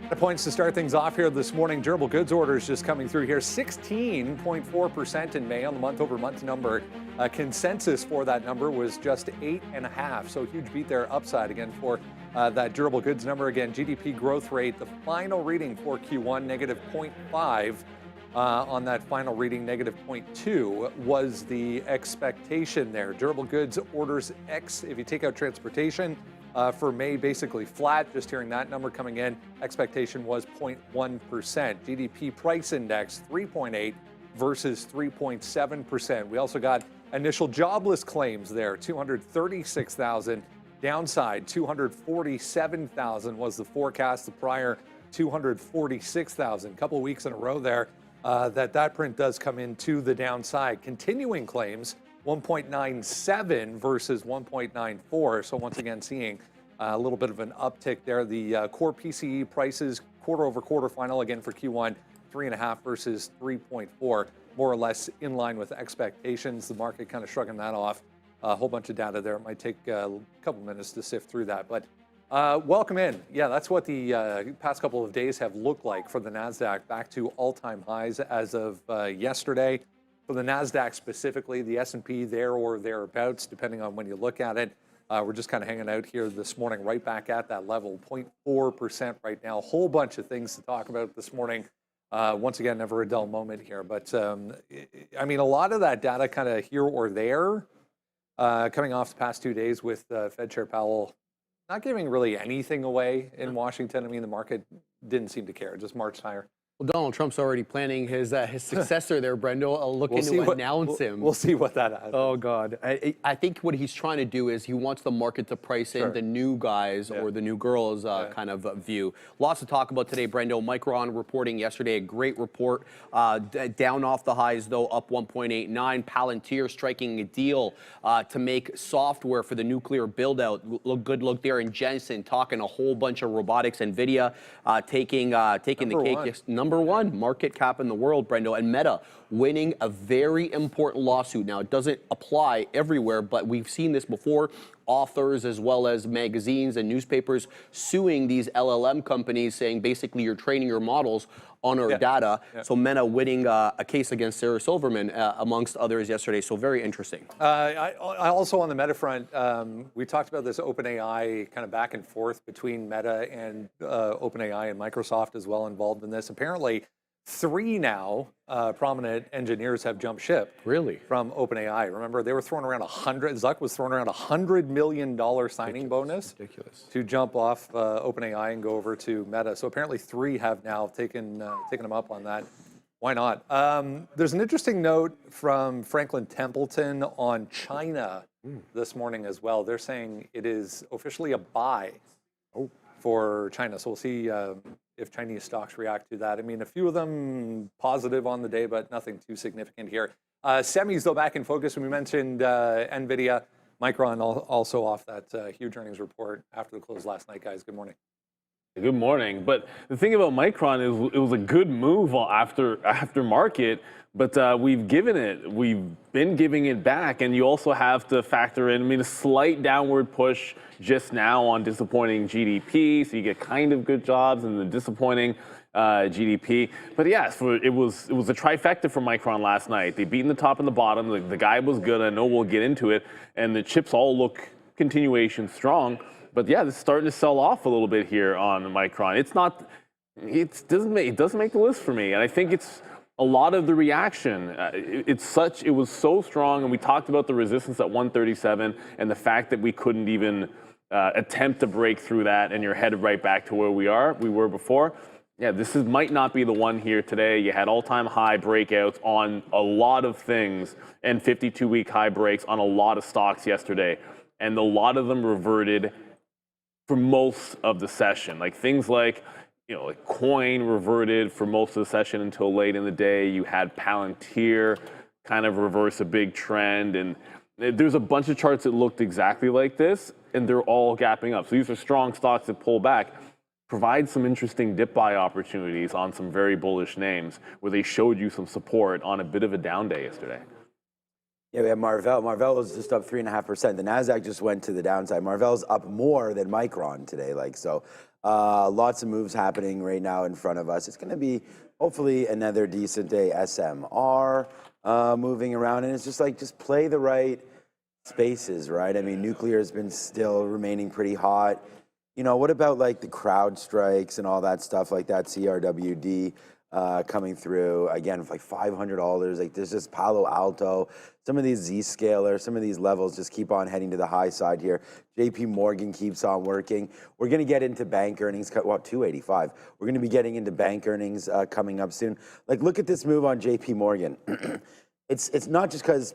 The points to start things off here this morning. Durable goods orders just coming through here. 16.4% in May on the month-over-month number. Consensus for that number was just 8.5%. So huge beat there, upside again for that durable goods number. Again, GDP growth rate, the final reading for Q1, negative 0.5. On that final reading, negative 0.2 was the expectation there. Durable goods orders X, if you take out transportation, for May, basically flat. Just hearing that number coming in, expectation was 0.1%. GDP price index 3.8 versus 3.7%. We also got initial jobless claims there, 236,000. Downside, 247,000 was the forecast. The prior 246,000. A couple of weeks in a row there that print does come into the downside. Continuing claims, 1.97 versus 1.94. So once again, seeing a little bit of an uptick there. The core PCE prices quarter over quarter final again for Q1, 3.5 versus 3.4, more or less in line with expectations. The market kind of shrugging that off. A whole bunch of data there. It might take a couple minutes to sift through that, but welcome in. Yeah, that's what the past couple of days have looked like for the NASDAQ, back to all-time highs as of yesterday. For the NASDAQ specifically, the S&P there or thereabouts, depending on when you look at it. We're just kind of hanging out here this morning, right back at that level, 0.4% right now. A whole bunch of things to talk about this morning. Once again, never a dull moment here. But, I mean, a lot of that data kind of here or there, coming off the past 2 days with Fed Chair Powell not giving really anything away in Washington. I mean, the market didn't seem to care, just marched higher. Well, Donald Trump's already planning his successor there, Brendo, looking to announce him. We'll see what that is. Oh, God. I think what he's trying to do is he wants the market to price in the new guys or the new girls kind of view. Lots to talk about today, Brendo. Micron reporting yesterday, a great report. Down off the highs, though, up 1.89. Palantir striking a deal to make software for the nuclear build-out. Good look there. And Jensen talking a whole bunch of robotics. Nvidia taking the cake. Number one market cap in the world, Brendo, and Meta winning a very important lawsuit. Now, it doesn't apply everywhere, but we've seen this before. Authors as well as magazines and newspapers suing these LLM companies, saying basically you're training your models on our data. So Meta winning a case against Sarah Silverman, amongst others, yesterday. So very interesting. I also on the Meta front, we talked about this OpenAI kind of back and forth between Meta and OpenAI and Microsoft as well involved in this. Apparently, 3 now prominent engineers have jumped ship. Really? From OpenAI. Remember, they were throwing around Zuck was throwing around $100 million signing bonus. Ridiculous. To jump off OpenAI and go over to Meta. So apparently 3 have now taken them up on that. Why not? There's an interesting note from Franklin Templeton on China this morning as well. They're saying it is officially a buy for China. So we'll see if Chinese stocks react to that. I mean, a few of them positive on the day, but nothing too significant here. Semis, though, back in focus. We mentioned Nvidia, Micron also off that huge earnings report after the close last night, guys. Good morning. Good morning. But the thing about Micron is it was a good move after market, but we've been giving it back, and you also have to factor in, I mean, a slight downward push just now on disappointing GDP, so you get kind of good jobs and the disappointing GDP. But yeah, it was a trifecta for Micron last night. They beat the top and the bottom. The guide was good. I know we'll get into it, and the chips all look continuation strong. But yeah, it's starting to sell off a little bit here on Micron. It doesn't make the list for me, and I think it's a lot of the reaction. It was so strong, and we talked about the resistance at 137 and the fact that we couldn't even attempt to break through that, and you're headed right back to where we were before. Yeah, might not be the one here today. You had all-time high breakouts on a lot of things and 52-week high breaks on a lot of stocks yesterday, and a lot of them reverted for most of the session. Like things like, like Coin reverted for most of the session until late in the day. You had Palantir kind of reverse a big trend, and there's a bunch of charts that looked exactly like this, and they're all gapping up. So these are strong stocks that pull back, provide some interesting dip buy opportunities on some very bullish names where they showed you some support on a bit of a down day yesterday. Yeah, we have Marvell. Marvell was just up 3.5%. The Nasdaq just went to the downside. Marvell's up more than Micron today. Lots of moves happening right now in front of us. It's going to be hopefully another decent day. SMR moving around, and it's just play the right spaces, right? I mean, nuclear has been still remaining pretty hot. What about the crowd strikes and all that stuff like that? CRWD coming through again, $500. There's just Palo Alto. Some of these Zscaler, some of these levels just keep on heading to the high side here. JP Morgan keeps on working. We're going to get into bank earnings. Well, 285. We're going to be getting into bank earnings coming up soon. Look at this move on JP Morgan. It's not just because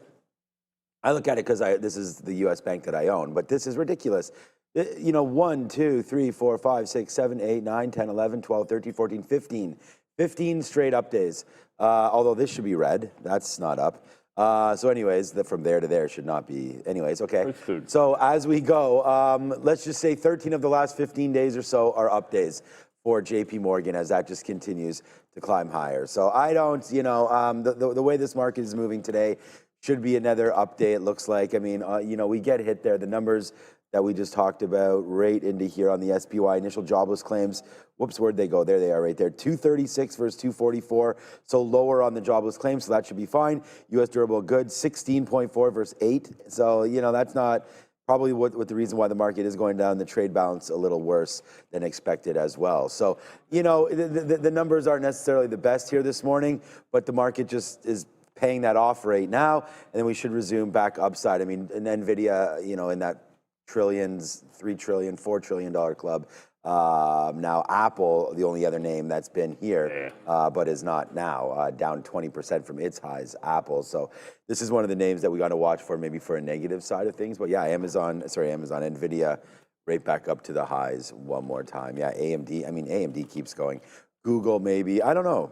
I look at it because this is the U.S. bank that I own, but this is ridiculous. 1, 2, 3, 4, 5, 6, 7, 8, 9, 10, 11, 12, 13, 14, 15. 15 straight up days. Although this should be red. That's not up. So anyways, from there to there should not be. Anyways, okay. So as we go, let's just say 13 of the last 15 days or so are up days for JP Morgan as that just continues to climb higher. So I don't, the way this market is moving today should be another update, it looks like. I mean, we get hit there. The numbers that we just talked about right into here on the SPY, initial jobless claims. Whoops, where'd they go? There they are right there. 236 versus 244. So lower on the jobless claims, so that should be fine. U.S. durable goods, 16.4 versus 8. So, that's not probably what the reason why the market is going down. The trade balance a little worse than expected as well. So, the numbers aren't necessarily the best here this morning, but the market just is paying that off right now. And then we should resume back upside. I mean, in Nvidia, in that trillions, $3 trillion, $4 trillion club. Now Apple, the only other name that's been here, but is not now, down 20% from its highs, Apple. So this is one of the names that we got to watch for, maybe for a negative side of things. But yeah, Nvidia, right back up to the highs one more time. Yeah, AMD keeps going. Google maybe, I don't know.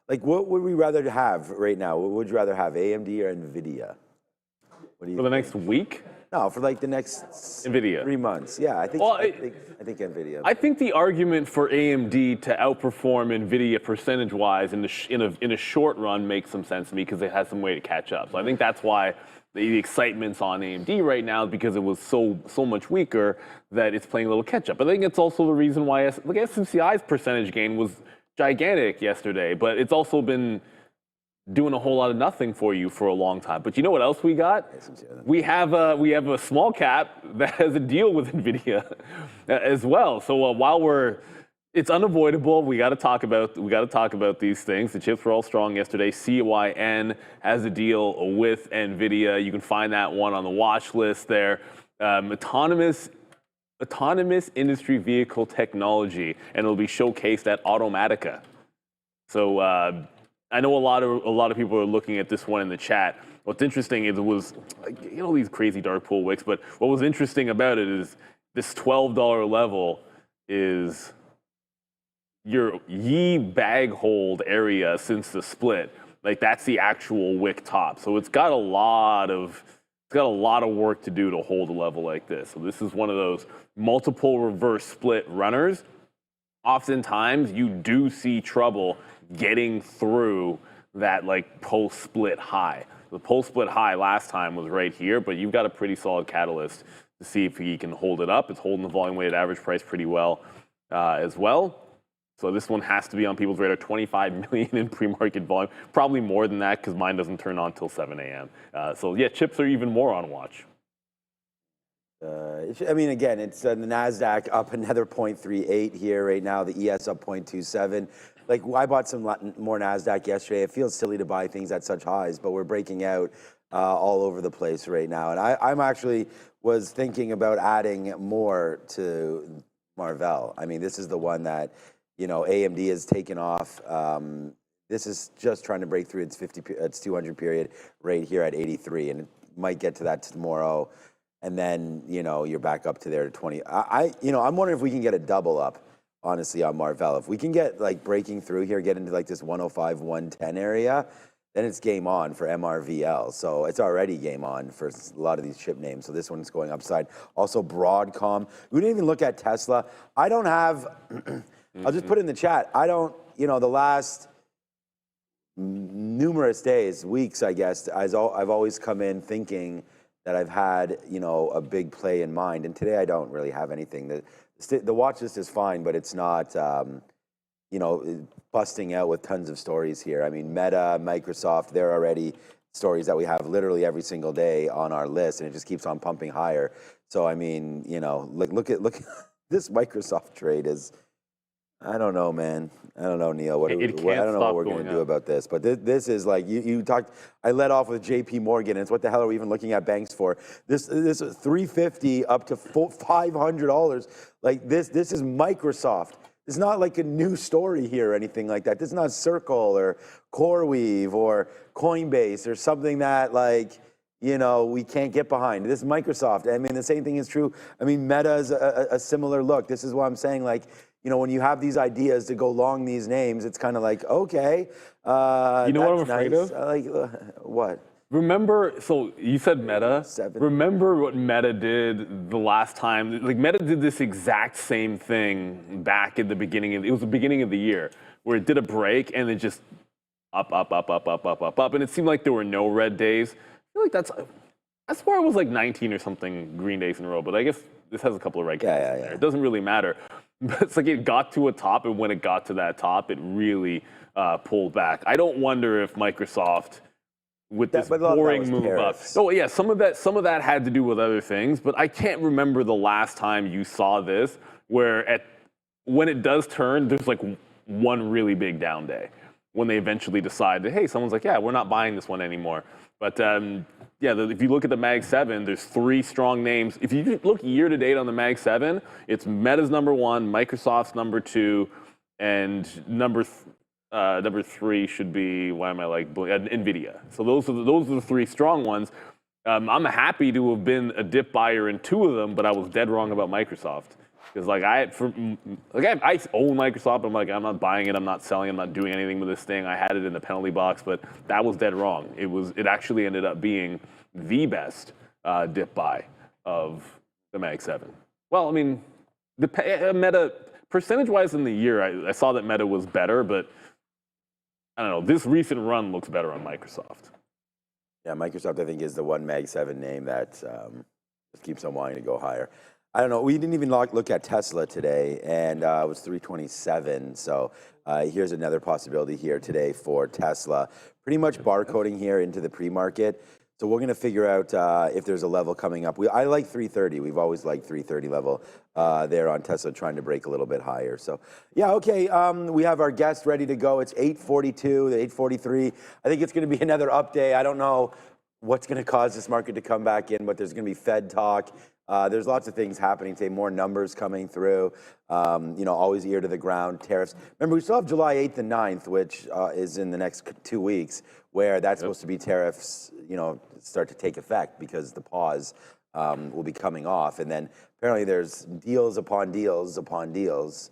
What would we rather have right now? Would you rather have AMD or Nvidia? What do you For the next week? No, for the next Nvidia. 3 months. Yeah, I think Nvidia. I think the argument for AMD to outperform Nvidia percentage-wise in a short run makes some sense to me because it has some way to catch up. So I think that's why the excitement's on AMD right now, because it was so much weaker that it's playing a little catch-up. But I think it's also the reason why SPCE's percentage gain was gigantic yesterday, but it's also been doing a whole lot of nothing for you for a long time. But you know what else we got? We have a small cap that has a deal with Nvidia as well. So while it's unavoidable, we got to talk about these things. The chips were all strong yesterday. CYN has a deal with Nvidia. You can find that one on the watch list there. Autonomous industry vehicle technology, and it'll be showcased at Automatica. So I know a lot of people are looking at this one in the chat. What's interesting is it was, these crazy dark pool wicks, but what was interesting about it is this $12 level is your Yi bag hold area since the split. That's the actual wick top. So it's got a lot of work to do to hold a level like this. So this is one of those multiple reverse split runners. Oftentimes you do see trouble getting through that post-split high. The post-split high last time was right here, but you've got a pretty solid catalyst to see if he can hold it up. It's holding the volume-weighted average price pretty well as well. So this one has to be on people's radar. 25 million in pre-market volume, probably more than that because mine doesn't turn on till 7 a.m. So yeah, chips are even more on watch. Again, it's the Nasdaq up another 0.38 here right now. The ES up 0.27. I bought some more Nasdaq yesterday. It feels silly to buy things at such highs, but we're breaking out all over the place right now. And I'm actually was thinking about adding more to Marvell. This is the one that, AMD has taken off. This is just trying to break through its 200 period right here at 83, and it might get to that tomorrow. And then, you're back up to there to 20. I'm wondering if we can get a double up, honestly, on Marvell. If we can get breaking through here, get into this 105, 110 area, then it's game on for MRVL. So it's already game on for a lot of these chip names. So this one's going upside. Also Broadcom. We didn't even look at Tesla. I don't have, I'll just put it in the chat. I don't, the last numerous days, weeks, I guess, I've always come in thinking that I've had, a big play in mind. And today I don't really have anything. The watch list is fine, but it's not, busting out with tons of stories here. I mean, Meta, Microsoft, they're already stories that we have literally every single day on our list, and it just keeps on pumping higher. So, I mean, look at this Microsoft trade is, I don't know, man. I don't know, Neil. I don't know what we're going to do about this. But this is like, you talked, I led off with JP Morgan, and it's what the hell are we even looking at banks for? This is $350 up to $500. Like this is Microsoft. It's not like a new story here or anything like that. This is not Circle or CoreWeave or Coinbase or something that we can't get behind. This is Microsoft. I mean, the same thing is true. I mean, Meta is a similar look. This is what I'm saying, when you have these ideas to go long these names, it's kind of like, okay. You know what I'm afraid of? What? Remember, so you said Meta. 7. Remember what Meta did the last time? Like Meta did this exact same thing back at the beginning it was the beginning of the year, where it did a break and it just up, and it seemed like there were no red days. I feel like that's where it was like 19 or something green days in a row, but I guess this has a couple of red days in there. It doesn't really matter. But it's like it got to a top, and when it got to that top, it really pulled back. I don't wonder if Microsoft, with this boring move tariffs. up. Oh yeah, some of that had to do with other things, but I can't remember the last time you saw this where when it does turn, there's like one really big down day when they eventually decide that, hey, someone's like, yeah, we're not buying this one anymore. But if you look at the Mag 7, there's 3 strong names. If you look year to date on the Mag 7, it's Meta's number 1, Microsoft's number 2, and number 3 should be, Nvidia. So those are the 3 strong ones. I'm happy to have been a dip buyer in 2 of them, but I was dead wrong about Microsoft. Because I own Microsoft. I'm like, I'm not buying it. I'm not selling. I'm not doing anything with this thing. I had it in the penalty box, but that was dead wrong. It actually ended up being the best dip buy of the Mag 7. Well, I mean, the Meta percentage-wise in the year, I saw that Meta was better, but I don't know. This recent run looks better on Microsoft. Yeah, Microsoft, I think, is the one Mag 7 name that just keeps on wanting to go higher. I don't know. We didn't even look at Tesla today, and it was 327. So here's another possibility here today for Tesla. Pretty much barcoding here into the pre-market. So we're going to figure out if there's a level coming up. I like 330. We've always liked 330 level there on Tesla, trying to break a little bit higher. So yeah, okay. We have our guest ready to go. It's 8:42, 8:43. I think it's going to be another up day. I don't know what's going to cause this market to come back in, but there's going to be Fed talk. There's lots of things happening today, more numbers coming through, always ear to the ground, tariffs. Remember, we still have July 8th and 9th, which is in the next 2 weeks, where that's supposed to be tariffs, start to take effect because the pause will be coming off. And then apparently there's deals upon deals upon deals.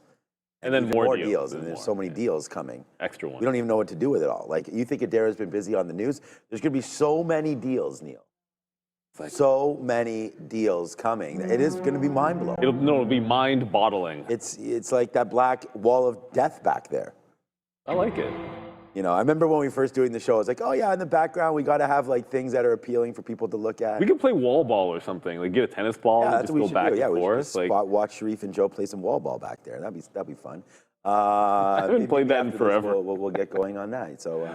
And then more deals. And there's so many deals coming. Extra ones. We don't even know what to do with it all. Like, you think Adara's been busy on the news? There's going to be so many deals, Neil. So many deals coming. It is going to be mind-blowing. It'll be mind-boggling. It's like that black wall of death back there. I like it. I remember when we first doing the show, I was like, oh yeah, in the background, we got to have things that are appealing for people to look at. We could play wall ball or something. Like get a tennis ball and just go back and forth. We should watch Sharif and Joe play some wall ball back there. That'd be fun. I haven't played that in forever. We'll get going on that. So,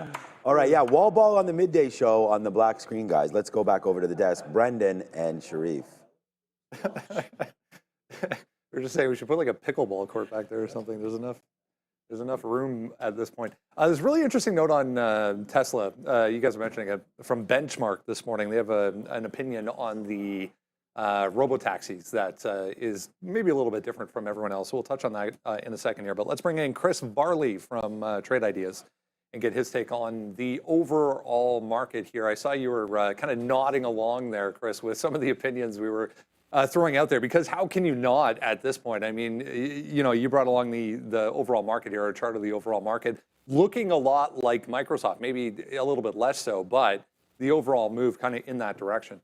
all right, yeah, wall ball on the midday show on the black screen, guys. Let's go back over to the desk. Brendan and Sharif. We're just saying we should put like a pickleball court back there or something. There's enough room at this point. There's a really interesting note on Tesla. You guys are mentioning it from Benchmark this morning. They have an opinion on the robotaxis that is maybe a little bit different from everyone else. So we'll touch on that in a second here. But let's bring in Chris Varley from Trade Ideas and get his take on the overall market here. I saw you were kind of nodding along there, Chris, with some of the opinions we were throwing out there, because how can you not at this point? I mean, you brought along the overall market here, a chart of the overall market, looking a lot like Microsoft, maybe a little bit less so, but the overall move kind of in that direction.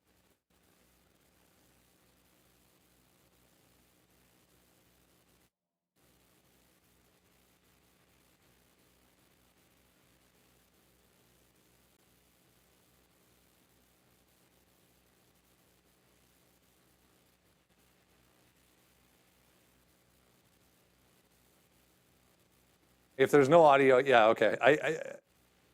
If there's no audio, yeah, okay.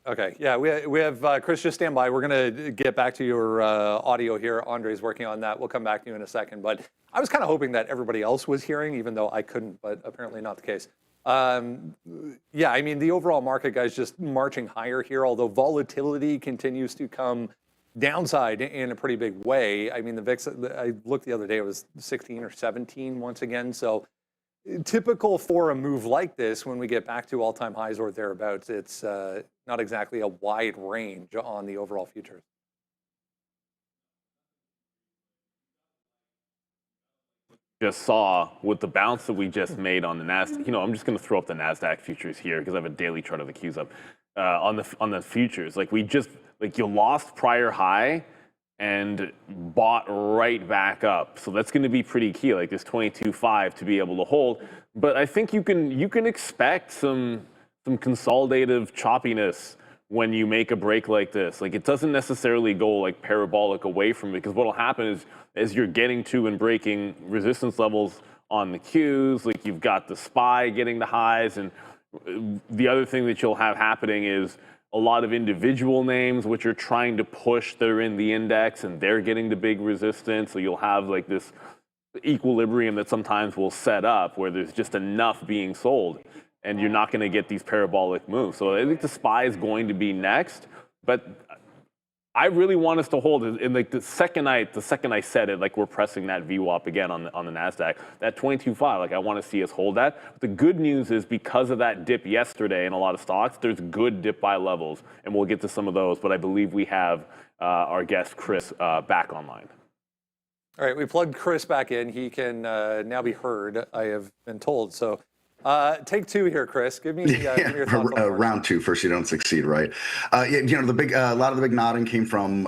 Okay, yeah, we have Chris, just stand by. We're going to get back to your audio here. Andre's working on that. We'll come back to you in a second. But I was kind of hoping that everybody else was hearing, even though I couldn't, but apparently not the case. Yeah, I mean, the overall market, guys, just marching higher here, although volatility continues to come downside in a pretty big way. I mean, the VIX, I looked the other day, it was 16 or 17 once again. So typical for a move like this, when we get back to all-time highs or thereabouts, it's not exactly a wide range on the overall futures. Just saw with the bounce that we just made on the Nasdaq. You know, I'm just going to throw up the Nasdaq futures here because I have a daily chart of the Qs up on the futures. Like you lost prior high and bought right back up. So that's going to be pretty key. Like this 22.5 to be able to hold. But I think you can expect some consolidative choppiness when you make a break like this. Like it doesn't necessarily go like parabolic away from it, because what will happen is as you're getting to and breaking resistance levels on the Qs, like you've got the SPY getting the highs, and the other thing that you'll have happening is a lot of individual names which are trying to push that are in the index and they're getting the big resistance. So you'll have like this equilibrium that sometimes will set up where there's just enough being sold and you're not going to get these parabolic moves. So I think the SPY is going to be next, but I really want us to hold it. And like the second I said it, like we're pressing that VWAP again on the Nasdaq, that 22.5. Like I want to see us hold that. But the good news is because of that dip yesterday in a lot of stocks, there's good dip buy levels, and we'll get to some of those. But I believe we have our guest Chris back online. All right, we plugged Chris back in. He can now be heard, I have been told. So take two here, Chris. Give me, give me your thoughts on round two. First, you don't succeed, right? You know, a lot of the big nodding came from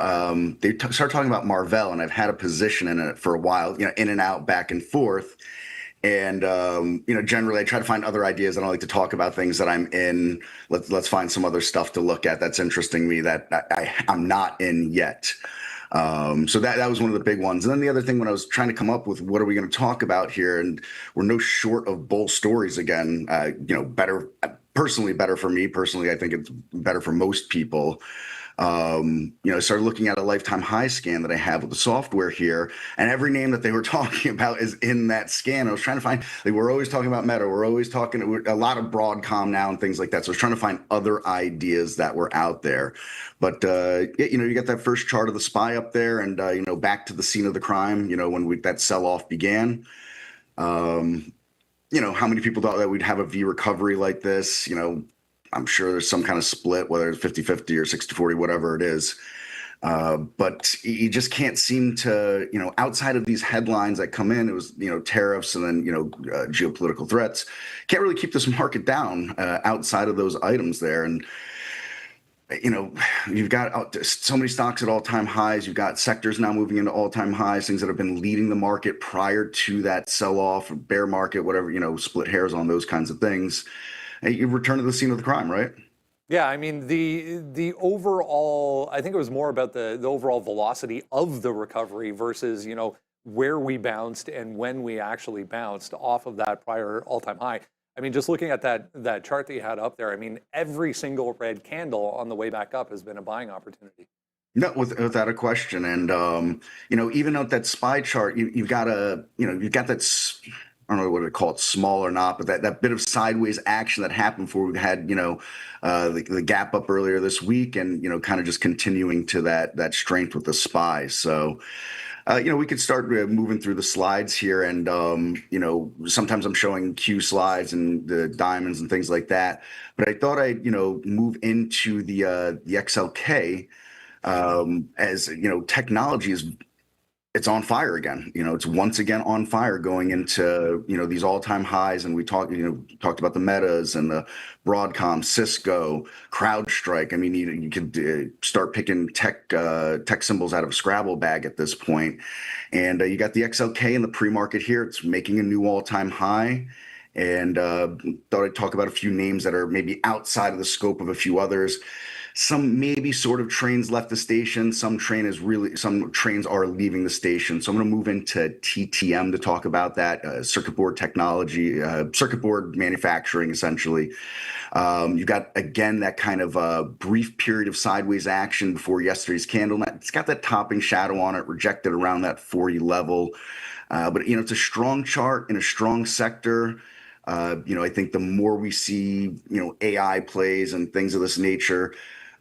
they started talking about Marvell, and I've had a position in it for a while. You know, in and out, back and forth. And you know, generally, I try to find other ideas. I don't like to talk about things that I'm in. Let's find some other stuff to look at that's interesting me that I'm not in yet. So that was one of the big ones. And then the other thing, when I was trying to come up with what are we going to talk about here, and we're no short of bull stories again. You know, better for me personally. I think it's better for most people. You know, I started looking at a lifetime high scan that I have with the software here, and every name that they were talking about is in that scan. I was trying to find, like, we're always talking about Meta, we're always talking a lot of Broadcom now and things like that. So I was trying to find other ideas that were out there. But, you know, you got that first chart of the SPY up there, and, you know, back to the scene of the crime, you know, when that sell-off began. You know, how many people thought that we'd have a V recovery like this? You know, I'm sure there's some kind of split, whether it's 50-50 or 60-40, whatever it is. But you just can't seem to, you know, outside of these headlines that come in, it was, you know, tariffs and then, you know, geopolitical threats, can't really keep this market down outside of those items there. And, you know, you've got so many stocks at all-time highs. You've got sectors now moving into all-time highs, things that have been leading the market prior to that sell-off, bear market, whatever, you know, split hairs on those kinds of things. You return to the scene of the crime, right? Yeah, I mean, the overall, I think it was more about the overall velocity of the recovery versus, you know, where we bounced and when we actually bounced off of that prior all-time high. I mean, just looking at that chart that you had up there, I mean, every single red candle on the way back up has been a buying opportunity. No, without a question. And, you know, even at that SPY chart, you've got that, I don't know what to call it, small or not, but that bit of sideways action that happened before we had, you know, the gap up earlier this week, and, you know, kind of just continuing to that strength with the SPY. So, you know, we could start moving through the slides here, and, you know, sometimes I'm showing Q slides and the diamonds and things like that. But I thought I'd, you know, move into the XLK as, you know, technology it's on fire again. You know, it's once again on fire going into, you know, these all-time highs. And we talked about the Metas and the Broadcom, Cisco, CrowdStrike. I mean, you could start picking tech symbols out of a Scrabble bag at this point. And you got the XLK in the pre-market here. It's making a new all-time high. And thought I'd talk about a few names that are maybe outside of the scope of a few others. Some maybe sort of trains left the station. Some trains are leaving the station. So I'm going to move into TTM to talk about that, circuit board technology, circuit board manufacturing, essentially. You've got, again, that kind of brief period of sideways action before yesterday's candle. It's got that topping shadow on it, rejected around that 40 level. But, it's a strong chart in a strong sector. I think the more we see, AI plays and things of this nature,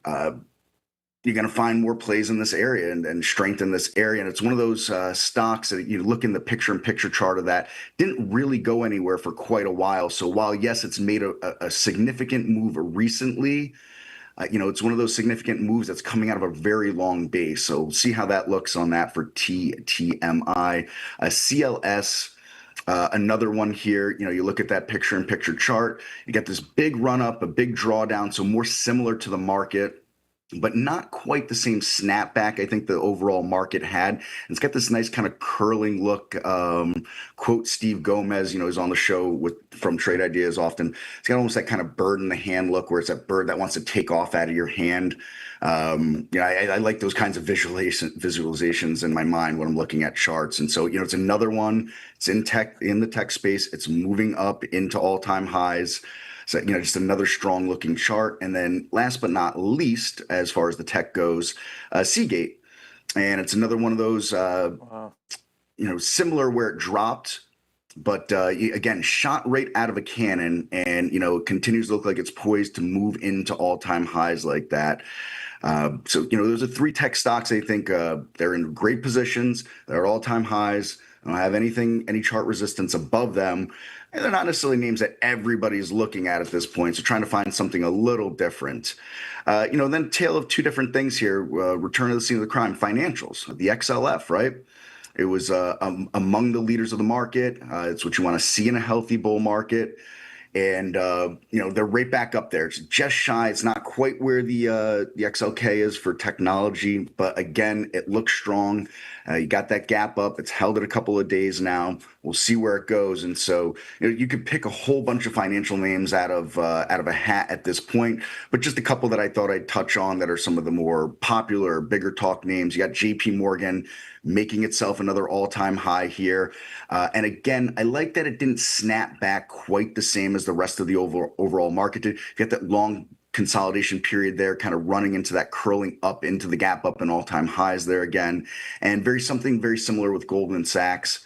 you're going to find more plays in this area and strength in this area. And it's one of those stocks that you look in the picture-in-picture chart of that, didn't really go anywhere for quite a while. So while, yes, it's made a significant move recently, it's one of those significant moves that's coming out of a very long base. So see how that looks on that for TMI. CLS, another one here, you look at that picture-in-picture chart, you get this big run-up, a big drawdown, so more similar to the market, but not quite the same snapback I think the overall market had. It's got this nice kind of curling look. Quote Steve Gomez, who's on the show from Trade Ideas often. It's got almost that kind of bird in the hand look, where it's that bird that wants to take off out of your hand. I like those kinds of visualizations in my mind when I'm looking at charts. And so, it's another one. It's in the tech space. It's moving up into all-time highs. So, just another strong looking chart. And then last but not least, as far as the tech goes, Seagate. And it's another one of those, similar where it dropped, but again, shot right out of a cannon and, continues to look like it's poised to move into all-time highs like that. So, those are three tech stocks. I think they're in great positions. They're at all-time highs. I don't have any chart resistance above them. And they're not necessarily names that everybody's looking at this point. So trying to find something a little different. Then tale of two different things here. Return to the scene of the crime, financials, the XLF, right? It was among the leaders of the market. It's what you want to see in a healthy bull market. And, they're right back up there. It's just shy. It's not quite where the XLK is for technology, but again, it looks strong. You got that gap up. It's held it a couple of days now. We'll see where it goes. And so, you could pick a whole bunch of financial names out of a hat at this point, but just a couple that I thought I'd touch on that are some of the more popular, bigger talk names. You got JP Morgan making itself another all-time high here. And again, I like that it didn't snap back quite the same as the rest of the overall market did. You get that long consolidation period there, kind of running into that curling up into the gap up and all-time highs there again. And something very similar with Goldman Sachs.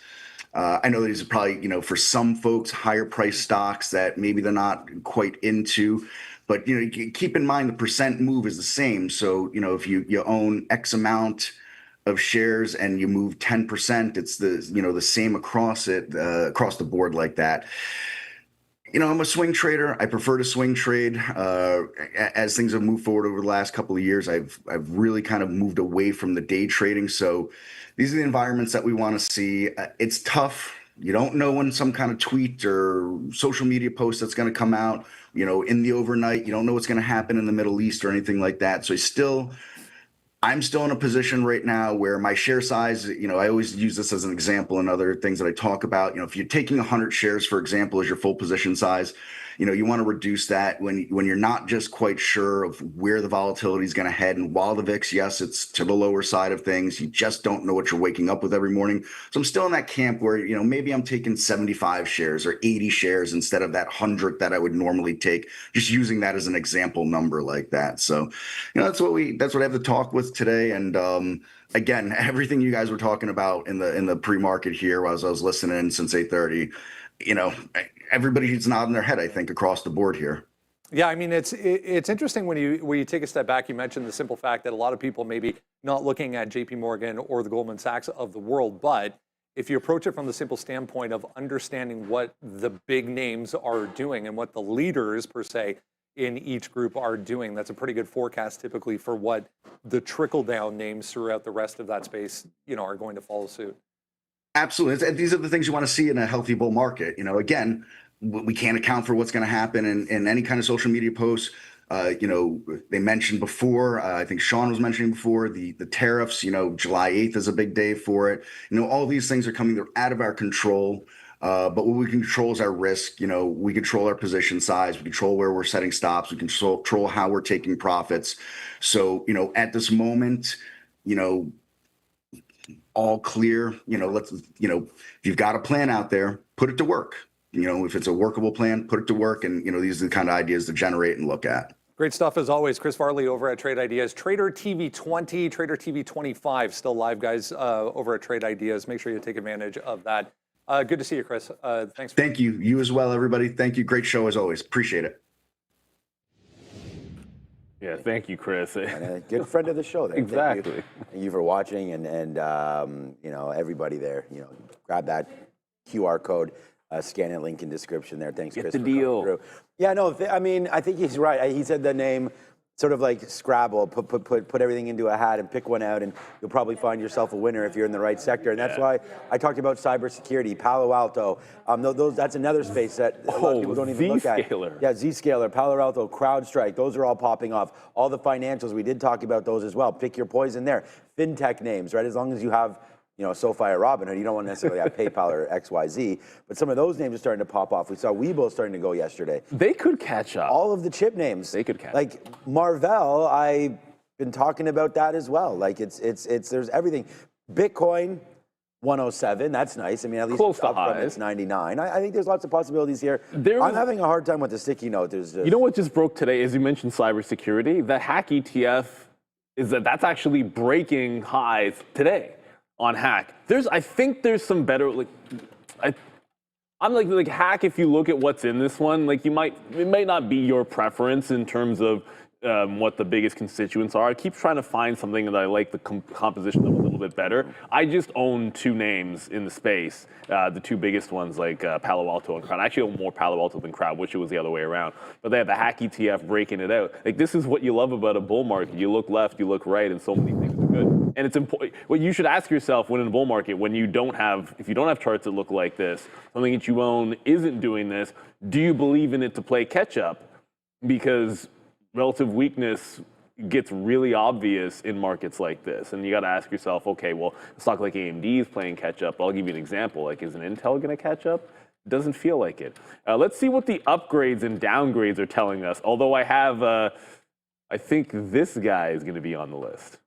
I know that these are probably, for some folks, higher price stocks that maybe they're not quite into. But, keep in mind the percent move is the same. So, if you own X amount of shares and you move 10%, it's the same across the board like that. I'm a swing trader. I prefer to swing trade. As things have moved forward over the last couple of years, I've really kind of moved away from the day trading. So these are the environments that we want to see. It's tough. You don't know when some kind of tweet or social media post that's going to come out, in the overnight. You don't know what's going to happen in the Middle East or anything like that. So I'm still in a position right now where my share size, I always use this as an example in other things that I talk about. If you're taking 100 shares, for example, as your full position size, you want to reduce that when you're not just quite sure of where the volatility is going to head. And while the VIX, yes, it's to the lower side of things, you just don't know what you're waking up with every morning. So I'm still in that camp where, maybe I'm taking 75 shares or 80 shares instead of that 100 that I would normally take, just using that as an example number like that. So, that's what I have to talk with today. And, again, everything you guys were talking about in the pre-market here as I was listening since 8:30, everybody's nodding their head, I think, across the board here. Yeah, I mean, it's interesting when you take a step back. You mentioned the simple fact that a lot of people maybe not looking at JP Morgan or the Goldman Sachs of the world, but if you approach it from the simple standpoint of understanding what the big names are doing and what the leaders per se in each group are doing, that's a pretty good forecast typically for what the trickle down names throughout the rest of that space, are going to follow suit. Absolutely. These are the things you want to see in a healthy bull market. Again, we can't account for what's going to happen in any kind of social media posts. They mentioned before, I think Sean was mentioning before, the tariffs, July 8th is a big day for it. All these things are coming, they're out of our control. But what we control is our risk. We control our position size. We control where we're setting stops. We control how we're taking profits. So, at this moment, all clear. If you've got a plan out there, put it to work. If it's a workable plan, put it to work. And, these are the kind of ideas to generate and look at. Great stuff as always. Chris Farley over at Trade Ideas. Trader TV 20, Trader TV 25 still live, guys, over at Trade Ideas. Make sure you take advantage of that. Good to see you, Chris. Thanks. Thank you. You as well, everybody. Thank you. Great show as always. Appreciate it. Yeah, thank you, Chris. And a good friend of the show there. Exactly. Thank you for watching, and everybody there. Grab that QR code. Scan it, link in description there. Thanks, Chris. Get the deal. Yeah, no, I think he's right. He said the name sort of like Scrabble, put everything into a hat and pick one out, and you'll probably find yourself a winner if you're in the right sector. And that's why I talked about cybersecurity, Palo Alto. That's another space that a lot of people don't even look at. Zscaler. Yeah, Zscaler, Palo Alto, CrowdStrike, those are all popping off. All the financials, we did talk about those as well. Pick your poison there. FinTech names, right? As long as you have SoFi or Robinhood, you don't want to necessarily have PayPal or XYZ, but some of those names are starting to pop off. We saw Webull starting to go yesterday. They could catch up. All of the chip names. They could catch up. Like Marvell, I've been talking about that as well. Like it's there's everything. Bitcoin, 107, that's nice. I mean, at least close it's to up from highs. its 99. I think there's lots of possibilities here. I'm having a hard time with the sticky note. There's just, what just broke today, as you mentioned cybersecurity, the hack ETF that's actually breaking highs today on hack. I think there's some better, I'm like hack, if you look at what's in this one, it might not be your preference in terms of what the biggest constituents are. I keep trying to find something that I like the composition of a little bit better. I just own two names in the space, the two biggest ones like Palo Alto and Crown. I actually own more Palo Alto than Crown, wish it was the other way around. But they have the hack ETF breaking it out. This is what you love about a bull market. You look left, you look right, and so many things are good. And it's important. What you should ask yourself when in a bull market, if you don't have charts that look like this, something that you own isn't doing this, do you believe in it to play catch up? Because relative weakness gets really obvious in markets like this. And you got to ask yourself, okay, well, a stock like AMD is playing catch up. I'll give you an example. Is an Intel going to catch up? It doesn't feel like it. Let's see what the upgrades and downgrades are telling us. Although I think this guy is going to be on the list.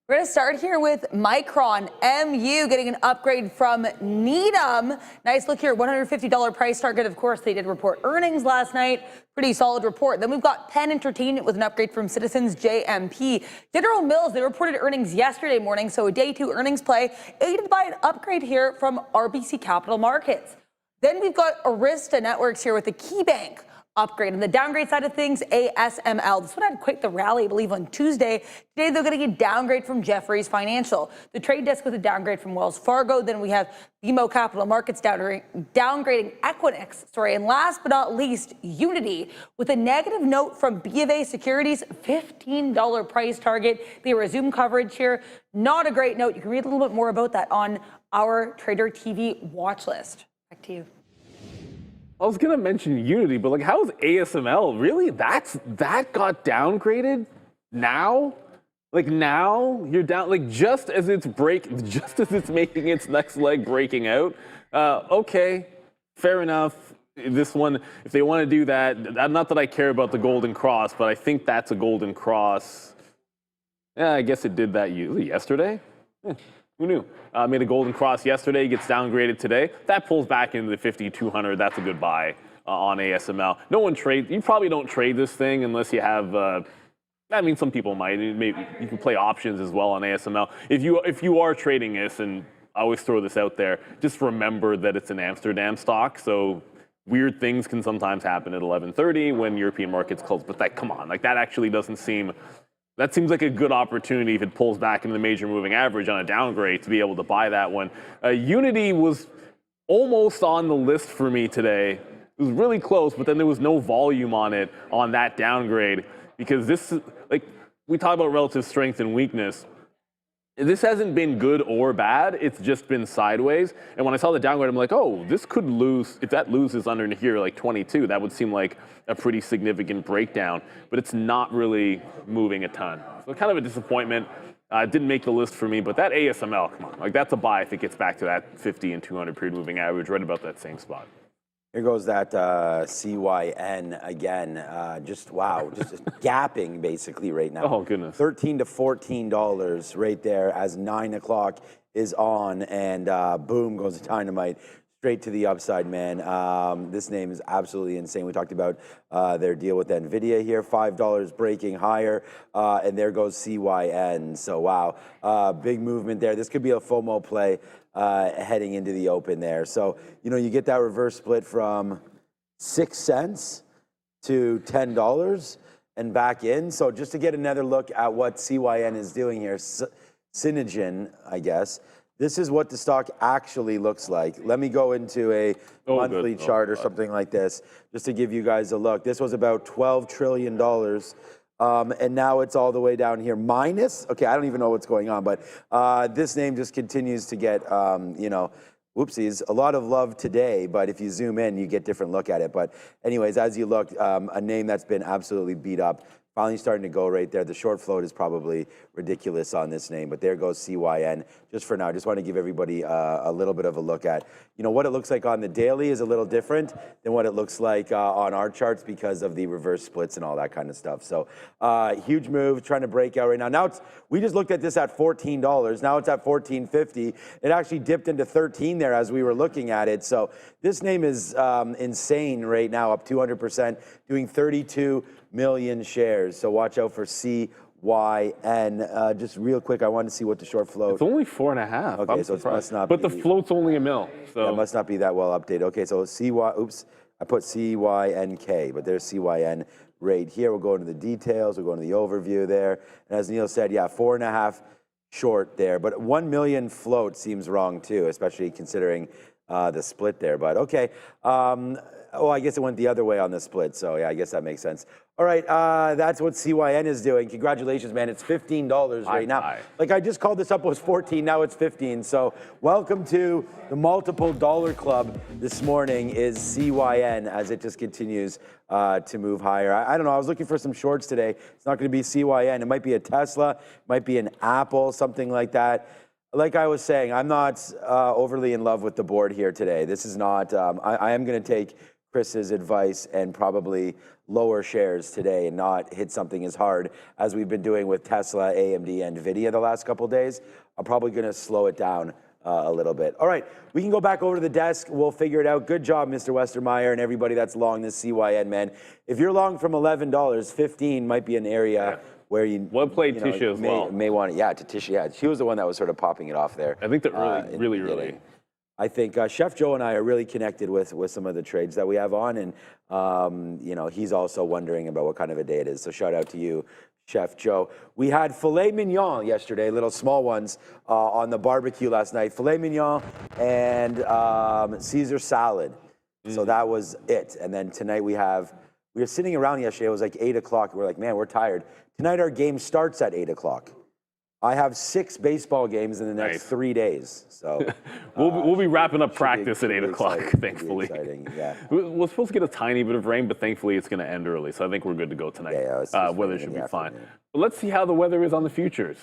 We're going to start here with Micron, MU getting an upgrade from Needham. Nice look here, $150 price target. Of course, they did report earnings last night. Pretty solid report. Then we've got Penn Entertainment with an upgrade from Citizens JMP. General Mills, they reported earnings yesterday morning, so a day two earnings play, aided by an upgrade here from RBC Capital Markets. Then we've got Arista Networks here with the KeyBank upgrade. On the downgrade side of things, ASML. This one had quite the rally, I believe, on Tuesday. Today, they're getting a downgrade from Jefferies Financial. The trade desk with a downgrade from Wells Fargo. Then we have BMO Capital Markets downgrading Equinix. And last but not least, Unity with a negative note from BofA Securities, $15 price target. They resume coverage here. Not a great note. You can read a little bit more about that on our Trader TV watch list. Back to you. I was going to mention Unity, but how is ASML really? That got downgraded now? Now you're down, just as it's making its next leg breaking out. Okay, fair enough. This one, if they want to do that, not that I care about the Golden Cross, but I think that's a Golden Cross. Yeah, I guess it did that yesterday. Who knew? Made a Golden Cross yesterday, gets downgraded today. That pulls back into the 5,200. That's a good buy on ASML. No one trades. You probably don't trade this thing unless you have. Some people might. Maybe you can play options as well on ASML. If you are trading this, and I always throw this out there, just remember that it's an Amsterdam stock. So weird things can sometimes happen at 11:30 when European markets close. But come on, that actually doesn't seem. That seems like a good opportunity if it pulls back into the major moving average on a downgrade to be able to buy that one. Unity was almost on the list for me today. It was really close, but then there was no volume on it on that downgrade because this is we talk about relative strength and weakness. This hasn't been good or bad. It's just been sideways. And when I saw the downgrade, I'm like, oh, this could lose. If that loses under here, 22, that would seem like a pretty significant breakdown. But it's not really moving a ton. So kind of a disappointment. It didn't make the list for me, but that ASML, come on, like that's a buy if it gets back to that 50 and 200 period moving average, right about that same spot. Here goes that CYN again. Just wow, just gapping basically right now. Oh goodness. $13 to $14 right there as 9 o'clock is on, and boom goes the dynamite. Straight to the upside, man. This name is absolutely insane. We talked about their deal with Nvidia here, $5 breaking higher, and there goes CYN. So wow, big movement there. This could be a FOMO play heading into the open there. So you get that reverse split from 6 cents to $10 and back in. So just to get another look at what CYN is doing here, Synogen, I guess. This is what the stock actually looks like. Let me go into a monthly chart or something like this, just to give you guys a look. This was about $12 trillion, and now it's all the way down here minus. Okay, I don't even know what's going on, but this name just continues to get, whoopsies, a lot of love today, but if you zoom in, you get different look at it. But anyways, as you look, a name that's been absolutely beat up, finally starting to go right there. The short float is probably ridiculous on this name, but there goes CYN. Just for now, just want to give everybody a little bit of a look at, what it looks like on the daily is a little different than what it looks like on our charts because of the reverse splits and all that kind of stuff. So huge move, trying to break out right now. Now we just looked at this at $14. Now it's at $14.50. It actually dipped into 13 there as we were looking at it. So this name is insane right now, up 200%, doing 32 million shares. So watch out for CYN. Just real quick, I wanted to see what the short float. It's only 4.5. Okay, so it must not but be. the float's only a mil. So it must not be that well updated. Okay, so I put CYNK, but there's CYN right here. We'll go into the details. We'll go into the overview there. And as Neil said, 4.5 short there. But 1 million float seems wrong too, especially considering the split there. But okay. I guess it went the other way on the split. So yeah, I guess that makes sense. All right, that's what CYN is doing. Congratulations, man. It's $15 right now. Like I just called this up, it was 14, now it's 15. So welcome to the multiple dollar club this morning is CYN as it just continues to move higher. I don't know, I was looking for some shorts today. It's not gonna be CYN. It might be a Tesla, it might be an Apple, something like that. Like I was saying, I'm not overly in love with the board here today. This is not, I am gonna take Chris's advice and probably lower shares today and not hit something as hard as we've been doing with Tesla, AMD, and Nvidia the last couple of days. I'm probably going to slow it down a little bit. All right, we can go back over to the desk. We'll figure it out. Good job, Mr. Westermeyer, and everybody that's long this CYN, man. If you're long from $11, 15 might be an area where you played Tisha as well. May want it. Yeah, to Tisha. Yeah, she was the one that was sort of popping it off there. I think the really early. I think Chef Joe and I are really connected with some of the trades that we have on, and he's also wondering about what kind of a day it is. So shout out to you, Chef Joe. We had filet mignon yesterday, little small ones on the barbecue last night. Filet mignon and Caesar salad. So that was it. And then tonight we were sitting around yesterday. It was like 8 o'clock. We're like, man, we're tired. Tonight our game starts at 8 o'clock. I have 6 baseball games in the next 3 days, so we'll be wrapping up practice at 8 o'clock. Thankfully, yeah. We're supposed to get a tiny bit of rain, but thankfully it's going to end early, so I think we're good to go tonight. Weather should be fine. But let's see how the weather is on the futures.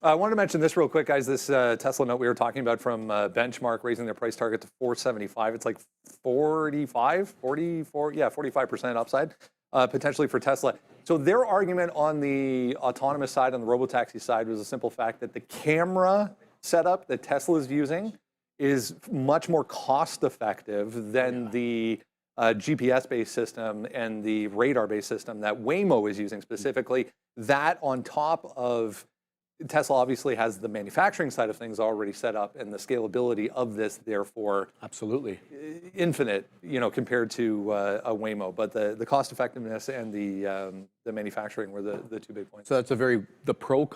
I wanted to mention this real quick, guys. This Tesla note we were talking about from Benchmark raising their price target to 475. It's like 45% upside. Potentially for Tesla. So their argument on the autonomous side, on the robotaxi side, was a simple fact that the camera setup that Tesla is using is much more cost effective than the GPS-based system and the radar-based system that Waymo is using specifically. That on top of Tesla obviously has the manufacturing side of things already set up, and the scalability of this, therefore, absolutely infinite, compared to a Waymo. But the cost effectiveness and the manufacturing were the 2 big points. So that's the pro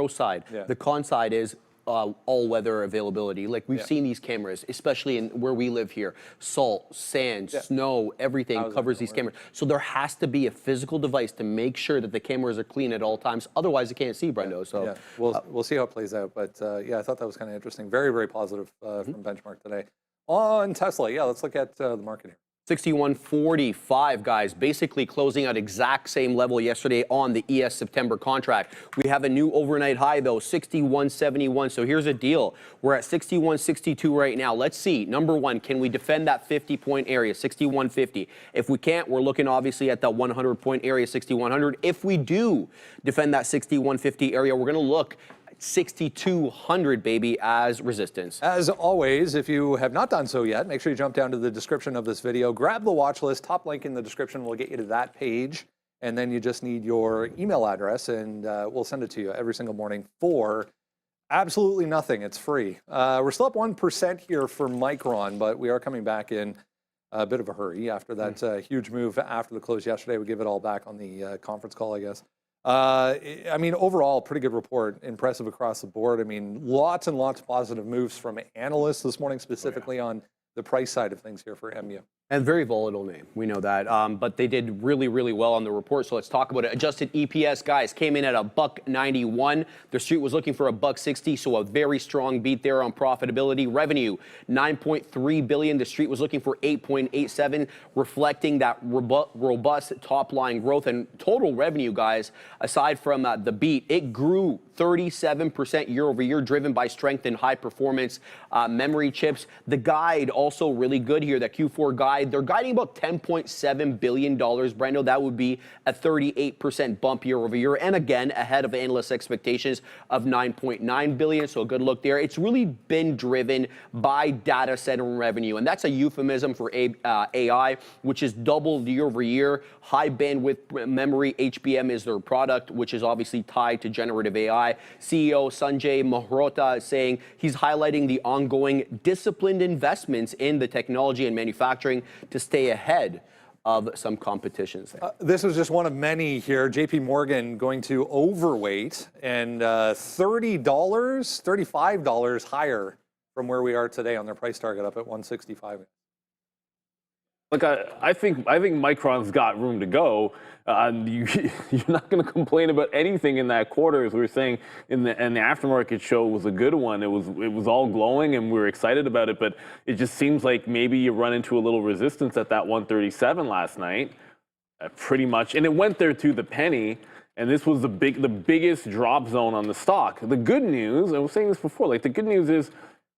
side. Yeah. The con side is all-weather availability. Like we've seen these cameras, especially in where we live here, salt, sand, snow, everything covers these cameras. So there has to be a physical device to make sure that the cameras are clean at all times. Otherwise, you can't see, Brendo. So we'll see how it plays out. But I thought that was kind of interesting. Very, very positive from Benchmark today. On Tesla, let's look at the market here. 61.45, guys, basically closing at exact same level yesterday on the ES September contract. We have a new overnight high, though, 61.71. So here's a deal. We're at 61.62 right now. Let's see. Number one, can we defend that 50-point area, 61.50? If we can't, we're looking obviously at that 100-point area, 6100. If we do defend that 61.50 area, we're going to look 6,200, baby, as resistance. As always, if you have not done so yet, make sure you jump down to the description of this video, grab the watch list, top link in the description will get you to that page, and then you just need your email address, and we'll send it to you every single morning for absolutely nothing. It's free. We're still up 1% here for Micron, but we are coming back in a bit of a hurry after that huge move after the close yesterday. We give it all back on the conference call, I guess. I mean, overall, pretty good report, impressive across the board. I mean, lots and lots of positive moves from analysts this morning, specifically on the price side of things here for MU. And very volatile name, we know that. But they did really, really well on the report. So let's talk about it. Adjusted EPS, guys, came in at $1.91. The street was looking for $1.60, so a very strong beat there on profitability. Revenue, $9.3 billion. The street was looking for $8.87, reflecting that robust top-line growth. And total revenue, guys, aside from the beat, it grew 37% year over year, driven by strength in high-performance memory chips. The guide also really good here, that Q4 guide. They're guiding about $10.7 billion, Brendo. That would be a 38% bump year over year. And again, ahead of analyst expectations of $9.9 billion. So a good look there. It's really been driven by data center revenue. And that's a euphemism for AI, which is doubled year over year. High bandwidth memory, HBM, is their product, which is obviously tied to generative AI. CEO Sanjay Mehrotra is saying he's highlighting the ongoing disciplined investments in the technology and manufacturing to stay ahead of some competitions. This was just one of many here. JP Morgan going to overweight and $30, $35 higher from where we are today on their price target, up at 165. Look, I think Micron's got room to go. You're not going to complain about anything in that quarter, as we were saying in the aftermarket show. Was a good one. It was all glowing, and we were excited about it. But it just seems like maybe you run into a little resistance at that 137 last night, pretty much, and it went there to the penny. And this was the biggest drop zone on the stock. The good news, and I was saying this before, like the good news is,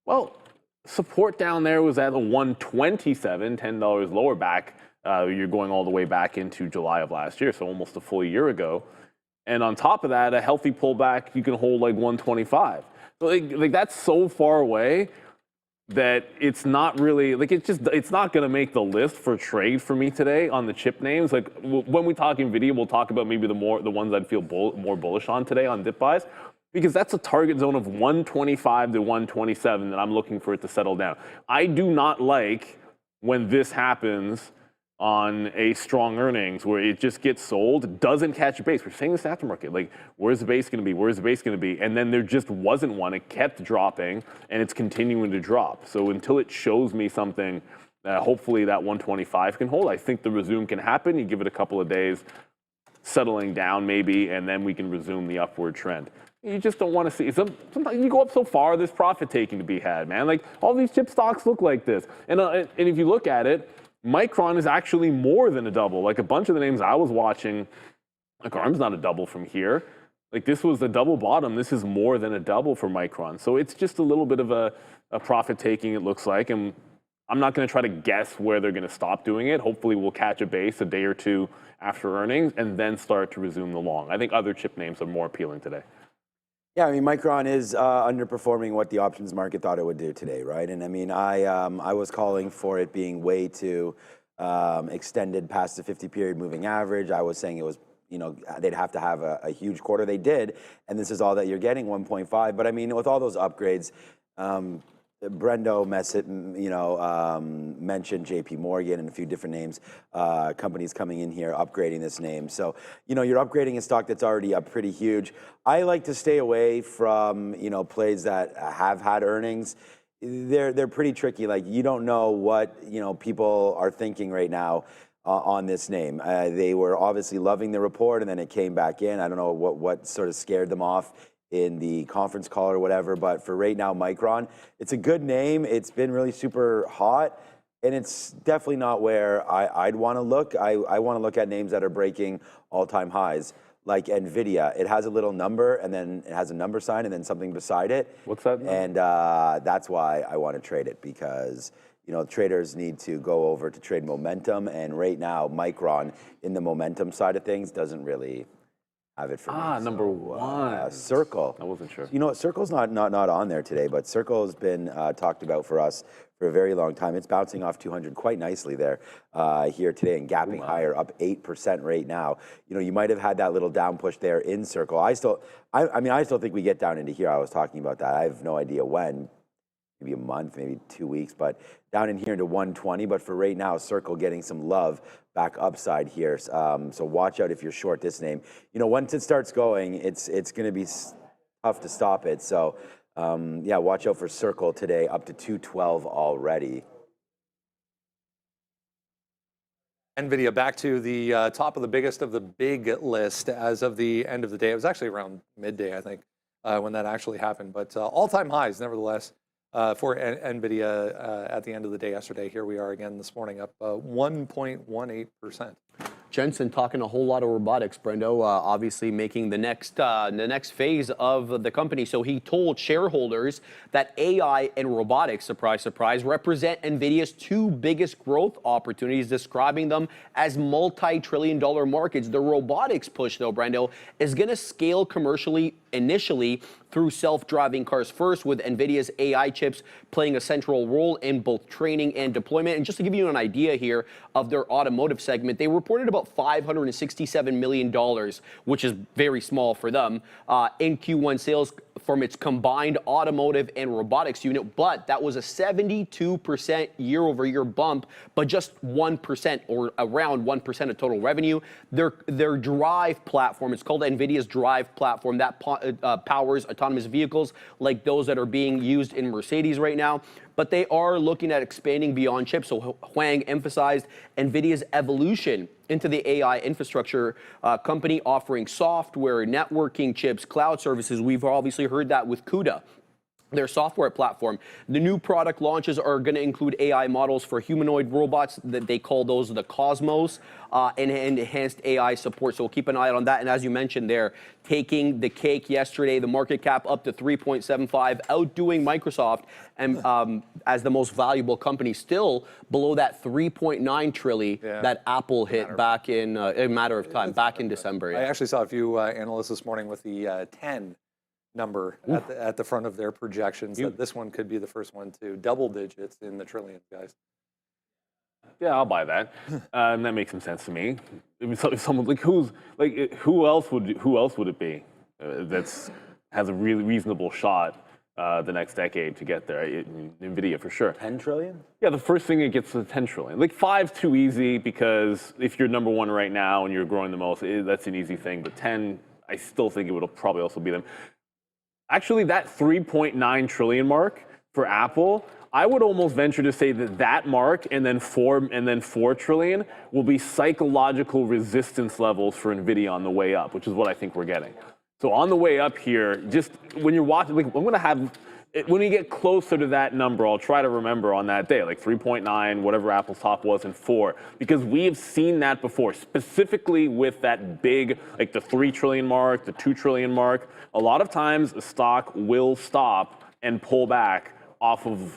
well, support down there was at a 127, $10 lower back. You're going all the way back into July of last year, so almost a full year ago. And on top of that, a healthy pullback, you can hold like 125. So like that's so far away that it's not really, like it's not going to make the list for trade for me today on the chip names. Like when we talk NVIDIA, we'll talk about maybe the ones I'd feel more bullish on today on dip buys, because that's a target zone of 125 to 127 that I'm looking for it to settle down. I do not like when this happens on a strong earnings where it just gets sold, doesn't catch a base. We're saying this aftermarket, like, where's the base going to be? Where's the base going to be? And then there just wasn't one. It kept dropping, and it's continuing to drop. So until it shows me something, hopefully that 125 can hold. I think the resume can happen. You give it a couple of days, settling down maybe, and then we can resume the upward trend. You just don't want to see. Sometimes you go up so far, there's profit taking to be had, man. Like all these chip stocks look like this. And if you look at it, Micron is actually more than a double. Like a bunch of the names I was watching, like ARM's not a double from here. Like this was a double bottom. This is more than a double for Micron. So it's just a little bit of a profit taking, it looks like. And I'm not going to try to guess where they're going to stop doing it. Hopefully we'll catch a base a day or two after earnings and then start to resume the long. I think other chip names are more appealing today. Yeah, I mean, Micron is underperforming what the options market thought it would do today, right? And I mean, I was calling for it being way too extended past the 50-period moving average. I was saying it was, you know, they'd have to have a huge quarter. They did, and this is all that you're getting, 1.5. But I mean, with all those upgrades, Brendo mentioned JP Morgan and a few different names, companies coming in here upgrading this name. So, you know, you're upgrading a stock that's already up pretty huge. I like to stay away from, you know, plays that have had earnings. They're pretty tricky. Like you don't know what, you know, people are thinking right now on this name. They were obviously loving the report, and then it came back in. I don't know what sort of scared them off in the conference call or whatever, but for right now, Micron, it's a good name. It's been really super hot. and it's definitely not where I'd want to look. I want to look at names that are breaking all-time highs, like Nvidia. It has a little number, and then it has a number sign, and then something beside it. What's that number? And that's why I want to trade it, because traders need to go over to trade momentum, and right now Micron in the momentum side of things doesn't really have it for me. Number one. Circle. I wasn't sure. You know what? Circle's not on there today, but Circle has been talked about for us for a very long time. It's bouncing off 200 quite nicely there here today and gapping higher, up 8% right now. You might have had that little down push there in Circle. I still think we get down into here. I was talking about that. I have no idea when. Maybe a month, maybe 2 weeks, but down in here into 120. But for right now, Circle getting some love back upside here. So watch out if you're short this name. Once it starts going, it's going to be tough to stop it. So yeah, watch out for Circle today, up to 212 already. Nvidia back to the top of the biggest of the big list as of the end of the day. It was actually around midday, I think, when that actually happened. But all-time highs, nevertheless. For Nvidia at the end of the day yesterday. Here we are again this morning, up 1.18%. Jensen talking a whole lot of robotics, Brendo, obviously making the next phase of the company. So he told shareholders that AI and robotics, surprise, surprise, represent NVIDIA's two biggest growth opportunities, describing them as multi-trillion-dollar markets. The robotics push, though, Brendo, is going to scale commercially initially through self-driving cars first, with NVIDIA's AI chips playing a central role in both training and deployment. And just to give you an idea here of their automotive segment, they reported about $567 million, which is very small for them, in Q1 sales from its combined automotive and robotics unit, but that was a 72% year-over-year bump, but just 1% or around 1% of total revenue. Their drive platform, it's called NVIDIA's drive platform, that powers autonomous vehicles like those that are being used in Mercedes right now. But they are looking at expanding beyond chips. So Huang emphasized NVIDIA's evolution into the AI infrastructure company, offering software, networking chips, cloud services. We've obviously heard that with CUDA, their software platform. The new product launches are going to include AI models for humanoid robots, that they call those the Cosmos, and enhanced AI support. So we'll keep an eye on that. And as you mentioned there, taking the cake yesterday, the market cap up to 3.75, outdoing Microsoft and as the most valuable company, still below that 3.9 trillion that Apple hit back in a matter of time, back in December. I actually saw a few analysts this morning with the 10 number at the front of their projections, that this one could be the first one to double digits in the trillion, guys. Yeah, I'll buy that. And that makes some sense to me. If someone who else would it be that's has a really reasonable shot the next decade to get there? Nvidia for sure. 10 trillion? Yeah, the first thing it gets to 10 trillion. Like 5's too easy, because if you're number one right now and you're growing the most, that's an easy thing. But 10, I still think it would probably also be them. Actually, that 3.9 trillion mark for Apple, I would almost venture to say that mark and then 4 trillion will be psychological resistance levels for Nvidia on the way up, which is what I think we're getting. So on the way up here, just when you're watching, like, I'm going to have, when we get closer to that number, I'll try to remember on that day, like 3.9, whatever Apple's top was, and 4, because we have seen that before, specifically with that big, like the 3 trillion mark, the 2 trillion mark. A lot of times a stock will stop and pull back off of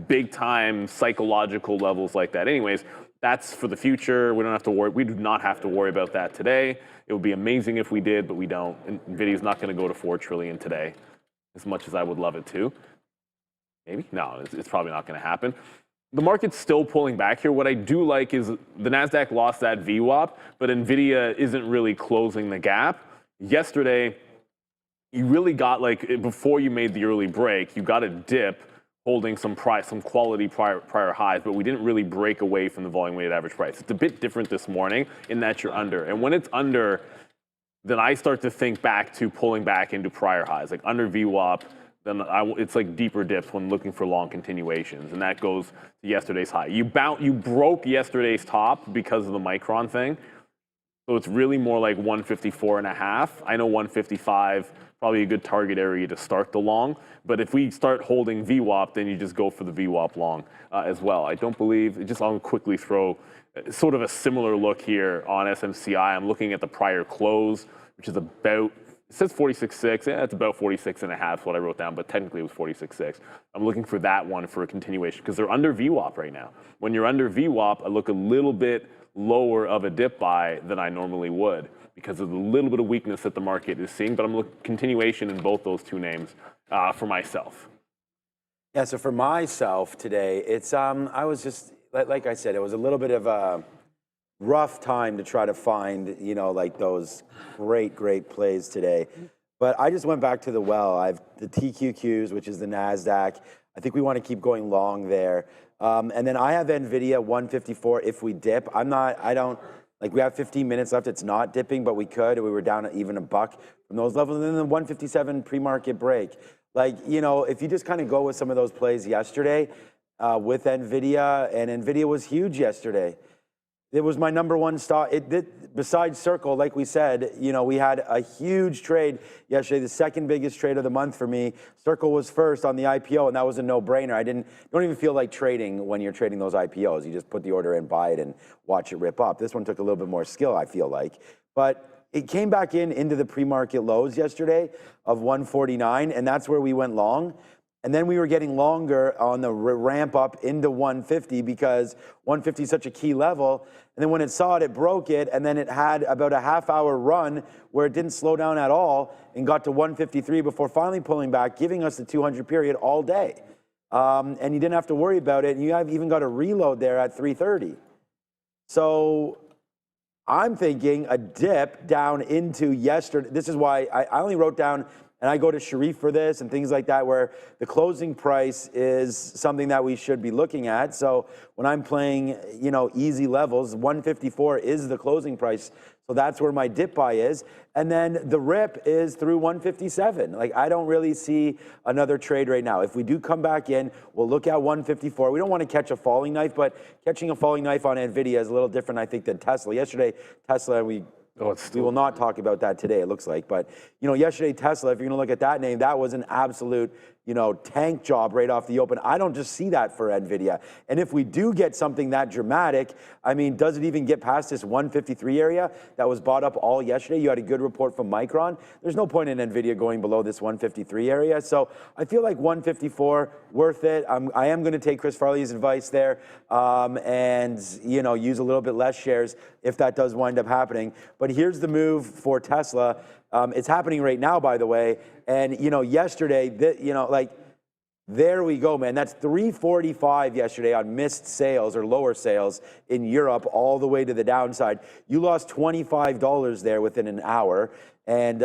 big time psychological levels like that. Anyways, that's for the future. We don't have to worry. We do not have to worry about that today. It would be amazing if we did, but we don't. Nvidia's not going to go to 4 trillion today, as much as I would love it to. Maybe? No, it's probably not going to happen. The market's still pulling back here. What I do like is the NASDAQ lost that VWAP, but Nvidia isn't really closing the gap. Yesterday, you really got, like, before you made the early break, you got a dip holding some quality prior highs, but we didn't really break away from the volume weighted average price. It's a bit different this morning in that you're under. And when it's under, then I start to think back to pulling back into prior highs, like under VWAP. Then it's like deeper dips when looking for long continuations, and that goes to yesterday's high. You broke yesterday's top because of the Micron thing, so it's really more like 154.5. I know 155 probably a good target area to start the long. But if we start holding VWAP, then you just go for the VWAP long as well. I don't believe, just I'll quickly throw sort of a similar look here on SMCI. I'm looking at the prior close, which is about, it says 46.6. Yeah, it's about 46.5 is what I wrote down, but technically it was 46.6. I'm looking for that one for a continuation because they're under VWAP right now. When you're under VWAP, I look a little bit lower of a dip buy than I normally would because of the little bit of weakness that the market is seeing. But I'm looking continuation in both those two names for myself. Yeah, so for myself today, it's I was just like I said, it was a little bit of a rough time to try to find, you know, like those great plays today. But I just went back to the well. I've the TQQs, which is the NASDAQ. I think we want to keep going long there. And then I have Nvidia 154 if we dip. I don't, like we have 15 minutes left. It's not dipping, but we could. We were down at even a buck from those levels. And then the 157 pre-market break. Like, you know, if you just kind of go with some of those plays yesterday with Nvidia, and Nvidia was huge yesterday. It was my number one stock. Besides Circle, like we said, you know, we had a huge trade yesterday, the second biggest trade of the month for me. Circle was first on the IPO, and that was a no-brainer. Don't even feel like trading when you're trading those IPOs. You just put the order in, buy it, and watch it rip up. This one took a little bit more skill, I feel like. But it came back into the pre-market lows yesterday of 149, and that's where we went long. And then we were getting longer on the ramp up into 150 because 150 is such a key level. And then when it saw it, it broke it. And then it had about a half-hour run where it didn't slow down at all and got to 153 before finally pulling back, giving us the 200 period all day. And you didn't have to worry about it. And you have even got a reload there at 330. So I'm thinking a dip down into yesterday. This is why I only wrote down, and I go to Sharif for this and things like that, where the closing price is something that we should be looking at. So when I'm playing, you know, easy levels, 154 is the closing price. So that's where my dip buy is. And then the rip is through 157. Like, I don't really see another trade right now. If we do come back in, we'll look at 154. We don't want to catch a falling knife, but catching a falling knife on Nvidia is a little different, I think, than Tesla. Yesterday, Tesla, we will not talk about that today, it looks like. But, you know, yesterday, Tesla, if you're going to look at that name, that was an absolute, you know, tank job right off the open. I don't just see that for Nvidia. And if we do get something that dramatic, I mean, does it even get past this 153 area that was bought up all yesterday? You had a good report from Micron. There's no point in Nvidia going below this 153 area. So I feel like 154, worth it. I am going to take Chris Farley's advice there and, you know, use a little bit less shares if that does wind up happening. But here's the move for Tesla. It's happening right now, by the way. And, you know, yesterday, you know, like, there we go, man. That's 345 yesterday on missed sales or lower sales in Europe all the way to the downside. You lost $25 there within an hour and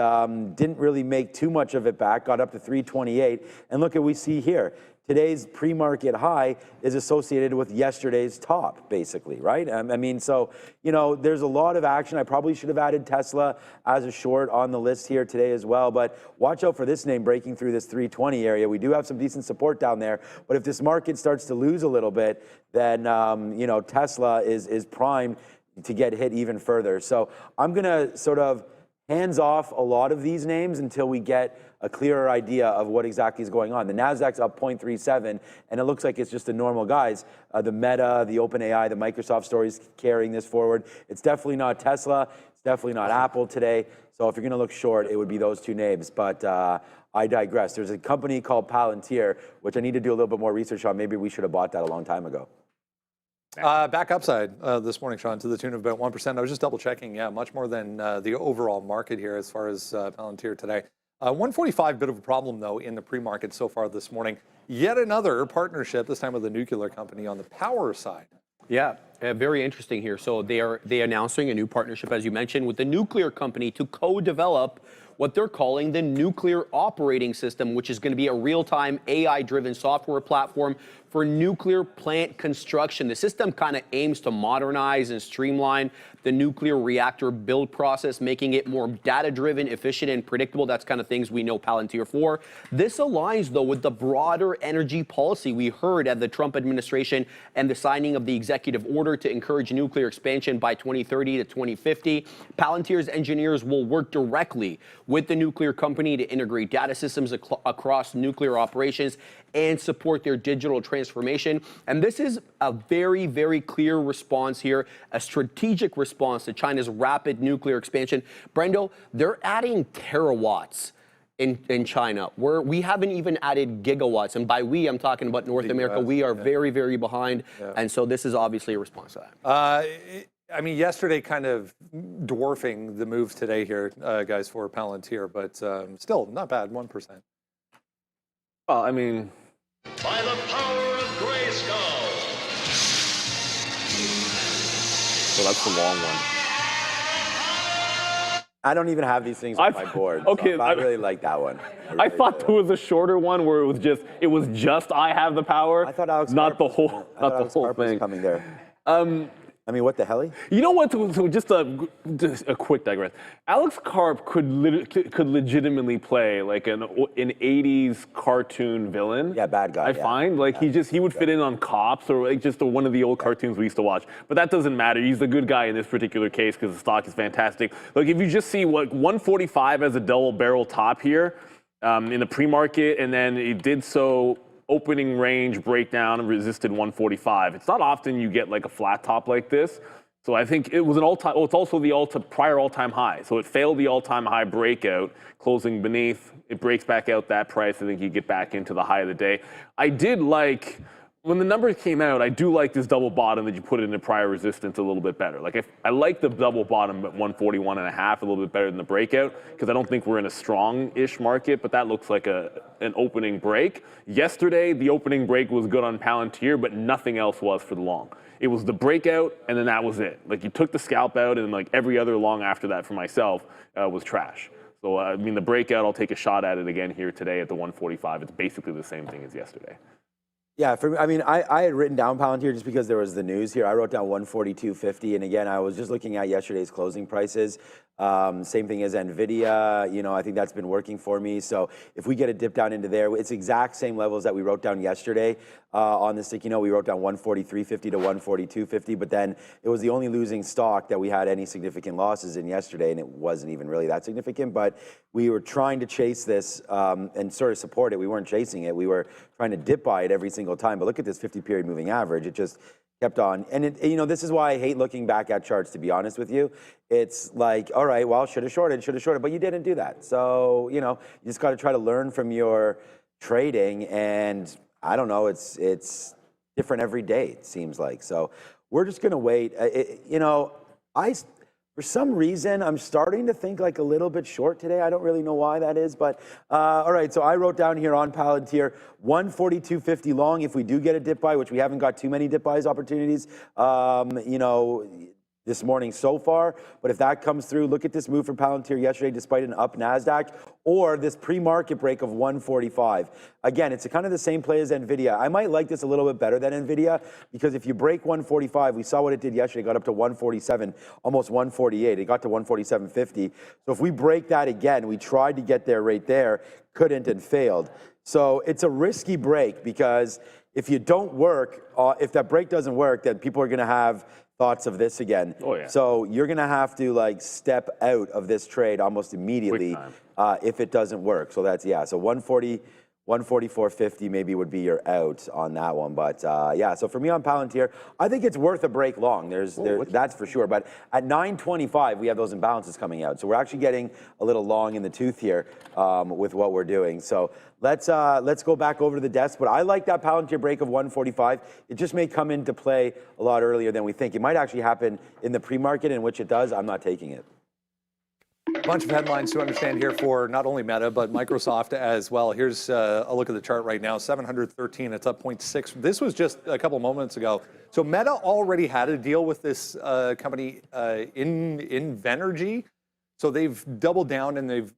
didn't really make too much of it back, got up to 328. And look at what we see here. Today's pre-market high is associated with yesterday's top, basically, right? I mean, so, you know, there's a lot of action. I probably should have added Tesla as a short on the list here today as well, but watch out for this name breaking through this 320 area. We do have some decent support down there, but if this market starts to lose a little bit, then, you know, Tesla is primed to get hit even further. So I'm going to sort of hands off a lot of these names until we get a clearer idea of what exactly is going on. The NASDAQ's up 0.37, and it looks like it's just the normal guys. The Meta, the OpenAI, the Microsoft stories carrying this forward. It's definitely not Tesla. It's definitely not Apple today. So if you're going to look short, it would be those two names. But I digress. There's a company called Palantir, which I need to do a little bit more research on. Maybe we should have bought that a long time ago. Back upside this morning, Sean, to the tune of about 1%. I was just double checking. Yeah, much more than the overall market here as far as Palantir today. 145, bit of a problem, though, in the pre-market so far this morning. Yet another partnership, this time with a nuclear company on the power side. Yeah, very interesting here. So they're announcing a new partnership, as you mentioned, with the nuclear company to co-develop what they're calling the nuclear operating system, which is going to be a real-time AI-driven software platform for nuclear plant construction. The system kind of aims to modernize and streamline the nuclear reactor build process, making it more data-driven, efficient, and predictable. That's kind of things we know Palantir for. This aligns, though, with the broader energy policy we heard at the Trump administration and the signing of the executive order to encourage nuclear expansion by 2030 to 2050. Palantir's engineers will work directly with the nuclear company to integrate data systems across nuclear operations and support their digital transformation. And this is a very, very clear response here, a strategic response to China's rapid nuclear expansion. Brendo, they're adding terawatts in China, where we haven't even added gigawatts. And by we, I'm talking about North America. We are very, very behind. And so this is obviously a response to that. I mean, yesterday kind of dwarfing the moves today here, guys, for Palantir, but still not bad, 1%. Well, I mean, by the power of Grayskull. so that's the long one. I don't even have these things on my board. Okay, so I really like that one. I thought there was a shorter one where it was just I have the power. I thought Alex not the Karp whole, was- I not thought the Alex whole Karp was thing. coming there. I mean, what the hell? You know what? So just a quick digress. Alex Karp could legitimately play like an '80s cartoon villain. Yeah, bad guy. I find like he would fit in on Cops or like just one of the old cartoons we used to watch. But that doesn't matter. He's the good guy in this particular case because the stock is fantastic. Like if you just see what 145 as a double barrel top here in the pre-market, and then it did so. Opening range breakdown and resisted 145. It's not often you get like a flat top like this. So I think it was an all-time, it's also the prior all-time high. So it failed the all-time high breakout, closing beneath. It breaks back out that price. I think you get back into the high of the day. I did like, when the numbers came out, I do like this double bottom that you put it into prior resistance a little bit better. Like I like the double bottom at 141.5 a little bit better than the breakout because I don't think we're in a strong-ish market, but that looks like an opening break. Yesterday, the opening break was good on Palantir, but nothing else was for the long. It was the breakout, and then that was it. Like you took the scalp out, and like every other long after that for myself was trash. So I mean, the breakout, I'll take a shot at it again here today at the 145. It's basically the same thing as yesterday. Yeah, for me, I mean, I had written down Palantir just because there was the news here. I wrote down 142.50, and again, I was just looking at yesterday's closing prices. Same thing as Nvidia. You know, I think that's been working for me. So if we get a dip down into there, it's exact same levels that we wrote down yesterday on the sticky note. We wrote down 143.50 to 142.50, but then it was the only losing stock that we had any significant losses in yesterday, and it wasn't even really that significant. But we were trying to chase this and sort of support it. We weren't chasing it. We were trying to dip buy it every single time. But look at this 50-period moving average. It just kept on. And, you know, this is why I hate looking back at charts, to be honest with you. It's like, all right, well, should have shorted, but you didn't do that. So, you know, you just got to try to learn from your trading. And I don't know, it's different every day, it seems like. So we're just going to wait. You know, for some reason, I'm starting to think like a little bit short today. I don't really know why that is, but all right. So I wrote down here on Palantir, 142.50 long if we do get a dip buy, which we haven't got too many dip buys opportunities, you know, this morning so far. But if that comes through, look at this move from Palantir yesterday, despite an up NASDAQ, or this pre-market break of 145. Again, it's kind of the same play as Nvidia. I might like this a little bit better than Nvidia because if you break 145, we saw what it did yesterday. It got up to 147, almost 148. It got to 147.50. So if we break that again, we tried to get there right there, couldn't and failed. So it's a risky break because if you don't work, if that break doesn't work, then people are going to have thoughts of this again. Oh, yeah. So you're going to have to like step out of this trade almost immediately if it doesn't work. So that's, yeah, so 144.50 maybe would be your out on that one. But yeah, so for me on Palantir, I think it's worth a break long. That's for sure. But at 925, we have those imbalances coming out. So we're actually getting a little long in the tooth here with what we're doing. So let's go back over to the desk. But I like that Palantir break of 145. It just may come into play a lot earlier than we think. It might actually happen in the pre-market, in which it does. I'm not taking it. A bunch of headlines to understand here for not only Meta, but Microsoft as well. Here's a look at the chart right now, 713, it's up 0.6. This was just a couple moments ago. So Meta already had a deal with this company in Venergy. So they've doubled down and they've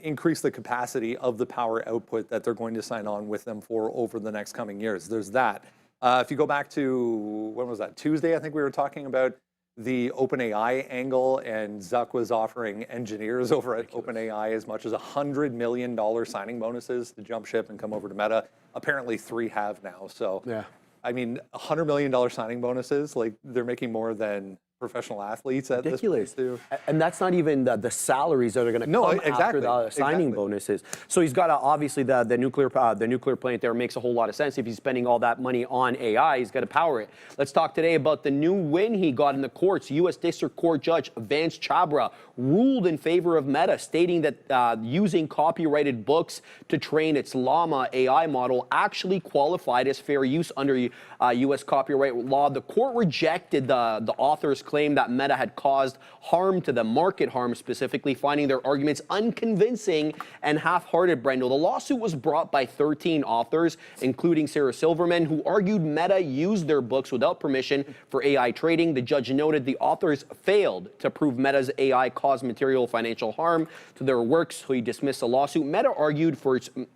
increased the capacity of the power output that they're going to sign on with them for over the next coming years. There's that. If you go back to, when was that? Tuesday, I think we were talking about the OpenAI angle, and Zuck was offering engineers over at OpenAI as much as $100 million signing bonuses to jump ship and come over to Meta. Apparently 3 have now. So, Yeah. I mean, $100 million signing bonuses, like they're making more than professional athletes at Ridiculous. this point too. And that's not even the salaries that are going to come after the signing bonuses. So he's got obviously the nuclear plant there makes a whole lot of sense. If he's spending all that money on AI, he's got to power it. Let's talk today about the new win he got in the courts. U.S. District Court Judge Vance Chabra ruled in favor of Meta, stating that using copyrighted books to train its Llama AI model actually qualified as fair use under U.S. copyright law. The court rejected the author's claim that Meta had caused harm to them, market harm specifically, finding their arguments unconvincing and half-hearted, Brendo. The lawsuit was brought by 13 authors, including Sarah Silverman, who argued Meta used their books without permission for AI trading. The judge noted the authors failed to prove Meta's AI caused material financial harm to their works, so he dismissed the lawsuit. Meta argued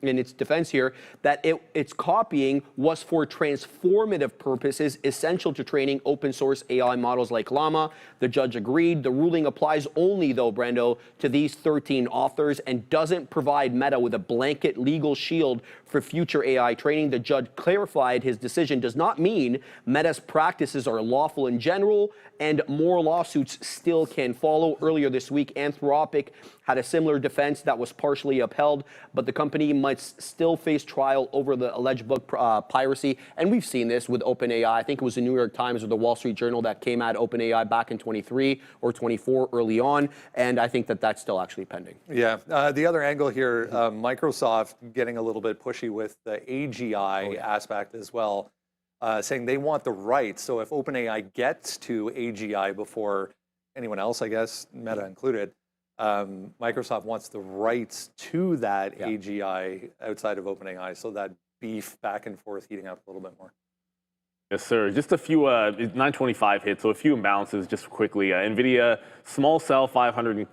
in its defense here that its copying was for transformative purposes essential to training open source AI models like Llama. The judge agreed. The ruling applies only, though, Brendo, to these 13 authors and doesn't provide Meta with a blanket legal shield for future AI training. The judge clarified his decision does not mean Meta's practices are lawful in general, and more lawsuits still can follow. Earlier this week, Anthropic had a similar defense that was partially upheld, but the company might still face trial over the alleged book piracy. And we've seen this with OpenAI. I think it was the New York Times or the Wall Street Journal that came at OpenAI back in 23 or 24 early on, and I think that that's still actually pending. Yeah. The other angle here, Microsoft getting a little bit pushy with the AGI aspect as well, saying they want the rights. So if OpenAI gets to AGI before anyone else, I guess, Meta included, Microsoft wants the rights to that AGI outside of OpenAI. So that beef back and forth heating up a little bit more. Yes, sir. Just a few 925 hits, so a few imbalances just quickly. Nvidia, small sell 500K,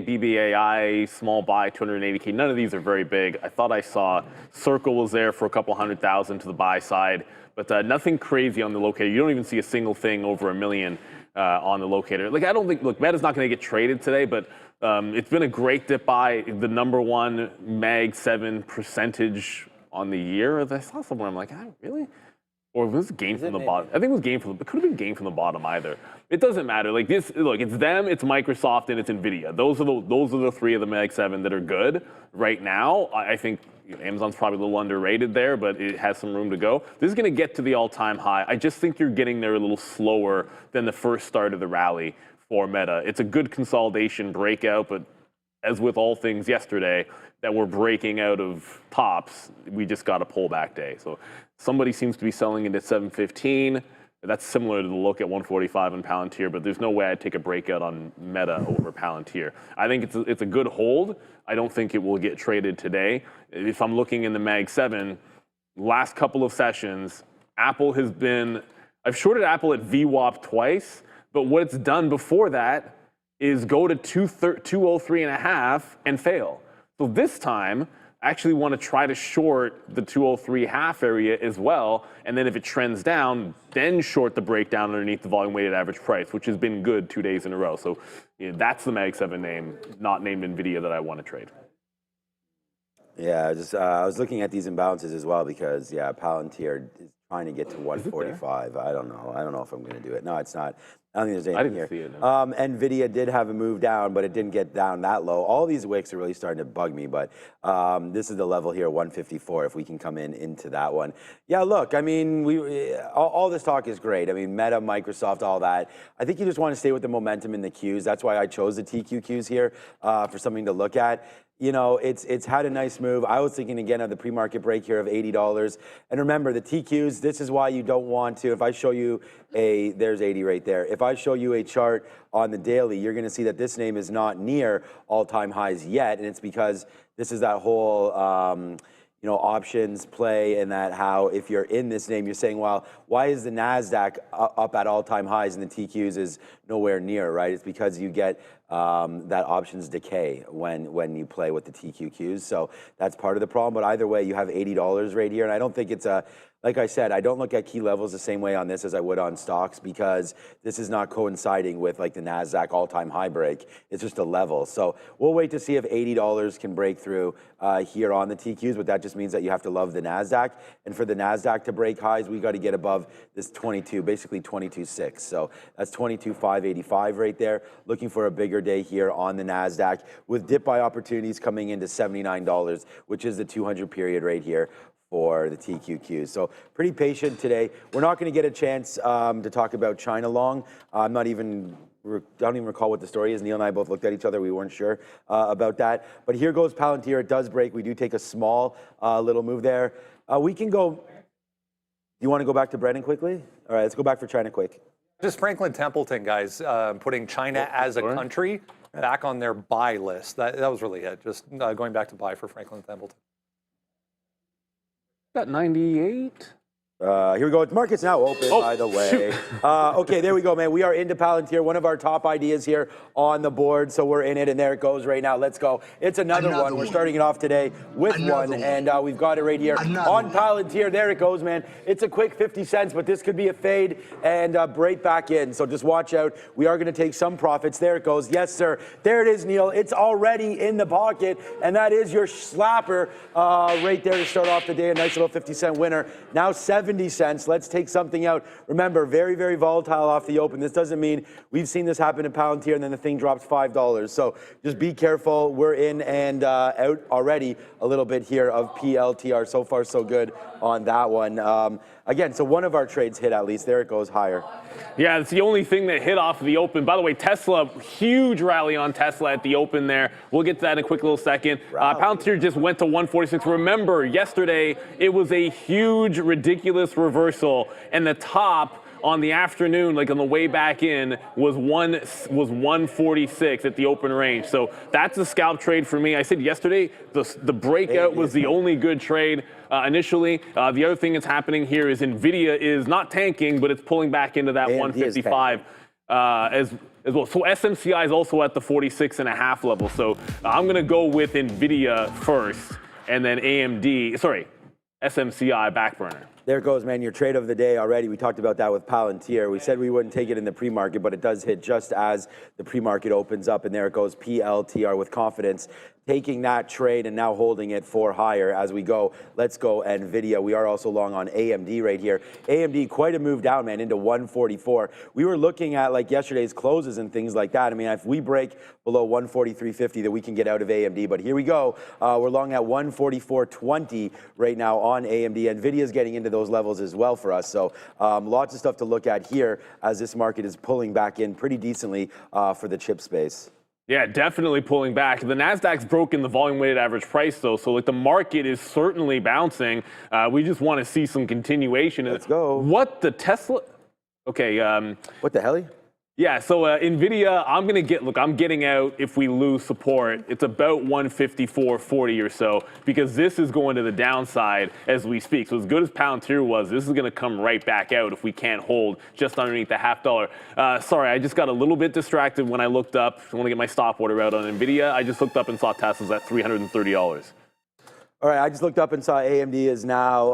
BBAI, small buy 280K. None of these are very big. I thought I saw Circle was there for a couple 100,000 to the buy side, but nothing crazy on the locator. You don't even see a single thing over $1 million on the locator. Like, I don't think, look, Meta's not going to get traded today, but it's been a great dip buy. The #1 Mag 7 percentage on the year. I saw somewhere, I'm like, really? Or was it gain from the bottom? I think it was gain from the, it could have been gain from the bottom either. It doesn't matter. Like this, look, it's them, it's Microsoft, and it's Nvidia. Those are the 3 of the Mag 7 that are good right now. I think Amazon's probably a little underrated there, but it has some room to go. This is going to get to the all-time high. I just think you're getting there a little slower than the first start of the rally for Meta. It's a good consolidation breakout, but as with all things yesterday that we're breaking out of tops, we just got a pullback day. So somebody seems to be selling it at 715. That's similar to the look at 145 on Palantir, but there's no way I'd take a breakout on Meta over Palantir. I think it's a good hold. I don't think it will get traded today. If I'm looking in the Mag 7, last couple of sessions, Apple has been, I've shorted Apple at VWAP twice, but what it's done before that is go to 203.5 and fail. So this time, I actually want to try to short the 203.5 area as well, and then if it trends down, then short the breakdown underneath the volume weighted average price, which has been good 2 days in a row. So that's the Mag 7 name, not named Nvidia, that I want to trade. Yeah, I was looking at these imbalances as well because Palantir is trying to get to 145. I don't know if I'm going to do it. No, it's not. I don't think there's anything here. I didn't see it. No. Nvidia did have a move down, but it didn't get down that low. All these wicks are really starting to bug me, but this is the level here, 154, if we can come into that one. Yeah, look, I mean, all this talk is great. I mean, Meta, Microsoft, all that. I think you just want to stay with the momentum in the Qs. That's why I chose the TQQs here for something to look at. You know, it's had a nice move. I was thinking again of the pre-market break here of $80. And remember, the TQs, this is why you don't want to, if I show you there's 80 right there. If I show you a chart on the daily, you're going to see that this name is not near all-time highs yet. And it's because this is that whole, options play, and that how if you're in this name, you're saying, well, why is the NASDAQ up at all-time highs and the TQs is nowhere near, right? It's because you get that options decay when you play with the TQQs. So that's part of the problem. But either way, you have $80 right here. And I don't think it's a, like I said, I don't look at key levels the same way on this as I would on stocks, because this is not coinciding with like the NASDAQ all-time high break. It's just a level. So we'll wait to see if $80 can break through here on the TQs, but that just means that you have to love the NASDAQ. And for the NASDAQ to break highs, we got to get above this 22, basically 22.6. So that's 22,585 right there. Looking for a bigger day here on the NASDAQ with dip buy opportunities coming into $79, which is the 200 period right here for the TQQs. So pretty patient today. We're not going to get a chance to talk about China long. I don't even recall what the story is. Neil and I both looked at each other. We weren't sure about that. But here goes Palantir. It does break. We do take a small little move there. We can go. Do you want to go back to Brennan quickly? All right, let's go back for China quick. Just Franklin Templeton, guys, putting China as a country back on their buy list. That was really it. Just going back to buy for Franklin Templeton. Got 98. Here we go. Market's now open, by the way. Okay, there we go, man. We are into Palantir, one of our top ideas here on the board. So we're in it, and there it goes right now. Let's go. It's another one. We're starting it off today with one, and we've got it right here on Palantir. There it goes, man. It's a quick 50 cents, but this could be a fade and break back in. So just watch out. We are going to take some profits. There it goes. Yes, sir. There it is, Neil. It's already in the pocket, and that is your slapper right there to start off the day. A nice little 50-cent winner. Now 70 cents. Let's take something out. Remember, very, very volatile off the open. This doesn't mean we've seen this happen in Palantir and then the thing drops $5. So just be careful. We're in and out already a little bit here of PLTR. So far, so good on that one. Again, so one of our trades hit at least. There it goes higher. Yeah, it's the only thing that hit off of the open. By the way, Tesla, huge rally on Tesla at the open there. We'll get to that in a quick little second. Palantir just went to 146. Remember, yesterday, it was a huge, ridiculous reversal, and the top on the afternoon, like on the way back in, was 146 at the open range. So that's a scalp trade for me. I said yesterday, the breakout was the only good trade initially. The other thing that's happening here is Nvidia is not tanking, but it's pulling back into that 155 as well. So SMCI is also at the 46.5 level. So I'm going to go with Nvidia first, and then SMCI back burner. There it goes, man. Your trade of the day already. We talked about that with Palantir. We said we wouldn't take it in the pre-market, but it does hit just as the pre-market opens up, and there it goes, PLTR with confidence. Taking that trade and now holding it for higher as we go. Let's go Nvidia. We are also long on AMD right here. AMD, quite a move down, man, into 144. We were looking at like yesterday's closes and things like that. I mean, if we break below 143.50, that we can get out of AMD. But here we go. We're long at 144.20 right now on AMD. Nvidia's getting into those levels as well for us. So lots of stuff to look at here as this market is pulling back in pretty decently for the chip space. Yeah, definitely pulling back. The Nasdaq's broken the volume-weighted average price, though, so like the market is certainly bouncing. We just want to see some continuation. Let's go. What the Tesla? Okay. What the hell? Yeah. So Nvidia, I'm getting out if we lose support. It's about 154.40 or so, because this is going to the downside as we speak. So as good as Palantir was, this is going to come right back out if we can't hold just underneath the $0.50. Sorry, I just got a little bit distracted when I looked up. I want to get my stop order out on Nvidia. I just looked up and saw Tesla's at $330. All right, I just looked up and saw AMD is now,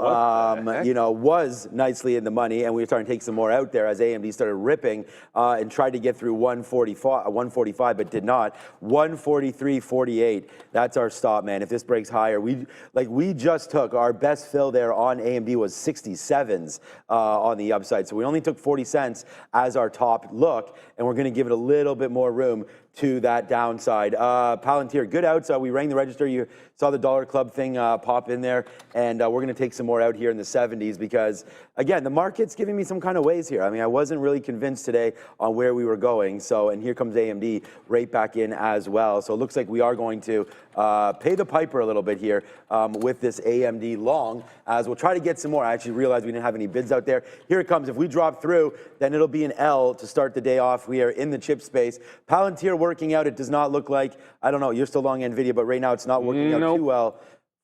was nicely in the money, and we were starting to take some more out there as AMD started ripping and tried to get through 145, but did not. 143.48. That's our stop, man. If this breaks higher, we just took our best fill there on AMD was 67s on the upside. So we only took 40 cents as our top look, and we're going to give it a little bit more room to that downside. Palantir, good outside. We rang the register. You saw the Dollar Club thing pop in there, and we're going to take some more out here in the 70s because, again, the market's giving me some kind of ways here. I mean, I wasn't really convinced today on where we were going. So, and here comes AMD right back in as well. So it looks like we are going to pay the piper a little bit here with this AMD long, as we'll try to get some more. I actually realized we didn't have any bids out there. Here it comes. If we drop through, then it'll be an L to start the day off. We are in the chip space. Palantir working out. It does not look like, I don't know, you're still long Nvidia, but right now it's not working out too well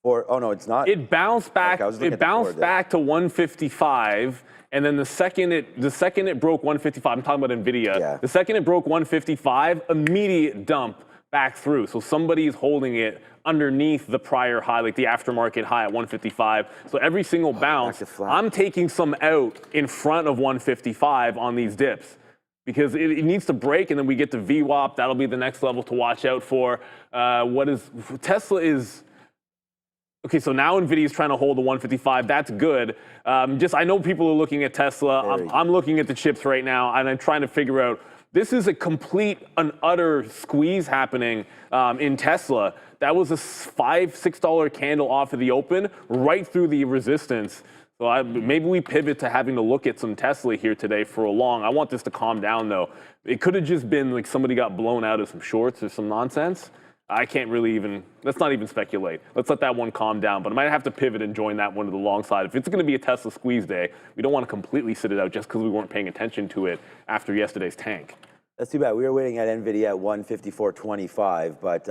Or oh no, it's not. It bounced back. Okay, it bounced back to 155, and then the second it broke 155, I'm talking about Nvidia. Yeah. The second it broke 155, immediate dump back through. So somebody's holding it underneath the prior high, like the aftermarket high at 155. So every single bounce, I'm taking some out in front of 155 on these dips, because it needs to break, and then we get to VWAP. That'll be the next level to watch out for. Tesla is. Okay, so now Nvidia is trying to hold the 155. That's good. I know people are looking at Tesla. I'm looking at the chips right now, and I'm trying to figure out. This is a complete and utter squeeze happening in Tesla. That was a $5-6 candle off of the open, right through the resistance. So maybe we pivot to having to look at some Tesla here today for a long. I want this to calm down, though. It could have just been like somebody got blown out of some shorts or some nonsense. I can't really let's not even speculate. Let's let that one calm down. But I might have to pivot and join that one to the long side. If it's going to be a Tesla squeeze day, we don't want to completely sit it out just because we weren't paying attention to it after yesterday's tank. That's too bad. We were waiting at Nvidia at 154.25, but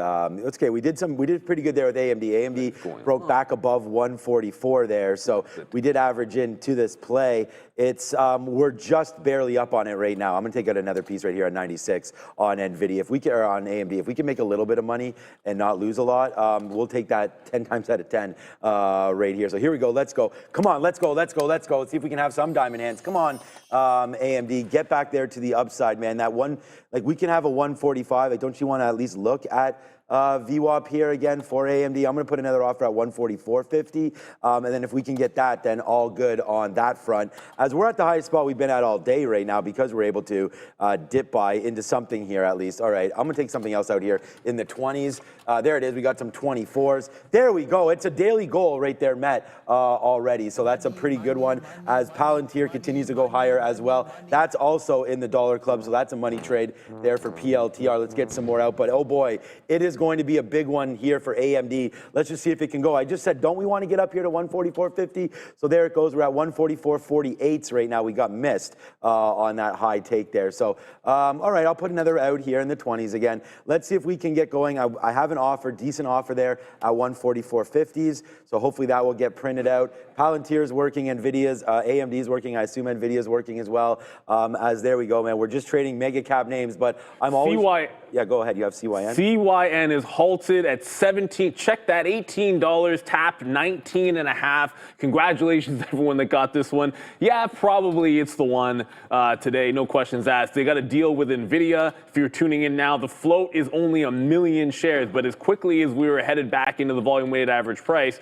it's okay. We did pretty good there with AMD. AMD broke back above 144 there, so we did average into this play. It's we're just barely up on it right now. I'm gonna take out another piece right here at 96 on Nvidia. If we can, or on AMD, if we can make a little bit of money and not lose a lot, we'll take that 10 times out of 10 right here. So here we go. Let's go. Come on. Let's go. Let's go. Let's go. Let's see if we can have some diamond hands. Come on, AMD, get back there to the upside, man. That one. Like we can have a 145. Like, don't you want to at least look at VWAP here again for AMD? I'm going to put another offer at 144.50, and then if we can get that, then all good on that front. As we're at the highest spot we've been at all day right now, because we're able to dip by into something here at least. All right, I'm going to take something else out here in the 20s. There it is. We got some 24s. There we go. It's a daily goal right there met already, so that's a pretty good one. As Palantir continues to go higher as well, that's also in the dollar club, so that's a money trade there for PLTR. Let's get some more out, but oh boy, it is going to be a big one here for AMD. Let's just see if it can go. I just said, don't we want to get up here to 144.50? So there it goes. We're at 144.48 right now. We got missed on that high take there. So, all right, I'll put another out here in the 20s again. Let's see if we can get going. I have an offer, decent offer there at 144.50s. So hopefully that will get printed out. Palantir is working, NVIDIA's, AMD is working. I assume NVIDIA is working as well. As there we go, man. We're just trading mega cap names, but I'm always... Yeah, go ahead. You have CYN? CYN is halted at 17. Check that, $18, tapped 19.5. Congratulations, everyone that got this one. Yeah, probably it's the one today. No questions asked. They got a deal with Nvidia. If you're tuning in now, the float is only 1 million shares, but as quickly as we were headed back into the volume weighted average price,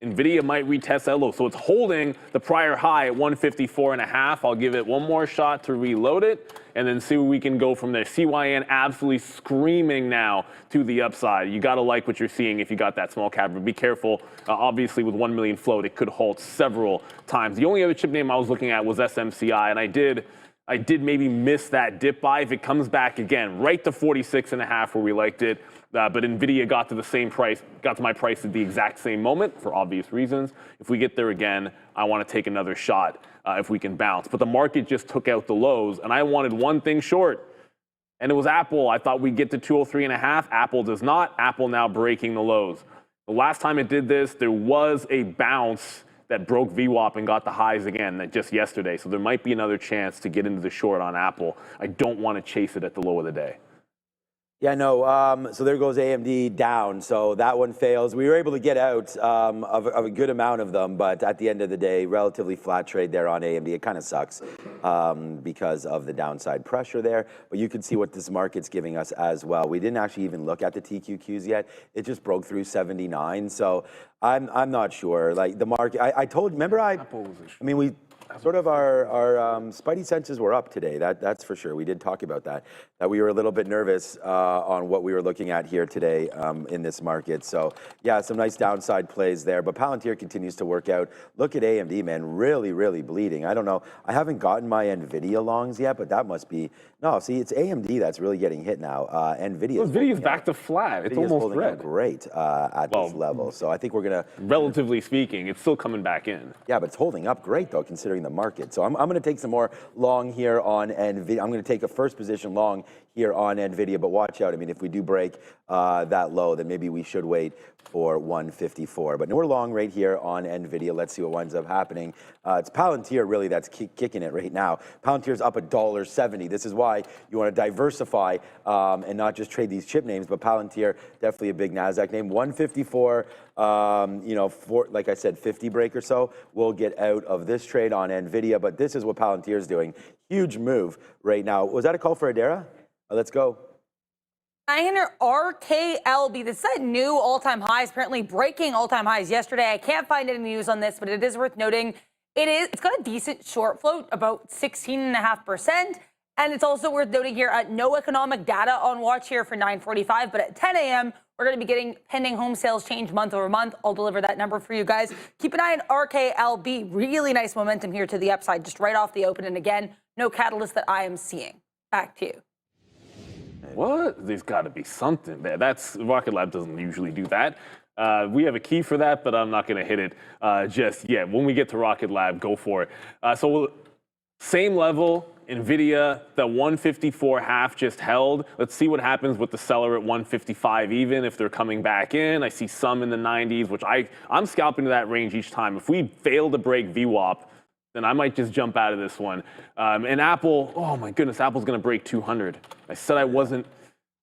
Nvidia might retest that low. So it's holding the prior high at 154.5. I'll give it one more shot to reload it and then see where we can go from there. CYN absolutely screaming now to the upside. You got to like what you're seeing if you got that small cap, but be careful. Obviously, with 1 million float, it could halt several times. The only other chip name I was looking at was SMCI, and I did maybe miss that dip buy. If it comes back again, right to 46.5 where we liked it, but Nvidia got to the same price, got to my price at the exact same moment for obvious reasons. If we get there again, I want to take another shot if we can bounce. But the market just took out the lows, and I wanted one thing short, and it was Apple. I thought we'd get to 203.5. Apple does not. Apple now breaking the lows. The last time it did this, there was a bounce that broke VWAP and got the highs again just yesterday. So there might be another chance to get into the short on Apple. I don't want to chase it at the low of the day. Yeah, no, so there goes AMD down. So that one fails. We were able to get out of a good amount of them, but at the end of the day, relatively flat trade there on AMD. It kind of sucks because of the downside pressure there, but you can see what this market's giving us as well. We didn't actually even look at the TQQs yet. It just broke through 79. So I'm not sure. Like the market, I told, remember I mean, we sort of our spidey senses were up today. That's for sure. We did talk about that we were a little bit nervous on what we were looking at here today in this market. So yeah, some nice downside plays there. But Palantir continues to work out. Look at AMD, man, really, really bleeding. I don't know. I haven't gotten my Nvidia longs yet, but that must be no. See, it's AMD that's really getting hit now. Nvidia's back to flat. It's almost red. Great at this level. So I think we're gonna. Relatively speaking, it's still coming back in. Yeah, but it's holding up great though, considering the market. So I'm going to take some more long here on Nvidia. I'm going to take a first position long here on Nvidia, but watch out. I mean, if we do break that low, then maybe we should wait for 154. But we're long right here on Nvidia. Let's see what winds up happening. It's Palantir really that's kicking it right now. Palantir's up $1.70. This is why you want to diversify and not just trade these chip names, but Palantir, definitely a big NASDAQ name. 154, for, like I said, 50 break or so, we'll get out of this trade on Nvidia. But this is what Palantir is doing. Huge move right now. Was that a call for Adara? Let's go. 900 RKLB. This is a new all-time highs, apparently breaking all-time highs yesterday. I can't find any news on this, but it is worth noting. It's got a decent short float, about 16.5%. And it's also worth noting here, no economic data on watch here for 9:45, but at 10 a.m., we're going to be getting pending home sales change month over month. I'll deliver that number for you guys. Keep an eye on RKLB. Really nice momentum here to the upside, just right off the open. And again, no catalyst that I am seeing. Back to you. What? There's got to be something there. Rocket Lab doesn't usually do that. We have a key for that, but I'm not going to hit it just yet. When we get to Rocket Lab, go for it. Same level, Nvidia, the 154.5 just held. Let's see what happens with the seller at 155 even, if they're coming back in. I see some in the 90s, which I'm scalping to that range each time. If we fail to break VWAP, then I might just jump out of this one. And Apple, oh my goodness, Apple's going to break 200. I said I wasn't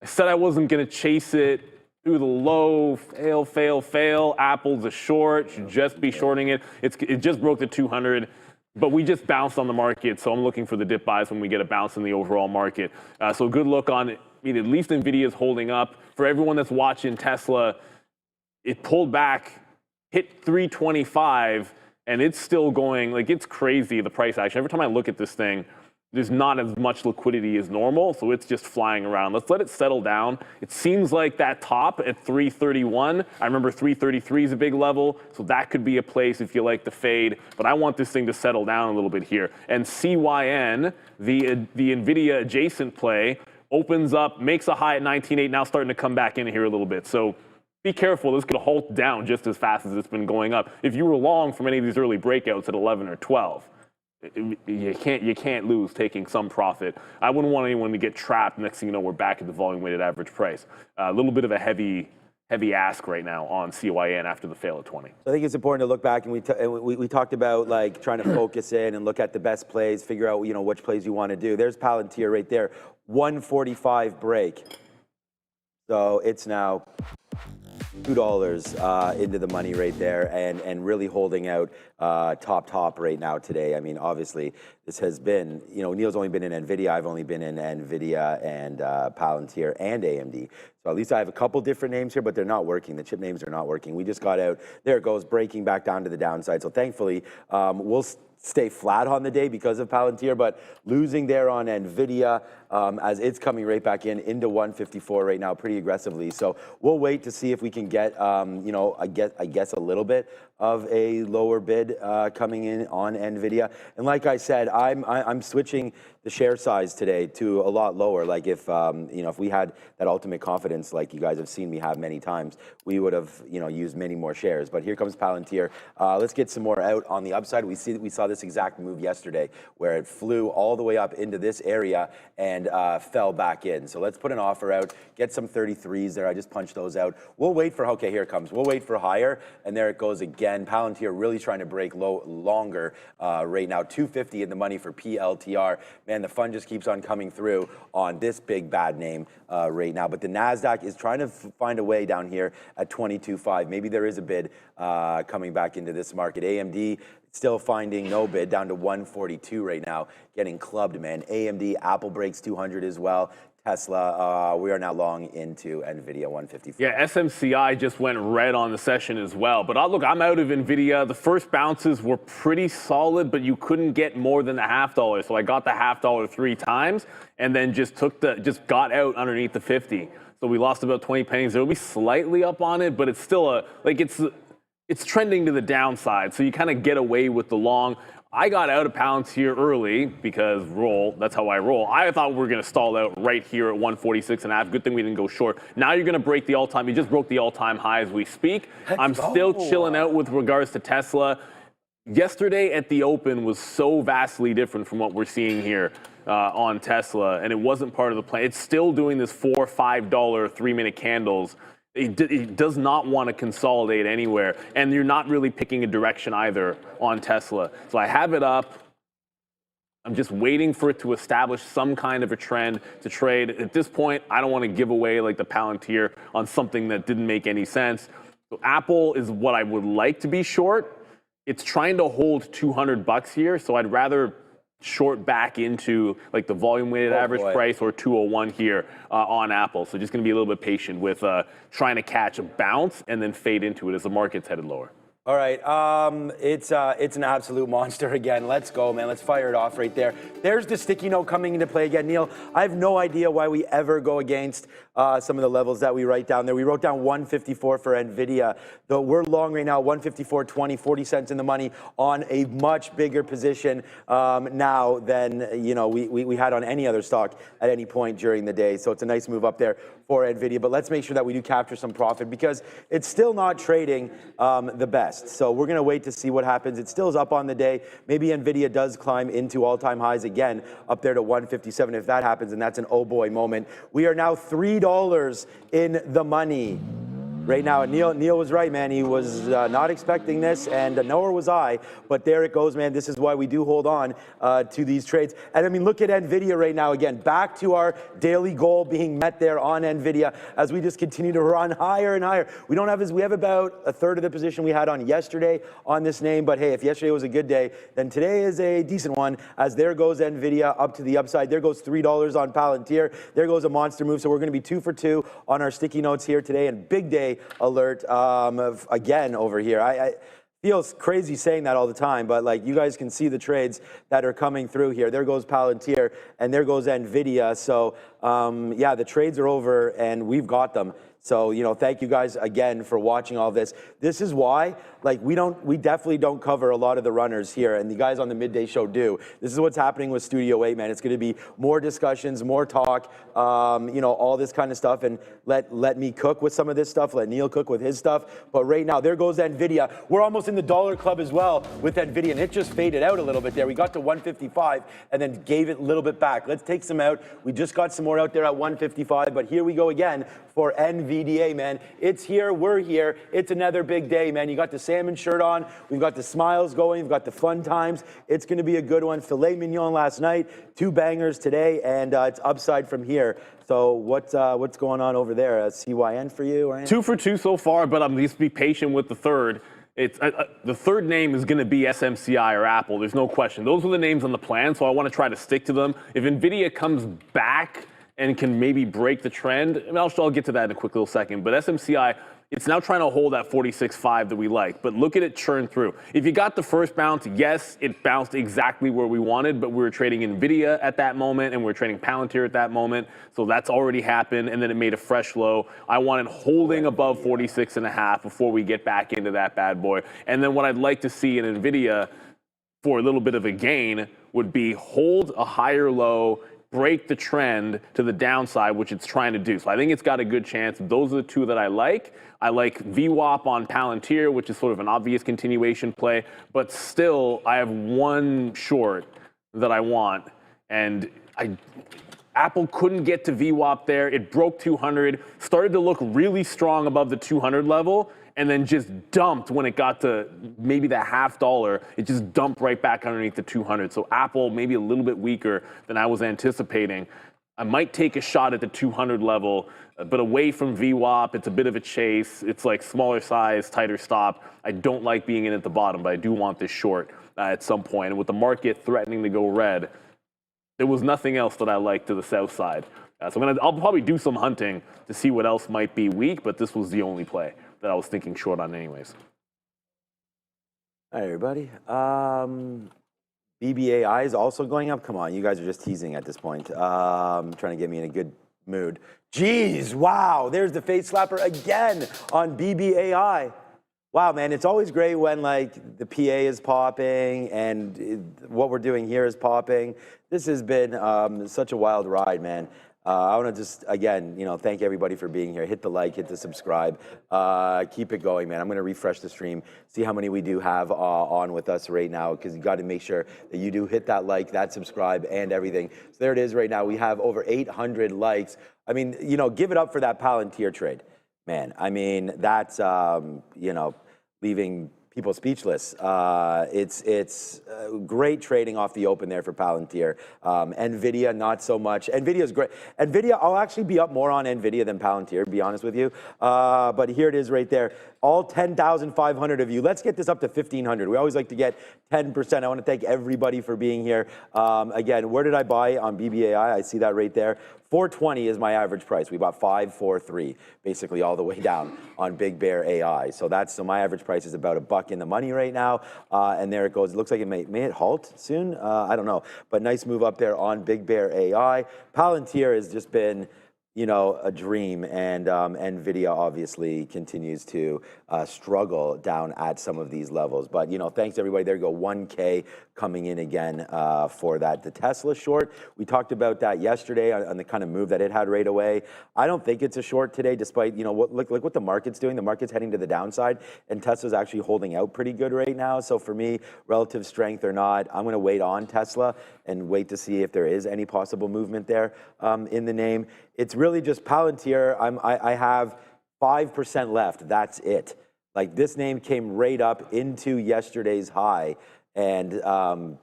going to chase it through the low, fail. Apple's a short, should just be shorting it. It just broke the 200, but we just bounced on the market, so I'm looking for the dip buys when we get a bounce in the overall market. So good look on it. I mean, at least Nvidia is holding up. For everyone that's watching Tesla, it pulled back, hit 325, and it's still going, like, it's crazy, the price action. Every time I look at this thing, there's not as much liquidity as normal, so it's just flying around. Let's let it settle down. It seems like that top at 331, I remember 333 is a big level, so that could be a place if you like the fade, but I want this thing to settle down a little bit here. And CYN, the Nvidia adjacent play, opens up, makes a high at 19.8, now starting to come back in here a little bit. So be careful, this could halt down just as fast as it's been going up. If you were long from any of these early breakouts at 11 or 12, you can't lose taking some profit. I wouldn't want anyone to get trapped. Next thing you know, we're back at the volume weighted average price. A little bit of a heavy ask right now on CYN after the fail at 20. I think it's important to look back, and we talked about like trying to focus in and look at the best plays, figure out which plays you want to do. There's Palantir right there, 145 break. So it's now $2 into the money right there, and really holding out top right now today. I mean, obviously, this has been, Neil's only been in Nvidia. I've only been in Nvidia and Palantir and AMD. So at least I have a couple different names here, but they're not working. The chip names are not working. We just got out. There it goes, breaking back down to the downside. So thankfully, we'll stay flat on the day because of Palantir, but losing there on Nvidia as it's coming right back into 154 right now pretty aggressively. So we'll wait to see if we can get, I guess a little bit of a lower bid coming in on Nvidia. And like I said, I'm switching the share size today to a lot lower. Like if if we had that ultimate confidence, like you guys have seen me have many times, we would have used many more shares. But here comes Palantir. Let's get some more out on the upside. We saw this exact move yesterday where it flew all the way up into this area and fell back in. So let's put an offer out, get some 33s there. I just punched those out. We'll wait for, okay, here it comes. We'll wait for higher, and there it goes again. Palantir really trying to break longer right now. 250 in the money for PLTR. Man, the fun just keeps on coming through on this big bad name right now. But the NASDAQ is trying to find a way down here at 22.5. Maybe there is a bid coming back into this market. AMD still finding no bid, down to 142 right now, getting clubbed, man. AMD, Apple breaks 200 as well. Tesla, we are now long into Nvidia 154. Yeah, SMCI just went red on the session as well. But look, I'm out of Nvidia. The first bounces were pretty solid, but you couldn't get more than the $0.50. So I got the $0.50 3 times, and then just got out underneath the 50. So we lost about 20 pennies. It'll be slightly up on it, but it's still it's trending to the downside. So you kind of get away with the long. I got out of Palantir early because that's how I roll. I thought we were going to stall out right here at 146.5. Good thing we didn't go short. Now you're going to break the all-time. You just broke the all-time high as we speak. I'm still chilling out with regards to Tesla. yesterday at the open was so vastly different from what we're seeing here on Tesla, and it wasn't part of the plan. It's still doing this $4 or $5 3-minute candles. It does not want to consolidate anywhere, and you're not really picking a direction either on Tesla. So I have it up. I'm just waiting for it to establish some kind of a trend to trade. At this point, I don't want to give away like the Palantir on something that didn't make any sense. So Apple is what I would like to be short. It's trying to hold $200 here, so I'd rather short back into like the volume weighted average price or 201 here on Apple. So just going to be a little bit patient with trying to catch a bounce and then fade into it as the market's headed lower. All right, it's an absolute monster again. Let's go, man. Let's fire it off right there. There's the sticky note coming into play again. Neil, I have no idea why we ever go against some of the levels that we write down there. We wrote down 154 for Nvidia. Though we're long right now, 154.20, 40 cents in the money on a much bigger position now than we had on any other stock at any point during the day. So it's a nice move up there for Nvidia. But let's make sure that we do capture some profit because it's still not trading the best. So we're going to wait to see what happens. It still is up on the day. Maybe Nvidia does climb into all-time highs again up there to 157. If that happens, and that's an oh boy moment. We are now $3 in the money right now. And Neil was right, man. He was not expecting this, and nor was I. But there it goes, man. This is why we do hold on to these trades. And I mean, look at Nvidia right now. Again, back to our daily goal being met there on Nvidia as we just continue to run higher and higher. We have about a third of the position we had on yesterday on this name. But hey, if yesterday was a good day, then today is a decent one. As there goes Nvidia up to the upside. There goes $3 on Palantir. There goes a monster move. So we're going to be 2 for 2 on our sticky notes here today. And big day alert again over here. I feels crazy saying that all the time, but like you guys can see the trades that are coming through here. There goes Palantir and there goes Nvidia. So yeah, the trades are over and we've got them. So, thank you guys again for watching all this. This is why, like, we definitely don't cover a lot of the runners here, and the guys on the Midday show do. This is what's happening with Studio 8, man. It's going to be more discussions, more talk, all this kind of stuff, and let me cook with some of this stuff, let Neil cook with his stuff. But right now, there goes Nvidia. We're almost in the dollar club as well with Nvidia, and it just faded out a little bit there. We got to 155 and then gave it a little bit back. Let's take some out. We just got some more out there at 155, but here we go again for NVDA, man. It's here, we're here. It's another big day, man. You got the salmon shirt on. We've got the smiles going. We've got the fun times. It's going to be a good one. Filet mignon last night, 2 bangers today, and it's upside from here. So what's going on over there? CYN for you? Or 2 for 2 so far, but I'm just be patient with the third. It's the third name is going to be SMCI or Apple. There's no question. Those were the names on the plan, so I want to try to stick to them. If Nvidia comes back and can maybe break the trend, and I'll get to that in a quick little second. But SMCI, it's now trying to hold that 46.5 that we like. But look at it churn through. If you got the first bounce, yes, it bounced exactly where we wanted, but we were trading Nvidia at that moment, and we were trading Palantir at that moment. So that's already happened, and then it made a fresh low. I wanted holding above 46.5 before we get back into that bad boy. And then what I'd like to see in Nvidia for a little bit of a gain would be hold a higher low, break the trend to the downside, which it's trying to do. So I think it's got a good chance. Those are the 2 that I like. I like VWAP on Palantir, which is sort of an obvious continuation play, but still I have 1 short that I want, and Apple couldn't get to VWAP there. It broke 200, started to look really strong above the 200 level, and then just dumped when it got to maybe the $0.50. It just dumped right back underneath the 200. So Apple maybe a little bit weaker than I was anticipating. I might take a shot at the 200 level, but away from VWAP, it's a bit of a chase. It's like smaller size, tighter stop. I don't like being in at the bottom, but I do want this short at some point. And with the market threatening to go red, there was nothing else that I liked to the south side. So I'll probably do some hunting to see what else might be weak, but this was the only play that I was thinking short on anyways. All right, everybody. BBAI is also going up. Come on, you guys are just teasing at this point. Trying to get me in a good mood. Jeez, wow, there's the face slapper again on BBAI. Wow, man, it's always great when like the PA is popping and what we're doing here is popping. This has been such a wild ride, man. I want to just, again, thank everybody for being here. Hit the like, hit the subscribe. Keep it going, man. I'm going to refresh the stream, see how many we do have on with us right now, because you got to make sure that you do hit that like, that subscribe, and everything. So there it is right now. We have over 800 likes. I mean, give it up for that Palantir trade, man. I mean, that's, leaving people speechless. It's great trading off the open there for Palantir. Nvidia, not so much. Nvidia's great. Nvidia, I'll actually be up more on Nvidia than Palantir, to be honest with you. But here it is right there. All 10,500 of you. Let's get this up to 1,500. We always like to get 10%. I want to thank everybody for being here. Again, where did I buy on BBAI? I see that right there. 420 is my average price. We bought 543, basically all the way down on Big Bear AI. So my average price is about $1 in the money right now. And there it goes. It looks like it may it halt soon. I don't know. But nice move up there on Big Bear AI. Palantir has just been, a dream, and Nvidia obviously continues to struggle down at some of these levels. But thanks everybody. There you go, 1K coming in again for that. The Tesla short, we talked about that yesterday on the kind of move that it had right away. I don't think it's a short today, despite look what the market's doing. The market's heading to the downside, and Tesla's actually holding out pretty good right now. So for me, relative strength or not, I'm going to wait on Tesla and wait to see if there is any possible movement there in the name. It's really just Palantir. I have 5% left. That's it. Like, this name came right up into yesterday's high, and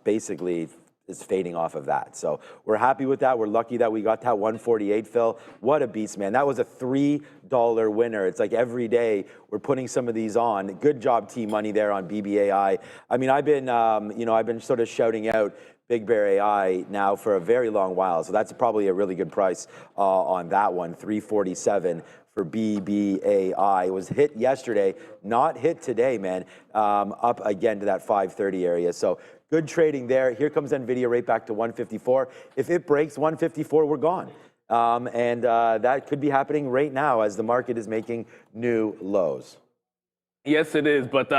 basically is fading off of that. So we're happy with that. We're lucky that we got that 148 fill. What a beast, man. That was a $3 winner. It's like every day we're putting some of these on. Good job, T-Money, there on BBAI. I mean, I've been sort of shouting out Big Bear AI now for a very long while. So that's probably a really good price on that one, 347 for BBAI. It was hit yesterday, not hit today, man. Up again to that 530 area. So good trading there. Here comes Nvidia right back to 154. If it breaks 154, we're gone. And that could be happening right now as the market is making new lows. Yes, it is. But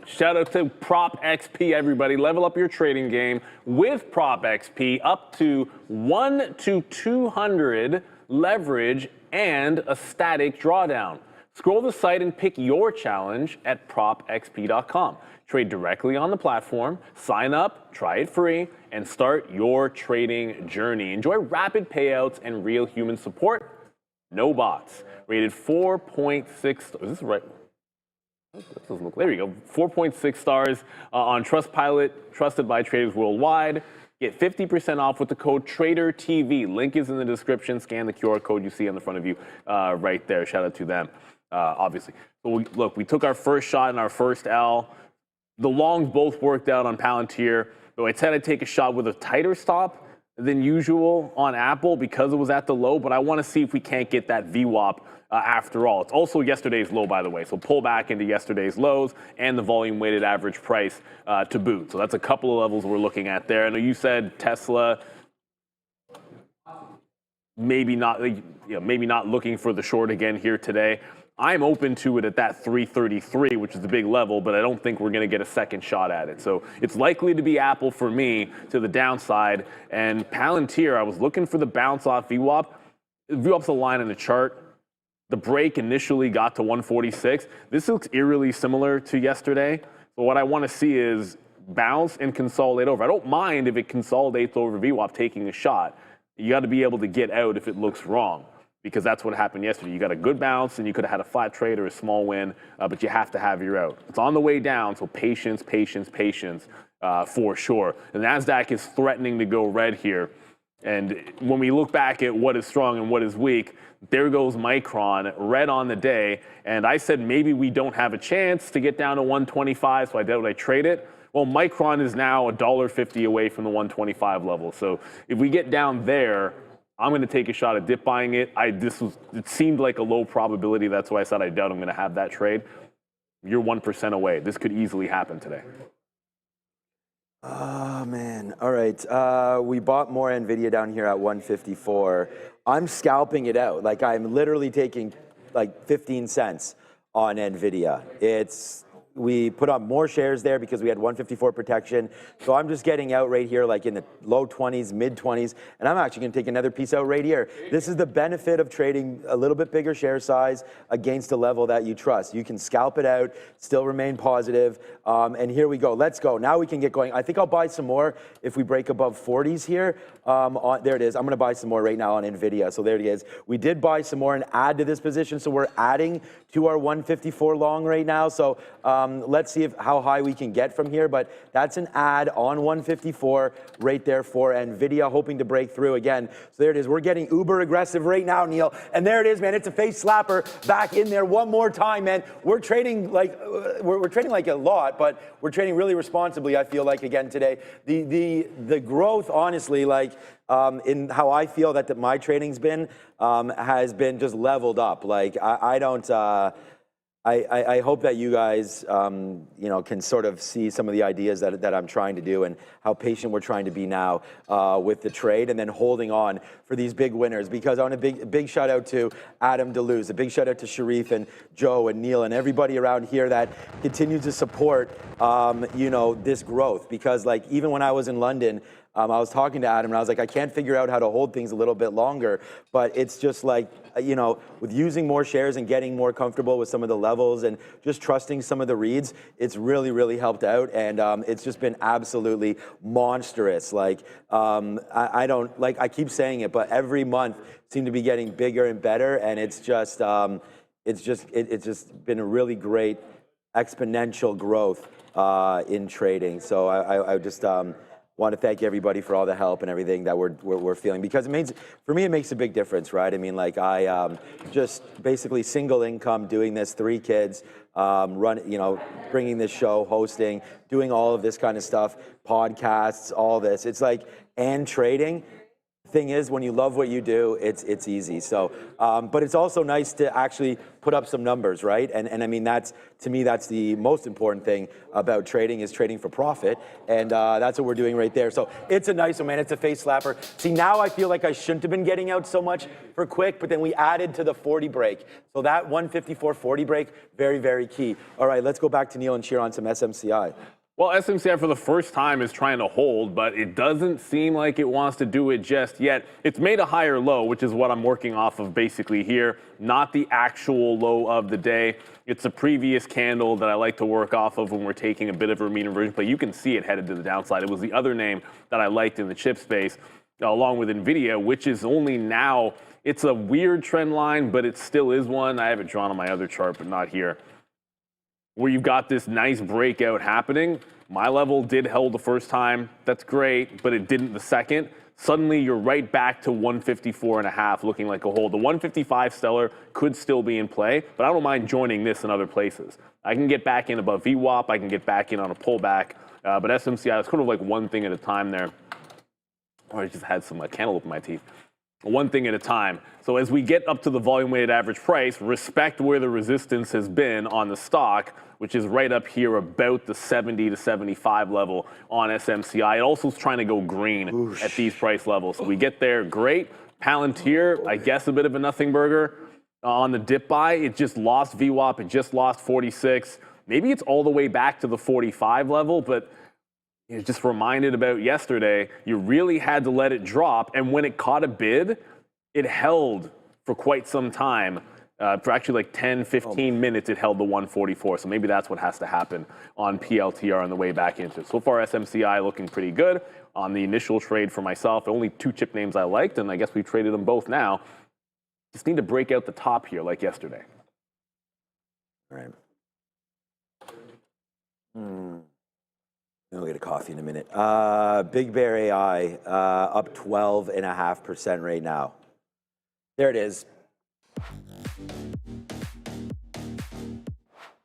shout out to Prop XP, everybody. Level up your trading game with Prop XP up to 1 to 200 leverage and a static drawdown. Scroll the site and pick your challenge at propxp.com. Trade directly on the platform, sign up, try it free, and start your trading journey. Enjoy rapid payouts and real human support. No bots. Rated 4.6. Is this right? There you go. 4.6 stars on Trustpilot, trusted by traders worldwide. Get 50% off with the code TRADERTV. Link is in the description. Scan the QR code you see on the front of you right there. Shout out to them, obviously. But we took our first shot in our first L. The longs both worked out on Palantir. Though I said I'd take a shot with a tighter stop than usual on Apple because it was at the low. But I want to see if we can't get that VWAP after all. It's also yesterday's low, by the way. So pull back into yesterday's lows and the volume weighted average price to boot. So that's a couple of levels we're looking at there. I know you said Tesla maybe not looking for the short again here today. I'm open to it at that 333, which is the big level, but I don't think we're going to get a second shot at it. So it's likely to be Apple for me to the downside. And Palantir, I was looking for the bounce off VWAP. VWAP's a line in the chart. The break initially got to 146. This looks eerily similar to yesterday. But what I want to see is bounce and consolidate over. I don't mind if it consolidates over VWAP taking a shot. You got to be able to get out if it looks wrong, because that's what happened yesterday. You got a good bounce and you could have had a flat trade or a small win, but you have to have your out. It's on the way down, so patience, patience, patience for sure. The NASDAQ is threatening to go red here. And when we look back at what is strong and what is weak, there goes Micron, red on the day. And I said maybe we don't have a chance to get down to 125, so I doubt I trade it. Well, Micron is now $1.50 away from the 125 level. So if we get down there, I'm going to take a shot at dip buying it. It seemed like a low probability. That's why I said I doubt I'm going to have that trade. You're 1% away. This could easily happen today. Oh, man. All right. We bought more Nvidia down here at 154. I'm scalping it out. Like, I'm literally taking like 15 cents on Nvidia. It's we put on more shares there because we had 154 protection. So I'm just getting out right here, like in the low 20s, mid 20s, and I'm actually going to take another piece out right here. This is the benefit of trading a little bit bigger share size against a level that you trust. You can scalp it out, still remain positive, and here we go. Let's go. Now we can get going. I think I'll buy some more if we break above 40s here. There it is. I'm going to buy some more right now on Nvidia. So there it is. We did buy some more and add to this position. So we're adding to our 154 long right now. So let's see how high we can get from here. But that's an add on 154 right there for Nvidia, hoping to break through again. So there it is. We're getting uber aggressive right now, Neil. And there it is, man. It's a face slapper back in there one more time, man. We're trading like we're trading like a lot, but we're trading really responsibly. I feel like again today. The growth, honestly, like. In how I feel that my trading's been, has been just leveled up. Like I don't, I hope that you guys, can sort of see some of the ideas that I'm trying to do and how patient we're trying to be now with the trade and then holding on for these big winners. Because I want a big shout out to Adam DeLuz, a big shout out to Sharif and Joe and Neil and everybody around here that continues to support, this growth. Because like even when I was in London, I was talking to Adam and I was like, I can't figure out how to hold things a little bit longer, but it's just like, with using more shares and getting more comfortable with some of the levels and just trusting some of the reads, it's really, really helped out. And it's just been absolutely monstrous. Like, I keep saying it, but every month seemed to be getting bigger and better. And it's just been a really great exponential growth in trading. So I just, want to thank everybody for all the help and everything that we're feeling, because for me it makes a big difference, right? I mean, like I just basically single income, doing this, 3 kids, bringing this show, hosting, doing all of this kind of stuff, podcasts, all this. It's like, and trading. Thing is, when you love what you do, it's easy. So, but it's also nice to actually put up some numbers, right? And I mean, to me, that's the most important thing about trading, is trading for profit. And that's what we're doing right there. So it's a nice one, man. It's a face slapper. See, now I feel like I shouldn't have been getting out so much for quick, but then we added to the 40 break. So that 154.40 break, very, very key. All right, let's go back to Neil and cheer on some SMCI. Well, SMCI for the first time is trying to hold, but it doesn't seem like it wants to do it just yet. It's made a higher low, which is what I'm working off of basically here, not the actual low of the day. It's a previous candle that I like to work off of when we're taking a bit of a mean reversion, but you can see it headed to the downside. It was the other name that I liked in the chip space, along with Nvidia, which is only now, it's a weird trend line, but it still is one. I have it drawn on my other chart, but not here, where you've got this nice breakout happening. My level did hold the first time. That's great, but it didn't the second. Suddenly, you're right back to 154.5, looking like a hold. The 155 stellar could still be in play, but I don't mind joining this in other places. I can get back in above VWAP. I can get back in on a pullback, but SMCI is sort of like one thing at a time there. Oh, I just had some cantaloupe in my teeth. One thing at a time. So as we get up to the volume weighted average price, respect where the resistance has been on the stock, which is right up here about the 70 to 75 level on SMCI. It also is trying to go green at these price levels. So we get there, great. Palantir, I guess a bit of a nothing burger on the dip buy. It just lost VWAP. It just lost 46. Maybe it's all the way back to the 45 level, but just reminded about yesterday, you really had to let it drop. And when it caught a bid, it held for quite some time. For actually like 10, 15 minutes, it held the 144. So maybe that's what has to happen on PLTR on the way back into it. So far, SMCI looking pretty good. On the initial trade for myself, only 2 chip names I liked, and I guess we traded them both now. Just need to break out the top here like yesterday. All right. We'll get a coffee in a minute. Big Bear AI up 12.5% right now. There it is.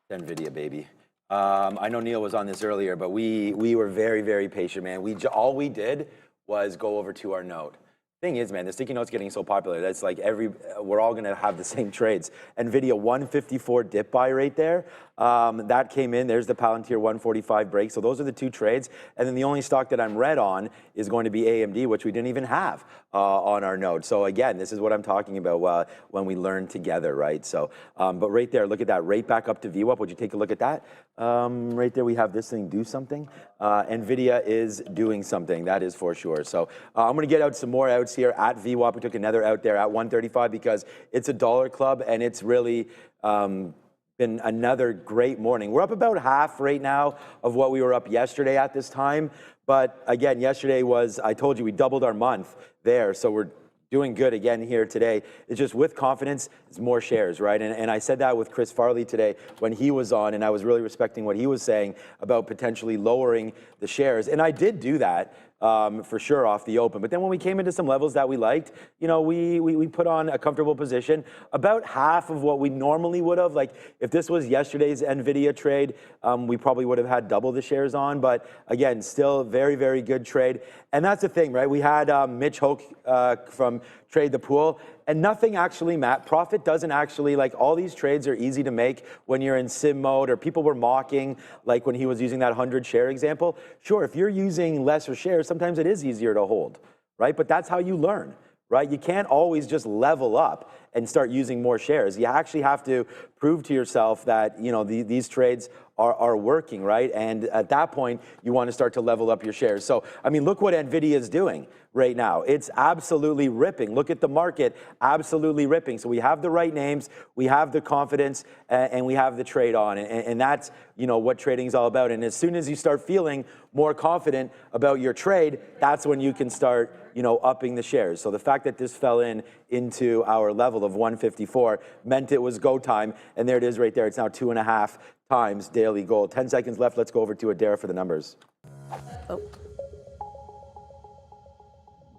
Nvidia, baby. I know Neil was on this earlier, but we were very, very patient, man. All we did was go over to our note. Thing is, man, the sticky note's getting so popular. That's like we're all gonna have the same trades. Nvidia 154 dip buy right there. That came in. There's the Palantir 145 break. So those are the two trades. And then the only stock that I'm red on is going to be AMD, which we didn't even have on our node. So again, this is what I'm talking about when we learn together, right? So, but right there, look at that, right back up to VWAP. Would you take a look at that? Right there, we have this thing do something. Nvidia is doing something, that is for sure. So I'm going to get out some more outs here at VWAP. We took another out there at 135 because it's a dollar club and it's really been another great morning. We're up about half right now of what we were up yesterday at this time. But again, yesterday was, I told you, we doubled our month there. So we're doing good again here today. It's just with confidence, it's more shares, right? And I said that with Chris Farley today when he was on, and I was really respecting what he was saying about potentially lowering the shares. And I did do that for sure off the open. But then when we came into some levels that we liked, you know, we put on a comfortable position, about half of what we normally would have. Like if this was yesterday's Nvidia trade, we probably would have had double the shares on. But again, still very, very good trade. And that's the thing, right? We had Mitch Hoke from Trade the Pool, and nothing actually, profit doesn't actually, like all these trades are easy to make when you're in sim mode, or people were mocking, like when he was using that 100 share example. Sure, if you're using lesser shares, sometimes it is easier to hold, right? But that's how you learn, right? You can't always just level up and start using more shares. You actually have to prove to yourself that, you know, these trades are working, right? And at that point, you want to start to level up your shares. So, I mean, look what Nvidia is doing right now. It's absolutely ripping. Look at the market, absolutely ripping. So we have the right names, we have the confidence, and we have the trade on. And that's, you know, what trading is all about. And as soon as you start feeling more confident about your trade, that's when you can start, you know, upping the shares. So the fact that this fell into our level of 154 meant it was go time. And there it is right there. It's now 2.5 times daily gold. 10 seconds left. Let's go over to Adair for the numbers. Oh.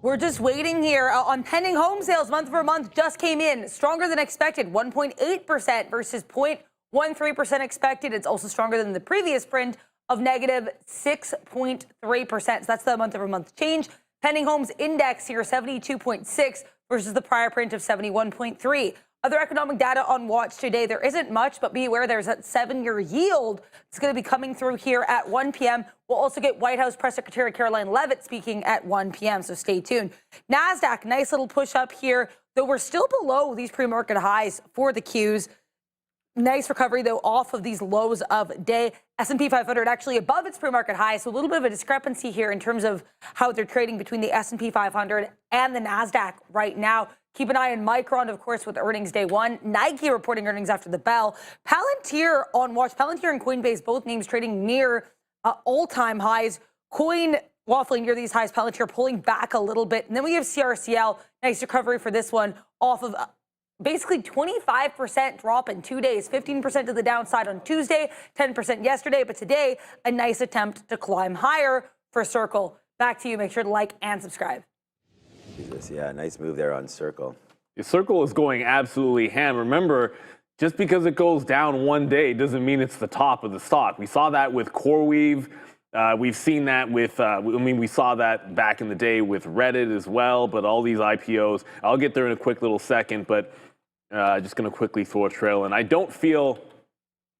We're just waiting here on pending home sales month over month. Just came in stronger than expected, 1.8% versus 0.13% expected. It's also stronger than the previous print of negative 6.3%. So that's the month over month change. Pending homes index here, 72.6 versus the prior print of 71.3. Other economic data on watch today, there isn't much, but be aware there's that 7-year yield. It's going to be coming through here at 1 p.m. We'll also get White House Press Secretary Caroline Leavitt speaking at 1 p.m., so stay tuned. NASDAQ, nice little push up here, though we're still below these pre-market highs for the Qs. Nice recovery, though, off of these lows of day. S&P 500 actually above its pre-market high, so a little bit of a discrepancy here in terms of how they're trading between the S&P 500 and the NASDAQ right now. Keep an eye on Micron, of course, with earnings day one. Nike reporting earnings after the bell. Palantir on watch. Palantir and Coinbase, both names trading near all-time highs. Coin waffling near these highs. Palantir pulling back a little bit. And then we have CRCL. Nice recovery for this one off of basically 25% drop in 2 days. 15% to the downside on Tuesday, 10% yesterday. But today, a nice attempt to climb higher for Circle. Back to you. Make sure to like and subscribe. Jesus, yeah, nice move there on Circle. Circle is going absolutely ham. Remember, just because it goes down one day doesn't mean it's the top of the stock. We saw that with CoreWeave. We've seen that with, we saw that back in the day with Reddit as well, but all these IPOs. I'll get there in a quick little second, but just going to quickly throw a trail in. I don't feel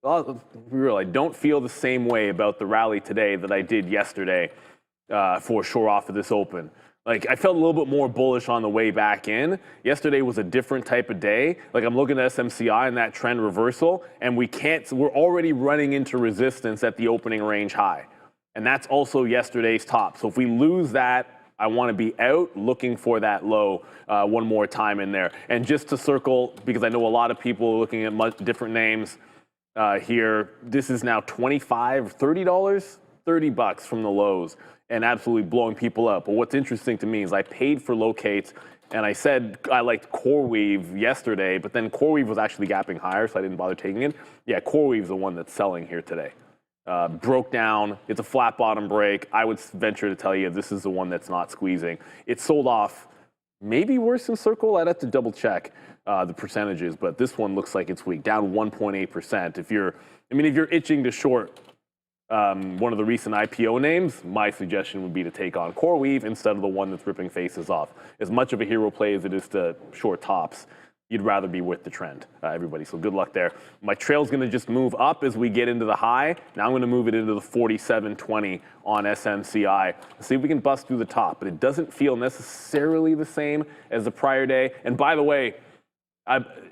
the same way about the rally today that I did yesterday for sure off of this open. Like, I felt a little bit more bullish on the way back in. Yesterday was a different type of day. Like, I'm looking at SMCI and that trend reversal, and we're already running into resistance at the opening range high. And that's also yesterday's top. So if we lose that, I want to be out looking for that low one more time in there. And just to circle, because I know a lot of people are looking at different names here, this is now $25, $30, $30 from the lows, and absolutely blowing people up. But what's interesting to me is I paid for locates, and I said I liked CoreWeave yesterday, but then CoreWeave was actually gapping higher, so I didn't bother taking it. Yeah, CoreWeave's the one that's selling here today. Broke down. It's a flat bottom break. I would venture to tell you this is the one that's not squeezing. It sold off maybe worse than Circle. I'd have to double check the percentages, but this one looks like it's weak, down 1.8%. If you're itching to short one of the recent IPO names, my suggestion would be to take on CoreWeave instead of the one that's ripping faces off. As much of a hero play as it is to short tops, you'd rather be with the trend, everybody. So good luck there. My trail's going to just move up as we get into the high. Now I'm going to move it into the 47.20 on SMCI. Let's see if we can bust through the top, but it doesn't feel necessarily the same as the prior day. And by the way,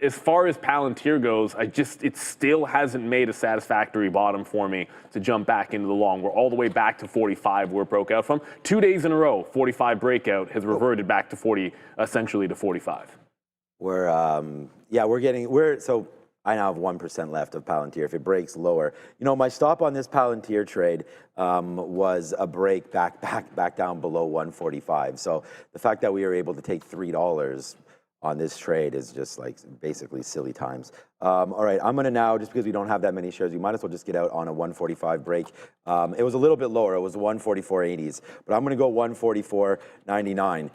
as far as Palantir goes, it still hasn't made a satisfactory bottom for me to jump back into the long. We're all the way back to 45 where it broke out from. 2 days in a row, 45 breakout has reverted back to 40, essentially to 45. So I now have 1% left of Palantir. If it breaks lower, my stop on this Palantir trade was a break back down below 145. So the fact that we were able to take $3 on this trade is just like basically silly times. All right, I'm gonna now, just because we don't have that many shares, we might as well just get out on a 145 break. It was a little bit lower, it was 144.80s, but I'm gonna go 144.99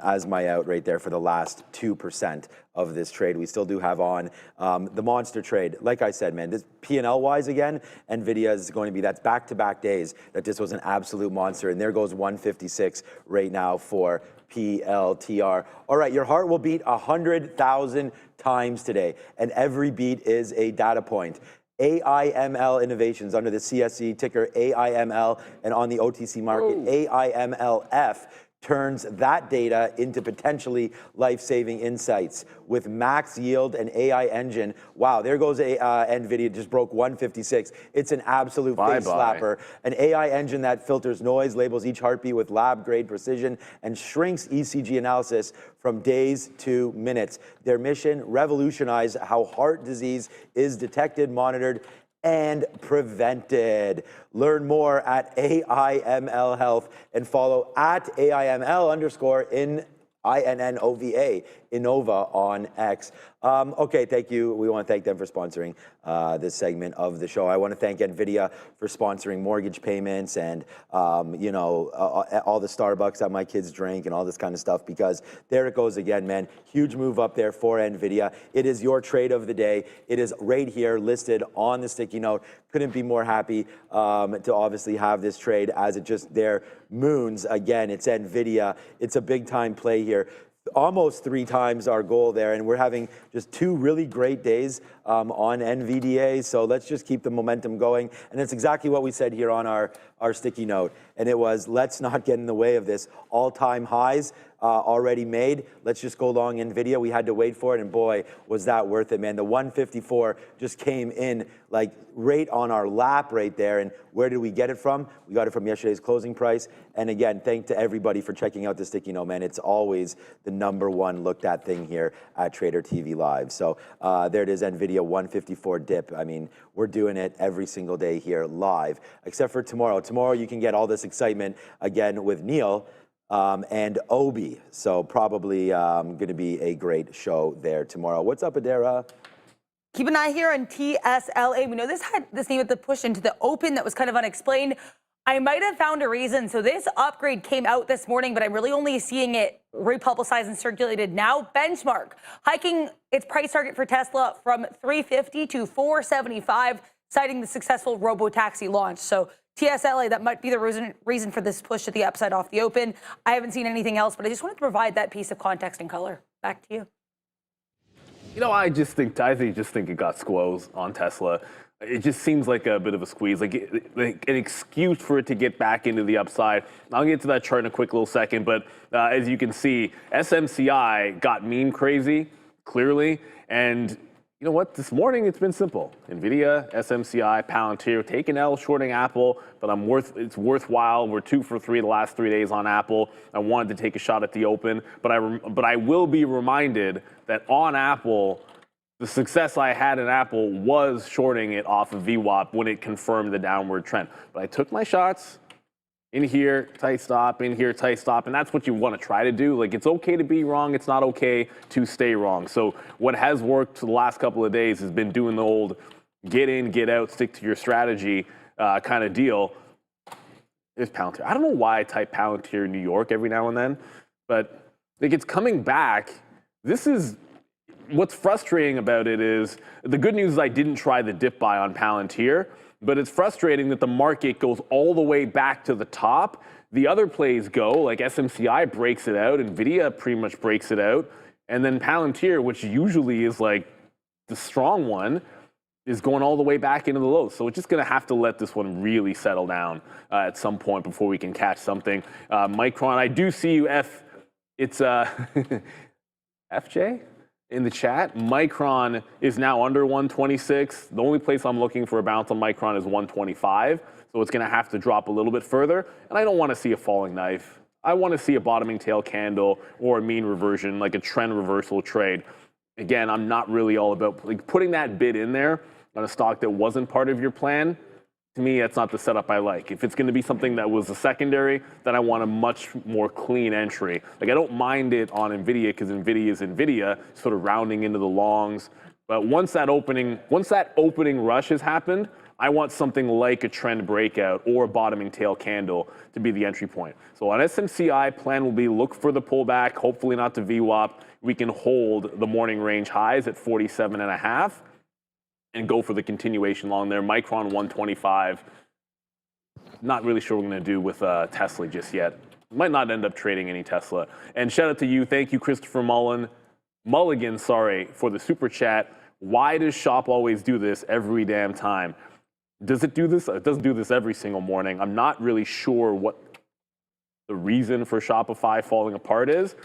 as my out right there for the last 2% of this trade. We still do have on the monster trade. Like I said, man, this P&L wise again, Nvidia is going to be, that's back-to-back days that this was an absolute monster, and there goes 156 right now for PLTR. All right, your heart will beat 100,000 times today, and every beat is a data point. AIML Innovations under the CSE ticker AIML, and on the OTC market, AIMLF, turns that data into potentially life-saving insights with max yield and AI engine. Wow, there goes NVIDIA, just broke 156. It's an absolute face slapper. An AI engine that filters noise, labels each heartbeat with lab-grade precision, and shrinks ECG analysis from days to minutes. Their mission, revolutionize how heart disease is detected, monitored, and prevented. Learn more at AIML Health and follow at AIML_INNOVA, Innova on X. Okay, thank you. We want to thank them for sponsoring this segment of the show. I want to thank Nvidia for sponsoring mortgage payments and all the Starbucks that my kids drink and all this kind of stuff, because there it goes again, man. Huge move up there for Nvidia. It is your trade of the day. It is right here listed on the sticky note. Couldn't be more happy to obviously have this trade as it just there moons again. It's Nvidia. It's a big time play here. Almost 3 times our goal there, and we're having just 2 really great days on NVDA, so let's just keep the momentum going. And that's exactly what we said here on our sticky note, and it was, let's not get in the way of this. All-time highs already made. Let's just go long Nvidia. We had to wait for it, and boy, was that worth it, man. The 154 just came in like right on our lap right there, and where did we get it from? We got it from yesterday's closing price. And again, thank to everybody for checking out the sticky note, man. It's always the #1 looked at thing here at Trader TV Live. So there it is, Nvidia 154 dip. I mean, we're doing it every single day here live, except for tomorrow. Tomorrow you can get all this excitement again with Neil and Obi. So probably going to be a great show there tomorrow. What's up, Adara? Keep an eye here on TSLA. We know this needed the push into the open that was kind of unexplained. I might have found a reason. So this upgrade came out this morning, but I'm really only seeing it republicized and circulated now. Benchmark hiking its price target for Tesla from $350 to $475, citing the successful robotaxi launch. So TSLA, that might be the reason for this push to the upside off the open. I haven't seen anything else, but I just wanted to provide that piece of context and color. Back to you. I just think it got squoze on Tesla. It just seems like a bit of a squeeze, like an excuse for it to get back into the upside. I'll get to that chart in a quick little second, but as you can see, SMCI got meme crazy, clearly, and you know what? This morning it's been simple. Nvidia, SMCI, Palantir, taking L, shorting Apple, but it's worthwhile. We're 2 for 3 the last 3 days on Apple. I wanted to take a shot at the open, but I will be reminded that on Apple, the success I had in Apple was shorting it off of VWAP when it confirmed the downward trend. But I took my shots. In here, tight stop, in here, tight stop, and that's what you want to try to do. Like, it's okay to be wrong, it's not okay to stay wrong. So what has worked for the last couple of days has been doing the old get in, get out, stick to your strategy kind of deal. There's Palantir. I don't know why I type Palantir New York every now and then, but like, it's coming back. This is what's frustrating about it is the good news is I didn't try the dip buy on Palantir. But it's frustrating that the market goes all the way back to the top. The other plays go, like SMCI breaks it out, Nvidia pretty much breaks it out, And then Palantir, which usually is like the strong one, is going all the way back into the lows. So we're just going to have to let this one really settle down at some point before we can catch something. Micron, I do see you, it's FJ in the chat. Micron is now under 126. The only place I'm looking for a bounce on Micron is 125. So it's going to have to drop a little bit further. And I don't want to see a falling knife. I want to see a bottoming tail candle or a mean reversion, like a trend reversal trade. Again, I'm not really all about like putting that bid in there on a stock that wasn't part of your plan. To me, that's not the setup I like. If it's going to be something that was a secondary, then I want a much more clean entry. Like I don't mind it on Nvidia because Nvidia is Nvidia, sort of rounding into the longs. But once that opening rush has happened, I want something like a trend breakout or a bottoming tail candle to be the entry point. So on SMCI, plan will be look for the pullback, hopefully not to VWAP. We can hold the morning range highs at 47.5 and go for the continuation long there. Micron 125. Not really sure what we're going to do with Tesla just yet. Might not end up trading any Tesla. And shout out to you. Thank you, Christopher Mulligan, for the super chat. Why does Shop always do this every damn time? Does it do this? It doesn't do this every single morning. I'm not really sure what the reason for Shopify falling apart is,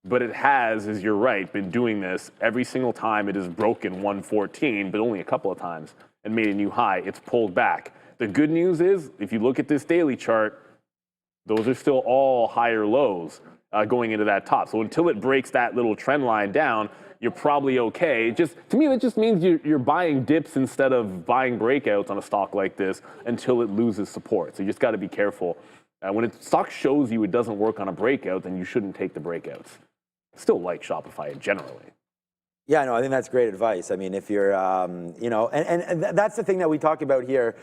but it has, as you're right, been doing this every single time it has broken 114, but only a couple of times, and made a new high. It's pulled back. The good news is, if you look at this daily chart, those are still all higher lows going into that top. So until it breaks that little trend line down, you're probably okay. Just to me, that just means you're buying dips instead of buying breakouts on a stock like this until it loses support. So you just got to be careful. When a stock shows you it doesn't work on a breakout, then you shouldn't take the breakouts. I still like Shopify generally. Yeah, no, I think that's great advice. I mean, if you're, you know, and that's the thing that we talk about here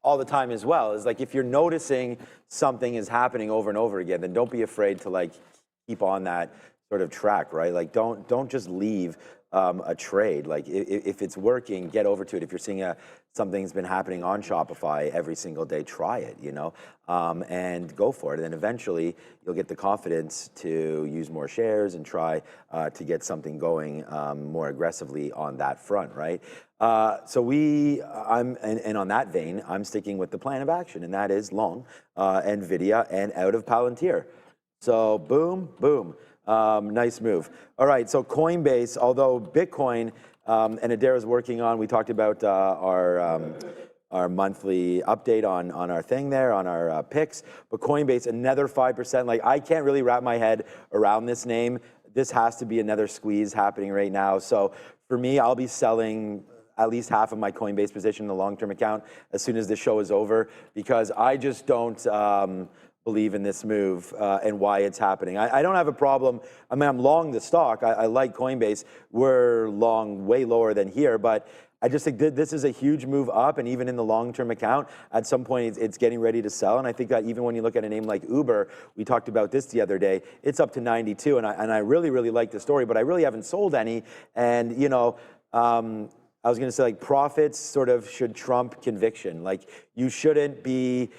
all the time as well, is like if you're noticing something is happening over and over again, then don't be afraid to like keep on that sort of track, right? Like don't just leave a trade. Like if it's working, get over to it. If you're seeing something's been happening on Shopify every single day, try it, you know, and go for it. And then eventually you'll get the confidence to use more shares and try to get something going more aggressively on that front, right? So and on that vein, I'm sticking with the plan of action, and that is long Nvidia and out of Palantir. So boom, boom. Nice move. All right, so Coinbase, although Bitcoin and Adara's working on, we talked about our monthly update on our thing there, on our picks, but Coinbase, another 5%. Like, I can't really wrap my head around this name. This has to be another squeeze happening right now. So for me, I'll be selling at least half of my Coinbase position in the long-term account as soon as this show is over, because I just don't believe in this move and why it's happening. I don't have a problem. I mean, I'm long the stock. I like Coinbase. We're long way lower than here, but I just think this is a huge move up, and even in the long-term account, at some point it's getting ready to sell. And I think that even when you look at a name like Uber, we talked about this the other day, it's up to 92, and I really, really like the story, but I really haven't sold any. And, you know, I was going to say, like, profits sort of should trump conviction. Like, you shouldn't be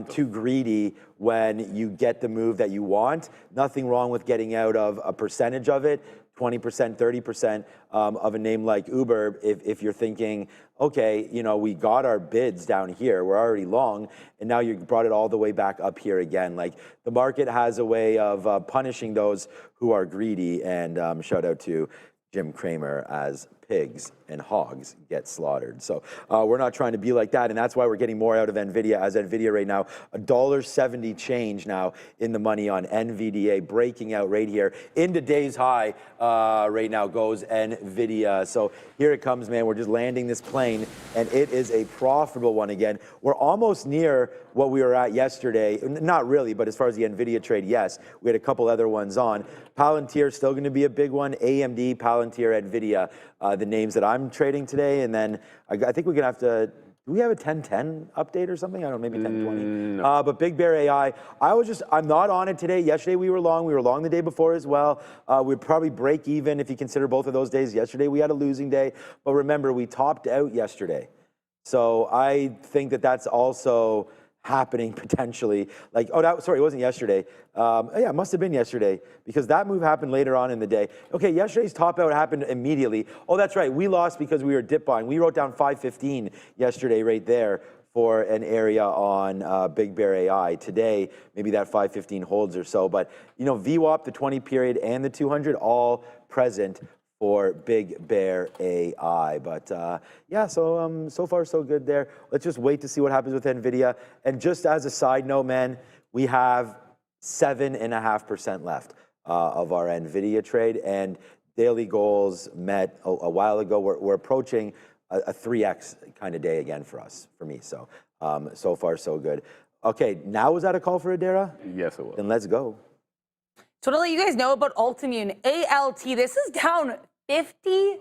too greedy when you get the move that you want. Nothing wrong with getting out of a percentage of it, 20%, 30% of a name like Uber, if you're thinking, okay, you know, we got our bids down here, we're already long, and now you brought it all the way back up here again. Like, the market has a way of punishing those who are greedy, and shout out to Jim Cramer as pigs and hogs get slaughtered. So we're not trying to be like that, and that's why we're getting more out of Nvidia, as Nvidia right now, $1.70 change now in the money on NVDA, breaking out right here. Into day's high right now goes Nvidia. So here it comes, man. We're just landing this plane, and it is a profitable one again. We're almost near what we were at yesterday. Not really, but as far as the Nvidia trade, yes. We had a couple other ones on. Palantir still going to be a big one. AMD, Palantir, Nvidia, the names that I'm trading today. And then I think we're going to have to, do we have a 1010 update or something? I don't know, maybe 1020. No. But Big Bear AI, I'm not on it today. Yesterday we were long. We were long the day before as well. We'd probably break even if you consider both of those days. Yesterday we had a losing day. But remember, we topped out yesterday. So I think that that's also happening potentially. Like, sorry, it wasn't yesterday. Yeah, it must have been yesterday because that move happened later on in the day. Okay, yesterday's top out happened immediately. Oh, that's right. We lost because we were dip buying. We wrote down 515 yesterday right there for an area on Big Bear AI. Today, maybe that 515 holds or so. But, you know, VWAP, the 20 period, and the 200 all present for Big Bear AI. But yeah, so far so good there. Let's just wait to see what happens with Nvidia. And just as a side note, man, we have 7.5% left of our Nvidia trade, and daily goals met a while ago. We're approaching a 3x kind of day again for me. So so far so good. Okay, now was that a call for Adara? Yes, it was. Then let's go. So to let you guys know about Altimmune, ALT, this is down 54%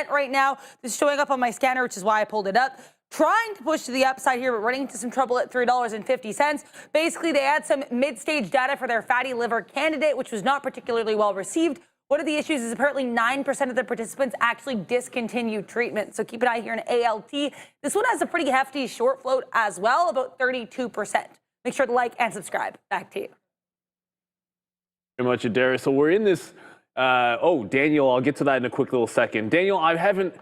right now. This is showing up on my scanner, which is why I pulled it up. Trying to push to the upside here, but running into some trouble at $3.50. Basically, they had some mid-stage data for their fatty liver candidate, which was not particularly well received. One of the issues is apparently 9% of the participants actually discontinued treatment. So keep an eye here on ALT. This one has a pretty hefty short float as well, about 32%. Make sure to like and subscribe. Back to you. Very much, Adara. So we're in this. Daniel, I'll get to that in a quick little second. Daniel, I haven't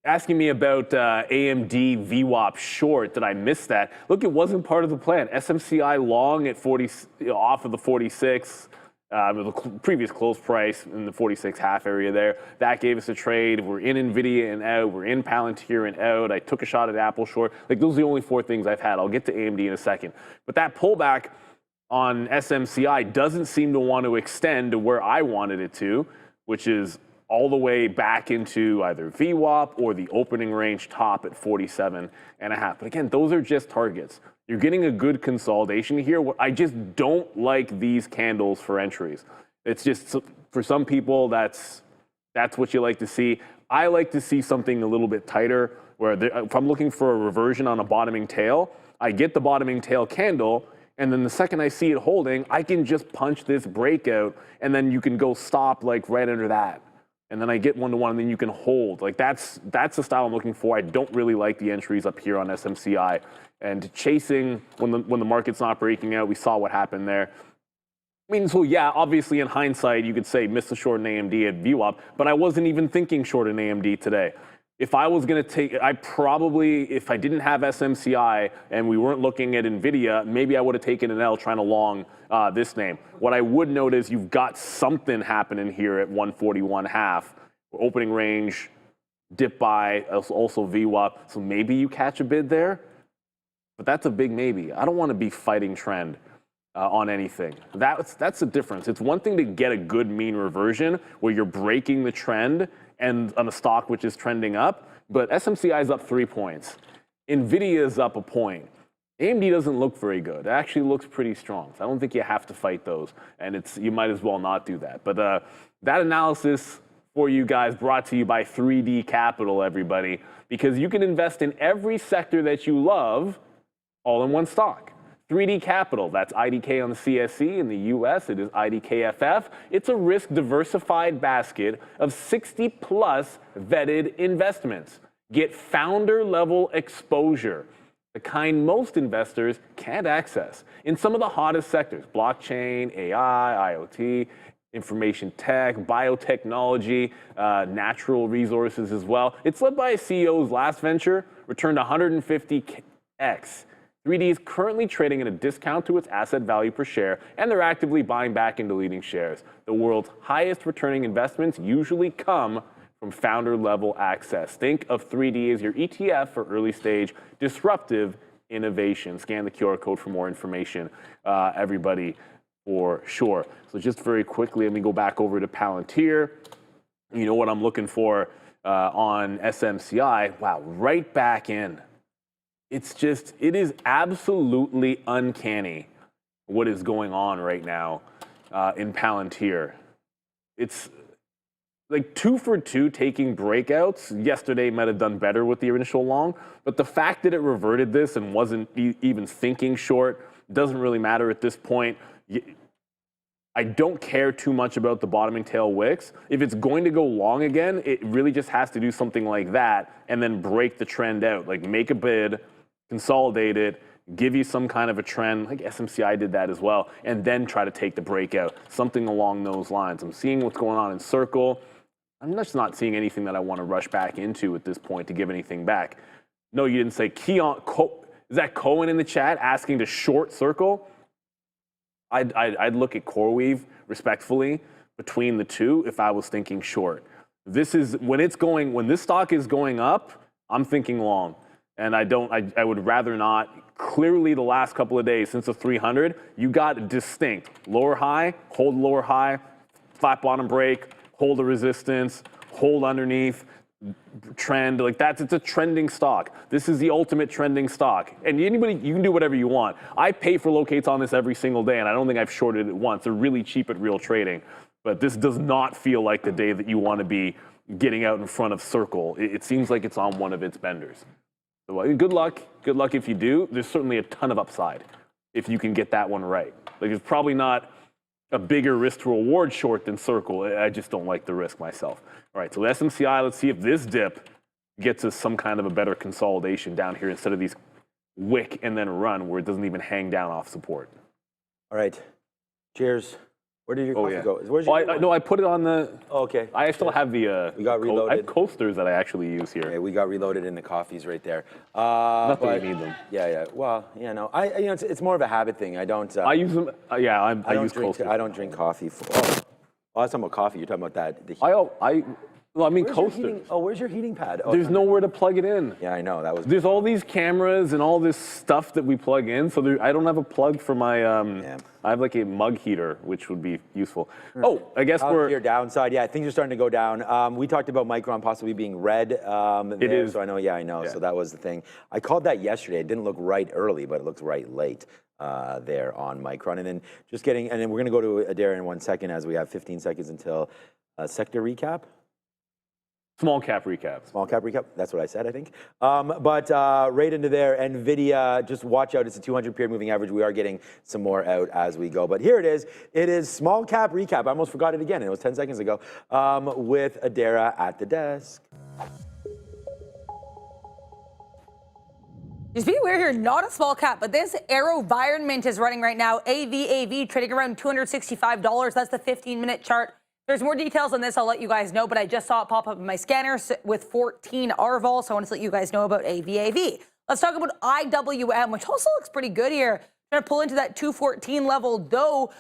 asking me about AMD VWAP short. Did I miss that? Look, it wasn't part of the plan. SMCI long at 40, off of the 46. The previous close price in the 46 half area there. That gave us a trade. We're in Nvidia and out. We're in Palantir and out. I took a shot at Apple short. Like, those are the only four things I've had. I'll get to AMD in a second. But that pullback on SMCI doesn't seem to want to extend to where I wanted it to, which is all the way back into either VWAP or the opening range top at 47.5. But again, those are just targets. You're getting a good consolidation here. I just don't like these candles for entries. It's just, for some people, that's what you like to see. I like to see something a little bit tighter, where if I'm looking for a reversion on a bottoming tail, I get the bottoming tail candle, and then the second I see it holding, I can just punch this breakout, and then you can go stop like right under that. And then I get one-to-one, and then you can hold. Like, that's the style I'm looking for. I don't really like the entries up here on SMCI. And chasing when the market's not breaking out, we saw what happened there. I mean, so yeah, obviously in hindsight, you could say miss the short in AMD at VWAP, but I wasn't even thinking short in AMD today. If I was going to take, I probably, if I didn't have SMCI and we weren't looking at Nvidia, maybe I would have taken an L trying to long this name. What I would note is you've got something happening here at 141.5. Opening range, dip buy, also VWAP. So maybe you catch a bid there, but that's a big maybe. I don't want to be fighting trend on anything. That's the difference. It's one thing to get a good mean reversion where you're breaking the trend and on a stock which is trending up, but SMCI is up 3 points. Nvidia is up a point. AMD doesn't look very good. It actually looks pretty strong. So I don't think you have to fight those, and you might as well not do that. But that analysis for you guys brought to you by 3D Capital, everybody, because you can invest in every sector that you love all in one stock. 3D Capital, that's IDK on the CSE. In the US, it is IDKFF. It's a risk-diversified basket of 60-plus vetted investments. Get founder-level exposure, the kind most investors can't access, in some of the hottest sectors: blockchain, AI, IoT, information tech, biotechnology, natural resources as well. It's led by a CEO whose last venture returned 150x. 3D is currently trading at a discount to its asset value per share, and they're actively buying back into leading shares. The world's highest returning investments usually come from founder-level access. Think of 3D as your ETF for early-stage disruptive innovation. Scan the QR code for more information, everybody, for sure. So just very quickly, let me go back over to Palantir. You know what I'm looking for on SMCI. Wow, right back in. It is absolutely uncanny what is going on right now in Palantir. It's like 2 for 2 taking breakouts. Yesterday might have done better with the initial long, but the fact that it reverted this and wasn't even thinking short doesn't really matter at this point. I don't care too much about the bottoming tail wicks. If it's going to go long again, it really just has to do something like that and then break the trend out. Like, make a bid, consolidate it, give you some kind of a trend, like SMCI did that as well, and then try to take the breakout, something along those lines. I'm seeing what's going on in Circle. I'm just not seeing anything that I want to rush back into at this point to give anything back. No, you didn't say Keon. Is that Cohen in the chat asking to short Circle? I'd look at CoreWeave respectfully between the two if I was thinking short. This is when this stock is going up, I'm thinking long. And I would rather not. Clearly the last couple of days since the 300, you got distinct lower high, hold lower high, flat bottom break, hold the resistance, hold underneath, trend. Like it's a trending stock. This is the ultimate trending stock. And you can do whatever you want. I pay for locates on this every single day, and I don't think I've shorted it once. They're really cheap at real trading. But this does not feel like the day that you want to be getting out in front of Circle. It seems like it's on one of its benders. So good luck. Good luck if you do. There's certainly a ton of upside if you can get that one right. Like it's probably not a bigger risk to reward short than Circle. I just don't like the risk myself. All right, so SMCI, let's see if this dip gets us some kind of a better consolidation down here instead of these wick and then run where it doesn't even hang down off support. All right. Cheers. Where did your coffee go? Where's your no, I put it on the. Oh, okay. I still have the. We got reloaded. I have coasters that I actually use here. Okay, we got reloaded in the coffees right there. Not that you need them. Yeah. Well, no, it's more of a habit thing. I don't. I use them. I use coasters. I don't drink coffee. I was talking about coffee. You're talking about that. Coasters. Where's your heating pad? There's nowhere to plug it in. Yeah, I know. There's all these cameras and all this stuff that we plug in. So I don't have a plug for my. I have like a mug heater, which would be useful. Oh, I guess your downside. Yeah, things are starting to go down. We talked about Micron possibly being red. It is. So I know. Yeah, I know. Yeah. So that was the thing. I called that yesterday. It didn't look right early, but it looked right late. There on Micron, and then and then we're going to go to Adair in 1 second as we have 15 seconds until sector recap. Small cap recap. Small cap recap. That's what I said, I think. But right into there, Nvidia. Just watch out. It's a 200 period moving average. We are getting some more out as we go. But here it is. It is small cap recap. I almost forgot it again. It was 10 seconds ago with Adara at the desk. Just be aware here, not a small cap, but this AeroVironment is running right now. AVAV trading around $265. That's the 15-minute chart. There's more details on this. I'll let you guys know, but I just saw it pop up in my scanner with 14 RVOL, so I wanted to let you guys know about AVAV. Let's talk about IWM, which also looks pretty good here. Trying to pull into that 214 level, though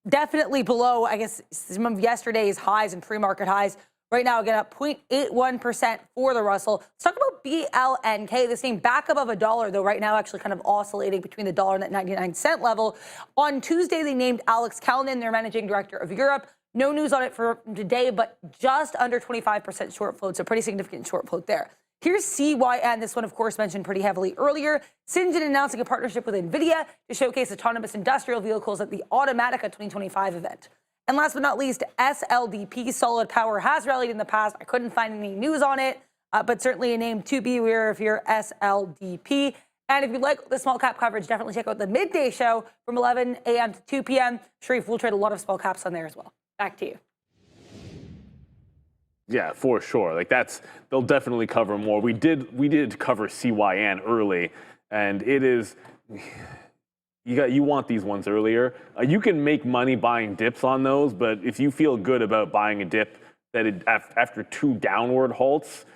definitely below, I guess, some of yesterday's highs and pre-market highs. Right now, again, up 0.81% for the Russell. Let's talk about BLNK. This name back above $1, though right now actually kind of oscillating between the dollar and that 99-cent level. On Tuesday, they named Alex Kalnin, their managing director of Europe. No news on it for today, but just under 25% short float, so pretty significant short float there. Here's CYN. This one, of course, mentioned pretty heavily earlier. Syngin announcing a partnership with Nvidia to showcase autonomous industrial vehicles at the Automatica 2025 event. And last but not least, SLDP, Solid Power, has rallied in the past. I couldn't find any news on it, but certainly a name to be aware of here, SLDP. And if you'd like the small cap coverage, definitely check out the Midday show from 11 a.m. to 2 p.m. Sharif will trade a lot of small caps on there as well. Back to you. Yeah, for sure. Like they'll definitely cover more. We did cover CYN early, and it is. You want these ones earlier. You can make money buying dips on those, but if you feel good about buying a dip that after two downward halts,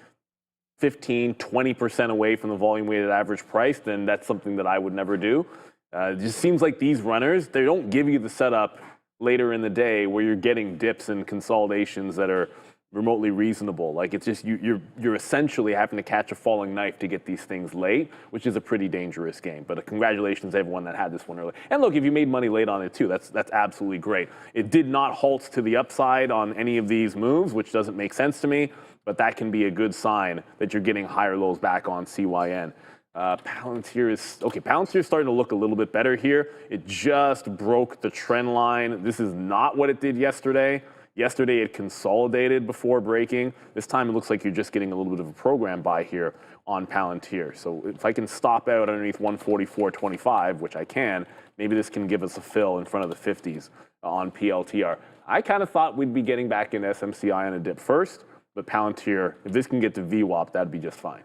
15, 20% away from the volume weighted average price, then that's something that I would never do. It just seems like these runners, they don't give you the setup later in the day where you're getting dips and consolidations that are remotely reasonable. Like it's just you're essentially having to catch a falling knife to get these things late, which is a pretty dangerous game. But congratulations to everyone that had this one early. And look, if you made money late on it too, that's absolutely great. It did not halt to the upside on any of these moves, which doesn't make sense to me, but that can be a good sign that you're getting higher lows back on CYN. Palantir is starting to look a little bit better here. It just broke the trend line. This is not what it did yesterday. Yesterday, it consolidated before breaking. This time, it looks like you're just getting a little bit of a program buy here on Palantir. So if I can stop out underneath 144.25, which I can, maybe this can give us a fill in front of the 50s on PLTR. I kind of thought we'd be getting back in SMCI on a dip first, but Palantir, if this can get to VWAP, that'd be just fine.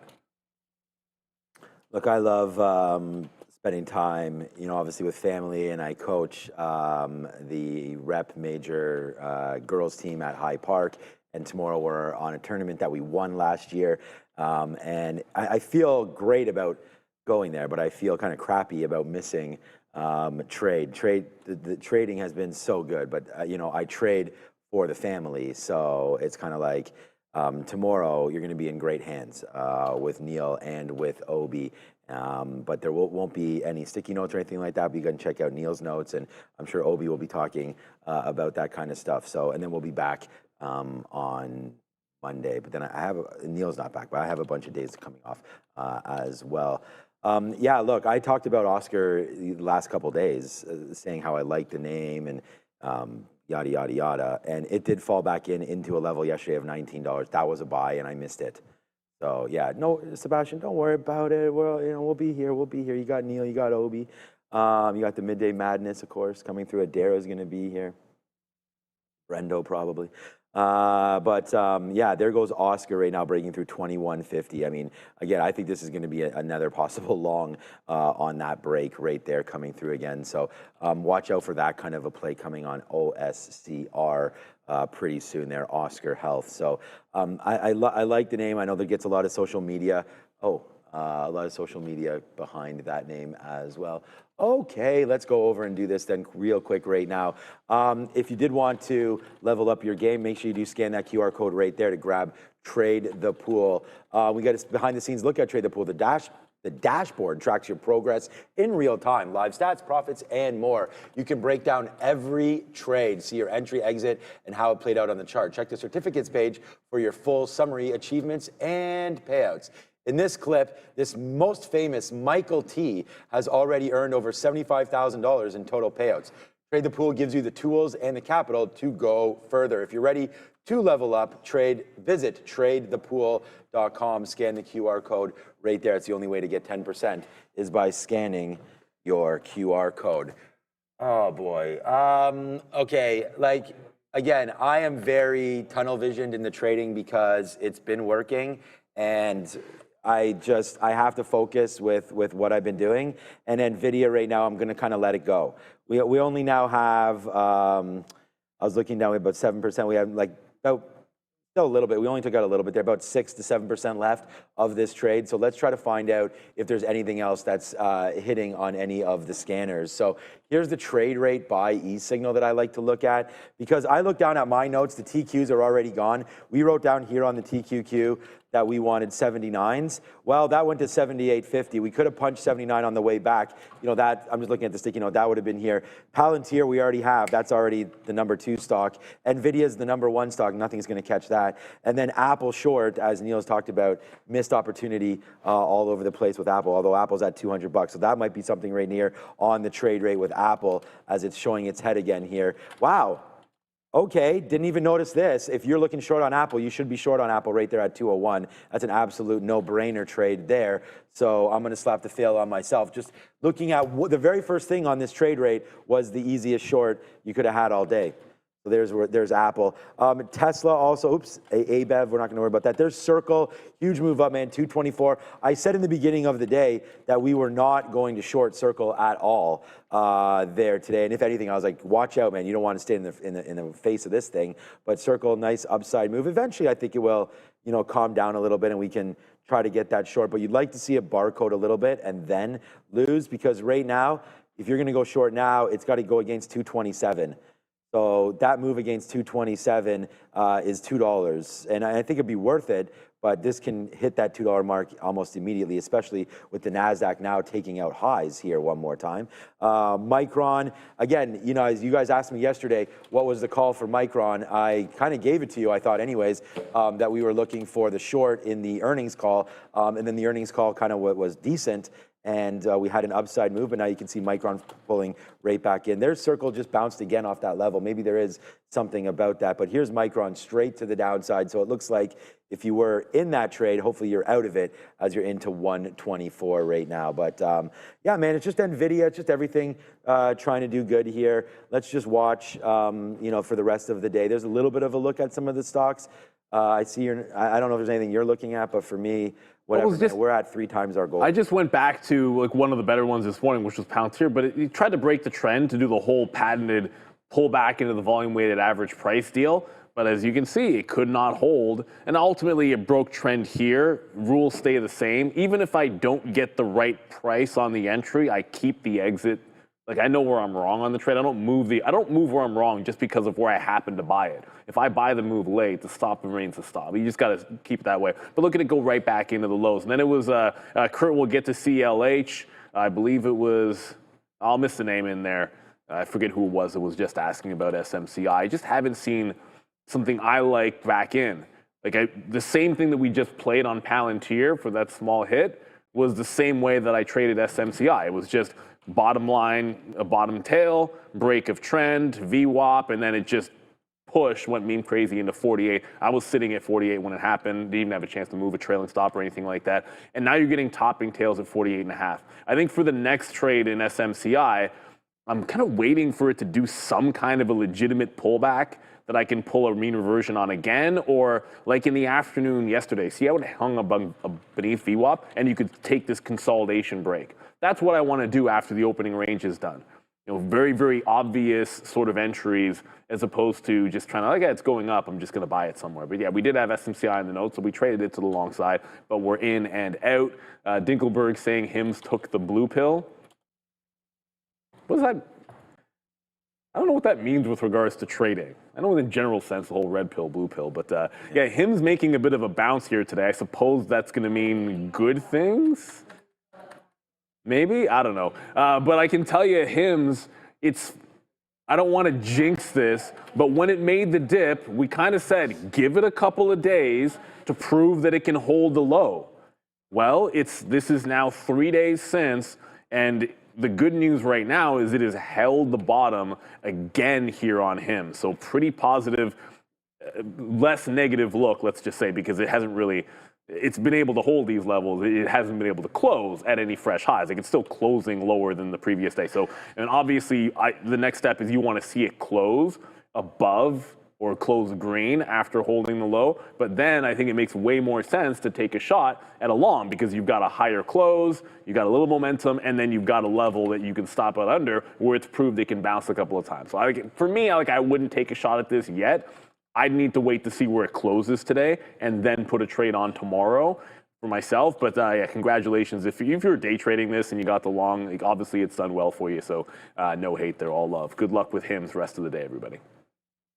Look, I love spending time, obviously with family, and I coach the rep major girls team at High Park. And tomorrow we're on a tournament that we won last year. And I feel great about going there, but I feel kind of crappy about missing trade. The trading has been so good, but I trade for the family. So it's kind of like tomorrow you're going to be in great hands with Neil and with Obi. But there won't be any sticky notes or anything like that. But you can check out Neil's notes, and I'm sure Obi will be talking about that kind of stuff. So, and then we'll be back on Monday. But then Neil's not back, but I have a bunch of days coming off as well. Yeah, look, I talked about Oscar the last couple of days, saying how I like the name and yada, yada, yada. And it did fall back into a level yesterday of $19. That was a buy, and I missed it. So yeah, no, Sebastian, don't worry about it. We'll be here. We'll be here. You got Neil, you got Obi, you got the Midday Madness, of course, coming through. Adara's going to be here. Brendo probably. Yeah, there goes Oscar right now, breaking through 21.50. I mean, again, I think this is going to be another possible long on that break right there coming through again. So watch out for that kind of a play coming on OSCR pretty soon there, Oscar Health. So I like the name. I know that gets a lot of social media. A lot of social media behind that name as well. Okay, let's go over and do this then real quick right now. If you did want to level up your game, make sure you do scan that QR code right there to grab Trade the Pool. We got a behind the scenes look at Trade the Pool. The dashboard tracks your progress in real time, live stats, profits, and more. You can break down every trade, see your entry, exit, and how it played out on the chart. Check the certificates page for your full summary, achievements, and payouts. In this clip, this most famous Michael T has already earned over $75,000 in total payouts. Trade the Pool gives you the tools and the capital to go further. If you're ready to level up, visit tradethepool.com, scan the QR code right there. It's the only way to get 10% is by scanning your QR code. Oh boy. Okay, again, I am very tunnel visioned in the trading because it's been working, and I have to focus with what I've been doing. And Nvidia right now, I'm going to kind of let it go. We only now have, I was looking down, we have about 7%. We have still a little bit. We only took out a little bit there, about 6 to 7% left of this trade. So let's try to find out if there's anything else that's hitting on any of the scanners. So here's the trade rate by e-signal that I like to look at, because I look down at my notes, the TQs are already gone. We wrote down here on the TQQ that we wanted 79s. Well, that went to 78.50. We could have punched 79 on the way back. That, I'm just looking at the sticky note, that would have been here. Palantir, we already have. That's already the number 2 stock. Nvidia is the number 1 stock. Nothing's going to catch that. And then Apple short, as Neil's talked about, missed opportunity all over the place with Apple, although Apple's at $200. So that might be something right near on the trade rate with Apple as it's showing its head again here. Wow. Okay, didn't even notice this. If you're looking short on Apple, you should be short on Apple right there at 201. That's an absolute no-brainer trade there. So I'm going to slap the fail on myself. Just looking at the very first thing on this trade rate was the easiest short you could have had all day. So there's Apple. Tesla also, ABEV, we're not going to worry about that. There's Circle, huge move up, man, 224. I said in the beginning of the day that we were not going to short Circle at all there today. And if anything, I was like, watch out, man. You don't want to stay in the face of this thing. But Circle, nice upside move. Eventually, I think it will, calm down a little bit and we can try to get that short. But you'd like to see it barcode a little bit and then lose, because right now, if you're going to go short now, it's got to go against 227. So that move against 227 is $2, and I think it'd be worth it, but this can hit that $2 mark almost immediately, especially with the NASDAQ now taking out highs here one more time. Micron, again, as you guys asked me yesterday, what was the call for Micron? I kind of gave it to you, I thought anyways, that we were looking for the short in the earnings call, and then the earnings call kind of was decent. And we had an upside move, but now you can see Micron pulling right back in. Their Circle just bounced again off that level. Maybe there is something about that, but here's Micron straight to the downside. So it looks like if you were in that trade, hopefully you're out of it as you're into 124 right now. But yeah, man, it's just Nvidia, it's just everything trying to do good here. Let's just watch, for the rest of the day. There's a little bit of a look at some of the stocks. I see I don't know if there's anything you're looking at, but for me, whatever. We're at 3 times our goal. I just went back to like one of the better ones this morning, which was Palantir, but it tried to break the trend to do the whole patented pull back into the volume weighted average price deal. But as you can see, it could not hold. And ultimately, it broke trend here. Rules stay the same. Even if I don't get the right price on the entry, I keep the exit. Like, I know where I'm wrong on the trade. I don't move where I'm wrong just because of where I happen to buy it. If I buy the move late, the stop remains a stop. You just got to keep it that way. But look at it go right back into the lows. And then it was, Kurt will get to CLH. I believe it was, I'll miss the name in there. I forget who it was that was just asking about SMCI. I just haven't seen something I like back in. Like the same thing that we just played on Palantir for that small hit was the same way that I traded SMCI. It was just bottom line, a bottom tail, break of trend, VWAP, and then it just went meme crazy into 48. I was sitting at 48 when it happened. Didn't even have a chance to move a trailing stop or anything like that. And now you're getting topping tails at 48.5. I think for the next trade in SMCI, I'm kind of waiting for it to do some kind of a legitimate pullback that I can pull a mean reversion on again, or like in the afternoon yesterday, see how it hung beneath VWAP, and you could take this consolidation break. That's what I want to do after the opening range is done. You know, very, very obvious sort of entries as opposed to just trying to, like, it's going up, I'm just going to buy it somewhere. But yeah, we did have SMCI in the notes, so we traded it to the long side, but we're in and out. Dinkelberg saying Hims took the blue pill. What does that? I don't know what that means with regards to trading. I know in the general sense, the whole red pill, blue pill, but yeah, Hims making a bit of a bounce here today. I suppose that's going to mean good things? Maybe? I don't know. But I can tell you, Hims, I don't want to jinx this, but when it made the dip, we kind of said, give it a couple of days to prove that it can hold the low. Well, this is now 3 days since, and the good news right now is it has held the bottom again here on him. So pretty positive, less negative look, let's just say, because it hasn't really, it's been able to hold these levels. It hasn't been able to close at any fresh highs. Like, it's still closing lower than the previous day. So, and obviously the next step is you want to see it close above or close green after holding the low. But then I think it makes way more sense to take a shot at a long because you've got a higher close, you've got a little momentum, and then you've got a level that you can stop it under where it's proved it can bounce a couple of times. So for me, I wouldn't take a shot at this yet. I'd need to wait to see where it closes today and then put a trade on tomorrow for myself. But yeah, congratulations. If you're day trading this and you got the long, like, obviously it's done well for you. So no hate there, all love. Good luck with him the rest of the day, everybody.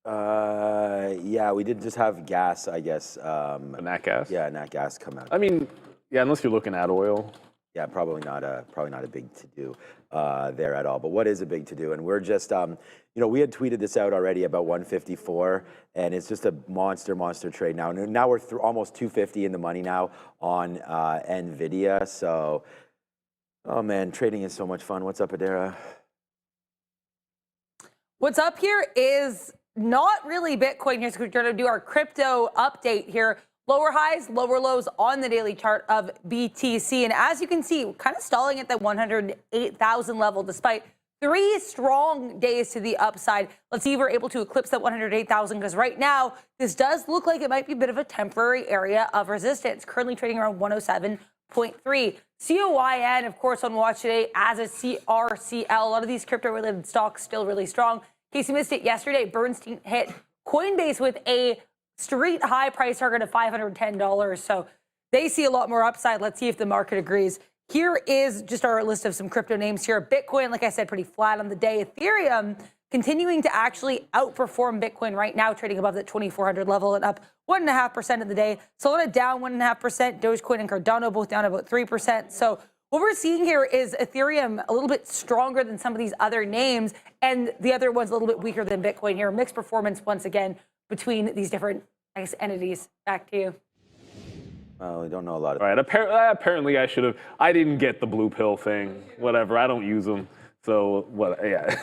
Yeah, we did just have gas, I guess. Nat gas? Yeah, nat gas come out. I mean, yeah, unless you're looking at oil. Yeah, probably not a big to-do there at all. But what is a big to-do? And we're just, we had tweeted this out already about 154, and it's just a monster trade now. Now we're almost 250 in the money now on Nvidia. So, oh man, trading is so much fun. What's up, Adara? What's up here is not really Bitcoin here, so we're going to do our crypto update here. Lower highs, lower lows on the daily chart of BTC. And as you can see, we're kind of stalling at the 108,000 level despite 3 strong days to the upside. Let's see if we're able to eclipse that 108,000 because right now, this does look like it might be a bit of a temporary area of resistance. Currently trading around 107.3. COIN, of course, on watch today as a CRCL. A lot of these crypto-related stocks still really strong. In case you missed it yesterday, Bernstein hit Coinbase with a street high price target of $510. So they see a lot more upside. Let's see if the market agrees. Here is just our list of some crypto names here. Bitcoin, like I said, pretty flat on the day. Ethereum continuing to actually outperform Bitcoin right now, trading above that 2,400 level and up 1.5% of the day. Solana down 1.5%. Dogecoin and Cardano both down about 3%. So what we're seeing here is Ethereum a little bit stronger than some of these other names, and the other one's a little bit weaker than Bitcoin here. Mixed performance once again between these different, I guess, entities. Back to you. Well, we don't know a lot of. All right. Apparently, I didn't get the blue pill thing. Whatever. I don't use them. So what? Yeah.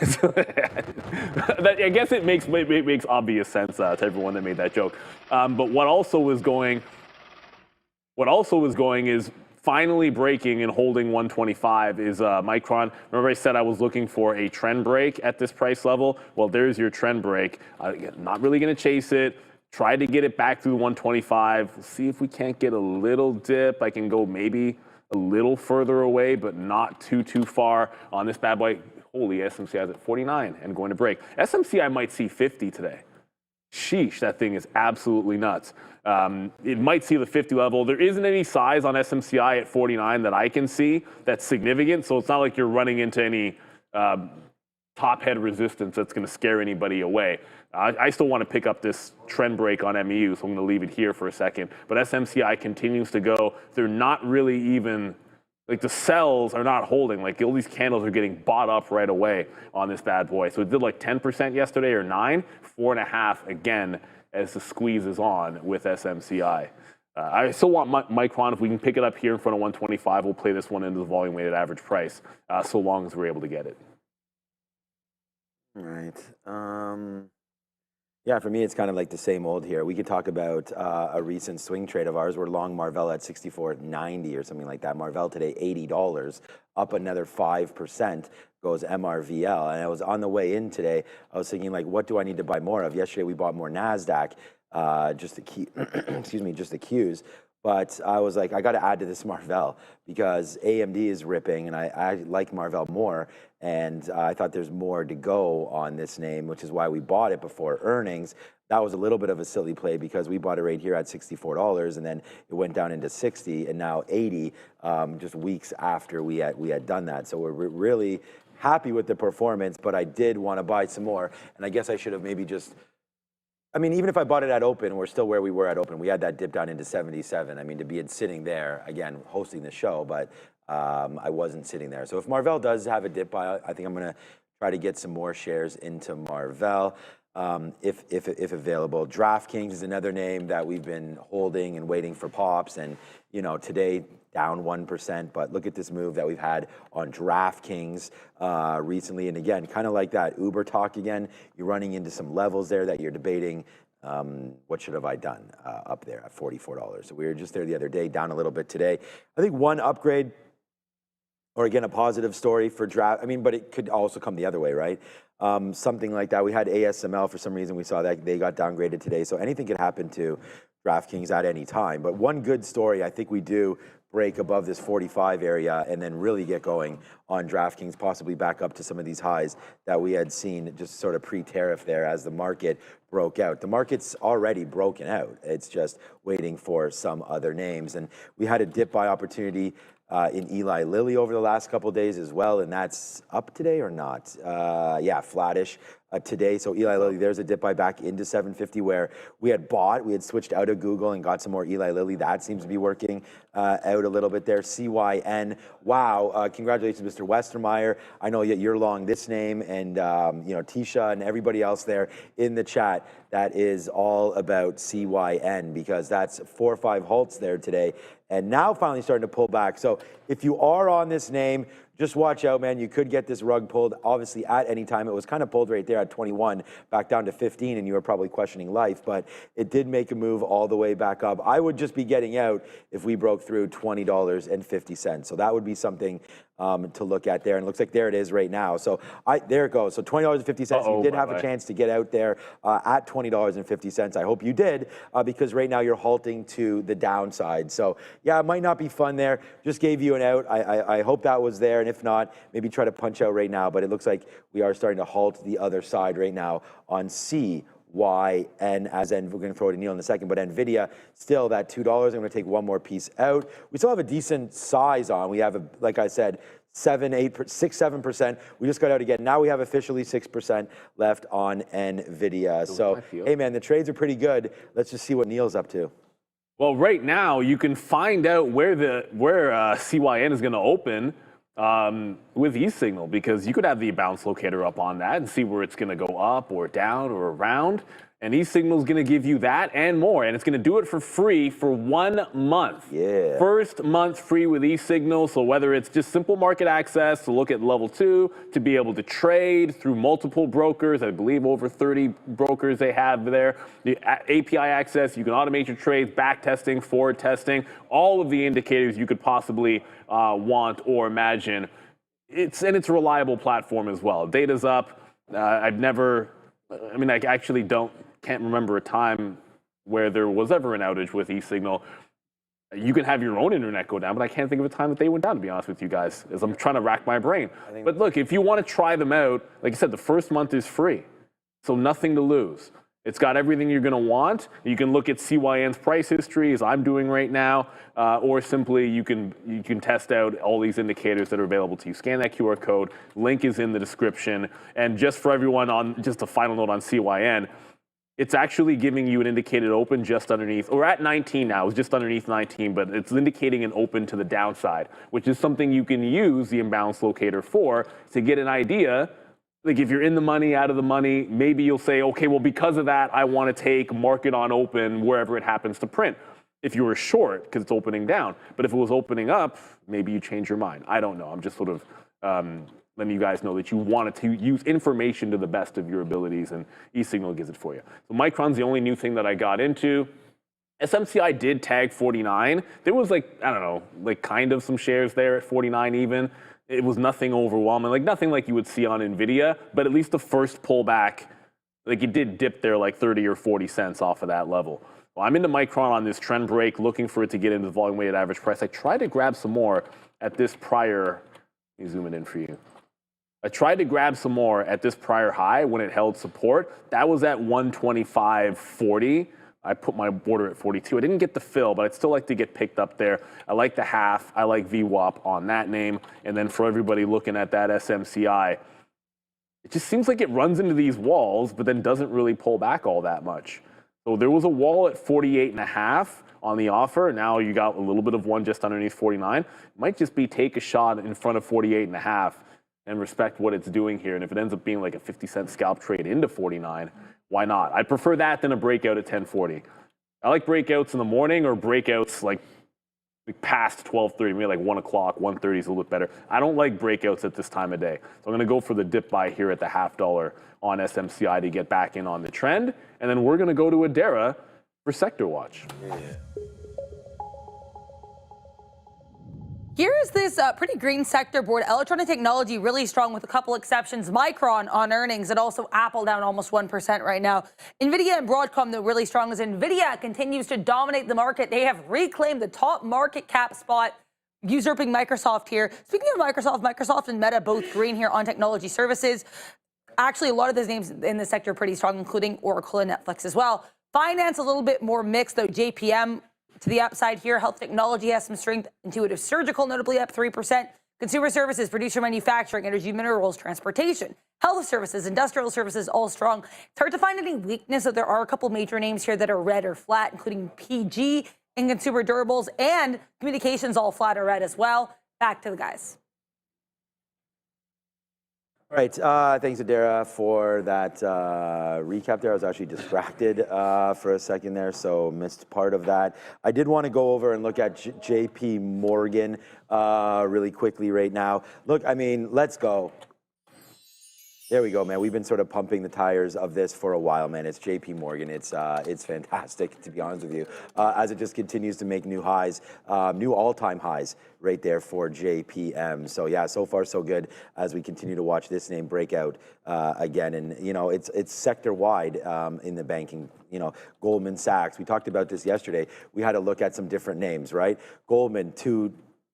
I guess it makes obvious sense to everyone that made that joke. But what also was going is finally breaking and holding 125 is Micron. Remember I said I was looking for a trend break at this price level? Well, there's your trend break. Not really going to chase it. Try to get it back through 125. See if we can't get a little dip. I can go maybe a little further away, but not too far on this bad boy. Holy, SMCI is at 49 and going to break. SMCI might see 50 today. Sheesh, that thing is absolutely nuts. It might see the 50 level. There isn't any size on SMCI at 49 that I can see that's significant, so it's not like you're running into any top head resistance that's going to scare anybody away. I still want to pick up this trend break on MEU, so I'm going to leave it here for a second. But SMCI continues to go. They're not really even, like the sells are not holding. Like all these candles are getting bought up right away on this bad boy. So it did like 10% yesterday or 9, 4.5 again as the squeeze is on with SMCI. I still want Micron. If we can pick it up here in front of 125, we'll play this one into the volume weighted average price, so long as we're able to get it. All right. Yeah, for me, it's kind of like the same old here. We could talk about a recent swing trade of ours. We're long Marvell at 64.90 or something like that. Marvell today, $80, up another 5%, goes MRVL. And I was on the way in today, I was thinking, like, what do I need to buy more of? Yesterday, we bought more NASDAQ, just the key, excuse me, just the Qs. But I was like, I got to add to this Marvell because AMD is ripping, and I like Marvell more. And I thought there's more to go on this name, which is why we bought it before earnings. That was a little bit of a silly play because we bought it right here at $64, and then it went down into 60, and now 80, just weeks after we had done that. So we're really happy with the performance, but I did want to buy some more, and I guess I should have maybe just. I mean, even if I bought it at open, we're still where we were at open. We had that dip down into 77. I mean, to be sitting there, again, hosting the show, but I wasn't sitting there. So if Marvell does have a dip buy, I think I'm going to try to get some more shares into Marvell if available. DraftKings is another name that we've been holding and waiting for pops. And, you know, today down 1%, but look at this move that we've had on DraftKings recently. And again, kind of like that Uber talk again, you're running into some levels there that you're debating. What should have I done up there at $44? So we were just there the other day, down a little bit today. I think one upgrade, or again, a positive story for draft. I mean, but it could also come the other way, right? Something like that. We had ASML for some reason. We saw that they got downgraded today. So anything could happen to DraftKings at any time. But one good story, I think we do break above this 45 area and then really get going on DraftKings, possibly back up to some of these highs that we had seen just sort of pre-tariff there as the market broke out. The market's already broken out. It's just waiting for some other names. And we had a dip buy opportunity in Eli Lilly over the last couple of days as well, and that's up today or not? Yeah, flattish today. So Eli Lilly, there's a dip buy back into 750 where we had bought. We had switched out of Google and got some more Eli Lilly. That seems to be working out a little bit there. CYN, wow, congratulations, Mr. Westermeyer. I know you're long this name, and you know, Tisha and everybody else there in the chat. That is all about CYN because that's 4 or 5 halts there today, and now finally starting to pull back. So if you are on this name, just watch out, man. You could get this rug pulled, obviously, at any time. It was kind of pulled right there at 21, back down to 15, and you were probably questioning life, but it did make a move all the way back up. I would just be getting out if we broke through $20.50. So that would be something to look at there. And it looks like there it is right now. So there it goes. So $20.50. You did have a chance to get out there at $20.50. I hope you did, because right now you're halting to the downside. So yeah, it might not be fun there. Just gave you an out. I hope that was there. And if not, maybe try to punch out right now. But it looks like we are starting to halt the other side right now on CYN, as we're going to throw it to Neil in a second, but Nvidia, still that $2. I'm going to take one more piece out. We still have a decent size on. We have, like I said, 7%. We just got out again. Now we have officially 6% left on Nvidia. So, hey, man, the trades are pretty good. Let's just see what Neil's up to. Well, right now, you can find out where CYN is going to open with eSignal, because you could have the bounce locator up on that and see where it's going to go up or down or around. And eSignal is going to give you that and more. And it's going to do it for free for 1 month. Yeah. First month free with eSignal. So whether it's just simple market access to look at level 2, to be able to trade through multiple brokers, I believe over 30 brokers they have there. The API access, you can automate your trades, back testing, forward testing, all of the indicators you could possibly want or imagine. It's a reliable platform as well. Data's up. I actually can't remember a time where there was ever an outage with eSignal, you can have your own internet go down, but I can't think of a time that they went down, to be honest with you guys, as I'm trying to rack my brain. But look, if you want to try them out, like I said, the first month is free, so nothing to lose. It's got everything you're going to want. You can look at CYN's price history, as I'm doing right now, or simply you can test out all these indicators that are available to you. Scan that QR code. Link is in the description. And just for everyone, on just a final note on CYN, it's actually giving you an indicated open just underneath, or at 19 now, it's just underneath 19, but it's indicating an open to the downside, which is something you can use the imbalance locator for to get an idea. Like if you're in the money, out of the money, maybe you'll say, okay, well, because of that, I want to take market on open wherever it happens to print. If you were short, because it's opening down. But if it was opening up, maybe you change your mind. I don't know. I'm just sort of letting you guys know that you wanted to use information to the best of your abilities, and eSignal gives it for you. So Micron's the only new thing that I got into. SMCI did tag 49. There was like, I don't know, like kind of some shares there at 49 even. It was nothing overwhelming, like nothing like you would see on Nvidia, but at least the first pullback, like it did dip there like 30 or 40 cents off of that level. Well, I'm into Micron on this trend break, looking for it to get into the volume weighted average price. I tried to grab some more at this prior, let me zoom it in for you. I tried to grab some more at this prior high when it held support. That was at 125.40. I put my border at 42. I didn't get the fill, but I'd still like to get picked up there. I like the half. I like VWAP on that name. And then for everybody looking at that SMCI, it just seems like it runs into these walls, but then doesn't really pull back all that much. So there was a wall at 48.5 on the offer. Now you got a little bit of one just underneath 49. It might just be take a shot in front of 48.5 and respect what it's doing here. And if it ends up being like a 50-cent scalp trade into 49, why not? I'd prefer that than a breakout at 1040. I like breakouts in the morning or breakouts like past 12:30, maybe like 1 o'clock, 1:30 is a little bit better. I don't like breakouts at this time of day. So I'm going to go for the dip buy here at the $0.50 on SMCI to get back in on the trend. And then we're going to go to Adara for Sector Watch. Yeah. Here's this pretty green sector board. Electronic technology really strong with a couple exceptions. Micron on earnings and also Apple down almost 1% right now. Nvidia and Broadcom, they're really strong as Nvidia continues to dominate the market. They have reclaimed the top market cap spot, usurping Microsoft here. Speaking of Microsoft and Meta both green here on technology services. Actually, a lot of those names in the sector are pretty strong, including Oracle and Netflix as well. Finance a little bit more mixed though. JPM to the upside here. Health technology has some strength. Intuitive Surgical notably up 3%. Consumer services, producer manufacturing, energy, minerals, transportation, health services, industrial services, all strong. It's hard to find any weakness, though there are a couple major names here that are red or flat, including PG and consumer durables, and communications all flat or red as well. Back to the guys. All right, thanks, Adara, for that recap there. I was actually distracted for a second there, so missed part of that. I did want to go over and look at JP Morgan really quickly right now. Look, I mean, let's go. There we go, man. We've been sort of pumping the tires of this for a while, man. It's JP Morgan. It's fantastic, to be honest with you, as it just continues to make new highs, new all-time highs right there for JPM. So yeah, so far so good as we continue to watch this name break out again. And you know, it's sector-wide in the banking. You know, Goldman Sachs. We talked about this yesterday. We had to look at some different names, right? Goldman,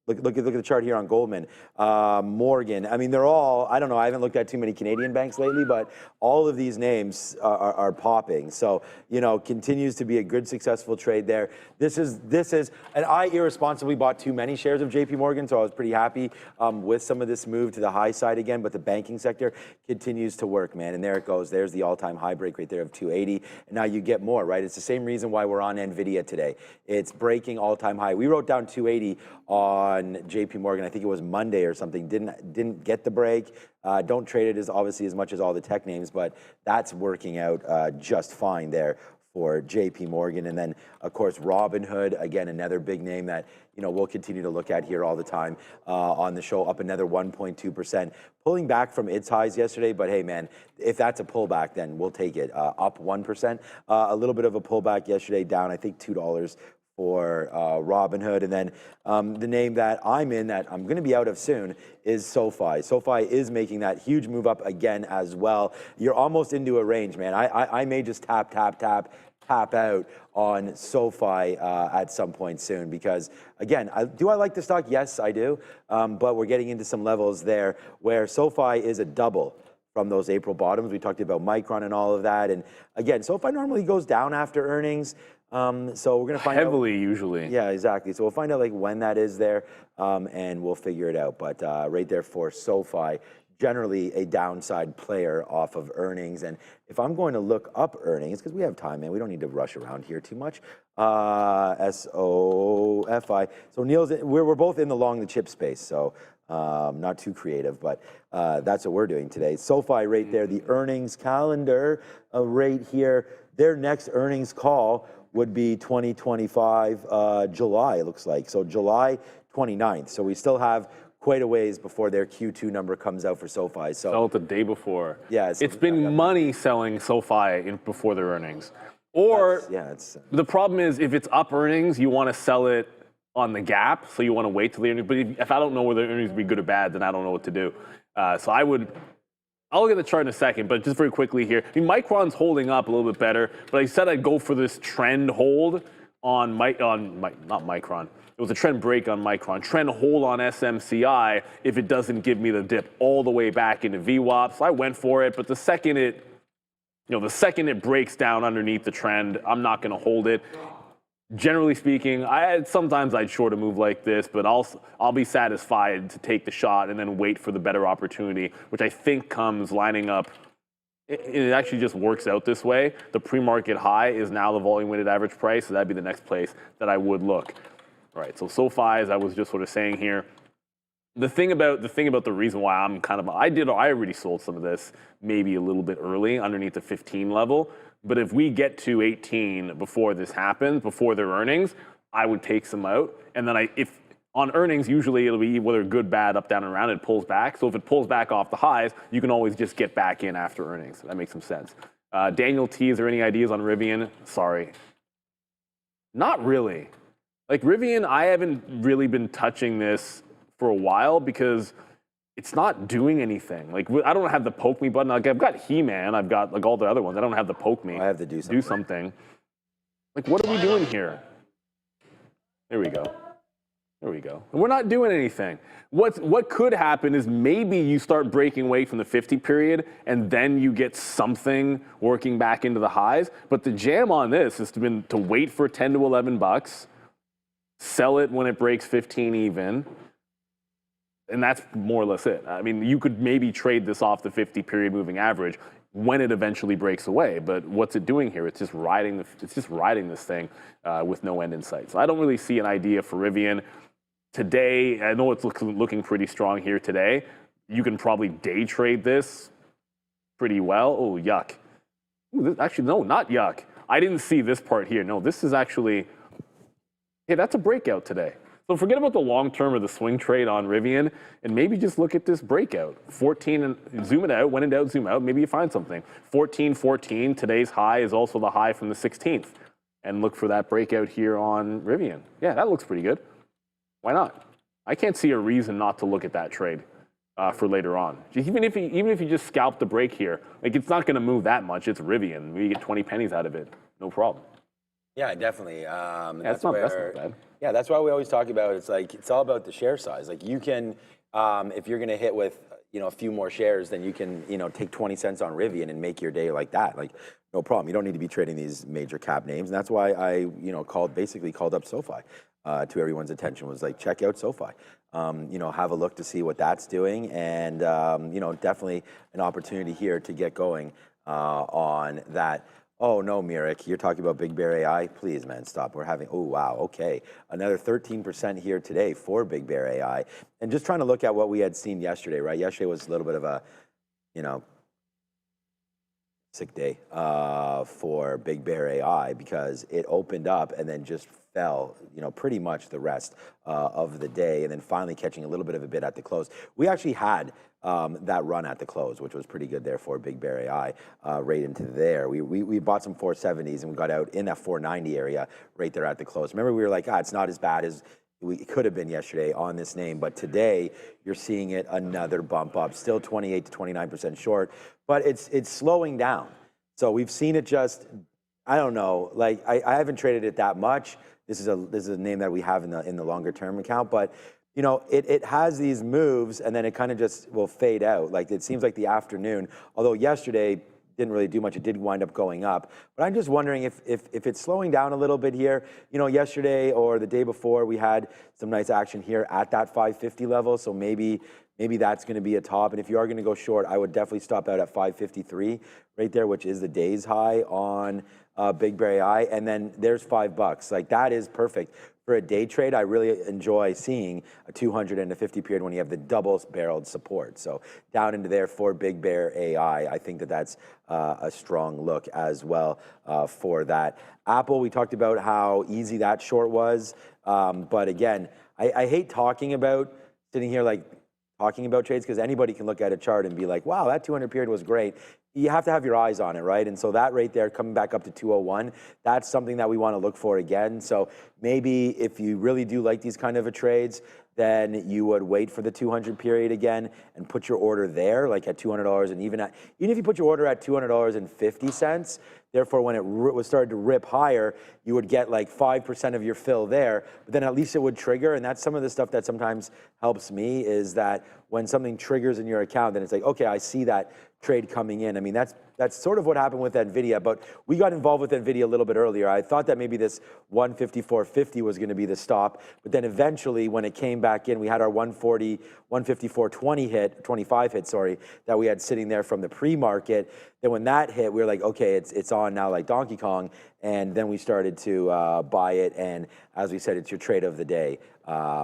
Look at the chart here on Goldman, Morgan. I mean, they're all, I don't know, I haven't looked at too many Canadian banks lately, but all of these names are popping. So, you know, continues to be a good, successful trade there. This is, and I irresponsibly bought too many shares of JP Morgan, so I was pretty happy with some of this move to the high side again, but the banking sector continues to work, man. And there it goes. There's the all-time high break right there of 280. And now you get more, right? It's the same reason why we're on Nvidia today. It's breaking all-time high. We wrote down 280 on JP Morgan, I think it was Monday or something, didn't get the break. Don't trade it as obviously as much as all the tech names, but that's working out just fine there for JP Morgan. And then of course Robinhood, again another big name that you know we'll continue to look at here all the time on the show, up another 1.2%, pulling back from its highs yesterday, but hey man, if that's a pullback then we'll take it. Up 1%, a little bit of a pullback yesterday, down I think $2.40 for Robinhood. And then the name that I'm in that I'm going to be out of soon is SoFi. SoFi is making that huge move up again as well. You're almost into a range, man. I may just tap out on SoFi at some point soon because, again, do I like the stock? Yes, I do. But we're getting into some levels there where SoFi is a double from those April bottoms. We talked about Micron and all of that. And again, SoFi normally goes down after earnings. So we're going to find heavily usually. Yeah, exactly. So we'll find out like when that is there and we'll figure it out. But right there for SoFi, generally a downside player off of earnings. And if I'm going to look up earnings, because we have time, man, we don't need to rush around here too much. SOFI. So Neil's, we're both in the long the chip space. So not too creative, but that's what we're doing today. SoFi right there, the earnings calendar right here. Their next earnings call would be 2025 July, it looks like. So July 29th. So we still have quite a ways before their Q2 number comes out for SoFi. So sell it the day before. Yeah, it's been money selling SoFi before their earnings. Or the problem is if it's up earnings, you want to sell it on the gap, so you want to wait till the earnings. But if I don't know whether earnings will be good or bad, then I don't know what to do. So I'll look at the chart in a second, but just very quickly here. I mean, Micron's holding up a little bit better, but I said I'd go for this trend hold on not Micron. It was a trend break on Micron. Trend hold on SMCI if it doesn't give me the dip all the way back into VWAP. So I went for it, but the second it breaks down underneath the trend, I'm not going to hold it. Generally speaking, sometimes I'd short a move like this, but I'll be satisfied to take the shot and then wait for the better opportunity, which I think comes lining up. It actually just works out this way. The pre-market high is now the volume-weighted average price, so that'd be the next place that I would look. All right, so SoFi, as I was just sort of saying here, the thing about the reason why I'm kind of I already sold some of this maybe a little bit early underneath the 15 level. But if we get to 18 before this happens, before their earnings, I would take some out. And then if on earnings, usually it'll be whether good, bad, up, down, and around, it pulls back. So if it pulls back off the highs, you can always just get back in after earnings. That makes some sense. Daniel T, is there any ideas on Rivian? Sorry. Not really. Like Rivian, I haven't really been touching this for a while because it's not doing anything. Like I don't have the poke me button. Like I've got He-Man, I've got like all the other ones. I don't have the poke me. I have to do something. Like what are we doing here? There we go. There we go. And we're not doing anything. What could happen is maybe you start breaking away from the 50 period and then you get something working back into the highs. But the jam on this has been to wait for 10 to 11 bucks, sell it when it breaks 15 even. And that's more or less it. I mean, you could maybe trade this off the 50 period moving average when it eventually breaks away. But what's it doing here? It's just riding this thing with no end in sight. So I don't really see an idea for Rivian today. I know it's looking pretty strong here today. You can probably day trade this pretty well. Oh, yuck. Ooh, actually, no, not yuck. I didn't see this part here. No, this is actually, hey, that's a breakout today. So forget about the long term or the swing trade on Rivian and maybe just look at this breakout. 14 and zoom it out. When in doubt, zoom out. Maybe you find something. 14.14. Today's high is also the high from the 16th. And look for that breakout here on Rivian. Yeah, that looks pretty good. Why not? I can't see a reason not to look at that trade for later on. Even if you just scalp the break here, like it's not going to move that much. It's Rivian. We get 20 pennies out of it. No problem. Yeah, definitely. That's not bad. Yeah, that's why we always talk about it's all about the share size. Like you can, if you're going to hit with a few more shares, then you can take 20 cents on Rivian and make your day like that. Like no problem. You don't need to be trading these major cap names, and that's why I basically called up SoFi to everyone's attention. Was like check out SoFi. Have a look to see what that's doing, and definitely an opportunity here to get going on that. Oh, no, Mirek, you're talking about Big Bear AI? Please, man, stop. We're having, oh, wow, okay. Another 13% here today for Big Bear AI. And just trying to look at what we had seen yesterday, right? Yesterday was a little bit of a, sick day for Big Bear AI because it opened up and then just fell, pretty much the rest of the day, and then finally catching a little bit of a bid at the close. We actually had that run at the close, which was pretty good there for Big Bear AI, right into there. We bought some 470s and we got out in that 490 area right there at the close. Remember, we were like, it's not as bad as we could have been yesterday on this name, but today you're seeing it another bump up, still 28 to 29% short, but it's slowing down. So we've seen it just, I don't know, like I haven't traded it that much. This is a name that we have in the longer term account, but it has these moves and then it kind of just will fade out. Like it seems like the afternoon, although yesterday didn't really do much, it did wind up going up. But I'm just wondering if it's slowing down a little bit here. Yesterday or the day before we had some nice action here at that 550 level. So maybe that's going to be a top. And if you are going to go short, I would definitely stop out at 553 right there, which is the day's high on Big Bear AI. And then there's $5. Like that is perfect. For a day trade, I really enjoy seeing a 200 and a 50 period when you have the double-barreled support. So down into there for Big Bear AI, I think that's a strong look as well for that. Apple, we talked about how easy that short was. But again, I hate talking about sitting here like talking about trades because anybody can look at a chart and be like, wow, that 200 period was great. You have to have your eyes on it, right? And so that right there coming back up to 201, that's something that we want to look for again. So maybe if you really do like these kind of trades, then you would wait for the 200 period again and put your order there, like at $200, and even if you put your order at $200.50, therefore when it was started to rip higher, you would get like 5% of your fill there, but then at least it would trigger. And that's some of the stuff that sometimes helps me is that when something triggers in your account, then it's like, okay, I see that trade coming in. I mean, that's sort of what happened with Nvidia, but we got involved with Nvidia a little bit earlier. I thought that maybe this 154.50 was going to be the stop, but then eventually when it came back in, we had our 140, 154.20 25 hit, sorry, that we had sitting there from the pre-market. Then when that hit, we were like, okay, it's on now like Donkey Kong, and then we started to buy it, and as we said, it's your trade of the day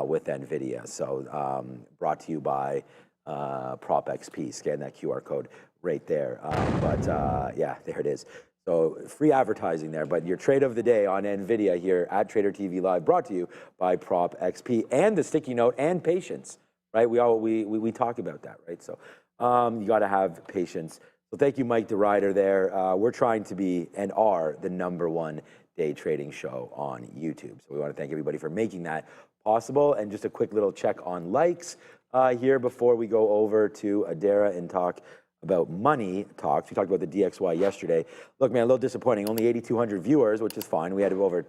with Nvidia. So brought to you by Prop XP. Scan that QR code right there. Yeah, there it is. So free advertising there, but your trade of the day on Nvidia here at Trader TV Live, brought to you by Prop XP and the sticky note and patience, right? We talk about that, right? So you got to have patience. So thank you, Mike DeRider there. We're trying to be and are the #1 day trading show on YouTube. So we want to thank everybody for making that possible. And just a quick little check on likes here before we go over to Adara and talk about money talks. We talked about the DXY yesterday. Look, man, a little disappointing. Only 8,200 viewers, which is fine. We had over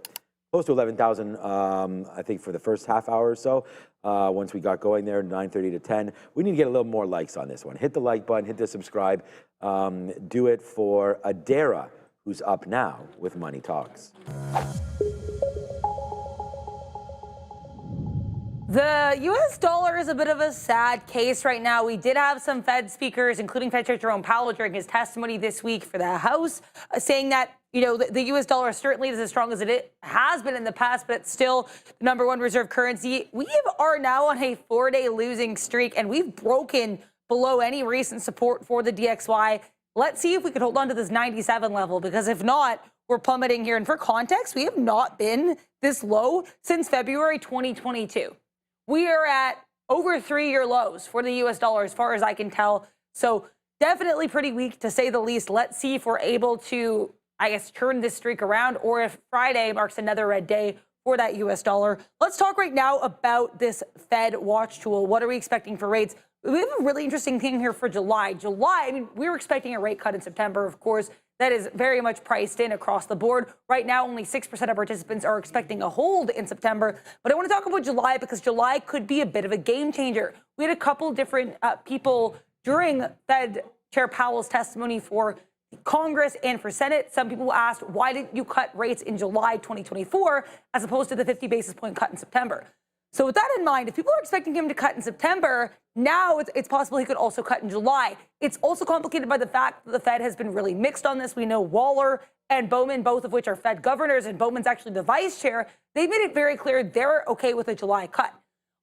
close to 11,000, I think, for the first half hour or so. Once we got going there, 9:30 to 10. We need to get a little more likes on this one. Hit the like button, hit the subscribe. Do it for Adara, who's up now with Money Talks. The U.S. dollar is a bit of a sad case right now. We did have some Fed speakers, including Fed Chair Jerome Powell, during his testimony this week for the House, saying that, the U.S. dollar certainly is as strong as it has been in the past, but it's still the #1 reserve currency. We are now on a 4-day losing streak, and we've broken below any recent support for the DXY. Let's see if we could hold on to this 97 level, because if not, we're plummeting here. And for context, we have not been this low since February 2022. We are at over 3-year lows for the U.S. dollar, as far as I can tell. So definitely pretty weak, to say the least. Let's see if we're able to, turn this streak around, or if Friday marks another red day for that U.S. dollar. Let's talk right now about this Fed watch tool. What are we expecting for rates? We have a really interesting thing here for July. We were expecting a rate cut in September, of course. That is very much priced in across the board. Right now, only 6% of participants are expecting a hold in September. But I want to talk about July, because July could be a bit of a game changer. We had a couple different people during Fed Chair Powell's testimony for Congress and for Senate. Some people asked, why didn't you cut rates in July 2024 as opposed to the 50 basis point cut in September? So with that in mind, if people are expecting him to cut in September, now it's possible he could also cut in July. It's also complicated by the fact that the Fed has been really mixed on this. We know Waller and Bowman, both of which are Fed governors, and Bowman's actually the vice chair. They made it very clear they're okay with a July cut.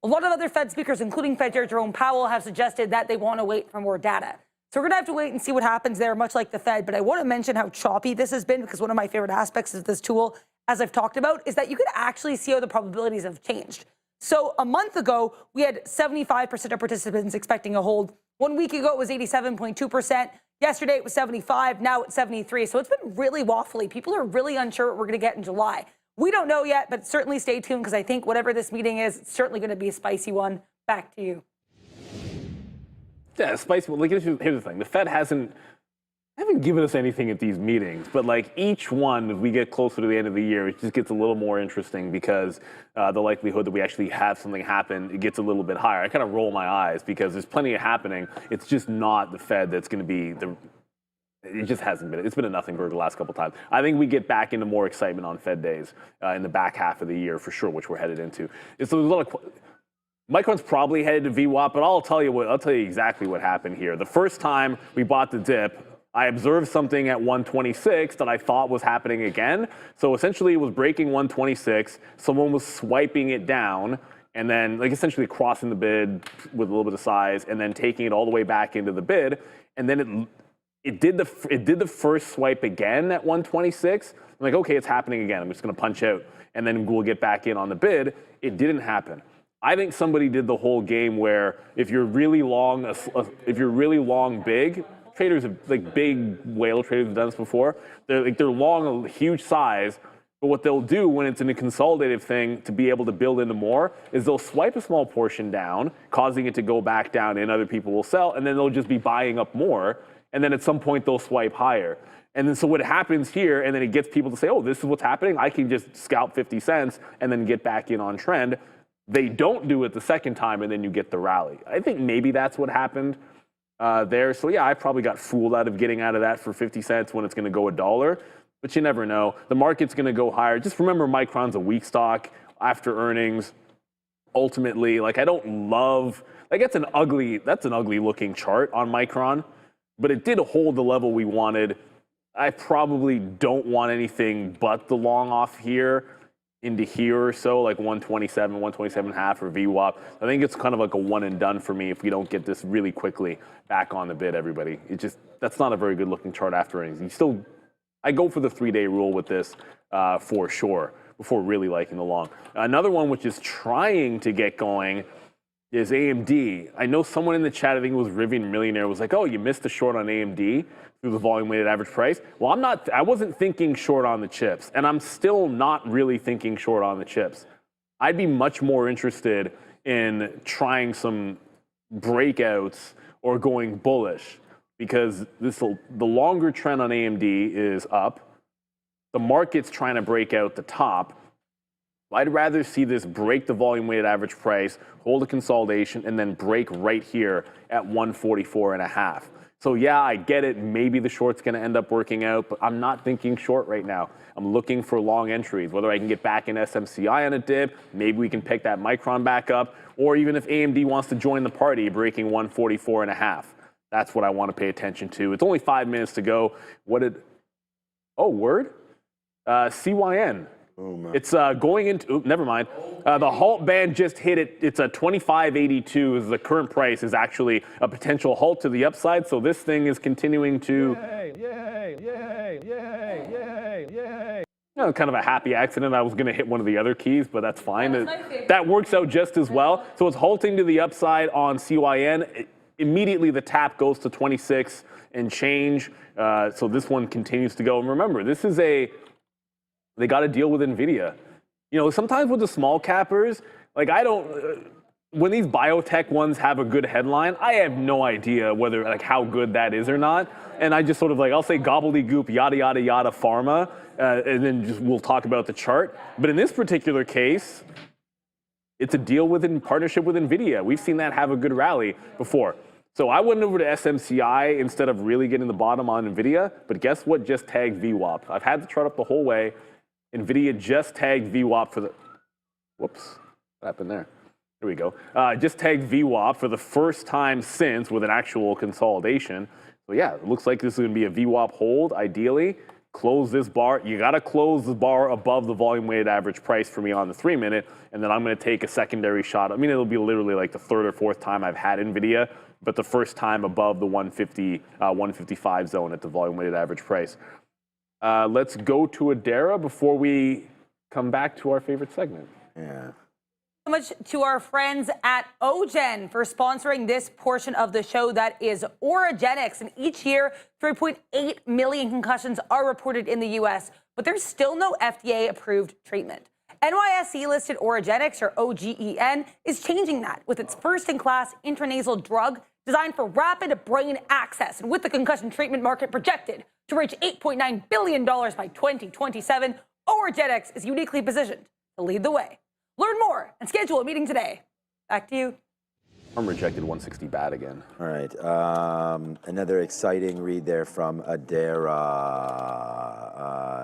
A lot of other Fed speakers, including Fed Chair Jerome Powell, have suggested that they want to wait for more data. So we're going to have to wait and see what happens there, much like the Fed. But I want to mention how choppy this has been, because one of my favorite aspects of this tool, as I've talked about, is that you can actually see how the probabilities have changed. So a month ago, we had 75% of participants expecting a hold. 1 week ago, it was 87.2%. Yesterday, it was 75. Now it's 73. So it's been really waffly. People are really unsure what we're going to get in July. We don't know yet, but certainly stay tuned, because I think whatever this meeting is, it's certainly going to be a spicy one. Back to you. Yeah, spicy. Like, here's the thing: the Fed haven't given us anything at these meetings, but like each one, as we get closer to the end of the year, it just gets a little more interesting, because the likelihood that we actually have something happen, it gets a little bit higher. I kind of roll my eyes, because there's plenty of happening. It's just not the Fed that's going to be the. It just hasn't been. It's been a nothing burger the last couple of times. I think we get back into more excitement on Fed days in the back half of the year for sure, which we're headed into. So there's a lot of. Micron's probably headed to VWAP, but I'll tell you exactly what happened here. The first time we bought the dip, I observed something at 126 that I thought was happening again. So essentially it was breaking 126. Someone was swiping it down and then like essentially crossing the bid with a little bit of size and then taking it all the way back into the bid. And then it did the first swipe again at 126. I'm like, okay, it's happening again. I'm just going to punch out and then we'll get back in on the bid. It didn't happen. I think somebody did the whole game where if you're really long, big, traders have, like big whale traders have done this before. They're long a huge size, but what they'll do when it's in a consolidative thing to be able to build into more is they'll swipe a small portion down, causing it to go back down, and other people will sell, and then they'll just be buying up more, and then at some point they'll swipe higher. And then so what happens here, and then it gets people to say, oh, this is what's happening. I can just scalp 50 cents and then get back in on trend. They don't do it the second time, and then you get the rally. I think maybe that's what happened there. So yeah, I probably got fooled out of getting out of that for 50 cents when it's going to go $1. But you never know. The market's going to go higher. Just remember, Micron's a weak stock after earnings. Ultimately, like I don't love, like that's an ugly looking chart on Micron, but it did hold the level we wanted. I probably don't want anything but the long off here into here or so, like 127, 127.5 or VWAP. I think it's kind of like a one and done for me if we don't get this really quickly back on the bid, everybody. That's not a very good looking chart after earnings. I go for the 3-day rule with this for sure before really liking the long. Another one which is trying to get going is AMD. I know someone in the chat, I think it was Rivian Millionaire, was like, oh, you missed a short on AMD through the volume weighted average price. Well, I wasn't thinking short on the chips, and I'm still not really thinking short on the chips. I'd be much more interested in trying some breakouts or going bullish, because the longer trend on AMD is up. The market's trying to break out the top. I'd rather see this break the volume weighted average price, hold a consolidation, and then break right here at 144.5. So yeah, I get it. Maybe the short's going to end up working out, but I'm not thinking short right now. I'm looking for long entries, whether I can get back in SMCI on a dip, maybe we can pick that Micron back up, or even if AMD wants to join the party, breaking 144.5. That's what I want to pay attention to. It's only 5 minutes to go. CYN. Oh, it's going into, never mind. The halt band just hit it. It's a 25.82 is the current price, is actually a potential halt to the upside. So this thing is continuing to. Yay. Kind of a happy accident. I was going to hit one of the other keys, but that's fine. That works out just as well. So it's halting to the upside on CYN. Immediately the tap goes to 26 and change. So this one continues to go. And remember, this is they got to deal with Nvidia. You know, sometimes with the small cappers, like when these biotech ones have a good headline, I have no idea whether like how good that is or not. And I just sort of like, I'll say gobbledygook, yada, yada, yada, pharma, and then we'll talk about the chart. But in this particular case, it's a deal in partnership with Nvidia. We've seen that have a good rally before. So I went over to SMCI instead of really getting the bottom on Nvidia, but guess what just tagged VWAP? I've had the chart up the whole way. Nvidia just tagged VWAP for the, whoops, what happened there? Here we go. Just tagged VWAP for the first time since with an actual consolidation. So yeah, it looks like this is going to be a VWAP hold, ideally. Close this bar. You got to close the bar above the volume weighted average price for me on the 3-minute, and then I'm going to take a secondary shot. I mean, it'll be literally like the third or fourth time I've had Nvidia but the first time above the 150, 155 zone at the volume weighted average price. Let's go to Adara before we come back to our favorite segment. Yeah. So much to our friends at Ogen for sponsoring this portion of the show that is orogenics. And each year, 3.8 million concussions are reported in the U.S., but there's still no FDA-approved treatment. NYSE-listed orogenics, or OGEN, is changing that with its first-in-class intranasal drug designed for rapid brain access. And with the concussion treatment market projected to reach $8.9 billion by 2027, orogenics is uniquely positioned to lead the way. Learn more and schedule a meeting today. Back to you. I'm rejected 160 bad again. All right. Another exciting read there from Adara.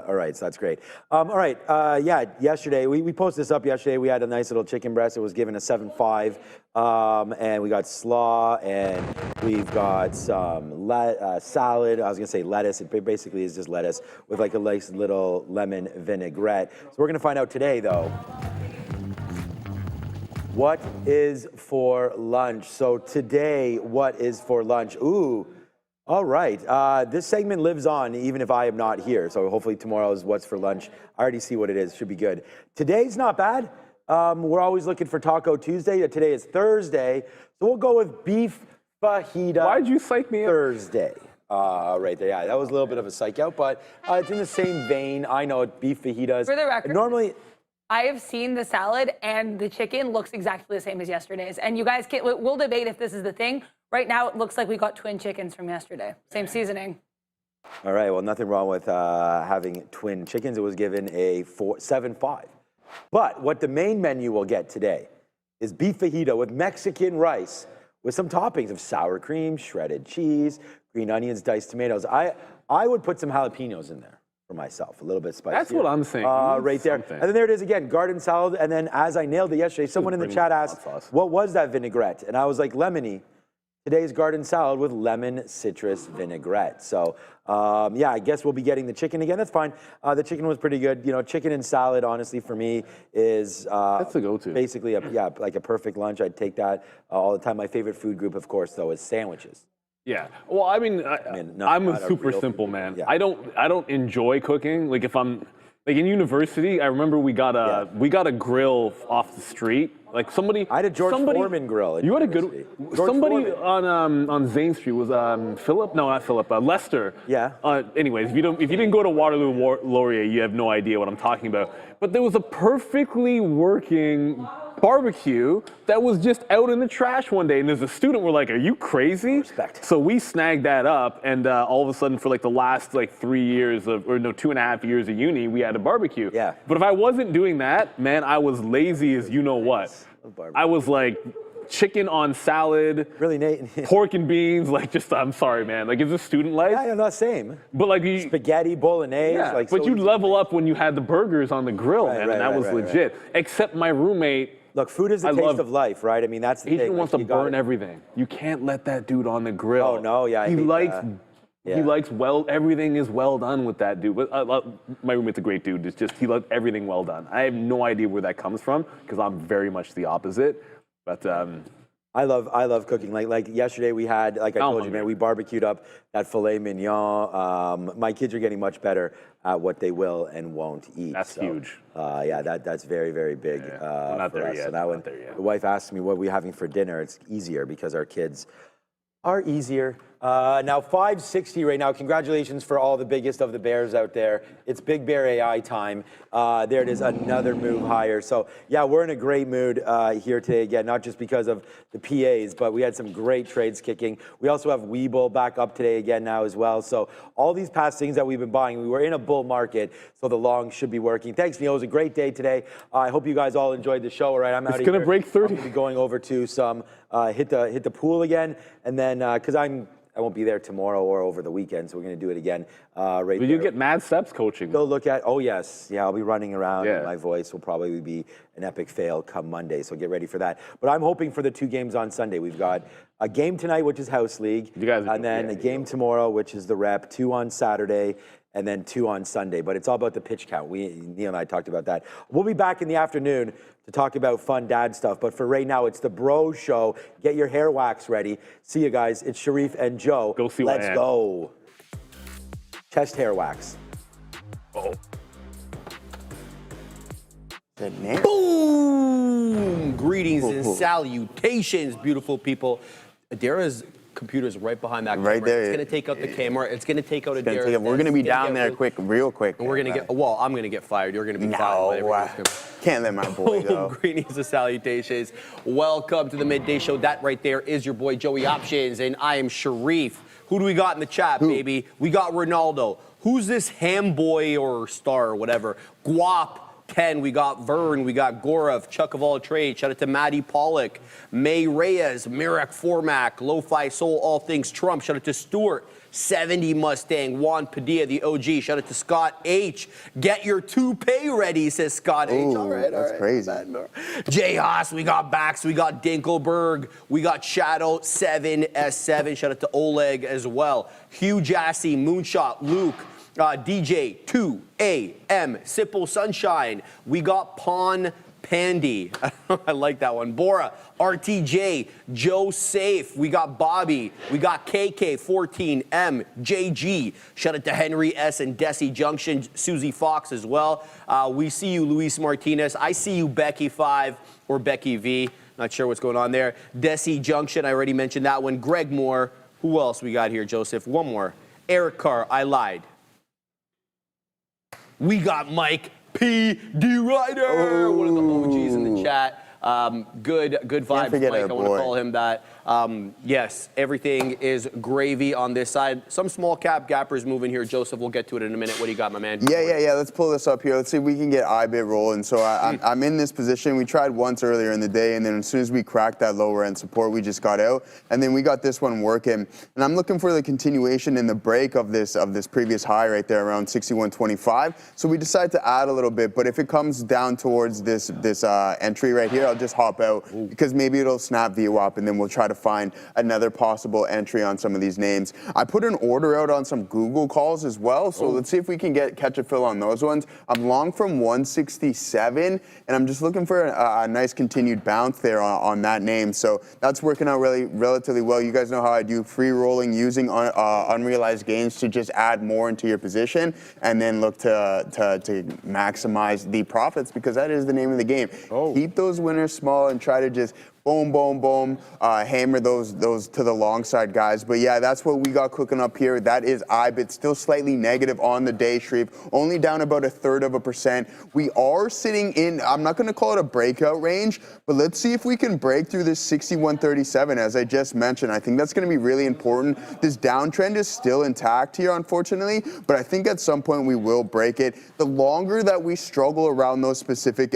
All right, so that's great. All right. Yeah, yesterday, we posted this up yesterday. We had a nice little chicken breast. It was given a 7.5. And we got slaw, and we've got some salad. I was going to say lettuce. It basically is just lettuce with like a nice little lemon vinaigrette. So we're going to find out today, though, what is for lunch? So today, what is for lunch? Ooh, all right. This segment lives on even if I am not here. So hopefully tomorrow is what's for lunch. I already see what it is. Should be good. Today's not bad. We're always looking for Taco Tuesday. Today is Thursday. So we'll go with beef fajita. Why'd you psych me up? Thursday. Right there. Yeah, that was a little bit of a psych out, but it's in the same vein. I know beef fajitas. For the record, normally, I have seen the salad, and the chicken looks exactly the same as yesterday's. And you guys we'll debate if this is the thing. Right now, it looks like we got twin chickens from yesterday. Same seasoning. All right. Well, nothing wrong with having twin chickens. It was given a 7.5. But what the main menu will get today is beef fajita with Mexican rice with some toppings of sour cream, shredded cheese, green onions, diced tomatoes. I would put some jalapenos in there for myself, a little bit spicy. That's what I'm saying. Right there. And then there it is again, garden salad. And then as I nailed it yesterday, someone in the chat asked, what was that vinaigrette? And I was like, lemony. Today's garden salad with lemon citrus vinaigrette. So, yeah, I guess we'll be getting the chicken again. That's fine. The chicken was pretty good. You know, chicken and salad, honestly, for me is that's the go-to. Basically, like a perfect lunch. I'd take that all the time. My favorite food group, of course, though, is sandwiches. Yeah. Well, I'm a super simple man. Yeah. I don't enjoy cooking. Like if I'm like in university, I remember we got a grill off the street. Like somebody, I had a George Foreman grill. You had a good. Somebody on Zane Street was Philip. No, not Philip. Lester. Yeah. Anyways, if you didn't go to Waterloo Laurier, you have no idea what I'm talking about. But there was a perfectly working barbecue that was just out in the trash one day, and as a student, we're like, "Are you crazy?" Respect. So we snagged that up, and all of a sudden, for like the last 3 years 2.5 years of uni, we had a barbecue. Yeah. But if I wasn't doing that, man, I was lazy as you know what. I was like chicken on salad, really, Nate. pork and beans, I'm sorry, man. Like it's a student life. Yeah, not same. But like spaghetti bolognese. Yeah, but so you'd level up when you had the burgers on the grill, man, and that was legit. Except my roommate. Look, food is the taste of life, right? I mean, that's the thing. He wants to burn everything. You can't let that dude on the grill. Oh no, yeah. He likes everything is well done with that dude. But my roommate's a great dude. It's just he likes everything well done. I have no idea where that comes from because I'm very much the opposite. But I love cooking. Like yesterday we had, like I told you, man, we barbecued up that filet mignon. My kids are getting much better at what they will and won't eat. That's huge. Yeah, that's very, very big for not there us. yet. So now when the wife asks me what we're having for dinner, it's easier because our kids are easier. Now 560 right now. Congratulations for all the biggest of the bears out there. It's Big Bear AI time. There it is, another move higher. So yeah, we're in a great mood here today again, not just because of the PAs, but we had some great trades kicking. We also have Webull back up today again now as well. So all these past things that we've been buying, we were in a bull market, so the long should be working. Thanks, Neil. It was a great day today. I hope you guys all enjoyed the show. All right, I'm out of here. It's gonna break 30. I'm gonna be going over to some hit the pool again, and then because I won't be there tomorrow or over the weekend, so we're going to do it again right Will you get Mad Steps coaching? Go look at, yeah, I'll be running around, and my voice will probably be an epic fail come Monday, so get ready for that. But I'm hoping for the 2 games on Sunday. We've got a game tonight, which is House League, and then a game tomorrow, which is the Rep, 2 on Saturday, and then 2 on Sunday. But it's all about the pitch count. Neil and I talked about that. We'll be back in the afternoon to talk about fun dad stuff. But for right now, it's the Bro Show. Get your hair wax ready. See you guys. It's Sharif and Joe. Go see Let's go. Chest hair wax. Oh. Boom! Greetings and salutations, beautiful people. Adara's computer is right behind that camera. Right there. It's going to take out the camera. It's going to take out Adara's. We're going to be down there real quick. And we're going to get, well, I'm going to get fired. You're going to be fired. Can't let my boy go. Greetings and salutations. Welcome to the Midday Show. That right there is your boy Joey Options, and I am Sharif. Who do we got in the chat, baby? We got Ronaldo. Who's this ham boy or star or whatever? Guap 10. We got Vern. We got Gorov, Chuck of all trades. Shout out to Maddie Pollock, May Reyes, Mirek Formack, Lo-Fi Soul, All Things Trump. Shout out to Stuart, 70 Mustang, Juan Padilla, the OG. Shout out to Scott H. Get your toupee ready, says Scott H. All right, that's crazy. Jay Haas, we got Bax, we got Dinkelberg, we got Shadow 7S7. Shout out to Oleg as well. Hugh Jassy, Moonshot, Luke. DJ 2AM, Sipple Sunshine. We got Pawn Pandy. I like that one. Bora, RTJ, Joe Safe. We got Bobby. We got KK14M, JG. Shout out to Henry S. and Desi Junction, Susie Fox as well. We see you, Luis Martinez. I see you, Becky 5 or Becky V. Not sure what's going on there. Desi Junction, I already mentioned that one. Greg Moore. Who else we got here, Joseph? One more. Eric Carr, I lied. We got Mike P. D. Ryder, one of the OGs in the chat. Good vibes, Mike. I want to call him that. Yes, everything is gravy on this side. Some small cap gappers moving here. Joseph, we'll get to it in a minute. What do you got, my man? Yeah. Let's pull this up here. Let's see if we can get IBIT rolling. So I'm in this position. We tried once earlier in the day, and then as soon as we cracked that lower end support, we just got out. And then we got this one working. And I'm looking for the continuation in the break of this previous high right there around 61.25. So we decided to add a little bit. But if it comes down towards this entry right here, I'll just hop out because maybe it'll snap VWAP, and then we'll try to find another possible entry on some of these names. I put an order out on some Google calls as well, so let's see if we can catch a fill on those ones. I'm long from 167, and I'm just looking for a nice continued bounce there on that name. So that's working out relatively well. You guys know how I do free rolling using unrealized gains to just add more into your position, and then look to maximize the profits, because that is the name of the game. Keep those winners small and try to just boom, hammer those to the long side, guys. But yeah, that's what we got cooking up here. That is IBIT, still slightly negative on the day, Shreve, only down about 1/3%. We are sitting in, I'm not going to call it a breakout range, but let's see if we can break through this 61.37, as I just mentioned. I think that's going to be really important. This downtrend is still intact here, unfortunately, but I think at some point we will break it. The longer that we struggle around those specific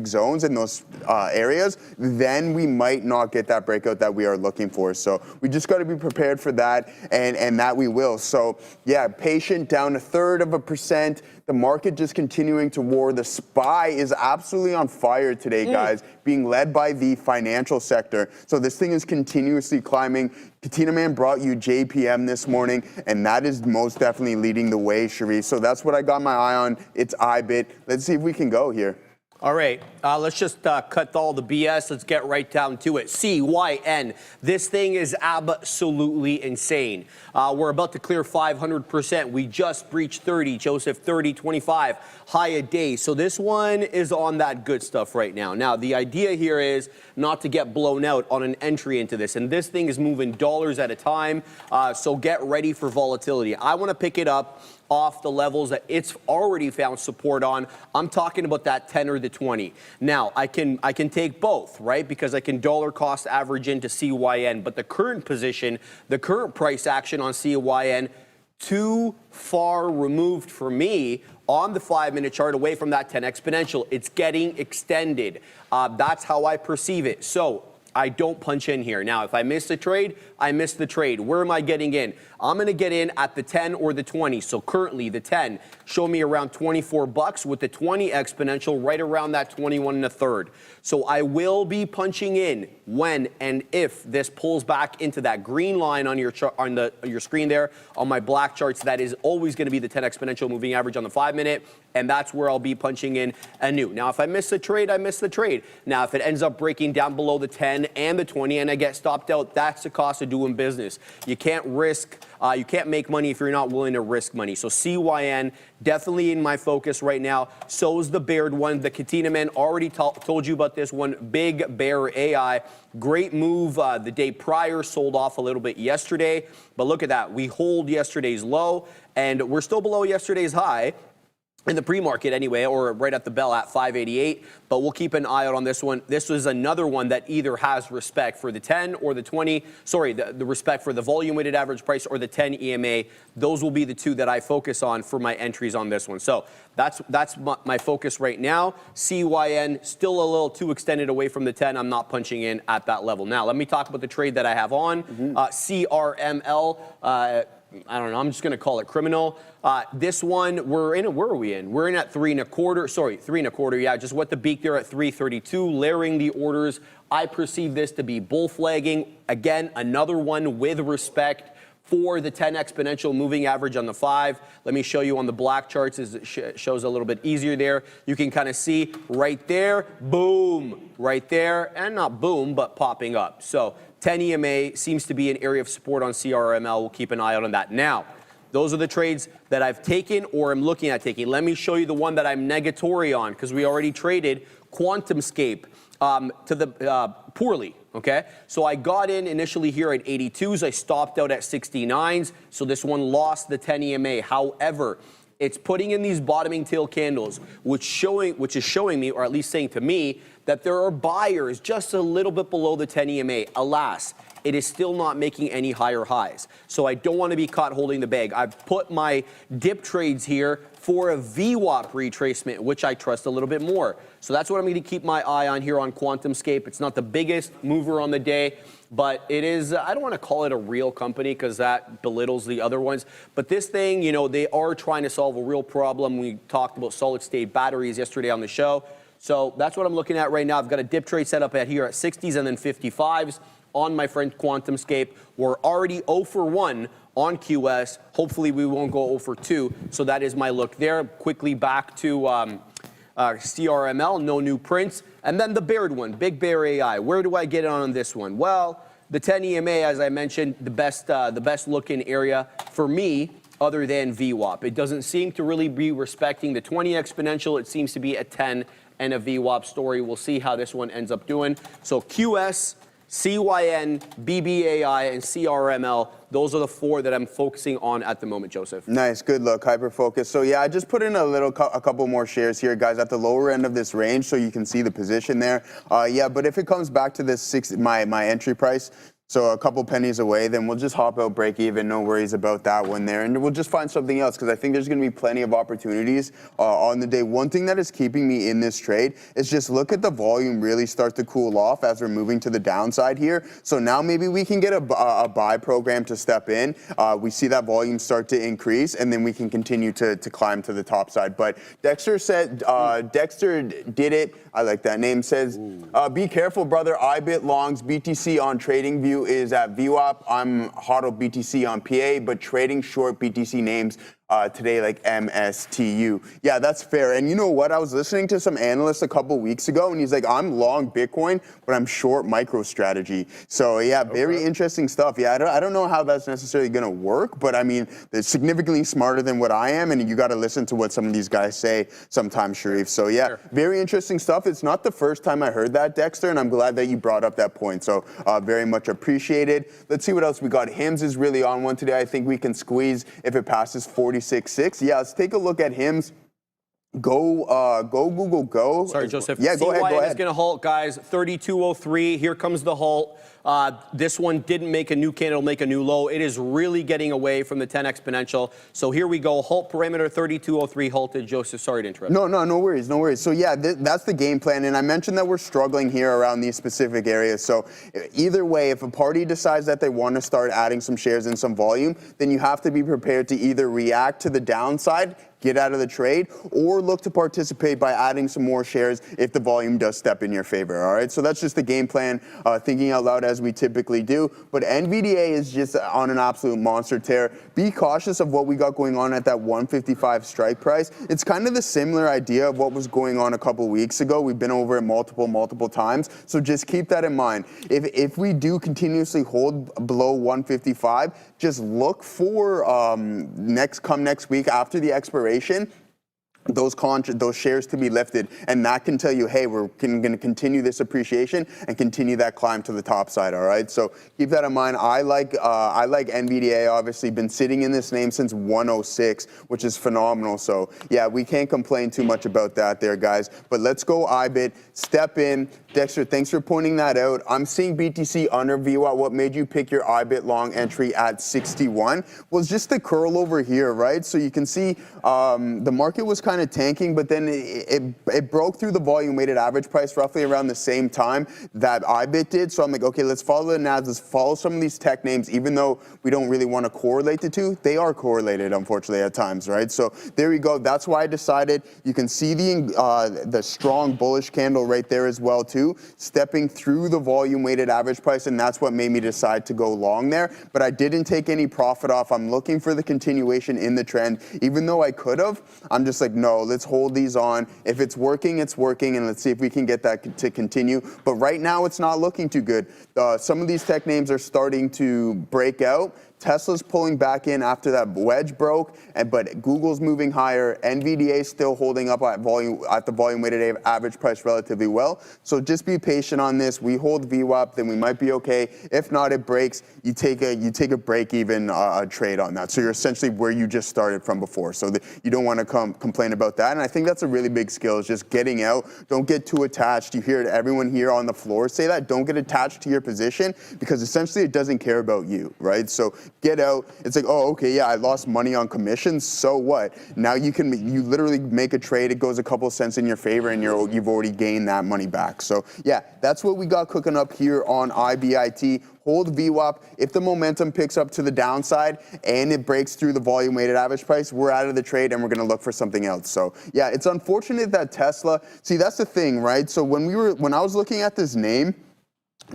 zones and those areas, then we might not get that breakout that we are looking for. So we just got to be prepared for that, and that we will. So yeah, patient, down 1/3%. The market just continuing to war. The SPY is absolutely on fire today, guys, being led by the financial sector. So this thing is continuously climbing. Katina Man brought you JPM this morning, and that is most definitely leading the way, Sharif. So that's what I got my eye on. It's IBIT. Let's see if we can go here. All right, let's just cut all the BS. Let's get right down to it. CYN. This thing is absolutely insane. We're about to clear 500%. We just breached 30. Joseph, 30, 25. High a day. So this one is on that good stuff right now. Now, the idea here is not to get blown out on an entry into this. And this thing is moving dollars at a time. So get ready for volatility. I want to pick it up off the levels that it's already found support on. I'm talking about that 10 or the 20. Now, I can take both, right? Because I can dollar cost average into CYN, but the current position, the current price action on CYN, too far removed for me on the 5-minute chart away from that 10 exponential. It's getting extended. That's how I perceive it. So I don't punch in here. Now, if I miss the trade, I miss the trade. Where am I getting in? I'm going to get in at the 10 or the 20. So currently the 10 show me around 24 bucks with the 20 exponential right around that 21 and a third. So I will be punching in when and if this pulls back into that green line on your chart, on your screen there on my black charts. That is always going to be the 10 exponential moving average on the 5-minute, and that's where I'll be punching in anew. Now, if I miss the trade, I miss the trade. Now, if it ends up breaking down below the 10 and the 20 and I get stopped out, that's the cost of doing business. You can't risk, you can't make money if you're not willing to risk money. So CYN, definitely in my focus right now. So is the Baird one. The Katina man already told you about this one. Big Bear AI. Great move the day prior, sold off a little bit yesterday. But look at that. We hold yesterday's low, and we're still below yesterday's high. In the pre-market anyway, or right at the bell at 588, but we'll keep an eye out on this one. This is another one that either has respect for the 10 or the 20, sorry, the respect for the volume weighted average price or the 10 EMA. Those will be the two that I focus on for my entries on this one. So that's my focus right now. CYN, still a little too extended away from the 10. I'm not punching in at that level. Now, let me talk about the trade that I have on. CRML, I don't know, I'm just going to call it criminal. This one, we're in, where are we in? We're in at 3.25, sorry, 3.25, yeah, just what the beak there at 332, layering the orders. I perceive this to be bull flagging. Again, another one with respect for the 10 exponential moving average on the 5. Let me show you on the black charts as it shows a little bit easier there. You can kind of see right there, boom, right there, and not boom, but popping up. So 10 EMA seems to be an area of support on CRML. We'll keep an eye out on that. Now, those are the trades that I've taken or am looking at taking. Let me show you the one that I'm negatory on because we already traded QuantumScape to the poorly. Okay, so I got in initially here at 82s. I stopped out at 69s. So this one lost the 10 EMA. However, it's putting in these bottoming tail candles, which is showing me, or at least saying to me, that there are buyers just a little bit below the 10 EMA. Alas, it is still not making any higher highs. So I don't want to be caught holding the bag. I've put my dip trades here for a VWAP retracement, which I trust a little bit more. So that's what I'm going to keep my eye on here on QuantumScape. It's not the biggest mover on the day, but it is, I don't want to call it a real company because that belittles the other ones. But this thing, you know, they are trying to solve a real problem. We talked about solid state batteries yesterday on the show. So that's what I'm looking at right now. I've got a dip trade set up at here at 60s and then 55s on my friend QuantumScape. We're already 0 for 1 on QS. Hopefully we won't go 0 for 2. So that is my look there. Quickly back to CRML, no new prints. And then the Baird one, Big Bear AI. Where do I get on this one? Well, the 10 EMA, as I mentioned, the best looking area for me other than VWAP. It doesn't seem to really be respecting the 20 exponential. It seems to be a 10 and a VWAP story. We'll see how this one ends up doing. So QS, CYN, BBAI, and CRML, those are the 4 that I'm focusing on at the moment, Joseph. Nice, good look, hyper focus. So yeah, I just put in a couple more shares here, guys, at the lower end of this range, so you can see the position there. Yeah, but if it comes back to this my entry price, so a couple pennies away, then we'll just hop out, break even, no worries about that one there. And we'll just find something else because I think there's going to be plenty of opportunities on the day. One thing that is keeping me in this trade is just look at the volume really start to cool off as we're moving to the downside here. So now maybe we can get a buy program to step in. We see that volume start to increase and then we can continue to climb to the top side. But Dexter said, Dexter did it. I like that name. Says, be careful, brother. IBIT longs BTC on TradingView is at VWAP. I'm HODL BTC on PA, but trading short BTC names today like MSTU. Yeah, that's fair. And you know what? I was listening to some analyst a couple weeks ago, and he's like, I'm long Bitcoin, but I'm short MicroStrategy. So yeah, very interesting stuff. Yeah, I don't know how that's necessarily going to work, but I mean, they're significantly smarter than what I am, and you got to listen to what some of these guys say sometimes, Sharif. So yeah, very interesting stuff. It's not the first time I heard that, Dexter, and I'm glad that you brought up that point. So very much appreciated. Let's see what else we got. HIMS is really on one today. I think we can squeeze if it passes 46.6. Yeah, let's take a look at HIMS. Go Google Go. Sorry, Joseph. Yeah, go ahead. is going to halt, guys. 3203. Here comes the halt. This one didn't make a new candle, make a new low. It is really getting away from the 10 exponential. So here we go. Halt parameter 3203 halted. Joseph, sorry to interrupt. No worries. So yeah, that's the game plan. And I mentioned that we're struggling here around these specific areas. So either way, if a party decides that they want to start adding some shares and some volume, then you have to be prepared to either react to the downside, get out of the trade, or look to participate by adding some more shares if the volume does step in your favor, all right? So that's just the game plan, thinking out loud as we typically do. But NVDA is just on an absolute monster tear. Be cautious of what we got going on at that 155 strike price. It's kind of the similar idea of what was going on a couple weeks ago. We've been over it multiple times, so just keep that in mind. If we do continuously hold below 155, just look for next week after the expiration, those shares to be lifted, and that can tell you, hey, we're going to continue this appreciation and continue that climb to the top side. All right, so keep that in mind. I like NVDA. Obviously, been sitting in this name since 106, which is phenomenal. So yeah, we can't complain too much about that, there, guys. But let's go IBIT. Step in. Dexter, thanks for pointing that out. I'm seeing BTC under VWAP. What made you pick your IBIT long entry at 61 was just the curl over here, right? So you can see the market was kind of tanking, but then it broke through the volume weighted average price roughly around the same time that IBIT did. So I'm like, okay, let's follow the NAS, let's follow some of these tech names, even though we don't really want to correlate the two. They are correlated, unfortunately, at times, right? So there we go. That's why I decided. You can see the strong bullish candle right there as well, too, stepping through the volume weighted average price, and that's what made me decide to go long there. But I didn't take any profit off. I'm looking for the continuation in the trend. Even though I could have, I'm just like, no, let's hold these on. If it's working, it's working, and let's see if we can get that to continue. But right now, it's not looking too good. Some of these tech names are starting to break out. Tesla's pulling back in after that wedge broke, but Google's moving higher. NVDA still holding up at the volume weighted average price relatively well. So just be patient on this. We hold VWAP, then we might be okay. If not, it breaks. You take a break even trade on that. So you're essentially where you just started from before. So you don't want to complain about that. And I think that's a really big skill, is just getting out. Don't get too attached. You hear everyone here on the floor say that. Don't get attached to your position, because essentially it doesn't care about you, right? So get out. It's like, oh, okay, yeah, I lost money on commissions. So what? Now you literally make a trade. It goes a couple cents in your favor, and you've already gained that money back. So yeah, that's what we got cooking up here on IBIT. Hold VWAP. If the momentum picks up to the downside and it breaks through the volume weighted average price, we're out of the trade and we're going to look for something else. So yeah, it's unfortunate that Tesla. See, that's the thing, right? So when I was looking at this name,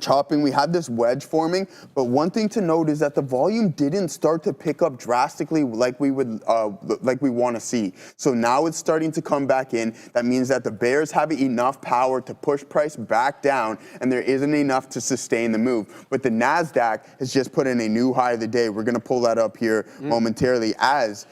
chopping, we had this wedge forming, but one thing to note is that the volume didn't start to pick up drastically like we want to see. So now it's starting to come back in. That means that the bears have enough power to push price back down, and there isn't enough to sustain the move. But the NASDAQ has just put in a new high of the day. We're going to pull that up here momentarily as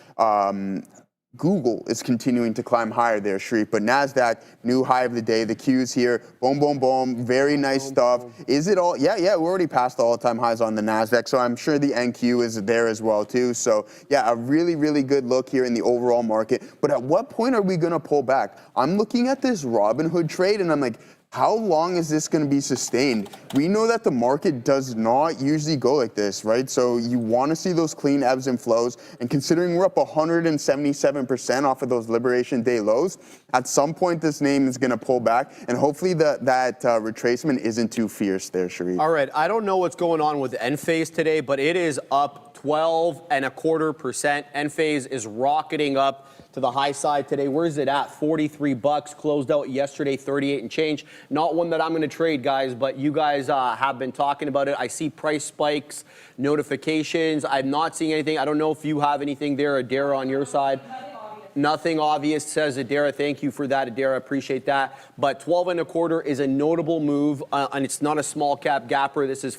Google is continuing to climb higher there, Sharif. But NASDAQ, new high of the day. The Q's here. Boom, boom, boom. Very nice stuff. Is it all? Yeah, we're already past the all-time highs on the NASDAQ, so I'm sure the NQ is there as well, too. So, yeah, a really, really good look here in the overall market. But at what point are we going to pull back? I'm looking at this Robinhood trade, and I'm like, how long is this going to be sustained? We know that the market does not usually go like this, right? So you want to see those clean ebbs and flows. And considering we're up 177% off of those Liberation Day lows, at some point this name is going to pull back. And hopefully that retracement isn't too fierce there, Sharif. All right. I don't know what's going on with Enphase today, but it is up 12.25%. Enphase is rocketing up to the high side today. Where is it at? 43 bucks. Closed out yesterday, 38 and change. Not one that I'm going to trade, guys, but you guys have been talking about it. I see price spikes, notifications. I'm not seeing anything. I don't know if you have anything there, Adara, on your side. Nothing obvious, says Adara. Thank you for that, Adara. Appreciate that. But 12.25 is a notable move, and it's not a small cap gapper. This is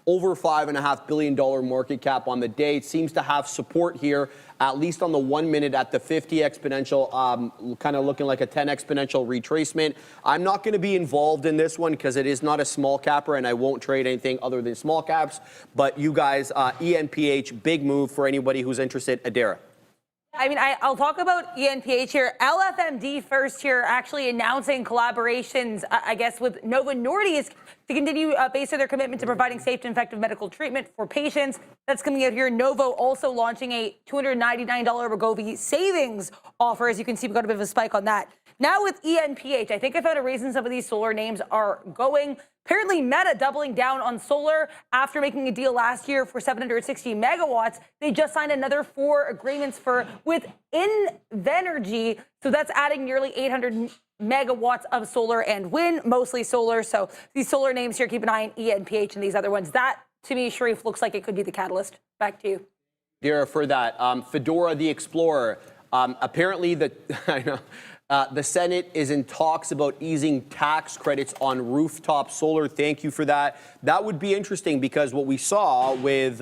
over $5.5 billion market cap on the day. It seems to have support here, at least on the 1 minute at the 50 exponential, kind of looking like a 10 exponential retracement. I'm not going to be involved in this one because it is not a small capper, and I won't trade anything other than small caps. But you guys, ENPH, big move for anybody who's interested. Adara. I mean, I'll talk about ENPH here. LFMD first here, actually announcing collaborations, I guess, with Novo Nordisk to continue based on their commitment to providing safe and effective medical treatment for patients. That's coming out here. Novo also launching a $299 Wegovy savings offer. As you can see, we got a bit of a spike on that. Now with ENPH, I think I found a reason some of these solar names are going. Apparently, Meta doubling down on solar after making a deal last year for 760 megawatts. They just signed another 4 agreements with Nvidia. So that's adding nearly 800 megawatts of solar and wind, mostly solar. So these solar names here, keep an eye on ENPH and these other ones. That, to me, Sharif, looks like it could be the catalyst. Back to you. Dara, for that, Fedora the Explorer. Apparently, I know. The Senate is in talks about easing tax credits on rooftop solar. Thank you for that. That would be interesting because what we saw with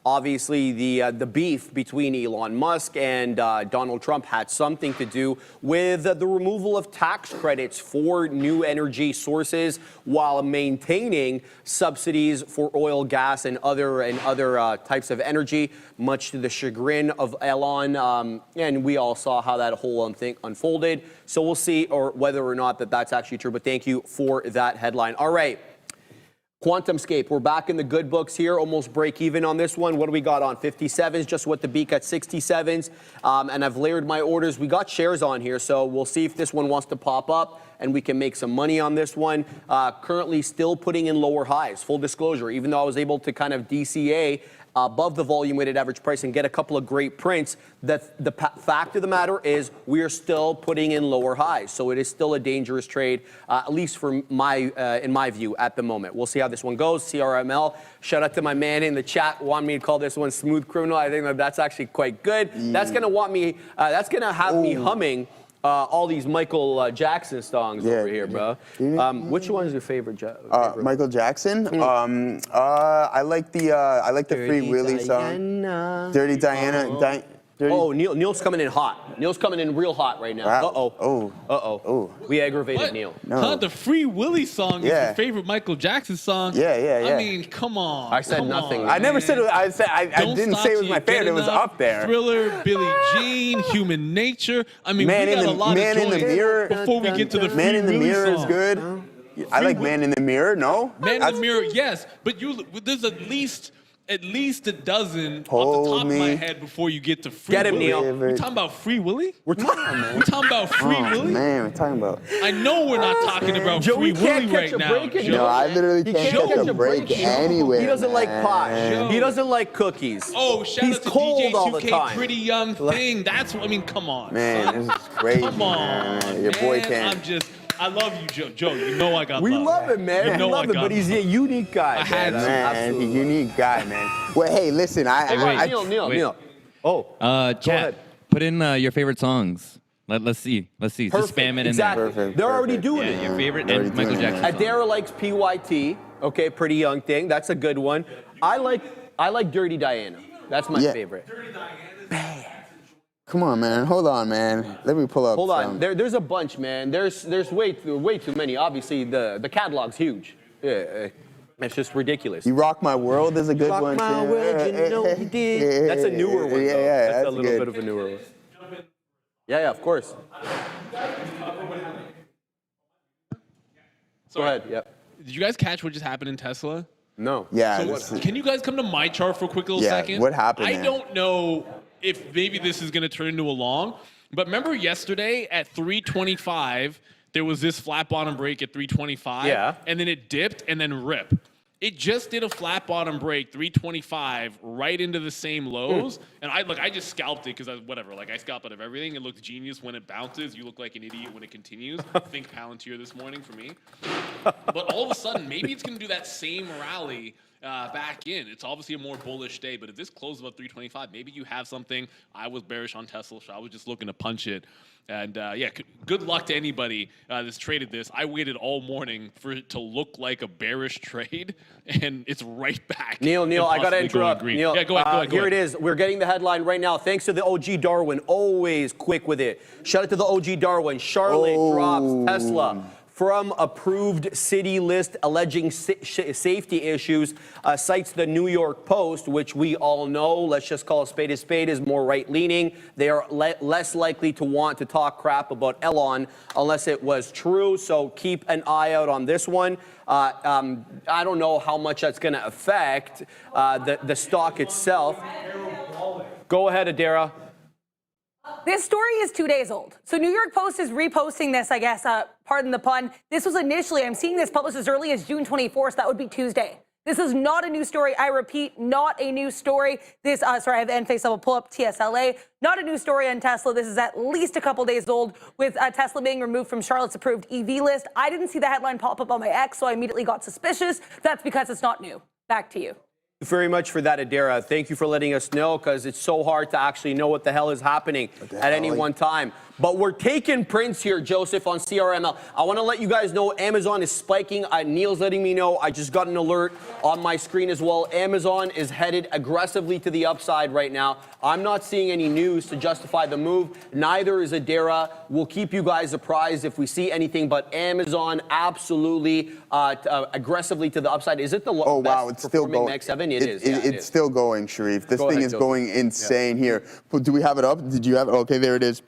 obviously the beef between Elon Musk and Donald Trump had something to do with the removal of tax credits for new energy sources while maintaining subsidies for oil, gas, and other types of energy, much to the chagrin of Elon. And we all saw how that whole thing unfolded. So we'll see whether or not that's actually true. But thank you for that headline. All right. QuantumScape, we're back in the good books here, almost break even on this one. What do we got on 57s? Just what the beat at 67s. And I've layered my orders. We got shares on here, so we'll see if this one wants to pop up and we can make some money on this one. Currently still putting in lower highs, full disclosure, even though I was able to kind of DCA above the volume weighted average price and get a couple of great prints. The fact of the matter is we are still putting in lower highs. So it is still a dangerous trade, at least for in my view at the moment. We'll see how this one goes. CRML, shout out to my man in the chat, want me to call this one Smooth Criminal. I think that's actually quite good. That's gonna that's gonna have me humming all these Michael Jackson songs over here, bro. Which one is your favorite? Michael Jackson. I like the Free Willy song. Dirty Diana. Neil's coming in hot. Neil's coming in real hot right now. We aggravated Neil. No. The Free Willy song is your favorite Michael Jackson song. Yeah. I mean, come on. I said nothing. I never said it. I didn't say it was my favorite. It was up there. Thriller, Billie Jean, Human Nature. I mean, we got a lot of joints before we get to the Free Willy song. Man in the Mirror is good. I like Man in the Mirror. No. Man in the Mirror, yes, but there's at least a dozen off the top of my head before you get to Free Get him, Willy. Neil. We're talking about Free Willy? We're talking about Free Willy? Man, we're talking about. I know we're not talking about Free Willy right now. No, I literally can't catch a break anywhere. He doesn't like pie. He doesn't like cookies. Oh, shout He's out to cold DJ all the 2K, time. Pretty Young Thing. That's what I mean. Come on, Man, this is crazy. Come on, man. Your boy can't. I love you, Joe. Joe, you know I got We love. love him, man. You know We love him, but he's a unique guy. Man, he's a unique guy, man. Well, hey, listen, Neil. Oh, chat. Put in your favorite songs. Let's see. Just spam it in exactly. there. They're already doing it. Your favorite and Michael Jackson song. Adara likes PYT. Okay, Pretty Young Thing. That's a good one. I like Dirty Diana. That's my favorite. Dirty Diana. Come on, man. Hold on, man. Let me pull up. Hold on. There's a bunch, man. There's way too many. Obviously, the catalog's huge. Yeah, it's just ridiculous. You Rock My World is a good one. Rock My World, you know you did. That's a newer one, though. Yeah, that's a little bit of a newer one. Yeah, of course. Go ahead. Yep. Did you guys catch what just happened in Tesla? No. Yeah. So can you guys come to my chart for a quick little second? What happened? I don't know if maybe this is going to turn into a long, but remember yesterday at 325, there was this flat bottom break at 325. Yeah. And then it dipped and then rip. It just did a flat bottom break, 325, right into the same lows. And I just scalped it because I scalp out of everything. It looked genius when it bounces. You look like an idiot when it continues. Think Palantir this morning for me. But all of a sudden, maybe it's going to do that same rally back in. It's obviously a more bullish day, but if this closes above 325, maybe you have something. I was bearish on Tesla, so I was just looking to punch it. And good luck to anybody that's traded this. I waited all morning for it to look like a bearish trade, and it's right back. Neil, I got to interrupt. Neil, go ahead. Here it is. We're getting the headline right now. Thanks to the OG Darwin, always quick with it. Shout out to the OG Darwin. Charlotte drops Tesla from approved city list alleging safety issues, cites the New York Post, which we all know, let's just call a spade, is more right-leaning. They are less likely to want to talk crap about Elon unless it was true, so keep an eye out on this one. I don't know how much that's going to affect the stock itself. Go ahead, Adara. This story is 2 days old. So New York Post is reposting this, I guess, pardon the pun. This was initially, I'm seeing this published as early as June 24th, so that would be Tuesday. This is not a new story. I repeat, not a new story. This, sorry, I have Enphase. I will pull up TSLA. Not a new story on Tesla. This is at least a couple days old, with Tesla being removed from Charlotte's approved EV list. I didn't see the headline pop up on my X, so I immediately got suspicious. That's because it's not new. Back to you. Thank you very much for that, Adara. Thank you for letting us know, because it's so hard to actually know what the hell is happening at any one time. But we're taking prints here, Joseph, on CRML. I want to let you guys know Amazon is spiking. Neil's letting me know. I just got an alert on my screen as well. Amazon is headed aggressively to the upside right now. I'm not seeing any news to justify the move. Neither is Adara. We'll keep you guys apprised if we see anything, but Amazon absolutely aggressively to the upside. Is it the oh, wow, it's still going. Mag 7? It is. Yeah, it's still going, Sharif. This Go thing ahead, is Joseph. going insane here. But do we have it up? Did you have it? Okay, there it is.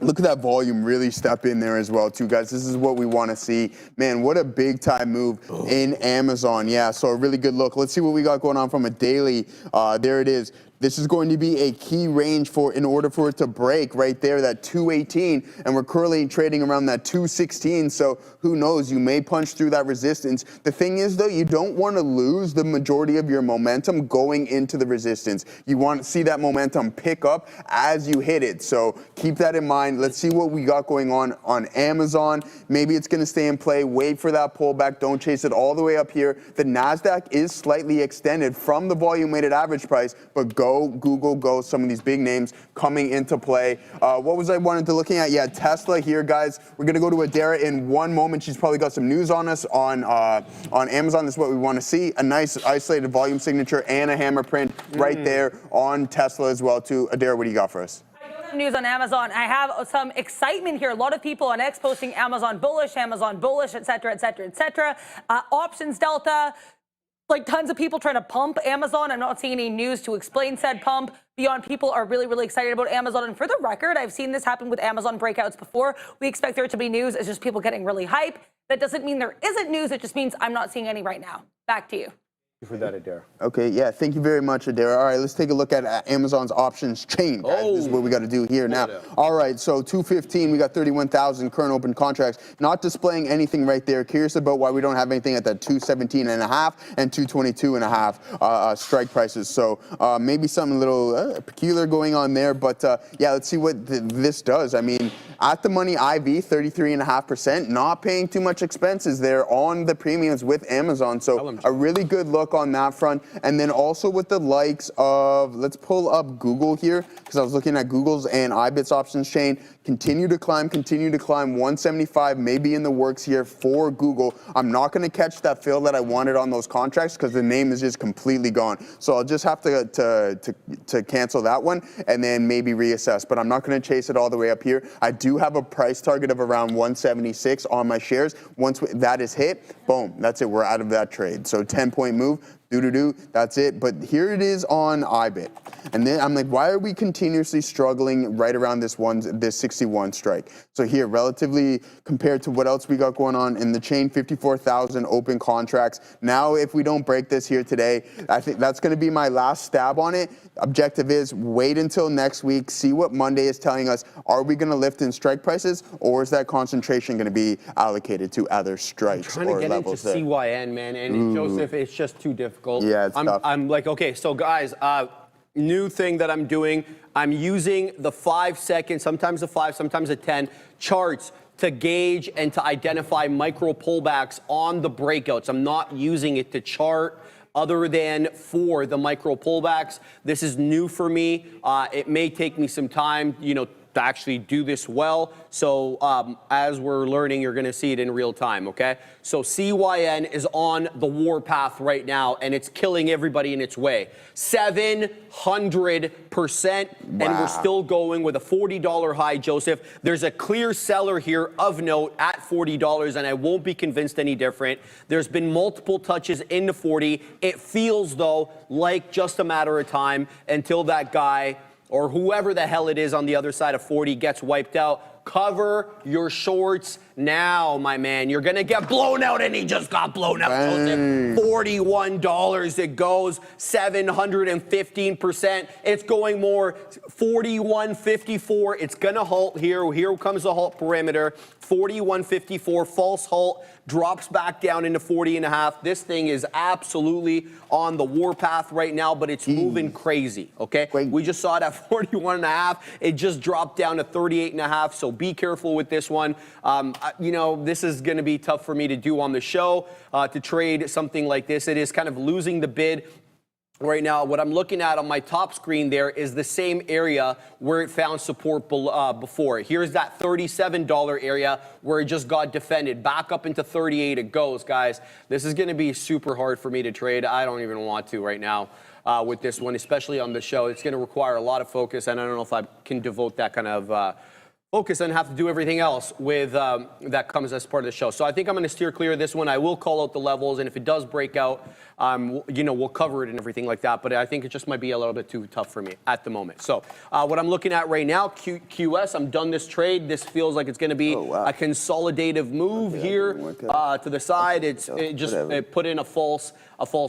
Look at that volume really step in there as well, too, guys. This is what we want to see. Man, what a big-time move in Amazon. Yeah, so a really good look. Let's see what we got going on from a daily. There it is. This is going to be a key range in order for it to break right there, that 218, and we're currently trading around that 216, so who knows, you may punch through that resistance. The thing is, though, you don't want to lose the majority of your momentum going into the resistance. You want to see that momentum pick up as you hit it, so keep that in mind. Let's see what we got going on Amazon. Maybe it's going to stay in play. Wait for that pullback. Don't chase it all the way up here. The NASDAQ is slightly extended from the volume-weighted average price, but Google, go, some of these big names coming into play. What was I wanted to looking at? Yeah, Tesla here, guys. We're going to go to Adara in one moment. She's probably got some news on us on Amazon. This is what we want to see. A nice isolated volume signature and a hammer print right there on Tesla as well, too. Adara, what do you got for us? News on Amazon. I have some excitement here. A lot of people on X posting Amazon bullish, et cetera, et cetera, et cetera. Options Delta. Like tons of people trying to pump Amazon. I'm not seeing any news to explain said pump. Beyond, people are really, really excited about Amazon. And for the record, I've seen this happen with Amazon breakouts before. We expect there to be news. It's just people getting really hype. That doesn't mean there isn't news. It just means I'm not seeing any right now. Back to you. For that, Adara. Okay, yeah, thank you very much, Adara. All right, let's take a look at Amazon's options chain, guys. This is what we got to do here now. All right, so 215, we got 31,000 current open contracts. Not displaying anything right there. Curious about why we don't have anything at that 217.5 and 222.5 strike prices. So maybe something a little peculiar going on there. But yeah, let's see what this does. I mean, at the money IV, 33.5%. Not paying too much expenses there on the premiums with Amazon. So a really good look on that front. And then also with the likes of, let's pull up Google here, because I was looking at Google's and IBIT's options chain. Continue to climb, 175 maybe in the works here for Google. I'm not going to catch that fill that I wanted on those contracts because the name is just completely gone. So I'll just have to cancel that one and then maybe reassess. But I'm not going to chase it all the way up here. I do have a price target of around 176 on my shares. Once that is hit, boom, that's it. We're out of that trade. So 10-point move. That's it. But here it is on IBIT. And then I'm like, why are we continuously struggling right around this 61 strike? So here, relatively compared to what else we got going on in the chain, 54,000 open contracts. Now, if we don't break this here today, I think that's going to be my last stab on it. Objective is wait until next week, see what Monday is telling us. Are we going to lift in strike prices, or is that concentration going to be allocated to other strikes or levels? I'm trying to get into CYN, man, and Joseph, it's just too difficult. Yeah, it's tough. I'm like, okay, so guys, new thing that I'm doing, I'm using the 5 second, sometimes the 5, sometimes the 10 charts to gauge and to identify micro pullbacks on the breakouts. I'm not using it to chart other than for the micro pullbacks. This is new for me. It may take me some time, actually do this well. So as we're learning, you're going to see it in real time, okay? So CYN is on the warpath right now, and it's killing everybody in its way. 700%, and we're still going with a $40 high, Joseph. There's a clear seller here of note at $40, and I won't be convinced any different. There's been multiple touches into 40. It feels, though, like just a matter of time until that guy or whoever the hell it is on the other side of 40 gets wiped out. Cover your shorts now, my man. You're going to get blown out, and he just got blown out. $41 it goes, 715%. It's going more, 41.54. It's going to halt here. Here comes the halt perimeter. 41.54, false halt, drops back down into 40.5. This thing is absolutely on the warpath right now, but it's moving crazy, okay? We just saw it at 41.5. It just dropped down to 38.5, so be careful with this one. You know, this is going to be tough for me to do on the show, to trade something like this. It is kind of losing the bid. Right now, what I'm looking at on my top screen there is the same area where it found support before. Here's that $37 area where it just got defended. Back up into 38 it goes, guys. This is going to be super hard for me to trade. I don't even want to right now with this one, especially on the show. It's going to require a lot of focus, and I don't know if I can devote that kind of focus and have to do everything else with that comes as part of the show. So I think I'm going to steer clear of this one. I will call out the levels, and if it does break out, you know, we'll cover it and everything like that. But I think it just might be a little bit too tough for me at the moment. So what I'm looking at right now, QS, I'm done this trade. This feels like it's going to be a consolidative move here to the side. It put in a false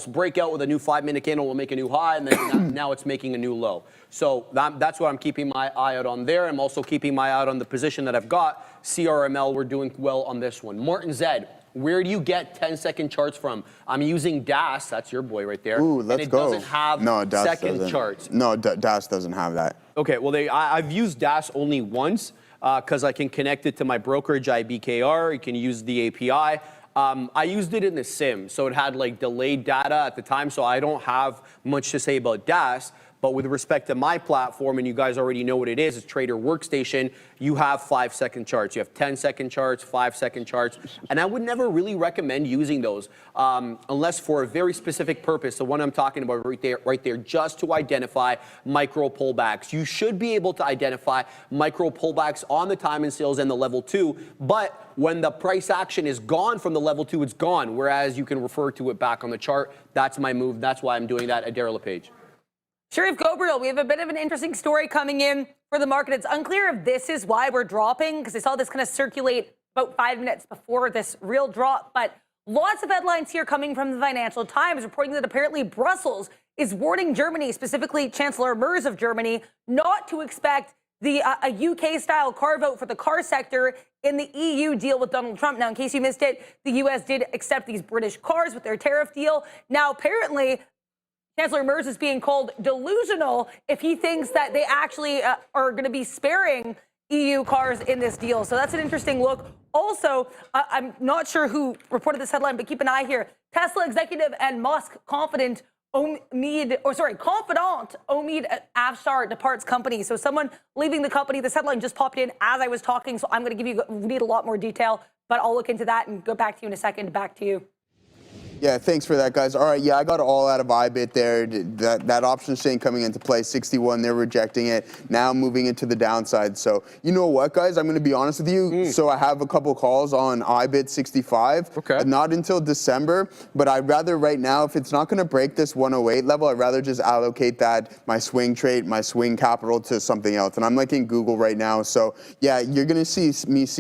breakout with a new 5-minute candle will make a new high, and then now it's making a new low. So that's what I'm keeping my eye out on there. I'm also keeping my eye out on the position that I've got. CRML, we're doing well on this one. Martin Zed, where do you get 10-second charts from? I'm using DAS. That's your boy right there. Ooh, let's go. And it doesn't have second charts. No, DAS doesn't have that. Okay, well, I've used DAS only once because I can connect it to my brokerage, IBKR. You can use the API. I used it in the sim, so it had like delayed data at the time, so I don't have much to say about DAS. But with respect to my platform, and you guys already know what it is, it's Trader Workstation, you have 5-second charts. You have 10-second charts, 5-second charts. And I would never really recommend using those unless for a very specific purpose. The one I'm talking about right there, just to identify micro pullbacks. You should be able to identify micro pullbacks on the time and sales and the level 2. But when the price action is gone from the level 2, it's gone. Whereas you can refer to it back on the chart. That's my move. That's why I'm doing that at Daryl LePage. Sharif Gobriel, we have a bit of an interesting story coming in for the market. It's unclear if this is why we're dropping, because I saw this kind of circulate about 5 minutes before this real drop. But lots of headlines here coming from the Financial Times reporting that apparently Brussels is warning Germany, specifically Chancellor Merz of Germany, not to expect a UK-style carve-out for the car sector in the EU deal with Donald Trump. Now, in case you missed it, the US did accept these British cars with their tariff deal. Now, apparently, Chancellor Merz is being called delusional if he thinks that they actually are going to be sparing EU cars in this deal. So that's an interesting look. Also, I'm not sure who reported this headline, but keep an eye here. Tesla executive and Musk confidant Omid Afshar departs company. So someone leaving the company. This headline just popped in as I was talking, so I'm going to need a lot more detail, but I'll look into that and go back to you in a second. Back to you. Yeah, thanks for that, guys. All right, yeah, I got all out of IBIT there. That option chain coming into play, 61, they're rejecting it. Now moving into the downside. So you know what, guys? I'm going to be honest with you. So I have a couple calls on IBIT 65. Okay. Not until December, but I'd rather right now, if it's not going to break this 108 level, I'd rather just allocate my swing trade, my swing capital to something else. And I'm like in Google right now. So yeah, you're going to see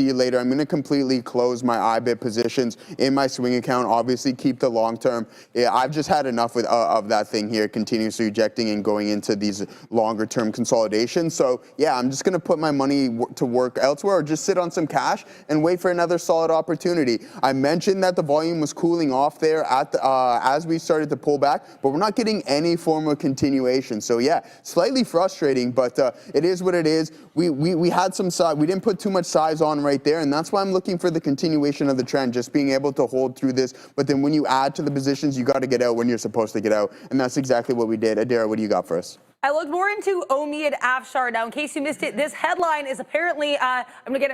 you later. I'm going to completely close my IBIT positions in my swing account. Obviously, keep the long term. Yeah, I've just had enough of that thing here, continuously rejecting and going into these longer term consolidations. So yeah, I'm just going to put my money to work elsewhere, or just sit on some cash and wait for another solid opportunity. I mentioned that the volume was cooling off there as we started to pull back, but we're not getting any form of continuation. So yeah, slightly frustrating, but it is what it is. We had some size. We didn't put too much size on right there, and that's why I'm looking for the continuation of the trend, just being able to hold through this. But then when you add to the positions, you got to get out when you're supposed to get out, and that's exactly what we did. Adara, what do you got for us? I looked more into Omid Afshar. Now, in case you missed it, this headline is apparently, I'm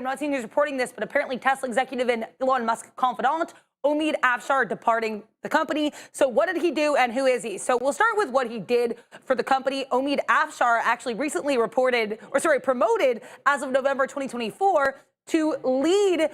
not seeing who's reporting this, but apparently Tesla executive and Elon Musk confidant, Omid Afshar, departing the company. So what did he do and who is he? So we'll start with what he did for the company. Omid Afshar actually recently promoted as of November 2024 to lead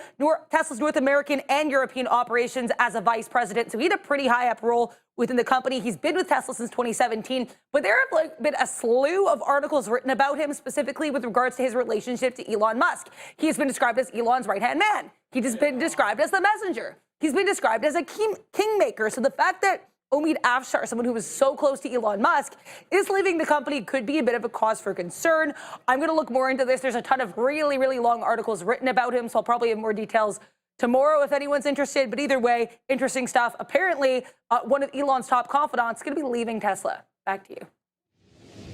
Tesla's North American and European operations as a vice president. So he had a pretty high up role within the company. He's been with Tesla since 2017, but there have been a slew of articles written about him, specifically with regards to his relationship to Elon Musk. He has been described as Elon's right-hand man. He's been described as the messenger. He's been described as a kingmaker. So the fact that Omid Afshar, someone who was so close to Elon Musk, is leaving the company could be a bit of a cause for concern. I'm going to look more into this. There's a ton of really, really long articles written about him, so I'll probably have more details tomorrow if anyone's interested. But either way, interesting stuff. Apparently, one of Elon's top confidants is going to be leaving Tesla. Back to you.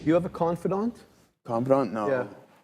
You have a confidant? Confidant? No. Yeah.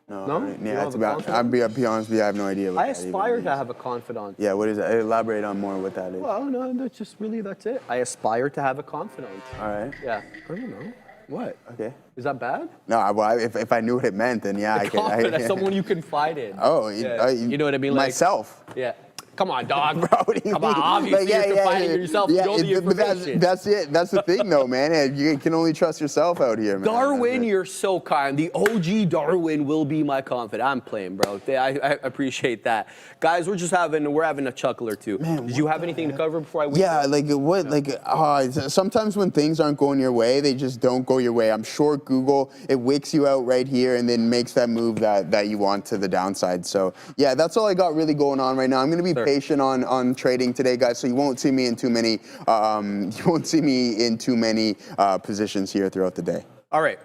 No? You Yeah, don't have a I'll be honest with you, I have no idea what I that even aspire to means. have a confidant. Yeah, what is it? Elaborate on more what that is. Well, no, that's it. I aspire to have a confidant. All right. Yeah. I don't know. What? Okay. Is that bad? No, well, if I knew what it meant, then yeah, I can. Confidant, someone you confide in. Oh, Yeah. You know what I mean? Like, Myself. Yeah. Come on, dog. Bro, what do you Come on, mean? obviously you're confiding in yourself. You know the but information. that's it. That's the thing, though, man. You can only trust yourself out here, man. Darwin, you're so kind. The OG Darwin will be my confidant. I'm playing, bro. I appreciate that. Guys, we're having a chuckle or two. Man, Did you have anything to cover before I went? Yeah, like what? Like sometimes when things aren't going your way, they just don't go your way. I'm sure Google, it wicks you out right here and then makes that move that you want to the downside. So yeah, that's all I got really going on right now. I'm going to be patient on trading today, guys. So you won't see me in too many. Positions here throughout the day. All right,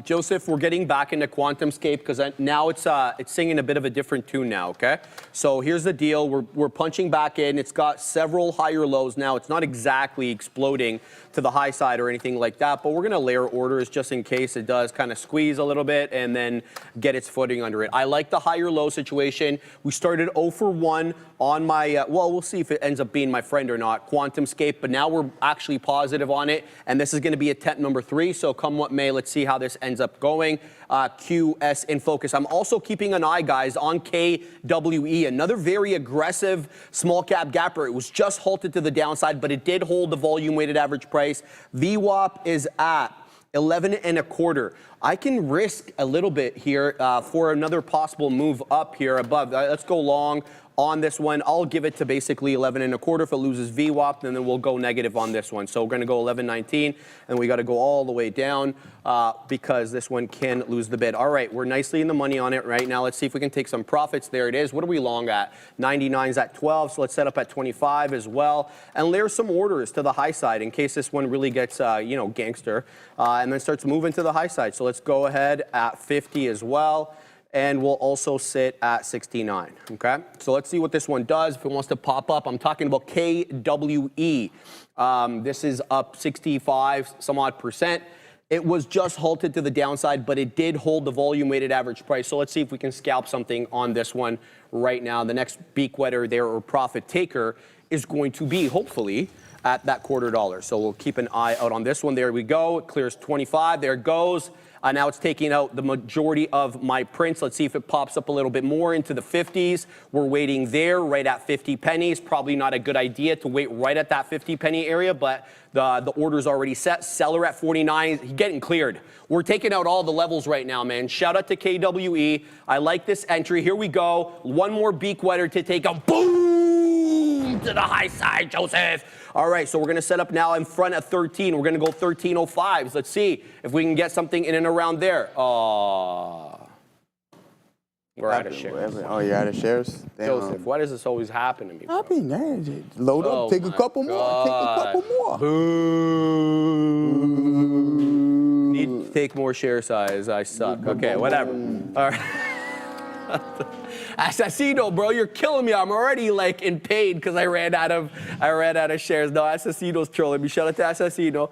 Joseph, we're getting back into QuantumScape because now it's singing a bit of a different tune now, okay? So here's the deal. We're punching back in. It's got several higher lows now. It's not exactly exploding to the high side or anything like that, but we're going to layer orders just in case it does kind of squeeze a little bit and then get its footing under it. I like the higher low situation. We started 0 for 1 on my, well, we'll see if it ends up being my friend or not, QuantumScape, but now we're actually positive on it, and this is going to be attempt number 3, so come what may, let's see how this ends up going. QS in focus. I'm also keeping an eye, guys, on KWE, another very aggressive small cap gapper. It was just halted to the downside, but it did hold the volume weighted average price. VWAP is at 11.25. I can risk a little bit here for another possible move up here above. Let's go long on this one. I'll give it to basically 11.25. If it loses VWAP, then we'll go negative on this one. So we're going to go 11.19, and we got to go all the way down because this one can lose the bid. All right, we're nicely in the money on it right now. Let's see if we can take some profits. There it is. What are we long at? 99's at 12, so let's set up at 25 as well. And layer some orders to the high side in case this one really gets, gangster, and then starts moving to the high side. So let's go ahead at 50 as well. And we'll also sit at 69, okay? So let's see what this one does. If it wants to pop up, I'm talking about KWE. This is up 65 some odd percent. It was just halted to the downside, but it did hold the volume weighted average price. So let's see if we can scalp something on this one right now. The next beak wetter there, or profit taker, is going to be, hopefully, at that $0.25. So we'll keep an eye out on this one. There we go. It clears 25. There it goes. Now it's taking out the majority of my prints. Let's see if it pops up a little bit more into the 50s. We're waiting there right at 50 pennies. Probably not a good idea to wait right at that 50 penny area, but the order's already set. Seller at 49, getting cleared. We're taking out all the levels right now, man. Shout out to KWE. I like this entry. Here we go. One more beak wetter to take a boom to the high side, Joseph. All right, so we're going to set up now in front at 13. We're going to go 13.05s. Let's see if we can get something in and around there. Oh, we're out of shares. Oh, you're out of shares? Damn. Joseph, why does this always happen to me, bro? Load up, take a couple more, take a couple more. Boom. Need to take more share size. I suck. Okay, whatever. All right. Assassino, bro, you're killing me. I'm already in pain because I ran out of shares. No, Assassino's trolling me. Shout out to Assassino.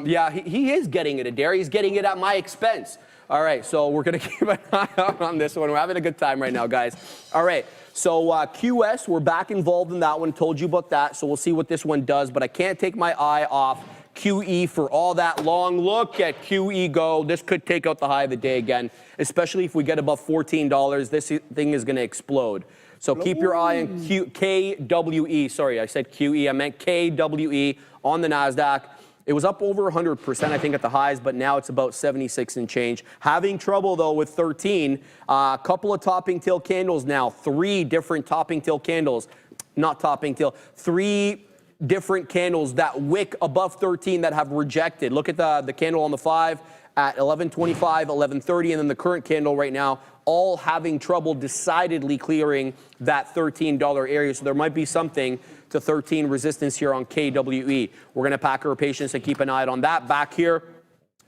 Yeah, he is getting it, Adair. He's getting it at my expense. All right, so we're gonna keep an eye out on this one. We're having a good time right now, guys. All right, so QS, we're back involved in that one. Told you about that, so we'll see what this one does. But I can't take my eye off QE for all that long. Look at QE go. This could take out the high of the day again, especially if we get above $14. This thing is going to explode. So keep your eye on KWE. Sorry, I said QE. I meant KWE on the NASDAQ. It was up over 100%, I think, at the highs, but now it's about 76 and change. Having trouble, though, with 13. A couple of topping tail candles now. 3 different topping tail candles. Not topping tail. 3 different candles that wick above 13 that have rejected. Look at the candle on the 5 at 11.25, 11.30, and then the current candle right now, all having trouble decidedly clearing that $13 area. So there might be something to 13 resistance here on KWE. We're going to pack our patience and keep an eye on that. Back here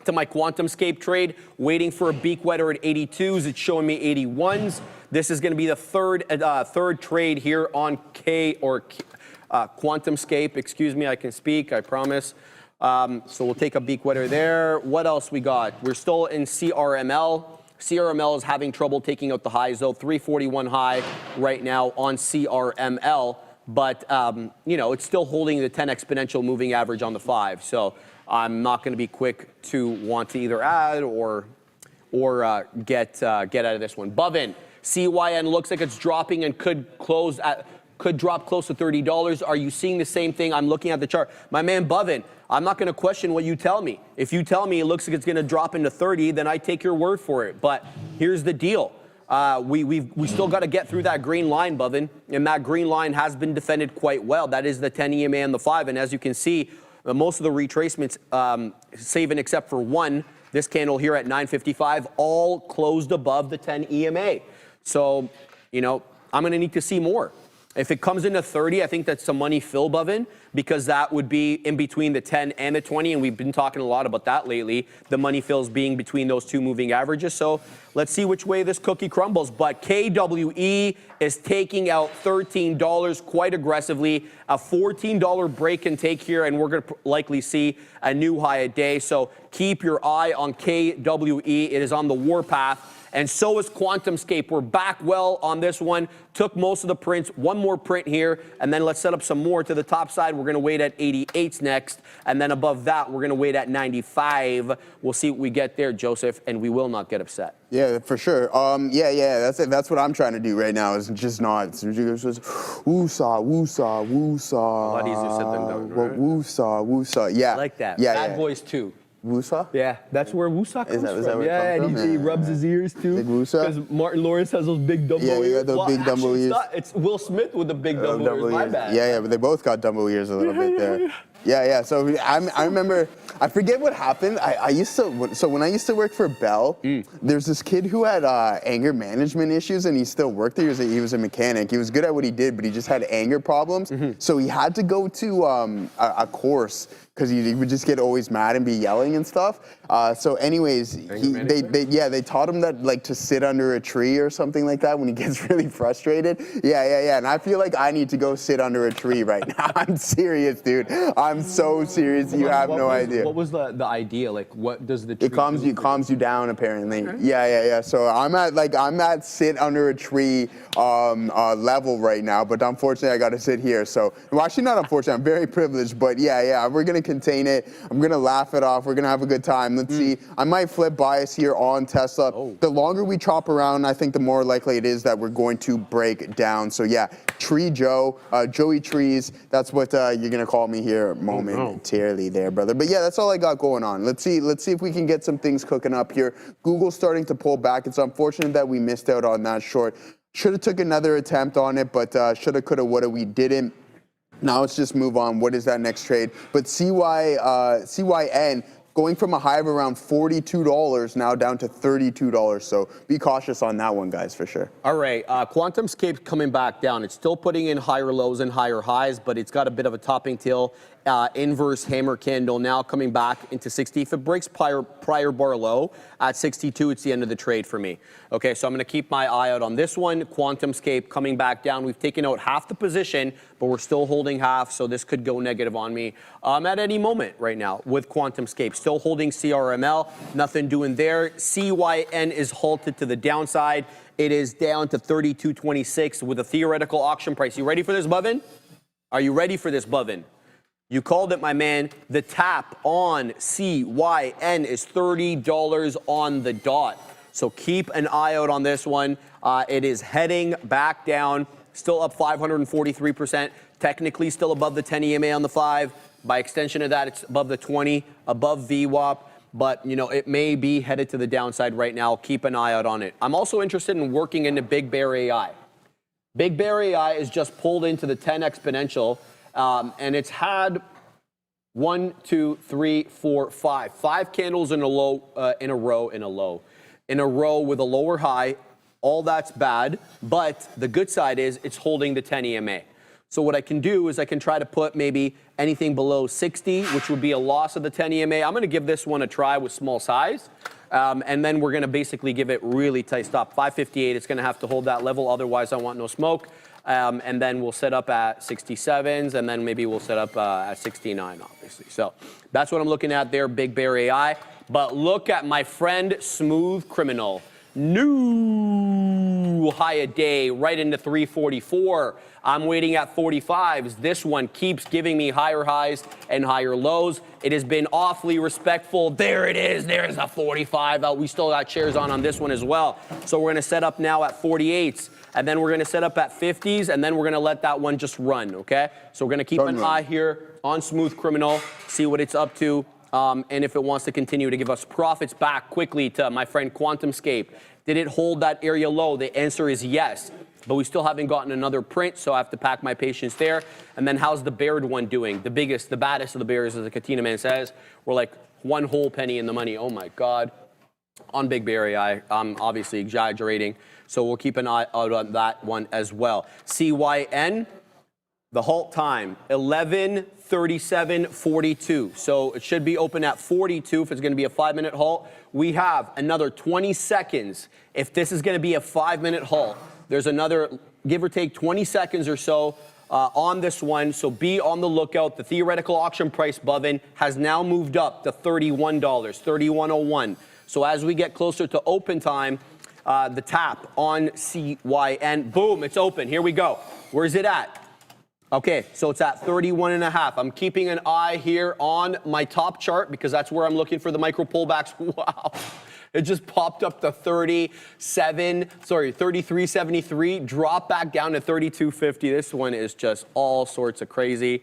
to my QuantumScape trade, waiting for a beak wetter at 82s. It's showing me 81s. This is going to be the third trade here on QuantumScape. Excuse me, I can speak, I promise. So we'll take a beak wetter there. What else we got? We're still in CRML. CRML is having trouble taking out the highs, though. 341 high right now on CRML. But, you know, it's still holding the 10 exponential moving average on the 5. So I'm not going to be quick to want to either add or get out of this one. Bovin, CYN looks like it's dropping and could drop close to $30. Are you seeing the same thing? I'm looking at the chart. My man Bovin, I'm not going to question what you tell me. If you tell me it looks like it's going to drop into 30, then I take your word for it. But here's the deal. We still got to get through that green line, Bovin, and that green line has been defended quite well. That is the 10 EMA and the 5, and as you can see, most of the retracements, save and except for one, this candle here at 9.55, all closed above the 10 EMA. So, you know, I'm going to need to see more. If it comes into 30, I think that's some money fill, Bovin, because that would be in between the 10 and the 20, and we've been talking a lot about that lately, the money fills being between those two moving averages. So let's see which way this cookie crumbles. But KWE is taking out $13 quite aggressively, a $14 break and take here, and we're going to likely see a new high a day. So keep your eye on KWE. It is on the warpath. And so is QuantumScape. We're back well on this one. Took most of the prints. One more print here, and then let's set up some more to the top side. We're going to wait at 88s next, and then above that, we're going to wait at 95. We'll see what we get there, Joseph, and we will not get upset. Yeah, for sure. Yeah, that's it. That's what I'm trying to do right now. Is just not. It's just woo-saw, woo-saw, woo-saw. A lot easier said than done, right? Woo-saw, woo-saw. Yeah. I like that. Yeah, Bad Boys 2. Woo-saw? Yeah, that's where Woo-saw comes from. Is that where yeah, it comes and from? he rubs his ears too. Big Woo-saw? Because Martin Lawrence has those big Dumbo ears. Yeah, you got those big Dumbo ears. It's Will Smith with the big Dumbo ears. My bad. Yeah, but they both got Dumbo ears a little bit there. Yeah. So I remember, I forget what happened. So when I used to work for Bell, there's this kid who had anger management issues, and he still worked there. He was a mechanic. He was good at what he did, but he just had anger problems. So he had to go to a course because he would just get always mad and be yelling and stuff. So anyways, they taught him that, like, to sit under a tree or something like that when he gets really frustrated. Yeah. And I feel like I need to go sit under a tree right now. I'm serious, dude. I'm so serious. You have no idea. What was the idea? Like, what does the tree It calms you down, apparently. Okay. Yeah. So I'm at sit under a tree level right now, but unfortunately I got to sit here. So, well, actually not unfortunately, I'm very privileged, but yeah, we're gonna contain it. I'm gonna laugh it off. We're gonna have a good time. Let's see. I might flip bias here on Tesla. Oh. The longer we chop around, I think the more likely it is that we're going to break down. So yeah, Tree Joe, Joey Trees. That's what you're gonna call me here momentarily there, brother. But yeah, that's all I got going on. Let's see if we can get some things cooking up here. Google's starting to pull back. It's unfortunate that we missed out on that short. Should have took another attempt on it, but shoulda, coulda, woulda, we didn't. Now let's just move on. What is that next trade? But CYN going from a high of around $42 now down to $32. So be cautious on that one, guys, for sure. All right, QuantumScape coming back down. It's still putting in higher lows and higher highs, but it's got a bit of a topping tail. Inverse hammer candle now coming back into 60. If it breaks prior bar low at 62, it's the end of the trade for me. Okay, so I'm going to keep my eye out on this one. QuantumScape coming back down. We've taken out half the position, but we're still holding half, so this could go negative on me at any moment right now with QuantumScape. Still holding CRML, nothing doing there. CYN is halted to the downside. It is down to 32.26 with a theoretical auction price. You ready for this, Bovin? Are you ready for this, Bovin? You called it, my man. The tap on CYN is $30 on the dot. So keep an eye out on this one. It is heading back down, still up 543%, technically still above the 10 EMA on the 5. By extension of that, it's above the 20, above VWAP. But, you know, it may be headed to the downside right now. Keep an eye out on it. I'm also interested in working into Big Bear AI. Big Bear AI is just pulled into the 10 exponential, and it's had 5 candles in a row with a lower high. All that's bad, but the good side is it's holding the 10 EMA. So what I can do is I can try to put maybe anything below 60, which would be a loss of the 10 EMA. I'm going to give this one a try with small size. And then we're going to basically give it really tight stop. 558, it's going to have to hold that level. Otherwise, I want no smoke. And then we'll set up at 67s, and then maybe we'll set up at 69, obviously. So that's what I'm looking at there, Big Bear AI. But look at my friend Smooth Criminal. New high a day right into 344. I'm waiting at 45s. This one keeps giving me higher highs and higher lows. It has been awfully respectful. There it is. There's a 45 out. We still got shares on this one as well. So we're going to set up now at 48s, and then we're going to set up at 50s, and then we're going to let that one just run, okay? So we're going to keep an eye here on Smooth Criminal, see what it's up to, and if it wants to continue to give us profits back quickly to my friend QuantumScape. Did it hold that area low? The answer is yes. But we still haven't gotten another print, so I have to pack my patience there. And then how's the Baird one doing? The biggest, the baddest of the bears, as the Katina man says. We're like one whole penny in the money. Oh my God. On Big Bear AI, I'm obviously exaggerating. So we'll keep an eye out on that one as well. CYN, the halt time, 11:37:42. So it should be open at 42 if it's going to be a 5-minute halt. We have another 20 seconds if this is going to be a 5-minute halt. There's another, give or take 20 seconds or so on this one, so be on the lookout. The theoretical auction price, Bovin, has now moved up to $31, $31.01. So as we get closer to open time, the tap on CYN, boom, it's open. Here we go. Where's it at? Okay, so it's at 31.5. I'm keeping an eye here on my top chart because that's where I'm looking for the micro pullbacks. Wow. It just popped up to 33.73, drop back down to 32.50. This one is just all sorts of crazy.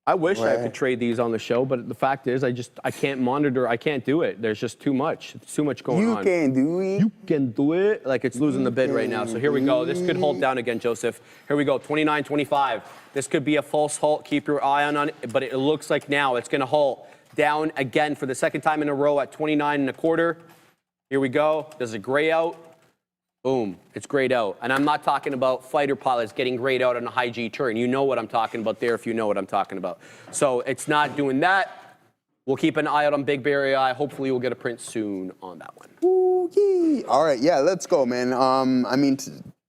I wish I could trade these on the show, but the fact is I can't monitor. I can't do it. There's just too much. It's too much going on. You can do it. You can do it. Like it's losing the bid right now. So here we go. This could hold down again, Joseph. Here we go, 29.25. This could be a false halt. Keep your eye on it, but it looks like now it's going to halt down again for the second time in a row at 29.25. Here we go. There's a gray out. Boom, it's grayed out. And I'm not talking about fighter pilots getting grayed out on a high G turn. You know what I'm talking about there if you know what I'm talking about. So it's not doing that. We'll keep an eye out on Big Bear AI. Hopefully we'll get a print soon on that one. Ooh, yeah. All right, yeah, let's go, man. I mean,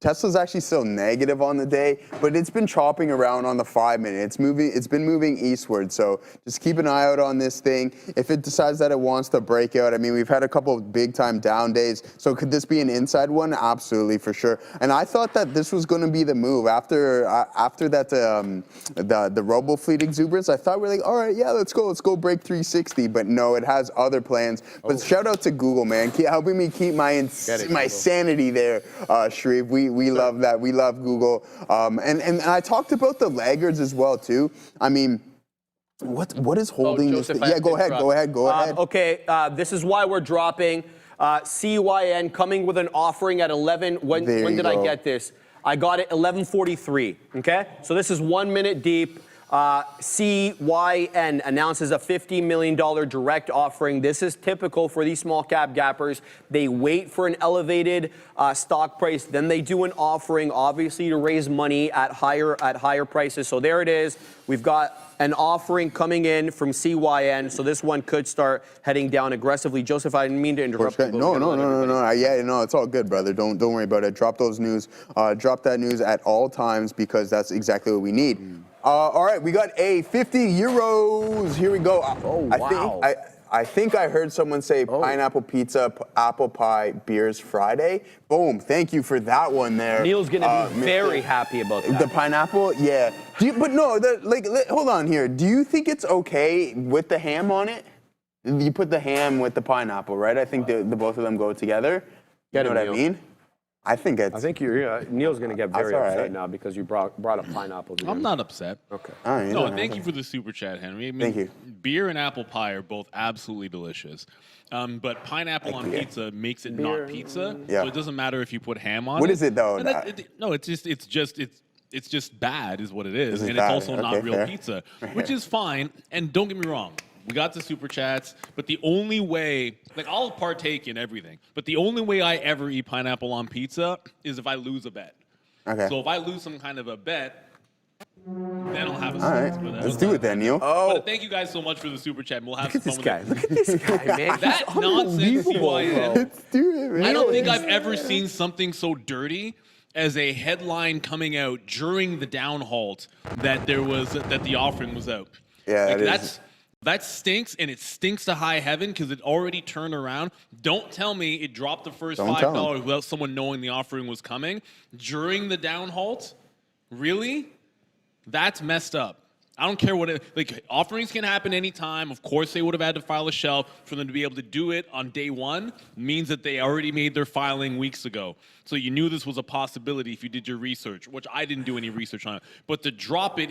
Tesla's actually still negative on the day, but it's been chopping around on the 5-minute. It's been moving eastward, so just keep an eye out on this thing. If it decides that it wants to break out, I mean, we've had a couple of big-time down days, so could this be an inside one? Absolutely, for sure. And I thought that this was going to be the move after that the robo fleet exuberance. I thought we're like, all right, yeah, let's go break 360, but no, it has other plans. But shout out to Google, man, helping me keep my sanity there, Shreve. We love that. We love Google. And I talked about the laggards as well, too. I mean, what is holding this thing? Yeah, go ahead. Okay, this is why we're dropping. CYN coming with an offering at 11. When did I get this? I got it 11:43, okay? So this is 1 minute deep. CYN announces a $50 million direct offering. This is typical for these small cap gappers. They wait for an elevated stock price, then they do an offering, obviously to raise money at higher prices. So there it is. We've got an offering coming in from CYN, so this one could start heading down aggressively. Joseph, I didn't mean to interrupt. No. Yeah, no, it's all good, brother. Don't worry about it. Drop those news. Drop that news at all times because that's exactly what we need. All right, we got a 50 euros. Here we go. Oh, wow. I think I heard someone say pineapple pizza, apple pie, beers Friday. Boom. Thank you for that one there. Neil's going to be very happy about that. The pineapple? Yeah. But no, hold on here. Do you think it's okay with the ham on it? You put the ham with the pineapple, right? I think the both of them go together. You know what I mean? I think Neil's going to get very upset now because you brought up pineapple. I'm not upset. Okay. No, thank you for the super chat, Henry. I mean, Thank you. Beer and apple pie are both absolutely delicious. But pineapple on pizza makes it not pizza. Yeah. So it doesn't matter if you put ham on it. What is it though? No, it's just bad is what it is. It's And bad. it's also not Okay, real fair. pizza, which is fine. And don't get me wrong. We got the super chats, but the only way, I'll partake in everything, but the only way I ever eat pineapple on pizza is if I lose a bet. Okay. So if I lose some kind of a bet, then I'll have a All right. sense. Let's do it then, Neil. But thank you guys so much for the super chat. We'll have some fun with it. Look at this guy, man. That nonsense CYN. Let's do it, man. I don't think I've ever seen something so dirty as a headline coming out during the down halt that the offering was out. Yeah, that stinks, and it stinks to high heaven because it already turned around. Don't tell me it dropped the first $5 without someone knowing the offering was coming during the down halt. Really? That's messed up. I don't care what offerings can happen anytime. Of course, they would have had to file a shelf. For them to be able to do it on day one means that they already made their filing weeks ago. So you knew this was a possibility if you did your research, which I didn't do any research on it. But to drop it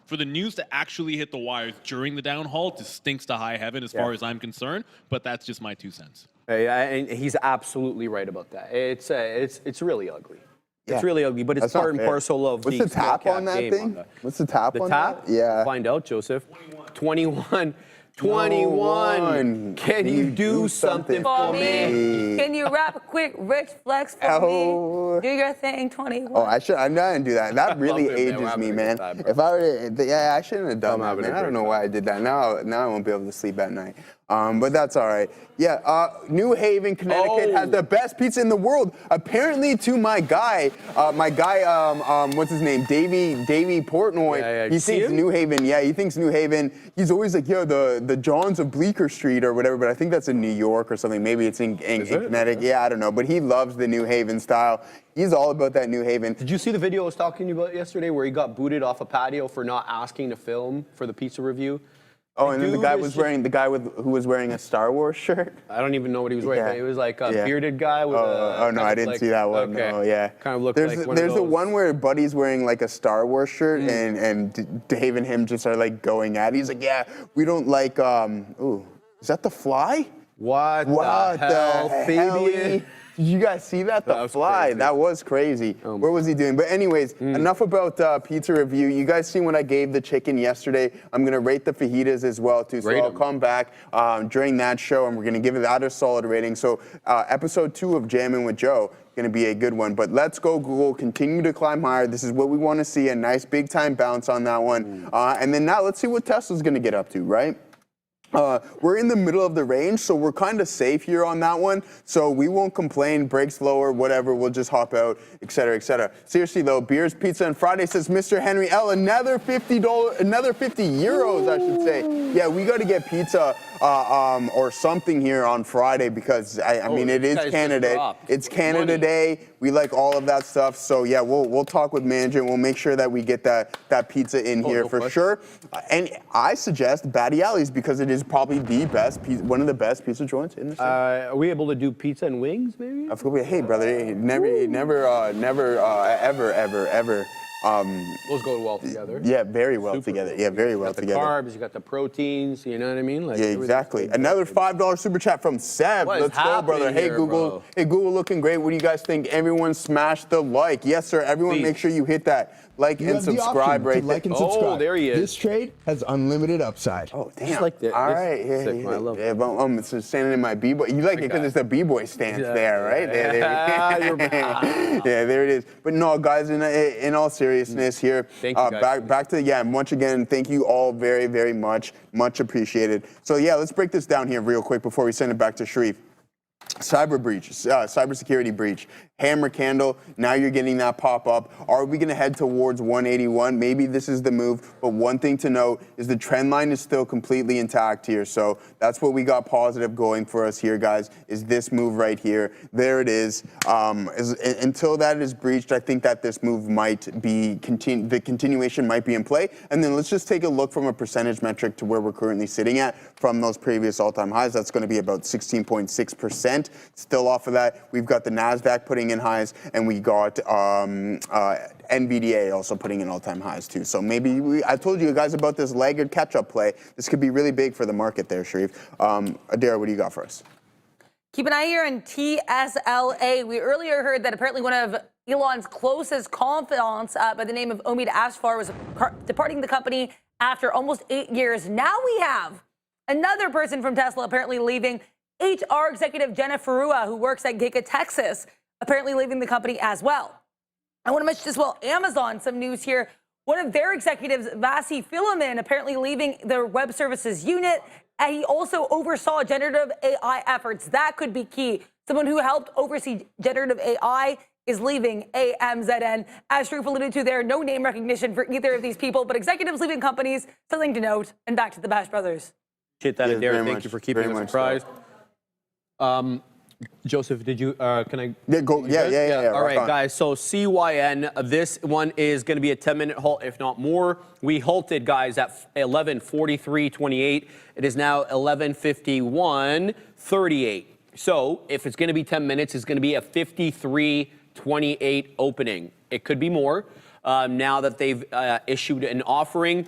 for the news to actually hit the wires during the down halt, it stinks to high heaven as far as I'm concerned. But that's just my 2 cents. And he's absolutely right about that. It's really ugly. Yeah. It's really ugly, but it's That's not part and fair. parcel of What's the the tap small on cap that game thing? on What's the tap the on tap? that? Yeah. Find out, Joseph. 21. 21. Can you do something for me? Can you rap a quick rich flex for me? Do your thing, 21. Oh, I'm not gonna do that. That really Love it, man. We're ages having me, a man. good time, bro. If I were, I shouldn't have done that, having a man. I great don't know why I did that. Now I won't be able to sleep at night. But that's all right. Yeah, New Haven, Connecticut has the best pizza in the world. Apparently, to my guy, what's his name, Davey Portnoy. Yeah, he thinks New Haven. Yeah, he thinks New Haven. He's always like, the Johns of Bleecker Street or whatever. But I think that's in New York or something. Maybe it's in Connecticut. Yeah, I don't know. But he loves the New Haven style. He's all about that New Haven. Did you see the video I was talking to you about yesterday where he got booted off a patio for not asking to film for the pizza review? Oh, and then the guy who was wearing a Star Wars shirt. I don't even know what he was wearing. Yeah. But it was like a bearded guy with Oh no, I didn't see that one. Okay. No, yeah. Kind of looked there's like one There's of the those. one where Buddy's wearing like a Star Wars shirt and Dave and him just are like going at it. He's like, yeah, we don't like is that The Fly? What the hell, Fabian? Did you guys see that? The Fly. Crazy. That was crazy. What was he doing? But anyways, enough about pizza review. You guys seen what I gave the chicken yesterday. I'm going to rate the fajitas as well, too. So I'll come back during that show, and we're going to give that a solid rating. So episode 2 of Jammin' with Joe, going to be a good one. But let's go, Google. Continue to climb higher. This is what we want to see, a nice big-time bounce on that one. And then now let's see what Tesla's going to get up to, right? We're in the middle of the range, so we're kind of safe here on that one. So we won't complain, brakes lower, whatever. We'll just hop out, et cetera, et cetera. Seriously, though, Beers, Pizza, and Friday says Mr. Henry L. Another another 50 euros, I should say. Yeah, we got to get pizza or something here on Friday because, I mean, it is Canada. It's Canada Day. We like all of that stuff. So, yeah, we'll talk with management. We'll make sure that we get that pizza in here for sure. And I suggest Batty Alley's because it is probably the best, one of the best pizza joints in the city. Are we able to do pizza and wings, maybe? Of course, hey, brother, never, ever. Those go well together. Yeah, very well together. Yeah, very well together. You got the carbs, you got the proteins, you know what I mean? Like yeah, exactly. Another $5 super chat from Seb. What is Let's go, brother. happening Hey, here, Google. bro? Hey, Google, looking great. What do you guys think? Everyone smash the like. Yes, sir. Everyone Please. make sure you hit that like You and have the subscribe option right to like there. and subscribe. Oh, there he is. This trade has unlimited upside. Oh, damn. Just like that. All This right. is Yeah, sick, yeah, man. I love yeah, but, it's standing in my B-boy. You like it because it's the B-boy stance there, right? There yeah, there it is. But no, guys, in all seriousness here, Thank you, guys. back to, once again, thank you all very, very much. Much appreciated. So, yeah, let's break this down here real quick before we send it back to Sharif. cybersecurity breach. Hammer candle, now you're getting that pop up. Are we going to head towards 181? Maybe this is the move, but one thing to note is the trend line is still completely intact here. So that's what we got positive going for us here, guys, is this move right here. There it is. Until that is breached, I think that this move might be, the continuation might be in play. And then let's just take a look from a percentage metric to where we're currently sitting at from those previous all-time highs. That's going to be about 16.6%. Still off of that, we've got the NASDAQ putting in highs, and we got NVDA also putting in all-time highs too. So maybe I told you guys about this laggard catch-up play. This could be really big for the market there, Sharif. Adara, what do you got for us? Keep an eye here on TSLA. We earlier heard that apparently one of Elon's closest confidants by the name of Omid Ashfar was departing the company after almost 8 years. Now we have another person from Tesla apparently leaving. HR executive Jenna Farua, who works at Giga Texas, apparently leaving the company as well. I want to mention as well, Amazon, some news here. One of their executives, Vasi Philomin, apparently leaving their web services unit. And he also oversaw generative AI efforts. That could be key. Someone who helped oversee generative AI is leaving AMZN. As Sharif alluded to there, no name recognition for either of these people, but executives leaving companies, something to note. And back to the Bash Brothers. Appreciate that, Adair. Thank you for keeping us surprised. Joseph, did you, can I? Yeah, go. Yeah. All right, guys, so CYN, this one is going to be a 10-minute halt, if not more. We halted, guys, at 11:43:28. It is now 11:51:38. So if it's going to be 10 minutes, it's going to be a 53:28 opening. It could be more. Now that they've issued an offering,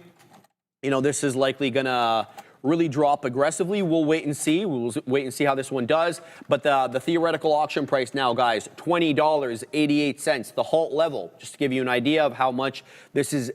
you know, this is likely going to really drop aggressively. We'll wait and see. We'll wait and see how this one does. But the theoretical auction price now, guys, $20.88. The halt level, just to give you an idea of how much this is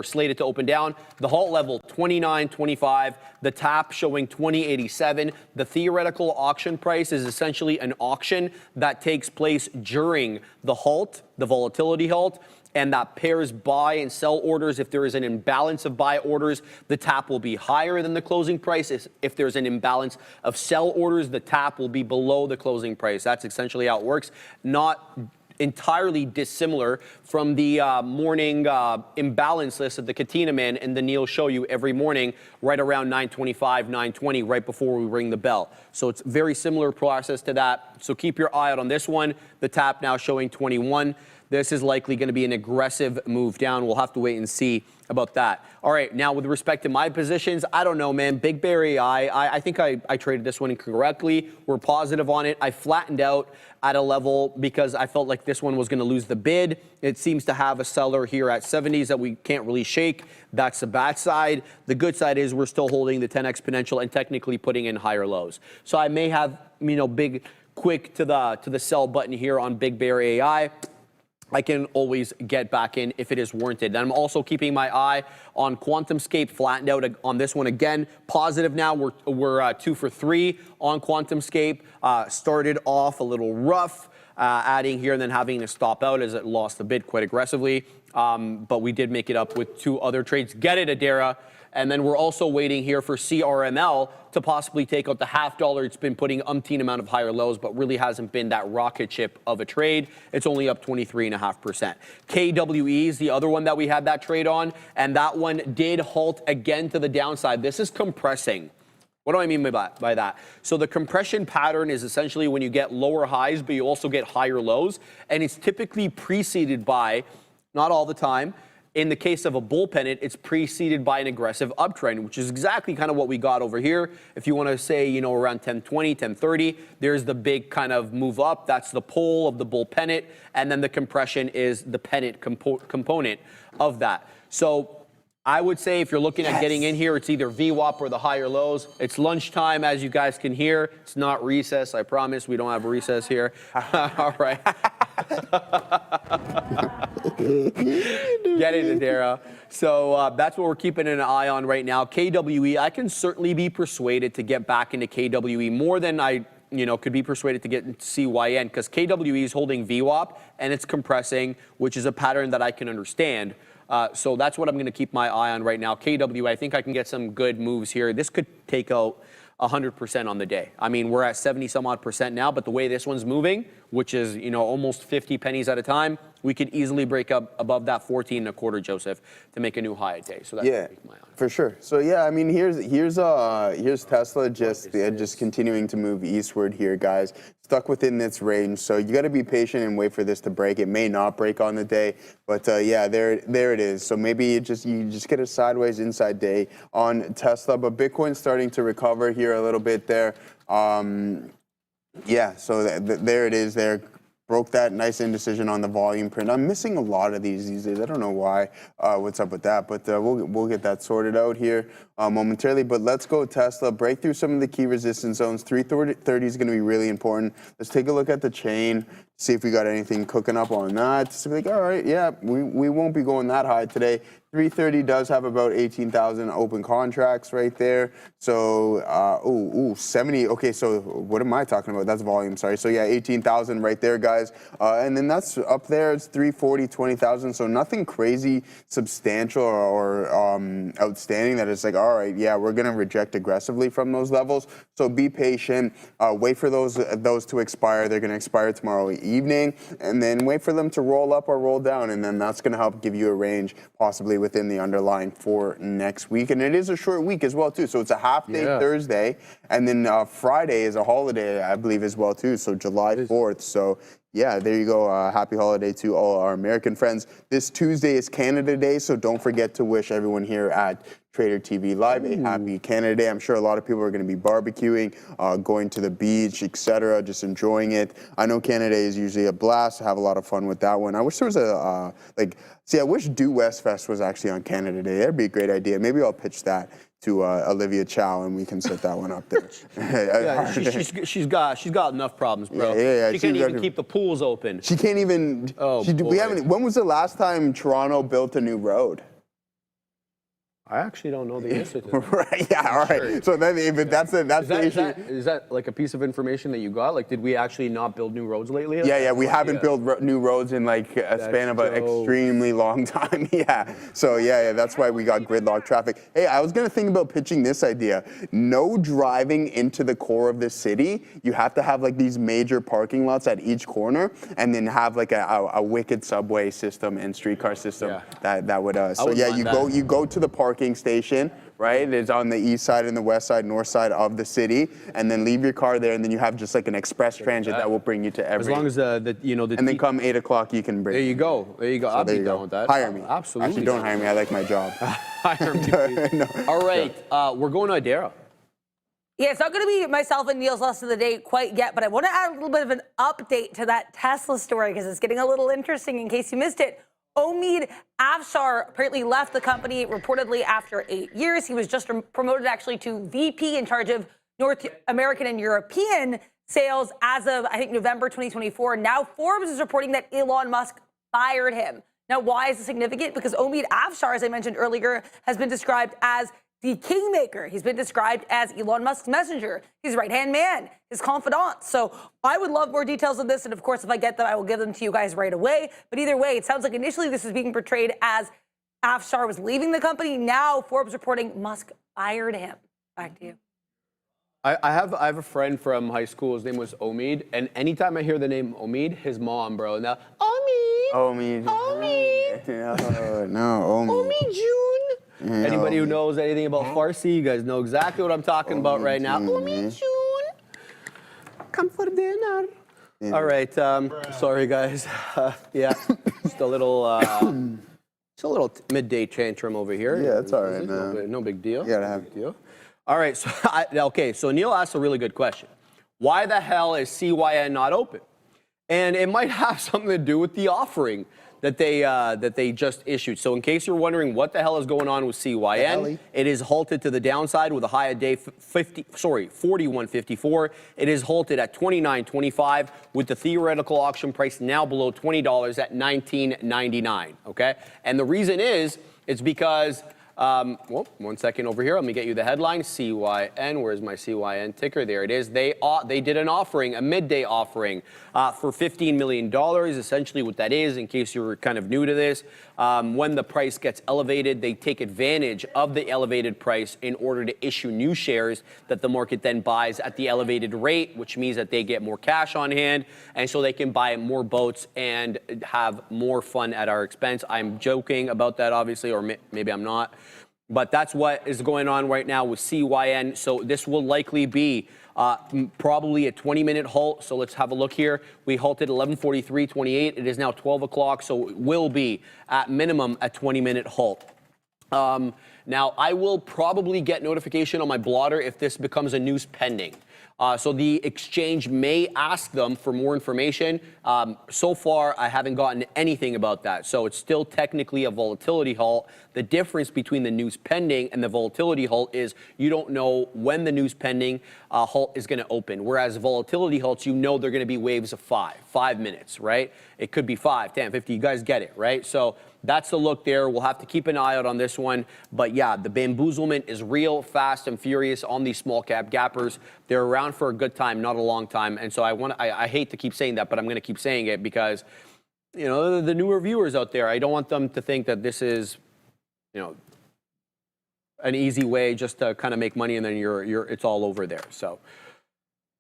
slated to open down. The halt level, $29.25. The tap showing $20.87. The theoretical auction price is essentially an auction that takes place during the halt, the volatility halt, and that pairs buy and sell orders. If there is an imbalance of buy orders, the tap will be higher than the closing price. If there's an imbalance of sell orders, the tap will be below the closing price. That's essentially how it works. Not entirely dissimilar from the morning imbalance list that the Katina Man and the Neil show you every morning right around 9:25, 9:20, right before we ring the bell. So it's a very similar process to that. So keep your eye out on this one. The tap now showing 21. This is likely going to be an aggressive move down. We'll have to wait and see about that. All right, now with respect to my positions, I don't know, man. Big Bear AI, I think I traded this one incorrectly. We're positive on it. I flattened out at a level because I felt like this one was going to lose the bid. It seems to have a seller here at 70s that we can't really shake. That's the bad side. The good side is we're still holding the 10 exponential and technically putting in higher lows. So I may have, you know, quick to the sell button here on Big Bear AI. I can always get back in if it is warranted. And I'm also keeping my eye on QuantumScape, flattened out on this one again. Positive now, we're 2 for 3 on QuantumScape. Started off a little rough, adding here and then having to stop out as it lost the bid quite aggressively. But we did make it up with 2 other trades. Get it, Adara. And then we're also waiting here for CRML to possibly take out the $0.50. It's been putting umpteen amount of higher lows, but really hasn't been that rocket ship of a trade. It's only up 23.5%. KWE is the other one that we had that trade on, and that one did halt again to the downside. This is compressing. What do I mean by that? So the compression pattern is essentially when you get lower highs, but you also get higher lows, and it's typically preceded by, not all the time, in the case of a bull pennant, it's preceded by an aggressive uptrend, which is exactly kind of what we got over here. If you want to say, you know, around 10:20, 10:30, there's the big kind of move up. That's the pole of the bull pennant. And then the compression is the pennant component of that. So I would say if you're looking at getting in here, it's either VWAP or the higher lows. It's lunchtime, as you guys can hear. It's not recess, I promise. We don't have a recess here. All right. Get it, Adara. So that's what we're keeping an eye on right now. KWE, I can certainly be persuaded to get back into KWE more than I could be persuaded to get into CYN, because KWE is holding VWAP and it's compressing, which is a pattern that I can understand. So that's what I'm going to keep my eye on right now. KW, I think I can get some good moves here. This could take out 100% on the day. I mean, we're at 70 some odd percent now, but the way this one's moving, which is, you know, almost 50 pennies at a time, we could easily break up above that 14.25, Joseph, to make a new high a day. So that's yeah, for sure. So yeah, I mean, here's Tesla just continuing to move eastward here, guys. Stuck within this range, so you got to be patient and wait for this to break. It may not break on the day, but yeah, there it is. So maybe you just get a sideways inside day on Tesla, but Bitcoin's starting to recover here a little bit there. Yeah, so there it is. There. Broke that nice indecision on the volume print. I'm missing a lot of these days. I don't know why. What's up with that? But we'll get that sorted out here momentarily. But let's go Tesla. Break through some of the key resistance zones. 330 is going to be really important. Let's take a look at the chain. See if we got anything cooking up on that. So like, all right, yeah, we won't be going that high today. 330 does have about 18,000 open contracts right there. So, 70. Okay, so what am I talking about? That's volume, sorry. So yeah, 18,000 right there, guys. And then that's up there. It's 340, 20,000. So nothing crazy substantial or outstanding that it's like, all right, yeah, we're going to reject aggressively from those levels. So be patient. Wait for those to expire. They're going to expire tomorrow evening. And then wait for them to roll up or roll down. And then that's going to help give you a range possibly within the underlying for next week. And it is a short week as well, too. So it's a half-day Thursday. And then Friday is a holiday, I believe, as well, too. So July 4th. So, yeah, there you go. Happy holiday to all our American friends. This Tuesday is Canada Day, so don't forget to wish everyone here at Trader TV Live a happy Canada Day. I'm sure a lot of people are going to be barbecuing, going to the beach, etc., just enjoying it. I know Canada Day is usually a blast. Have a lot of fun with that one. I wish there was I wish Do West Fest was actually on Canada Day. That'd be a great idea. Maybe I'll pitch that to Olivia Chow, and we can set that one up there. Yeah, she's got enough problems, bro. Yeah, she can't even keep the pools open. She can't even. When was the last time Toronto built a new road? I actually don't know the answer to that. Right, yeah, all right. Sure. So that's the issue. Is that like a piece of information that you got? Like, did we actually not build new roads lately? Yeah, we haven't built new roads in like a span of an extremely long time. Yeah. So yeah, that's why we got gridlock traffic. Hey, I was gonna think about pitching this idea. No driving into the core of the city. You have to have like these major parking lots at each corner, and then have like a wicked subway system and streetcar system that would. So yeah, you go to the parking station, right? It's on the east side and the west side, north side of the city, and then leave your car there, and then you have just like an express transit that will bring you to every. As long as and then come 8 o'clock, you can bring. There you go. So I'll be down with that. Hire me. Absolutely. Actually, don't hire me. I like my job. Hire me, please. No. All right, we're going to Adara. Yeah, it's not going to be myself and Neil's last of the day quite yet, but I want to add a little bit of an update to that Tesla story because it's getting a little interesting in case you missed it. Omid Afshar apparently left the company reportedly after 8 years. He was just promoted actually to VP in charge of North American and European sales as of, I think, November 2024. Now Forbes is reporting that Elon Musk fired him. Now, why is this significant? Because Omid Afshar, as I mentioned earlier, has been described as the kingmaker. He's been described as Elon Musk's messenger, his right-hand man, his confidant. So I would love more details on this. And of course, if I get them, I will give them to you guys right away. But either way, it sounds like initially this is being portrayed as Afshar was leaving the company. Now Forbes reporting Musk fired him. Back to you. I have a friend from high school. His name was Omid. And anytime I hear the name Omid, his mom, bro, now, Omid. No, Omid. Omid June. Yeah, anybody who knows anything about Farsi, you guys know exactly what I'm talking about right now. Omid June. Come for dinner. Yeah. All right. Sorry, guys. Yeah, just a little midday tantrum over here. Yeah, it's all right, man. No big deal. Yeah, have deal. All right. So Neil asked a really good question. Why the hell is CYN not open? And it might have something to do with the offering that they just issued. So in case you're wondering what the hell is going on with CYN, it is halted to the downside with a high a day 41.54. It is halted at 29.25 with the theoretical auction price now below $20 at $19.99. Okay, and the reason is it's because Well, 1 second over here. Let me get you the headline. CYN. Where's my CYN ticker? There it is. They did an offering, a midday offering for $15 million. Essentially what that is, in case you were kind of new to this, when the price gets elevated, they take advantage of the elevated price in order to issue new shares that the market then buys at the elevated rate, which means that they get more cash on hand, and so they can buy more boats and have more fun at our expense. I'm joking about that, obviously, or maybe I'm not. But that's what is going on right now with CYN. So this will likely be probably a 20-minute halt. So let's have a look here. We halted 11:43:28. It is now 12 o'clock, so it will be at minimum a 20-minute halt. Now, I will probably get notification on my blotter if this becomes a news pending. So the exchange may ask them for more information. So far, I haven't gotten anything about that. So it's still technically a volatility halt. The difference between the news pending and the volatility halt is you don't know when the news pending halt is going to open. Whereas volatility halts, you know they're going to be waves of 5 minutes, right? It could be 5, 10, 50. You guys get it, right? So that's the look there. We'll have to keep an eye out on this one. But yeah, the bamboozlement is real, fast and furious on these small cap gappers. They're around for a good time, not a long time. And so I hate to keep saying that, but I'm going to keep saying it because, you know, the newer viewers out there, I don't want them to think that this is, you know, an easy way just to kind of make money and then it's all over there. So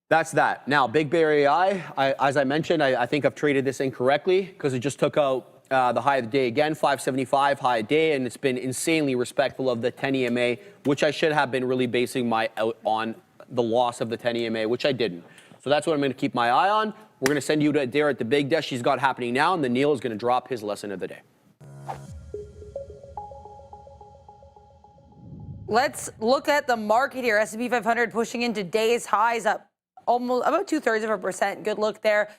that's that. Now, Big Bear AI, as I mentioned, I think I've traded this incorrectly because it just took out the high of the day again, 575 high day, and it's been insanely respectful of the 10 EMA, which I should have been really basing my out on the loss of the 10 EMA, which I didn't. So that's what I'm going to keep my eye on. We're going to send you to Adair at the big desk she's got happening now, and then Neil is going to drop his lesson of the day. Let's look at the market here. S&P 500 pushing into day's highs, up almost about 2/3%. Good look there.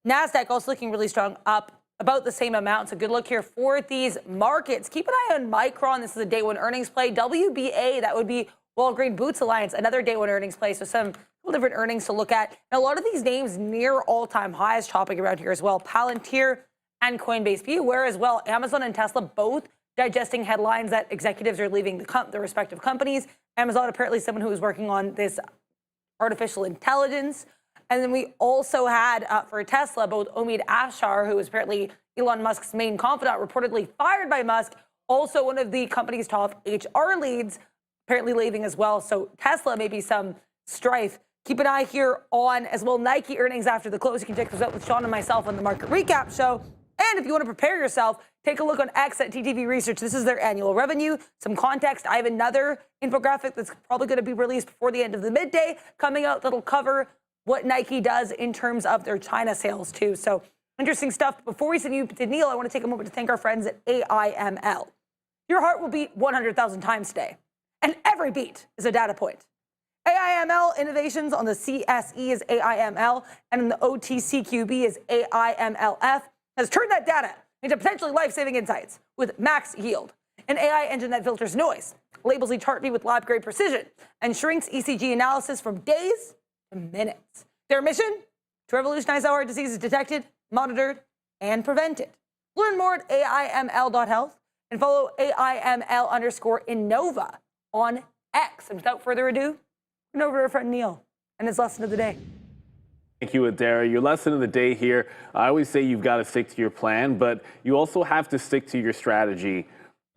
NASDAQ also looking really strong, up about the same amount. So good look here for these markets. Keep an eye on Micron. This is a day one earnings play. WBA, that would be Walgreen Boots Alliance, another day one earnings play. So some different earnings to look at. And a lot of these names near all-time highs chopping around here as well. Palantir and Coinbase. Be aware as well, Amazon and Tesla both digesting headlines that executives are leaving the respective companies. Amazon, apparently someone who was working on this artificial intelligence. And then we also had, for Tesla, both Omid Afshar, who is apparently Elon Musk's main confidant, reportedly fired by Musk, also one of the company's top HR leads, apparently leaving as well. So Tesla, maybe some strife. Keep an eye here on, as well, Nike earnings after the close. You can check those out with Sean and myself on the Market Recap Show. And if you want to prepare yourself, take a look on X at TTV Research. This is their annual revenue. Some context. I have another infographic that's probably going to be released before the end of the midday coming out that'll cover what Nike does in terms of their China sales too. So interesting stuff. Before we send you to Neil, I want to take a moment to thank our friends at AIML. Your heart will beat 100,000 times today, and every beat is a data point. AIML innovations on the CSE is AIML, and in the OTCQB is AIMLF, has turned that data into potentially life-saving insights with max yield. An AI engine that filters noise, labels each heartbeat with lab-grade precision, and shrinks ECG analysis from days to minutes. Their mission? To revolutionize how our disease is detected, monitored, and prevented. Learn more at AIML.health and follow AIML_Innova on X. And without further ado, turn over to our friend Neil and his lesson of the day. Thank you, Adair. Your lesson of the day here, I always say you've got to stick to your plan, but you also have to stick to your strategy,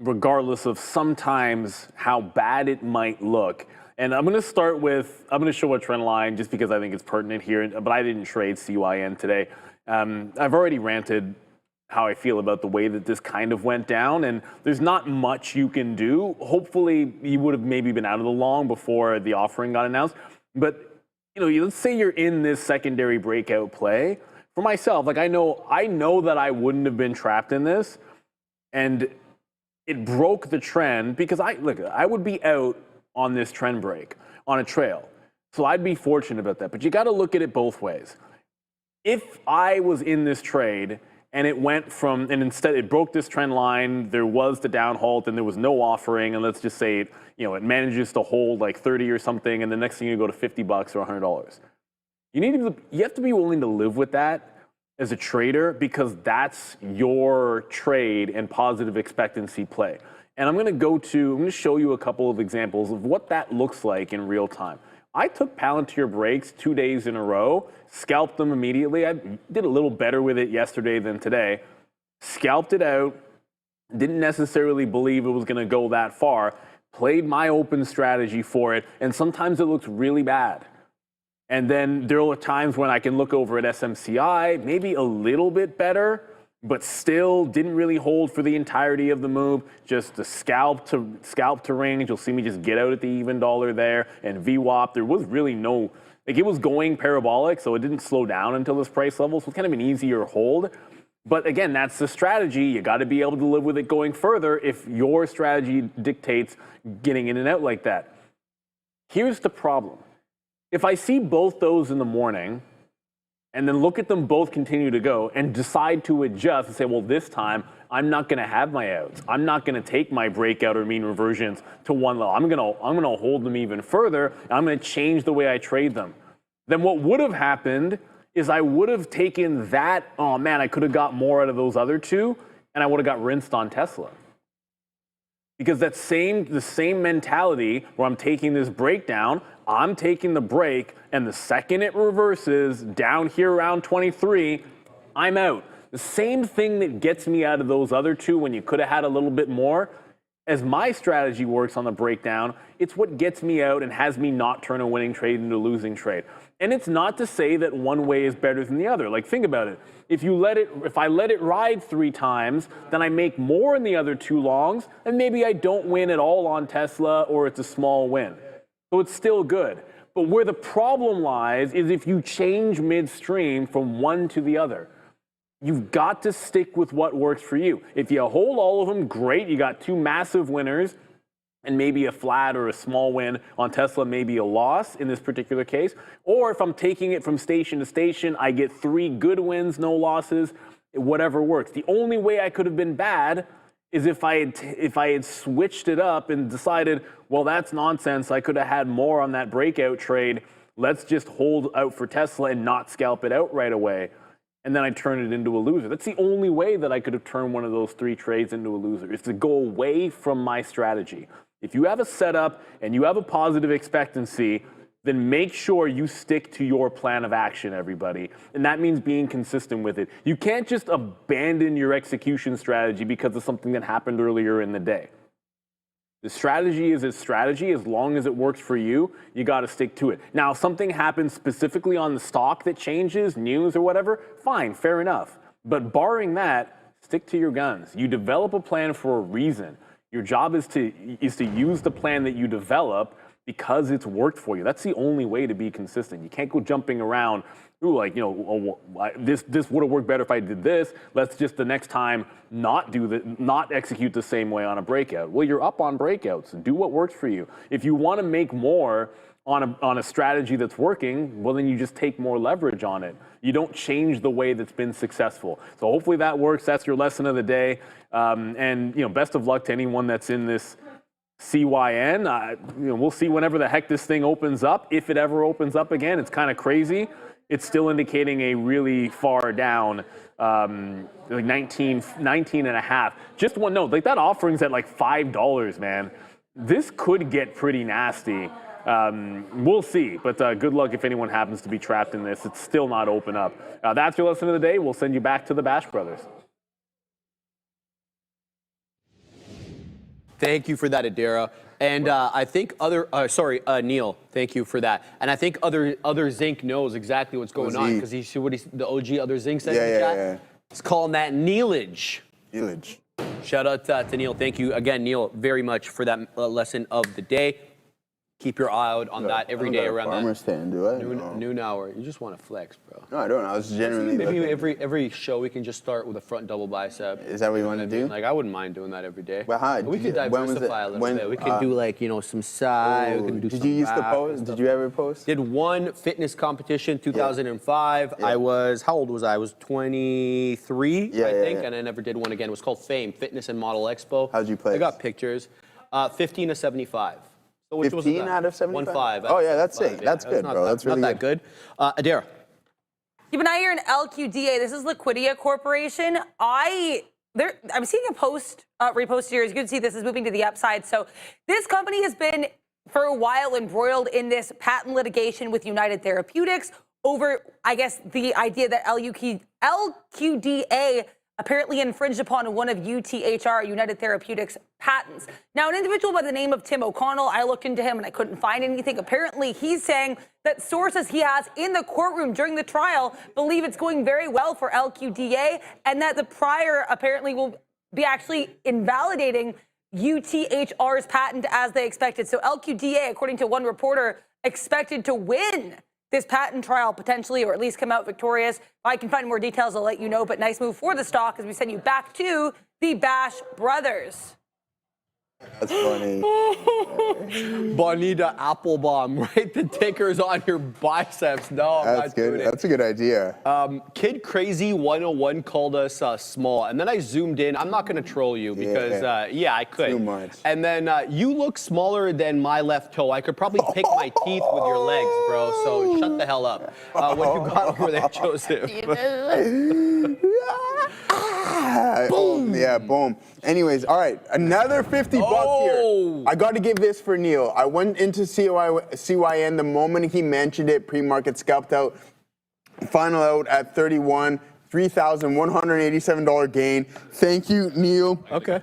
regardless of sometimes how bad it might look. And I'm going to start with, I'm going to show a trend line just because I think it's pertinent here, but I didn't trade CYN today. I've already ranted how I feel about the way that this kind of went down, and there's not much you can do. Hopefully, you would have maybe been out of the long before the offering got announced, but you know, let's say you're in this secondary breakout play. For myself, like I know that I wouldn't have been trapped in this, and it broke the trend because I would be out on this trend break on a trail. So I'd be fortunate about that. But you got to look at it both ways. If I was in this trade and it went from, and instead it broke this trend line, there was the down halt and there was no offering, and let's just say it manages to hold like 30 or something, and the next thing you go to $50 or $100. You have to be willing to live with that as a trader because that's your trade and positive expectancy play. And I'm going to show you a couple of examples of what that looks like in real time. I took Palantir breaks 2 days in a row, scalped them immediately. I did a little better with it yesterday than today. Scalped it out, didn't necessarily believe it was going to go that far, played my open strategy for it, and sometimes it looks really bad. And then there are times when I can look over at SMCI, maybe a little bit better, but still didn't really hold for the entirety of the move. Just the scalp to range. You'll see me just get out at the even dollar there. And VWAP, there was really no, like it was going parabolic, so it didn't slow down until this price level. So it's kind of an easier hold. But again, that's the strategy. You got to be able to live with it going further if your strategy dictates getting in and out like that. Here's the problem. If I see both those in the morning and then look at them both continue to go and decide to adjust and say, well, this time I'm not going to have my outs. I'm not going to take my breakout or mean reversions to one level. I'm going to hold them even further. And I'm going to change the way I trade them. Then what would have happened is I would have taken that, oh man, I could have got more out of those other two, and I would have got rinsed on Tesla. Because the same mentality where I'm taking this breakdown, I'm taking the break, and the second it reverses down here around 23, I'm out. The same thing that gets me out of those other two when you could have had a little bit more, as my strategy works on the breakdown, it's what gets me out and has me not turn a winning trade into a losing trade. And it's not to say that one way is better than the other. Like, think about it. If I let it ride 3 times, then I make more in the other 2 longs, and maybe I don't win at all on Tesla, or it's a small win. So it's still good. But where the problem lies is if you change midstream from one to the other. You've got to stick with what works for you. If you hold all of them, great. You got 2 massive winners and maybe a flat or a small win on Tesla, maybe a loss in this particular case. Or if I'm taking it from station to station, I get 3 good wins, no losses, whatever works. The only way I could have been bad is if I had switched it up and decided, well, that's nonsense. I could have had more on that breakout trade. Let's just hold out for Tesla and not scalp it out right away. And then I turn it into a loser. That's the only way that I could have turned one of those 3 trades into a loser, is to go away from my strategy. If you have a setup and you have a positive expectancy, then make sure you stick to your plan of action, everybody. And that means being consistent with it. You can't just abandon your execution strategy because of something that happened earlier in the day. The strategy is a strategy. As long as it works for you, you got to stick to it. Now, if something happens specifically on the stock that changes, news or whatever, fine, fair enough. But barring that, stick to your guns. You develop a plan for a reason. Your job is to use the plan that you develop because it's worked for you. That's the only way to be consistent. You can't go jumping around, ooh, like, you know, this would have worked better if I did this. Let's just the next time not execute the same way on a breakout. Well, you're up on breakouts. Do what works for you. If you want to make more on a strategy that's working, well, then you just take more leverage on it. You don't change the way that's been successful. So hopefully that works. That's your lesson of the day. And you know, best of luck to anyone that's in this CYN. You know, we'll see whenever the heck this thing opens up, if it ever opens up again. It's kind of crazy. It's still indicating a really far down, like 19 and a half. Just one note, like that offering's at like $5, man. This could get pretty nasty. We'll see, but good luck if anyone happens to be trapped in this. It's still not open up. That's your lesson of the day. We'll send you back to the Bash Brothers. Thank you for that, Adara. And I think Neil, thank you for that. And I think other Zinc knows exactly what's going on, because he see what the OG other Zinc said in the chat? Yeah. He's calling that Neilage. Neilage. Shout out to Neil. Thank you again, Neil, very much for that lesson of the day. Keep your eye out on that every day around that stand, do I? noon hour. You just want to flex, bro. No, I don't. I was genuinely maybe every show we can just start with a front double bicep. Is that what you want to do? Like, I wouldn't mind doing that every day. Well, hi. We could diversify a little bit. We could do like, you know, some side. We can do did you used to post? Did you ever post? Did one fitness competition, 2005. Yeah. I was, how old was I? I was 23, I think, and I never did one again. It was called Fame, Fitness and Model Expo. How'd you play? I got pictures. 15 to 75. So which 15 out of 75? 1-5. Oh, yeah, that's it. That's good, bro. That's really not that good. Adara. Keep an eye here in LQDA. This is Liquidia Corporation. I I'm seeing a post repost here. As you can see, this is moving to the upside. So this company has been for a while embroiled in this patent litigation with United Therapeutics over, I guess, the idea that LQDA apparently infringed upon one of UTHR, United Therapeutics, patents. Now, an individual by the name of Tim O'Connell, I looked into him and I couldn't find anything. Apparently, he's saying that sources he has in the courtroom during the trial believe it's going very well for LQDA, and that the prior apparently will be actually invalidating UTHR's patent as they expected. So LQDA, according to one reporter, expected to win this patent trial potentially, or at least come out victorious. If I can find more details, I'll let you know. But nice move for the stock as we send you back to the Bash brothers. That's funny. Bonita Applebaum, right? The ticker's on your biceps. No, I'm That's not good. doing it. That's a good idea. Kid Crazy 101 called us small, and then I zoomed in. I'm not going to troll you because, yeah, I could. Too much. And then you look smaller than my left toe. I could probably pick my teeth with your legs, bro. So shut the hell up. What you got over there, Joseph? Boom. Yeah, boom. Anyways, all right, another 50 bucks here. I got to give this for Neil. I went into CYN the moment he mentioned it, pre-market scalped out, final out at 31, $3,187 gain. Thank you, Neil. Okay.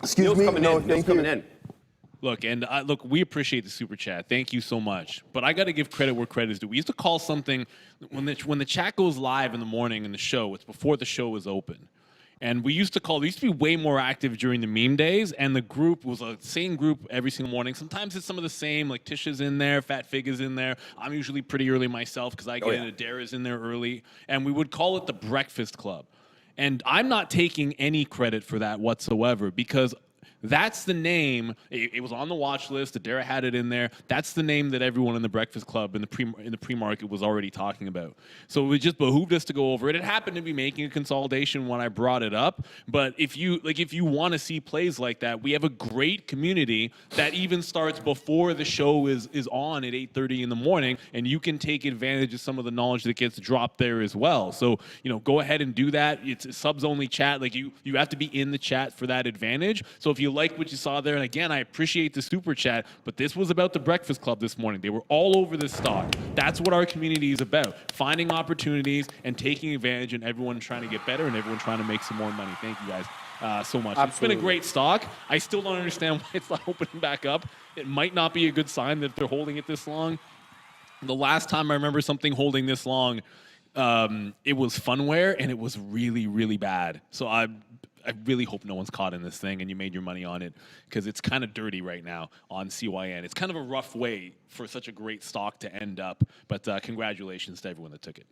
Excuse Neil's me. coming No, in. thank Neil's you. coming in. Look, and look, we appreciate the super chat. Thank you so much. But I got to give credit where credit is due. We used to call something when the chat goes live in the morning in the show. It's before the show is open. And we used to be way more active during the meme days, and the group was the same group every single morning. Sometimes it's some of the same, like Tisha's in there, Fat Fig is in there. I'm usually pretty early myself because I get in. Adara's in there early. And we would call it the Breakfast Club. And I'm not taking any credit for that whatsoever because that's the name. It was on the watch list. Adara had it in there. That's the name that everyone in the Breakfast Club in the pre-market was already talking about. So it just behooved us to go over it. It happened to be making a consolidation when I brought it up. But if you want to see plays like that, we have a great community that even starts before the show is on at 8:30 in the morning, and you can take advantage of some of the knowledge that gets dropped there as well. So go ahead and do that. It's a subs only chat. Like you have to be in the chat for that advantage. So if you like what you saw there, and again, I appreciate the super chat, but this was about the Breakfast Club this morning. They were all over this stock. That's what our community is about, finding opportunities and taking advantage, and everyone trying to get better and everyone trying to make some more money. Thank you guys so much. Absolutely. It's been a great stock. I still don't understand why it's not opening back up. It might not be a good sign that they're holding it this long. The last time I remember something holding this long, it was Funware, and it was really, really bad. So I really hope no one's caught in this thing and you made your money on it because it's kind of dirty right now on CYN. It's kind of a rough way for such a great stock to end up, but congratulations to everyone that took it.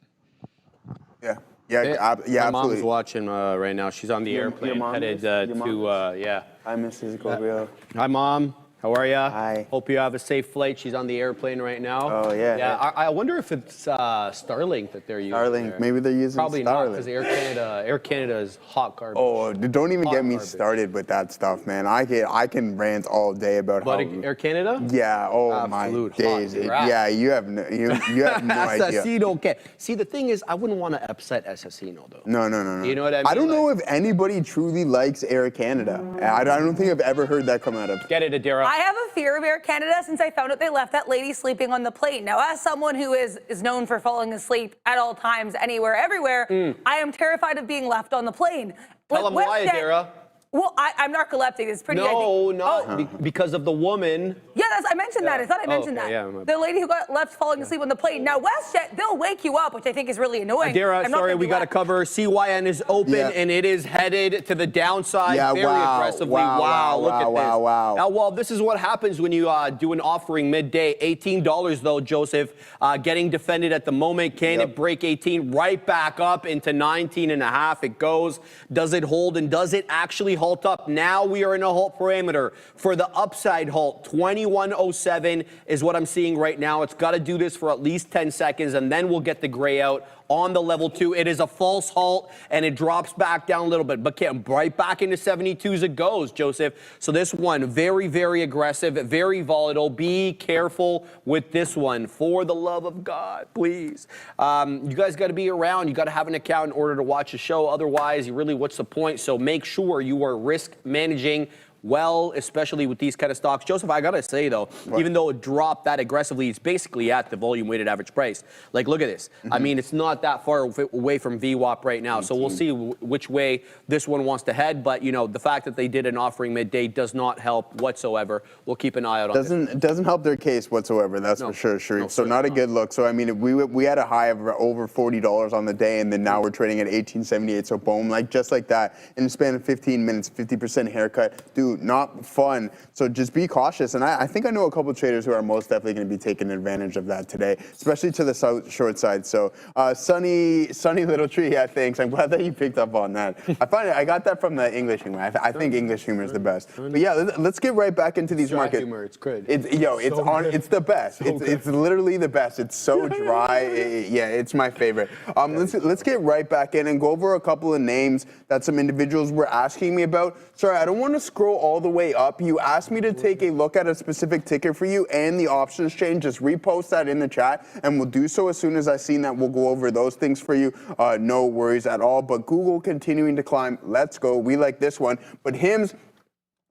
Yeah, My mom's absolutely. watching right now. She's on the airplane headed to, Hi, Mrs. Gobio. Hi, Mom. How are ya? Hi. Hope you have a safe flight. She's on the airplane right now. Oh, yeah. Yeah. I wonder if it's Starlink that they're using. Starlink. there. Maybe they're using Probably not, Starlink. because Air Canada is hot garbage. Oh, don't even Hot get me garbage. started with that stuff, man. I can rant all day about But how. Air Canada? Yeah. Oh Absolute my days. hot crap. Yeah. You have no idea. Assassino, okay. See, the thing is, I wouldn't want to upset Assassino, though. No. You know what I mean? I don't know if anybody truly likes Air Canada. I don't think I've ever heard that come out of. Get it, Adara. I have a fear of Air Canada since I found out they left that lady sleeping on the plane. Now, as someone who is known for falling asleep at all times, anywhere, everywhere, I am terrified of being left on the plane. Tell them why, Adara. Well, I'm narcoleptic. It's pretty. No, not because of the woman. Yeah, I mentioned that. I thought I mentioned okay, that. yeah, The lady who got left falling asleep on the plane. Now, WestJet, they'll wake you up, which I think is really annoying. Adara, I'm not sorry, gonna we be got to left. cover. CYN is open, and it is headed to the downside very aggressively. Wow, look at this. Now, well, this is what happens when you do an offering midday. $18, though, Joseph, getting defended at the moment. Can it break 18? Right back up into 19.5. It goes. Does it hold, and does it actually halt up? Now we are in a halt parameter. For the upside halt, 2107 is what I'm seeing right now. It's got to do this for at least 10 seconds, and then we'll get the gray out on the level 2. It is a false halt, and it drops back down a little bit, but right back into 72s it goes, Joseph. So this one, very, very aggressive, very volatile. Be careful with this one. For the love of God, please. You guys got to be around. You got to have an account in order to watch a show. Otherwise, what's the point? So make sure you are risk managing well, especially with these kind of stocks. Joseph, I gotta say though, even though it dropped that aggressively, it's basically at the volume weighted average price. Like, look at this. I mean, it's not that far away from VWAP right now. So we'll see which way this one wants to head. But the fact that they did an offering midday does not help whatsoever. We'll keep an eye out on it. It doesn't help their case whatsoever. That's for sure, Sharif. No, so not a good look. So I mean, we had a high of over $40 on the day, and then now we're trading at $18.78. So boom, just like that, in the span of 15 minutes, 50% haircut, dude. Not fun. So just be cautious. And I think I know a couple of traders who are most definitely going to be taking advantage of that today, especially to the short side. So Sunny Little Tree, yeah, thanks. I'm glad that you picked up on that. I got that from the English humor. I think English humor is the best. But yeah, let's get right back into these markets. Humor, it's good. It's the best. It's literally the best. It's so dry. It's my favorite. Let's get right back in and go over a couple of names that some individuals were asking me about. Sorry, I don't want to scroll all the way up. You asked me to take a look at a specific ticker for you and the options chain. Just repost that in the chat, and we'll do so as soon as I seen that. We'll go over those things for you. No worries at all. But Google continuing to climb. Let's go. We like this one. But HIMS,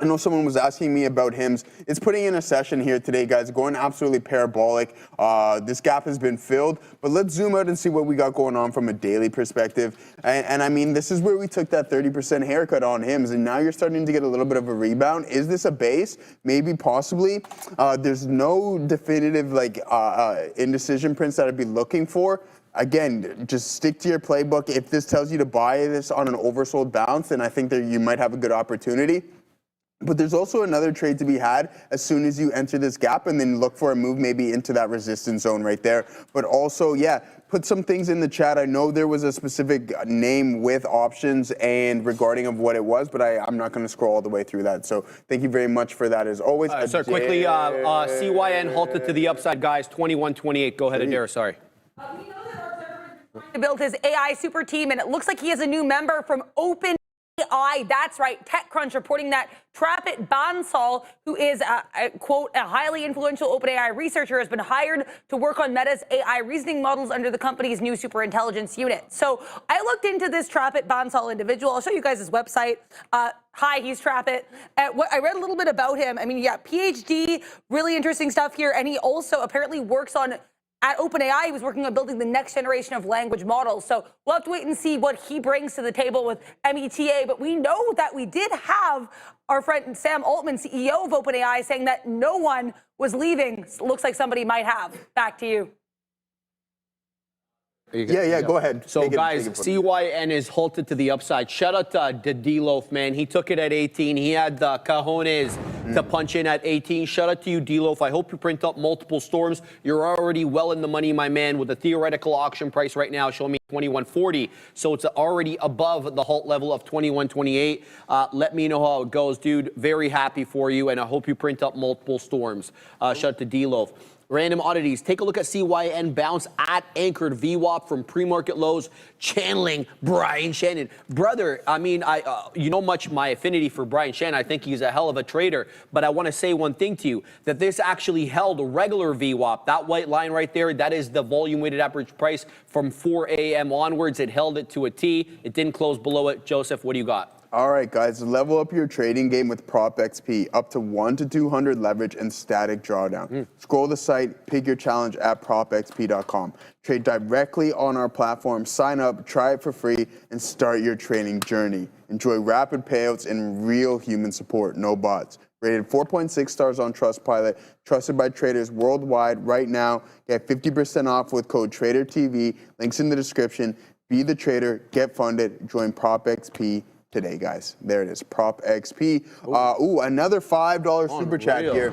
I know someone was asking me about HIMS. It's putting in a session here today, guys, going absolutely parabolic. This gap has been filled, but let's zoom out and see what we got going on from a daily perspective. And I mean, this is where we took that 30% haircut on HIMS, and now you're starting to get a little bit of a rebound. Is this a base? Maybe, possibly. There's no definitive indecision prints that I'd be looking for. Again, just stick to your playbook. If this tells you to buy this on an oversold bounce, then I think that you might have a good opportunity. But there's also another trade to be had as soon as you enter this gap, and then look for a move maybe into that resistance zone right there. But also, put some things in the chat. I know there was a specific name with options and regarding of what it was, but I'm not going to scroll all the way through that. So thank you very much for that as always. Sir, quickly, CYN halted to the upside, guys, 21.28. Go ahead, Adair, sorry. We know that our server is trying to build his AI super team, and it looks like he has a new member from OpenAI. That's right. TechCrunch reporting that Trapit Bansal, who is, quote, a highly influential OpenAI researcher, has been hired to work on Meta's AI reasoning models under the company's new superintelligence unit. So I looked into this Trapit Bansal individual. I'll show you guys his website. Hi, he's Trapit. I read a little bit about him. I mean, PhD, really interesting stuff here. And he also apparently works on at OpenAI, he was working on building the next generation of language models. So we'll have to wait and see what he brings to the table with META. But we know that we did have our friend Sam Altman, CEO of OpenAI, saying that no one was leaving. Looks like somebody might have. Back to you. Yeah, go ahead. So, guys, CYN is halted to the upside. Shout out to D-Loaf, man. He took it at 18. He had the cojones to punch in at 18. Shout out to you, D-Loaf. I hope you print up multiple storms. You're already well in the money, my man, with the theoretical auction price right now showing me 21.40. So it's already above the halt level of 21.28. Let me know how it goes, dude. Very happy for you, and I hope you print up multiple storms. Shout out to D-Loaf. Random oddities. Take a look at CYN bounce at anchored VWAP from pre-market lows, channeling Brian Shannon. Brother, I mean, you know much my affinity for Brian Shannon. I think he's a hell of a trader. But I want to say one thing to you, that this actually held a regular VWAP. That white line right there, that is the volume weighted average price from 4 a.m. onwards. It held it to a T. It didn't close below it. Joseph, what do you got? All right, guys, level up your trading game with Prop XP, up to 1 to 200 leverage and static drawdown. Scroll the site, pick your challenge at propxp.com. Trade directly on our platform, sign up, try it for free, and start your trading journey. Enjoy rapid payouts and real human support, no bots. Rated 4.6 stars on Trustpilot, trusted by traders worldwide. Right now, get 50% off with code TRADERTV. Links in the description. Be the trader, get funded, join Prop XP today, guys. There it is, Prop XP. Another $5 super chat here.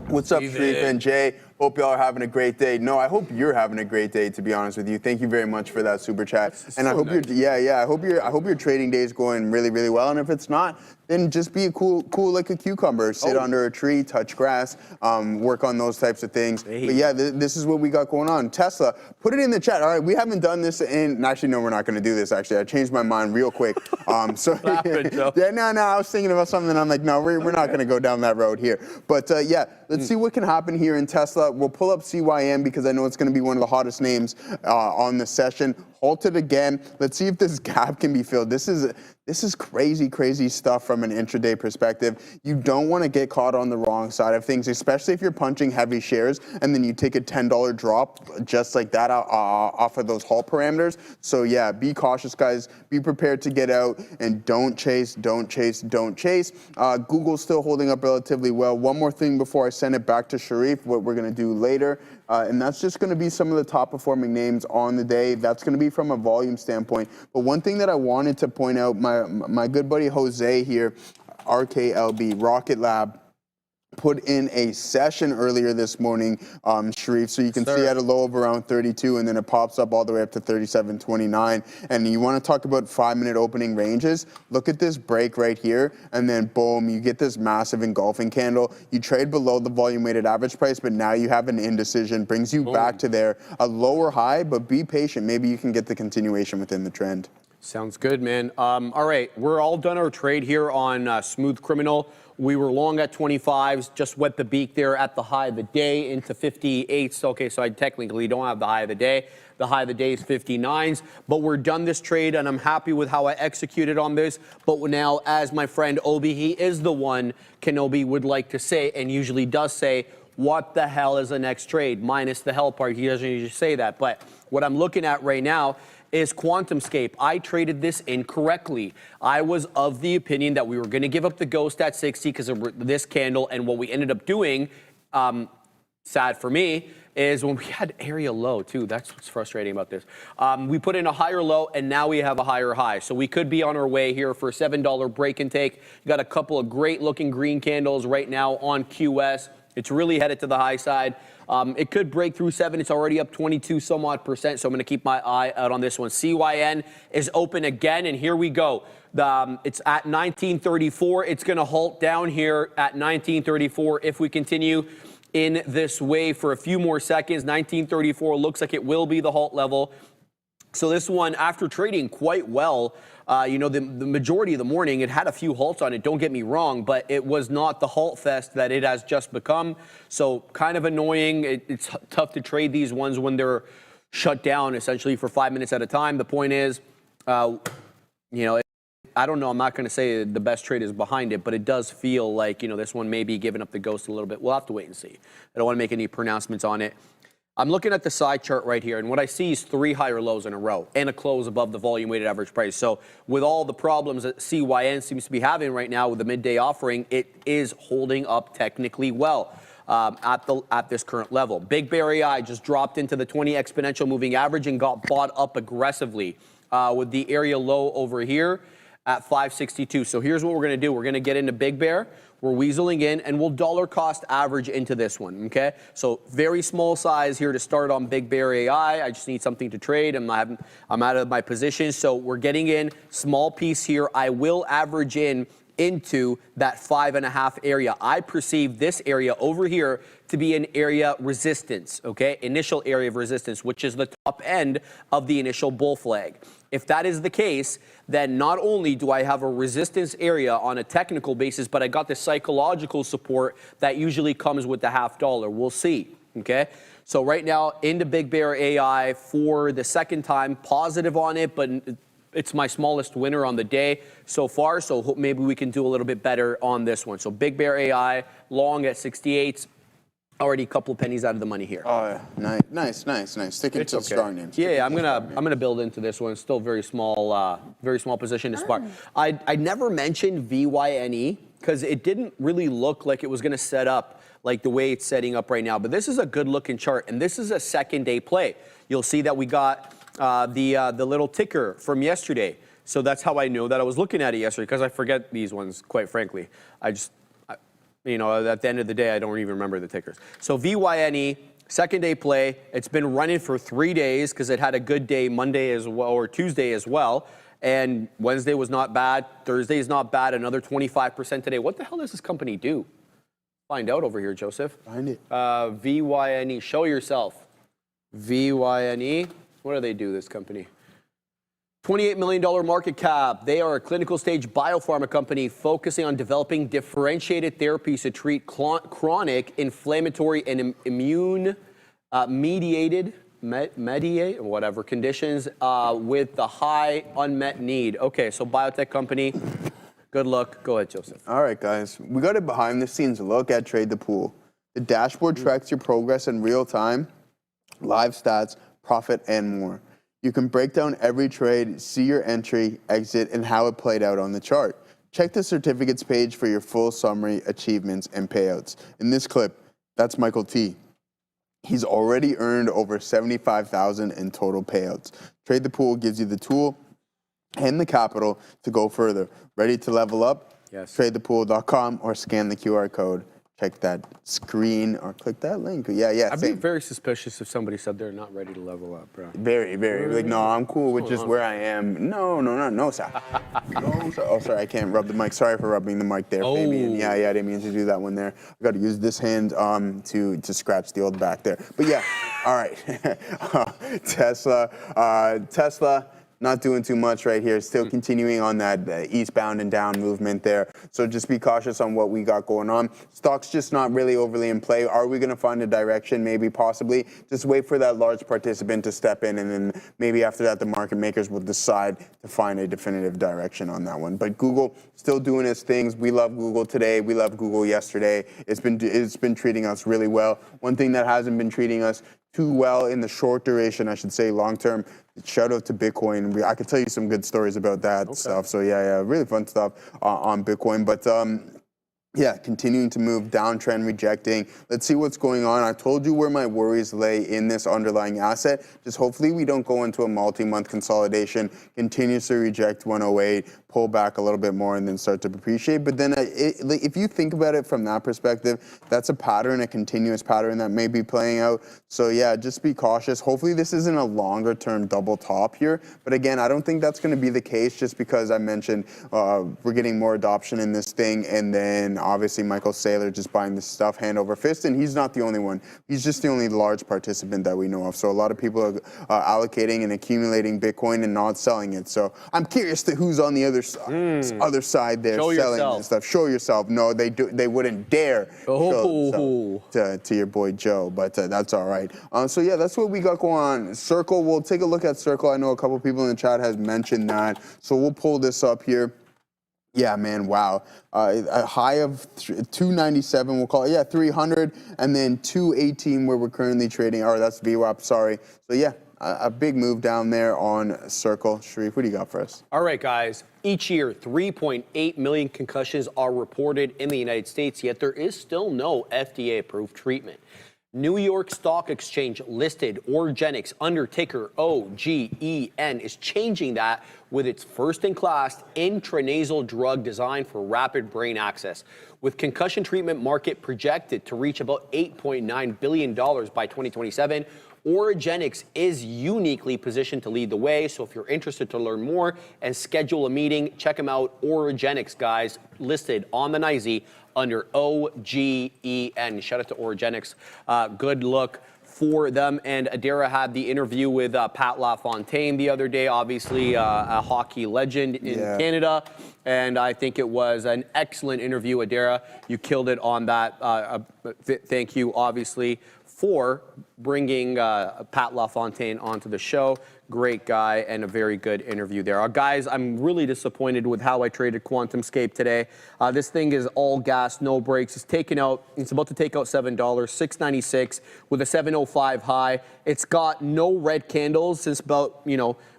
What's up, Sharif and Jay? Hope y'all are having a great day. No, I hope you're having a great day, to be honest with you. Thank you very much for that super chat. And I hope I hope your trading day is going really, really well. And if it's not, then just be cool like a cucumber. Sit under a tree, touch grass, work on those types of things. Hey. But yeah, this is what we got going on. Tesla, put it in the chat. All right, we haven't done this actually, no, we're not going to do this, actually. I changed my mind real quick. I was thinking about something, and I'm like, no, we're not going to go down that road here. But yeah, let's see what can happen here in Tesla. We'll pull up CYM because I know it's going to be one of the hottest names on the session. Halt it again. Let's see if this gap can be filled. This is crazy stuff from an intraday perspective. You don't want to get caught on the wrong side of things, especially if you're punching heavy shares and then you take a $10 drop just like that off of those halt parameters. So yeah, be cautious, guys. Be prepared to get out and don't chase. Google's still holding up relatively well. One more thing before I send it back to Sharif, what we're going to do later. And that's just going to be some of the top performing names on the day. That's going to be from a volume standpoint. But one thing that I wanted to point out, my good buddy Jose here, RKLB, Rocket Lab, put in a session earlier this morning, Sharif, so you can see at a low of around 32, and then it pops up all the way up to 37.29. And you want to talk about 5-minute opening ranges? Look at this break right here, and then boom, you get this massive engulfing candle. You trade below the volume-weighted average price, but now you have an indecision, brings you back to there, a lower high, but be patient. Maybe you can get the continuation within the trend. Sounds good, man. All right, we're all done our trade here on Smooth Criminal. We were long at 25s, just wet the beak there at the high of the day into 58s. Okay, so I technically don't have the high of the day. The high of the day is 59s, but we're done this trade, and I'm happy with how I executed on this. But now, as my friend Obi, he is the one Kenobi would like to say, and usually does say, what the hell is the next trade? Minus the hell part, he doesn't usually say that. But what I'm looking at right now is QuantumScape. I traded this incorrectly. I was of the opinion that we were going to give up the ghost at 60 because of this candle, and what we ended up doing, sad for me, is when we had area low too. That's what's frustrating about this. We put in a higher low, and now we have a higher high. So we could be on our way here for a $7 break and take. You got a couple of great looking green candles right now on QS. It's really headed to the high side. It could break through 7. It's already up 22 some odd %, so I'm going to keep my eye out on this one. CYN is open again, and here we go. It's at 1934. It's going to halt down here at 1934 if we continue in this way for a few more seconds. 1934 looks like it will be the halt level. So this one, after trading quite well, the majority of the morning, it had a few halts on it, don't get me wrong, but it was not the halt fest that it has just become. So kind of annoying. It's tough to trade these ones when they're shut down essentially for 5 minutes at a time. The point is, I don't know, I'm not going to say the best trade is behind it, but it does feel like, this one may be giving up the ghost a little bit. We'll have to wait and see. I don't want to make any pronouncements on it. I'm looking at the side chart right here, and what I see is 3 higher lows in a row and a close above the volume-weighted average price. So with all the problems that CYN seems to be having right now with the midday offering, it is holding up technically well at this current level. Big Bear AI just dropped into the 20 exponential moving average and got bought up aggressively with the area low over here at 562. So here's what we're going to do. We're going to get into Big Bear. We're weaseling in, and we'll dollar cost average into this one, okay? So very small size here to start on Big Bear AI. I just need something to trade. I'm out of my position, so we're getting in. Small piece here. I will average into that 5.5 area. I perceive this area over here to be an area resistance, okay? Initial area of resistance, which is the top end of the initial bull flag. If that is the case, then not only do I have a resistance area on a technical basis, but I got the psychological support that usually comes with the $0.50. We'll see, okay? So right now, into Big Bear AI for the second time, positive on it, but it's my smallest winner on the day so far, so maybe we can do a little bit better on this one. So Big Bear AI, long at 68. Already a couple of pennies out of the money here. Oh, yeah. Nice. Sticking to strong names. Yeah, I'm gonna build into this one. Still very small position to spark. I never mentioned VYNE because it didn't really look like it was gonna set up like the way it's setting up right now. But this is a good looking chart, and this is a second day play. You'll see that we got the little ticker from yesterday. So that's how I know that I was looking at it yesterday, because I forget these ones, quite frankly. At the end of the day, I don't even remember the tickers. So VYNE, second day play. It's been running for 3 days because it had a good day Monday as well, or Tuesday as well. And Wednesday was not bad. Thursday is not bad. Another 25% today. What the hell does this company do? Find out over here, Joseph. Find it. VYNE. Show yourself. VYNE. What do they do, this company? $28 million market cap. They are a clinical stage biopharma company focusing on developing differentiated therapies to treat chronic inflammatory and immune mediated whatever conditions with the high unmet need. Okay, so biotech company. Good luck. Go ahead, Joseph. All right, guys. We got a behind the scenes look at Trade the Pool. The dashboard tracks your progress in real time, live stats, profit, and more. You can break down every trade, see your entry, exit, and how it played out on the chart. Check the certificates page for your full summary, achievements, and payouts. In this clip, that's Michael T. He's already earned over $75,000 in total payouts. Trade the Pool gives you the tool and the capital to go further. Ready to level up? Yes. TradeThePool.com or scan the QR code. Check that screen or click that link. Yeah, I'd be very suspicious if somebody said they're not ready to level up, bro. Very. Like, no, I'm cool with just where I am. No, sir. No, sir. Oh, sorry, I can't rub the mic. Sorry for rubbing the mic there, Fabian. Yeah, I didn't mean to do that one there. I got to use this hand to scratch the old back there. But yeah, all right. Tesla. Not doing too much right here. Still continuing on that eastbound and down movement there. So just be cautious on what we got going on. Stock's just not really overly in play. Are we going to find a direction? Maybe, possibly. Just wait for that large participant to step in, and then maybe after that, the market makers will decide to find a definitive direction on that one. But Google still doing its things. We love Google today. We loved Google yesterday. It's been treating us really well. One thing that hasn't been treating us too well in the short duration, I should say, long term. Shout out to Bitcoin. I could tell you some good stories about that stuff. So yeah, really fun stuff on Bitcoin. But yeah, continuing to move, downtrend, rejecting. Let's see what's going on. I told you where my worries lay in this underlying asset. Just hopefully we don't go into a multi-month consolidation, continuously reject 108, pull back a little bit more, and then start to appreciate. But then if you think about it from that perspective, that's a pattern, a continuous pattern that may be playing out. So yeah, just be cautious. Hopefully this isn't a longer term double top here. But again, I don't think that's going to be the case just because I mentioned we're getting more adoption in this thing. And then obviously Michael Saylor just buying this stuff hand over fist. And he's not the only one. He's just the only large participant that we know of. So a lot of people are allocating and accumulating Bitcoin and not selling it. So I'm curious to who's on the other side there selling this stuff. Show yourself. No, they wouldn't dare show to your boy Joe, but that's all right. So yeah, that's what we got going on. Circle, we'll take a look at Circle. I know a couple people in the chat has mentioned that, so we'll pull this up here. Yeah, man, wow. A high of 297, we'll call it, 300, and then 218 where we're currently trading, or that's VWAP, sorry. So yeah, a big move down there on Circle. Sharif, what do you got for us? All right, guys. Each year, 3.8 million concussions are reported in the United States, yet there is still no FDA-approved treatment. New York Stock Exchange listed Orgenex under ticker OGEN is changing that with its first-in-class intranasal drug designed for rapid brain access. With concussion treatment market projected to reach about $8.9 billion by 2027, Orgenex is uniquely positioned to lead the way. So if you're interested to learn more and schedule a meeting, check them out. Orgenex, guys, listed on the NYSE under OGEN. Shout out to Orgenex. Good look for them. And Adara had the interview with Pat LaFontaine the other day, obviously a hockey legend in Canada. And I think it was an excellent interview, Adara. You killed it on that. Thank you, obviously, for bringing Pat LaFontaine onto the show. Great guy and a very good interview there. Guys, I'm really disappointed with how I traded QuantumScape today. This thing is all gas, no brakes. It's about to take out $7, $6.96 with a 7.05 high. It's got no red candles since about,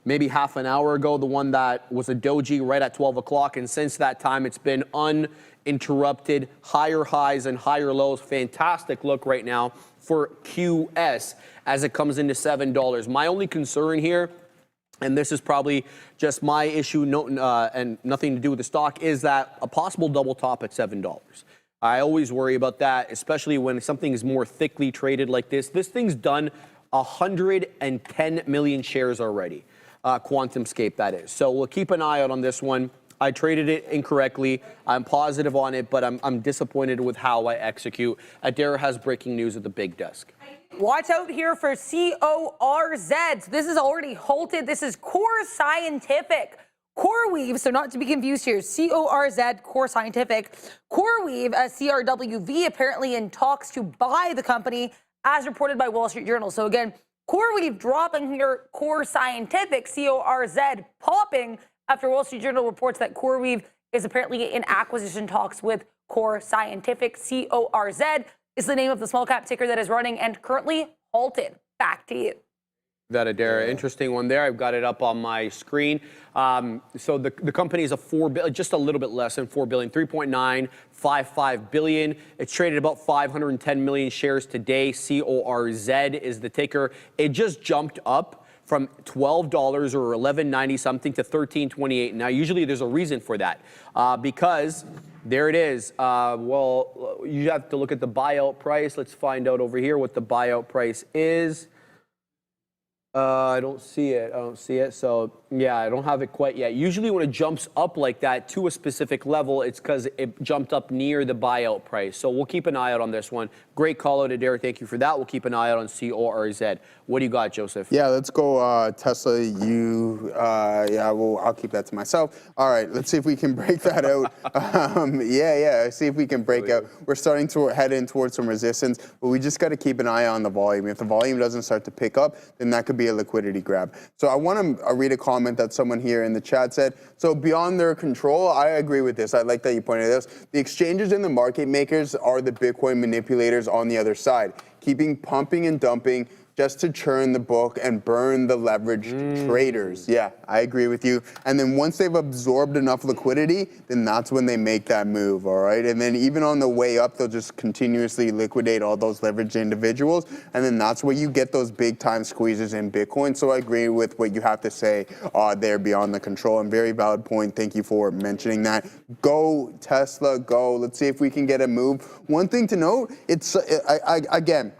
maybe half an hour ago, the one that was a doji right at 12 o'clock. And since that time, it's been uninterrupted, higher highs and higher lows. Fantastic look right now for QS as it comes into $7. My only concern here, and this is probably just my issue and nothing to do with the stock, is that a possible double top at $7. I always worry about that, especially when something is more thickly traded like this. This thing's done 110 million shares already. QuantumScape, that is. So we'll keep an eye out on this one. I traded it incorrectly. I'm positive on it, but I'm disappointed with how I execute. Adair has breaking news at the big desk. Watch out here for CORZ. So this is already halted. This is Core Scientific. CoreWeave, so not to be confused here, CORZ, Core Scientific. CoreWeave, CRWV, apparently in talks to buy the company, as reported by Wall Street Journal. So again, CoreWeave dropping here, Core Scientific, CORZ popping after Wall Street Journal reports that CoreWeave is apparently in acquisition talks with Core Scientific. CORZ is the name of the small cap ticker that is running and currently halted. Back to you. That Adair, interesting one there. I've got it up on my screen. So the company is just a little bit less than 4 billion, 3.955 billion. It's traded about 510 million shares today. CORZ is the ticker. It just jumped up from $12 or $11.90 something to $13.28. Now, usually there's a reason for that because there it is. Well, you have to look at the buyout price. Let's find out over here what the buyout price is. I don't see it. So yeah, I don't have it quite yet. Usually when it jumps up like that to a specific level, it's because it jumped up near the buyout price. So we'll keep an eye out on this one. Great call out, Adair. Thank you for that. We'll keep an eye out on CORZ. What do you got, Joseph? Yeah, let's go Tesla. I'll keep that to myself. All right, let's see if we can break that out. See if we can break out. We're starting to head in towards some resistance, but we just got to keep an eye on the volume. If the volume doesn't start to pick up, then that could be a liquidity grab. So I want to read a comment that someone here in the chat said. So beyond their control, I agree with this. I like that you pointed this. The exchanges and the market makers are the Bitcoin manipulators on the other side, keeping pumping and dumping just to churn the book and burn the leveraged traders. Yeah, I agree with you. And then once they've absorbed enough liquidity, then that's when they make that move, all right? And then even on the way up, they'll just continuously liquidate all those leveraged individuals. And then that's where you get those big time squeezes in Bitcoin. So I agree with what you have to say there beyond the control. And very valid point. Thank you for mentioning that. Go Tesla, go. Let's see if we can get a move. One thing to note, again,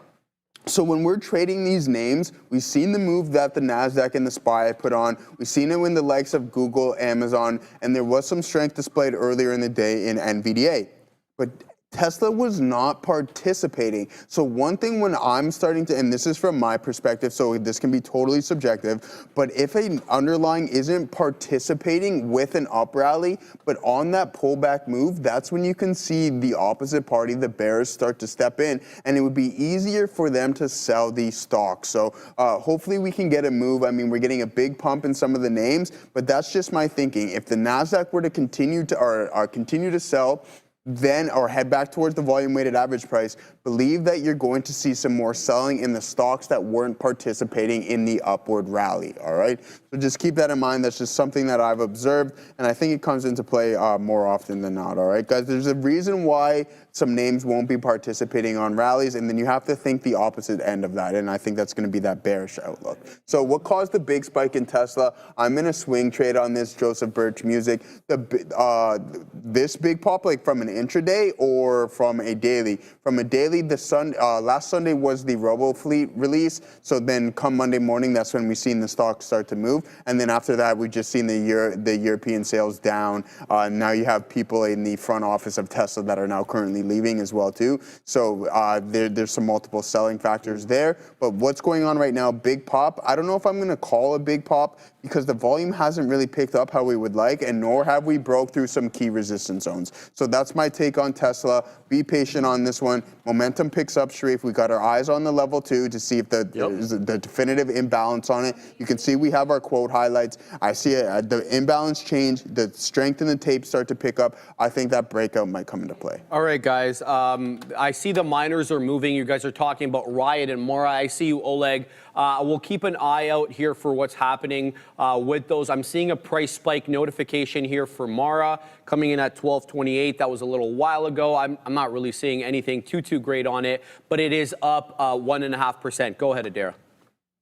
so when we're trading these names, we've seen the move that the NASDAQ and the SPY put on. We've seen it in the likes of Google, Amazon, and there was some strength displayed earlier in the day in NVDA. But Tesla was not participating. So one thing when I'm starting to, and this is from my perspective, so this can be totally subjective, but if an underlying isn't participating with an up rally, but on that pullback move, that's when you can see the opposite party, the bears, start to step in, and it would be easier for them to sell these stocks. So hopefully we can get a move. I mean, we're getting a big pump in some of the names, but that's just my thinking. If the NASDAQ were to continue to sell, then or head back towards the volume weighted average price, believe that you're going to see some more selling in the stocks that weren't participating in the upward rally, all right? So just keep that in mind. That's just something that I've observed, and I think it comes into play more often than not, all right? Guys, there's a reason why some names won't be participating on rallies, and then you have to think the opposite end of that, and I think that's going to be that bearish outlook. So what caused the big spike in Tesla? I'm in a swing trade on this, Joseph Birch Music. This big pop, like from an intraday or from a daily? From a daily, last Sunday was the Robo Fleet release. So then come Monday morning, that's when we've seen the stock start to move. And then after that, we've just seen the European sales down. Now you have people in the front office of Tesla that are now currently leaving as well too. So there's some multiple selling factors there. But what's going on right now, big pop. I don't know if I'm going to call a big pop because the volume hasn't really picked up how we would like, and nor have we broke through some key resistance zones. So that's my take on Tesla. Be patient on this one. Momentum picks up, Sharif. We got our eyes on the level 2 to see if there's the definitive imbalance on it. You can see we have our quote highlights. I see the imbalance change, the strength in the tape start to pick up. I think that breakout might come into play. All right, guys. I see the miners are moving. You guys are talking about Riot and Mora. I see you, Oleg. We'll keep an eye out here for what's happening with those. I'm seeing a price spike notification here for Mara coming in at 12.28. That was a little while ago. I'm not really seeing anything too great on it, but it is up 1.5%. Go ahead, Adara.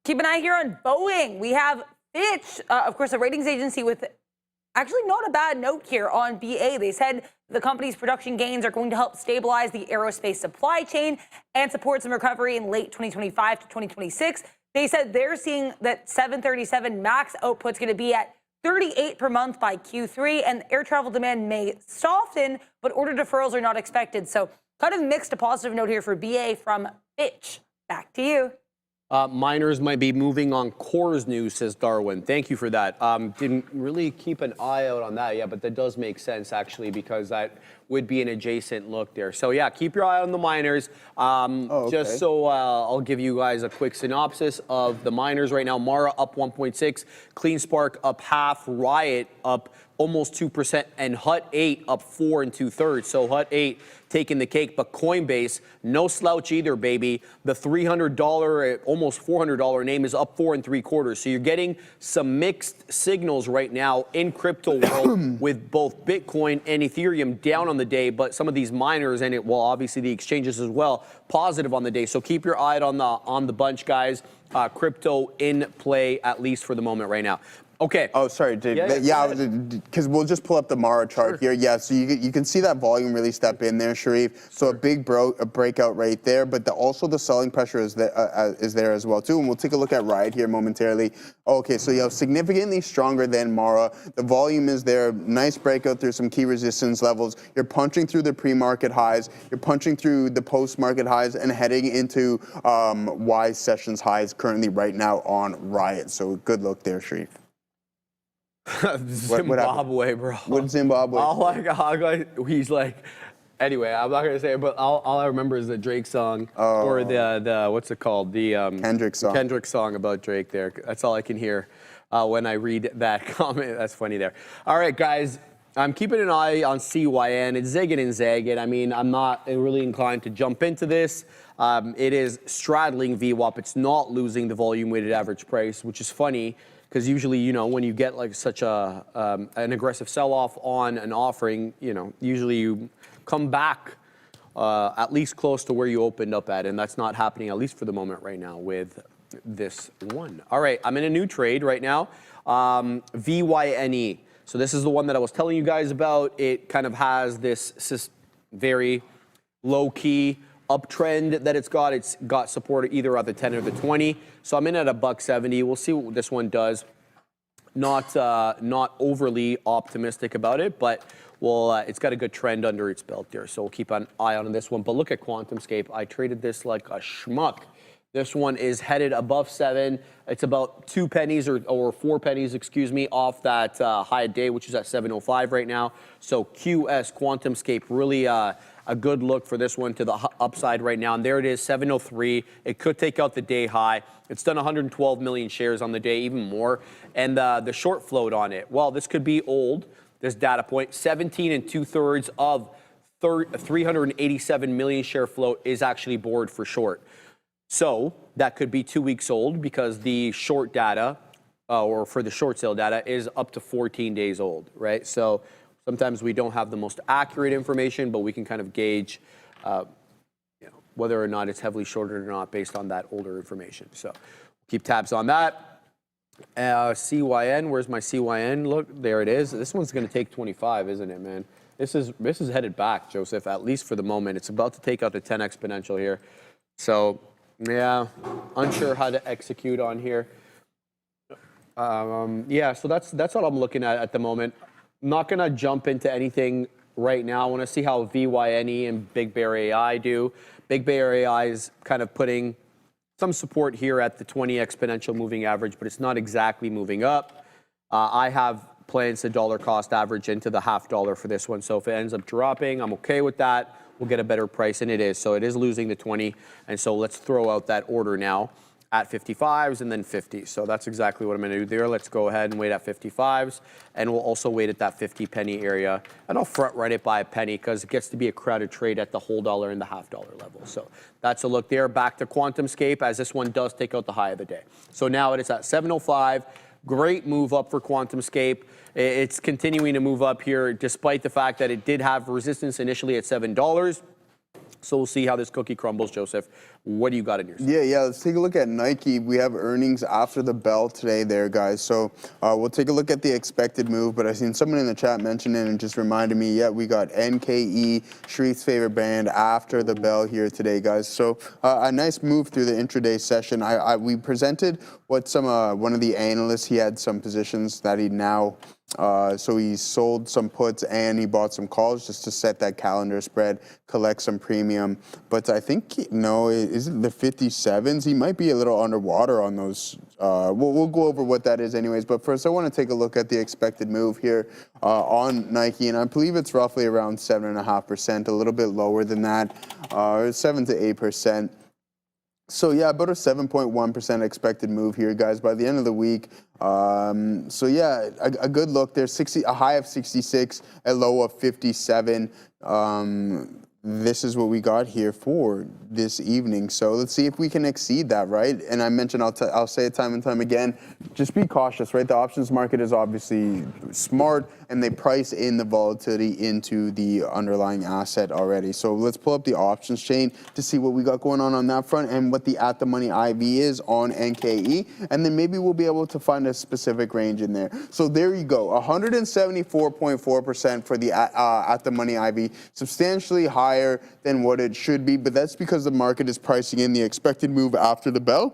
Keep an eye here on Boeing. We have Fitch, of course, a ratings agency with actually not a bad note here on BA. They said the company's production gains are going to help stabilize the aerospace supply chain and support some recovery in late 2025 to 2026. They said they're seeing that 737 MAX output's going to be at 38 per month by Q3, and air travel demand may soften, but order deferrals are not expected. So kind of mixed a positive note here for BA from Fitch. Back to you. Miners might be moving on Core's news, says Darwin. Thank you for that. Didn't really keep an eye out on that yet, but that does make sense actually because that would be an adjacent look there. So yeah, keep your eye on the miners. Just so I'll give you guys a quick synopsis of the miners right now. Mara up 1.6, Clean Spark up half, Riot up almost 2%, and Hut 8 up 4 2/3. So Hut 8 taking the cake, but Coinbase, no slouch either, baby. The $300, almost $400 name is up 4 3/4. So you're getting some mixed signals right now in crypto world with both Bitcoin and Ethereum down on the day, but some of these miners and obviously the exchanges as well, positive on the day. So keep your eye on the bunch, guys. Crypto in play, at least for the moment right now. Okay. Oh, sorry, Dave. Yeah, because we'll just pull up the Mara chart here. Yeah, so you can see that volume really step in there, Sharif. So a big breakout right there, but also the selling pressure is there as well too. And we'll take a look at Riot here momentarily. Okay, so you have significantly stronger than Mara. The volume is there. Nice breakout through some key resistance levels. You're punching through the pre-market highs. You're punching through the post-market highs and heading into Y sessions highs currently right now on Riot. So good look there, Sharif. Zimbabwe, bro. What Zimbabwe? He's like, anyway, I'm not gonna say it, but all I remember is the Drake song or the what's it called? The Kendrick song about Drake. There, that's all I can hear when I read that comment. That's funny there. All right, guys. I'm keeping an eye on CYN. It's zigging and zagging. I mean, I'm not really inclined to jump into this. It is straddling VWAP. It's not losing the volume-weighted average price, which is funny. Because usually, you know, when you get like such an aggressive sell-off on an offering, you know, usually you come back at least close to where you opened up at, and that's not happening, at least for the moment right now with this one. All right, I'm in a new trade right now, VYNE. So this is the one that I was telling you guys about. It kind of has this very low-key uptrend that it's got. It's got support either at the 10 or the 20. So I'm in at $1.70. We'll see what this one does. Not overly optimistic about it, but it's got a good trend under its belt there. So we'll keep an eye on this one. But look at QuantumScape. I traded this like a schmuck. This one is headed above 7. It's about 2 pennies or 4 pennies, excuse me, off that high day, which is at 7.05 right now. So QS QuantumScape really a good look for this one to the upside right now. And there it is, 7.03. It could take out the day high. It's done 112 million shares on the day, even more. And the short float on it, well, this could be old, this data point. 17 2/3 of 387 million share float is actually bored for short. So that could be 2 weeks old because the short data, or for the short sale data, is up to 14 days old, right? So sometimes we don't have the most accurate information, but we can kind of gauge whether or not it's heavily shorted or not based on that older information. So keep tabs on that. CYN, where's my CYN? Look, there it is. This one's going to take 25, isn't it, man? This is headed back, Joseph, at least for the moment. It's about to take out the 10 exponential here. So, yeah, unsure how to execute on here. Yeah, so that's what I'm looking at the moment. Not going to jump into anything right now. I want to see how VYNE and Big Bear AI do. Big Bear AI is kind of putting some support here at the 20 exponential moving average, but it's not exactly moving up. I have plans to dollar cost average into the $0.50 for this one. So if it ends up dropping, I'm okay with that. We'll get a better price, and it is. So it is losing the 20. And so let's throw out that order now at 55s and then 50s. So that's exactly what I'm going to do there. Let's go ahead and wait at 55s, and we'll also wait at that 50 penny area. And I'll front run it by a penny because it gets to be a crowded trade at the whole dollar and the $0.50 level. So that's a look there. Back to QuantumScape as this one does take out the high of the day. So now it is at 7.05. Great move up for QuantumScape. It's continuing to move up here despite the fact that it did have resistance initially at $7. So we'll see how this cookie crumbles, Joseph. What do you got in your side? Yeah, let's take a look at Nike. We have earnings after the bell today there, guys. So we'll take a look at the expected move, but I seen someone in the chat mention it and just reminded me, yeah, we got NKE, Sharif's favorite band, after the bell here today, guys. So a nice move through the intraday session. We presented what one of the analysts, he had some positions that he now so he sold some puts and he bought some calls just to set that calendar spread, collect some premium. But I think, no, is it the 57s? He might be a little underwater on those. We'll go over what that is anyways. But first, I want to take a look at the expected move here on Nike. And I believe it's roughly around 7.5%, a little bit lower than that, 7 to 8%. So yeah, about a 7.1% expected move here, guys, by the end of the week. So yeah, a good look there. A high of 66, a low of 57. This is what we got here for this evening. So let's see if we can exceed that, right? And I mentioned, I'll say it time and time again, just be cautious, right? The options market is obviously smart and they price in the volatility into the underlying asset already. So let's pull up the options chain to see what we got going on that front and what the at the money IV is on NKE. And then maybe we'll be able to find a specific range in there. So there you go, 174.4% for the at the money IV, substantially higher than what it should be, but that's because the market is pricing in the expected move after the bell.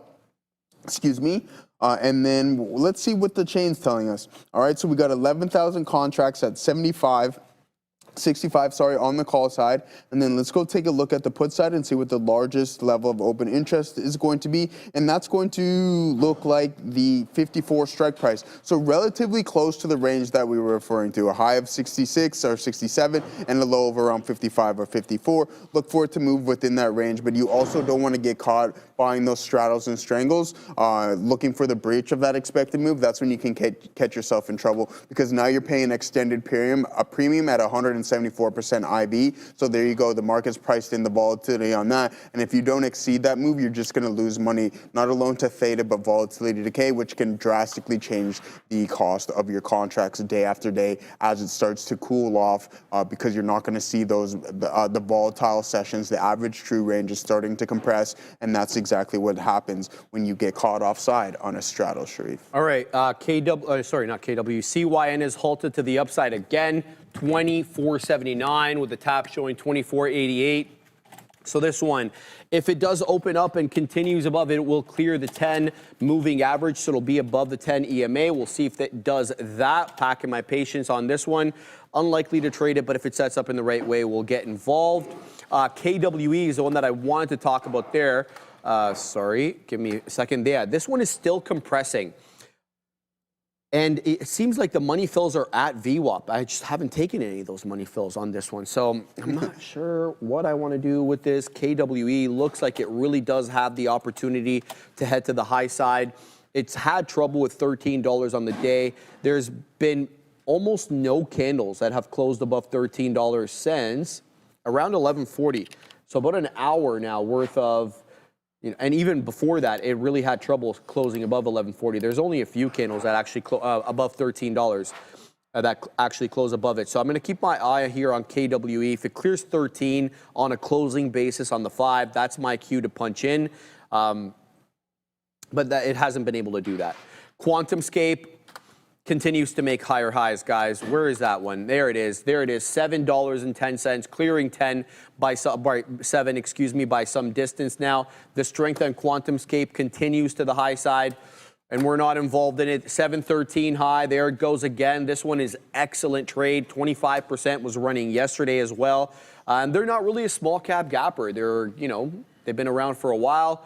Excuse me. And then let's see what the chain's telling us. All right, so we got 11,000 contracts at 65, on the call side. And then let's go take a look at the put side and see what the largest level of open interest is going to be. And that's going to look like the 54 strike price. So relatively close to the range that we were referring to, a high of 66 or 67 and a low of around 55 or 54. Look for it to move within that range, but you also don't want to get caught buying those straddles and strangles, looking for the breach of that expected move. That's when you can catch yourself in trouble, because now you're paying extended premium at 174% IB. So there you go. The market's priced in the volatility on that. And if you don't exceed that move, you're just going to lose money, not alone to theta, but volatility decay, which can drastically change the cost of your contracts day after day as it starts to cool off, because you're not going to see those the volatile sessions. The average true range is starting to compress, and that's exactly what happens when you get caught offside on a straddle, Sharif. All right, CYN is halted to the upside again, 24.79 with the top showing 24.88. So this one, if it does open up and continues above, it will clear the 10 moving average, so it'll be above the 10 EMA. We'll see if it does that. Packing my patience on this one. Unlikely to trade it, but if it sets up in the right way, we'll get involved. KWE is the one that I wanted to talk about there. Sorry, give me a second. Yeah, this one is still compressing. And it seems like the money fills are at VWAP. I just haven't taken any of those money fills on this one. So I'm not sure what I want to do with this. KWE looks like it really does have the opportunity to head to the high side. It's had trouble with $13 on the day. There's been almost no candles that have closed above $13 since around 11:40. So about an hour now worth of, and even before that, it really had trouble closing above 11:40. There's only a few candles that actually above $13 that actually close above it. So I'm going to keep my eye here on KWE. If it clears 13 on a closing basis on the 5, that's my cue to punch in. But it hasn't been able to do that. QuantumScape continues to make higher highs, guys. Where is that one? There it is. There it is. $7.10, clearing 7, by some distance now. The strength on QuantumScape continues to the high side, and we're not involved in it. 713 high. There it goes again. This one is excellent trade. 25% was running yesterday as well. And they're not really a small cap gapper. They've been around for a while.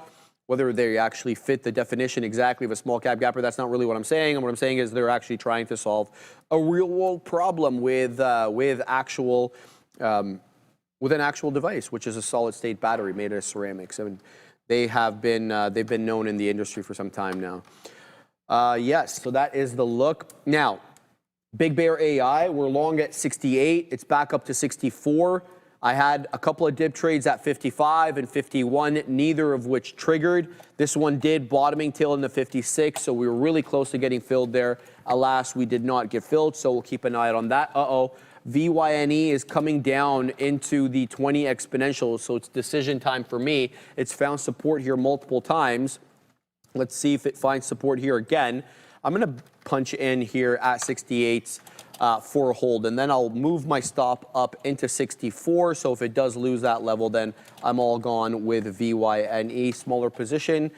Whether they actually fit the definition exactly of a small cap gapper, that's not really what I'm saying. And what I'm saying is they're actually trying to solve a real world problem with an actual device, which is a solid state battery made of ceramics. And they've been known in the industry for some time now. Yes, so that is the look. Now, Big Bear AI, we're long at 68. It's back up to 64. I had a couple of dip trades at 55 and 51, neither of which triggered. This one did, bottoming tail into 56, so we were really close to getting filled there. Alas, we did not get filled, so we'll keep an eye out on that. VYNE is coming down into the 20 exponential, so it's decision time for me. It's found support here multiple times. Let's see if it finds support here again. I'm going to punch in here at 68 for a hold, and then I'll move my stop up into 64. So if it does lose that level, then I'm all gone with VYNE. Smaller position.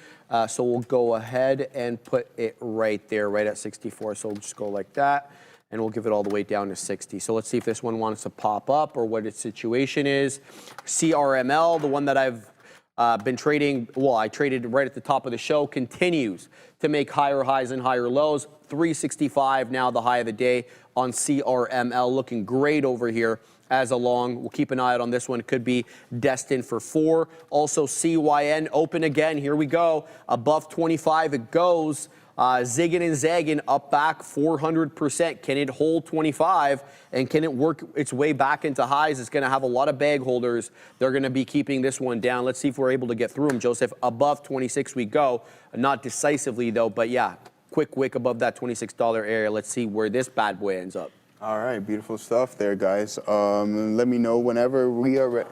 So we'll go ahead and put it right there, right at 64. So we'll just go like that, and we'll give it all the way down to 60. So let's see if this one wants to pop up or what its situation is. CRML, the one that I've been trading, well, I traded right at the top of the show, continues to make higher highs and higher lows. 365 now, the high of the day on CRML, looking great over here as a long. We'll keep an eye out on this one. It could be destined for 4. Also, CYN open again. Here we go. Above 25 it goes. Zigging and zagging up back 400%. Can it hold 25? And can it work its way back into highs? It's going to have a lot of bag holders. They're going to be keeping this one down. Let's see if we're able to get through them, Joseph. Above 26 we go. Not decisively, though, but yeah, quick wick above that $26 area. Let's see where this bad boy ends up. All right, beautiful stuff there, guys. Let me know whenever we are ready.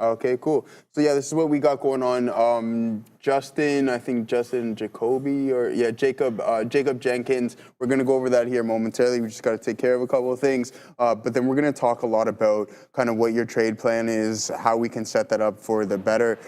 Okay, cool. So yeah, this is what we got going on. Justin, I think Justin Jacoby, or yeah, Jacob Jenkins. We're gonna go over that here momentarily. We just got to take care of a couple of things, but then we're gonna talk a lot about kind of what your trade plan is, how we can set that up for the better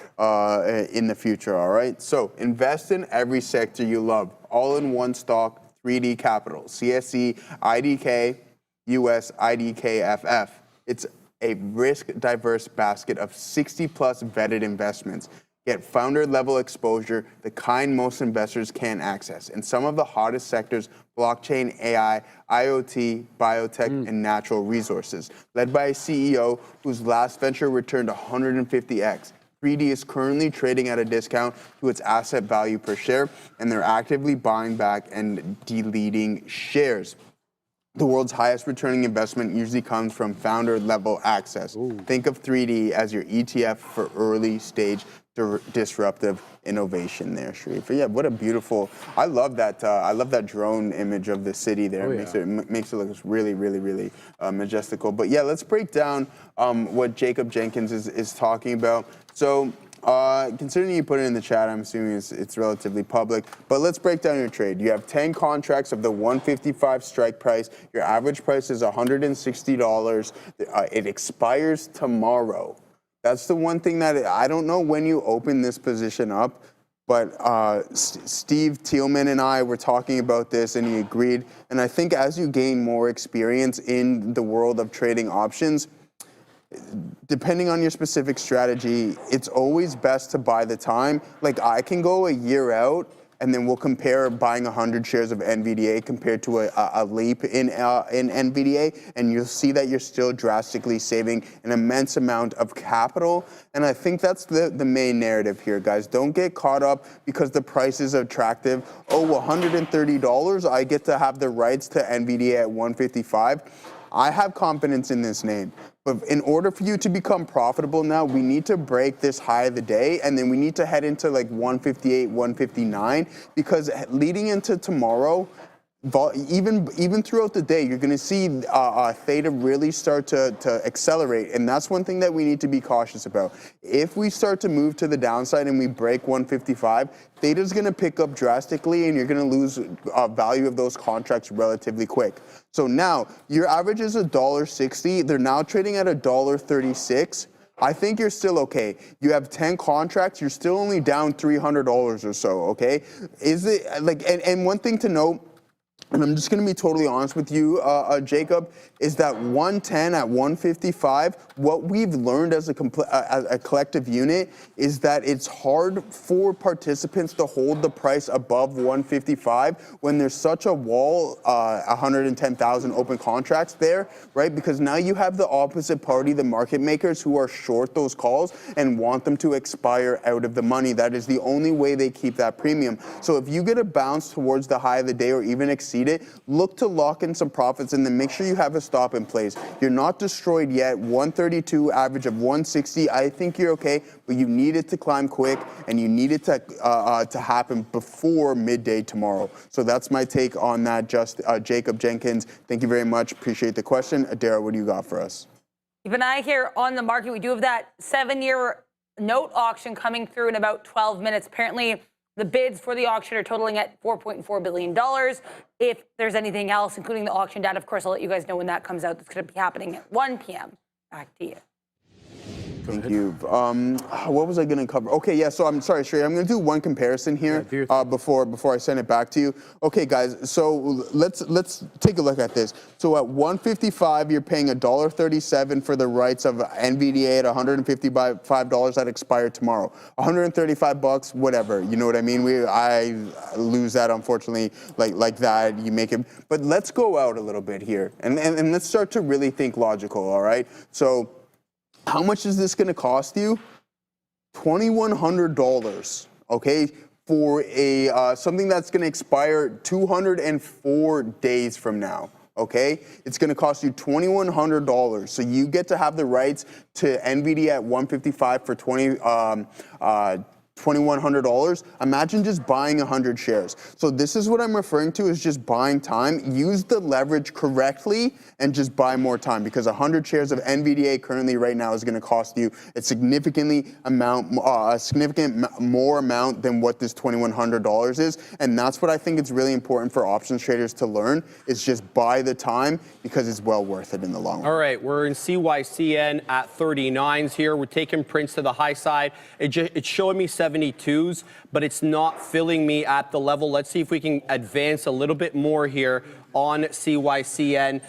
in the future. All right. So invest in every sector you love, all in one stock. 3D Capital, CSE, IDK, US, IDKFF. It's a risk-diverse basket of 60-plus vetted investments. Get founder-level exposure, the kind most investors can't access, in some of the hottest sectors: blockchain, AI, IoT, biotech, and natural resources. Led by a CEO whose last venture returned 150x. 3D is currently trading at a discount to its asset value per share, and they're actively buying back and deleting shares. The world's highest returning investment usually comes from founder-level access. Ooh. Think of 3D as your ETF for early-stage disruptive innovation there, Sharif. But yeah, what a beautiful, I love that drone image of the city there. Oh, yeah. Makes it look really, really, really majestical. But yeah, let's break down what Jacob Jenkins is talking about. So considering you put it in the chat, I'm assuming it's relatively public, but let's break down your trade. You have 10 contracts of the 155 strike price. Your average price is $160. It expires tomorrow. That's the one thing that I don't know when you open this position up, but Steve Thielman and I were talking about this, and he agreed. And I think as you gain more experience in the world of trading options, depending on your specific strategy, it's always best to buy the time. Like, I can go a year out, and then we'll compare buying 100 shares of NVDA compared to a leap in NVDA, and you'll see that you're still drastically saving an immense amount of capital. And I think that's the main narrative here, guys. Don't get caught up because the price is attractive. Oh, $130, I get to have the rights to NVDA at 155. I have confidence in this name. But in order for you to become profitable now, we need to break this high of the day, and then we need to head into like 158, 159, because leading into tomorrow, even throughout the day, you're going to see theta really start to accelerate, and that's one thing that we need to be cautious about. If we start to move to the downside and we break 155, theta is going to pick up drastically, and you're going to lose value of those contracts relatively quick. So now your average is $1.60. They're now trading at $1.36. I think you're still okay. You have 10 contracts. You're still only down $300 or so. Okay, is it like? And one thing to note, and I'm just going to be totally honest with you, Jacob, is that 110 at 155, what we've learned as a collective unit is that it's hard for participants to hold the price above 155 when there's such a wall, 110,000 open contracts there, right? Because now you have the opposite party, the market makers, who are short those calls and want them to expire out of the money. That is the only way they keep that premium. So if you get a bounce towards the high of the day or even exceed it, look to lock in some profits, and then make sure you have a stop in place. You're not destroyed yet. 132, average of 160. I think you're okay, but you need it to climb quick, and you need it to happen before midday tomorrow. So that's my take on that. Just Jacob Jenkins, thank you very much. Appreciate the question. Adara, what do you got for us? Keep an eye here on the market. We do have that 7-year note auction coming through in about 12 minutes. Apparently, the bids for the auction are totaling at $4.4 billion. If there's anything else, including the auction data, of course, I'll let you guys know when that comes out. That's going to be happening at 1 p.m. Back to you. Thank you. What was I going to cover? Okay, yeah, so I'm sorry, Shrey. I'm going to do one comparison here before I send it back to you. Okay, guys, so let's take a look at this. So at 155, you're paying $1.37 for the rights of NVDA at $155 that expire tomorrow. $135, whatever. You know what I mean? I lose that, unfortunately, like that. You make it. But let's go out a little bit here, and let's start to really think logical, all right? So how much is this going to cost you? $2,100, okay, for a something that's going to expire 204 days from now, okay? It's going to cost you $2,100. So you get to have the rights to NVIDIA at 155 for $2,100. Imagine just buying 100 shares. So this is what I'm referring to as just buying time. Use the leverage correctly and just buy more time, because 100 shares of NVDA currently right now is going to cost you a significant more amount than what this $2,100 is. And that's what I think it's really important for options traders to learn, is just buy the time, because it's well worth it in the long run. All right, we're in CYCN at 39s here. We're taking prints to the high side. It's showing me 72s, but it's not filling me at the level. Let's see if we can advance a little bit more here on CYCN.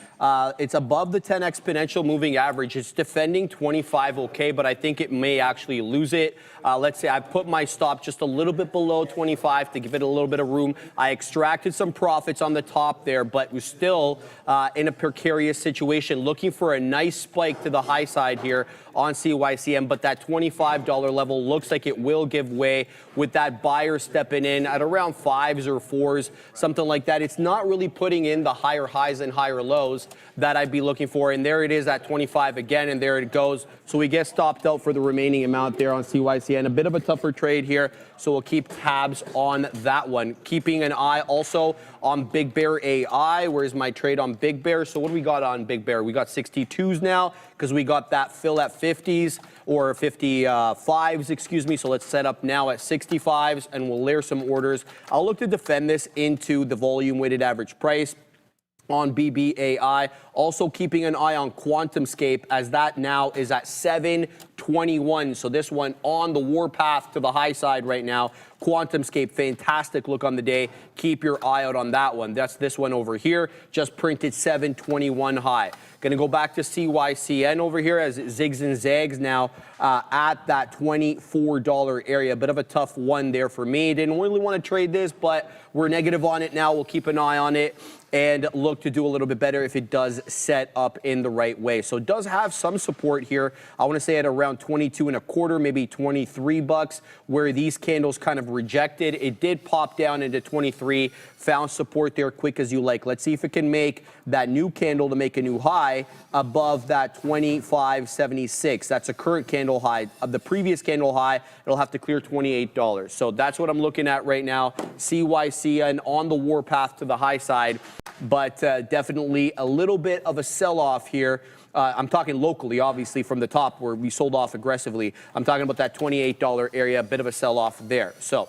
It's above the 10 exponential moving average. It's defending 25 okay, but I think it may actually lose it. Let's say I put my stop just a little bit below 25 to give it a little bit of room. I extracted some profits on the top there, but we're still in a precarious situation, looking for a nice spike to the high side here on CYCN, but that $25 level looks like it will give way with that buyer stepping in at around 5s or 4s, something like that. It's not really putting in the higher highs and higher lows that I'd be looking for. And there it is at 25 again, and there it goes. So we get stopped out for the remaining amount there on CYCN. A bit of a tougher trade here, so we'll keep tabs on that one. Keeping an eye also on Big Bear AI. Where's my trade on Big Bear? So what do we got on Big Bear? We got 62s now, because we got that fill at 50s, or 55s, excuse me. So let's set up now at 65s, and we'll layer some orders. I'll look to defend this into the volume weighted average price on BBAI. Also keeping an eye on QuantumScape, as that now is at 721. So this one on the warpath to the high side right now. QuantumScape, fantastic look on the day. Keep your eye out on that one. That's this one over here. Just printed 721 high. Going to go back to CYCN over here as it zigs and zags now at that $24 area. A bit of a tough one there for me. Didn't really want to trade this, but we're negative on it now. We'll keep an eye on it and look to do a little bit better if it does set up in the right way. So it does have some support here. I want to say at around 22.25, maybe 23 bucks, where these candles kind of rejected. It did pop down into 23, found support there quick as you like. Let's see if it can make that new candle to make a new high above that 25.76. That's a current candle high. Of the previous candle high, it'll have to clear $28. So that's what I'm looking at right now. CYCN on the warpath to the high side, but definitely a little bit of a sell-off here. I'm talking locally, obviously, from the top where we sold off aggressively. I'm talking about that $28 area, a bit of a sell-off there. So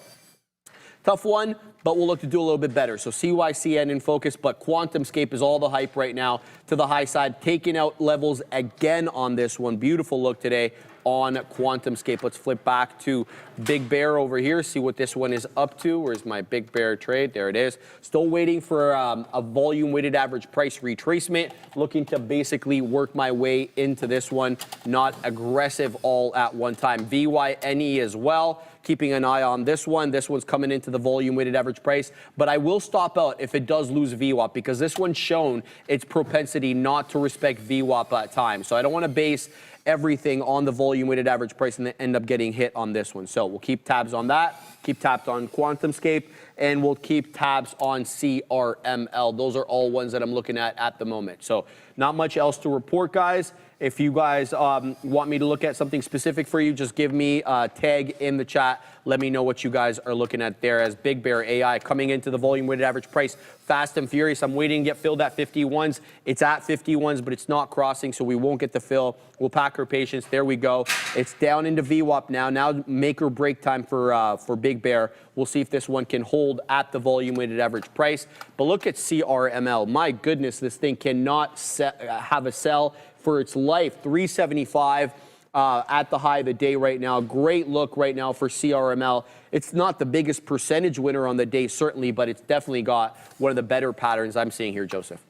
tough one, but we'll look to do a little bit better. So CYCN in focus, but QuantumScape is all the hype right now to the high side, taking out levels again on this one. Beautiful look today on QuantumScape. Let's flip back to Big Bear over here, see what this one is up to. Where's my Big Bear trade? There it is. Still waiting for a volume weighted average price retracement. Looking to basically work my way into this one. Not aggressive all at one time. VYNE as well. Keeping an eye on this one. This one's coming into the volume weighted average price, but I will stop out if it does lose VWAP, because this one's shown its propensity not to respect VWAP at times. So I don't want to base everything on the volume weighted average price and they end up getting hit on this one. So we'll keep tabs on that, keep tabs on QuantumScape, and we'll keep tabs on CRML. Those are all ones that I'm looking at the moment. So not much else to report, guys. If you guys want me to look at something specific for you, just give me a tag in the chat. Let me know what you guys are looking at there as Big Bear AI coming into the volume weighted average price fast and furious. I'm waiting to get filled at 51s. It's at 51s, but it's not crossing, so we won't get the fill. We'll pack our patience. There we go. It's down into VWAP now. Now make or break time for Big Bear. We'll see if this one can hold at the volume weighted average price. But look at CRML. My goodness, this thing cannot have a sell for its life. 375 at the high of the day right now. Great look right now for CRML. It's not the biggest percentage winner on the day, certainly, but it's definitely got one of the better patterns I'm seeing here, Joseph.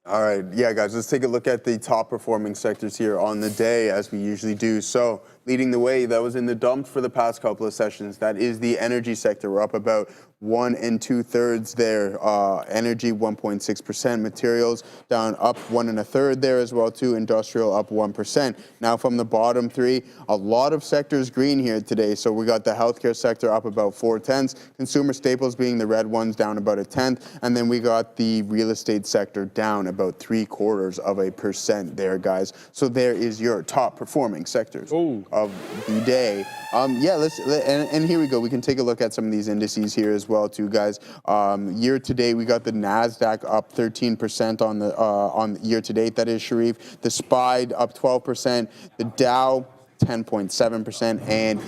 All right, yeah, guys, let's take a look at the top performing sectors here on the day, as we usually do. So, leading the way, that was in the dumps for the past couple of sessions. That is the energy sector. We're up about 1 2/3 there. Energy 1.6%. Materials down up 1 1/3 there as well too. Industrial up 1%. Now from the bottom three, a lot of sectors green here today. So we got the healthcare sector up about 4/10. Consumer staples being the red ones down about 1/10, and then we got the real estate sector down about 0.75% there, guys. So there is your top performing sectors of the day. And here we go. We can take a look at some of these indices here as well too, guys. Year to date, we got the Nasdaq up 13% on year to date. That is, Sharif. The SPY up 12%. The Dow 10.7%, and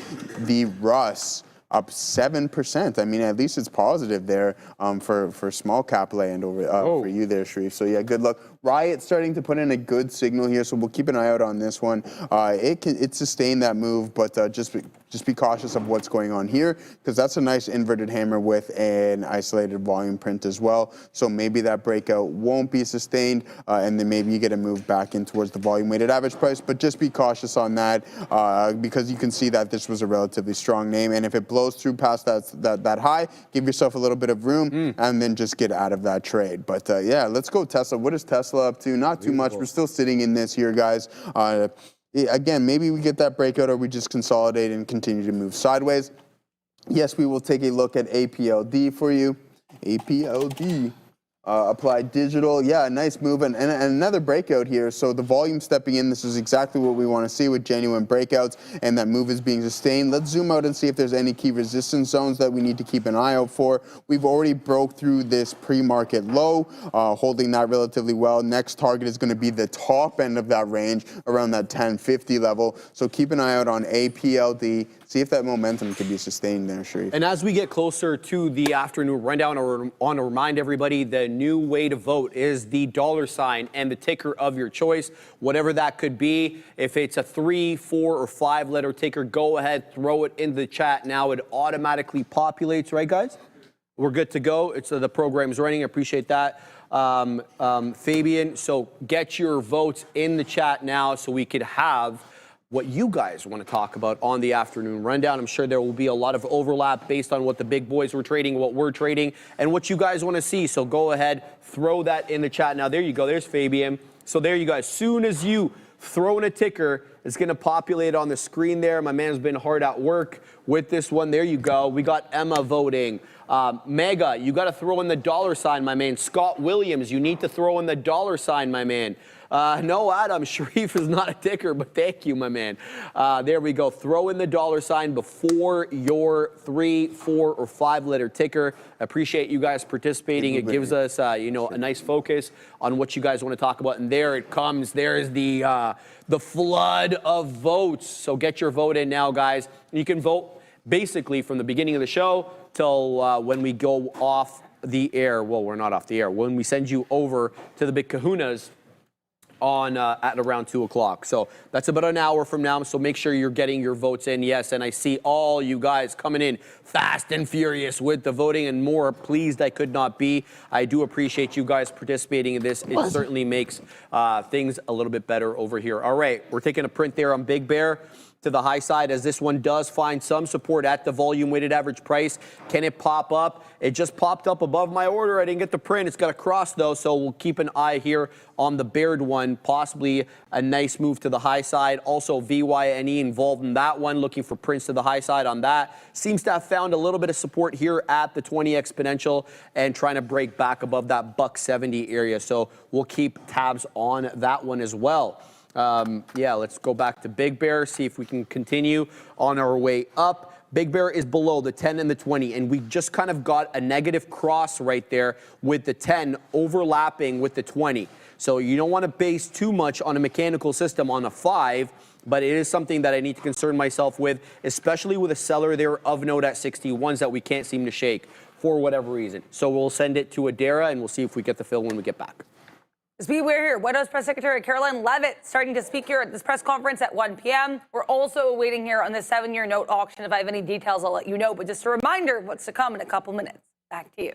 the Russ up 7%. I mean, at least it's positive there for small cap land over for you there, Sharif. So yeah, good luck. Riot starting to put in a good signal here, so we'll keep an eye out on this one. It sustained that move, but just be cautious of what's going on here, because that's a nice inverted hammer with an isolated volume print as well. So maybe that breakout won't be sustained, and then maybe you get a move back in towards the volume weighted average price. But just be cautious on that, because you can see that this was a relatively strong name, and if it blows through past that high, give yourself a little bit of room, and then just get out of that trade. But yeah, let's go Tesla. What is Tesla up to? Not too much. We're still sitting in this here, guys. Again, maybe we get that breakout, or we just consolidate and continue to move sideways. Yes, we will take a look at APLD for you. APLD. Applied Digital, yeah, nice move, and another breakout here. So the volume stepping in, this is exactly what we want to see with genuine breakouts, and that move is being sustained. Let's zoom out and see if there's any key resistance zones that we need to keep an eye out for. We've already broke through this pre-market low, holding that relatively well. Next target is going to be the top end of that range, around that 1050 level. So keep an eye out on APLD. See if that momentum can be sustained there, Sharif. And as we get closer to the afternoon rundown, I want to remind everybody the new way to vote is the $ and the ticker of your choice, whatever that could be. If it's a 3, 4, or 5 letter ticker, go ahead, throw it in the chat now. It automatically populates, right, guys? We're good to go. It's the program's running. I appreciate that. Fabian, so get your votes in the chat now so we could have what you guys want to talk about on the afternoon rundown. I'm sure there will be a lot of overlap based on what the big boys were trading, what we're trading, and what you guys want to see. So go ahead, throw that in the chat. Now, there you go. There's Fabian. So there you go. As soon as you throw in a ticker, it's going to populate on the screen there. My man's been hard at work with this one. There you go. We got Emma voting. Mega, you got to throw in the $, my man. Scott Williams, you need to throw in the $, my man. No, Adam, Sharif is not a ticker, but thank you, my man. There we go. Throw in the $ before your 3, 4, or 5 letter ticker. Appreciate you guys participating. It gives us, a nice focus on what you guys want to talk about. And there it comes. There's the flood of votes. So get your vote in now, guys. You can vote basically from the beginning of the show till when we go off the air. Well, we're not off the air. When we send you over to the big kahunas on at around 2 o'clock. So that's about an hour from now. So make sure you're getting your votes in. Yes, and I see all you guys coming in fast and furious with the voting, and more pleased I could not be. I do appreciate you guys participating in this. It certainly makes things a little bit better over here. All right, we're taking a print there on Big Bear. to the high side as this one does find some support at the volume weighted average price. Can it pop up? It just popped up above my order. I didn't get the print. It's got a cross though, so we'll keep an eye here on the Baird one, possibly a nice move to the high side. Also VYNE involved in that one, looking for prints to the high side on that. Seems to have found a little bit of support here at the 20 exponential and trying to break back above that $1.70 area. So we'll keep tabs on that one as well. Yeah, let's go back to Big Bear, see if we can continue on our way up. Big Bear is below the 10 and the 20, and we just kind of got a negative cross right there with the 10 overlapping with the 20. So you don't want to base too much on a mechanical system on a 5, but it is something that I need to concern myself with, especially with a seller there of note at 61s that we can't seem to shake for whatever reason. So we'll send it to Adara, and we'll see if we get the fill when we get back. As we were here, White House Press Secretary Caroline Leavitt starting to speak here at this press conference at 1 p.m. We're also waiting here on the 7-year note auction. If I have any details, I'll let you know. But just a reminder of what's to come in a couple minutes. Back to you.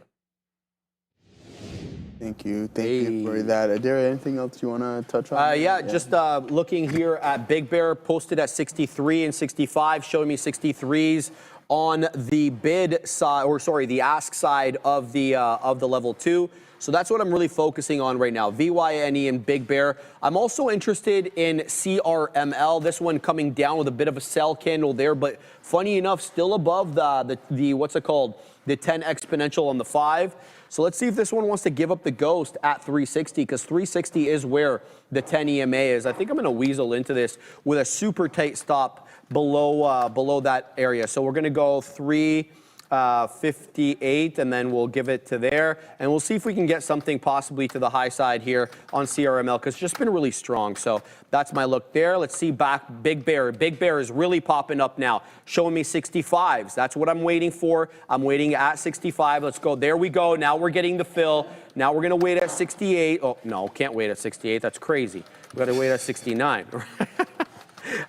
Thank you. Thank you for that. Adara, anything else you want to touch on? Yeah, just looking here at Big Bear, posted at 63 and 65, showing me 63s on the bid side, or sorry, the ask side of the level 2. So that's what I'm really focusing on right now, VYNE and Big Bear. I'm also interested in CRML, this one coming down with a bit of a sell candle there, but funny enough, still above the what's it called, the 10 exponential on the 5. So let's see if this one wants to give up the ghost at 360, because 360 is where the 10 EMA is. I think I'm going to weasel into this with a super tight stop below that area. So we're going to go 358, and then we'll give it to there, and we'll see if we can get something possibly to the high side here on CRML, because it's just been really strong. So that's my look there. Let's see back Big Bear. Big Bear is really popping up now, showing me 65s. That's what I'm waiting for. I'm waiting at 65. Let's go. There we go. Now we're getting the fill. Now we're going to wait at 68. Oh, no, can't wait at 68. That's crazy. We got to wait at 69.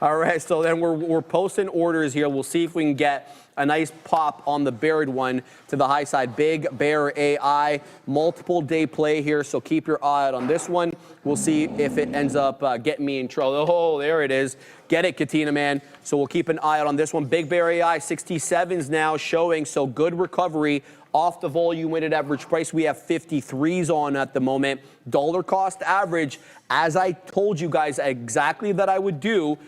All right, so then we're posting orders here. We'll see if we can get a nice pop on the Baird one to the high side. Big Bear AI, multiple day play here, so keep your eye out on this one. We'll see if it ends up getting me in trouble. Oh, there it is. Get it, Katina, man. So we'll keep an eye out on this one. Big Bear AI, 67s now showing, so good recovery off the volume weighted average price. We have 53s on at the moment. Dollar cost average, as I told you guys exactly that I would do,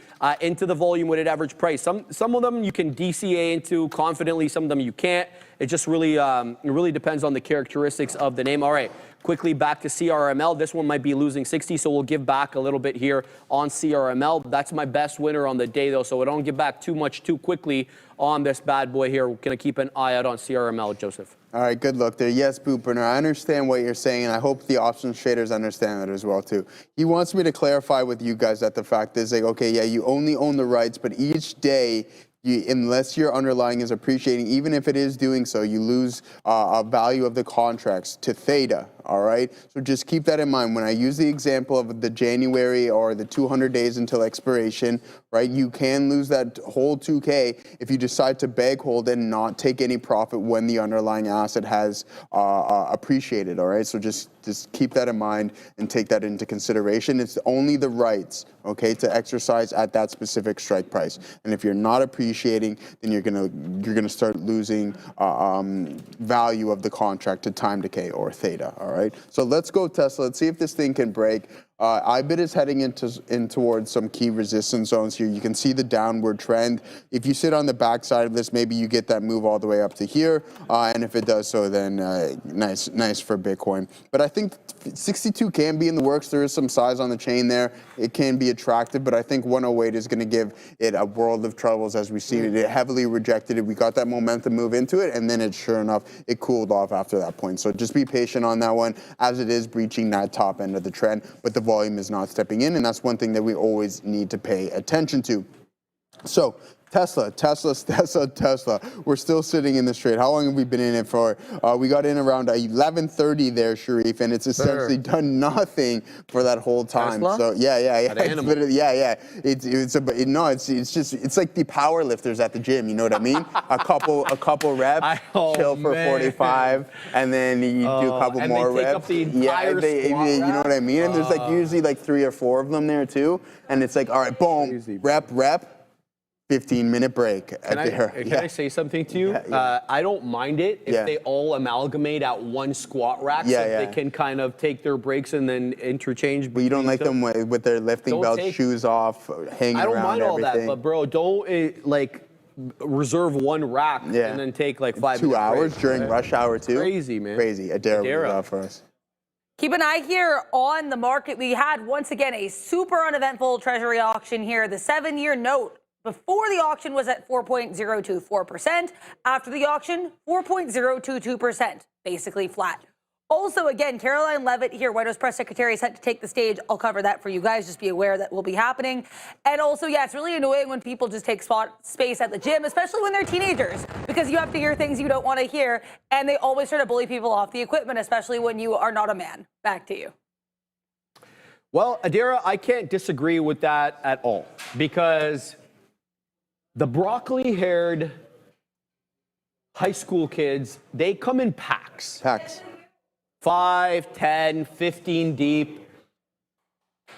into the volume weighted average price. Some of them you can DCA into confidently, some of them you can't. It just really, it really depends on the characteristics of the name. All right, quickly back to CRML. This one might be losing 60, so we'll give back a little bit here on CRML. That's my best winner on the day, though, so I don't give back too much too quickly on this bad boy here. We're going to keep an eye out on CRML, Joseph. All right, good luck there. Yes, Booperner, I understand what you're saying, and I hope the options traders understand that as well, too. He wants me to clarify with you guys that the fact is, like, okay, yeah, you only own the rights, but each day, unless your underlying is appreciating, even if it is doing so, you lose a value of the contracts to theta, all right? So just keep that in mind. When I use the example of the January or the 200 days until expiration, right, you can lose that whole 2K if you decide to bag hold and not take any profit when the underlying asset has appreciated, all right? So just keep that in mind and take that into consideration. It's only the rights, okay, to exercise at that specific strike price. And if you're not appreciating, then you're gonna start losing value of the contract to time decay or theta, all right? So let's go Tesla. Let's see if this thing can break. IBIT is heading in towards some key resistance zones here. You can see the downward trend. If you sit on the backside of this, maybe you get that move all the way up to here. And if it does so, then nice for Bitcoin. But I think 62 can be in the works. There is some size on the chain there. It can be attractive, but I think 108 is going to give it a world of troubles as we see it. It heavily rejected it. We got that momentum move into it, and then it, sure enough, it cooled off after that point. So just be patient on that one as it is breaching that top end of the trend, but the volume is not stepping in, and that's one thing that we always need to pay attention to. So Tesla. We're still sitting in this trade. How long have we been in it for? We got in around 11:30 there, Sharif, and it's essentially done nothing for that whole time. Tesla? So yeah. It's literally, yeah. It's like the power lifters at the gym. You know what I mean? a couple reps, chill for 45, and then you do a couple more reps. You know what I mean? And there's like usually like 3 or 4 of them there too, and it's like, all right, boom, rep. 15-minute break Can I say something to you? I don't mind it if they all amalgamate at one squat rack so they can kind of take their breaks and then interchange. But you don't like them with their lifting belts, shoes off, hanging around. I don't mind all everything. that, but bro, don't like reserve one rack and then take like 5 2 minute hours break, during rush hour too. Crazy, man. Crazy. Adara was for us. Keep an eye here on the market. We had, once again, a super uneventful treasury auction here. The 7-year note before the auction was at 4.024%. After the auction, 4.022%, basically flat. Also, again, Caroline Levitt here, White House Press Secretary, set to take the stage. I'll cover that for you guys. Just be aware that will be happening. And also, yeah, it's really annoying when people just take space at the gym, especially when they're teenagers, because you have to hear things you don't want to hear. And they always try to bully people off the equipment, especially when you are not a man. Back to you. Well, Adira, I can't disagree with that at all, because the broccoli-haired high school kids, they come in packs. 5, 10, 15 deep.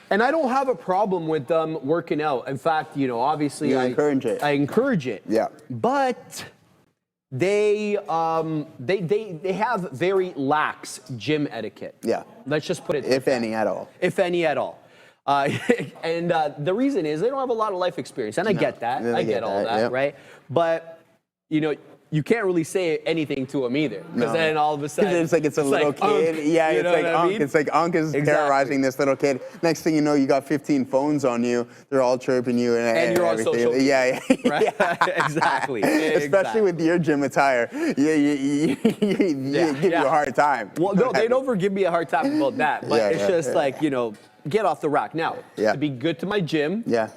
And I don't have a problem with them working out. In fact, you know, obviously I encourage it. Yeah. But they have very lax gym etiquette. Yeah. Let's just put it if any at all. If any at all. And the reason is they don't have a lot of life experience. And I get that. I get all that, right? But, you know, you can't really say anything to them either, because then all of a sudden it's like it's a little kid. It's like Unk. It's like Unk is terrorizing this little kid. Next thing you know, you got 15 phones on you. They're all chirping you and you're everything. on social media. Yeah. Exactly. Especially with your gym attire. You give you a hard time. Well, no, they never give me a hard time about that. But it's just like, you know, get off the rack. Now, to be good to my gym. Yeah.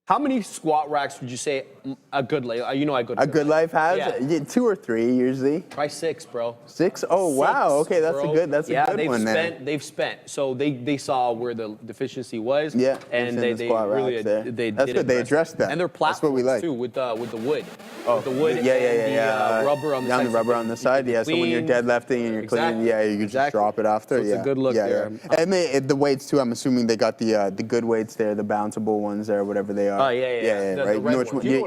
How many squat racks would you say a good life? You know, a good life has 2 or 3 usually. Probably 6, bro. 6? Oh wow. Okay, that's a good. That's a good one. They've spent. So they saw where the deficiency was. Yeah. And they really that's good. They addressed that. And their platforms that's what we like too with the wood. Oh, with the wood. Yeah. The rubber on the side. The rubber on the side. Yeah. So when you're deadlifting and you're cleaning, you can just drop it after. So it's a good look there. And the weights too. I'm assuming they got the good weights there, the bounceable ones there, whatever they are. Oh yeah. Right.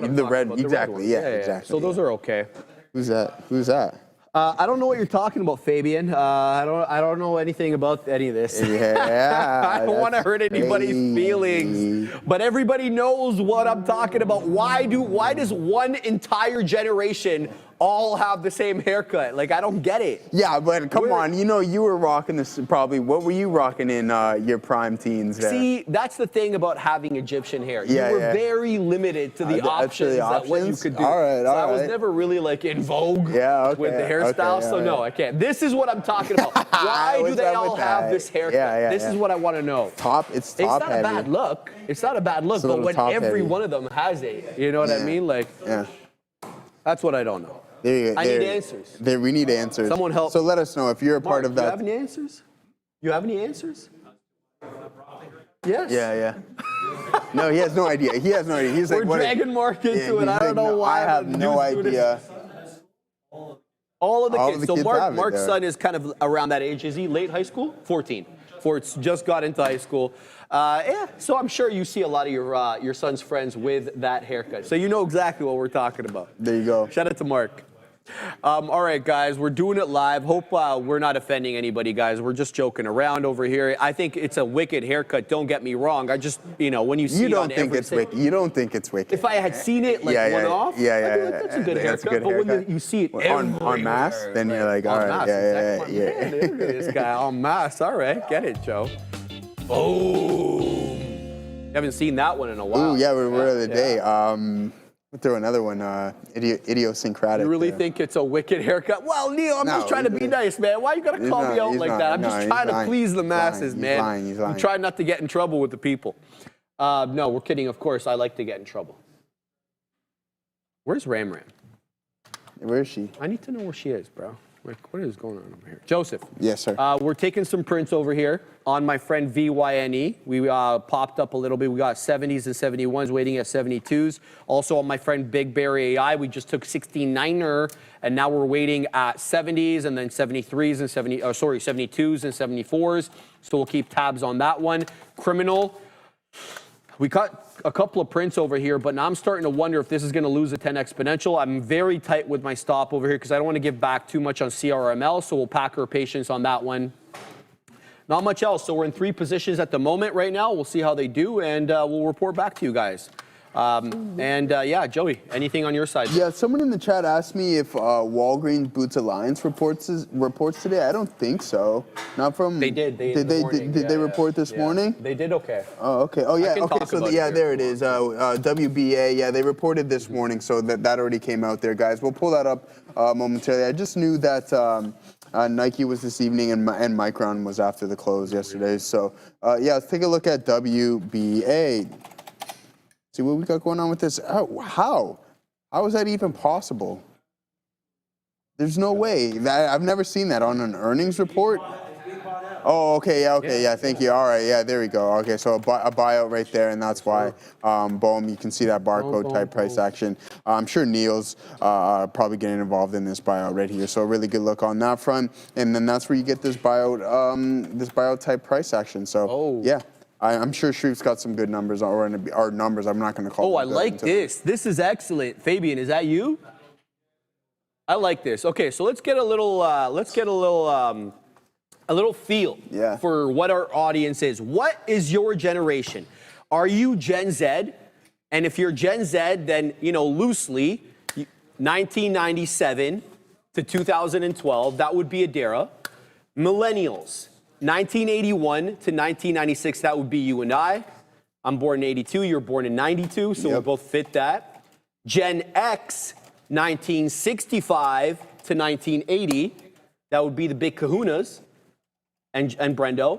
The red. Exactly. Yeah. Exactly. So those are okay. Who's that? I don't know what you're talking about, Fabian. I don't know anything about any of this. Yeah. I don't want to hurt anybody's feelings, but everybody knows what I'm talking about. Why does one entire generation all have the same haircut? Like, I don't get it. Yeah, but come on, you know, you were rocking this probably. What were you rocking in your prime teens there? See, that's the thing about having Egyptian hair. You were very limited to the options that what you could do. All right. I was never really like in vogue with the hairstyle, so no, I can't. This is what I'm talking about. Why do they all have this haircut? This is what I want to know. It's not a bad look. It's not a bad look, but when every one of them has it, you know what I mean? Like, that's what I don't know. I need answers. We need answers. Someone help. So let us know if you're a part of that. Do you have any answers? You have any answers? Yes. Yeah. No, he has no idea. He's like, we're dragging Mark into it. I don't know why. I have no idea. All of the kids. So Mark's son is kind of around that age. Is he late high school? 14. Fort's just got into high school. So I'm sure you see a lot of your son's friends with that haircut. So you know exactly what we're talking about. There you go. Shout out to Mark. All right, guys, we're doing it live. Hope we're not offending anybody, guys. We're just joking around over here. I think it's a wicked haircut. Don't get me wrong. I just, you know, when you see You don't think it's wicked. You don't think it's wicked. If I had seen it like one off, I'd be like, that's a good haircut. But when you see it en masse, then you're like, all right, yeah. This guy en masse. All right, get it, Joe. Oh, haven't seen that one in a while. Ooh, yeah, we were the other day. We'll throw another one, idiosyncratic. You really think it's a wicked haircut? Well, Neil, I'm just trying to be nice, man. Why you gotta call me out like that? I'm just trying to please the masses, man. He's lying. I'm trying not to get in trouble with the people. No, we're kidding, of course. I like to get in trouble. Where's Ram Ram? Where is she? I need to know where she is, bro. Like, what is going on over here? Joseph. Yes, sir. We're taking some prints over here on my friend VYNE. We popped up a little bit. We got 70s and 71s waiting at 72s. Also on my friend Big Bear AI, we just took 69er, and now we're waiting at 70s and then 73s and 72s and 74s. So we'll keep tabs on that one. Criminal. We cut a couple of prints over here, but now I'm starting to wonder if this is going to lose a 10 exponential. I'm very tight with my stop over here because I don't want to give back too much on CRML, so we'll pack our patience on that one. Not much else, so we're in 3 positions at the moment right now. We'll see how they do, and we'll report back to you guys. Yeah, Joey, anything on your side? Yeah, someone in the chat asked me if Walgreens Boots Alliance reports today. I don't think so. Not from. They did. Did they report this morning? They did okay. Oh, okay. Oh, yeah. Okay. So yeah, there it is. WBA. Yeah, they reported this morning, so that already came out there, guys. We'll pull that up momentarily. I just knew that Nike was this evening and Micron was after the close yesterday. So yeah, let's take a look at WBA. See what we got going on with this. How is that even possible? There's no way. I've never seen that on an earnings report. Oh, okay, yeah, thank you. All right, yeah, there we go. Okay, so a buyout right there, and that's why, boom, you can see that barcode type price action. I'm sure Neil's probably getting involved in this buyout right here, so a really good look on that front. And then that's where you get this buyout type price action. So, yeah. I'm sure Shreve's got some good numbers, or numbers. I'm not going to call. Oh, I like this. This is excellent. Fabian, is that you? I like this. Okay, so let's get a little feel for what our audience is. What is your generation? Are you Gen Z? And if you're Gen Z, then loosely, 1997 to 2012, that would be Adara. Millennials. 1981 to 1996, that would be you and I. I'm born in 82, you're born in 92, so we both fit that. Gen X, 1965 to 1980, that would be the big kahunas, and Brendo.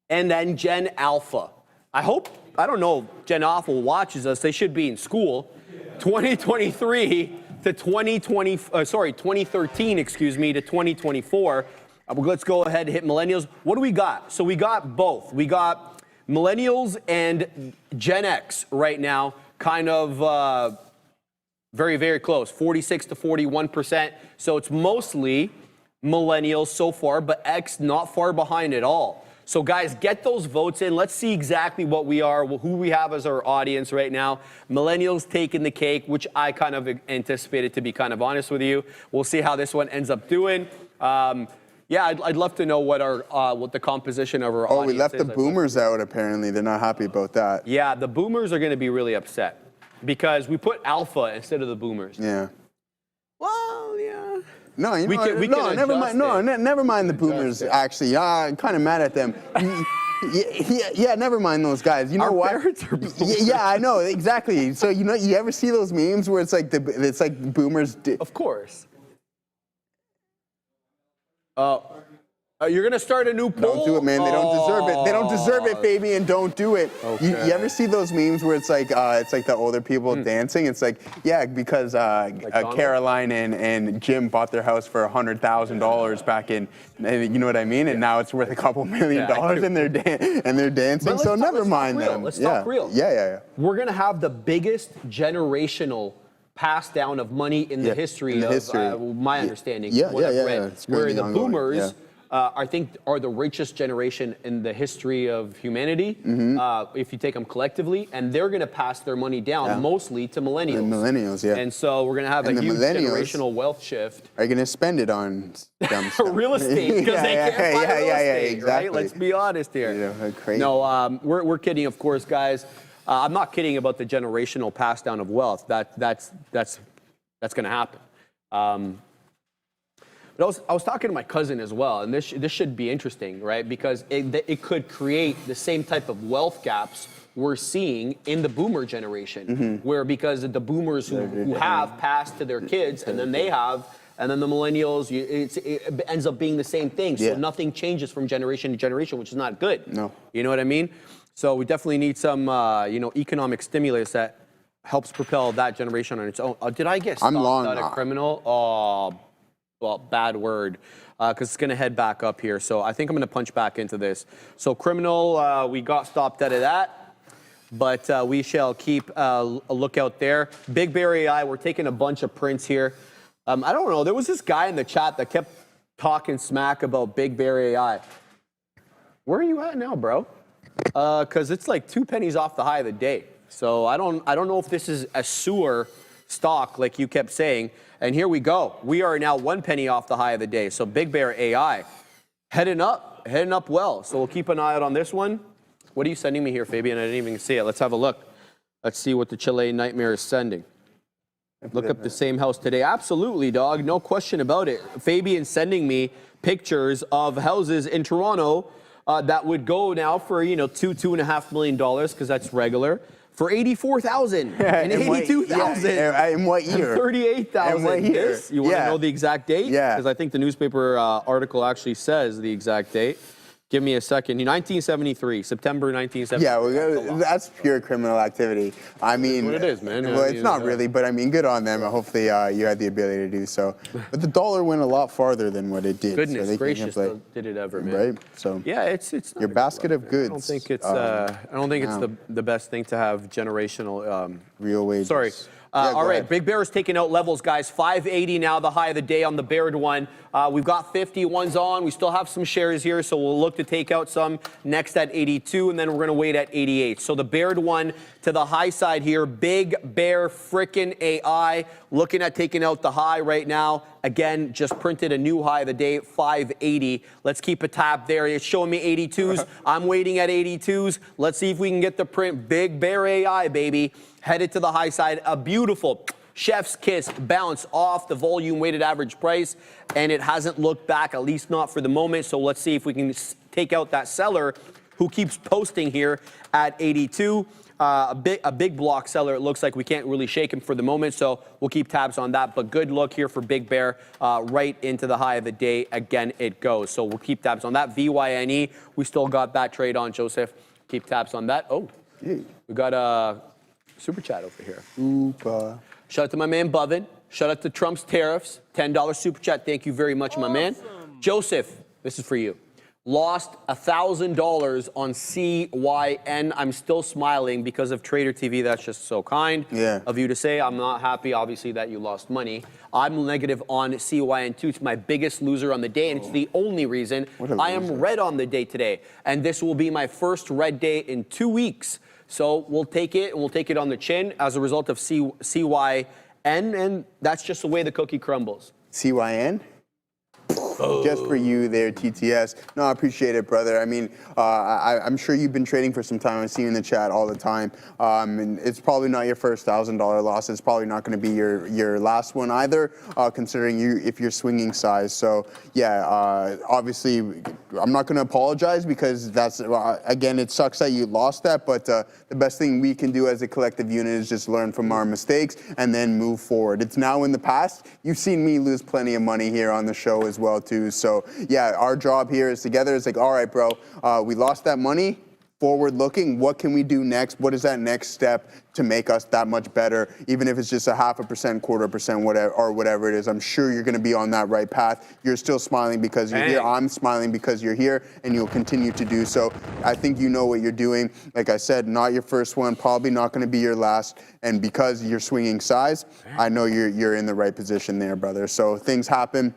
And then Gen Alpha. I don't know if Gen Alpha watches us, they should be in school. 2023 to 2013, excuse me, to 2024. Let's go ahead and hit millennials. What do we got? So we got both. We got millennials and Gen X right now, kind of very, very close, 46 to 41%. So it's mostly millennials so far, but X not far behind at all. So guys, get those votes in. Let's see exactly what we are, who we have as our audience right now. Millennials taking the cake, which I kind of anticipated, to be kind of honest with you. We'll see how this one ends up doing. Yeah, I'd love to know what the composition of our audience is. Oh, we left the boomers out, apparently. They're not happy about that. Yeah, the boomers are going to be really upset because we put alpha instead of the boomers. Yeah. Well, yeah. No, never mind the boomers, actually. I'm kind of mad at them. Yeah, never mind those guys. You know what? Parents are boomers. Yeah, I know, exactly. So, you ever see those memes where it's like boomers... Of course. You're going to start a new poll? Don't do it, man. They don't deserve it. They don't deserve it, Fabian. Don't do it. Okay. You ever see those memes where it's like the older people dancing? It's like, yeah, because Caroline and Jim bought their house for $100,000 back in, you know what I mean? And now it's worth a couple $1 million, and they're dancing. So never mind them. Let's talk real. Yeah. We're going to have the biggest generational pass down of money in the history of my understanding. Where the boomers, I think, are the richest generation in the history of humanity, if you take them collectively, and they're going to pass their money down mostly to millennials. And so we're going to have a huge generational wealth shift. Are you going to spend it on dumb stuff? Real estate, because they can't find real estate, exactly. right? Let's be honest here. Crazy. No, we're kidding, of course, guys. I'm not kidding about the generational pass down of wealth. That's going to happen. But I was talking to my cousin as well, and this should be interesting, right? Because it could create the same type of wealth gaps we're seeing in the boomer generation, where because the boomers who have passed to their kids, and then they have, and then the millennials, it ends up being the same thing. So nothing changes from generation to generation, which is not good. No. You know what I mean? So we definitely need some, economic stimulus that helps propel that generation on its own. Did I get stopped out of criminal? Oh, well, bad word, because it's going to head back up here. So I think I'm going to punch back into this. So criminal, we got stopped out of that, but we shall keep a lookout there. Big Bear AI, we're taking a bunch of prints here. I don't know. There was this guy in the chat that kept talking smack about Big Bear AI. Where are you at now, bro? Because it's like 2 pennies off the high of the day. So I don't know if this is a sewer stock like you kept saying. And here we go. We are now 1 penny off the high of the day. So Big Bear AI heading up well. So we'll keep an eye out on this one. What are you sending me here, Fabian? I didn't even see it. Let's have a look. Let's see what the Chile Nightmare is sending. Look up the same house today. Absolutely, dog. No question about it. Fabian sending me pictures of houses in Toronto that would go now for, $2.5 million, because that's regular, for 84,000 and 82,000. In what year? 38,000. In what year? You want to know the exact date? Yeah. Because I think the newspaper article actually says the exact date. Give me a second. 1973, September 1973. Yeah, that's pure criminal activity. I mean, what it is, man. Well, it's not really, but I mean, good on them. Hopefully, you had the ability to do so. But the dollar went a lot farther than what it did. Goodness so gracious, did it ever, man? Right. So yeah, it's not your basket of goods. I don't think it's the best thing to have generational real wages. Sorry. All right, Big Bear is taking out levels, guys. 580 now, the high of the day on the Baird one. We've got 51s on. We still have some shares here, so we'll look to take out some next at 82, and then we're going to wait at 88. So the Baird one to the high side here, Big Bear frickin' AI, looking at taking out the high right now. Again, just printed a new high of the day, 580. Let's keep a tab there. It's showing me 82s. I'm waiting at 82s. Let's see if we can get the print. Big Bear AI, baby. Headed to the high side, a beautiful chef's kiss bounce off the volume weighted average price, and it hasn't looked back, at least not for the moment. So let's see if we can take out that seller who keeps posting here at 82. A big block seller. It looks like we can't really shake him for the moment, so we'll keep tabs on that. But good look here for Big Bear, right into the high of the day. Again, it goes. So we'll keep tabs on that. VYNE, we still got that trade on, Joseph. Keep tabs on that. Oh, we got a super chat over here. Shout out to my man Bovin. Shout out to Trump's tariffs. $10 super chat. Thank you very much, my man. Joseph, this is for you. Lost $1,000 on CYN. I'm still smiling because of Trader TV. That's just so kind of you to say. I'm not happy, obviously, that you lost money. I'm negative on CYN too. It's my biggest loser on the day, and it's the only reason I am red on the day today. And this will be my first red day in 2 weeks. So we'll take it, and we'll take it on the chin as a result of CYN, and that's just the way the cookie crumbles. CYN? Just for you there, TTS. No, I appreciate it, brother. I mean, I'm sure you've been trading for some time. I see you in the chat all the time. And it's probably not your first $1,000 loss. It's probably not going to be your last one either, considering if you're swinging size. So, yeah, obviously, I'm not going to apologize because that's, again, it sucks that you lost that. But the best thing we can do as a collective unit is just learn from our mistakes and then move forward. It's now in the past. You've seen me lose plenty of money here on the show as well, too. So, yeah, our job here is together. It's like, all right, bro, we lost that money. Forward looking, what can we do next? What is that next step to make us that much better? Even if it's just 0.5%, 1/4%, whatever it is, I'm sure you're going to be on that right path. You're still smiling because you're here. I'm smiling because you're here, and you'll continue to do so. I think you know what you're doing. Like I said, not your first one, probably not going to be your last. And because you're swinging size, I know you're in the right position there, brother. So things happen.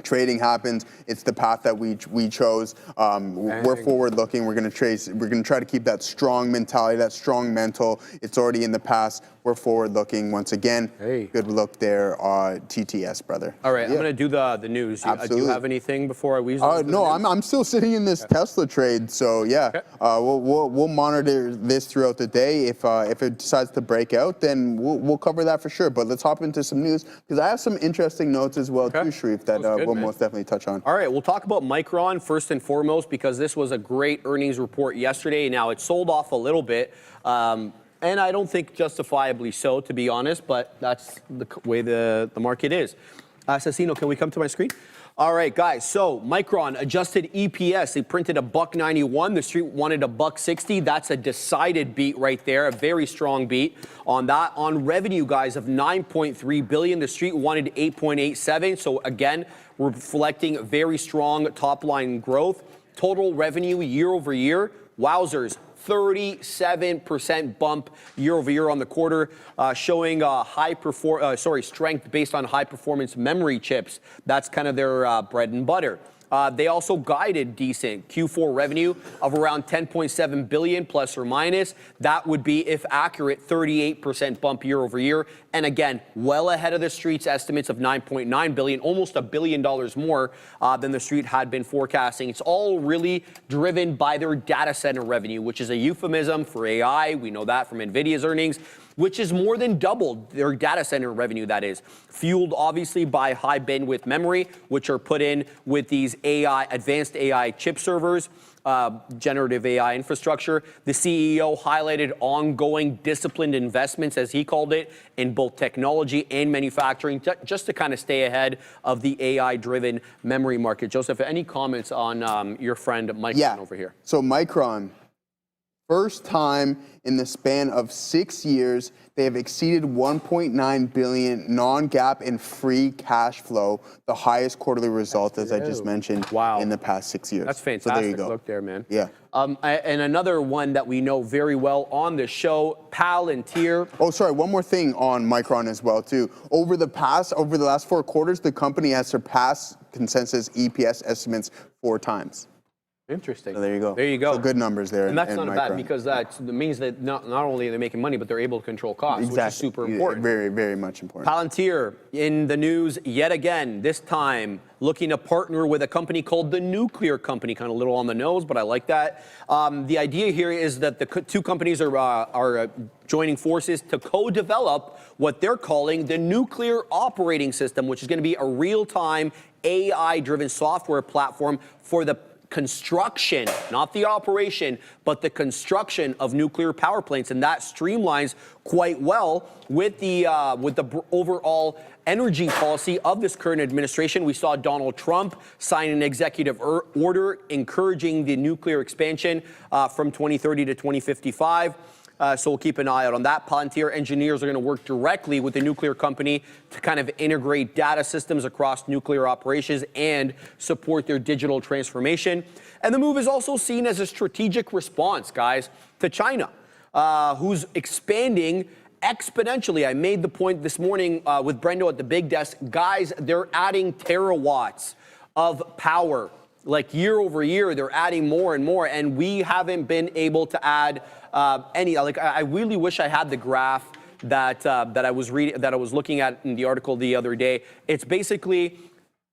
Trading happens. It's the path that we chose. We're forward looking. We're going to try to keep that strong mentality, that strong mental. It's already in the past. We're forward looking once again. Good look there, TTS, brother. All right, I'm going to do the news. Do you have anything before I weasel? No, I'm still sitting in this Tesla trade. So yeah, we'll monitor this throughout the day. If it decides to break out, then we'll cover that for sure. But let's hop into some news because I have some interesting notes as well too, Sharif, that we'll most definitely touch on. All right, we'll talk about Micron first and foremost because this was a great earnings report yesterday. Now it sold off a little bit. And I don't think justifiably so, to be honest, but that's the way the market is. Assassino, can we come to my screen? All right, guys, so Micron adjusted EPS. They printed $1.91. The street wanted $1.60. That's a decided beat right there, a very strong beat on that. On revenue, guys, of $9.3 billion, the street wanted $8.87. So again, reflecting very strong top-line growth. Total revenue year over year, wowzers. 37% bump year over year on the quarter, showing strength based on high performance memory chips. That's kind of their bread and butter. They also guided decent Q4 revenue of around 10.7 billion plus or minus. That would be, if accurate, 38% bump year over year. And again, well ahead of the street's estimates of 9.9 billion, almost $1 billion more than the street had been forecasting. It's all really driven by their data center revenue, which is a euphemism for AI. We know that from Nvidia's earnings, which is more than doubled their data center revenue, that is. Fueled, obviously, by high bandwidth memory, which are put in with these advanced AI chip servers, generative AI infrastructure. The CEO highlighted ongoing disciplined investments, as he called it, in both technology and manufacturing, just to kind of stay ahead of the AI-driven memory market. Joseph, any comments on your friend Micron over here? So Micron, first time in the span of 6 years, they have exceeded 1.9 billion non-GAAP in free cash flow, the highest quarterly result, as I just mentioned, in the past 6 years. That's fantastic. So there you go. Look there, man. Yeah. And another one that we know very well on the show, Palantir. Oh, sorry, one more thing on Micron as well, too. Over the last 4 quarters, the company has surpassed consensus EPS estimates 4 times. Interesting. So there you go. There you go. So good numbers there. And that's not Micron. bad, because that means that not only are they making money, but they're able to control costs, which is super important. Very, very much important. Palantir in the news yet again, this time looking to partner with a company called the Nuclear Company, kind of a little on the nose, but I like that. The idea here is that the 2 companies are joining forces to co-develop what they're calling the Nuclear Operating System, which is going to be a real-time AI-driven software platform for the construction, not the operation, but the construction of nuclear power plants, and that streamlines quite well with the overall energy policy of this current administration. We saw Donald Trump sign an executive order encouraging the nuclear expansion from 2030 to 2055. So we'll keep an eye out on that. Palantir engineers are going to work directly with the nuclear company to kind of integrate data systems across nuclear operations and support their digital transformation. And the move is also seen as a strategic response, guys, to China, who's expanding exponentially. I made the point this morning with Brendo at the big desk. Guys, they're adding terawatts of power. Like year over year, they're adding more and more, and we haven't been able to add any. Like, I really wish I had the graph that I was looking at in the article the other day. It's basically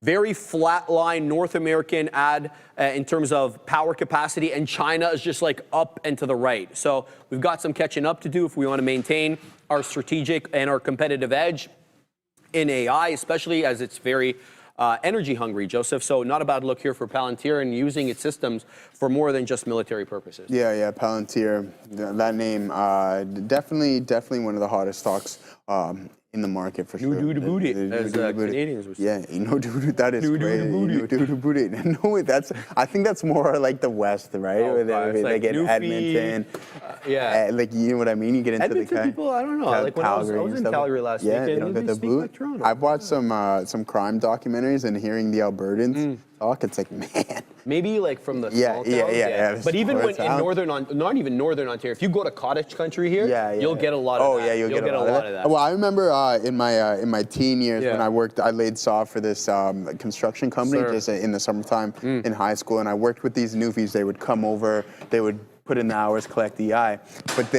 very flat line North American add in terms of power capacity, and China is just like up and to the right. So we've got some catching up to do if we want to maintain our strategic and our competitive edge in AI, especially as it's very energy hungry, Joseph. So not a bad look here for Palantir and using its systems for more than just military purposes. Yeah, Palantir, that name, definitely one of the hottest stocks in the market for sure. No do booty, as Canadians would say. Yeah, no do, that is great. No do booty. No, I think that's more like the West, right? Oh, where they like get Newfie, Edmonton. like, you know what I mean? You get into Edmonton the people, I don't know. Like when I was in Calgary last weekend, they don't get the boot. Like Toronto. I've watched some crime documentaries and hearing the Albertans talk, it's like, man. Maybe like from the small towns. But even when in not even northern Ontario, if you go to cottage country here, you'll get a lot of that. Yeah, you'll get a lot of that. Well, I remember in my teen years when I laid saw for this construction company just in the summertime in high school, and I worked with these newfies. They would come over, they would put in the hours, collect the eye. But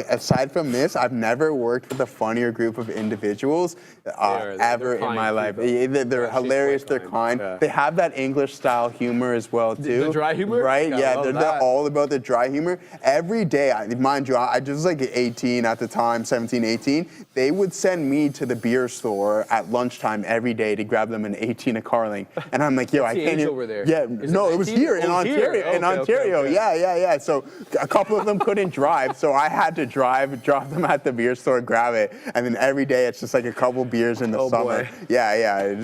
aside from this, I've never worked with a funnier group of individuals ever in my life. They're hilarious, they're kind. Yeah. They have that English style humor as well too. The dry humor? Right, they're all about the dry humor. Every day, mind you, I was like 18 at the time, 17, 18. They would send me to the beer store at lunchtime every day to grab them an 18 of Carling. And I'm like, yo, I can't even. Over there? Yeah, it was here in Ontario. In Ontario, yeah. So a couple of them couldn't drive, so I had to drive, drop them at the beer store, grab it, and then every day it's just like a couple beers in the summer. Boy. Yeah.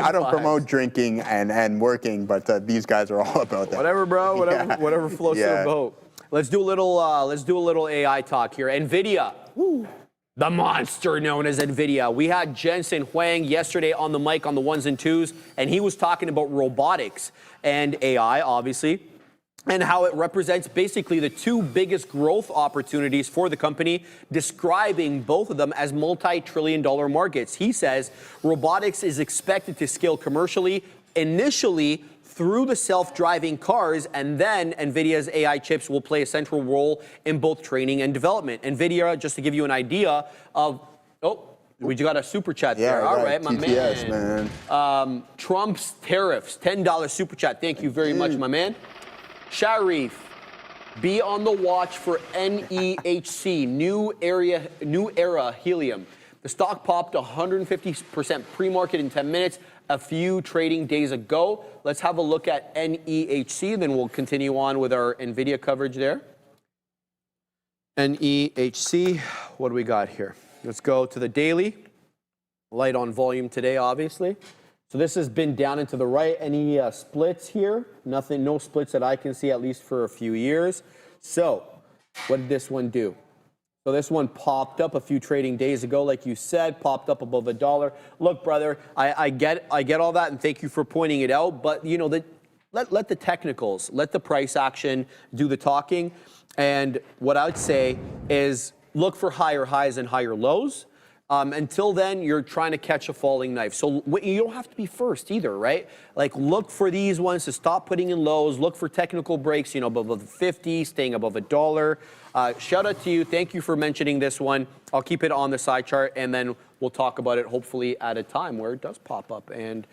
I don't promote drinking and working, but these guys are all about that. Whatever, bro. Whatever floats your boat. Let's do a little AI talk here. Nvidia. Woo. The monster known as Nvidia. We had Jensen Huang yesterday on the mic on the ones and twos, and he was talking about robotics and AI, obviously, and how it represents basically the 2 biggest growth opportunities for the company, describing both of them as multi-trillion-dollar markets. He says robotics is expected to scale commercially initially through the self-driving cars, and then NVIDIA's AI chips will play a central role in both training and development. NVIDIA, just to give you an idea of, we just got a super chat there. All right, my TTS, man. Trump's tariffs, $10 super chat. Thank you very much, my man. Sharif, be on the watch for NEHC, new era helium. The stock popped 150% pre-market in 10 minutes a few trading days ago. Let's have a look at NEHC, then we'll continue on with our NVIDIA coverage there. NEHC, what do we got here? Let's go to the daily. Light on volume today, obviously. So this has been down and to the right. Any splits here? Nothing, no splits that I can see, at least for a few years. So what did this one do? So this one popped up a few trading days ago, like you said, popped up above $1. Look, brother, I get all that, and thank you for pointing it out. But you know, let the technicals, let the price action do the talking. And what I would say is look for higher highs and higher lows. Until then, you're trying to catch a falling knife. So you don't have to be first either, right? Like, look for these ones to stop putting in lows. Look for technical breaks, you know, above 50, staying above $1. Shout out to you. Thank you for mentioning this one. I'll keep it on the side chart, and then we'll talk about it hopefully at a time where it does pop up and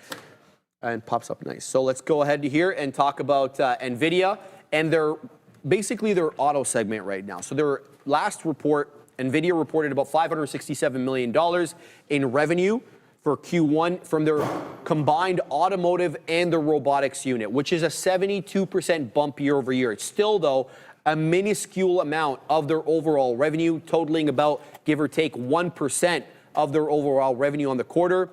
pops up nice. So let's go ahead here and talk about NVIDIA and their auto segment right now. So their last report, NVIDIA reported about $567 million in revenue for Q1 from their combined automotive and the robotics unit, which is a 72% bump year over year. It's still, though, a minuscule amount of their overall revenue, totaling about, give or take, 1% of their overall revenue on the quarter.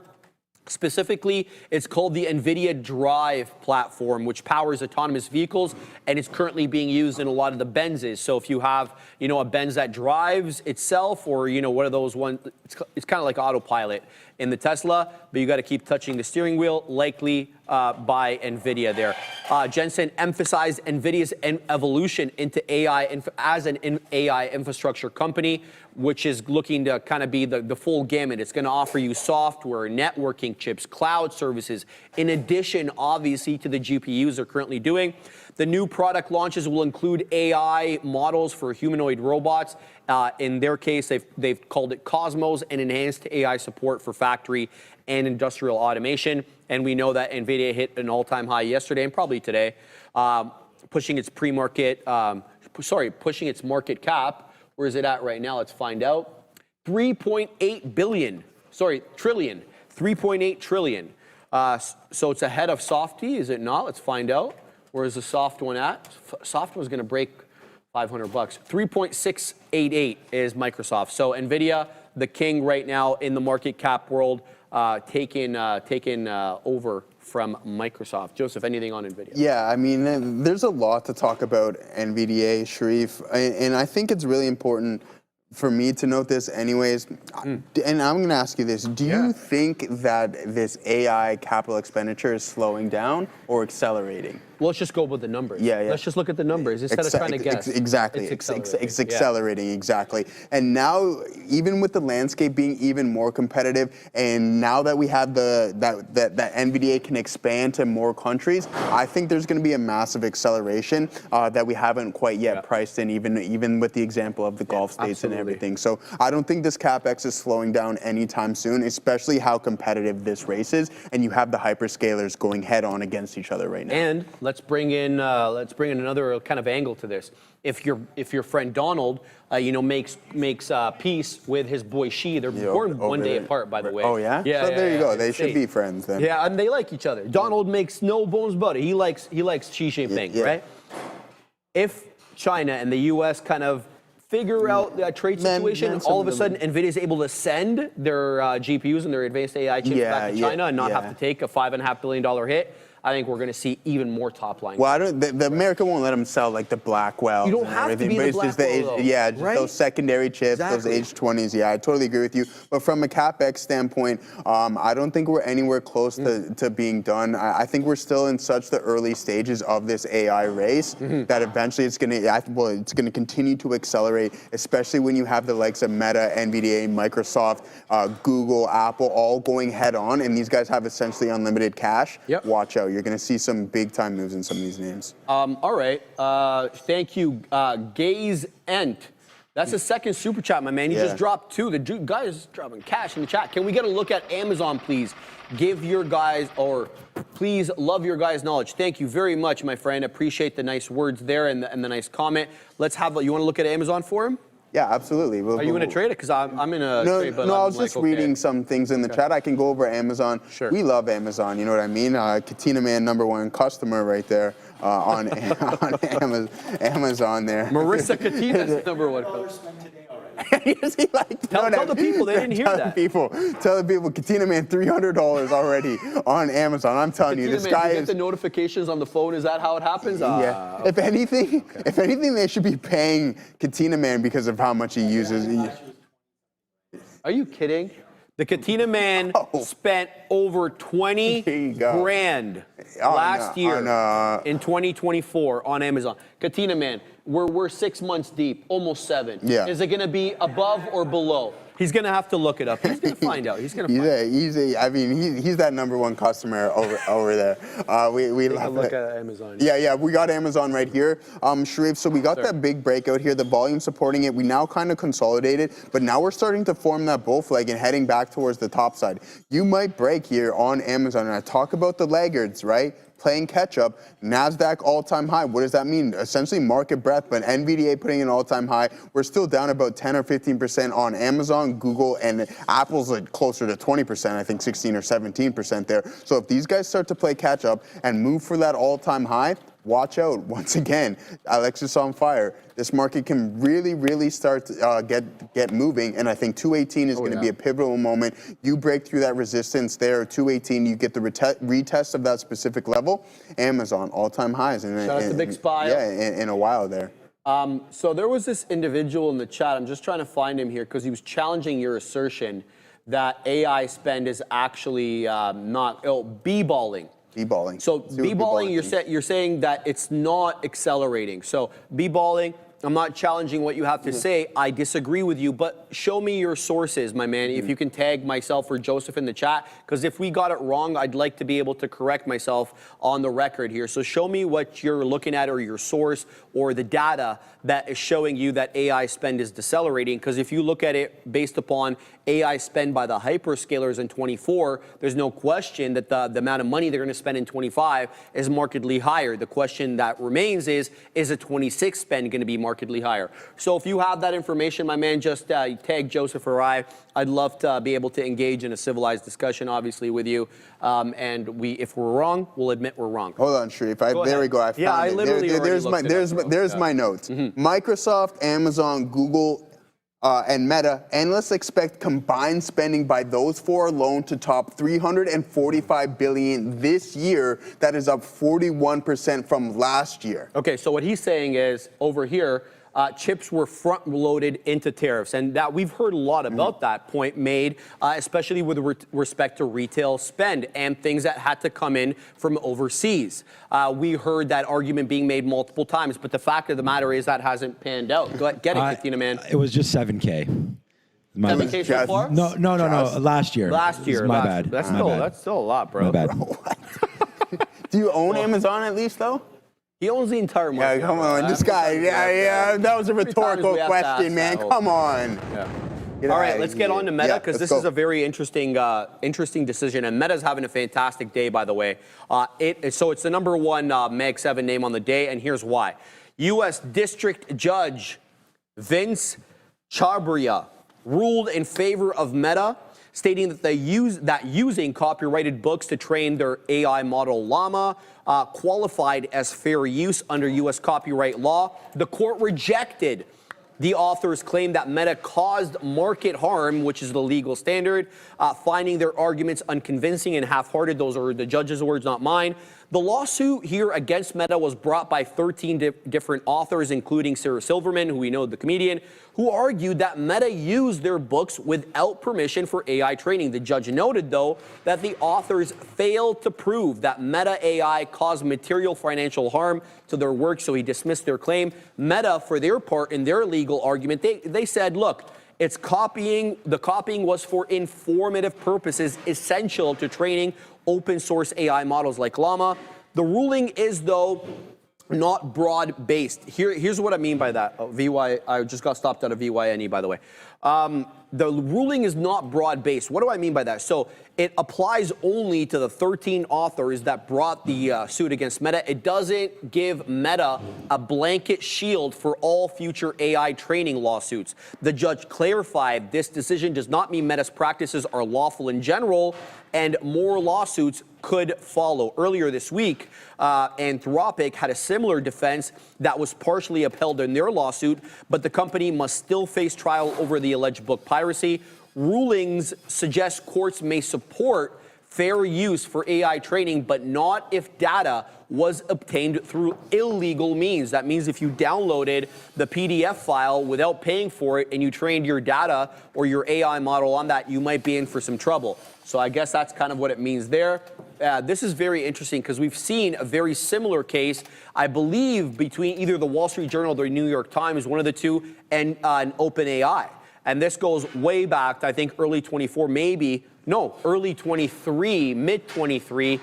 Specifically, it's called the NVIDIA Drive platform, which powers autonomous vehicles, and it's currently being used in a lot of the Benzes. So if you have, you know, a Benz that drives itself, or, you know, one of those ones, it's kind of like autopilot in the Tesla, but you got to keep touching the steering wheel, likely by NVIDIA there. Jensen emphasized NVIDIA's evolution into AI as an AI infrastructure company, which is looking to kind of be the full gamut. It's going to offer you software, networking chips, cloud services, in addition, obviously, to the GPUs they're currently doing. The new product launches will include AI models for humanoid robots. In their case, they've called it Cosmos, and enhanced AI support for factory and industrial automation. And we know that NVIDIA hit an all-time high yesterday and probably today, pushing its pushing its market cap. Where is it at right now? Let's find out. 3.8 trillion. 3.8 trillion. So it's ahead of Softy, is it not? Let's find out. Where is the soft one at? Soft one's going to break $500. 3.688 is Microsoft. So NVIDIA, the king right now in the market cap world, taken over from Microsoft. Joseph, anything on NVIDIA? Yeah, I mean, there's a lot to talk about NVDA, Sharif, and I think it's really important for me to note this anyways. And I'm going to ask you this. Do you think that this AI capital expenditure is slowing down or accelerating? Well, let's just go with the numbers. Let's just look at the numbers instead of trying to guess. Exactly. It's accelerating, exactly. And now, even with the landscape being even more competitive, and now that we have that NVDA can expand to more countries, I think there's going to be a massive acceleration that we haven't quite yet priced in, even with the example of the Gulf states and everything. So I don't think this CapEx is slowing down anytime soon, especially how competitive this race is, and you have the hyperscalers going head on against each other right now. And let's bring in another kind of angle to this. If your friend Donald, makes peace with his boy Xi, they're born one day apart, by the way. Oh yeah. Yeah. So there you go. They should be friends then. Yeah, and they like each other. Donald makes no bones about it. He likes Xi Jinping, right? If China and the U.S. kind of figure out that trade situation, all of a sudden NVIDIA is able to send their GPUs and their advanced AI chips back to China and not have to take a $5.5 billion hit. I think we're going to see even more top line. Well, I don't. The America won't let them sell like the Blackwell. You don't have to be the Blackwell, yeah, just right? those secondary chips, those H20s. Yeah, I totally agree with you. But from a CapEx standpoint, I don't think we're anywhere close to being done. I think we're still in such the early stages of this AI race that eventually it's going to continue to accelerate, especially when you have the likes of Meta, NVDA, Microsoft, Google, Apple, all going head on, and these guys have essentially unlimited cash. Yep. Watch out. You're going to see some big time moves in some of these names. All right. Thank you, Gaze Ent. That's the second super chat, my man. You just dropped 2. The guy is dropping cash in the chat. Can we get a look at Amazon, please? Give your guys, or please love your guys' knowledge. Thank you very much, my friend. Appreciate the nice words there and the nice comment. Let's have. You want to look at Amazon for him? Yeah, absolutely. Are you in a trade? Because I'm in a trade. But no, I I'm was just like, reading some things in the chat. I can go over Amazon. Sure. We love Amazon. You know what I mean? Katina Man, #1 customer right there on Amazon there. Marissa Katina's #1 customer. Tell the people they didn't hear that. Tell the people, Katina Man, $300 already on Amazon. I'm telling you, this guy you is. get the notifications on the phone. Is that how it happens? Yeah. If anything, they should be paying Katina Man because of how much he uses. Are you kidding? The Katina Man spent over 20 grand last year in 2024 on Amazon. Katina Man, we're 6 months deep, almost 7. Yeah. Is it going to be above or below? He's going to have to look it up. He's going to find out. He's going to find out. He's that #1 customer over there. We Take a look at Amazon. Yeah, we got Amazon right here. Sharif, so we got that big breakout here, the volume supporting it. We now kind of consolidated, but now we're starting to form that bull flag and heading back towards the top side. You might break here on Amazon, and I talk about the laggards, right? Playing catch up, NASDAQ all-time high. What does that mean? Essentially market breadth, but NVDA putting an all-time high. We're still down about 10 or 15% on Amazon, Google, and Apple's like closer to 20%, I think 16 or 17% there. So if these guys start to play catch up and move for that all-time high, watch out. Once again, Alexis on fire. This market can really, really start to get moving, and I think 218 is going to be a pivotal moment. You break through that resistance there, 218, you get the retest of that specific level. Amazon, all-time highs. Shout out to Big Spy. Yeah, in a while there. So there was this individual in the chat. I'm just trying to find him here because he was challenging your assertion that AI spend is actually not B-balling. B-balling. So B-balling, you're saying that it's not accelerating. So B-balling, I'm not challenging what you have to say. I disagree with you, but show me your sources, my man. If you can tag myself or Joseph in the chat, because if we got it wrong, I'd like to be able to correct myself on the record here. So show me what you're looking at or your source or the data that is showing you that AI spend is decelerating. Because if you look at it based upon AI spend by the hyperscalers in 24, there's no question that the amount of money they're going to spend in 25 is markedly higher. The question that remains is a 26 spend going to be markedly higher? So if you have that information, my man, just tag Joseph or I'd love to be able to engage in a civilized discussion, obviously, with you. And if we're wrong, we'll admit we're wrong. Hold on, Sharif. There we go. I found it. There's my notes. Microsoft, Amazon, Google, and Meta, analysts expect combined spending by those 4 alone to top $345 billion this year. That is up 41% from last year. Okay, so what he's saying is over here, chips were front-loaded into tariffs, and that we've heard a lot about that point made, especially with respect to retail spend and things that had to come in from overseas. We heard that argument being made multiple times, but the fact of the matter is that hasn't panned out. Go ahead, get it, Katina, man. It was just 7K. 7K so far? No. Last year. Last year. My bad. That's still a lot, bro. My bad. Do you own Amazon at least, though? He owns the entire market. Yeah, come on. This guy, that was a rhetorical question, man. Come on. All right, let's get on to Meta, because this is a very interesting decision. And Meta's having a fantastic day, by the way. So it's the #1 Mag 7 name on the day, and here's why. U.S. District Judge Vince Chhabria ruled in favor of Meta, stating that using copyrighted books to train their AI model Llama qualified as fair use under U.S. copyright law. The court rejected the author's claim that Meta caused market harm, which is the legal standard, finding their arguments unconvincing and half-hearted. Those are the judge's words, not mine. The lawsuit here against Meta was brought by 13 different authors, including Sarah Silverman, who we know, the comedian, who argued that Meta used their books without permission for AI training. The judge noted, though, that the authors failed to prove that Meta AI caused material financial harm to their work, so he dismissed their claim. Meta, for their part, in their legal argument, they said, look, it's copying. The copying was for informative purposes, essential to training open source AI models like Llama. The ruling is, though, not broad-based. Here's what I mean by that. VY, I just got stopped out of VYNE, by the way. The ruling is not broad-based. What do I mean by that? So it applies only to the 13 authors that brought the suit against Meta. It doesn't give Meta a blanket shield for all future AI training lawsuits. The judge clarified this decision does not mean Meta's practices are lawful in general, and more lawsuits could follow. Earlier this week, Anthropic had a similar defense that was partially upheld in their lawsuit, but the company must still face trial over the alleged book piracy. Rulings suggest courts may support fair use for AI training, but not if data was obtained through illegal means. That means if you downloaded the PDF file without paying for it and you trained your data or your AI model on that, you might be in for some trouble. So I guess that's kind of what it means there. This is very interesting because we've seen a very similar case, I believe, between either the Wall Street Journal or the New York Times, one of the two, and OpenAI. And this goes way back to, I think, early 24, early 23, mid 23.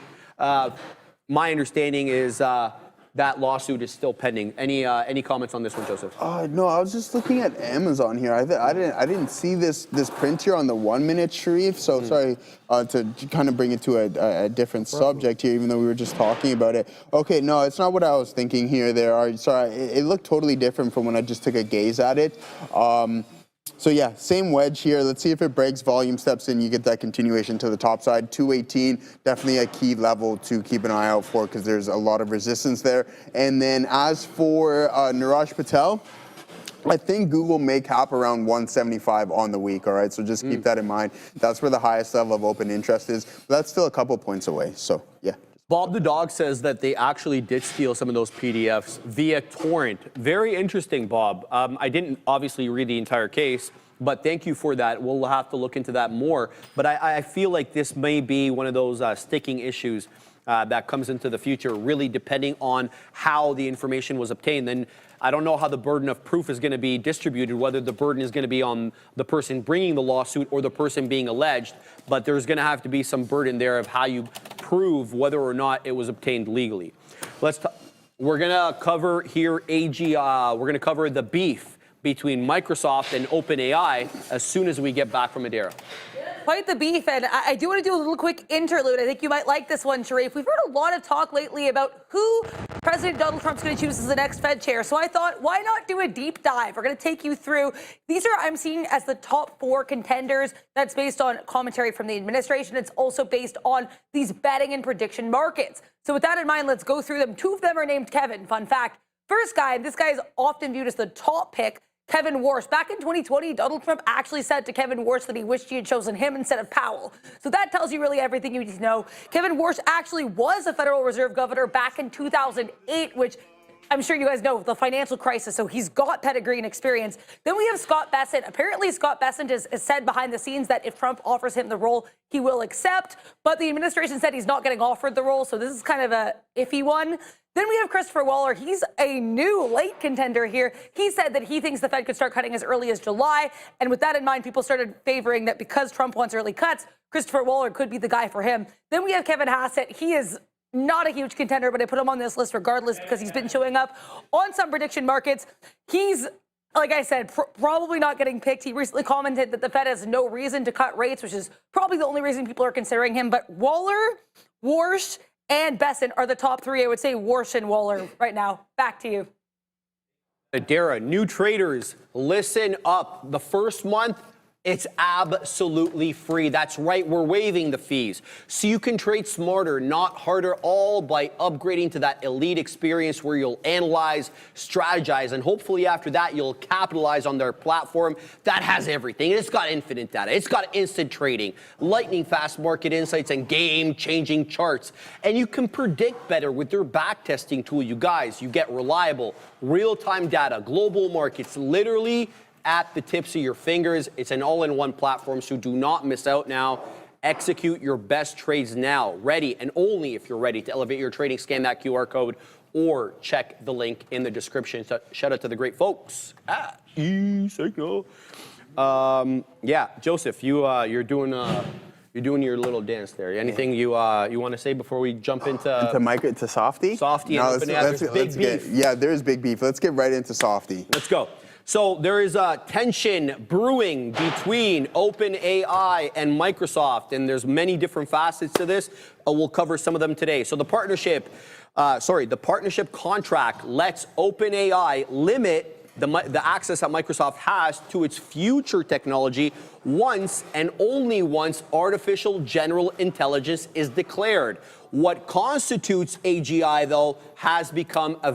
My understanding is that lawsuit is still pending. Any comments on this one, Joseph? No, I was just looking at Amazon here. I didn't see this print here on the 1 minute, Sharif. So sorry to kind of bring it to a different subject here, even though we were just talking about it. Okay, no, it's not what I was thinking here. Sorry, it looked totally different from when I just took a gaze at it. So yeah, same wedge here. Let's see if it breaks, volume steps in, you get that continuation to the top side. 218, definitely a key level to keep an eye out for because there's a lot of resistance there. And then as for Niraj Patel, I think Google may cap around 175 on the week, all right? So just keep that in mind. That's where the highest level of open interest is. But that's still a couple points away, so yeah. Bob the Dog says that they actually did steal some of those PDFs via torrent. Very interesting, Bob. I didn't obviously read the entire case, but thank you for that. We'll have to look into that more. But I feel like this may be one of those sticking issues that comes into the future, really depending on how the information was obtained. Then I don't know how the burden of proof is going to be distributed, whether the burden is going to be on the person bringing the lawsuit or the person being alleged, but there's going to have to be some burden there of how you prove whether or not it was obtained legally. We're going to cover here we're going to cover the beef between Microsoft and OpenAI as soon as we get back from Madeira. Quite the beef, and I do want to do a little quick interlude. I think you might like this one, Sharif. We've heard a lot of talk lately about who President Donald Trump's going to choose as the next Fed chair. So I thought, why not do a deep dive? We're going to take you through. These are, I'm seeing as the top 4 contenders. That's based on commentary from the administration. It's also based on these betting and prediction markets. So with that in mind, let's go through them. 2 of them are named Kevin. Fun fact. First guy, this guy is often viewed as the top pick, Kevin Warsh. Back in 2020, Donald Trump actually said to Kevin Warsh that he wished he had chosen him instead of Powell. So that tells you really everything you need to know. Kevin Warsh actually was a Federal Reserve governor back in 2008, which I'm sure you guys know, the financial crisis, so he's got pedigree and experience. Then we have Scott Bessent. Apparently, Scott Bessent has said behind the scenes that if Trump offers him the role, he will accept. But the administration said he's not getting offered the role, so this is kind of a iffy one. Then we have Christopher Waller. He's a new late contender here. He said that he thinks the Fed could start cutting as early as July. And with that in mind, people started favoring that because Trump wants early cuts, Christopher Waller could be the guy for him. Then we have Kevin Hassett. He is not a huge contender, but I put him on this list regardless because he's been showing up on some prediction markets. He's, like I said, probably not getting picked. He recently commented that the Fed has no reason to cut rates, which is probably the only reason people are considering him. But Waller, Warsh, and Bessent are the top 3. I would say Warsh and Waller right now. Back to you. Dara, new traders, listen up. The first month It's absolutely free. That's right, we're waiving the fees. So you can trade smarter, not harder, all by upgrading to that elite experience where you'll analyze, strategize, and hopefully after that you'll capitalize on their platform that has everything. It's got infinite data. It's got instant trading, lightning fast market insights, and game-changing charts. And you can predict better with their backtesting tool, you guys. You get reliable, real-time data, global markets, literally at the tips of your fingers. It's an all-in-one platform, so do not miss out now. Execute your best trades now. Ready, and only if you're ready to elevate your trading. Scan that QR code or check the link in the description. So shout out to the great folks at eSignal. Yeah, Joseph, you're doing your little dance there. Anything you want to say before we jump into Softy? Softy and OpenAI? There's big beef. Yeah, there's big beef. Let's get right into Softy. Let's go. So there is a tension brewing between OpenAI and Microsoft, and there's many different facets to this. We'll cover some of them today. So the partnership contract lets OpenAI limit the access that Microsoft has to its future technology once and only once artificial general intelligence is declared. What constitutes AGI, though, has become a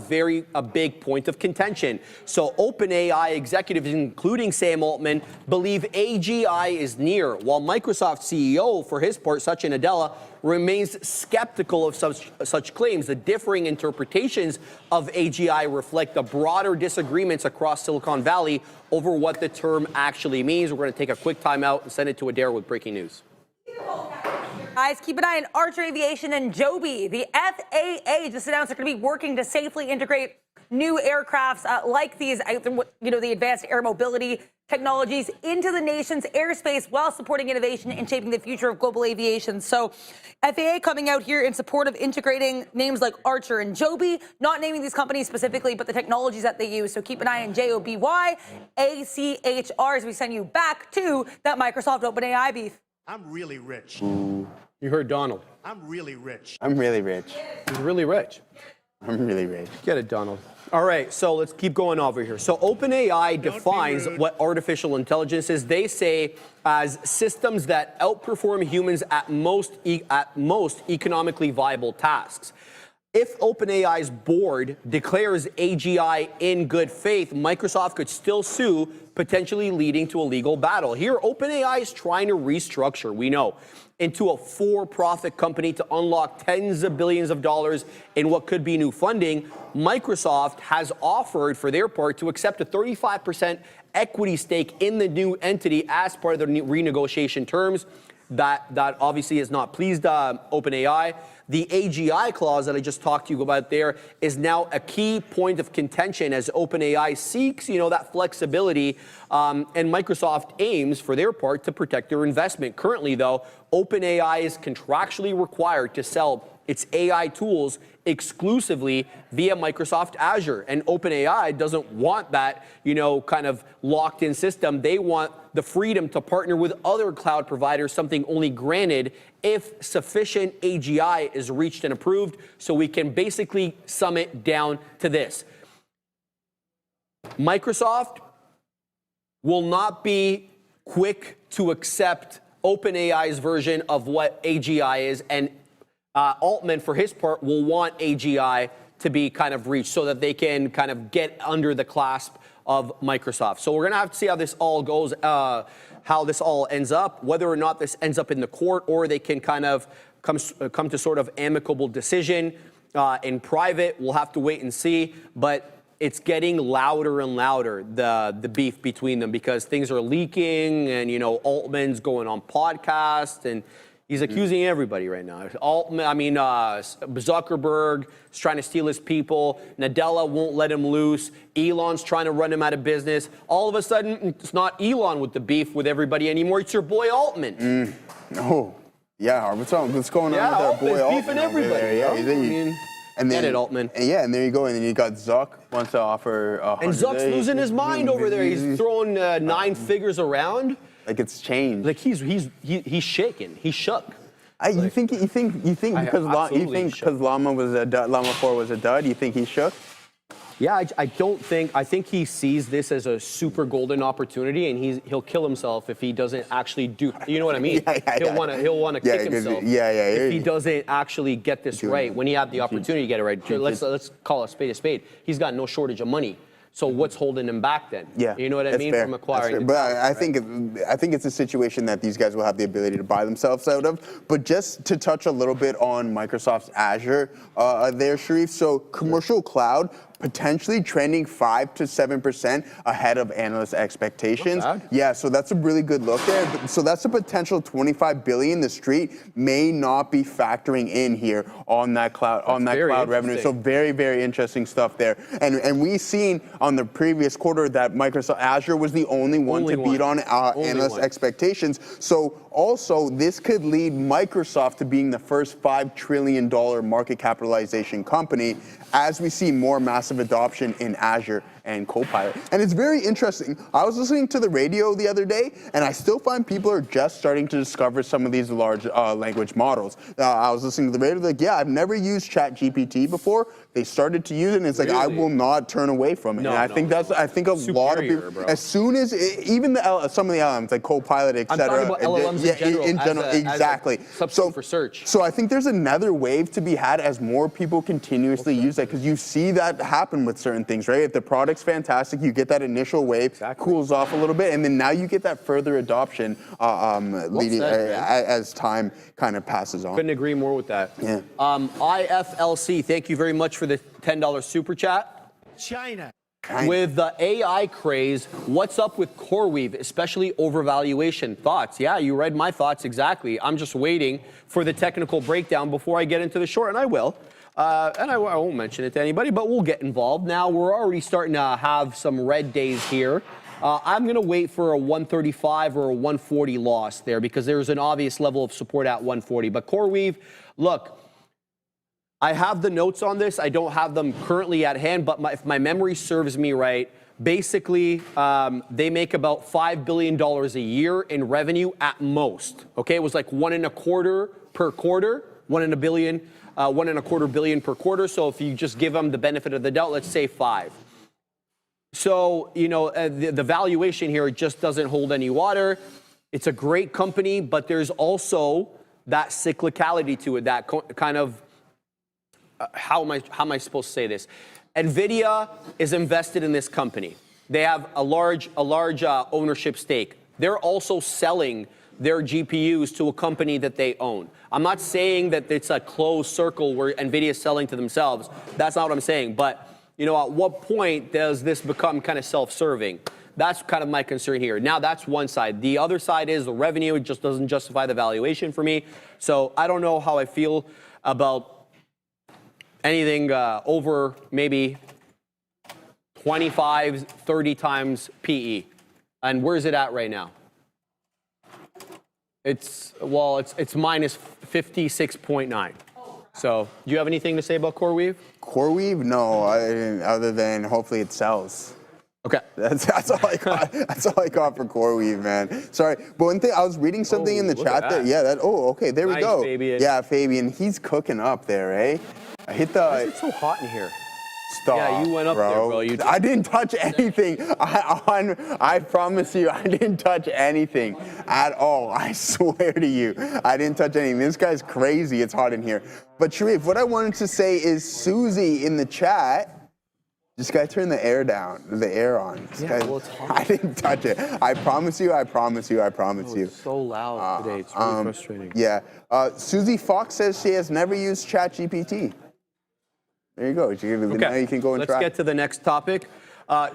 big point of contention. So OpenAI executives, including Sam Altman, believe AGI is near, while Microsoft CEO, for his part, Satya Nadella, remains skeptical of such claims. The differing interpretations of AGI reflect the broader disagreements across Silicon Valley over what the term actually means. We're going to take a quick time out and send it to Adair with breaking news. Guys, keep an eye on Archer Aviation and Joby. The FAA just announced they're going to be working to safely integrate new aircrafts like these, the advanced air mobility technologies into the nation's airspace while supporting innovation and shaping the future of global aviation. So FAA coming out here in support of integrating names like Archer and Joby, not naming these companies specifically, but the technologies that they use. So keep an eye on JOBY, ACHR as we send you back to that Microsoft OpenAI beef. I'm really rich. You heard Donald. I'm really rich. I'm really rich. He's really rich. I'm really rich. Get it, Donald. All right, so let's keep going over here. So OpenAI defines what artificial intelligence is. They say as systems that outperform humans at most economically viable tasks. If OpenAI's board declares AGI in good faith, Microsoft could still sue, potentially leading to a legal battle. Here, OpenAI is trying to restructure, we know, into a for-profit company to unlock tens of billions of dollars in what could be new funding. Microsoft has offered, for their part, to accept a 35% equity stake in the new entity as part of the renegotiation terms. That obviously has not pleased OpenAI. The AGI clause that I just talked to you about there is now a key point of contention as OpenAI seeks, that flexibility, and Microsoft aims, for their part, to protect their investment. Currently, though, OpenAI is contractually required to sell its AI tools exclusively via Microsoft Azure. And OpenAI doesn't want that, kind of locked-in system. They want the freedom to partner with other cloud providers, something only granted if sufficient AGI is reached and approved. So we can basically sum it down to this. Microsoft will not be quick to accept OpenAI's version of what AGI is, and Altman, for his part, will want AGI to be kind of reached so that they can kind of get under the clasp of Microsoft. So we're going to have to see how this all goes, how this all ends up, whether or not this ends up in the court or they can kind of come to sort of amicable decision in private. We'll have to wait and see, but it's getting louder and louder, the beef between them, because things are leaking and, Altman's going on podcasts and he's accusing everybody right now. Zuckerberg is trying to steal his people. Nadella won't let him loose. Elon's trying to run him out of business. All of a sudden, it's not Elon with the beef with everybody anymore. It's your boy Altman. No. Yeah, what's going on with our boy Altman? Beefing everybody. Get it, Altman. And there you go. And then you got Zuck wants to offer and Zuck's losing his mind over there. He's throwing 9 figures around. Like it's changed. Like he's shaking. He's shook. You think because Llama was a dud, Llama 4 was a dud, you think he's shook? Yeah, I think he sees this as a super golden opportunity, and he'll kill himself if he doesn't actually do. You know what I mean? He'll want to kick himself. If he doesn't actually get this right when he had the opportunity to get it right. Let's call a spade a spade. He's got no shortage of money. So what's holding him back then? Yeah, you know what I mean, from acquiring. But I think it's a situation that these guys will have the ability to buy themselves out of. But just to touch a little bit on Microsoft's Azure, there, Sharif. So commercial cloud potentially trending 5 to 7% ahead of analyst expectations. Yeah, so that's a really good look there. So that's a potential $25 billion the street may not be factoring in here on that cloud revenue. So very, very interesting stuff there. And we've seen on the previous quarter that Microsoft Azure was the only one to beat on analyst expectations. So also, this could lead Microsoft to being the first $5 trillion market capitalization company as we see more massive adoption in Azure and Copilot. And it's very interesting. I was listening to the radio the other day, and I still find people are just starting to discover some of these large language models. I was listening to the radio, like, yeah, I've never used ChatGPT before. They started to use it, and it's like, I will not turn away from it. I think a lot of people, bro. As soon as, even some of the LLMs, like Copilot, et cetera. I'm talking about LLMs in general. Exactly. For search. So I think there's another wave to be had as more people continuously use that, because you see that happen with certain things, right? If the product's fantastic, you get that initial wave, cools off a little bit, and then now you get that further adoption as time kind of passes on. Couldn't agree more with that. Yeah. IFLC, thank you very much for the $10 super chat. China. With the AI craze, what's up with CoreWeave, especially overvaluation? Thoughts? Yeah, you read my thoughts exactly. I'm just waiting for the technical breakdown before I get into the short, and I will. And I won't mention it to anybody, but we'll get involved. Now, we're already starting to have some red days here. I'm going to wait for a 135 or a 140 loss there, because there's an obvious level of support at 140. But CoreWeave, look, I have the notes on this. I don't have them currently at hand, but if my memory serves me right, basically they make about $5 billion a year in revenue at most. Okay, it was like 1.25 per quarter, 1.25 billion per quarter. So if you just give them the benefit of the doubt, let's say 5. So, you know, the valuation here just doesn't hold any water. It's a great company, but there's also that cyclicality to it, that kind of, how am I supposed to say this? Nvidia is invested in this company. They have a large ownership stake. They're also selling their GPUs to a company that they own. I'm not saying that it's a closed circle where Nvidia is selling to themselves. That's not what I'm saying. But, you know, at what point does this become kind of self-serving? That's kind of my concern here. Now, that's one side. The other side is the revenue. It just doesn't justify the valuation for me. So I don't know how I feel about anything over maybe 25, 30 times PE. And where's it at right now? It's minus 56.9. So do you have anything to say about CoreWeave? CoreWeave? No, other than hopefully it sells. Okay. That's all I got. That's all I got for CoreWeave, man. Sorry, but one thing, I was reading something in the chat there. Yeah, okay, there we go. Fabian. Yeah, Fabian, he's cooking up there, eh? I hit the. Why is it so hot in here? Stop, yeah, you went up there, bro. I didn't touch anything. I promise you, I didn't touch anything at all. I swear to you, I didn't touch anything. This guy's crazy. It's hot in here. But Sharif, what I wanted to say is Susie in the chat. This guy turned the air on. Well, it's hot. I didn't touch it. I promise you. It's so loud today. It's really frustrating. Yeah. Susie Fox says she has never used ChatGPT. There you go. Now you can go and Let's try. get to the next topic.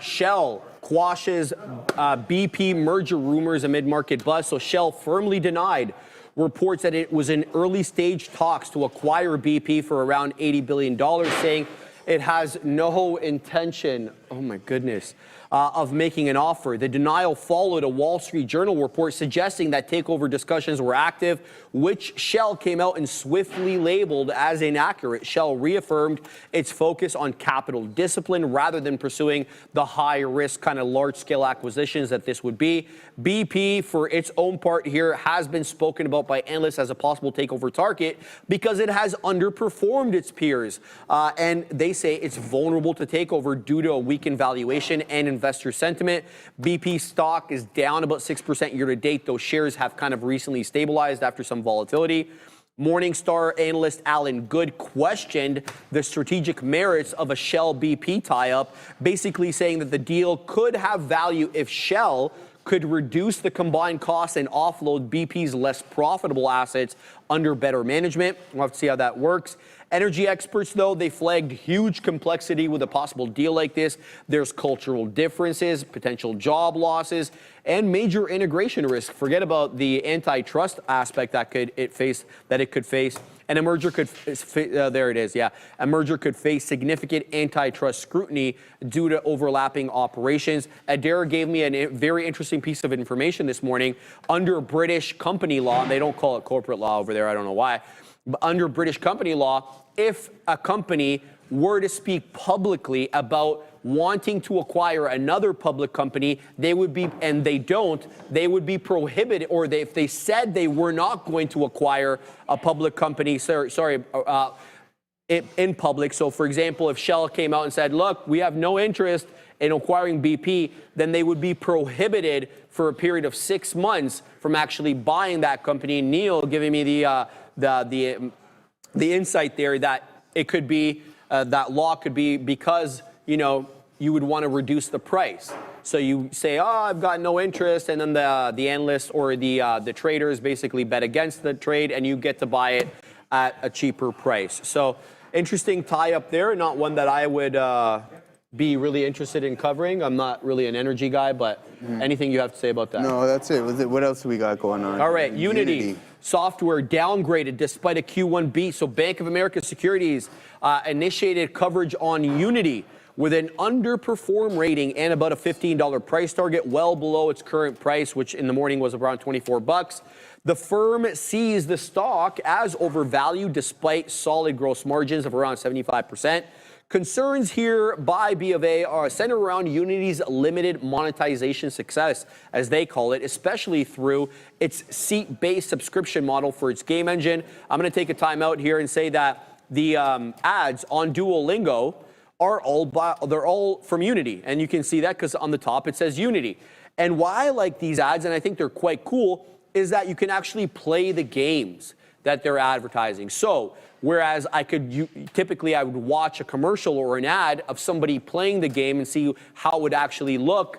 Shell quashes BP merger rumors amid market buzz. So Shell firmly denied reports that it was in early stage talks to acquire BP for around $80 billion, saying it has no intention, oh my goodness, of making an offer. The denial followed a Wall Street Journal report suggesting that takeover discussions were active, which Shell came out and swiftly labeled as inaccurate. Shell reaffirmed its focus on capital discipline rather than pursuing the high-risk kind of large-scale acquisitions that this would be. BP, for its own part here, has been spoken about by analysts as a possible takeover target because it has underperformed its peers. And they say it's vulnerable to takeover due to a weakened valuation and investor sentiment. BP stock is down about 6% year to date, though shares have kind of recently stabilized after some volatility. Morningstar analyst Alan Good questioned the strategic merits of a Shell BP tie-up, basically saying that the deal could have value if Shell could reduce the combined costs and offload BP's less profitable assets under better management. We'll have to see how that works. Energy experts, though, they flagged huge complexity with a possible deal like this. There's cultural differences, potential job losses, and major integration risk. Forget about the antitrust aspect that it could face. And a merger could, there it is, yeah. A merger could face significant antitrust scrutiny due to overlapping operations. Adair gave me a very interesting piece of information this morning. Under British company law, and they don't call it corporate law over there, I don't know why, but under British company law, if a company were to speak publicly about wanting to acquire another public company, they would be, and they don't, they would be prohibited, or if they said they were not going to acquire a public company, in public. So, for example, if Shell came out and said, look, we have no interest in acquiring BP, then they would be prohibited for a period of 6 months from actually buying that company. Neil giving me the insight there that it could be, that law could be because, you know, you would want to reduce the price. So you say, oh, I've got no interest, and then the analyst or the traders basically bet against the trade, and you get to buy it at a cheaper price. So interesting tie up there, not one that I would be really interested in covering. I'm not really an energy guy, but anything you have to say about that? No, that's it. What else do we got going on? All right, Unity. Software downgraded despite a Q1 beat. So Bank of America Securities initiated coverage on Unity with an underperform rating and about a $15 price target, well below its current price, which in the morning was around 24 bucks. The firm sees the stock as overvalued despite solid gross margins of around 75%. Concerns here by B of A are centered around Unity's limited monetization success, as they call it, especially through its seat-based subscription model for its game engine. I'm going to take a time out here and say that the ads on Duolingo are they're all from Unity, and you can see that because on the top it says Unity. And why I like these ads, and I think they're quite cool, is that you can actually play the games that they're advertising. So whereas typically I would watch a commercial or an ad of somebody playing the game and see how it would actually look,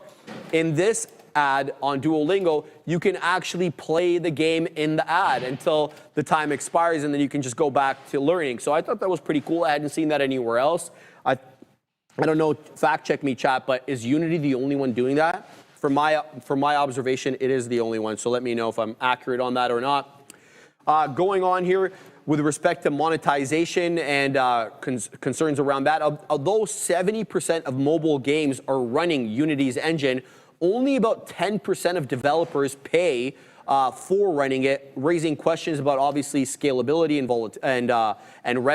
in this ad on Duolingo, you can actually play the game in the ad until the time expires, and then you can just go back to learning. So I thought that was pretty cool. I hadn't seen that anywhere else. I don't know, fact check me, chat, but is Unity the only one doing that? From my observation, it is the only one. So let me know if I'm accurate on that or not. Going on here with respect to monetization and concerns around that, although 70% of mobile games are running Unity's engine, only about 10% of developers pay for running it, raising questions about obviously scalability and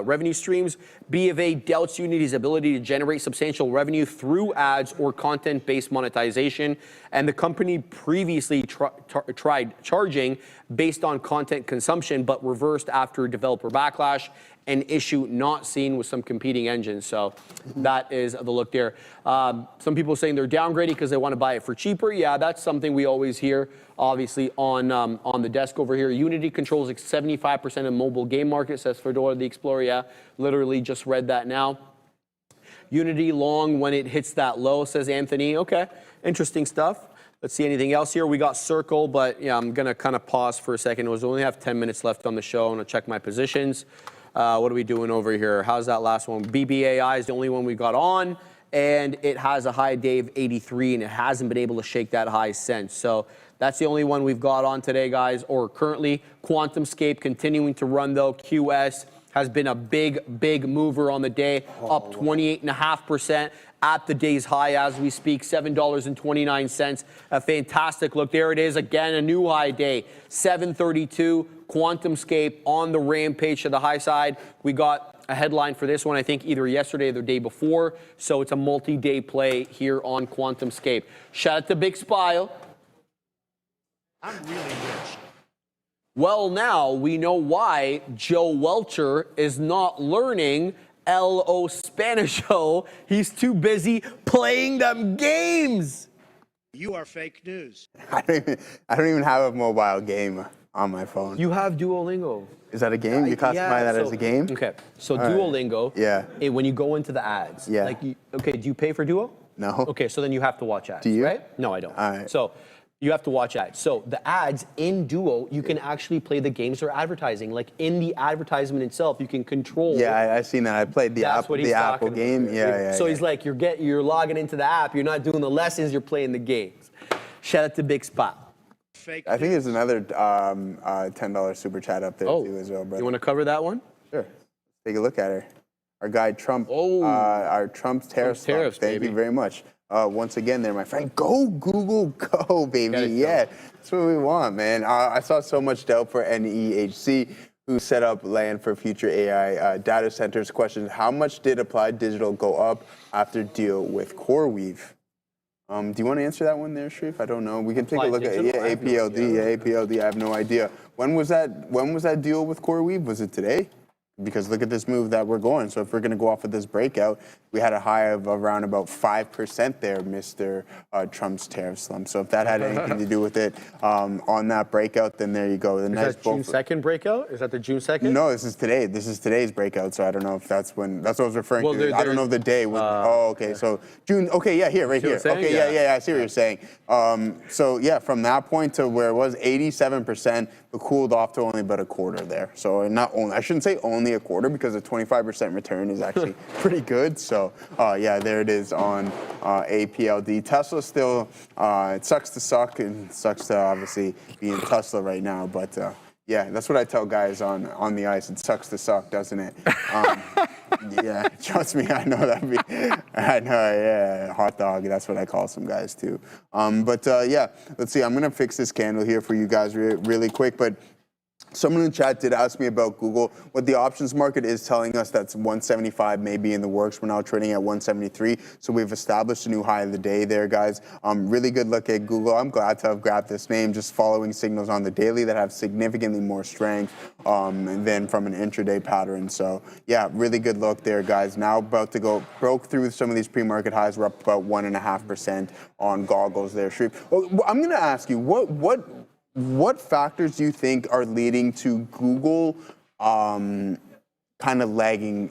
revenue streams. B of A doubts Unity's ability to generate substantial revenue through ads or content-based monetization, and the company previously tried charging based on content consumption, but reversed after developer backlash, an issue not seen with some competing engines. So that is the look there. Some people saying they're downgrading because they want to buy it for cheaper. Yeah, that's something we always hear, obviously, on the desk over here. Unity controls 75% of mobile game market, says Fedora the Explorer. Yeah, literally just read that now. Unity long when it hits that low, says Anthony. Okay, interesting stuff. Let's see anything else here. We got Circle, but yeah, I'm going to kind of pause for a second. We only have 10 minutes left on the show. I'm going to check my positions. What are we doing over here? How's that last one? BBAI is the only one we got on, and it has a high day of 83, and it hasn't been able to shake that high since. So that's the only one we've got on today, guys, or currently. QuantumScape continuing to run, though. QS has been a big mover on the day, up 28.5%. at the day's high as we speak, $7.29. A fantastic look. There it is again, a new high day, 732. QuantumScape on the rampage to the high side. We got a headline for this one, I think either yesterday or the day before. So it's a multi-day play here on QuantumScape. Shout out to Big Spile. I'm really rich. Well, now we know why Joe Welcher is not learning LO Spanish. He's too busy playing them games. You are fake news. I don't even have a mobile game on my phone. You have Duolingo. Is that a game? You classify that as a game? Okay, so All Duolingo, Yeah. when you go into the ads, Yeah. like, okay, do you pay for Duo? No. Okay, so then you have to watch ads, Do you? right? No, I don't. All right. So you have to watch ads. So the ads in Duo, you can actually play the games they're advertising. Like in the advertisement itself, you can control. Yeah, I seen that. I played the That's what he's Apple talking game. about. Yeah. So he's like, you're logging into the app. You're not doing the lessons. You're playing the games. Shout out to Big Spot. Fake I think there's another $10 super chat up there too as well, brother. You want to cover that one? Sure. Take a look at her. Our guy Trump. Our Trump's tariffs. Tariffs, Thank baby. you very much. Once again, there, my friend. Go Google, go baby. Yeah, that's what we want, man. I saw so much doubt for NEHC, who set up land for future AI data centers. Questions: how much did Applied Digital go up after deal with CoreWeave? Do you want to answer that one there, Sharif? I don't know. We can take a look at APLD. APLD. I have no idea. When was that deal with CoreWeave? Was it today? Because look at this move that we're going. So if we're going to go off of this breakout, we had a high of around about 5% there, Mr. Trump's tariff slump. So if that had anything to do with it on that breakout, then there you go. Is that June 2nd breakout? Is that the June 2nd? No, this is today. This is today's breakout. So I don't know if that's when. That's what I was referring to. I don't know the day. Okay. So June. Okay, yeah, right here. Okay, yeah. I see what you're saying. So yeah, from that point to where it was 87%, but cooled off to only about a quarter there. So not only, I shouldn't say only a quarter, because a 25% return is actually pretty good. So yeah, there it is on APLD. Tesla still, it sucks to suck, and sucks to obviously be in Tesla right now, but yeah, that's what I tell guys on the ice. It sucks to suck, doesn't it? Yeah, trust me, I know I know, yeah, hot dog, that's what I call some guys too. But yeah, let's see, I'm gonna fix this candle here for you guys really quick, but someone in the chat did ask me about Google. What the options market is telling us, that's 175 may be in the works. We're now trading at 173. So we've established a new high of the day there, guys. Really good look at Google. I'm glad to have grabbed this name, just following signals on the daily that have significantly more strength than from an intraday pattern. So yeah, really good look there, guys. Now about to go, broke through some of these pre-market highs. We're up about 1.5% on goggles there, Sharif. Well, I'm gonna ask you, what factors do you think are leading to Google kind of lagging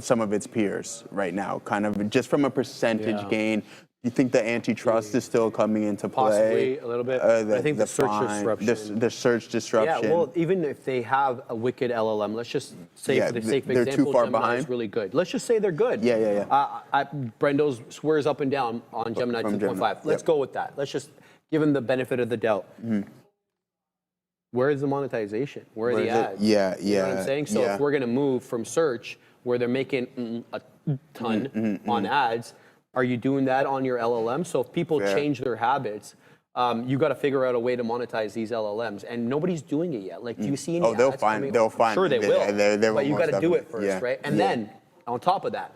some of its peers right now, kind of just from a percentage gain? You think the antitrust is still coming into play? Possibly a little bit. I think the search disruption. The search disruption. Yeah, well, even if they have a wicked LLM, let's just say for the sake of they're example, too far Gemini behind. is really good. Let's just say they're good. Yeah. Brendo swears up and down on Gemini 2.5. Let's go with that. Let's just give him the benefit of the doubt. Mm-hmm. Where is the monetization? Where are the ads? Yeah. You know what I'm saying? So if we're going to move from search, where they're making a ton on ads, are you doing that on your LLM? So if people change their habits, you got to figure out a way to monetize these LLMs, and nobody's doing it yet. Like, do you see any ads they'll find. Sure, they will. They but you got to do it definitely. first, right? And then on top of that,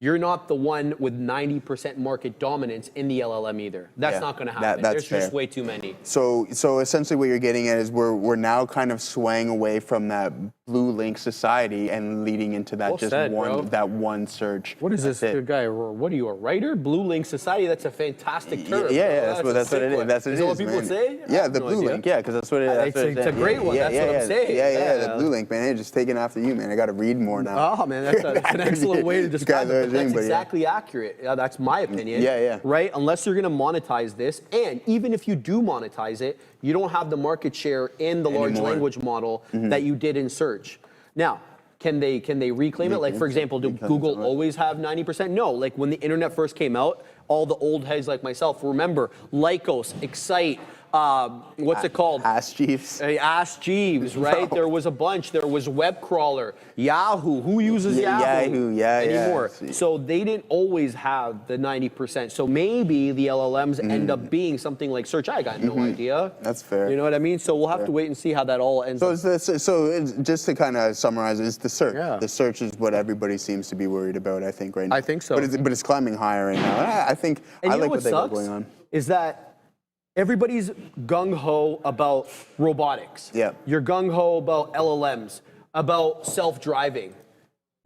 you're not the one with 90% market dominance in the LLM either. That's not going to happen. There's just way too many. So essentially what you're getting at is we're now kind of swaying away from that blue link society and leading into that one search. What is this guy? What are you, a writer? Blue link society? That's a fantastic term. Yeah, that's what it is. That's what it is. Is that what people say? Yeah, the blue link. Yeah, because that's what it is. It's a great one. That's what I'm saying. Yeah, the blue link, man. They're just taking after you, man. I got to read more now. Oh man, that's an excellent way to describe it. That's exactly accurate. That's my opinion. Yeah. Right? Unless you're going to monetize this, and even if you do monetize it, you don't have the market share in the large language model that you did in search. Now, can they reclaim it? Like, for example, do Google always have 90%? No. Like when the internet first came out, all the old heads like myself remember Lycos, Excite, what's it called? Ask Jeeves. Ask Jeeves, right? There was a bunch. There was web crawler, Yahoo. Who uses Yahoo? Anymore? Yeah. So they didn't always have the 90%. So maybe the LLMs end up being something like search. I got no idea. That's fair. You know what I mean? So we'll have to wait and see how that all ends up. Just to kind of summarize, it's the search. Yeah. The search is what everybody seems to be worried about, I think, right now. I think so. But it's climbing higher right now. I think And I you know like what they got sucks going on. is that everybody's gung-ho about robotics. Yeah. You're gung-ho about LLMs, about self-driving.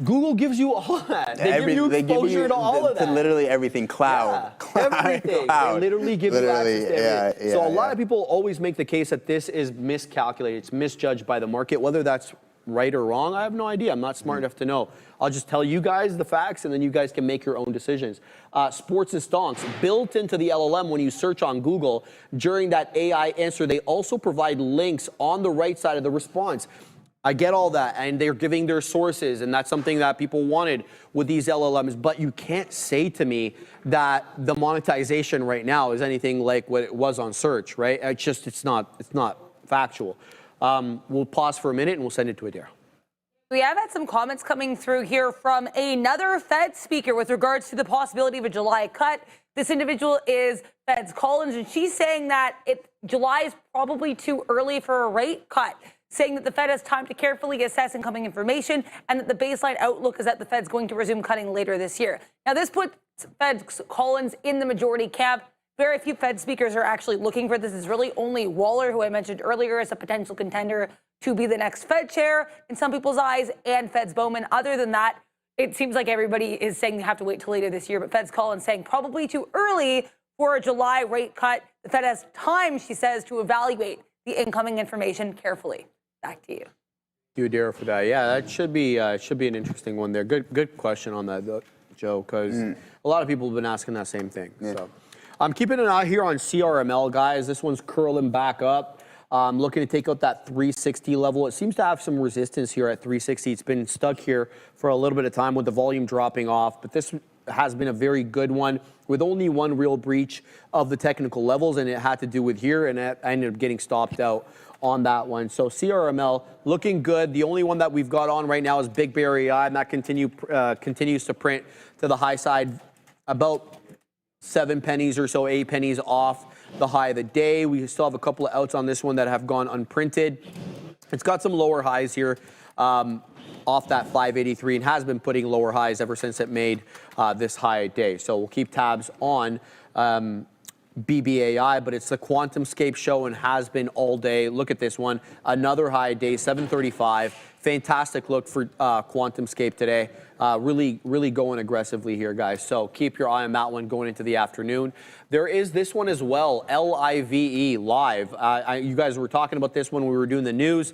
Google gives you all that. They give you exposure to all of that. To literally everything. Cloud. Everything. Cloud. They literally give you access to everything. Yeah, so a lot of people always make the case that this is miscalculated. It's misjudged by the market. Whether that's right or wrong, I have no idea. I'm not smart enough to know. I'll just tell you guys the facts, and then you guys can make your own decisions. Sports and stonks, built into the LLM when you search on Google, during that AI answer, they also provide links on the right side of the response. I get all that, and they're giving their sources, and that's something that people wanted with these LLMs, but you can't say to me that the monetization right now is anything like what it was on search, right? It's not factual. We'll pause for a minute, and we'll send it to Adair. We have had some comments coming through here from another Fed speaker with regards to the possibility of a July cut. This individual is Fed's Collins, and she's saying that July is probably too early for a rate cut, saying that the Fed has time to carefully assess incoming information and that the baseline outlook is that the Fed's going to resume cutting later this year. Now, this puts Fed's Collins in the majority camp. Very few Fed speakers are actually looking for this. It's really only Waller, who I mentioned earlier, as a potential contender to be the next Fed chair in some people's eyes, and Fed's Bowman. Other than that, it seems like everybody is saying they have to wait till later this year, but Fed's Collins saying probably too early for a July rate cut. The Fed has time, she says, to evaluate the incoming information carefully. Back to you. Thank you, Adair, for that. Yeah, that should be an interesting one there. Good question on that, Joe, because a lot of people have been asking that same thing. Yeah. So I'm keeping an eye here on CRML, guys. This one's curling back up. Looking to take out that 360 level. It seems to have some resistance here at 360. It's been stuck here for a little bit of time with the volume dropping off, but this has been a very good one with only one real breach of the technical levels, and it had to do with here, and it ended up getting stopped out on that one. So CRML looking good. The only one that we've got on right now is Big Bear AI, and that continues to print to the high side, about 7 pennies or so, 8 pennies off the high of the day. We still have a couple of outs on this one that have gone unprinted. It's got some lower highs here off that 583 and has been putting lower highs ever since it made this high day. So we'll keep tabs on BBAI, but it's the QuantumScape show and has been all day. Look at this one, another high day, 735. Fantastic look for QuantumScape today. Really going aggressively here, guys. So keep your eye on that one going into the afternoon. There is this one as well, LIVE Live. You guys were talking about this when we were doing the news.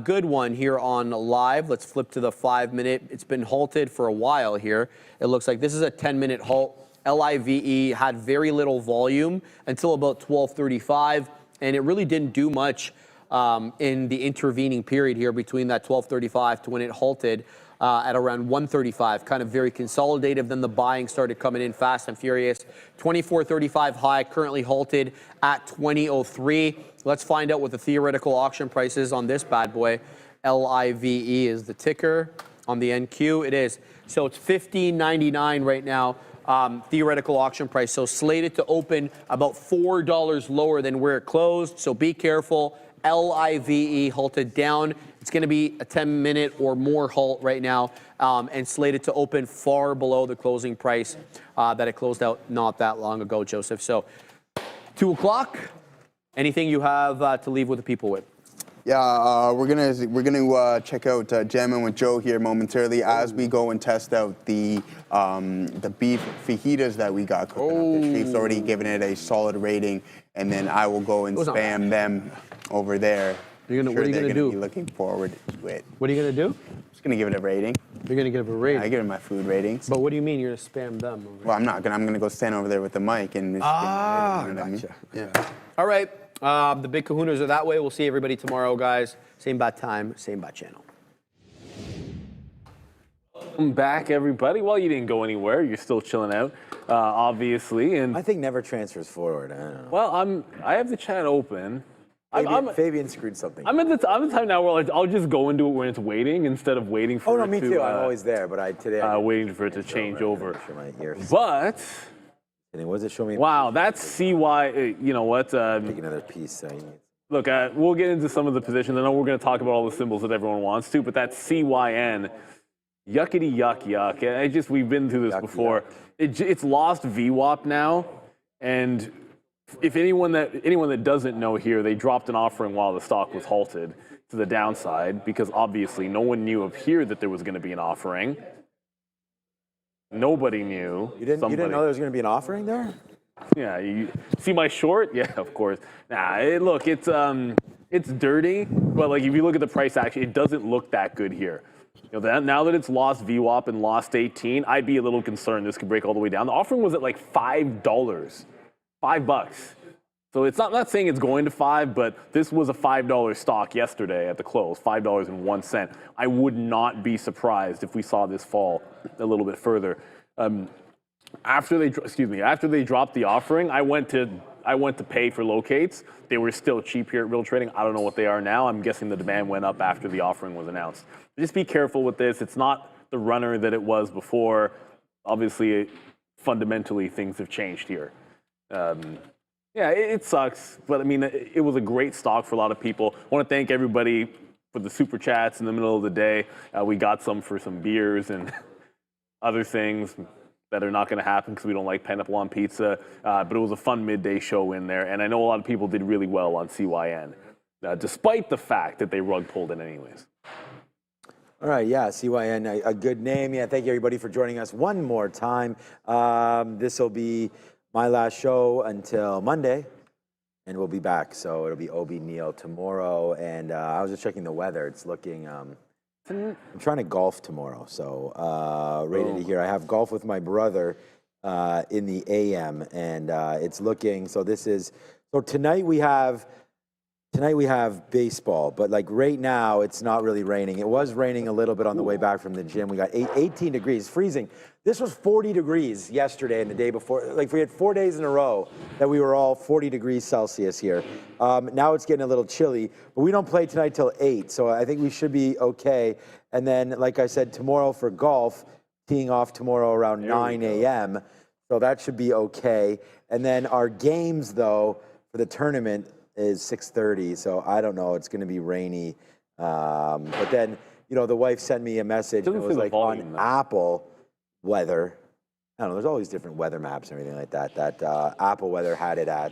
Good one here on Live. Let's flip to the 5-minute. It's been halted for a while here. It looks like this is a 10-minute halt. LIVE had very little volume until about 12:35, and it really didn't do much in the intervening period here between that 12:35 to when it halted at around 1:35, kind of very consolidative. Then the buying started coming in fast and furious. 24.35 high, currently halted at 20.03. Let's find out what the theoretical auction price is on this bad boy. LIVE is the ticker on the NQ. It is. So it's $15.99 right now. Theoretical auction price. So slated to open about $4 lower than where it closed. So be careful. LIVE halted down. It's going to be a 10-minute or more halt right now, and slated to open far below the closing price that it closed out not that long ago, Joseph. So 2 o'clock. Anything you have to leave with the people with? Yeah, we're gonna check out Jamming with Joe here momentarily as we go and test out the beef fajitas that we got cooking up. The chef's already given it a solid rating, and then I will go and spam them over there. What are you gonna do? Be looking forward to it. What are you gonna do? Just gonna give it a rating. You're gonna give it a rating. I give it my food ratings. But what do you mean you're gonna spam them? Well, I'm not gonna. I'm gonna go stand over there with the mic and. Gotcha. Yeah. All right. The big kahunas are that way. We'll see everybody tomorrow, guys. Same bad time, same bad channel. Welcome back, everybody. Well, you didn't go anywhere. You're still chilling out, obviously. And I think never transfers forward. I don't know. well, I have the chat open. Fabian screwed something. I'm at the time now where like, I'll just go into it when it's waiting instead of waiting for Oh, no, it me to, too. I'm always there, but today waiting for it to change over. My ears. But And what does it show me? wow, that's CY. You know what? Take another piece. Look, we'll get into some of the positions. I know we're going to talk about all the symbols that everyone wants to, but that's CYN. Yuckity yuck yuck. We've been through this before. It's lost VWAP now, and if anyone that doesn't know here, they dropped an offering while the stock was halted to the downside because obviously no one knew up here that there was going to be an offering. Nobody knew. You didn't know there was going to be an offering there? Yeah, you see my short? Yeah, of course. Nah, look, it's dirty, but like if you look at the price action, it doesn't look that good here. You know, now that it's lost VWAP and lost 18, I'd be a little concerned this could break all the way down. The offering was at like $5, $5. So it's not saying it's going to 5, but this was a $5 stock yesterday at the close, $5.01. I would not be surprised if we saw this fall a little bit further. After they dropped the offering, I went to pay for locates. They were still cheap here at Real Trading. I don't know what they are now. I'm guessing the demand went up after the offering was announced. Just be careful with this. It's not the runner that it was before. Obviously, fundamentally, things have changed here. Yeah, it sucks, but I mean, it was a great stock for a lot of people. I want to thank everybody for the super chats in the middle of the day. We got some for some beers and other things that are not going to happen because we don't like pineapple on pizza. But it was a fun midday show in there, and I know a lot of people did really well on CYN, despite the fact that they rug pulled it anyways. All right, yeah, CYN, a good name. Yeah, thank you everybody for joining us one more time. This will be my last show until Monday, and we'll be back. So it'll be Obi Neal tomorrow, and I was just checking the weather. It's looking. I'm trying to golf tomorrow, so ready to hear. I have golf with my brother in the AM, and it's looking. So tonight we have baseball, but like right now it's not really raining. It was raining a little bit on the way back from the gym. We got 18 degrees, freezing. This was 40 degrees yesterday and the day before. Like we had 4 days in a row that we were all 40 degrees Celsius here. Now it's getting a little chilly, but we don't play tonight till 8, so I think we should be okay. And then, like I said, tomorrow for golf, teeing off tomorrow around 9 a.m., so that should be okay. And then our games, though, for the tournament is 6:30, so I don't know. It's going to be rainy. But then, the wife sent me a message. And it was like on Apple weather. I don't know. There's all these different weather maps and everything like that. That Apple weather had it at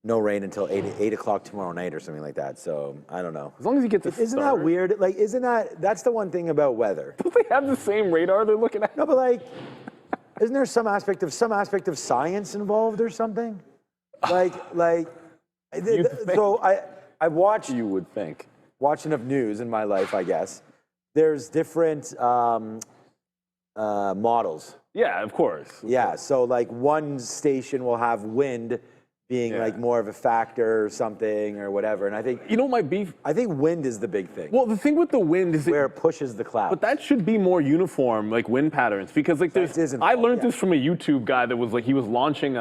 no rain until 8 o'clock tomorrow night or something like that. So I don't know. As long as you get the Isn't that weird? Like, that's the one thing about weather. Don't they have the same radar they're looking at? No, but like, isn't there some aspect of science involved or something? So I watched. You would think. Watch enough news in my life, I guess. There's different models. Yeah, of course. Yeah, so like one station will have wind being like more of a factor or something or whatever, and I think I think wind is the big thing. Well, the thing with the wind is where it pushes the cloud. But that should be more uniform, like wind patterns, because like I learned this from a YouTube guy that was like he was launching.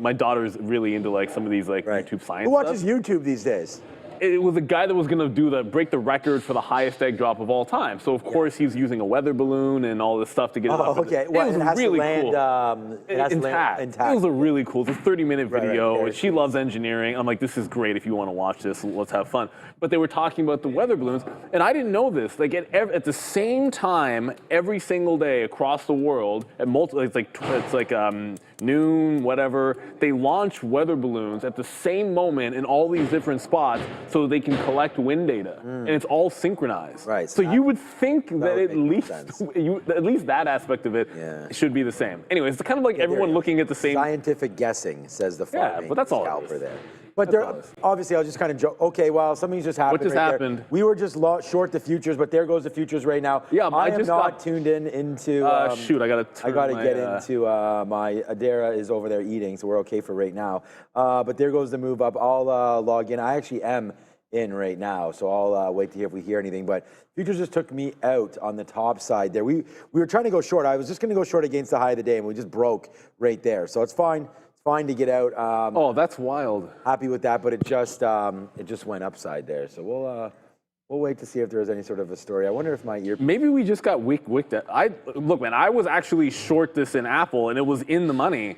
My daughter's really into like some of these like YouTube science. Who watches YouTube these days? It was a guy that was going to break the record for the highest egg drop of all time. So of course he's using a weather balloon and all this stuff to get it up. Okay. Well, it was really cool. It has intact. It was a really cool. It's a 30-minute video. Right. She loves engineering. I'm like, this is great. If you want to watch this, let's have fun. But they were talking about the weather balloons, and I didn't know this. Like at the same time, every single day across the world, at it's like noon, whatever. They launch weather balloons at the same moment in all these different spots, so they can collect wind data, and it's all synchronized. Right. So you would think that at least that aspect of it should be the same. Anyway, it's kind of like everyone looking at the same. Scientific guessing, says the farming but that's all scalper there. But obviously, I'll just kind of joke. Okay, well, something just happened. What just happened? We were just short the futures, but there goes the futures right now. Yeah, I am not tuned into. Shoot, I gotta get into my Adara is over there eating, so we're okay for right now. But there goes the move up. I'll log in. I actually am in right now. So I'll wait to hear if we hear anything. But futures just took me out on the top side there. We were trying to go short. I was just going to go short against the high of the day, and we just broke right there. So it's fine. It's fine to get out. Oh, that's wild. Happy with that, but it just went upside there. So we'll wait to see if there's any sort of a story. I wonder if my ear. Maybe we just got wicked. Look, man, I was actually short this in Apple, and it was in the money,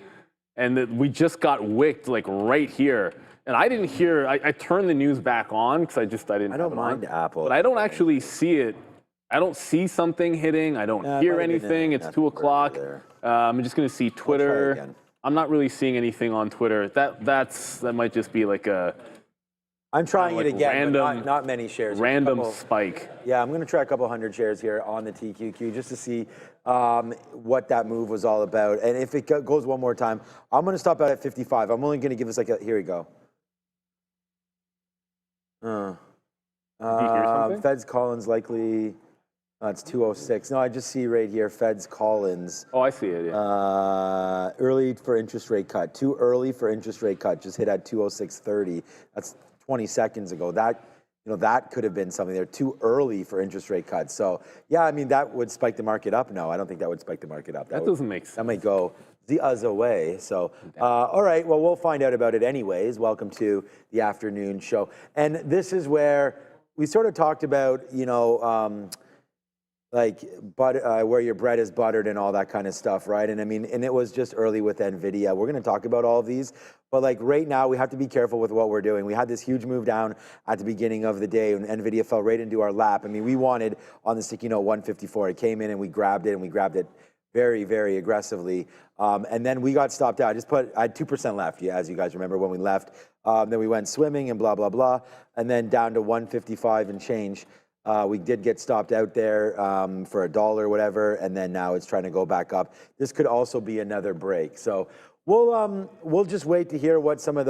and we just got wicked like right here. And I didn't hear. I turned the news back on because I didn't. I don't mind Apple, but I don't actually see it. I don't see something hitting. I don't hear anything. It's 2 o'clock. I'm just gonna see Twitter. I'm not really seeing anything on Twitter. That might just be like a. I'm trying like it again, random, but not many shares. Random spike. Yeah, I'm going to try a couple hundred shares here on the TQQ just to see what that move was all about. And if it goes one more time, I'm going to stop out at 55. I'm only going to give us like a, here we go. Feds Collins likely, it's 206. No, I just see right here, Feds Collins. Oh, I see it, yeah. Early for interest rate cut. Too early for interest rate cut. Just hit at 206.30. That's 20 seconds ago. That could have been something there. Too early for interest rate cuts. So yeah, I mean that would spike the market up. No, I don't think that would spike the market up. That doesn't make sense. That might go the other way. So all right, well we'll find out about it anyways. Welcome to the afternoon show. And this is where we sort of talked about where your bread is buttered and all that kind of stuff, right? And I mean, and it was just early with Nvidia. We're going to talk about all of these, but like right now, we have to be careful with what we're doing. We had this huge move down at the beginning of the day, and Nvidia fell right into our lap. I mean, we wanted on the sticky note 154. It came in, and we grabbed it, very, very aggressively. And then we got stopped out. I had 2% left, as you guys remember when we left. Then we went swimming and blah, blah, blah, and then down to 155 and change. We did get stopped out there for $1 or whatever, and then now it's trying to go back up. This could also be another break. So we'll just wait to hear what some of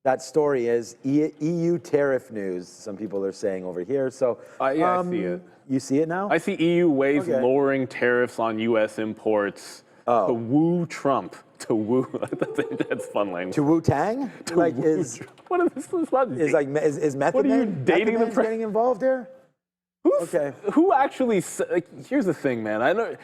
that story is. EU tariff news, some people are saying over here. So yeah, I see it. You see it now? I see EU weighs lowering tariffs on U.S. imports to woo Trump. To woo, that's fun language. To Wu Tang? Like what is this? Is Method What are you Man dating the getting involved here? Who actually? Here's the thing, man. I know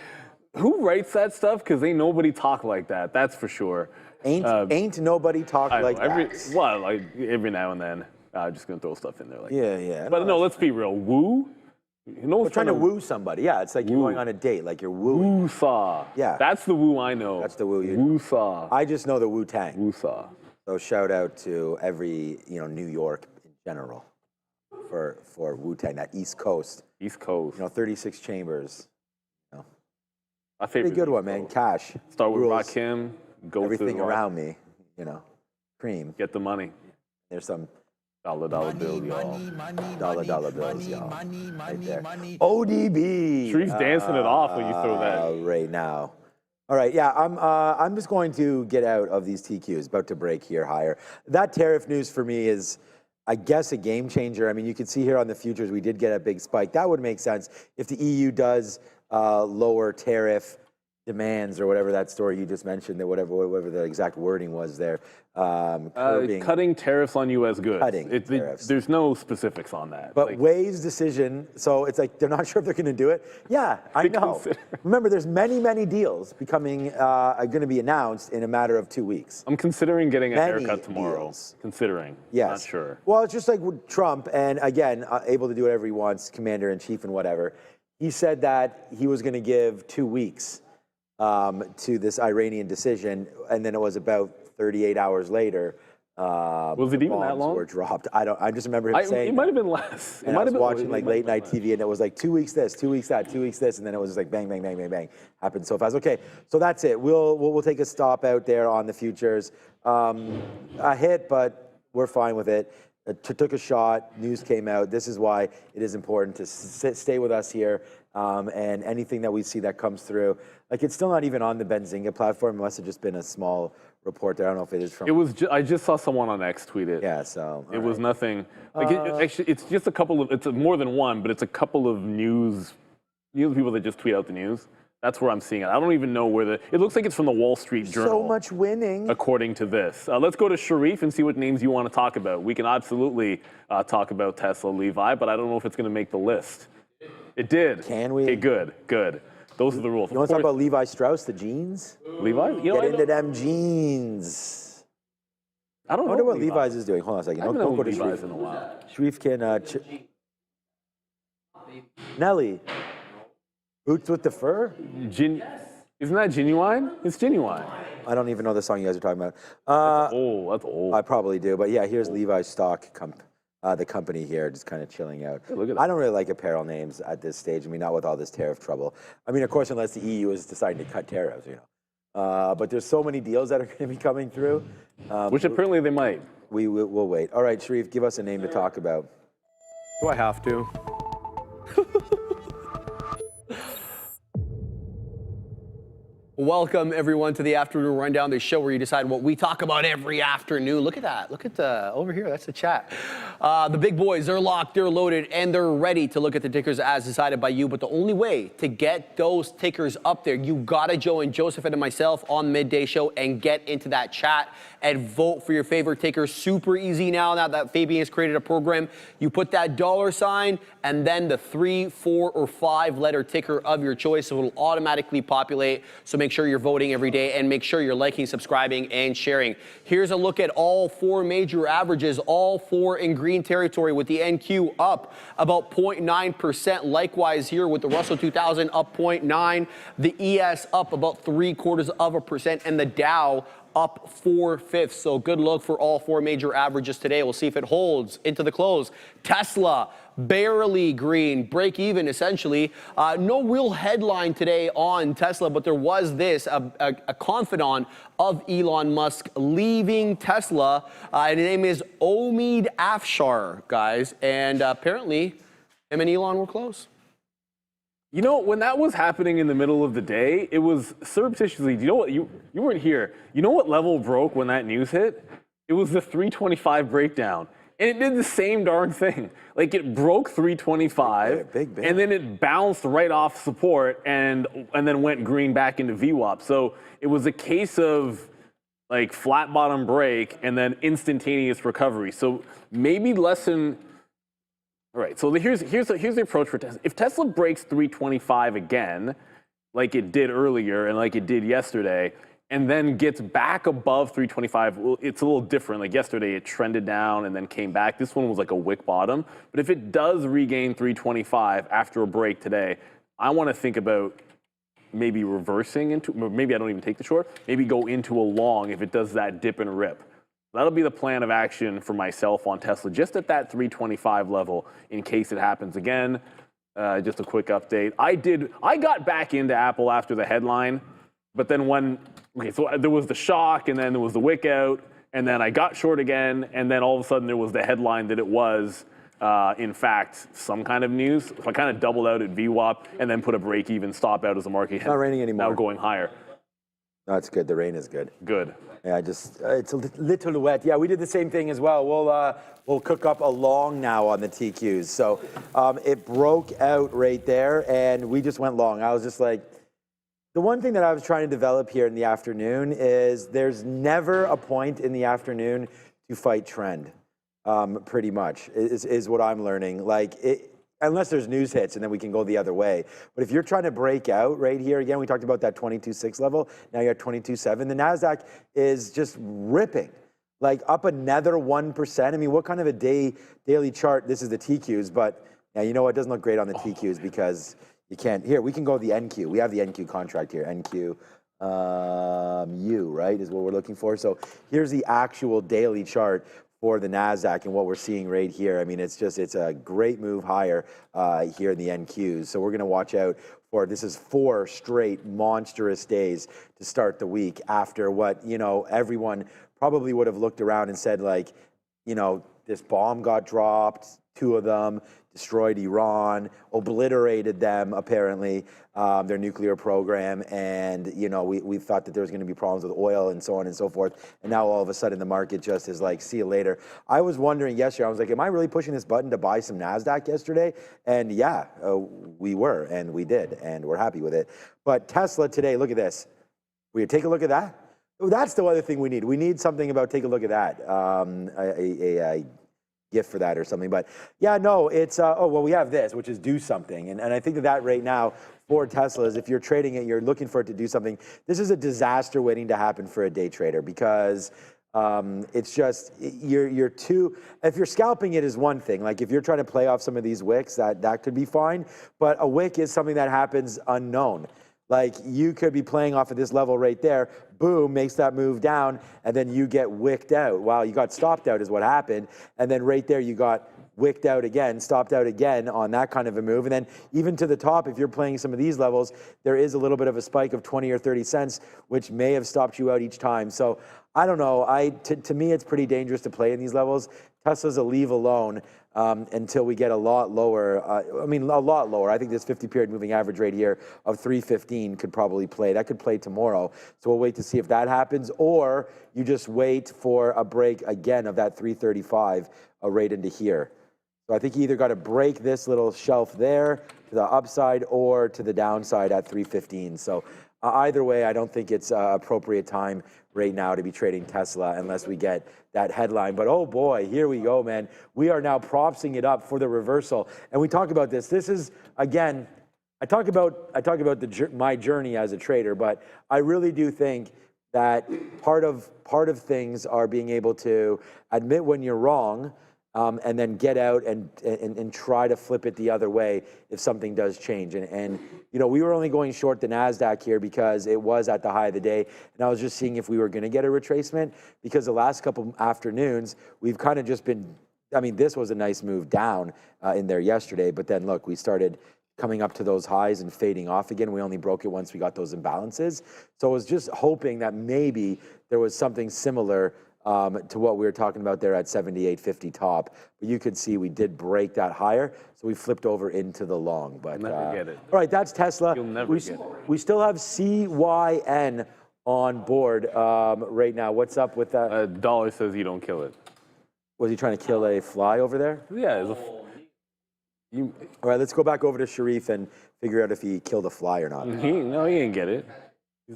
who writes that stuff because ain't nobody talk like that. That's for sure. Ain't nobody talk like that. Well, like every now and then, I'm just gonna throw stuff in there. Like yeah. But no, let's be real. Woo. We're trying to woo somebody. Yeah, it's like you're going on a date, like you're wooing. Woo-saw. Yeah. That's the woo I know. That's the woo you know. Woo-saw. I just know the Wu-Tang. Woo-saw. So shout out to every, New York in general for Wu-Tang, that East Coast. East Coast. 36 chambers. My favorite. Pretty good one, man. Cash. Start with rules, Rakim. Go everything to around me, cream. Get the money. There's some dollar bill, y'all. Dollar bills, y'all. Right there. ODB. Shreve's dancing it off when you throw that. Right now. All right, yeah, I'm just going to get out of these TQs, about to break here higher. That tariff news for me is, I guess, a game changer. I mean, you can see here on the futures, we did get a big spike. That would make sense if the EU does lower tariff demands or whatever that story you just mentioned, that whatever the exact wording was there. Cutting tariffs on U.S. goods. Tariffs. There's no specifics on that. But Wave's decision, so it's like they're not sure if they're going to do it. Yeah, I know. Remember, there's many deals becoming going to be announced in a matter of 2 weeks. I'm considering getting a haircut tomorrow. Deals. Considering. Yes. Not sure. Well, it's just like with Trump, and again, able to do whatever he wants, commander-in-chief and whatever. He said that he was going to give 2 weeks to this Iranian decision, and then it was about 38 hours later. Was it even that long? Were dropped. I just remember him saying. It might have been less. I was watching like late night TV, and it was like 2 weeks this, 2 weeks that, 2 weeks this, and then it was just like bang, bang, bang, bang, bang. Happened so fast. Okay, so that's it. We'll take a stop out there on the futures. A hit, but we're fine with it. Took a shot. News came out. This is why it is important to stay with us here. And anything that we see that comes through, like it's still not even on the Benzinga platform. It must have just been a small report there. I don't know if it is from. It was. I just saw someone on X tweet it. Yeah, so it was nothing. Like actually, it's just a couple of. It's more than one, but it's a couple of news people that just tweet out the news. That's where I'm seeing it. I don't even know where it looks like it's from the Wall Street Journal. So much winning. According to this. Let's go to Sharif and see what names you want to talk about. We can absolutely talk about Tesla, Levi, but I don't know if it's going to make the list. It did. Can we? Okay, good. Those are the rules. You want to talk about Levi Strauss, the jeans? Levi? Get into them jeans. I don't know. I wonder what Levi's is doing. Hold on a second. I haven't Don't go known to Levi's Sharif. in a while. Sharif can... Nelly. Boots with the fur? Isn't that Genuine? It's Genuine. I don't even know the song you guys are talking about. That's old. I probably do, but yeah, here's Levi's stock, the company here, just kind of chilling out. Hey, look at that. I don't really like apparel names at this stage. I mean, not with all this tariff trouble. I mean, of course, unless the EU is deciding to cut tariffs, you know. But there's so many deals that are going to be coming through. Which apparently they might. We'll wait. All right, Sharif, give us a name to talk about. Do I have to? Welcome, everyone, to the Afternoon Rundown, the show where you decide what we talk about every afternoon. Look at that. Look at over here. That's the chat. The big boys, they're locked, they're loaded, and they're ready to look at the tickers as decided by you. But the only way to get those tickers up there, you got to join Joseph and myself on Midday Show and get into that chat and vote for your favorite ticker. Super easy now that Fabian has created a program. You put that $ and then the 3, 4, or 5-letter ticker of your choice. So it'll automatically populate. So make sure you're voting every day and make sure you're liking, subscribing, and sharing. Here's a look at all 4 major averages, all 4 in green territory, with the NQ up about 0.9%. Likewise here with the Russell 2000 up 0.9%, the ES up about 0.75%, and the Dow up 4/5. So good look for all 4 major averages today. We'll see if it holds into the close. Tesla barely green, break even essentially. No real headline today on Tesla, but there was this, a confidant of Elon Musk leaving Tesla. And his name is Omid Afshar, guys. And apparently him and Elon were close. You know, when that was happening in the middle of the day, it was surreptitiously, you know what, you weren't here. You know what level broke when that news hit? It was the 325 breakdown. And it did the same darn thing. Like, it broke 325, and then it bounced right off support and then went green back into VWAP. So it was a case of, like, flat bottom break and then instantaneous recovery. So maybe lesson... All right, so here's the approach for Tesla. If Tesla breaks 325 again, like it did earlier and like it did yesterday, and then gets back above 325, well, it's a little different. Like yesterday, it trended down and then came back. This one was like a wick bottom. But if it does regain 325 after a break today, I want to think about maybe reversing into, maybe I don't even take the short, maybe go into a long if it does that dip and rip. That'll be the plan of action for myself on Tesla, just at that 325 level in case it happens again. Just a quick update. I got back into Apple after the headline, but then so there was the shock, and then there was the wick out, and then I got short again, and then all of a sudden there was the headline that it was, in fact, some kind of news. So I kind of doubled out at VWAP and then put a break-even stop out as the market. Not raining anymore. Now going higher. No, it's good. The rain is good. Good. Yeah, it's a little wet. Yeah, we did the same thing as well. We'll cook up a long now on the TQs. So it broke out right there, and we just went long. I was just like, the one thing that I was trying to develop here in the afternoon is there's never a point in the to fight trend, pretty much, is what I'm learning. Like, unless there's news hits, and then we can go the other way. But if you're trying to break out right here, again, we talked about that 22.6 level. Now you're at 22.7. The NASDAQ is just ripping, like up another 1%. I mean, what kind of a daily chart? This is the TQs, but yeah, you know what? It doesn't look great on the TQs because you can't. Here, we can go the NQ. We have the NQ contract here. NQ U, right, is what we're looking for. So here's the actual daily chart for the NASDAQ and what we're seeing right here. I mean, it's a great move higher here in the NQs. So we're going to watch out for, this is 4 straight monstrous days to start the week after what, you know, everyone probably would have looked around and said, like, you know, this bomb got dropped, 2 of them, destroyed Iran, obliterated them, apparently, their nuclear program. And, you know, we thought that there was going to be problems with oil and so on and so forth. And now all of a sudden the market just is like, see you later. I was wondering yesterday, I was like, am I really pushing this button to buy some NASDAQ yesterday? And yeah, we were, and we did, and we're happy with it. But Tesla today, look at this. Will you take a look at that? Oh, that's the other thing we need. We need something about, take a look at that. A gift for that or something. But yeah, no, it's, oh, well, we have this, which is do something. And I think that right now for Tesla is if you're trading it, you're looking for it to do something. This is a disaster waiting to happen for a day trader because it's just, you're too, if you're scalping it is one thing. Like if you're trying to play off some of these wicks, that could be fine. But a wick is something that happens unknown. Like you could be playing off of this level right there, boom, makes that move down, and then you get wicked out. Wow, you got stopped out is what happened. And then right there you got wicked out again, stopped out again on that kind of a move. And then even to the top, if you're playing some of these levels, there is a little bit of a spike of 20 or 30 cents, which may have stopped you out each time. So I don't know, to me it's pretty dangerous to play in these levels. Tesla's a leave alone until we get a lot lower. I mean, a lot lower. I think this 50-period moving average right here of 315 could probably play. That could play tomorrow. So we'll wait to see if that happens, or you just wait for a break again of that 335 right into here. So I think you either got to break this little shelf there to the upside or to the downside at 315. So either way, I don't think it's appropriate time right now to be trading Tesla unless we get that headline. But oh boy, here we go, man. We are now propsing it up for the reversal. And we talk about this. This is, again, I talk about my journey as a trader, but I really do think that part of things are being able to admit when you're wrong, and then get out and try to flip it the other way if something does change. And you know, we were only going short the NASDAQ here because it was at the high of the day. And I was just seeing if we were going to get a retracement, because the last couple afternoons, we've kind of just been, I mean, this was a nice move down in there yesterday. But then look, we started coming up to those highs and fading off again. We only broke it once we got those imbalances. So I was just hoping that maybe there was something similar to what we were talking about there at 78.50 top. But you could see we did break that higher, so we flipped over into the long. But You'll never get it. All right, that's Tesla. You'll never get it. We still have CYN on board right now. What's up with that? Dollar says you don't kill it. Was he trying to kill a fly over there? Yeah. All right, let's go back over to Sharif and figure out if he killed a fly or not. No, he didn't get it.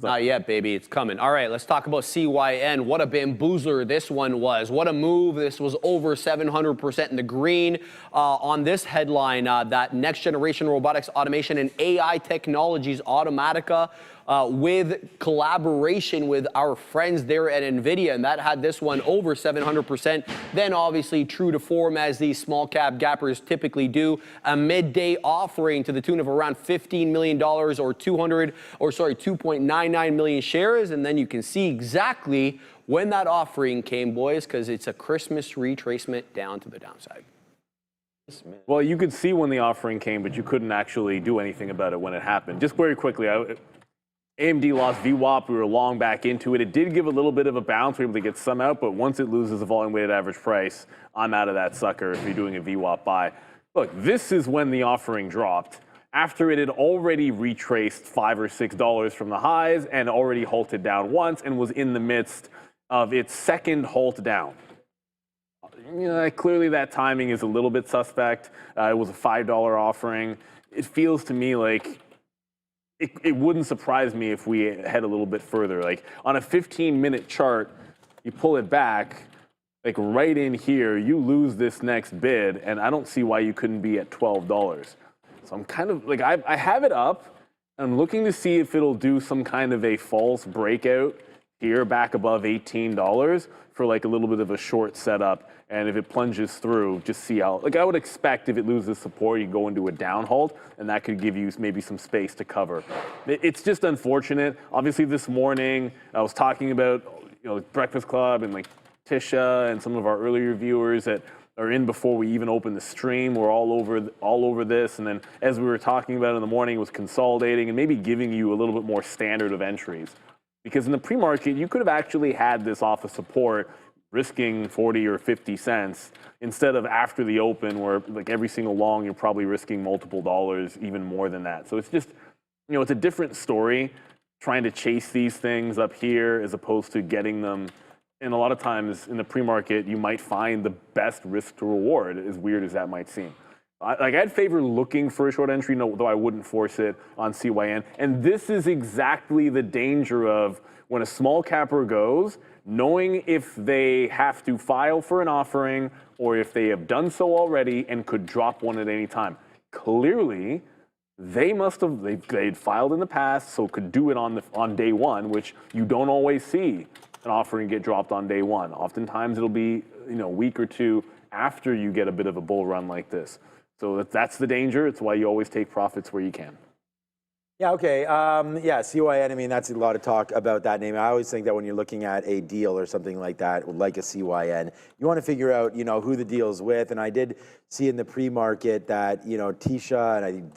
Not yet, baby. It's coming. All right, let's talk about CYN. What a bamboozler this one was. What a move. This was over 700% in the green. On this headline, that next generation robotics, automation, and AI technologies, Automatica, with collaboration with our friends there at Nvidia, and that had this one over 700%. Then obviously true to form, as these small cap gappers typically do, a midday offering to the tune of around $15 million or 2.99 million shares. And then you can see exactly when that offering came, boys, because it's a Christmas retracement down to the downside. Well, you could see when the offering came, but you couldn't actually do anything about it when it happened. Just very quickly, AMD lost VWAP. We were long back into it. It did give a little bit of a bounce. We were able to get some out, but once it loses the volume weighted average price, I'm out of that sucker if you're doing a VWAP buy. Look, this is when the offering dropped, after it had already retraced $5 or $6 from the highs and already halted down once and was in the midst of its second halt down. You know, clearly that timing is a little bit suspect. It was a $5 offering. It feels to me like it wouldn't surprise me if we head a little bit further. Like on a 15-minute chart, you pull it back, like right in here, you lose this next bid, and I don't see why you couldn't be at $12. So I'm kind of like, I have it up. I'm looking to see if it'll do some kind of a false breakout here back above $18 for like a little bit of a short setup. And if it plunges through, just see how, like I would expect if it loses support, you go into a down halt, and that could give you maybe some space to cover. It's just unfortunate. Obviously this morning, I was talking about, you know, Breakfast Club and like Tisha and some of our earlier viewers that are in before we even opened the stream. We're all over this. And then as we were talking about in the morning, it was consolidating and maybe giving you a little bit more standard of entries. Because in the pre-market, you could have actually had this off of support, risking 40 or 50 cents instead of after the open where like every single long you're probably risking multiple dollars, even more than that. So it's just, it's a different story trying to chase these things up here as opposed to getting them. And a lot of times in the pre-market, you might find the best risk to reward, as weird as that might seem. I'd favor looking for a short entry, though I wouldn't force it on CYN. And this is exactly the danger of when a small capper goes, knowing if they have to file for an offering or if they have done so already and could drop one at any time. Clearly, they'd filed in the past, so could do it on day one, which you don't always see an offering get dropped on day one. Oftentimes it'll be a week or two after you get a bit of a bull run like this. So that's the danger. It's why you always take profits where you can. Yeah, okay. Yeah, CYN, I mean, that's a lot of talk about that name. I always think that when you're looking at a deal or something like that, like a CYN, you want to figure out, who the deal's with. And I did see in the pre-market that, Tisha and I think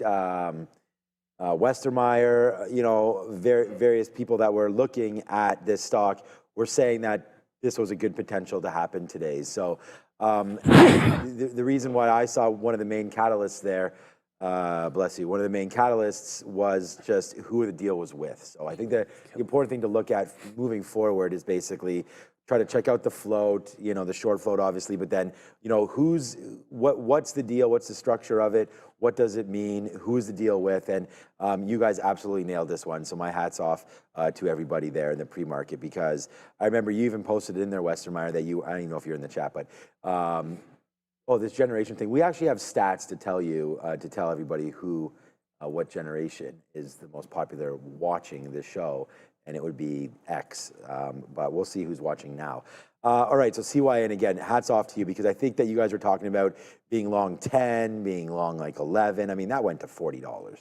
Westermeyer, various people that were looking at this stock were saying that this was a good potential to happen today. So the reason why I saw one of the main catalysts there, bless you, one of the main catalysts was just who the deal was with. So I think that the important thing to look at moving forward is basically try to check out the float, the short float obviously, but then, what's the deal? What's the structure of it? What does it mean? Who's the deal with? And you guys absolutely nailed this one. So my hat's off to everybody there in the pre-market, because I remember you even posted in there, Westermeyer, that I don't even know if you're in the chat, but this generation thing. We actually have stats to tell you, to tell everybody what generation is the most popular watching this show. And it would be X, but we'll see who's watching now. All right, so CYN, again, hats off to you, because I think that you guys were talking about being long 10, being long like 11. I mean, that went to $40.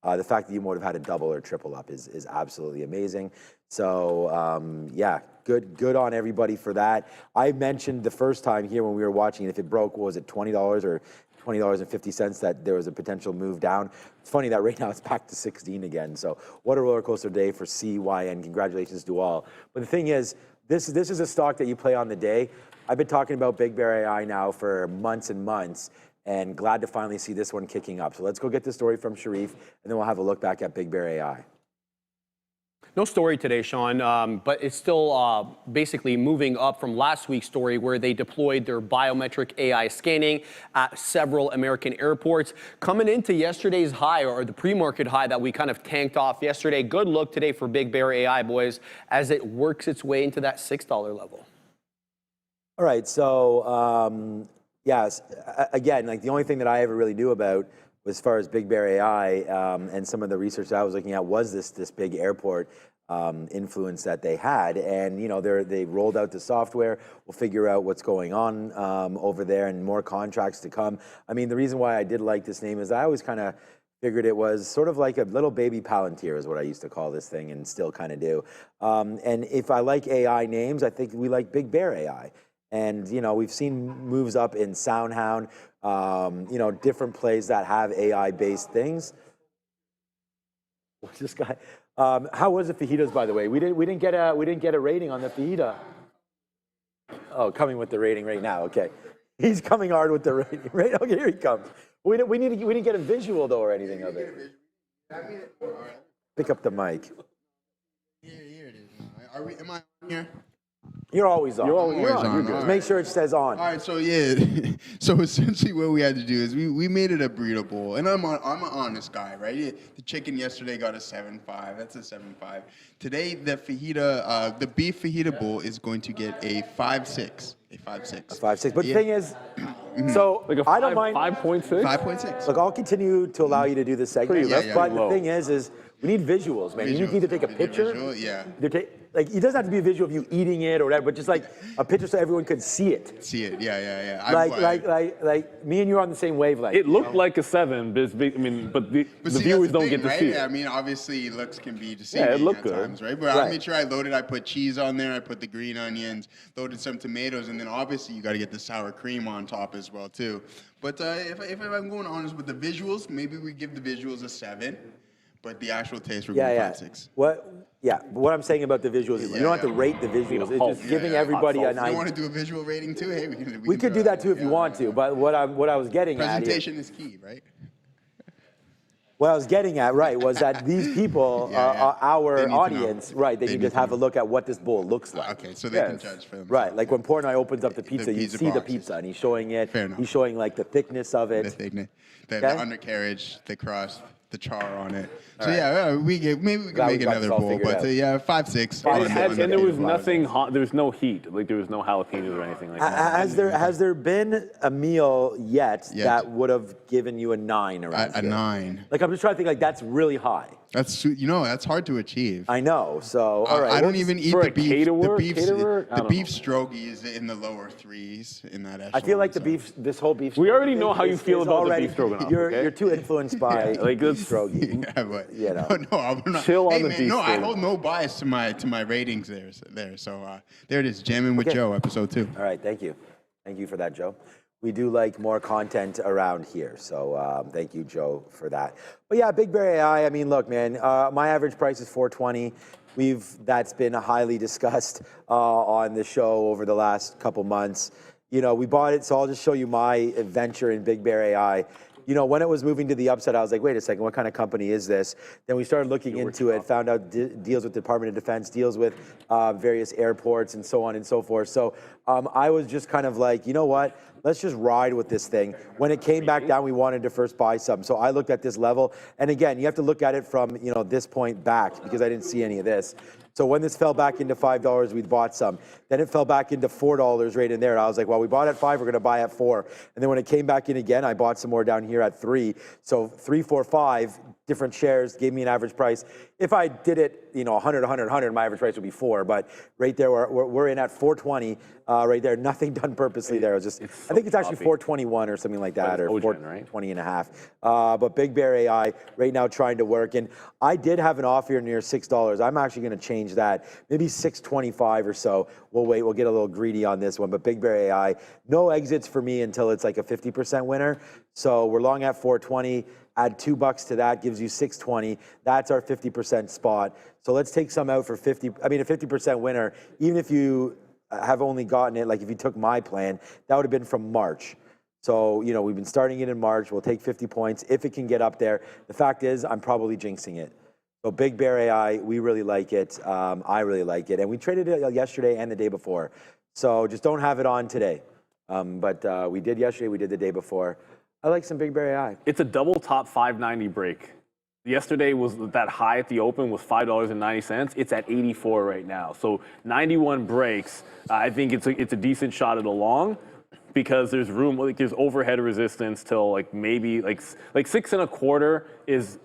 The fact that you might have had a double or triple up is absolutely amazing. So, yeah, good on everybody for that. I mentioned the first time here when we were watching, if it broke, what was it, $20 or $20.50, that there was a potential move down. It's funny that right now it's back to 16 again. So what a roller coaster day for CYN. Congratulations to all. But the thing is, this is a stock that you play on the day. I've been talking about Big Bear AI now for months and months, and glad to finally see this one kicking up. So let's go get the story from Sharif, and then we'll have a look back at Big Bear AI. No story today, Sean, but it's still basically moving up from last week's story where they deployed their biometric AI scanning at several American airports. Coming into yesterday's high, or the pre-market high that we kind of tanked off yesterday. Good look today for Big Bear AI, boys, as it works its way into that $6 level. All right, so yes, again, like the only thing that I ever really knew about as far as Big Bear AI and some of the research that I was looking at was this big airport influence that they had. And, they rolled out the software. We'll figure out what's going on over there, and more contracts to come. I mean, the reason why I did like this name is I always kind of figured it was sort of like a little baby Palantir is what I used to call this thing, and still kind of do. And if I like AI names, I think we like Big Bear AI. And, we've seen moves up in SoundHound, different plays that have AI-based things. What's this guy? How was the fajitas, by the way? We didn't get a rating on the fajita. Oh, coming with the rating right now. Okay, he's coming hard with the rating. Right? Okay, here he comes. We didn't get a visual though or anything of it. Pick up the mic. Here it is. Am I on here? You're always on. You're always on. Just make sure it says on. All right, so yeah, so essentially what we had to do is we made it a burrito bowl, and I'm an honest guy, right? The chicken yesterday got a 7.5. That's a 7.5. Today the fajita, the beef fajita bowl is going to get a 5.6. A 5.6. A 5.6. But the thing is, so like I don't mind 5.6. 5.6. Look, I'll continue to allow you to do this segment, but the thing is we need visuals, man. You need to take a picture. Visual, yeah. Like, it doesn't have to be a visual of you eating it or whatever, but just like a picture so everyone could see it. See it, yeah. Like me and you are on the same wavelength. It looked like a 7, but the viewers don't get to see it. I mean, obviously, looks can be deceiving it looked at good. times, right? But I made sure I loaded. I put cheese on there. I put the green onions. Loaded some tomatoes, and then obviously you got to get the sour cream on top as well too. But if I'm going honest with the visuals, maybe we give the visuals a 7. but the actual taste, we're Yeah, going yeah. 5.6. What? Yeah, but what I'm saying about the visuals is you don't have to rate the visuals. It's just giving everybody an You idea. want to do a visual rating too? Hey, We could do that too if you want to. But what I was getting at here, presentation is key, right? what I was getting at, right, was that these people are our audience, right? They can just have a look at what this bowl looks like. Okay, so they can judge for themselves. Right, like when Portnoy opens up the pizza, you pizza see the box. pizza, and he's showing it. Fair enough. He's showing like the thickness of it. The thickness, the Okay? undercarriage, the crust, the char on it. So All right. yeah, maybe we can make got this another all bowl, figured but out. yeah, 5.6. And there was nothing hot. There was no heat. Like there was no jalapenos or anything like that. Has there been a meal yet that would have given you a 9 around A here? 9. Like I'm just trying to think like that's really high. That's that's hard to achieve. I know. So all right. I don't well, even eat for the a beef. caterer- The caterer? I don't beef know. strogie is in the lower 3s in that echelon. I feel like the beef, this whole beef. We already know thing how you is feel about the already, beef stroganoff, You're okay? you're too influenced by like, beef stroganoff. Yeah, but You know. no, I'm not. Chill hey, on the man, beef no, I stroganoff. hold no bias to my ratings there. So there it is, Jamming with Joe, episode 2. All right, thank you. Thank you for that, Joe. We do like more content around here, so thank you, Joe, for that. But yeah, Big Bear AI, I mean, look, man, my average price is $420. That's been highly discussed on the show over the last couple months. You know, we bought it, so I'll just show you my venture in Big Bear AI. You know, when it was moving to the upside, I was like, wait a second, what kind of company is this? Then we started looking into it, found out deals with the Department of Defense, deals with various airports and so on and so forth. So I was just kind of like, you know what? Let's just ride with this thing. When it came back down, we wanted to first buy some. So I looked at this level. And again, you have to look at it from, you know, this point back because I didn't see any of this. So when this fell back into $5, we bought some. Then it fell back into $4 right in there. And I was like, well, we bought at 5, we're gonna buy at 4. And then when it came back in again, I bought some more down here at 3. So 3, 4, 5 different shares gave me an average price. If I did it, you know, 100, 100, 100, my average price would be 4. But right there, we're in at 420 right there. Nothing done purposely there. It was just, I think it's actually 421 or something like that, or 420 and a half. But Big Bear AI right now trying to work. And I did have an offer near $6. I'm actually gonna change that. Maybe $6.25 or so. We'll wait, we'll get a little greedy on this one. But Big Bear AI, no exits for me until it's like a 50% winner. So we're long at 420. Add $2 to that, gives you 620. That's our 50% spot. So let's take some out for 50. I mean, a 50% winner, even if you have only gotten it, like if you took my plan, that would have been from March. So, you know, we've been starting it in March. We'll take 50 points if it can get up there. The fact is, I'm probably jinxing it. So Big Bear AI, we really like it. I really like it. And we traded it yesterday and the day before. So just don't have it on today. But we did yesterday, we did the day before. I like some Big Bear AI. It's a double top 590 break. Yesterday was that high at the open was $5.90. It's at 84 right now. So 91 breaks. I think it's a decent shot at a long because there's room, like there's overhead resistance till like maybe like 6.25 is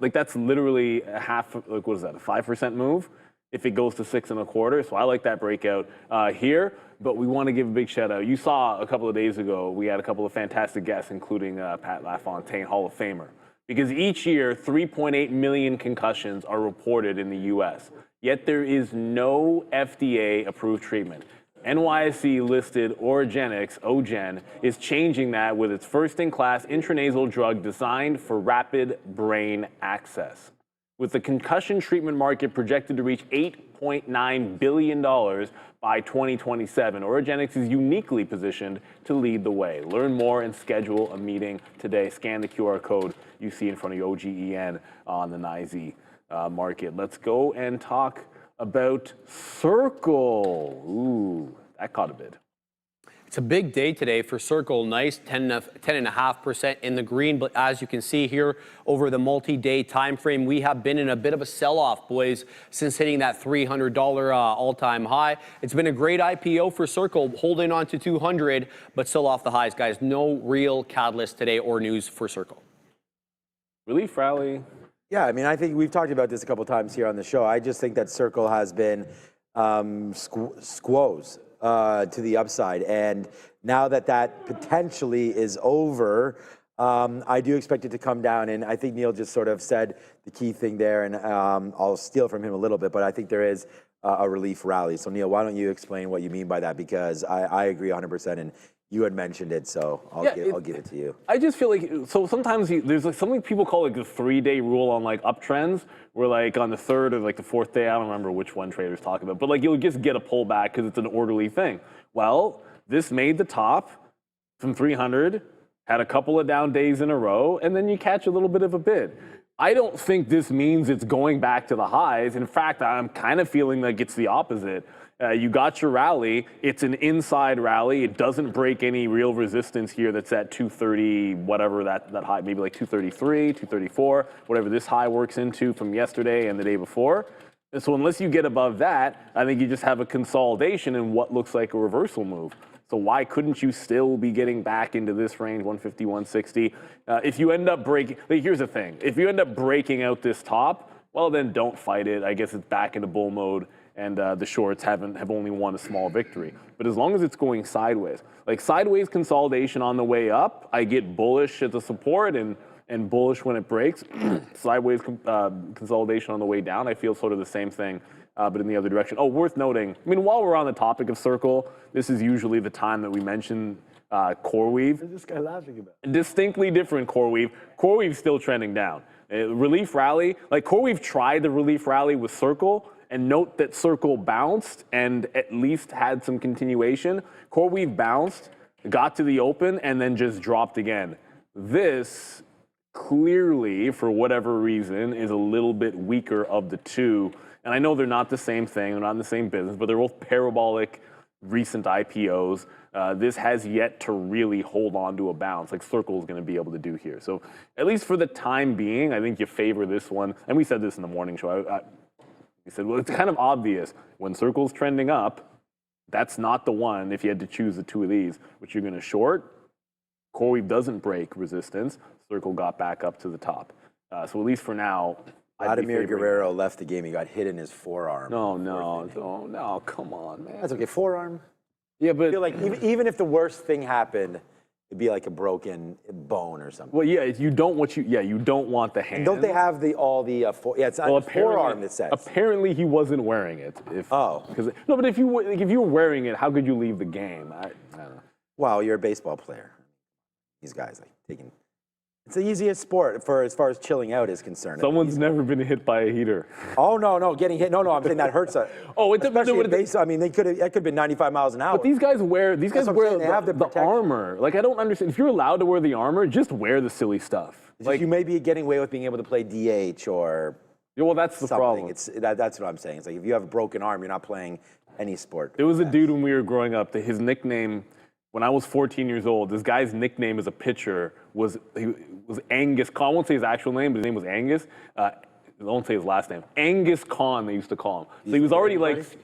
like that's literally a half, like what is that, a 5% move if it goes to 6.25. So I like that breakout here. But we want to give a big shout out. You saw a couple of days ago, we had a couple of fantastic guests, including Pat LaFontaine, Hall of Famer. Because each year, 3.8 million concussions are reported in the US. Yet there is no FDA-approved treatment. NYSE listed Oragenics, OGen, is changing that with its first-in-class intranasal drug designed for rapid brain access. With the concussion treatment market projected to reach $8.9 billion by 2027, Oragenics is uniquely positioned to lead the way. Learn more and schedule a meeting today. Scan the QR code you see in front of you, OGEN, on the NYSE market. Let's go and talk about Circle. Ooh, that caught a bid. It's a big day today for Circle. Nice 10.5% in the green, but as you can see here over the multi-day time frame, we have been in a bit of a sell-off, boys, since hitting that $300 all-time high. It's been a great IPO for Circle, holding on to 200, but still off the highs, guys. No real catalyst today or news for Circle. Relief rally. Yeah, I mean, I think we've talked about this a couple times here on the show. I just think that Circle has been squoze to the upside. And now that that potentially is over, I do expect it to come down. And I think Neil just sort of said the key thing there, and I'll steal from him a little bit, but I think there is a relief rally. So Neil, why don't you explain what you mean by that? Because I agree 100%, and you had mentioned it, so I'll give it to you. I just feel like, so sometimes there's like something people call like the 3-day rule on like uptrends, where like on the 3rd or like the 4th day, I don't remember which one traders talk about, but like you'll just get a pullback because it's an orderly thing. Well, this made the top from 300, had a couple of down days in a row, and then you catch a little bit of a bid. I don't think this means it's going back to the highs. In fact, I'm kind of feeling like it's the opposite. You got your rally. It's an inside rally. It doesn't break any real resistance here that's at 230, whatever that high, maybe like 233, 234, whatever this high works into from yesterday and the day before. And so unless you get above that, I think you just have a consolidation in what looks like a reversal move. So why couldn't you still be getting back into this range, 150, 160? If you end up breaking, like, here's the thing. If you end up breaking out this top, well, then don't fight it. I guess it's back into bull mode, and the shorts have only won a small victory. But as long as it's going sideways, like sideways consolidation on the way up, I get bullish at the support and bullish when it breaks. Sideways consolidation on the way down, I feel sort of the same thing, but in the other direction. Oh, worth noting, I mean, while we're on the topic of Circle, this is usually the time that we mention CoreWeave. What's this guy laughing about? Distinctly different CoreWeave. CoreWeave's still trending down. Relief rally, like CoreWeave tried the relief rally with Circle, and note that Circle bounced and at least had some continuation. CoreWeave bounced, got to the open, and then just dropped again. This clearly, for whatever reason, is a little bit weaker of the two. And I know they're not the same thing, they're not in the same business, but they're both parabolic recent IPOs. This has yet to really hold on to a bounce like Circle is going to be able to do here. So at least for the time being, I think you favor this one. And we said this in the morning show. We said, well, it's kind of obvious when Circle's trending up, that's not the one, if you had to choose the two of these, which you're going to short. CoreWeave doesn't break resistance. Circle got back up to the top. So at least for now, Vladimir Guerrero left the game. He got hit in his forearm. No, come on, man. That's okay. Forearm. Yeah, but I feel like even if the worst thing happened, it'd be like a broken bone or something. Well, yeah, you don't want the hand. And don't they have it's on the forearm that says. Apparently he wasn't wearing it. But if you were wearing it, how could you leave the game? I don't know. Well, you're a baseball player. These guys it's the easiest sport as far as chilling out is concerned. Someone's never been hit by a heater. Oh no, getting hit. No, I'm saying that hurts. Especially in base. I mean, that could have been 95 miles an hour. But these guys wear the armor. Like, I don't understand. If you're allowed to wear the armor, just wear the silly stuff. Like, you may be getting away with being able to play DH or. Yeah, well, that's the problem. That's what I'm saying. It's like if you have a broken arm, you're not playing any sport. There was a dude when we were growing up that his nickname, when I was 14 years old, this guy's nickname as a pitcher was Angus Khan. I won't say his actual name, but his name was Angus. I won't say his last name. Angus Khan, they used to call him. So he was already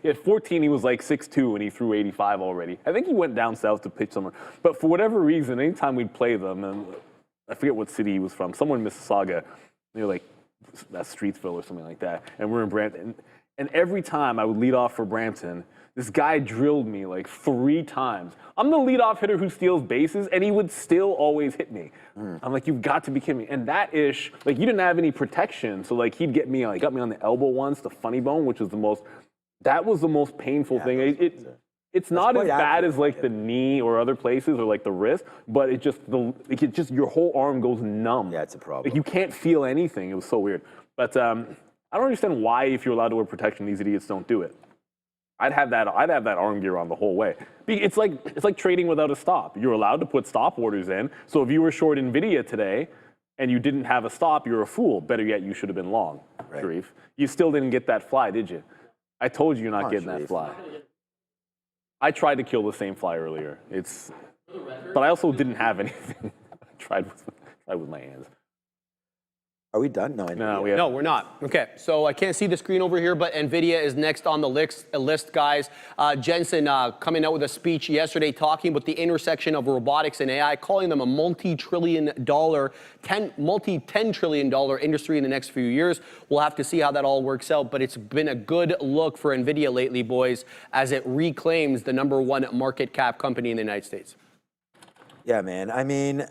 at 14, he was like 6'2", and he threw 85 already. I think he went down south to pitch somewhere. But for whatever reason, anytime we'd play them, and I forget what city he was from, somewhere in Mississauga, they were like, that's Streetsville or something like that. And we're in Brampton. And every time I would lead off for Brampton, this guy drilled me like 3 times. I'm the leadoff hitter who steals bases, and he would still always hit me. I'm like, you've got to be kidding me. And that ish, like, you didn't have any protection. So like he'd get me, like, got me on the elbow once, the funny bone, which was the most painful thing. It's not as bad as like the knee or other places or like the wrist, but it just your whole arm goes numb. Yeah, it's a problem. Like, you can't feel anything. It was so weird. But I don't understand why, if you're allowed to wear protection, these idiots don't do it. I'd have that arm gear on the whole way. It's like trading without a stop. You're allowed to put stop orders in. So if you were short Nvidia today and you didn't have a stop, you're a fool. Better yet, you should have been long, right. Sharif. You still didn't get that fly, did you? I told you you're not getting Sharif. That fly. I tried to kill the same fly earlier. But I also didn't have anything. I tried with my hands. Are we done? No, we're not. Okay, so I can't see the screen over here, but Nvidia is next on the list, guys. Jensen coming out with a speech yesterday talking about the intersection of robotics and AI, calling them a multi-10 trillion dollar industry in the next few years. We'll have to see how that all works out, but it's been a good look for Nvidia lately, boys, as it reclaims the #1 market cap company in the United States. Yeah, man. I mean,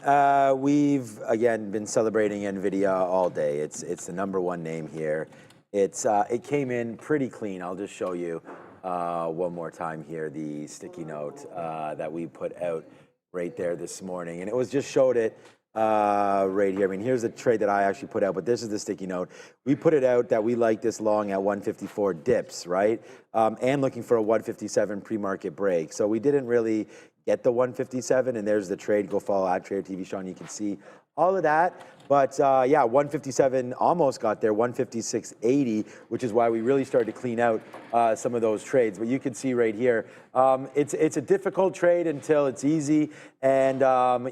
we've, again, been celebrating NVIDIA all day. It's the #1 name here. it came in pretty clean. I'll just show you one more time here the sticky note that we put out right there this morning, and it was just showed it right here. I mean, here's the trade that I actually put out, but this is the sticky note. We put it out that we like this long at 154 dips, right? And looking for a 157 pre-market break. So we didn't really get the 157, and there's the trade. Go follow @TraderTV, Sean. You can see all of that. But yeah, 157 almost got there, 156.80, which is why we really started to clean out some of those trades. But you can see right here, it's a difficult trade until it's easy. And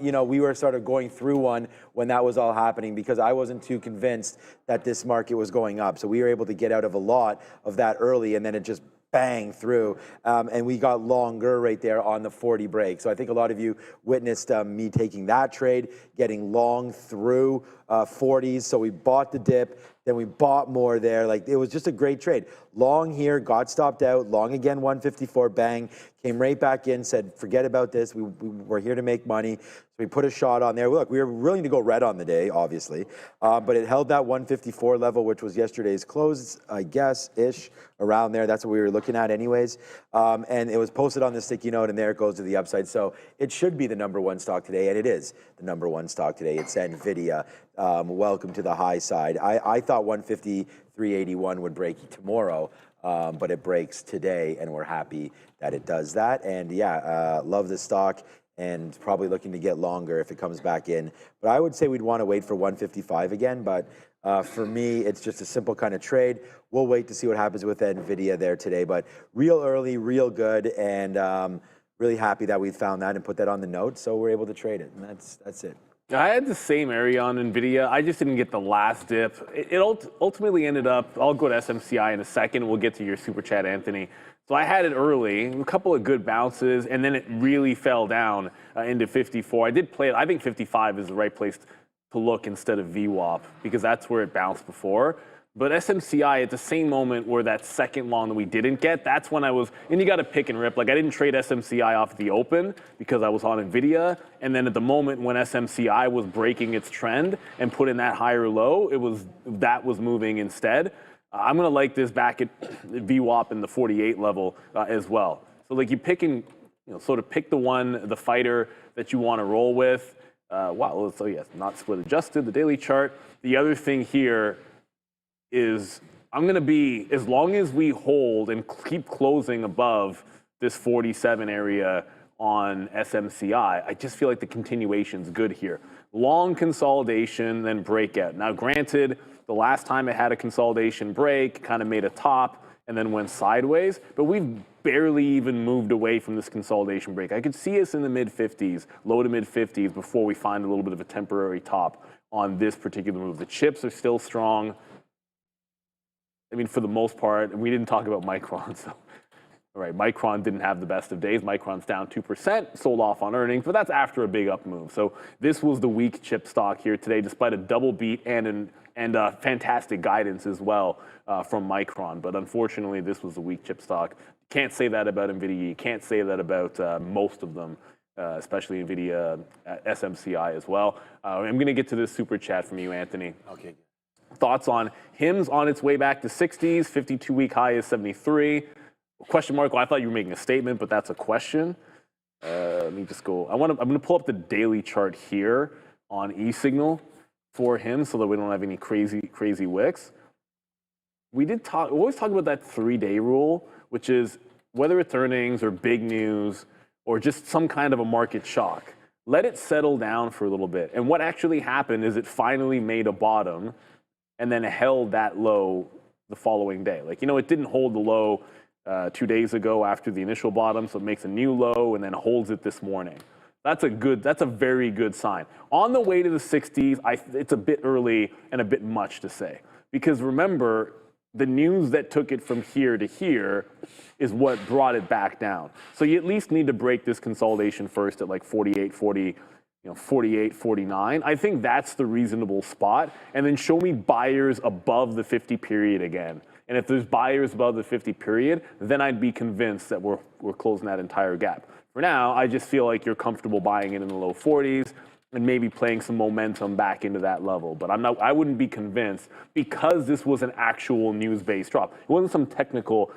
you know, we were sort of going through one when that was all happening because I wasn't too convinced that this market was going up. So we were able to get out of a lot of that early, and then it just bang through, and we got longer right there on the 40 break. So I think a lot of you witnessed me taking that trade, getting long through 40s. So we bought the dip, then we bought more there. Like, it was just a great trade. Long here, got stopped out, long again, 154, bang, came right back in, said, forget about this. We're here to make money. So we put a shot on there. Look, we were willing to go red on the day, obviously, but it held that 154 level, which was yesterday's close, I guess-ish, around there. That's what we were looking at anyways. And it was posted on the sticky note, and there it goes to the upside. So it should be the #1 stock today, and it is the #1 stock today. It's Nvidia. Welcome to the high side. I thought 153.81 would break tomorrow, but it breaks today, and we're happy that it does that. And yeah, love the stock, and probably looking to get longer if it comes back in. But I would say we'd want to wait for 155 again, but for me, it's just a simple kind of trade. We'll wait to see what happens with Nvidia there today, but real early, real good, and really happy that we found that and put that on the note, so we're able to trade it, and that's it. I had the same area on Nvidia. I just didn't get the last dip. It ultimately ended up, I'll go to SMCI in a second. We'll get to your super chat, Anthony. So I had it early, a couple of good bounces, and then it really fell down into 54. I did play it. I think 55 is the right place to look instead of VWAP because that's where it bounced before. But SMCI, at the same moment where that second long that we didn't get, that's when I was, and you got to pick and rip. Like, I didn't trade SMCI off the open because I was on Nvidia. And then at the moment when SMCI was breaking its trend and put in that higher low, that was moving instead. I'm going to like this back at VWAP in the 48 level as well. So like you pick and, sort of pick the fighter that you want to roll with. Wow, so yes, not split adjusted, the daily chart. The other thing here is I'm going to be, as long as we hold and keep closing above this 47 area on SMCI, I just feel like the continuation's good here. Long consolidation, then breakout. Now, granted, the last time it had a consolidation break, kind of made a top, and then went sideways, but we've barely even moved away from this consolidation break. I could see us in the mid-50s, low to mid-50s, before we find a little bit of a temporary top on this particular move. The chips are still strong. I mean, for the most part, we didn't talk about Micron, so. All right, Micron didn't have the best of days. Micron's down 2%, sold off on earnings, but that's after a big up move. So this was the weak chip stock here today, despite a double beat and fantastic guidance as well from Micron. But unfortunately, this was the weak chip stock. Can't say that about NVIDIA. You can't say that about most of them, especially NVIDIA, SMCI as well. I'm going to get to this super chat from you, Anthony. Okay. Thoughts on HIMS on its way back to 60s, 52-week high is 73. Question mark, well, I thought you were making a statement, but that's a question. Let me just go. I'm going to pull up the daily chart here on eSignal for him so that we don't have any crazy wicks. We always talk about that 3-day rule, which is whether it's earnings or big news or just some kind of a market shock. Let it settle down for a little bit. And what actually happened is it finally made a bottom and then held that low the following day. Like, it didn't hold the low 2 days ago after the initial bottom, so it makes a new low and then holds it this morning. That's a very good sign. On the way to the 60s, it's a bit early and a bit much to say. Because remember, the news that took it from here to here is what brought it back down. So you at least need to break this consolidation first at like 48, 49. I think that's the reasonable spot. And then show me buyers above the 50 period again. And if there's buyers above the 50 period, then I'd be convinced that we're closing that entire gap. For now, I just feel like you're comfortable buying it in the low 40s. and maybe playing some momentum back into that level. But I wouldn't be convinced because this was an actual news-based drop. It wasn't some technical,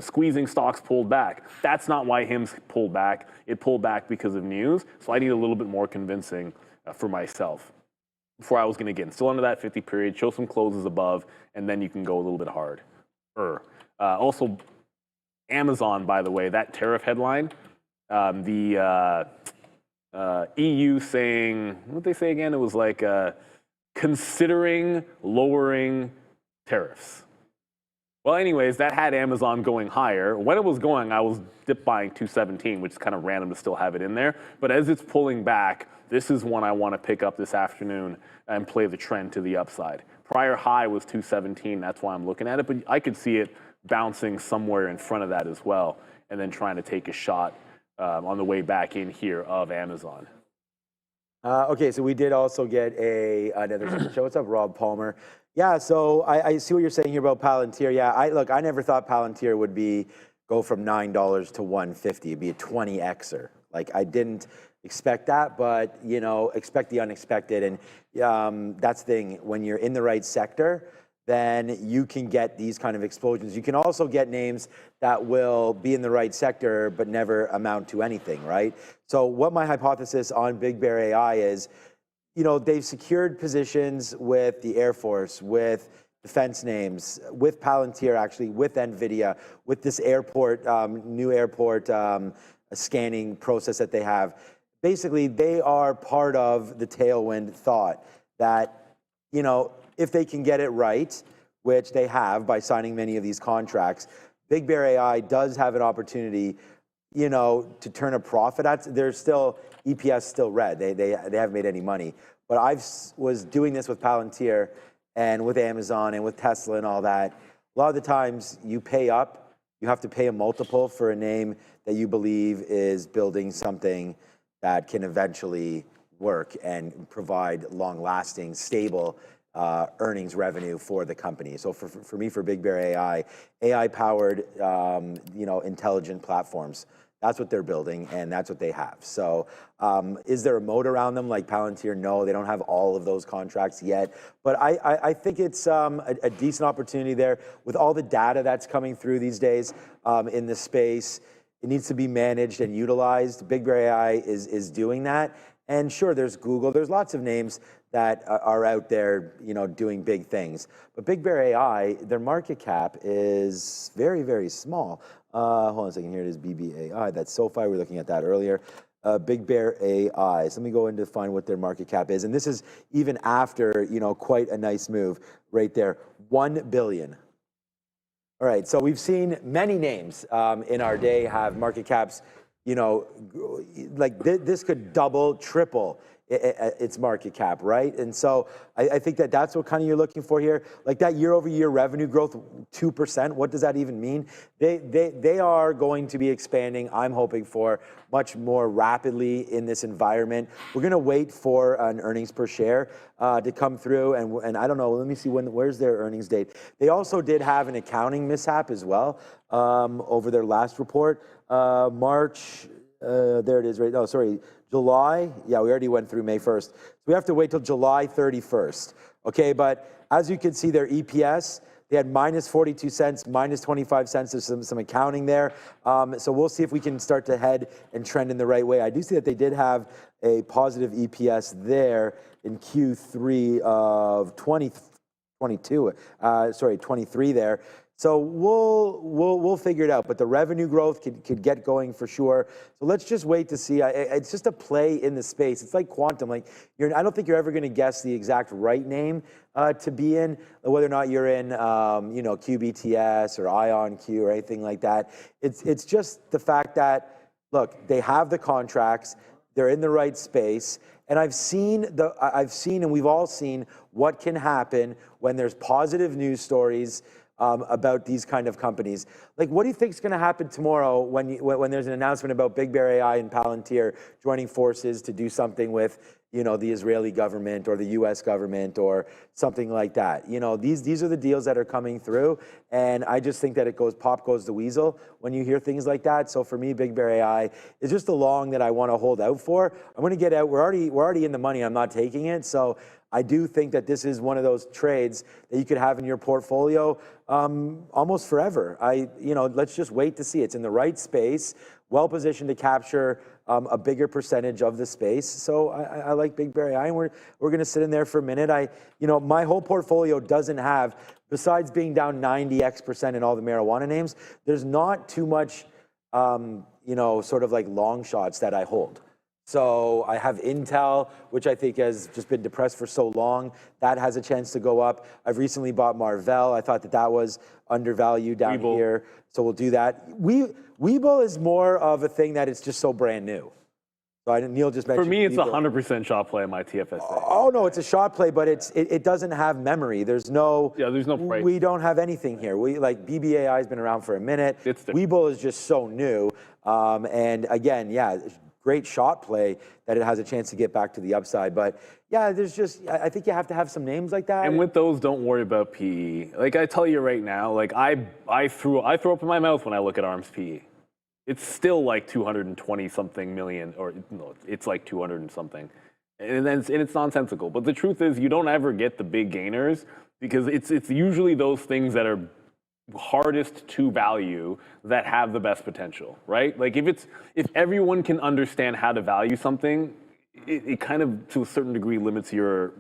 squeezing stocks pulled back. That's not why HIMS pulled back. It pulled back because of news. So I need a little bit more convincing for myself before I was going to get in. Still under that 50 period, show some closes above, and then you can go a little bit hard. Also, Amazon, by the way, that tariff headline, EU saying, what did they say again? It was like considering lowering tariffs. Well, anyways, that had Amazon going higher. When it was going, I was dip buying 217, which is kind of random to still have it in there. But as it's pulling back, this is one I want to pick up this afternoon and play the trend to the upside. Prior high was 217. That's why I'm looking at it. But I could see it bouncing somewhere in front of that as well, and then trying to take a shot on the way back in here of Amazon. Okay, so we did also get another super show. What's up, Rob Palmer? Yeah, so I see what you're saying here about Palantir. Yeah, I never thought Palantir would go from $9 to $150. It'd be a 20xer. Like, I didn't expect that, but expect the unexpected. And that's the thing, when you're in the right sector, then you can get these kind of explosions. You can also get names that will be in the right sector but never amount to anything, right? So what my hypothesis on Big Bear AI is, they've secured positions with the Air Force, with defense names, with Palantir actually, with Nvidia, with this new airport scanning process that they have. Basically, they are part of the tailwind thought that, if they can get it right, which they have by signing many of these contracts, Big Bear AI does have an opportunity, to turn a profit. There's still EPS still red. They haven't made any money. But I was doing this with Palantir and with Amazon and with Tesla and all that. A lot of the times you pay up, you have to pay a multiple for a name that you believe is building something that can eventually work and provide long-lasting, stable earnings revenue for the company. So for me, for Big Bear AI-powered, intelligent platforms, that's what they're building, and that's what they have. So is there a moat around them like Palantir? No, they don't have all of those contracts yet. But I think it's a decent opportunity there with all the data that's coming through these days in this space. It needs to be managed and utilized. Big Bear AI is doing that. And sure, there's Google. There's lots of names that are out there, doing big things. But Big Bear AI, their market cap is very, very small. Hold on a second. Here it is, BBAI. That's SoFi. We were looking at that earlier. Big Bear AI. So let me go in to find what their market cap is. And this is even after, quite a nice move right there. $1 billion. All right. So we've seen many names in our day have market caps, like this could double, triple its market cap, right? And so I think that's what kind of you're looking for here. Like that year-over-year revenue growth, 2%, what does that even mean? They are going to be expanding, I'm hoping for, much more rapidly in this environment. We're gonna wait for an earnings per share to come through, and I don't know, let me see where's their earnings date. They also did have an accounting mishap as well over their last report. March, there it is, right? No, sorry, July. Yeah, we already went through May 1st. So we have to wait till July 31st. Okay, but as you can see, their EPS, they had minus 42 cents, minus 25 cents. There's some accounting there. So we'll see if we can start to head and trend in the right way. I do see that they did have a positive EPS there in Q3 of 23 there. So we'll figure it out, but the revenue growth could get going for sure. So let's just wait to see. It's just a play in the space. It's like quantum. Like I don't think you're ever going to guess the exact right name to be in, whether or not you're in QBTS or IonQ or anything like that. It's just the fact that look, they have the contracts, they're in the right space. And I've seen and we've all seen what can happen when there's positive news stories about these kind of companies. Like, what do you think is going to happen tomorrow when there's an announcement about Big Bear AI and Palantir joining forces to do something with you know, the Israeli government or the US government or something like that. You know, these are the deals that are coming through. And I just think that it goes, pop goes the weasel when you hear things like that. So for me, Big Bear AI is just a long that I want to hold out for. I'm going to get out. We're already in the money. I'm not taking it. So I do think that this is one of those trades that you could have in your portfolio almost forever. You know, let's just wait to see. It's in the right space, well positioned to capture a bigger percentage of the space. So I like Big Bear AI, and we're going to sit in there for a minute. You know, my whole portfolio doesn't have, besides being down 90% in all the marijuana names, there's not too much, you know, sort of like long shots that I hold. So I have Intel, which I think has just been depressed for so long. That has a chance to go up. I've recently bought Marvell. I thought that was undervalued down here. So we'll do that. Webull is more of a thing that it's just so brand new. So Neil just mentioned. For me, it's Webull. 100% shot play on my TFSA. Oh no, it's a shot play, but it doesn't have memory. There's no. Yeah, there's no price. We don't have anything here. We like BBAI has been around for a minute. Webull is just so new. And again, yeah, great shot play that it has a chance to get back to the upside. But yeah, there's just, I think you have to have some names like that. And with those, don't worry about PE. Like I tell you right now, like I throw up in my mouth when I look at ARM's PE. It's still like 220 something million, or no, it's like 200 and something. And it's nonsensical. But the truth is, you don't ever get the big gainers because it's usually those things that are hardest to value that have the best potential, right? Like if everyone can understand how to value something, it kind of to a certain degree limits your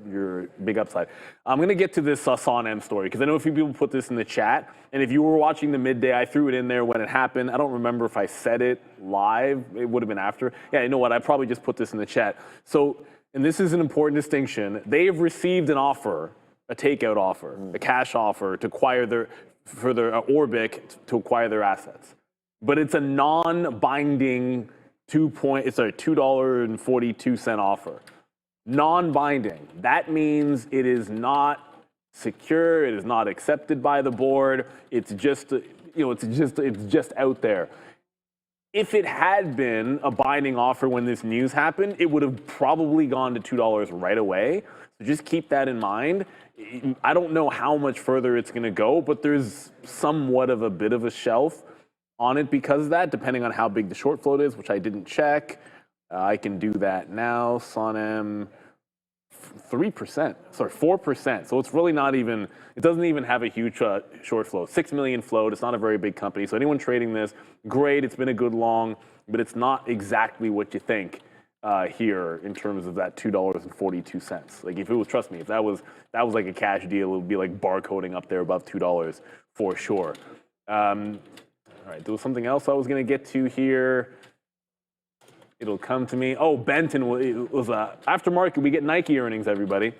big upside. I'm gonna get to this SONM story because I know a few people put this in the chat, and if you were watching the midday, I threw it in there when it happened. I don't remember if I said it live. It would have been after. Yeah, you know what? I probably just put this in the chat. So, and this is an important distinction. They have received an offer, a takeout offer, a cash offer to acquire their Orbic to acquire their assets. But it's a non-binding $2.42 offer. Non-binding. That means it is not secure, it is not accepted by the board. It's just, it's just out there. If it had been a binding offer when this news happened, it would have probably gone to $2 right away. So just keep that in mind. I don't know how much further it's going to go, but there's somewhat of a bit of a shelf on it because of that, depending on how big the short float is, which I didn't check. I can do that now. SONM, 4%. So it's really not even, it doesn't even have a huge short float. 6 million float. It's not a very big company. So anyone trading this, great. It's been a good long, but it's not exactly what you think here in terms of that $2.42. Like if it was, trust me, if that was like a cash deal, it would be like barcoding up there above $2 for sure. All right, there was something else I was going to get to here. It'll come to me. Oh, Benton was aftermarket. We get Nike earnings, everybody.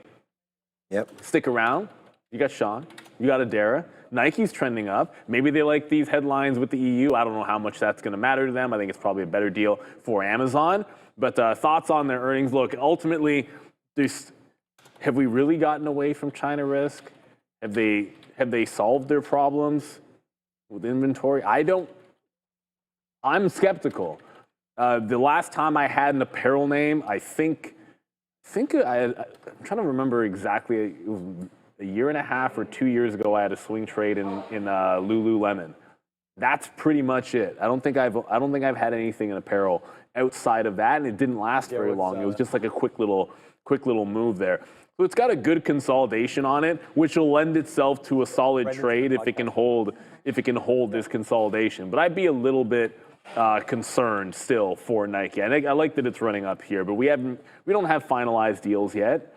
Yep. Stick around. You got Sean. You got Adara. Nike's trending up. Maybe they like these headlines with the EU. I don't know how much that's going to matter to them. I think it's probably a better deal for Amazon. But thoughts on their earnings? Look, ultimately, have we really gotten away from China risk? Have they solved their problems with inventory? I'm skeptical. The last time I had an apparel name, I'm trying to remember exactly. It was a year and a half or 2 years ago. I had a swing trade in Lululemon. That's pretty much it. I don't think I've had anything in apparel outside of that, and it didn't last very long. It was just like a quick little move there. So it's got a good consolidation on it, which will lend itself to a solid trade if it can hold this consolidation. But I'd be a little bit concerned still for Nike. I like that it's running up here, but we don't have finalized deals yet.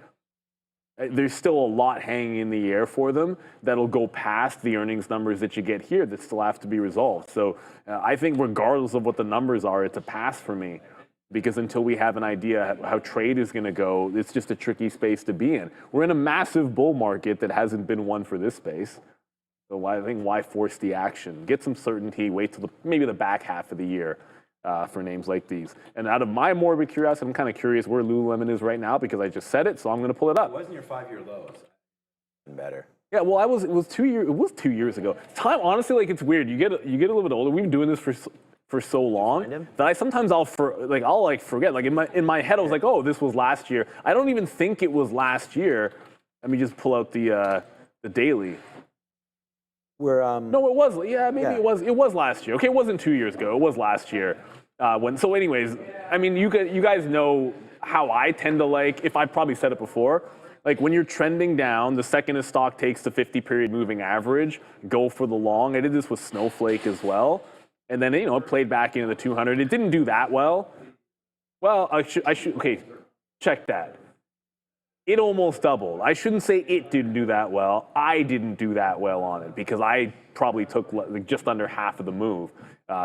There's still a lot hanging in the air for them that'll go past the earnings numbers that you get here that still have to be resolved. So I think regardless of what the numbers are, it's a pass for me. Because until we have an idea how trade is going to go, it's just a tricky space to be in. We're in a massive bull market that hasn't been one for this space. So why force the action? Get some certainty, wait till maybe the back half of the year for names like these. And out of my morbid curiosity, I'm kind of curious where Lululemon is right now because I just said it, so I'm going to pull it up. It wasn't your 5-year lows. Better. Yeah, well, it was 2 years ago. Time, honestly, like it's weird. You get a little bit older. We've been doing this for so long that I sometimes I'll forget. Like in my head, I was like, oh, this was last year. I don't even think it was last year. Let me just pull out the daily. No, it was. Yeah, maybe it was. It was last year. Okay, it wasn't 2 years ago. It was last year. So anyways, I mean, you guys know how I tend to like. If I probably said it before. Like when you're trending down, the second a stock takes the 50-period moving average, go for the long. I did this with Snowflake as well. And then, it played back into the 200. It didn't do that well. Well, okay, check that. It almost doubled. I shouldn't say it didn't do that well. I didn't do that well on it because I probably took just under half of the move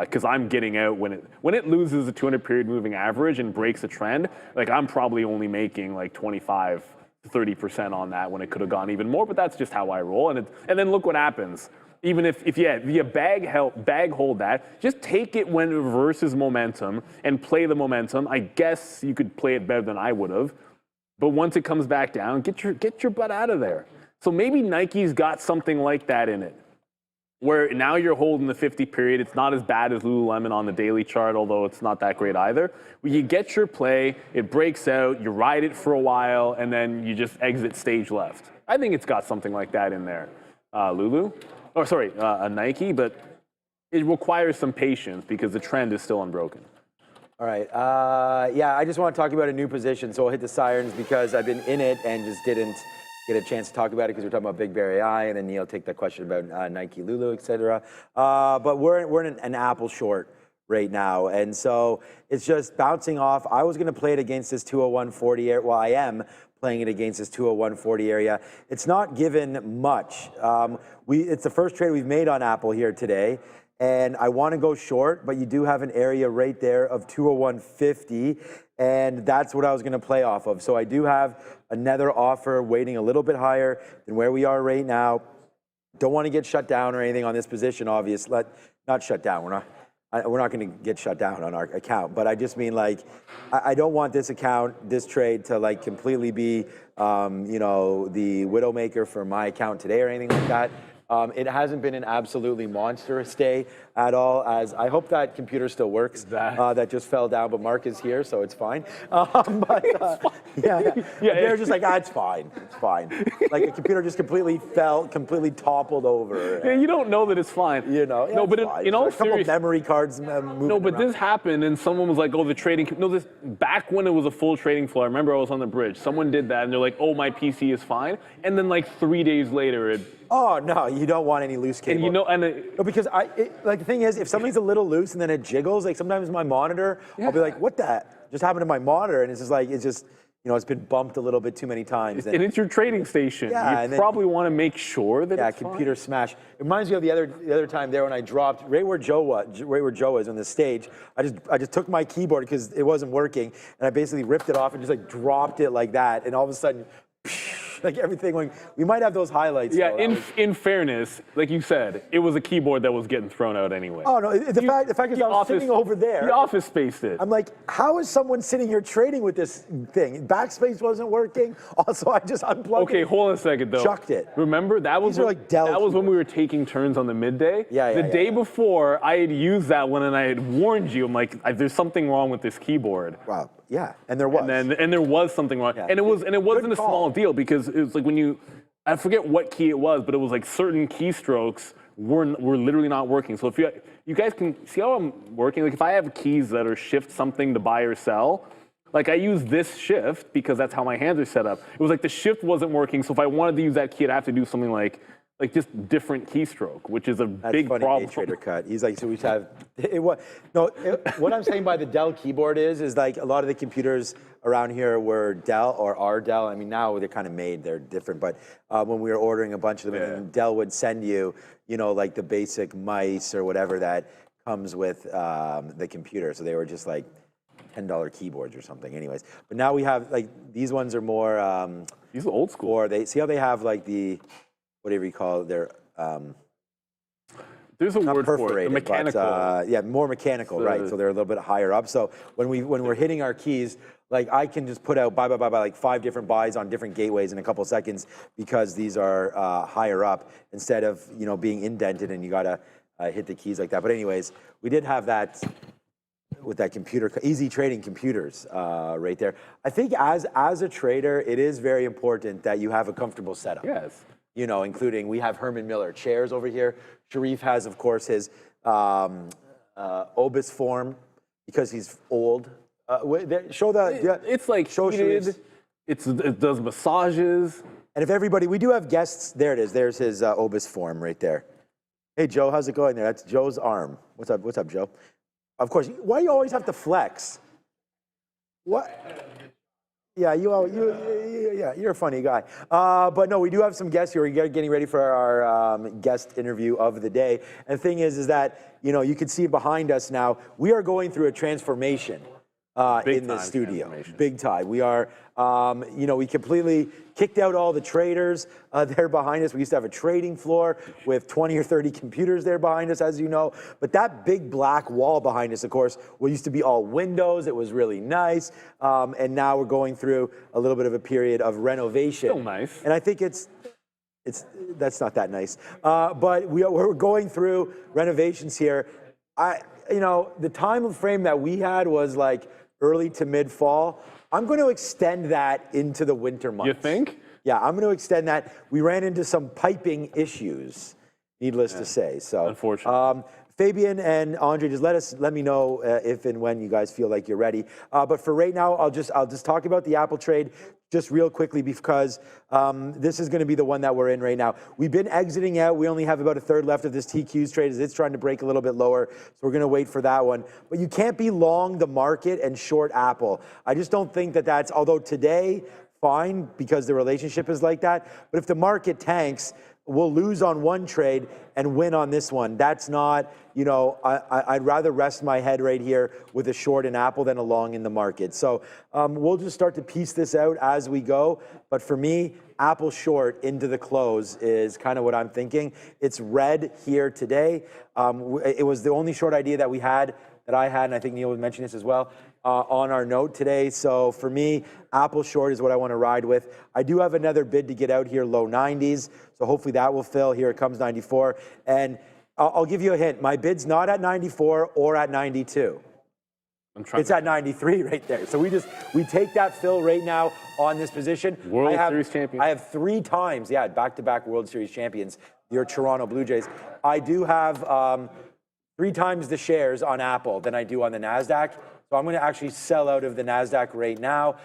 because I'm getting out when it loses the 200-period moving average and breaks a trend. Like I'm probably only making like 25 to 30% on that when it could have gone even more. But that's just how I roll. And then look what happens. Even if you bag hold that, just take it when it reverses momentum and play the momentum. I guess you could play it better than I would have. But once it comes back down, get your butt out of there. So maybe Nike's got something like that in it, where now you're holding the 50 period. It's not as bad as Lululemon on the daily chart, although it's not that great either. Where you get your play, it breaks out, you ride it for a while, and then you just exit stage left. I think it's got something like that in there. A Nike, but it requires some patience because the trend is still unbroken. All right. I just want to talk about a new position. So I'll hit the sirens because I've been in it and just didn't get a chance to talk about it because we're talking about Big Bear AI, and then Neil take that question about Nike, Lulu, et cetera. But we're in an Apple short right now, and so it's just bouncing off. I was going to play it against this 201.40 area. Well, I am playing it against this 201.40 area. It's not given much. It's the first trade we've made on Apple here today. And I want to go short, but you do have an area right there of 201.50, and that's what I was going to play off of. So I do have another offer waiting a little bit higher than where we are right now. Don't want to get shut down or anything on this position, obviously. Not shut down. We're not going to get shut down on our account, but I just mean like I don't want this trade to like completely be the widowmaker for my account today or anything like that. It hasn't been an absolutely monstrous day at all, as I hope that computer still works. That just fell down, but Mark is here, so it's fine. They're just like, it's fine. It's fine. Like the computer just completely toppled over. Yeah, you don't know that it's fine. No, but in all seriousness, a couple memory cards moving around. This happened, and someone was like, oh, the trading. This back when it was a full trading floor. I remember I was on the bridge. Someone did that, and they're like, oh, my PC is fine. And then like 3 days later, oh no, you don't want any loose cable. No, because the thing is, if something's a little loose and then it jiggles, like sometimes my monitor, I'll be like, what that just happened to my monitor? And it's just like, it's been bumped a little bit too many times. And it's your trading station. Yeah, you probably want to make sure that it's computer fine. smash. It reminds me of the other time there when I dropped right where Joe was on the stage. I just took my keyboard because it wasn't working, and I basically ripped it off and just like dropped it like that, and all of a sudden, like everything went. We might have those highlights. Yeah, in fairness, like you said, it was a keyboard that was getting thrown out anyway. Oh no, the fact is I was sitting over there. The Office Space did. I'm like, how is someone sitting here trading with this thing? Backspace wasn't working. Also, I just unplugged it. Okay, hold on a second though. Chucked it. Remember that was when we were taking turns on the Midday. The day before, I had used that one, and I had warned you. I'm like, there's something wrong with this keyboard. Wow. Yeah, and there was. And there was something wrong. Yeah. And it wasn't a small deal because it was like when I forget what key it was, but it was like certain keystrokes were literally not working. So if you guys can see how I'm working, like if I have keys that are shift something to buy or sell, like I use this shift because that's how my hands are set up. It was like the shift wasn't working, so if I wanted to use that key, I'd have to do something like just different keystroke, which is a big problem. Day trader cut. He's like, so we have what I'm saying by the Dell keyboard is like a lot of the computers around here were Dell or are Dell. I mean, now they're kind of they're different. But when we were ordering a bunch of them, and Dell would send you, like the basic mice or whatever that comes with the computer. So they were just like $10 keyboards or something. Anyways, but now we have like these ones are more. These are old school. Or they see how they have like the whatever you call it, they're there's a word for it, mechanical. But, more mechanical, right? So they're a little bit higher up. So when we're hitting our keys, like I can just put out buy like 5 different buys on different gateways in a couple seconds because these are higher up instead of being indented and you gotta hit the keys like that. But anyways, we did have that with that computer, easy trading computers right there. I think as a trader, it is very important that you have a comfortable setup. Yes. You know, including we have Herman Miller chairs over here. Sharif has, of course, his obis form because he's old. Show that. It's like show heated. It does massages. And if everybody, we do have guests. There it is. There's his obis form right there. Hey, Joe, how's it going there? That's Joe's arm. What's up? What's up, Joe? Of course. Why do you always have to flex? What? Yeah, you're a funny guy. But no, we do have some guests here. We're getting ready for our guest interview of the day. And the thing is that, you know, you can see behind us now, we are going through a transformation in the studio. Big time. We are, you know, we completely kicked out all the traders there behind us. We used to have a trading floor with 20 or 30 computers there behind us, as you know. But that big black wall behind us, of course, used to be all windows. It was really nice. And now we're going through a little bit of a period of renovation. Still nice. And I think that's not that nice. But we're going through renovations here. You know, the time frame that we had was like early to mid fall. I'm going to extend that into the winter months. You think? Yeah, I'm going to extend that. We ran into some piping issues, needless to say. So, unfortunately. Fabian and Andre, just let me know if and when you guys feel like you're ready. But for right now, I'll just talk about the Apple trade just real quickly because this is going to be the one that we're in right now. We've been exiting out. We only have about a third left of this TQs trade as it's trying to break a little bit lower. So we're going to wait for that one. But you can't be long the market and short Apple. I just don't think that that's, although today, fine, because the relationship is like that. But if the market tanks, we'll lose on one trade and win on this one. That's not, you know, I'd rather rest my head right here with a short in Apple than a long in the market. So we'll just start to piece this out as we go. But for me, Apple short into the close is kind of what I'm thinking. It's red here today. It was the only short idea that I had, and I think Neil would mention this as well, on our note today. So for me, Apple short is what I want to ride with. I do have another bid to get out here, low 90s. So hopefully that will fill. Here it comes, 94. And I'll give you a hint. My bid's not at 94 or at 92. It's at 93 right there. So we take that fill right now on this position. World Series champions. I have 3 times, back-to-back World Series champions, your Toronto Blue Jays. I do have 3 times the shares on Apple than I do on the NASDAQ. So I'm going to actually sell out of the NASDAQ right now.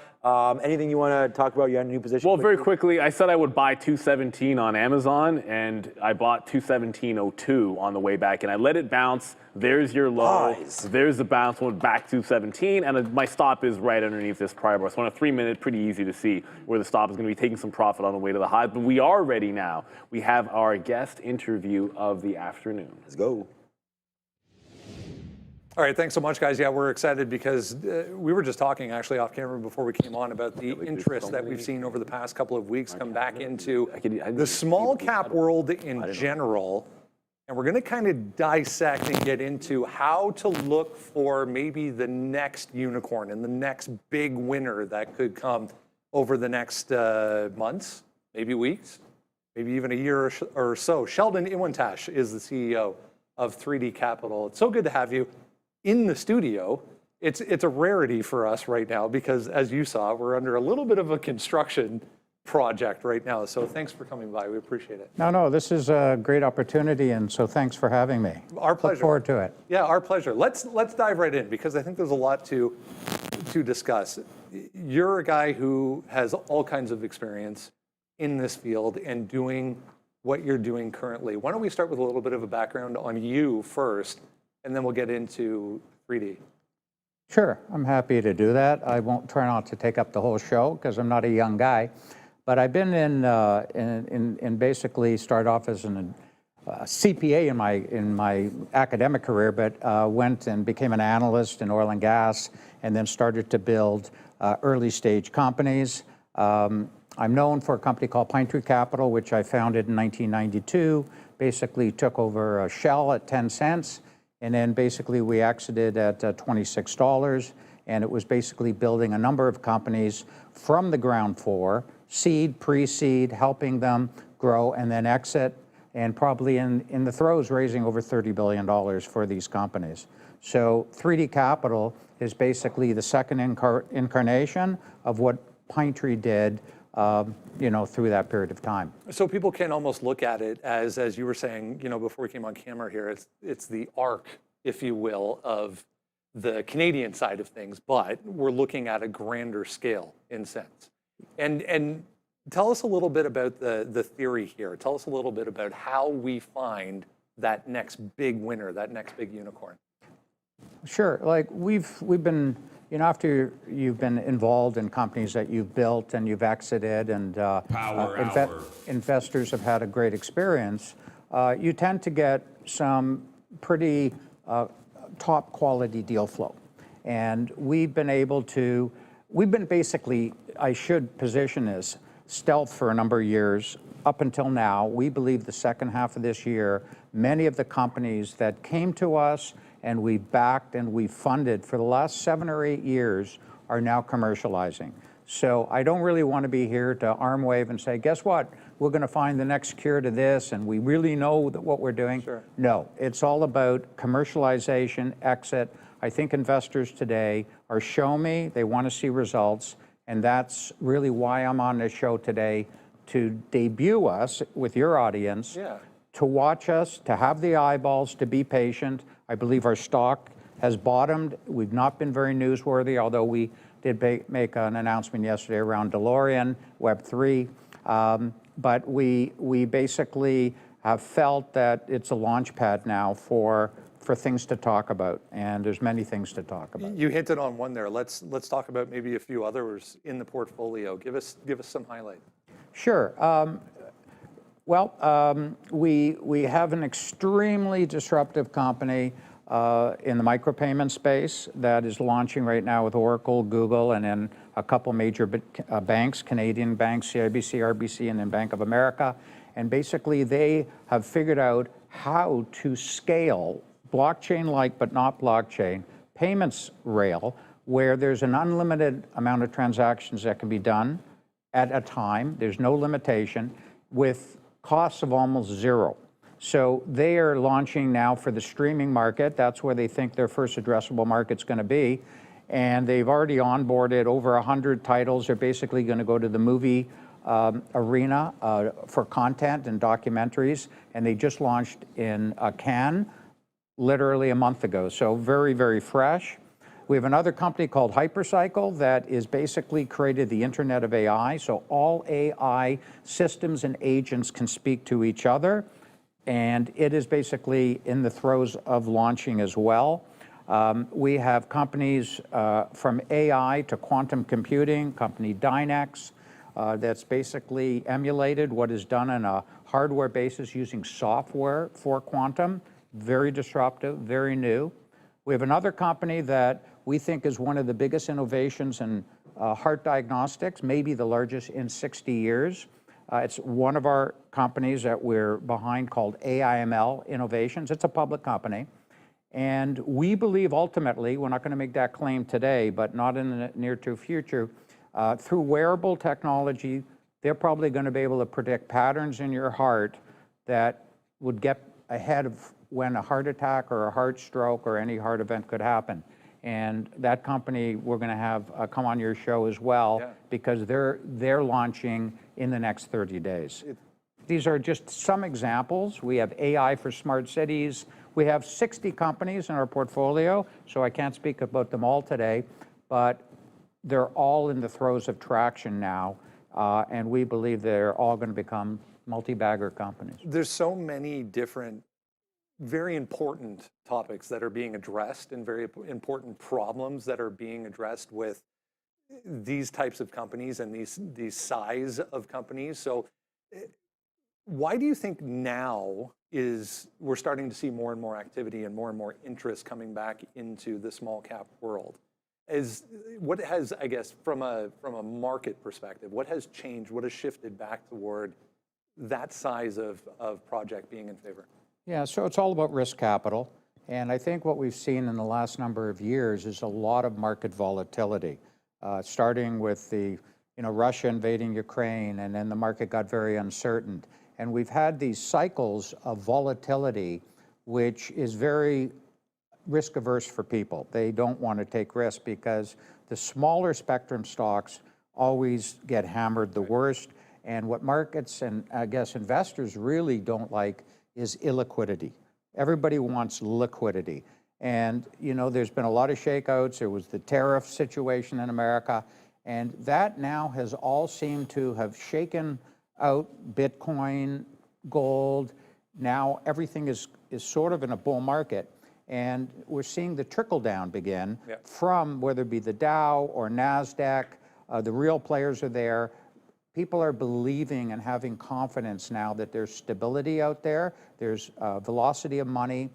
Anything you want to talk about? You had a new position? Well, very quickly, I said I would buy 217 on Amazon, and I bought 217.02 on the way back, and I let it bounce. There's your low. Nice. There's the bounce, went back to 217, and my stop is right underneath this prior bar. So on a 3-minute, pretty easy to see where the stop is going to be taking some profit on the way to the high. But we are ready now. We have our guest interview of the afternoon. Let's go. All right, thanks so much, guys. Yeah, we're excited because we were just talking actually off camera before we came on about the interest that we've seen over the past couple of weeks come back into the small cap world in general. And we're going to kind of dissect and get into how to look for maybe the next unicorn and the next big winner that could come over the next months, maybe weeks, maybe even a year or so. Sheldon Iwantash is the CEO of 3D Capital. It's so good to have you in the studio. It's a rarity for us right now because, as you saw, we're under a little bit of a construction project right now. So thanks for coming by. We appreciate it. No, this is a great opportunity, and so thanks for having me. Our pleasure. Look forward to it. Yeah, our pleasure. Let's dive right in because I think there's a lot to discuss. You're a guy who has all kinds of experience in this field and doing what you're doing currently. Why don't we start with a little bit of a background on you first, and then we'll get into 3D. Sure, I'm happy to do that. I won't try not to take up the whole show because I'm not a young guy. But I've been in basically started off as a CPA in my academic career, but went and became an analyst in oil and gas, and then started to build early stage companies. I'm known for a company called Pine Tree Capital, which I founded in 1992. Basically took over Shell at 10 cents, and then basically we exited at $26, and it was basically building a number of companies from the ground floor, seed, pre-seed, helping them grow, and then exit. and probably in the throes raising over $30 billion for these companies. So 3D Capital is basically the second incarnation of what Pine Tree did through that period of time. So people can almost look at it as you were saying, before we came on camera here, it's the arc, if you will, of the Canadian side of things, but we're looking at a grander scale in sense. And tell us a little bit about the theory here. Tell us a little bit about how we find that next big winner, that next big unicorn. Sure. Like we've been, after you've been involved in companies that you've built and you've exited and investors have had a great experience, you tend to get some pretty top quality deal flow. And we've been basically, I should position this, stealth for a number of years. Up until now, we believe the second half of this year, many of the companies that came to us and we backed and we funded for the last 7 or 8 years are now commercializing. So I don't really want to be here to arm wave and say, guess what? We're going to find the next cure to this and we really know that what we're doing. Sure. No, it's all about commercialization, exit. I think investors today are show me, they want to see results, and that's really why I'm on this show today, to debut us with your audience, to watch us, to have the eyeballs, to be patient. I believe our stock has bottomed. We've not been very newsworthy, although we did make an announcement yesterday around DeLorean, Web3. But we basically have felt that it's a launch pad now for things to talk about, and there's many things to talk about. You hinted on one there. Let's talk about maybe a few others in the portfolio. Give us some highlight. Sure. We have an extremely disruptive company in the micropayment space that is launching right now with Oracle, Google, and then a couple major banks, Canadian banks, CIBC, RBC, and then Bank of America. And basically they have figured out how to scale blockchain-like but not blockchain payments rail, where there's an unlimited amount of transactions that can be done at a time. There's no limitation, with costs of almost zero. So they are launching now for the streaming market. That's where they think their first addressable market's going to be. And they've already onboarded over 100 titles. They're basically going to go to the movie arena for content and documentaries. And they just launched in Cannes literally a month ago. So very, very fresh. We have another company called Hypercycle that is basically created the Internet of AI. So all AI systems and agents can speak to each other. And it is basically in the throes of launching as well. We have companies from AI to quantum computing, company Dynex, that's basically emulated what is done on a hardware basis using software for quantum. Very disruptive, very new. We have another company that we think is one of the biggest innovations in heart diagnostics, maybe the largest in 60 years. It's one of our companies that we're behind called AIML Innovations. It's a public company. And we believe ultimately, we're not going to make that claim today, but not in the near to future, through wearable technology, they're probably going to be able to predict patterns in your heart that would get ahead of when a heart attack or a heart stroke or any heart event could happen. And that company we're going to have come on your show as well, because they're launching in the next 30 days. These are just some examples. We have AI for smart cities. We have 60 companies in our portfolio, so I can't speak about them all today, but they're all in the throes of traction now, and we believe they're all going to become multi-bagger companies. There's so many different, very important topics that are being addressed and very important problems that are being addressed with these types of companies and these size of companies. So why do you think now we're starting to see more and more activity and more interest coming back into the small cap world? What has, I guess, from a market perspective, what has changed, what has shifted back toward that size of project being in favor? Yeah, so it's all about risk capital. And I think what we've seen in the last number of years is a lot of market volatility, starting with Russia invading Ukraine, and then the market got very uncertain. And we've had these cycles of volatility, which is very risk averse for people. They don't want to take risks because the smaller spectrum stocks always get hammered the worst. And what markets and I guess investors really don't like is illiquidity. Everybody wants liquidity. And you know, there's been a lot of shakeouts. There was the tariff situation in America, and that now has all seemed to have shaken out Bitcoin, gold. Now everything is sort of in a bull market. And we're seeing the trickle down begin from whether it be the Dow or NASDAQ, the real players are there. People are believing and having confidence now that there's stability out there. There's velocity of money,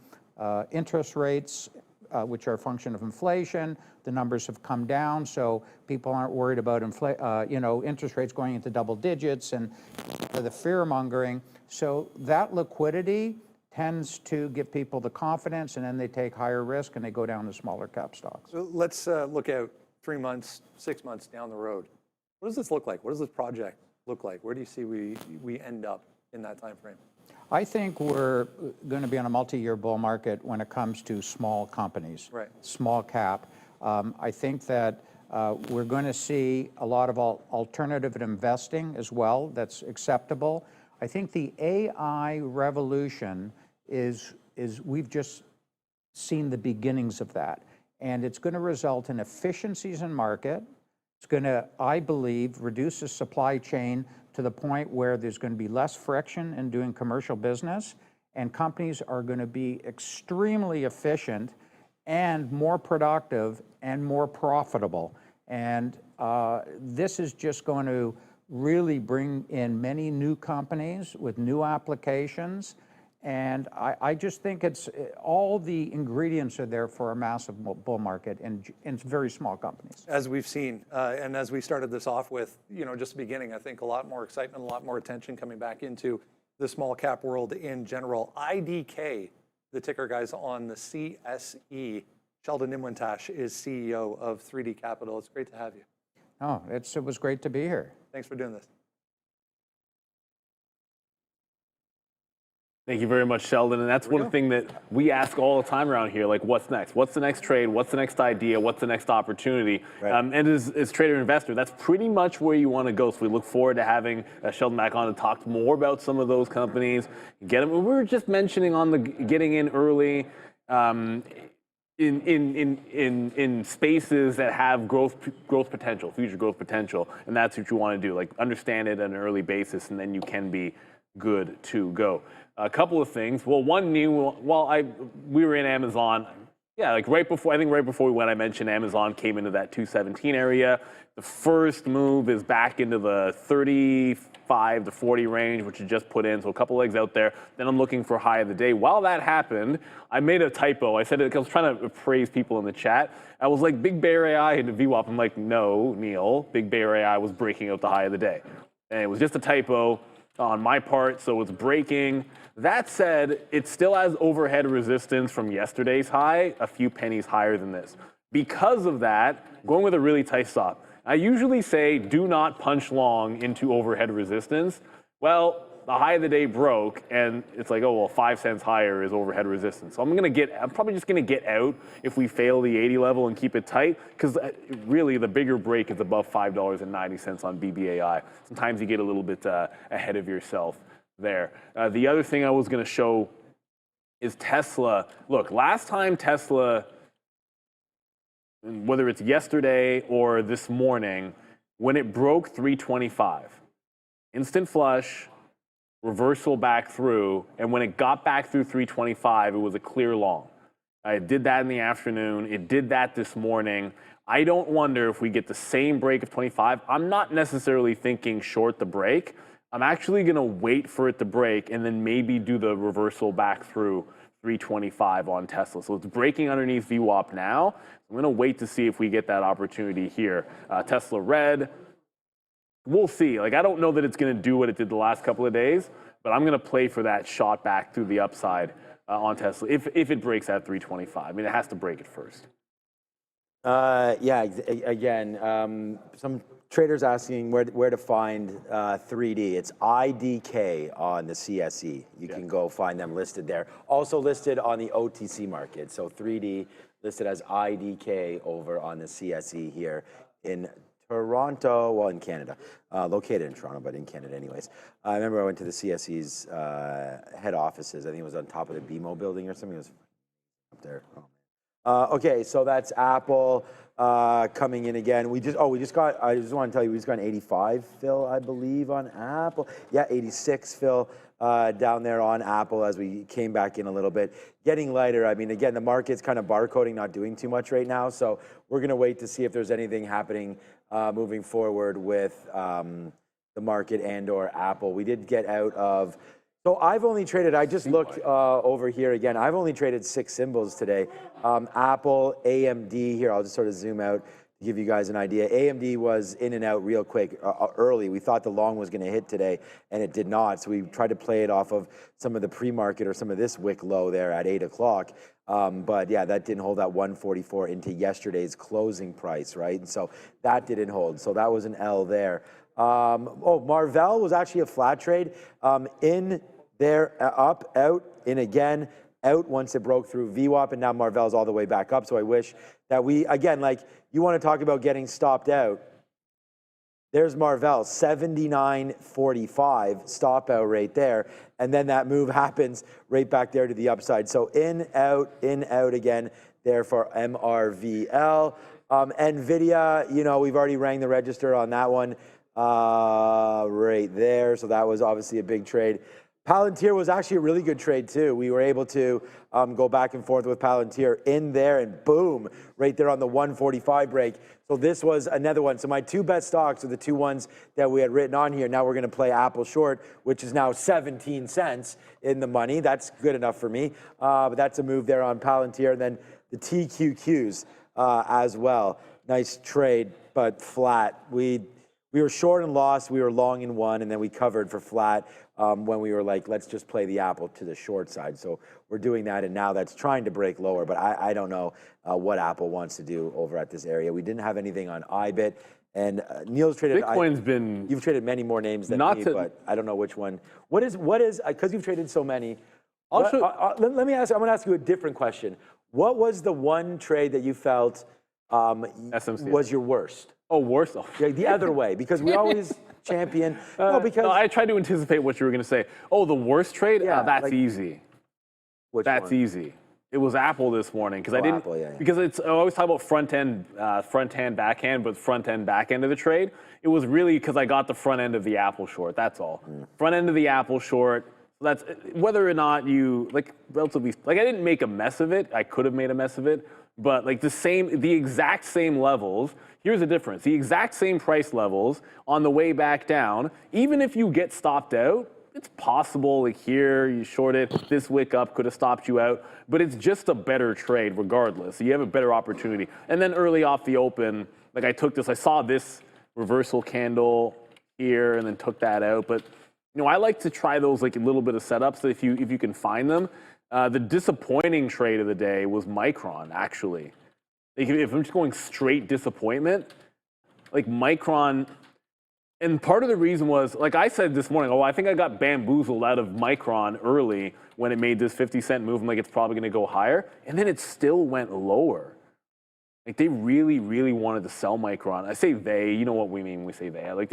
interest rates, which are a function of inflation. The numbers have come down, so people aren't worried about interest rates going into double digits and the fear mongering. So that liquidity tends to give people the confidence, and then they take higher risk and they go down to smaller cap stocks. So let's look out 3 months, 6 months down the road. What does this look like? What does this project look like? Where do you see we end up in that time frame? I think we're going to be on a multi-year bull market when it comes to small companies, small cap. I think that we're going to see a lot of alternative investing as well that's acceptable. I think the AI revolution is we've just seen the beginnings of that. And it's going to result in efficiencies in market. It's going to, I believe, reduce the supply chain to the point where there's going to be less friction in doing commercial business, and companies are going to be extremely efficient and more productive and more profitable. And this is just going to really bring in many new companies with new applications. And I just think it's all the ingredients are there for a massive bull market in very small companies. As we've seen, and as we started this off with, just the beginning, I think a lot more excitement, a lot more attention coming back into the small cap world in general. IDK, the ticker guys on the CSE. Sheldon Nimwintash is CEO of 3D Capital. It's great to have you. Oh, it was great to be here. Thanks for doing this. Thank you very much, Sheldon. And that's one thing that we ask all the time around here, like, what's next? What's the next trade? What's the next idea? What's the next opportunity? And as trader investor, that's pretty much where you want to go. So we look forward to having Sheldon back on to talk more about some of those companies. Get them. We were just mentioning on the getting in early in spaces that have growth potential, future growth potential. And that's what you want to do, like understand it on an early basis, and then you can be good to go. A couple of things. Well, one new, we were in Amazon. Yeah, like right before we went, I mentioned Amazon came into that 217 area. The first move is back into the 35 to 40 range, which you just put in. So a couple legs out there. Then I'm looking for high of the day. While that happened, I made a typo. I said it, I was trying to praise people in the chat. I was like, Big Bear AI into VWAP. I'm like, no, Neil, Big Bear AI was breaking out the high of the day. And it was just a typo on my part, so it's breaking. That said, it still has overhead resistance from yesterday's high, a few pennies higher than this. Because of that, I'm going with a really tight stop. I usually say do not punch long into overhead resistance. Well, the high of the day broke, and it's like, oh, well, 5 cents higher is overhead resistance. So I'm probably just gonna get out if we fail the 80 level and keep it tight, because really the bigger break is above $5.90 on BBAI. Sometimes you get a little bit ahead of yourself there. The other thing I was gonna show is Tesla. Look, last time Tesla, whether it's yesterday or this morning, when it broke 325, instant flush, reversal back through, and when it got back through 325, it was a clear long. I did that in the afternoon. It did that this morning. I don't wonder if we get the same break of 25. I'm not necessarily thinking short the break. I'm actually going to wait for it to break and then maybe do the reversal back through 325 on Tesla. So it's breaking underneath VWAP now. I'm going to wait to see if we get that opportunity here. Tesla red. We'll see. Like, I don't know that it's going to do what it did the last couple of days, but I'm going to play for that shot back through the upside on Tesla if it breaks at 325. I mean, it has to break it first. Again, some traders asking where to find 3D. It's IDK on the CSE. You can go find them listed there. Also listed on the OTC market. So 3D listed as IDK over on the CSE here in Toronto, well, in Canada, located in Toronto, but in Canada anyways. I remember I went to the CSE's head offices. I think it was on top of the BMO building or something. It was up there. Okay, so that's Apple coming in again. I just want to tell you, we just got an 85, Phil, I believe, on Apple. Yeah, 86, Phil, down there on Apple as we came back in a little bit. Getting lighter. I mean, again, the market's kind of barcoding, not doing too much right now. So we're going to wait to see if there's anything happening moving forward with the market and or Apple. We did get out of... So I've only traded, I just looked over here again, I've only traded 6 symbols today. Apple, AMD here, I'll just sort of zoom out to give you guys an idea. AMD was in and out real quick, early. We thought the long was gonna hit today and it did not. So we tried to play it off of some of the pre-market or some of this wick low there at 8 o'clock. But yeah, that didn't hold that 144 into yesterday's closing price, right? And so that didn't hold. So that was an L there. Marvell was actually a flat trade. In there, up, out, in again, out once it broke through VWAP, and now Marvell's all the way back up. So I wish that we, again, like you want to talk about getting stopped out. There's Marvell, 79.45 stop out right there. And then that move happens right back there to the upside. So in, out again there for MRVL. Nvidia, you know, we've already rang the register on that one right there. So that was obviously a big trade. Palantir was actually a really good trade too. We were able to go back and forth with Palantir in there and boom, right there on the 145 break. So this was another one. So my 2 best stocks are the 2 ones that we had written on here. Now we're gonna play Apple short, which is now 17 cents in the money. That's good enough for me. But that's a move there on Palantir. And then the TQQs as well. Nice trade, but flat. We were short and lost, we were long and won, and then we covered for flat when we were like, let's just play the Apple to the short side. So we're doing that, and now that's trying to break lower, but I don't know what Apple wants to do over at this area. We didn't have anything on IBIT, and Neil's traded... Bitcoin's been... You've traded many more names than me, but I don't know which one. What is because you've traded so many, let me ask, I'm gonna ask you a different question. What was the one trade that you felt was your worst? Oh, worse? Oh. Yeah, the other way, because we always champion. No, I tried to anticipate what you were going to say. Oh, the worst trade? Yeah, that's like, easy. That's easy. It was Apple this morning because I didn't. Apple, yeah. Because I always talk about front end, backhand, but front end, back end of the trade. It was really because I got the front end of the Apple short. That's all. Front end of the Apple short. That's whether or not you relatively I didn't make a mess of it. I could have made a mess of it, but like the exact same levels. Here's the difference: the exact same price levels on the way back down. Even if you get stopped out, it's possible. Like here, you short it. This wick up could have stopped you out, but it's just a better trade regardless. So you have a better opportunity. And then early off the open, like I saw this reversal candle here, and then took that out, but. You know, I like to try those like a little bit of setups so if you can find them. The disappointing trade of the day was Micron, actually. Like, if I'm just going straight disappointment, like Micron, and part of the reason was, like I said this morning, I think I got bamboozled out of Micron early when it made this 50-cent move. I'm like, it's probably going to go higher. And then it still went lower. Like, they really, really wanted to sell Micron. I say they, you know what we mean when we say they. Like,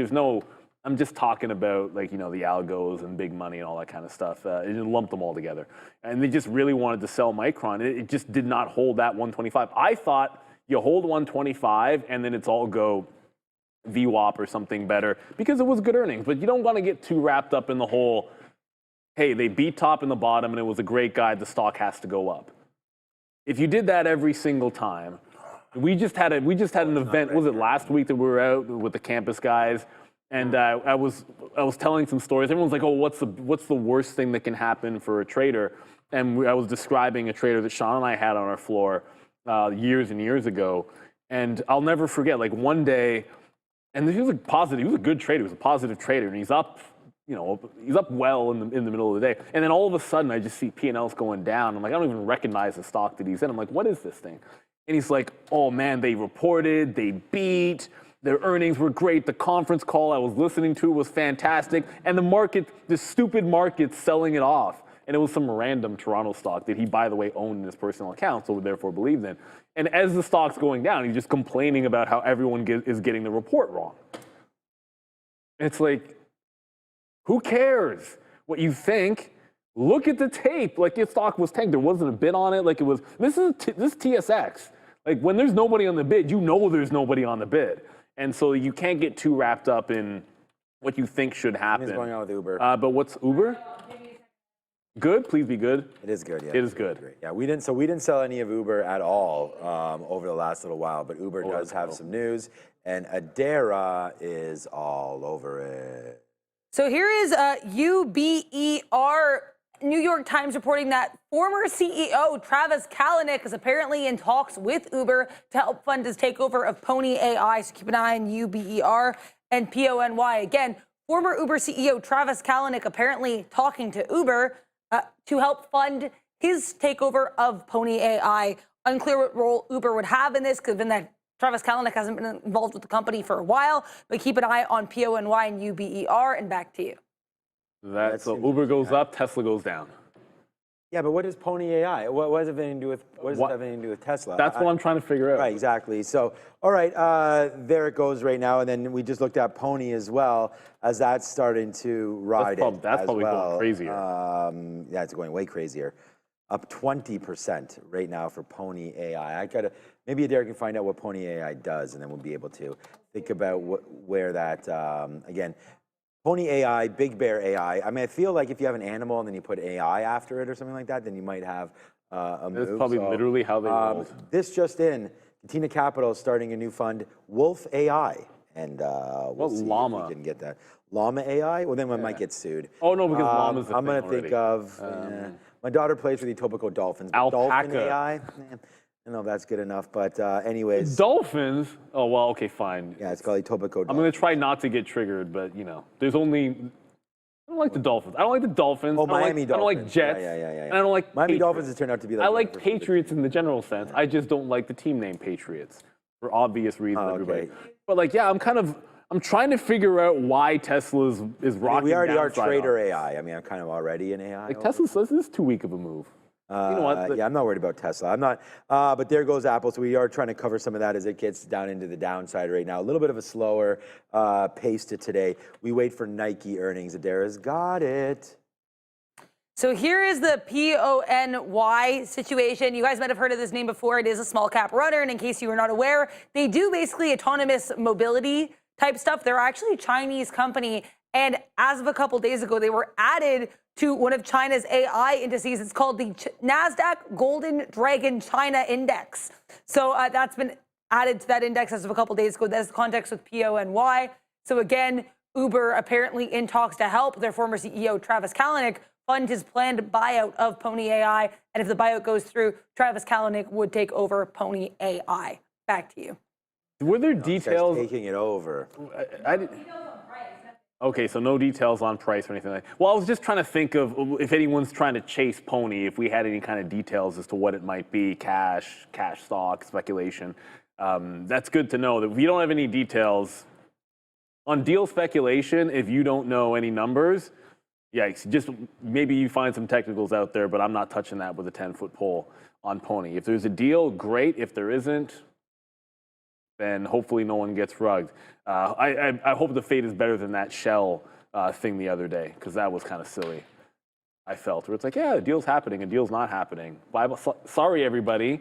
I'm just talking about, like, you know, the algos and big money and all that kind of stuff. It just lumped them all together. And they just really wanted to sell Micron. It just did not hold that 125. I thought you hold 125 and then it's all go VWAP or something better because it was good earnings. But you don't want to get too wrapped up in the whole, hey, they beat top and the bottom and it was a great guide, the stock has to go up. If you did that every single time, we just had an event, was it last week that we were out with the campus guys? And I was telling some stories. Everyone's like, "Oh, what's the worst thing that can happen for a trader?" And I was describing a trader that Sean and I had on our floor years and years ago. And I'll never forget. Like one day, and he was a positive. He was a good trader. He was a positive trader, and he's up. You know, he's up well in the middle of the day. And then all of a sudden, I just see P&Ls going down. I'm like, I don't even recognize the stock that he's in. I'm like, what is this thing? And he's like, oh man, they reported, they beat, their earnings were great, the conference call I was listening to was fantastic, and the market, the stupid market's selling it off. And it was some random Toronto stock that he, by the way, owned in his personal account, so therefore believed in. And as the stock's going down, he's just complaining about how everyone is getting the report wrong. It's like, who cares what you think? Look at the tape. Like, your stock was tanked. There wasn't a bid on it. Like, it was, this is TSX. Like, when there's nobody on the bid, you know there's nobody on the bid. And so you can't get too wrapped up in what you think should happen. What's going on with Uber? But what's Uber? Good? Please be good. It is good, yeah. It is good. Great. Yeah, we didn't sell any of Uber at all over the last little while, but Uber does have some news, and Adara is all over it. So here is UBER, New York Times reporting that former CEO Travis Kalanick is apparently in talks with Uber to help fund his takeover of Pony AI. So keep an eye on UBER and PONY. Again, former Uber CEO Travis Kalanick apparently talking to Uber to help fund his takeover of Pony AI. Unclear what role Uber would have in this, given that Travis Kalanick hasn't been involved with the company for a while. But keep an eye on PONY and UBER, and back to you. So Uber goes up, Tesla goes down. Yeah, but what is Pony AI? What does it have anything to do with anything to do with Tesla? That's what I'm trying to figure out. Right, exactly. So, all right, there it goes right now, and then we just looked at Pony as well, as that's starting to ride that's probably going crazier. Yeah, it's going way crazier. Up 20% right now for Pony AI. Maybe Adair can find out what Pony AI does, and then we'll be able to think about where that again. Pony AI, Big Bear AI. I mean, I feel like if you have an animal and then you put AI after it or something like that, then you might have a move. That's probably literally how they rolled. This just in, Katina Capital is starting a new fund, Wolf AI. And we'll see Llama? if we can get that. Llama AI? Well, then we might get sued. Oh, no, because Llama's the I'm thing going to think of, my daughter plays with Etobicoke Dolphins. Alpaca. Dolphin AI? I don't know if that's good enough, but anyways. Dolphins? Oh, well, okay, fine. Yeah, it's called Etobicoke Dolphins. I'm going to try not to get triggered, but, there's only... I don't like the Dolphins. I don't like the Dolphins. Oh, Miami Dolphins. I don't like Jets. Yeah. And I don't like Miami Patriots. Dolphins has turned out to be like... I like Patriots in the general sense. I just don't like the team name Patriots for obvious reasons, everybody. But, I'm trying to figure out why Tesla is rocking. We already are downside trader on. AI. I mean, I'm kind of already in AI. Like Tesla says this is too weak of a move. You know what? Yeah, I'm not worried about Tesla. I'm not. But there goes Apple. So we are trying to cover some of that as it gets down into the downside right now. A little bit of a slower pace to today. We wait for Nike earnings. Adara's got it. So here is the PONY situation. You guys might have heard of this name before. It is a small cap runner. And in case you were not aware, they do basically autonomous mobility type stuff. They're actually a Chinese company. And as of a couple days ago, they were added to one of China's AI indices. It's called the NASDAQ Golden Dragon China Index. So that's been added to that index as of a couple days ago. That's the context with PONY. So again, Uber apparently in talks to help their former CEO, Travis Kalanick, fund his planned buyout of Pony AI. And if the buyout goes through, Travis Kalanick would take over Pony AI. Back to you. Were there details? Taking it over. Okay, so no details on price or anything like that. Well, I was just trying to think of if anyone's trying to chase Pony, if we had any kind of details as to what it might be, cash stock, speculation. That's good to know. That if you don't have any details on deal speculation, if you don't know any numbers, yikes, just maybe you find some technicals out there, but I'm not touching that with a 10-foot pole on Pony. If there's a deal, great. If there isn't, then hopefully no one gets rugged. I hope the fate is better than that Shell thing the other day, because that was kind of silly. I felt where it's like, yeah, a deal's happening, a deal's not happening. Sorry, everybody,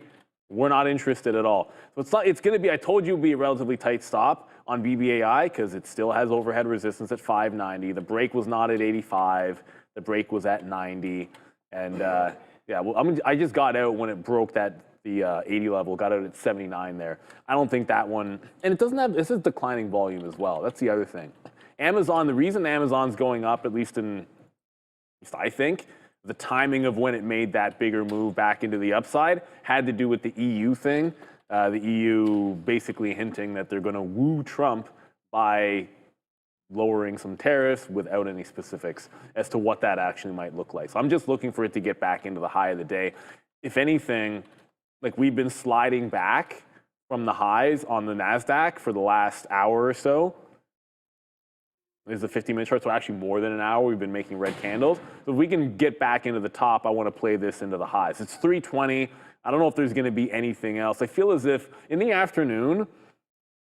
we're not interested at all. So it's going to be, I told you, it would be a relatively tight stop on BBAI because it still has overhead resistance at 590. The break was not at 85. The break was at 90. And yeah, well, I just got out when it broke the 80 level, got out at 79 there. I don't think that one, and it doesn't have, this is declining volume as well. That's the other thing. Amazon, the reason Amazon's going up, at least I think, the timing of when it made that bigger move back into the upside had to do with the EU thing. The EU basically hinting that they're going to woo Trump by lowering some tariffs without any specifics as to what that actually might look like. So I'm just looking for it to get back into the high of the day. If anything, Like we've been sliding back from the highs on the NASDAQ for the last hour or so. This is a 15-minute chart, so actually more than an hour. We've been making red candles. So if we can get back into the top, I want to play this into the highs. It's 320. I don't know if there's going to be anything else. I feel as if in the afternoon,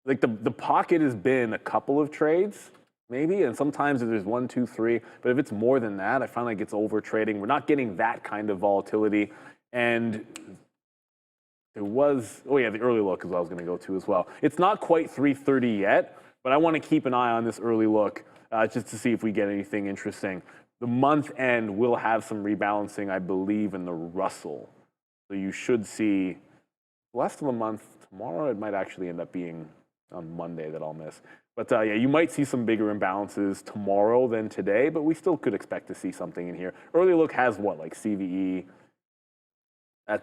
like the pocket has been a couple of trades, maybe, and sometimes there's 1, 2, 3. But if it's more than that, I find like it's over trading. We're not getting that kind of volatility. And there was, oh yeah, the early look is what I was going to go to as well. It's not quite 330 yet, but I want to keep an eye on this early look just to see if we get anything interesting. The month end will have some rebalancing, I believe, in the Russell. So you should see the rest of the month tomorrow. It might actually end up being on Monday that I'll miss. But yeah, you might see some bigger imbalances tomorrow than today, but we still could expect to see something in here. Early look has what, like CVE?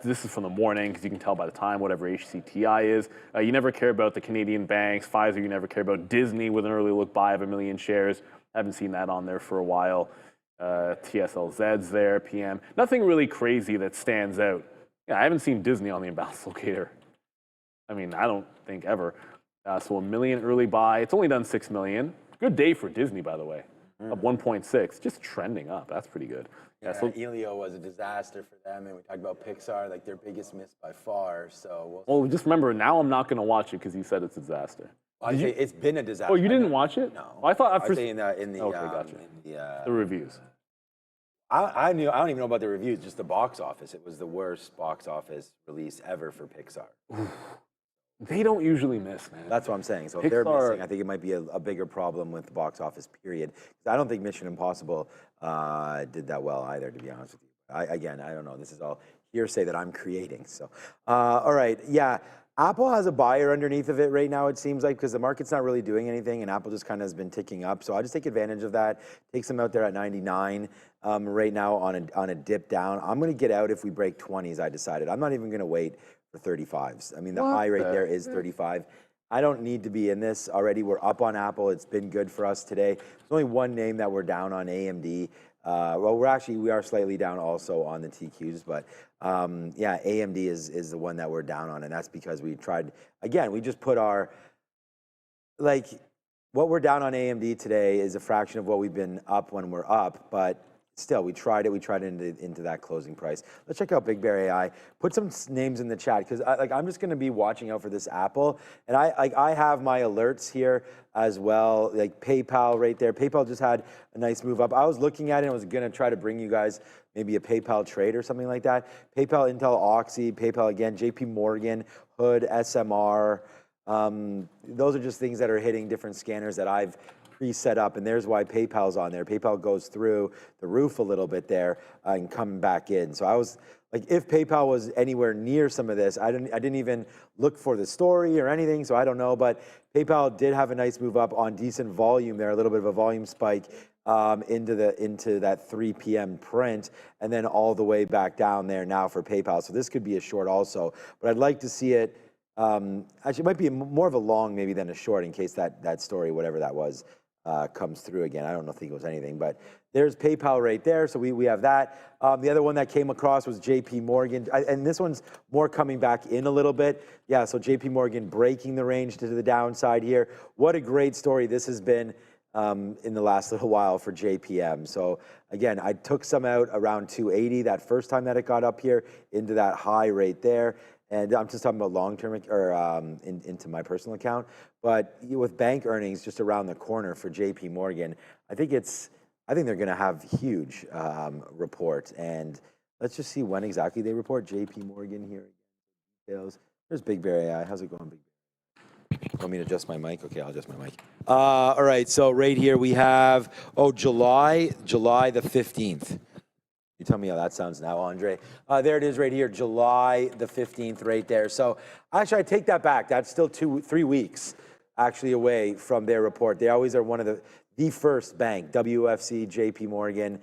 This is from the morning because you can tell by the time whatever HCTI is. You never care about the Canadian banks. Pfizer, you never care about. Disney with an early look buy of 1 million shares. Haven't seen that on there for a while. TSLZ's there, PM. Nothing really crazy that stands out. Yeah, I haven't seen Disney on the imbalance locator. I mean, I don't think ever. So 1 million early buy. It's only done 6 million. Good day for Disney, by the way. Up 1.6, just trending up. That's pretty good. Yeah, so Elio was a disaster for them, and we talked about Pixar, like their biggest miss by far. So well, just remember, now I'm not going to watch it because you said it's a disaster. I say it's been a disaster. Oh, you didn't watch it? No. Well, I thought I say in the okay, gotcha. The reviews. I don't even know about the reviews, just the box office. It was the worst box office release ever for Pixar. They don't usually miss, man. That's what I'm saying. So if they're missing, I think it might be a bigger problem with the box office, period. I don't think Mission Impossible did that well either, to be honest with you. I don't know. This is all hearsay that I'm creating. So, all right. Yeah. Apple has a buyer underneath of it right now, it seems like, because the market's not really doing anything, and Apple just kind of has been ticking up. So I'll just take advantage of that. Takes them out there at 99 right now on a dip down. I'm going to get out if we break 20s, I decided. I'm not even going to wait for 35s. I mean, the high right there is 35. I don't need to be in this already. We're up on Apple. It's been good for us today. There's only one name that we're down on, AMD. Well, we are slightly down also on the TQs, but yeah, AMD is the one that we're down on, and that's because we tried, again, we just put our, like, what we're down on AMD today is a fraction of what we've been up when we're up, but still, we tried it into that closing price. Let's check out Big Bear AI. Put some names in the chat, because I'm just going to be watching out for this Apple, and I have my alerts here as well, like PayPal right there. PayPal just had a nice move up. I was looking at it and I was going to try to bring you guys maybe a PayPal trade or something like that. PayPal, Intel, Oxy, PayPal again, JP Morgan, Hood, SMR. Those are just things that are hitting different scanners that I've pre-set up, and there's why PayPal's on there. PayPal goes through the roof a little bit there and coming back in. So I was like, if PayPal was anywhere near some of this, I didn't even look for the story or anything, so I don't know. But PayPal did have a nice move up on decent volume there, a little bit of a volume spike into that 3 p.m. print, and then all the way back down there now for PayPal. So this could be a short also, but I'd like to see it. Actually, it might be more of a long maybe than a short in case that story, whatever that was, comes through again. I don't think it was anything, but there's PayPal right there. So we have that. The other one that came across was JP Morgan. And this one's more coming back in a little bit. Yeah, so JP Morgan breaking the range to the downside here. What a great story this has been in the last little while for JPM. So again, I took some out around 280 that first time that it got up here into that high right there. And I'm just talking about long-term or into my personal account. But with bank earnings just around the corner for JP Morgan, I think they're going to have huge report. And let's just see when exactly they report. JP Morgan here. Details. There's Big Bear AI. How's it going, Big Bear? Want me to adjust my mic? Okay, I'll adjust my mic. All right, so right here we have, July the 15th. You tell me how that sounds now, Andre. There it is right here, July the 15th right there. So actually, I take that back. That's still 3 weeks actually away from their report. They always are one of the first bank, WFC, JP Morgan,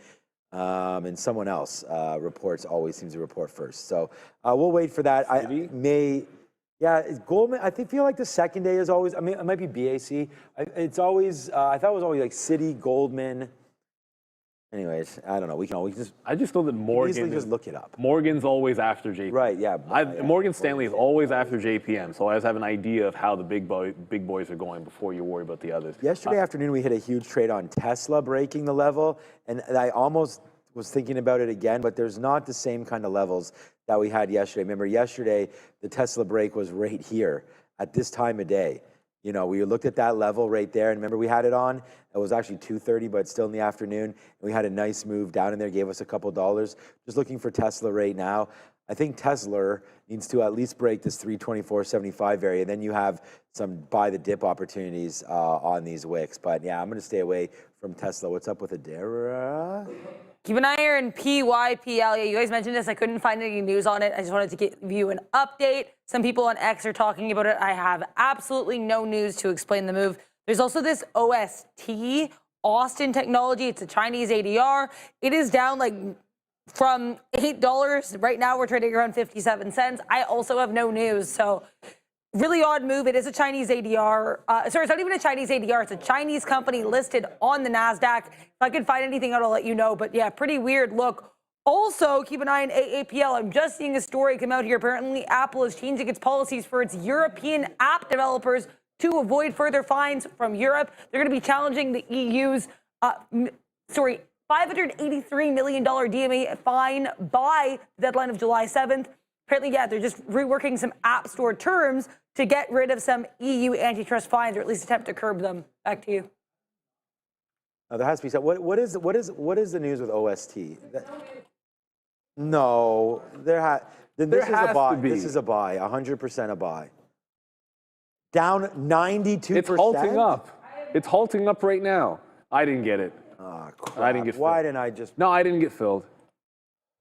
and someone else always seems to report first. So we'll wait for that. It's Goldman. I feel like the second day is always, it might be BAC. It's always, I thought it was always like Citi, Goldman, Anyways, I don't know. We can always just. I just know that Morgan easily just look it up. Morgan's always after JPM. Right. Yeah. Morgan Stanley is always after JPM, so I always have an idea of how the big boys are going before you worry about the others. Yesterday afternoon, we hit a huge trade on Tesla breaking the level, and I almost was thinking about it again, but there's not the same kind of levels that we had yesterday. Remember, yesterday the Tesla break was right here at this time of day. You know, we looked at that level right there, and remember we had it on. It was actually 2:30, but still in the afternoon. And we had a nice move down in there, gave us a couple dollars. Just looking for Tesla right now. I think Tesla needs to at least break this 324.75 area. Then you have some buy the dip opportunities on these wicks. But yeah, I'm going to stay away from Tesla. What's up with Adara? Keep an eye on PYPL. Yeah, you guys mentioned this. I couldn't find any news on it. I just wanted to give you an update. Some people on X are talking about it. I have absolutely no news to explain the move. There's also this OST, Austin Technology. It's a Chinese ADR. It is down like from $8. Right now we're trading around 57 cents. I also have no news. So really odd move. It is a Chinese ADR. Sorry, it's not even a Chinese ADR. It's a Chinese company listed on the NASDAQ. If I can find anything out, I'll let you know. But yeah, pretty weird look. Also, keep an eye on AAPL. I'm just seeing a story come out here. Apparently, Apple is changing its policies for its European app developers to avoid further fines from Europe. They're going to be challenging the EU's, $583 million DMA fine by the deadline of July 7th. Apparently, yeah, they're just reworking some App Store terms to get rid of some EU antitrust fines, or at least attempt to curb them. Back to you. There has to be some. What is the news with OST? No, this is a buy. This is a buy. 100% a buy. Down 92%. It's halting up. It's halting up right now. I didn't get it. Oh, crap. I didn't get filled. Why didn't I just? No, I didn't get filled.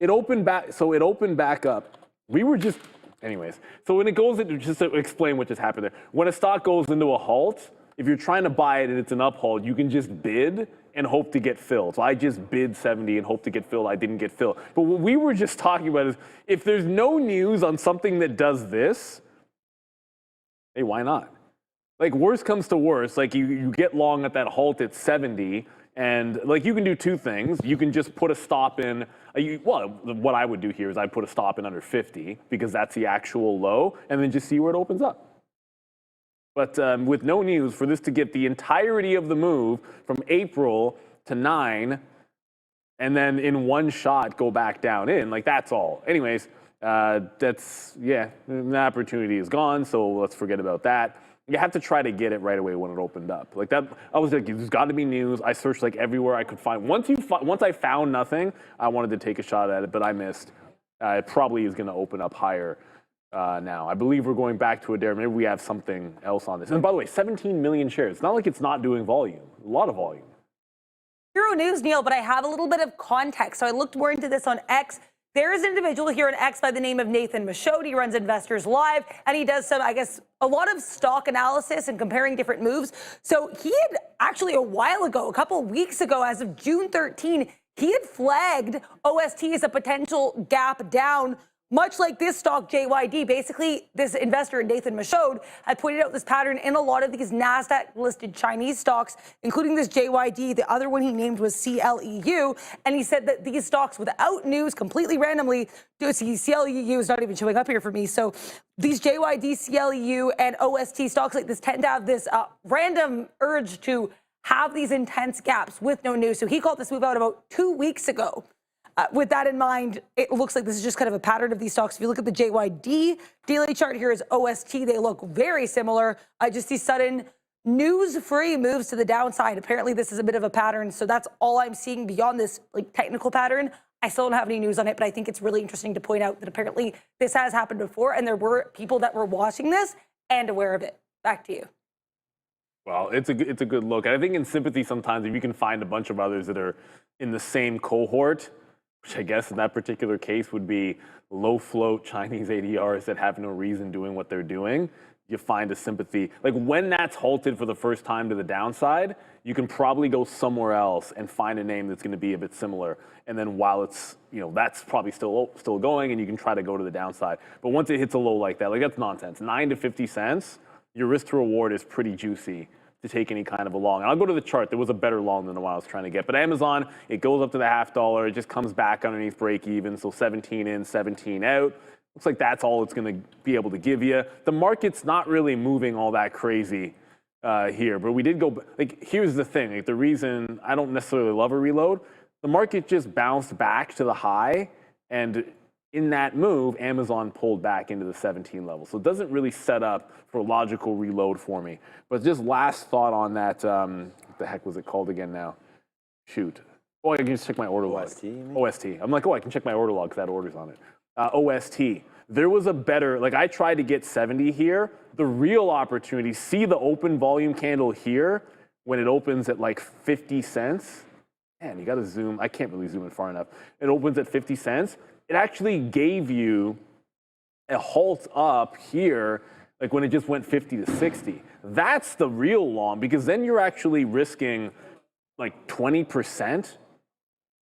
It opened back. So it opened back up. We were just, anyways. So when it goes into, just to explain what just happened there. When a stock goes into a halt, if you're trying to buy it and it's an uphold, you can just bid and hope to get filled. So I just bid 70 and hope to get filled. I didn't get filled. But what we were just talking about is if there's no news on something that does this, hey, why not? Like worst comes to worst, like you get long at that halt at 70, and like you can do two things. You can just put a stop in, well, what I would do here is I'd put a stop in under 50 because that's the actual low, and then just see where it opens up. But with no news, for this to get the entirety of the move from April to 9, and then in one shot go back down in, like that's all. Anyways, that's, yeah, the opportunity is gone, so let's forget about that. You have to try to get it right away when it opened up. Like that, I was like, there's got to be news. I searched like everywhere I could find. Once I found nothing, I wanted to take a shot at it, but I missed. It probably is going to open up higher now. I believe we're going back to Adair. Maybe we have something else on this. And by the way, 17 million shares. It's not like it's not doing volume. A lot of volume. Zero news, Neil, but I have a little bit of context. So I looked more into this on X. There is an individual here on X by the name of Nathan Michaud. He runs Investors Live, and he does some, I guess, a lot of stock analysis and comparing different moves. So he had actually a while ago, a couple of weeks ago, as of June 13, he had flagged OST as a potential gap down, much like this stock, JYD. Basically, this investor, Nathan Michaud, had pointed out this pattern in a lot of these NASDAQ-listed Chinese stocks, including this JYD. The other one he named was CLEU, and he said that these stocks, without news, completely randomly, CLEU is not even showing up here for me. So these JYD, CLEU, and OST stocks like this tend to have this random urge to have these intense gaps with no news. So he called this move out about 2 weeks ago. With that in mind, it looks like this is just kind of a pattern of these stocks. If you look at the JYD daily chart, here is OST. They look very similar. I just see sudden news-free moves to the downside. Apparently, this is a bit of a pattern. So that's all I'm seeing beyond this like technical pattern. I still don't have any news on it, but I think it's really interesting to point out that apparently this has happened before, and there were people that were watching this and aware of it. Back to you. Well, it's a good look. And I think in sympathy sometimes, if you can find a bunch of others that are in the same cohort, which I guess in that particular case would be low float Chinese ADRs that have no reason doing what they're doing, you find a sympathy. Like when that's halted for the first time to the downside, you can probably go somewhere else and find a name that's going to be a bit similar. And then while it's, that's probably still going, and you can try to go to the downside. But once it hits a low like that, like that's nonsense. 9 to 50 cents, your risk to reward is pretty juicy to take any kind of a long. And I'll go to the chart. There was a better long than the one I was trying to get. But Amazon, it goes up to the $0.50. It just comes back underneath break even. So 17 in, 17 out. Looks like that's all it's going to be able to give you. The market's not really moving all that crazy here. But we did go, like, here's the thing. Like, the reason I don't necessarily love a reload, the market just bounced back to the high. And in that move, Amazon pulled back into the 17 level. So it doesn't really set up for a logical reload for me. But just last thought on that, what the heck was it called again now? Shoot. Oh, I can just check my order log. OST. I'm like, oh, I can check my order log because that order's on it. OST. There was a better, like I tried to get 70 here. The real opportunity, see the open volume candle here when it opens at like 50 cents. Man, you got to zoom. I can't really zoom in far enough. It opens at 50 cents. It actually gave you a halt up here, like when it just went 50 to 60. That's the real long, because then you're actually risking like 20%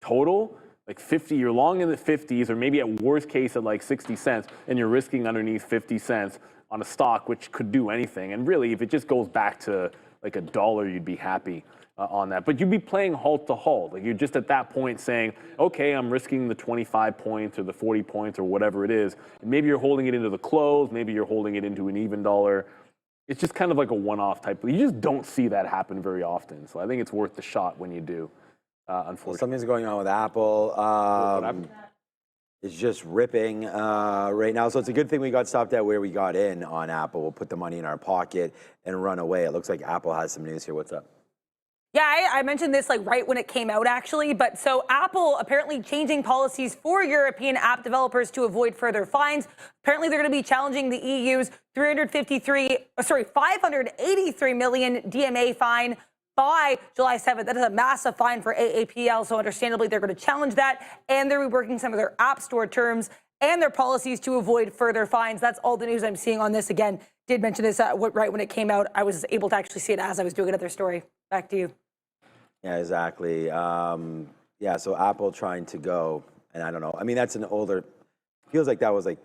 total, like 50, you're long in the 50s, or maybe at worst case at like 60 cents, and you're risking underneath 50 cents on a stock, which could do anything. And really, if it just goes back to like $1, you'd be happy on that. But you'd be playing halt to halt. Like, you're just at that point saying, okay, I'm risking the 25 points or the 40 points or whatever it is. And maybe you're holding it into the close, maybe you're holding it into an even dollar. It's just kind of like a one-off type. You just don't see that happen very often. So I think it's worth the shot when you do, unfortunately. Well, something's going on with Apple. It's just ripping right now. So it's a good thing we got stopped at where we got in on Apple. We'll put the money in our pocket and run away. It looks like Apple has some news here. What's up? Yeah, I mentioned this like right when it came out, actually. But so Apple apparently changing policies for European app developers to avoid further fines. Apparently, they're going to be challenging the EU's 583 million DMA fine by July 7th. That is a massive fine for AAPL. So understandably, they're going to challenge that. And they're reworking some of their App Store terms and their policies to avoid further fines. That's all the news I'm seeing on this. Again, did mention this right when it came out. I was able to actually see it as I was doing another story. Back to you. Yeah, exactly. Yeah, so Apple trying to go, and I don't know. I mean, that's an older, feels like that was like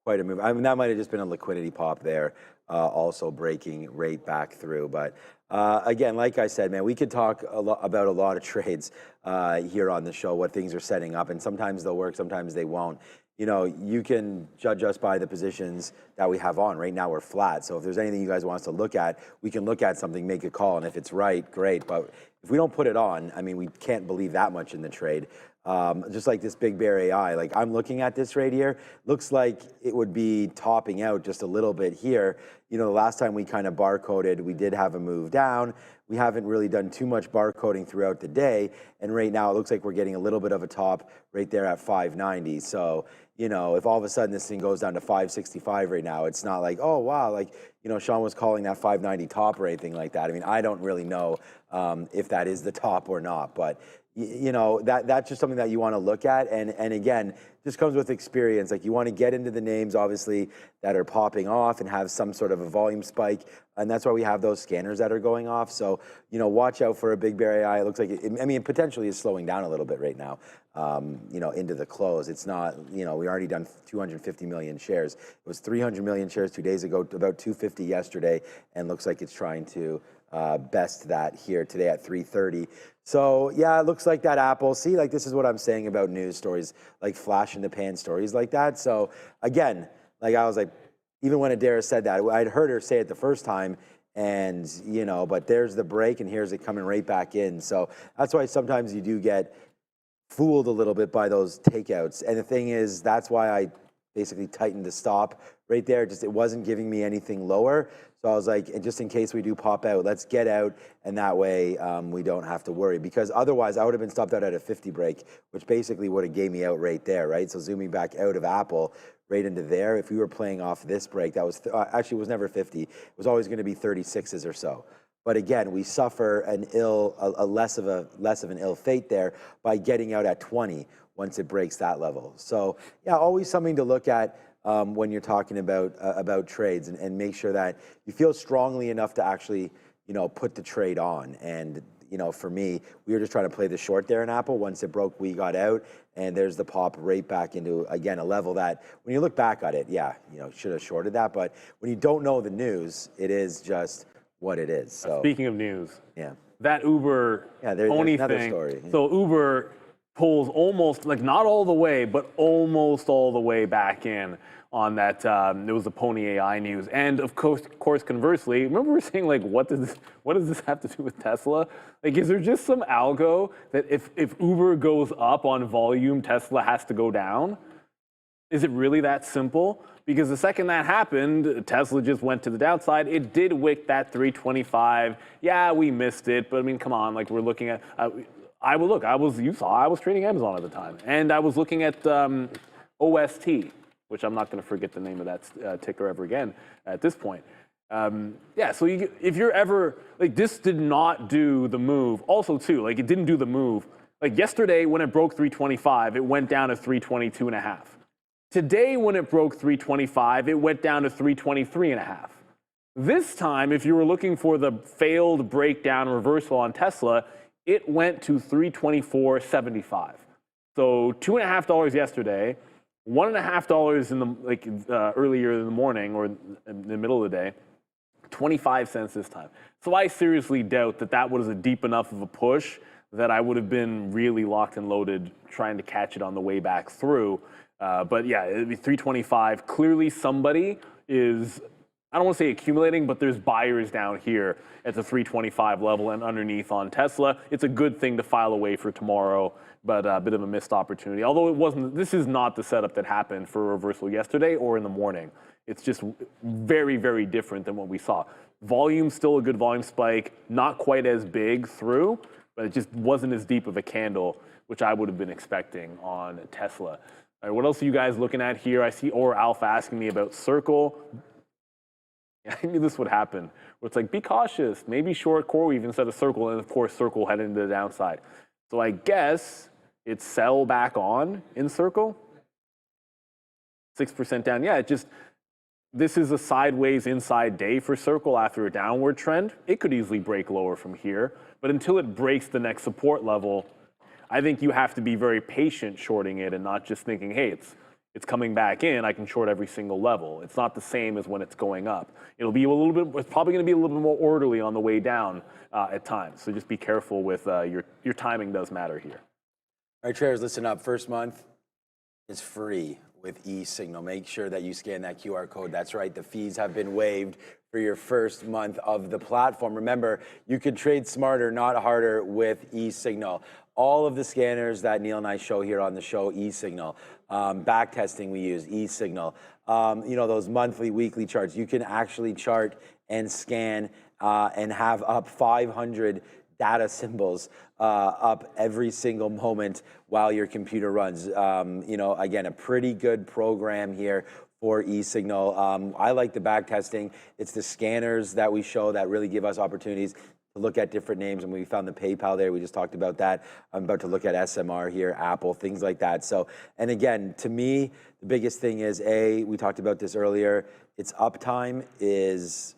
quite a move. I mean, that might have just been a liquidity pop there, also breaking right back through. But again, like I said, man, we could talk about a lot of trades here on the show, what things are setting up, and sometimes they'll work, sometimes they won't. You know, you can judge us by the positions that we have on. Right now, we're flat. So if there's anything you guys want us to look at, we can look at something, make a call. And if it's right, great. But if we don't put it on, I mean, we can't believe that much in the trade. Just like this Big Bear AI, like I'm looking at this right here, looks like it would be topping out just a little bit here. You know, the last time we kind of barcoded, we did have a move down. We haven't really done too much barcoding throughout the day. And right now it looks like we're getting a little bit of a top right there at 590. So, you know, if all of a sudden this thing goes down to 565 right now, it's not like, oh, wow, like, you know, Sean was calling that 590 top or anything like that. I mean, I don't really know if that is the top or not, but you know, that's just something that you want to look at. And again, this comes with experience. Like, you want to get into the names, obviously, that are popping off and have some sort of a volume spike. And that's why we have those scanners that are going off. So, you know, watch out for a Big Bear AI. It looks like, I mean, it potentially is slowing down a little bit right now, you know, into the close. It's not, you know, we already done 250 million shares. It was 300 million shares 2 days ago, about 250 yesterday, and looks like it's trying to best that here today at 330. So yeah, it looks like that Apple. See, like, this is what I'm saying about news stories, like flash in the pan stories like that. So again, like I was like, even when Adara said that, I'd heard her say it the first time, and you know, but there's the break, and here's it coming right back in. So that's why sometimes you do get fooled a little bit by those takeouts. And the thing is, that's why I basically tightened the stop right there. Just, it wasn't giving me anything lower. So I was like, and just in case we do pop out, let's get out, and that way we don't have to worry. Because otherwise, I would have been stopped out at a 50 break, which basically would have gave me out right there, right? So zooming back out of Apple, right into there, if we were playing off this break, that was actually, it was never 50. It was always going to be 36s or so. But again, we suffer a less of an ill fate there by getting out at 20 once it breaks that level. So yeah, always something to look at when you're talking about trades, and make sure that you feel strongly enough to actually, you know, put the trade on. And you know, for me, we were just trying to play the short there in Apple. Once it broke, we got out, and there's the pop right back into, again, a level that when you look back at it, yeah, you know, should have shorted that. But when you don't know the news, it is just what it is. So Speaking of news, yeah, that Uber there's pony another thing. story. So Uber pulls almost, like not all the way, but almost all the way back in on that. It was the Pony AI news. And of course, conversely, remember we were saying like, what does this have to do with Tesla? Like, is there just some algo that if Uber goes up on volume, Tesla has to go down? Is it really that simple? Because the second that happened, Tesla just went to the downside. It did wick that 325. Yeah, we missed it, but I mean, come on, like we're looking at. I was trading Amazon at the time, and I was looking at OST, which I'm not going to forget the name of that ticker ever again at this point. Yeah, so if you're ever like, this did not do the move. Also, too, like it didn't do the move. Like yesterday when it broke 325, it went down to 322.5. Today, when it broke 325, it went down to 323.5. This time, if you were looking for the failed breakdown reversal on Tesla, it went to 324.75. So $2.50 yesterday, $1.50 in the earlier in the morning or in the middle of the day, 25 cents this time. So I seriously doubt that was a deep enough of a push that I would have been really locked and loaded trying to catch it on the way back through. But yeah, it'd be 325. Clearly somebody is, I don't want to say accumulating, but there's buyers down here at the 325 level and underneath on Tesla. It's a good thing to file away for tomorrow, but a bit of a missed opportunity. Although this is not the setup that happened for a reversal yesterday or in the morning. It's just very, very different than what we saw. Volume, still a good volume spike, not quite as big through, but it just wasn't as deep of a candle, which I would have been expecting on Tesla. All right, what else are you guys looking at here? I see Or Alpha asking me about Circle. Yeah, I knew this would happen. Where it's like, be cautious, maybe short CoreWeave instead of Circle, and of course Circle headed into the downside. So I guess it's sell back on in Circle. 6% down. Yeah, this is a sideways inside day for Circle after a downward trend. It could easily break lower from here, but until it breaks the next support level, I think you have to be very patient shorting it and not just thinking, hey, it's coming back in, I can short every single level. It's not the same as when it's going up. It's probably going to be a little bit more orderly on the way down at times. So just be careful with your timing does matter here. All right, traders, listen up. First month is free with e-Signal. Make sure that you scan that QR code. That's right, the fees have been waived for your first month of the platform. Remember, you can trade smarter, not harder with e-Signal. All of the scanners that Neil and I show here on the show, e-Signal. Back testing we use, e-Signal. Those monthly, weekly charts. You can actually chart and scan and have up 500 data symbols up every single moment while your computer runs. Again, a pretty good program here for e-Signal. I like the back testing. It's the scanners that we show that really give us opportunities to look at different names, and we found the PayPal there. We just talked about that. I'm about to look at SMR here, Apple, things like that. So, and again, to me, the biggest thing is, we talked about this earlier, its uptime is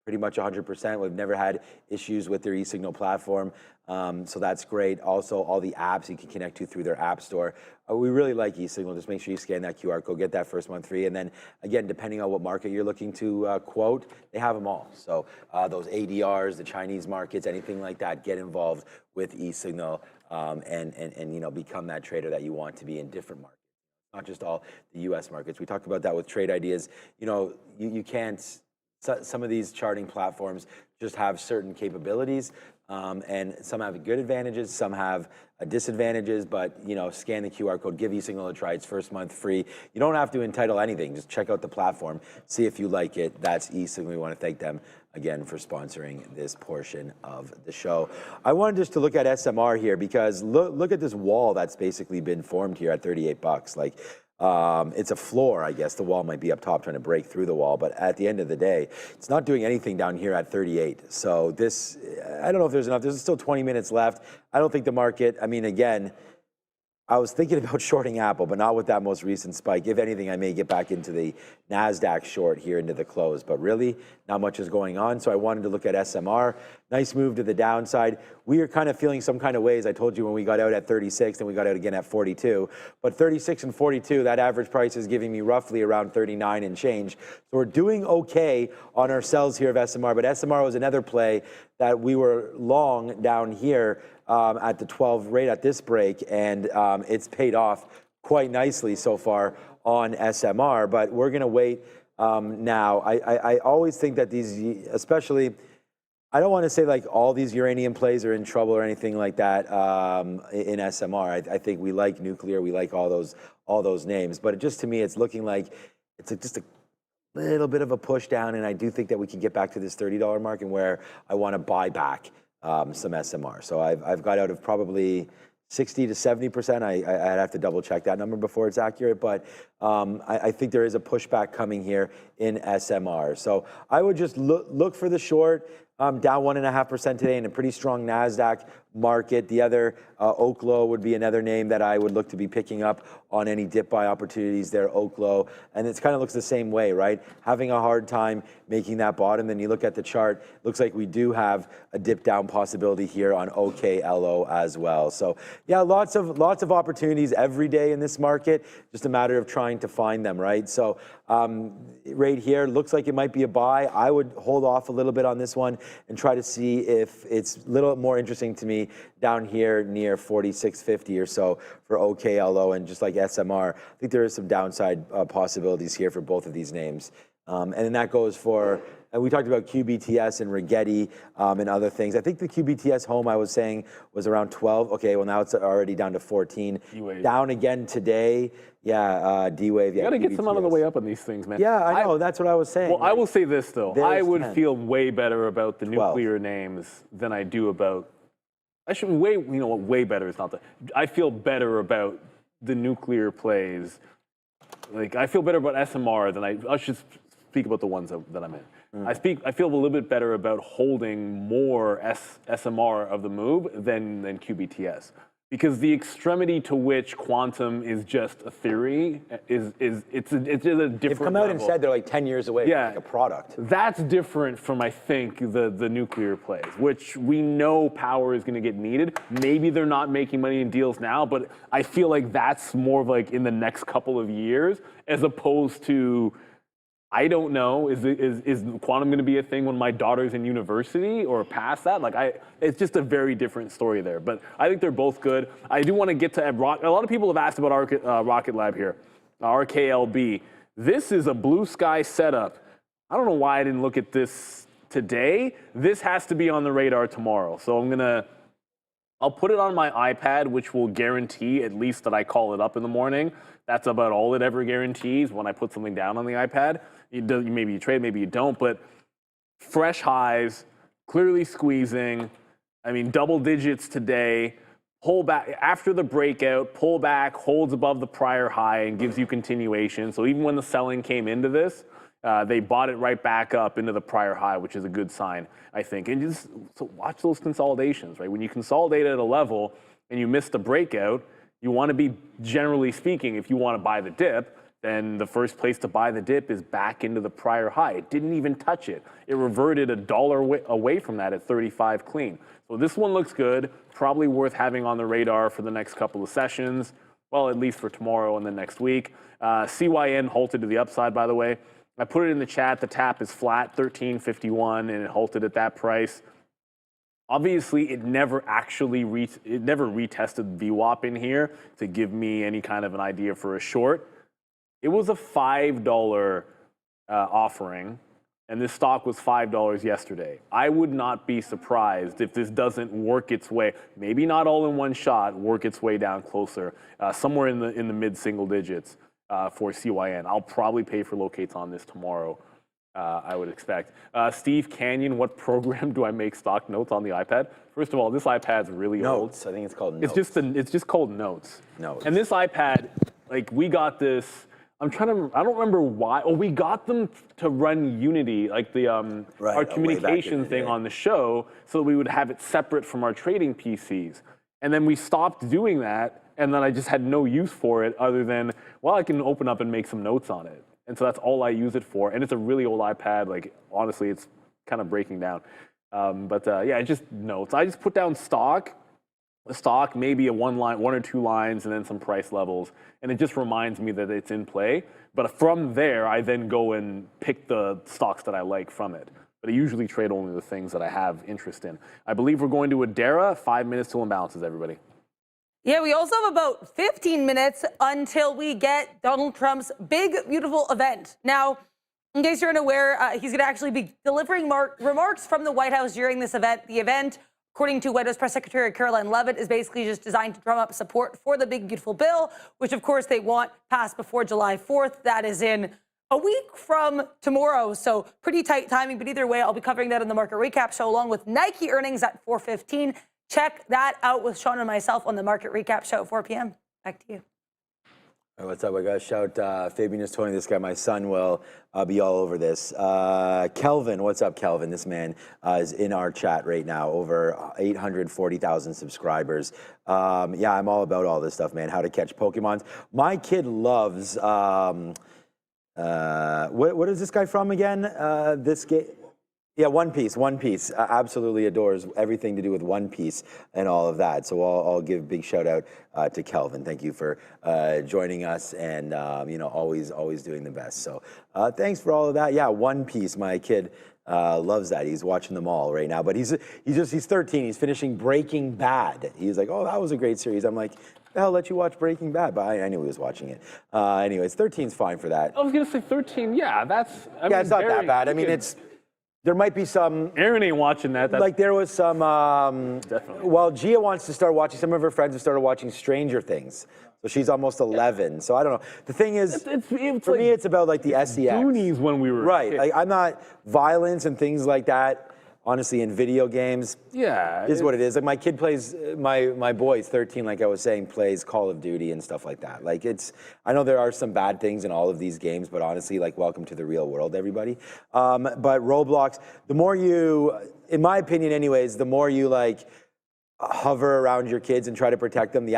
pretty much 100%. We've never had issues with their e-Signal platform. So that's great. Also, all the apps you can connect to through their app store. We really like e-Signal. Just make sure you scan that QR code, get that first month free. And then again, depending on what market you're looking to quote, they have them all. So those ADRs, the Chinese markets, anything like that, get involved with e-Signal and become that trader that you want to be in different markets, not just all the US markets. We talked about that with trade ideas. You can't, some of these charting platforms just have certain capabilities, and some have good advantages, some have disadvantages, but scan the QR code, give e-Signal a try. It's first month free. You don't have to entitle anything. Just check out the platform, see if you like it. That's e-Signal. We want to thank them again for sponsoring this portion of the show. I wanted just to look at SMR here because look at this wall that's basically been formed here at $38. Like, it's a floor, I guess. The wall might be up top trying to break through the wall, but at the end of the day, it's not doing anything down here at 38. So this, I don't know if there's enough. There's still 20 minutes left. I don't think the market, again, I was thinking about shorting Apple, but not with that most recent spike. If anything, I may get back into the NASDAQ short here into the close, but really not much is going on. So I wanted to look at SMR. Nice move to the downside. We are kind of feeling some kind of ways. I told you when we got out at 36 and we got out again at 42, but 36 and 42, that average price is giving me roughly around 39 and change. So we're doing okay on our sells here of SMR, but SMR was another play that we were long down here at the 12 rate at this break, and it's paid off quite nicely so far on SMR, but we're going to wait now. I always think that these, especially, I don't want to say like all these uranium plays are in trouble or anything like that in SMR. I think we like nuclear, we like all those names, but just to me, it's looking like it's just a little bit of a push down, and I do think that we can get back to this $30 mark and where I want to buy back some SMR. So I've got out of probably 60 to 70%. I'd have to double check that number before it's accurate, but I think there is a pushback coming here in SMR. So I would just look for the short, down 1.5% today in a pretty strong NASDAQ market. The other, Oklo would be another name that I would look to be picking up on any dip buy opportunities there, Oklo. And it kind of looks the same way, right? Having a hard time making that bottom. Then you look at the chart, looks like we do have a dip down possibility here on OKLO as well. So yeah, lots of opportunities every day in this market, just a matter of trying to find them, right? So right here, looks like it might be a buy. I would hold off a little bit on this one and try to see if it's a little more interesting to me down here near 46.50 or so for OKLO, and just like SMR, I think there is some downside possibilities here for both of these names. And then that goes for, and we talked about QBTS and Rigetti and other things. I think the QBTS home I was saying was around 12. Okay, well now it's already down to 14. D-Wave. Down again today. Yeah, D-Wave. Yeah, You got to get QBTS. some out of the way up on these things, man. Yeah, I know. That's what I was saying. Well, I will say this, though. I There's would 10. feel way better about the 12. nuclear names than I do about, way better is not the, I feel better about the nuclear plays. Like, I feel better about SMR than I should speak about the ones that I'm in. I feel a little bit better about holding more SMR of the move than QBTS. Because the extremity to which quantum is just a theory it's just a different They've come out and level. said they're like 10 years away from like a product. That's different from, I think, the nuclear plays, which we know power is going to get needed. Maybe they're not making money in deals now, but I feel like that's more of like in the next couple of years, as opposed to, I don't know, is quantum going to be a thing when my daughter's in university or past that? It's just a very different story there. But I think they're both good. I do want to get to a lot of people have asked about Rocket Lab here, RKLB. This is a blue sky setup. I don't know why I didn't look at this today. This has to be on the radar tomorrow. So I'll put it on my iPad, which will guarantee at least that I call it up in the morning. That's about all it ever guarantees when I put something down on the iPad. Maybe you trade, maybe you don't, but fresh highs, clearly squeezing. I mean, double digits today. Pull back after the breakout, pull back, holds above the prior high and gives you continuation. So even when the selling came into this, they bought it right back up into the prior high, which is a good sign, I think. And just so watch those consolidations, right? When you consolidate at a level and you miss the breakout, you want to be, generally speaking, if you want to buy the dip, then the first place to buy the dip is back into the prior high. It didn't even touch it. It reverted $1 away from that at 35 clean. So this one looks good, probably worth having on the radar for the next couple of sessions. Well, at least for tomorrow and the next week. CYN halted to the upside, by the way. I put it in the chat. The tap is flat, 13.51, and it halted at that price. Obviously, it never actually retested VWAP in here to give me any kind of an idea for a short. It was a $5 offering, and this stock was $5 yesterday. I would not be surprised if this doesn't work its way, maybe not all in one shot, work its way down closer, somewhere in the mid-single digits for CYN. I'll probably pay for locates on this tomorrow. I would expect. Steve Canyon, what program do I make stock notes on the iPad? First of all, this iPad's really old. Notes. I think it's called It's Notes. it's just called Notes. Notes. And this iPad, like we got this. I don't remember why. Oh, we got them to run Unity, like the our communication thing on the show, so that we would have it separate from our trading PCs. And then we stopped doing that, and then I just had no use for it other than, well, I can open up and make some notes on it. And so that's all I use it for. And it's a really old iPad. Like, honestly, it's kind of breaking down. Yeah, just notes. I just put down a stock, maybe one or two lines, and then some price levels. And it just reminds me that it's in play. But from there, I then go and pick the stocks that I like from it. But I usually trade only the things that I have interest in. I believe we're going to Adara. 5 minutes till imbalances, everybody. Yeah, we also have about 15 minutes until we get Donald Trump's big, beautiful event. Now, in case you're unaware, he's going to actually be delivering remarks from the White House during this event. The event, according to White House Press Secretary Caroline Leavitt, is basically just designed to drum up support for the big, beautiful bill, which, of course, they want passed before July 4th. That is in a week from tomorrow, so pretty tight timing. But either way, I'll be covering that on the Market Recap Show, along with Nike earnings at 4:15. Check that out with Sean and myself on the Market Recap Show at 4 p.m. Back to you. All right, what's up? I got to shout Fabian is Tony, this guy. My son will be all over this. Kelvin, what's up, Kelvin? This man is in our chat right now, over 840,000 subscribers. Yeah, I'm all about all this stuff, man. How to catch Pokemons. My kid loves, what is this guy from again? This game. Yeah, One Piece. One Piece absolutely adores everything to do with One Piece and all of that. So I'll give a big shout out to Kelvin. Thank you for joining us and always doing the best. So thanks for all of that. Yeah, One Piece. My kid loves that. He's watching them all right now. But he's 13. He's finishing Breaking Bad. He's like, oh, that was a great series. I'm like, the hell let you watch Breaking Bad? But I knew he was watching it. Anyways, 13's fine for that. I was gonna say 13. Yeah, it's not that bad. I mean, there might be some. Aaron ain't watching that. Like there was some. Definitely. Well, Gia wants to start watching. Some of her friends have started watching Stranger Things. So she's almost 11. So I don't know. The thing is, for me, it's about like the SEX. Goonies when we were right. kids. Like I'm not violence and things like that. Honestly, in video games, yeah, is what it is. Like my kid plays, my boy's 13, like I was saying, plays Call of Duty and stuff like that. Like I know there are some bad things in all of these games, but honestly, like welcome to the real world, everybody. But Roblox, the more you, in my opinion anyways, the more you like hover around your kids and try to protect them, the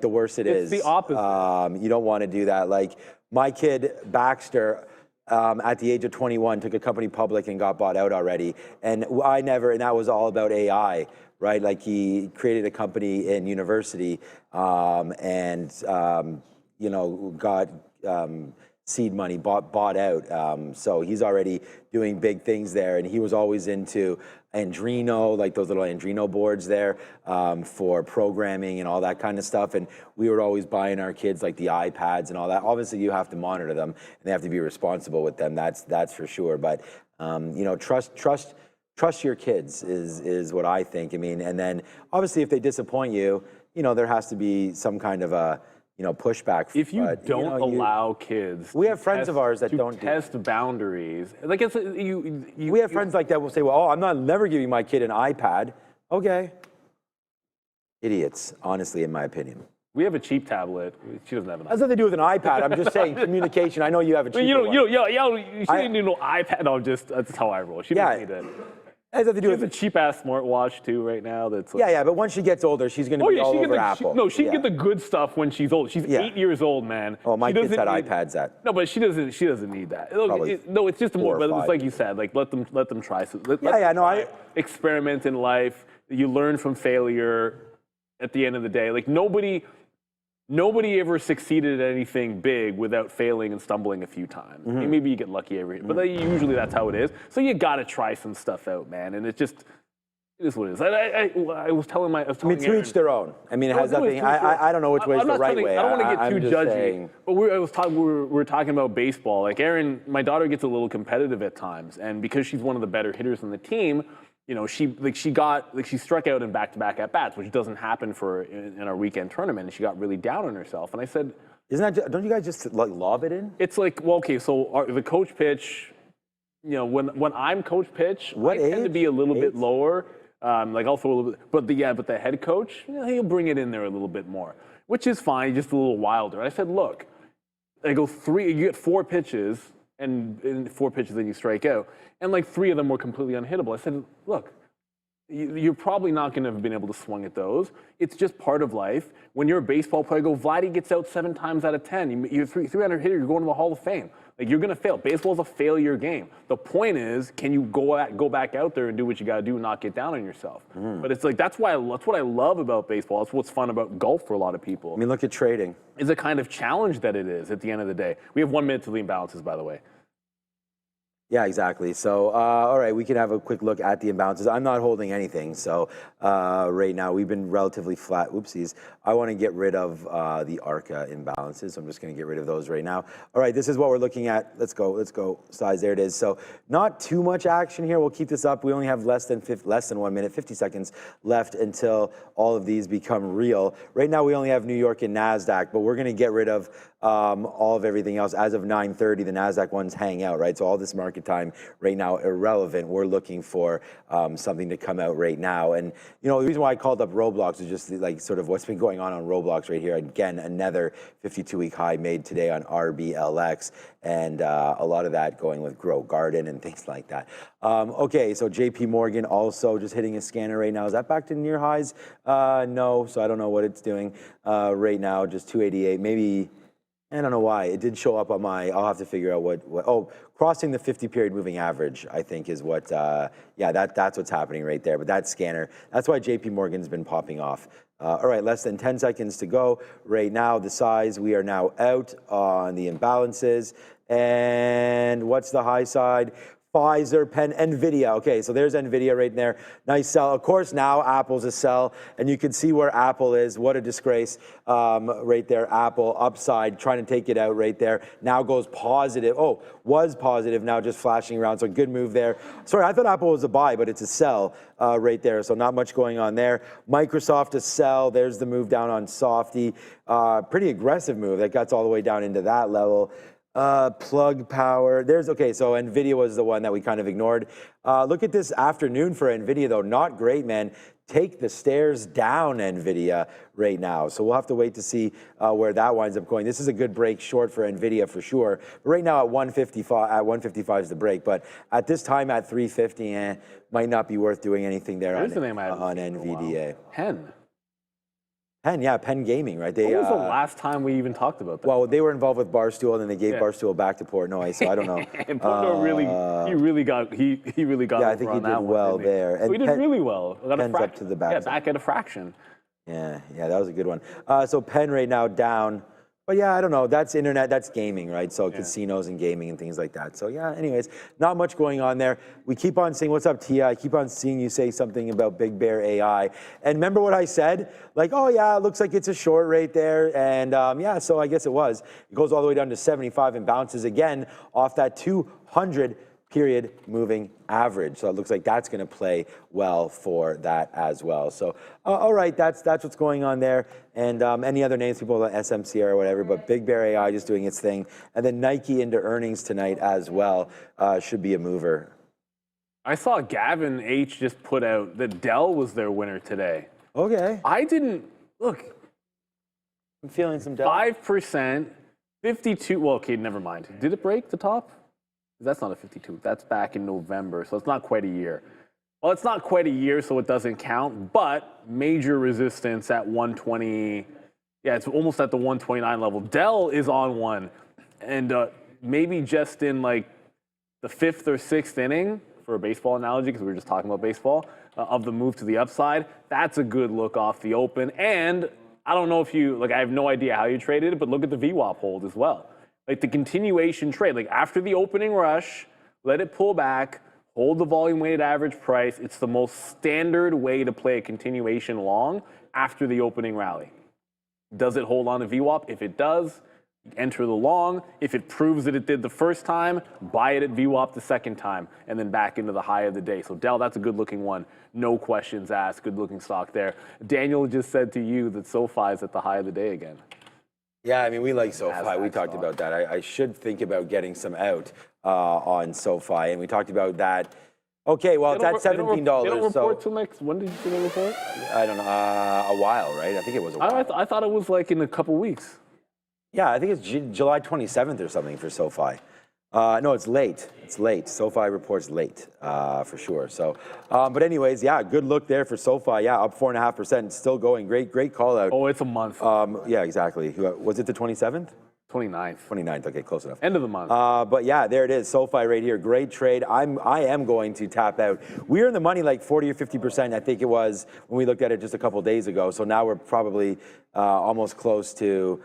worse it is. It's the opposite. You don't want to do that. Like my kid, Baxter, at the age of 21, took a company public and got bought out already. And and that was all about AI, right? Like he created a company in university and got seed money, bought out. So he's already doing big things there. And he was always into Andrino, like those little Andrino boards there for programming and all that kind of stuff. And we were always buying our kids like the iPads and all that. Obviously, you have to monitor them and they have to be responsible with them. That's for sure. But trust your kids is what I think. I mean, and then obviously if they disappoint you, there has to be some kind of a pushback. If you don't allow kids, we have friends of ours that don't test boundaries. Like it's we have friends like that will say, "Well, I'm never giving my kid an iPad." Okay, idiots. Honestly, in my opinion, we have a cheap tablet. She doesn't have an. That's nothing to do with an iPad. I'm just saying communication. I know you have a cheap. She didn't need no iPad. No, that's how I roll. She doesn't need it. It has to do with a cheap ass smartwatch too right now. That's like, yeah. But once she gets older, she's going to be all over Apple. She can get the good stuff when she's old. She's 8 years old, man. Oh, my kids had iPads. No, but she doesn't need that. It's just more. But it's like you said, like let them try. Experiment in life. You learn from failure. At the end of the day, like nobody ever succeeded at anything big without failing and stumbling a few times. Mm-hmm. Maybe you get lucky but usually that's how it is. So you got to try some stuff out, man. And it is what it is. I was telling to each their own. I mean, it has nothing. I don't know which way is the right way. I don't want to get too judgy. Saying. But we were talking about baseball. Like Erin, my daughter gets a little competitive at times, and because she's one of the better hitters on the team. She struck out in back-to-back at-bats, which doesn't happen in our weekend tournament, and she got really down on herself. And I said, don't you guys just like lob it in? It's like, well, okay, so the coach pitch, when I'm coach pitch, I tend to be a little bit lower. Like I'll throw a little bit, but the head coach, he'll bring it in there a little bit more, which is fine, just a little wilder. And I said, look, you get 4 pitches, and in 4 pitches then you strike out. And like 3 of them were completely unhittable. I said, look, you're probably not going to have been able to swing at those. It's just part of life. When you're a baseball player, Vladdy gets out 7 times out of 10. You're 300 hitter, you're going to the Hall of Fame. Like, you're going to fail. Baseball is a failure game. The point is, can you go back out there and do what you got to do and not get down on yourself? But it's like, that's what I love about baseball. That's what's fun about golf for a lot of people. I mean, look at trading. Is a kind of challenge that it is at the end of the day. We have 1 minute to lean balances, by the way. Yeah, exactly. So, all right, we can have a quick look at the imbalances. I'm not holding anything. So right now we've been relatively flat. Oopsies. I want to get rid of the ARCA imbalances. So I'm just going to get rid of those right now. All right, this is what we're looking at. Let's go. Size, there it is. So not too much action here. We'll keep this up. We only have less than 1 minute, 50 seconds left until all of these become real. Right now we only have New York and NASDAQ, but we're going to get rid of all of everything else. As of 9:30, the NASDAQ ones hang out, right? So all this market time right now, irrelevant. We're looking for something to come out right now. And, you know, the reason why I called up Roblox is just like sort of what's been going on Roblox right here. Again, another 52-week high made today on RBLX. And a lot of that going with Grow Garden and things like that. Okay, so JP Morgan also just hitting a scanner right now. Is that back to near highs? No, so I don't know what it's doing right now, just 288, maybe. I don't know why. It did show up on my, I'll have to figure out what crossing the 50-period moving average, I think is what, yeah, that's what's happening right there. But that scanner, that's why JP Morgan's been popping off. All right, less than 10 seconds to go. Right now, the size, we are now out on the imbalances. And what's the high side? Pfizer, Penn, Nvidia. Okay, so there's Nvidia right there. Nice sell. Of course, now Apple's a sell, and you can see where Apple is. What a disgrace right there. Apple upside, trying to take it out right there. Now goes positive. Oh, was positive, now just flashing around. So good move there. Sorry, I thought Apple was a buy, but it's a sell right there. So not much going on there. Microsoft a sell. There's the move down on Softy. Pretty aggressive move. That gets all the way down into that level. Plug power. Okay, so Nvidia was the one that we kind of ignored. Look at this afternoon for Nvidia, though. Not great, man. Take the stairs down, Nvidia, right now. So we'll have to wait to see where that winds up going. This is a good break short for Nvidia for sure. But right now at 155 is the break. But at this time at 350, might not be worth doing anything there on NVDA. Penn, yeah, Penn Gaming, right? When was the last time we even talked about that? Well, they were involved with Barstool, and then they gave Barstool back to Portnoy, so I don't know. And Portnoy really got. Yeah, I think he did well there. And he did really well. Penn's up to the back. Yeah, back at a fraction. Yeah, that was a good one. So Penn right now down. But yeah, I don't know. That's internet, that's gaming, right? So casinos and gaming and things like that. So yeah, anyways, not much going on there. We keep on seeing, what's up, Tia? I keep on seeing you say something about Big Bear AI. And remember what I said? Like, oh yeah, it looks like it's a short right there. And yeah, so I guess it was. It goes all the way down to 75 and bounces again off that 200-period moving average. So it looks like that's going to play well for that as well. So, all right, that's what's going on there. And any other names, people like SMC or whatever, but Big Bear AI just doing its thing. And then Nike into earnings tonight as well should be a mover. I saw Gavin H just put out that Dell was their winner today. Okay. I didn't, look. I'm feeling some Dell. 5%, 52, well, okay, never mind. Did it break the top? That's not a 52. That's back in November, so it's not quite a year. Well, it's not quite a year, so it doesn't count, but major resistance at 120. Yeah, it's almost at the 129 level. Dell is on one, and maybe just in like the 5th or 6th inning, for a baseball analogy, because we were just talking about baseball, of the move to the upside. That's a good look off the open. And I don't know if you, like, I have no idea how you traded it, but look at the VWAP hold as well. Like the continuation trade, like after the opening rush, let it pull back, hold the volume weighted average price. It's the most standard way to play a continuation long after the opening rally. Does it hold on to VWAP? If it does, enter the long. If it proves that it did the first time, buy it at VWAP the second time, and then back into the high of the day. So Dell, that's a good looking one. No questions asked. Good looking stock there. Daniel just said to you that SoFi is at the high of the day again. Yeah, I mean, we like SoFi. We talked about that. I should think about getting some out on SoFi, and we talked about that. Okay, well, it's at $17. They don't report till next. When did you say they report? I don't know. A while, right? I think it was a while. I thought it was like in a couple weeks. Yeah, I think it's July 27th or something for SoFi. No, it's late. It's late. SoFi reports late, for sure. So, but anyways, yeah, good look there for SoFi. Yeah, up 4.5%, still going. Great call out. Oh, it's a month. Yeah, exactly. Was it the 27th? 29th. 29th. Okay, close enough. End of the month. But yeah, there it is. SoFi right here. Great trade. I am going to tap out. We were in the money like 40 or 50%. I think it was when we looked at it just a couple days ago. So now we're probably almost close to.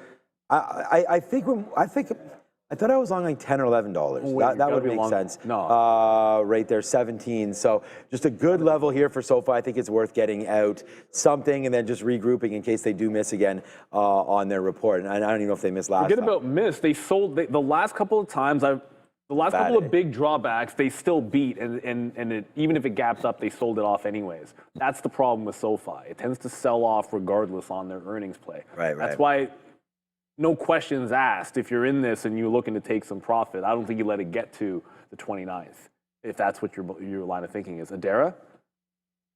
I thought I was on like $10 or $11. That would make sense. No. Right there, 17. So just a good level here for SoFi. I think it's worth getting out something and then just regrouping in case they do miss again on their report. And I don't even know if they missed last time. Forget about miss. They sold the last couple of times. The last couple of big drawbacks, they still beat, and even if it gaps up, they sold it off anyways. That's the problem with SoFi. It tends to sell off regardless on their earnings play. Right. That's why. No questions asked. If you're in this and you're looking to take some profit, I don't think you let it get to the 29th, if that's what your line of thinking is. Adara?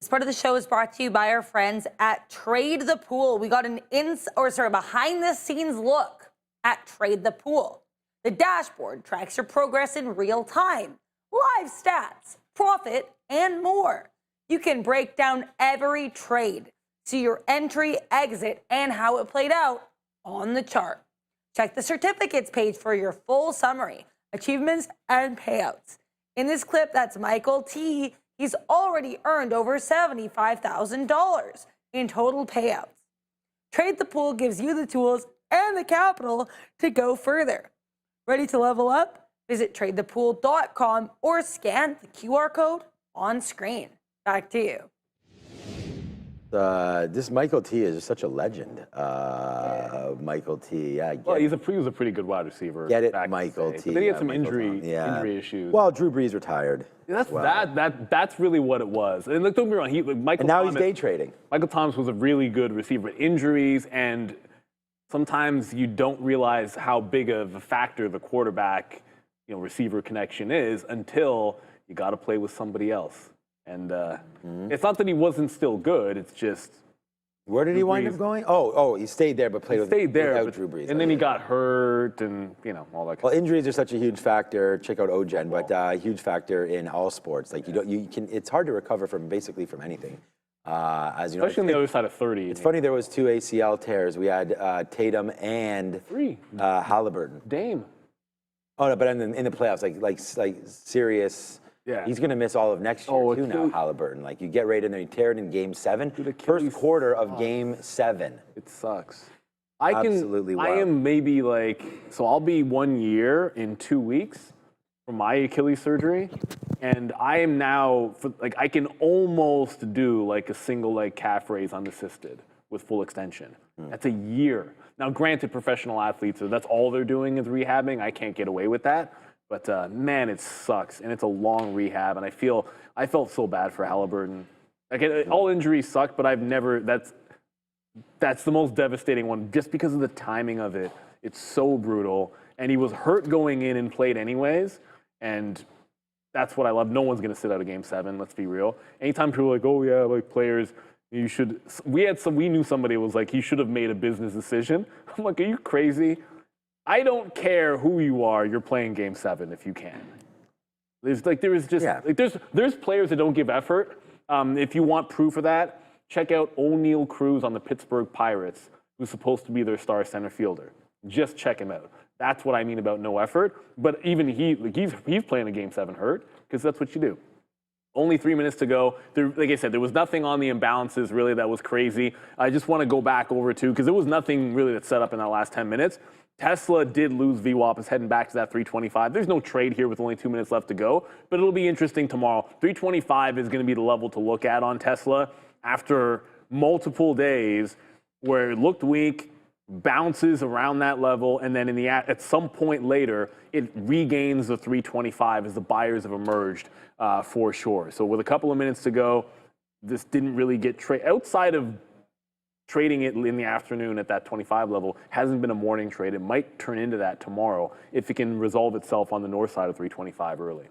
This part of the show is brought to you by our friends at Trade the Pool. We got an behind the scenes look at Trade the Pool. The dashboard tracks your progress in real time, live stats, profit, and more. You can break down every trade, see your entry, exit, and how it played out on the chart. Check the certificates page for your full summary, achievements, and payouts. In this clip, that's Michael T. He's already earned over $75,000 in total payouts. Trade the Pool gives you the tools and the capital to go further. Ready to level up? Visit tradethepool.com or scan the QR code on screen. Back to you. This Michael T is such a legend. Michael T, yeah. Well, he was a pretty good wide receiver. Get it, Michael T. But then he had some Michael injury issues. Well, Drew Brees retired. That's really what it was. And look, don't get me wrong, Michael. And now Thomas, he's day trading. Michael Thomas was a really good receiver. But injuries, and sometimes you don't realize how big of a factor the quarterback, receiver connection is until you got to play with somebody else. And it's not that he wasn't still good. It's just. Where did he wind up going? Oh, he stayed there, but played without Drew Brees. And then he got hurt, and all that. Well, injuries are such a huge factor. Check out OGen, but a huge factor in all sports. Like it's hard to recover from anything. As you know, especially on the other side of 30. It's funny. There was 2 ACL tears. We had Tatum and Halliburton. Dame. Oh no, but in the playoffs, like serious. Yeah. He's going to miss all of next year, too, now, Halliburton. Like, you get right in there, you tear it in Game 7. First quarter of Game 7. It sucks. Absolutely wild. I am maybe so I'll be 1 year in 2 weeks from my Achilles surgery. And I am now, I can almost do, a single leg calf raise unassisted with full extension. That's a year. Now, granted, professional athletes, that's all they're doing is rehabbing. I can't get away with that. But man, it sucks, and it's a long rehab, and I felt so bad for Halliburton. All injuries suck, but I've never. That's the most devastating one, just because of the timing of it. It's so brutal, and he was hurt going in and played anyways, and that's what I love. No one's gonna sit out of Game 7. Let's be real. Anytime people are like, oh yeah, players, you should. We knew somebody was like, he should have made a business decision. I'm like, are you crazy? I don't care who you are. You're playing Game 7 if you can. There's players that don't give effort. If you want proof of that, check out O'Neal Cruz on the Pittsburgh Pirates, who's supposed to be their star center fielder. Just check him out. That's what I mean about no effort. But even he's playing a Game 7 hurt, because that's what you do. Only 3 minutes to go. Like I said, there was nothing on the imbalances really that was crazy. I just want to go back over to, because there was nothing really that set up in that last 10 minutes. Tesla did lose VWAP, is heading back to that 325. There's no trade here with only 2 minutes left to go, but it'll be interesting tomorrow. 325 is going to be the level to look at on Tesla after multiple days where it looked weak, bounces around that level, and then at some point later, it regains the 325 as the buyers have emerged for sure. So with a couple of minutes to go, this didn't really get traded. Outside of trading it in the afternoon at that 25 level, hasn't been a morning trade. It might turn into that tomorrow if it can resolve itself on the north side of 325 early.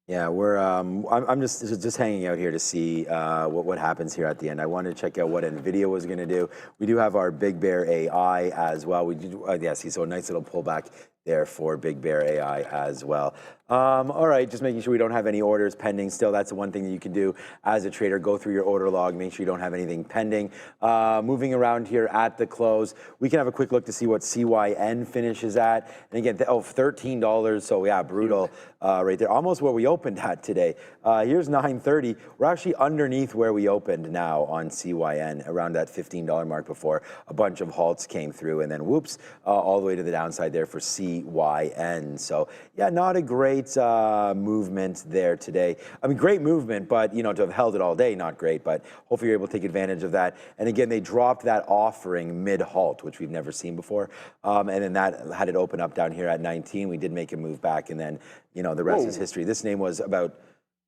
Yeah, I'm just hanging out here to see what happens here at the end. I wanted to check out what Nvidia was going to do. We do have our Big Bear AI as well. We do, yes, so a nice little pullback there for Big Bear AI as well. All right, just making sure we don't have any orders pending still. That's the one thing that you can do as a trader. Go through your order log, make sure you don't have anything pending. Moving around here at the close, we can have a quick look to see what CYN finishes at. And again, $13. So yeah, brutal right there. Almost where we opened at today. Here's 930. We're actually underneath where we opened now on CYN, around that $15 mark before a bunch of halts came through. And then whoops, all the way to the downside there for CYN. So yeah, not a great movement there today. I mean, great movement, but you know, to have held it all day, not great, but hopefully you're able to take advantage of that. And again, they dropped that offering mid-halt, which we've never seen before. And then that had it open up down here at 19. We did make a move back, and then, you know, the rest is history. This name was about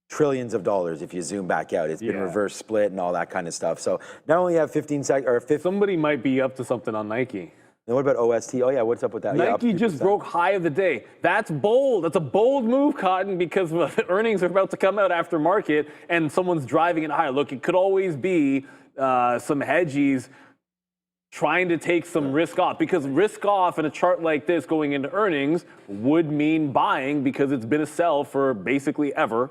trillions of dollars if you zoom back out. It's been reverse split and all that kind of stuff. So not only have 15 seconds, or 50. Somebody might be up to something on Nike. And what about OST? Oh yeah, what's up with that? Nike just broke high of the day. That's bold. That's a bold move, Cotton, because the earnings are about to come out after market and someone's driving it higher. Look, it could always be some hedgies trying to take some risk off, because risk off in a chart like this going into earnings would mean buying, because it's been a sell for basically ever.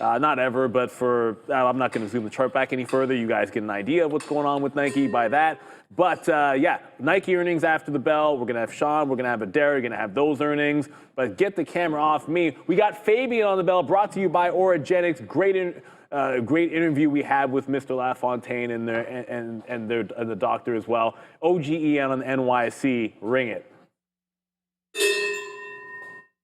Not ever, but for, I'm not going to zoom the chart back any further. You guys get an idea of what's going on with Nike by that. But yeah, Nike earnings after the bell. We're going to have Sean. We're going to have Adair. We're going to have those earnings. But get the camera off me. We got Fabian on the bell, brought to you by Oragenics. Great interview we had with Mr. LaFontaine and the doctor as well. OGEN on the NYC. Ring it.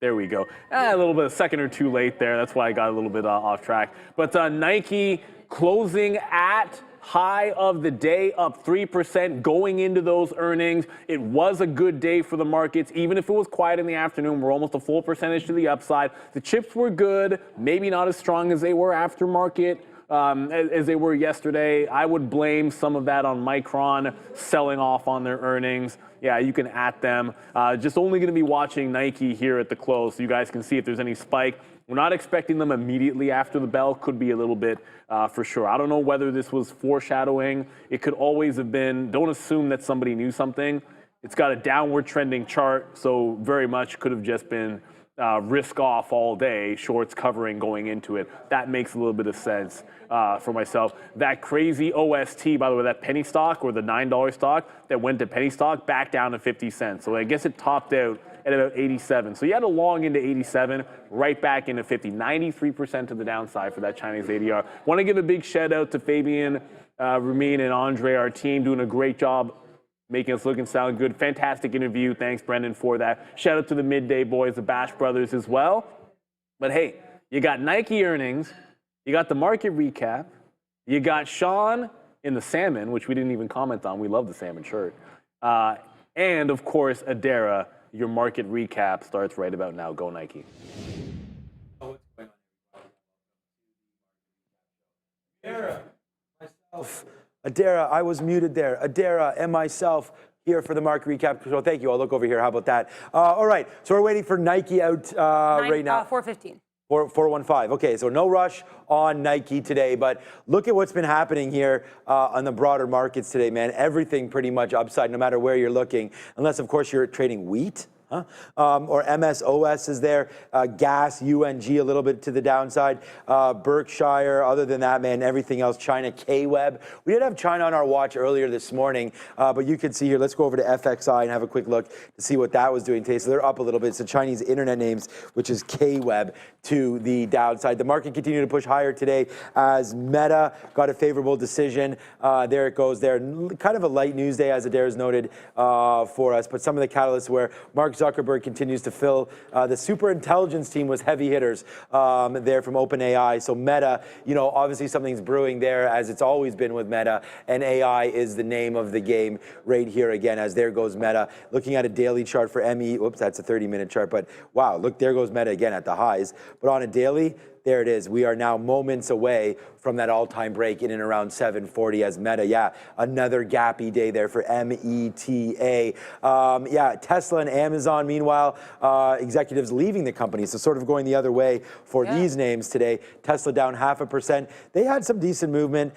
There we go. A little bit, a second or two late there. That's why I got a little bit off track. But Nike closing at high of the day, up 3% going into those earnings. It was a good day for the markets, even if it was quiet in the afternoon. We're almost a full percentage to the upside. The chips were good, maybe not as strong as they were after market. As they were yesterday. I would blame some of that on Micron selling off on their earnings. Yeah, you can at them. Just only going to be watching Nike here at the close so you guys can see if there's any spike. We're not expecting them immediately after the bell. Could be a little bit for sure. I don't know whether this was foreshadowing. It could always have been. Don't assume that somebody knew something. It's got a downward trending chart, so very much could have just been risk off all day, shorts covering going into it. That makes a little bit of sense for myself. That crazy OST, by the way, that penny stock or the $9 stock that went to penny stock back down to 50 cents. So I guess it topped out at about 87. So you had a long into 87, right back into 50, 93% to the downside for that Chinese ADR. Want to give a big shout out to Fabian, Ramin, and Andre, our team, doing a great job making us look and sound good. Fantastic interview. Thanks, Brendan, for that. Shout out to the Midday boys, the Bash brothers as well. But hey, you got Nike earnings, you got the market recap, you got Sean in the salmon, which we didn't even comment on. We love the salmon shirt. And of course, Adara, your market recap starts right about now. Go Nike. Adara, I was muted there. Adara and myself here for the market recap. So thank you. I'll look over here. How about that? All right. So we're waiting for Nike out right now. 415. 415. Okay, so no rush on Nike today, but look at what's been happening here on the broader markets today, man. Everything pretty much upside, no matter where you're looking, unless, of course, you're trading wheat. Or MSOS is there, gas, UNG a little bit to the downside, Berkshire, other than that, man, everything else, China, KWeb. We did have China on our watch earlier this morning, but you can see here, let's go over to FXI and have a quick look to see what that was doing today. So they're up a little bit. It's the Chinese internet names, which is KWeb, to the downside. The market continued to push higher today as Meta got a favorable decision. There it goes there. Kind of a light news day, as Adair's noted for us, but some of the catalysts where Mark Zuckerberg continues to fill the super intelligence team with heavy hitters there from OpenAI. So Meta, you know, obviously something's brewing there, as it's always been with Meta, and AI is the name of the game right here again, as there goes Meta. Looking at a daily chart for ME, whoops, that's a 30-minute chart, but wow, look, there goes Meta again at the highs. But on a daily, there it is. We are now moments away from that all-time break in and around 740 as Meta. Yeah, another gappy day there for META. Yeah, Tesla and Amazon, meanwhile, executives leaving the company. So sort of going the other way for these names today. Tesla down 0.5%. They had some decent movement.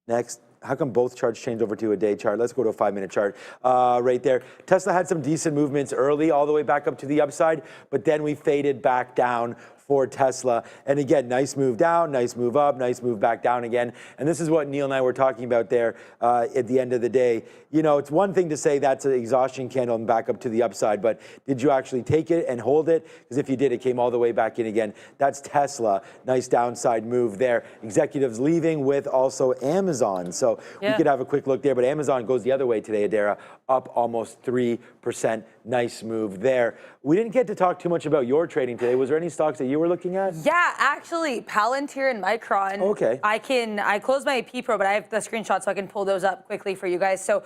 Next. How come both charts change over to a day chart? Let's go to a 5-minute chart right there. Tesla had some decent movements early, all the way back up to the upside, but then we faded back down for Tesla. And again, nice move down, nice move up, nice move back down again. And this is what Neil and I were talking about there at the end of the day. You know, it's one thing to say that's an exhaustion candle and back up to the upside, but did you actually take it and hold it? Because if you did, it came all the way back in again. That's Tesla. Nice downside move there. Executives leaving with also Amazon. So we could have a quick look there, but Amazon goes the other way today, Adara, up almost 3%. Nice move there. We didn't get to talk too much about your trading today. Was there any stocks that you were looking at? Yeah, actually, Palantir and Micron. Okay. I closed my P Pro, but I have the screenshot so I can pull those up quickly for you guys. So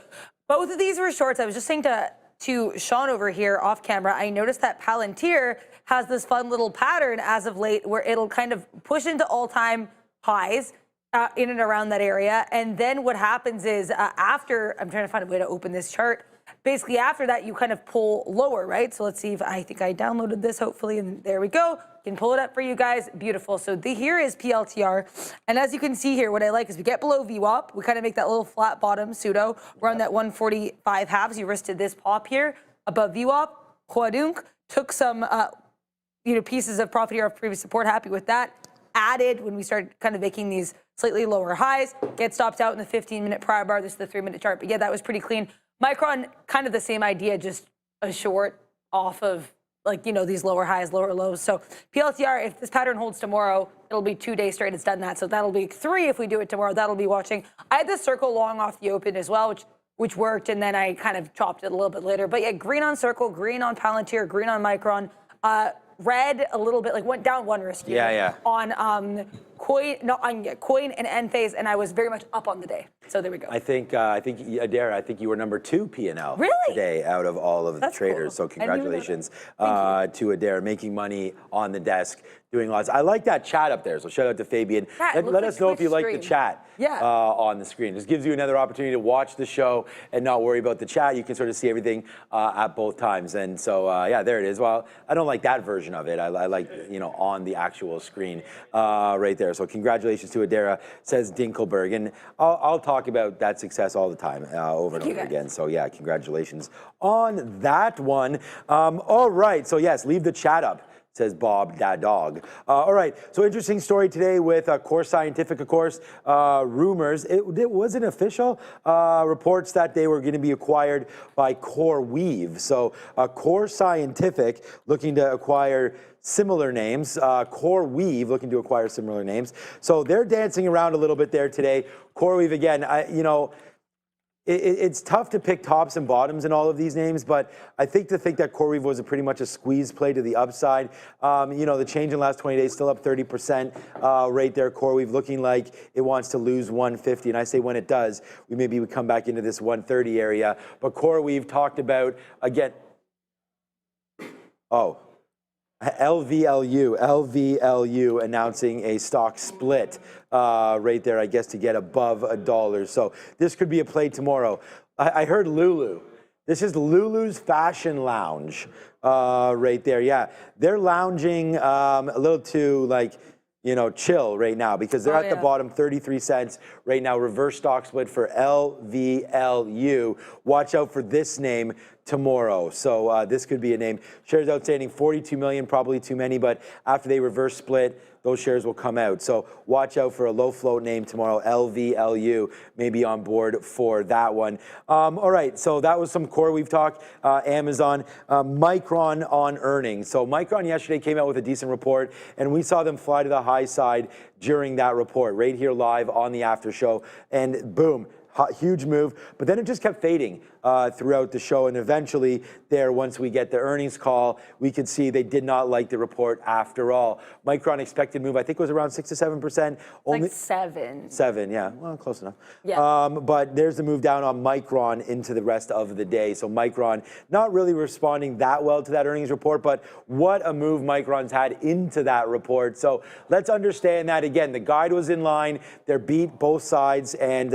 both of these were shorts. I was just saying to Sean over here off camera, I noticed that Palantir has this fun little pattern as of late where it'll kind of push into all-time highs in and around that area. And then what happens is after, I'm trying to find a way to open this chart, basically after that you kind of pull lower, right? So let's see if I think I downloaded this hopefully, and there we go. Can pull it up for you guys. Beautiful. So here is PLTR. And as you can see here, what I like is we get below VWAP. We kind of make that little flat bottom pseudo. We're on that 145 halves. You wristed this pop here above VWAP. Huadunk took some pieces of profit here off previous support. Happy with that. Added when we started kind of making these slightly lower highs. Get stopped out in the 15-minute prior bar. This is the 3-minute chart. But yeah, that was pretty clean. Micron, kind of the same idea, just a short off of these lower highs, lower lows. So PLTR, if this pattern holds tomorrow, it'll be 2 days straight. It's done that. So that'll be 3 if we do it tomorrow. That'll be watching. I had the circle long off the open as well, which worked, and then I kind of chopped it a little bit later. But yeah, green on circle, green on Palantir, green on Micron. Red a little bit, went down one wrist here. Yeah. On Coin and Enphase, and I was very much up on the day. So there we go. I think Adara, I think you were number 2 P&L today out of all of the traders. Cool. So congratulations to Adara, making money on the desk, doing lots. I like that chat up there. So shout out to Fabian. Let us know if you like the chat on the screen. This gives you another opportunity to watch the show and not worry about the chat. You can sort of see everything at both times. And so yeah, there it is. Well, I don't like that version of it. I like on the actual screen right there. So congratulations to Adara, says Dinkelberg. And I'll talk about that success all the time over and over again. So yeah, congratulations on that one. All right, so yes, leave the chat up, says Bob that dog. All right, so interesting story today with Core Scientific, of course. Rumors, it wasn't official, reports that they were going to be acquired by CoreWeave. So Core Scientific looking to acquire similar names, CoreWeave looking to acquire similar names. So they're dancing around a little bit there today. CoreWeave, again, it's tough to pick tops and bottoms in all of these names, but I think that CoreWeave was pretty much a squeeze play to the upside. The change in the last 20 days still up 30% right there. CoreWeave looking like it wants to lose 150, and I say when it does, we come back into this 130 area. But CoreWeave talked about again. LVLU announcing a stock split right there, I guess, to get above $1. So this could be a play tomorrow. I heard Lulu. This is Lulu's Fashion Lounge right there. Yeah, they're lounging a little too chill right now because they're at the bottom, 33 cents right now. Reverse stock split for LVLU. Watch out for this name tomorrow. So this could be a name. Shares outstanding 42 million, probably too many, but after they reverse split, those shares will come out. So watch out for a low float name tomorrow, LVLU, maybe on board for that one. All right, so that was some CoreWeave talk. Amazon, Micron on earnings. So Micron yesterday came out with a decent report, and we saw them fly to the high side during that report, right here live on the after show, and boom, huge move, but then it just kept fading throughout the show, and eventually once we get the earnings call, we could see they did not like the report after all. Micron expected move, I think, was around 6 to 7%. Only 7. 7, yeah, well, close enough. Yeah. But there's the move down on Micron into the rest of the day. So Micron not really responding that well to that earnings report, but what a move Micron's had into that report. So let's understand that again. The guide was in line, their beat both sides, and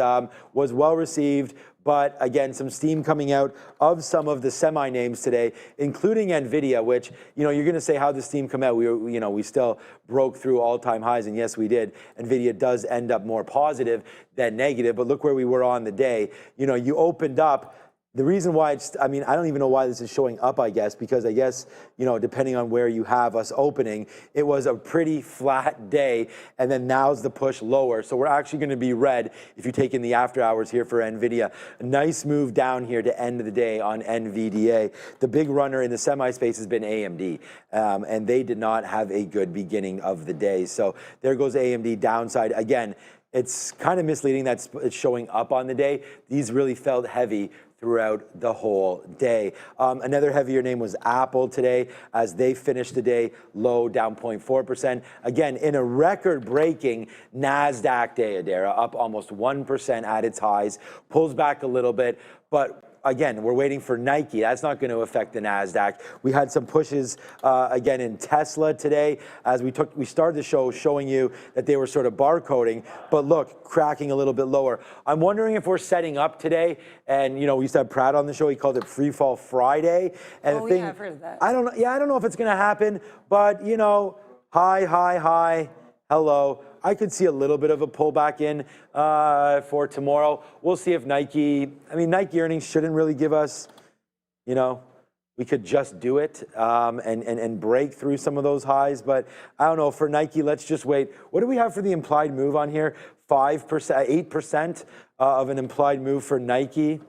was was well received, but again, some steam coming out of some of the semi names today, including Nvidia, which, you're going to say, how did the steam come out? We still broke through all-time highs, and yes, we did. Nvidia does end up more positive than negative, but look where we were on the day. You opened up. The reason why I don't even know why this is showing up, I guess, because I guess, depending on where you have us opening, it was a pretty flat day, and then now's the push lower. So we're actually going to be red if you take in the after hours here for Nvidia. A nice move down here to end of the day on NVDA. The big runner in the semi space has been AMD, and they did not have a good beginning of the day. So there goes AMD downside. Again, it's kind of misleading that it's showing up on the day. These really felt heavy throughout the whole day. Another heavier name was Apple today, as they finished the day low, down 0.4%. Again, in a record-breaking NASDAQ day, Adara, up almost 1% at its highs, pulls back a little bit, but again, we're waiting for Nike. That's not going to affect the NASDAQ. We had some pushes again in Tesla today, as we started the show showing you that they were sort of barcoding, but look, cracking a little bit lower. I'm wondering if we're setting up today, and we used to have Pratt on the show. He called it Free Fall Friday. And yeah, I've heard of that. I don't know. Yeah, I don't know if it's going to happen, but high, hello. I could see a little bit of a pullback in for tomorrow. We'll see if Nike earnings shouldn't really give us, we could just do it and break through some of those highs. But I don't know, for Nike, let's just wait. What do we have for the implied move on here? 5%, 8% of an implied move for Nike.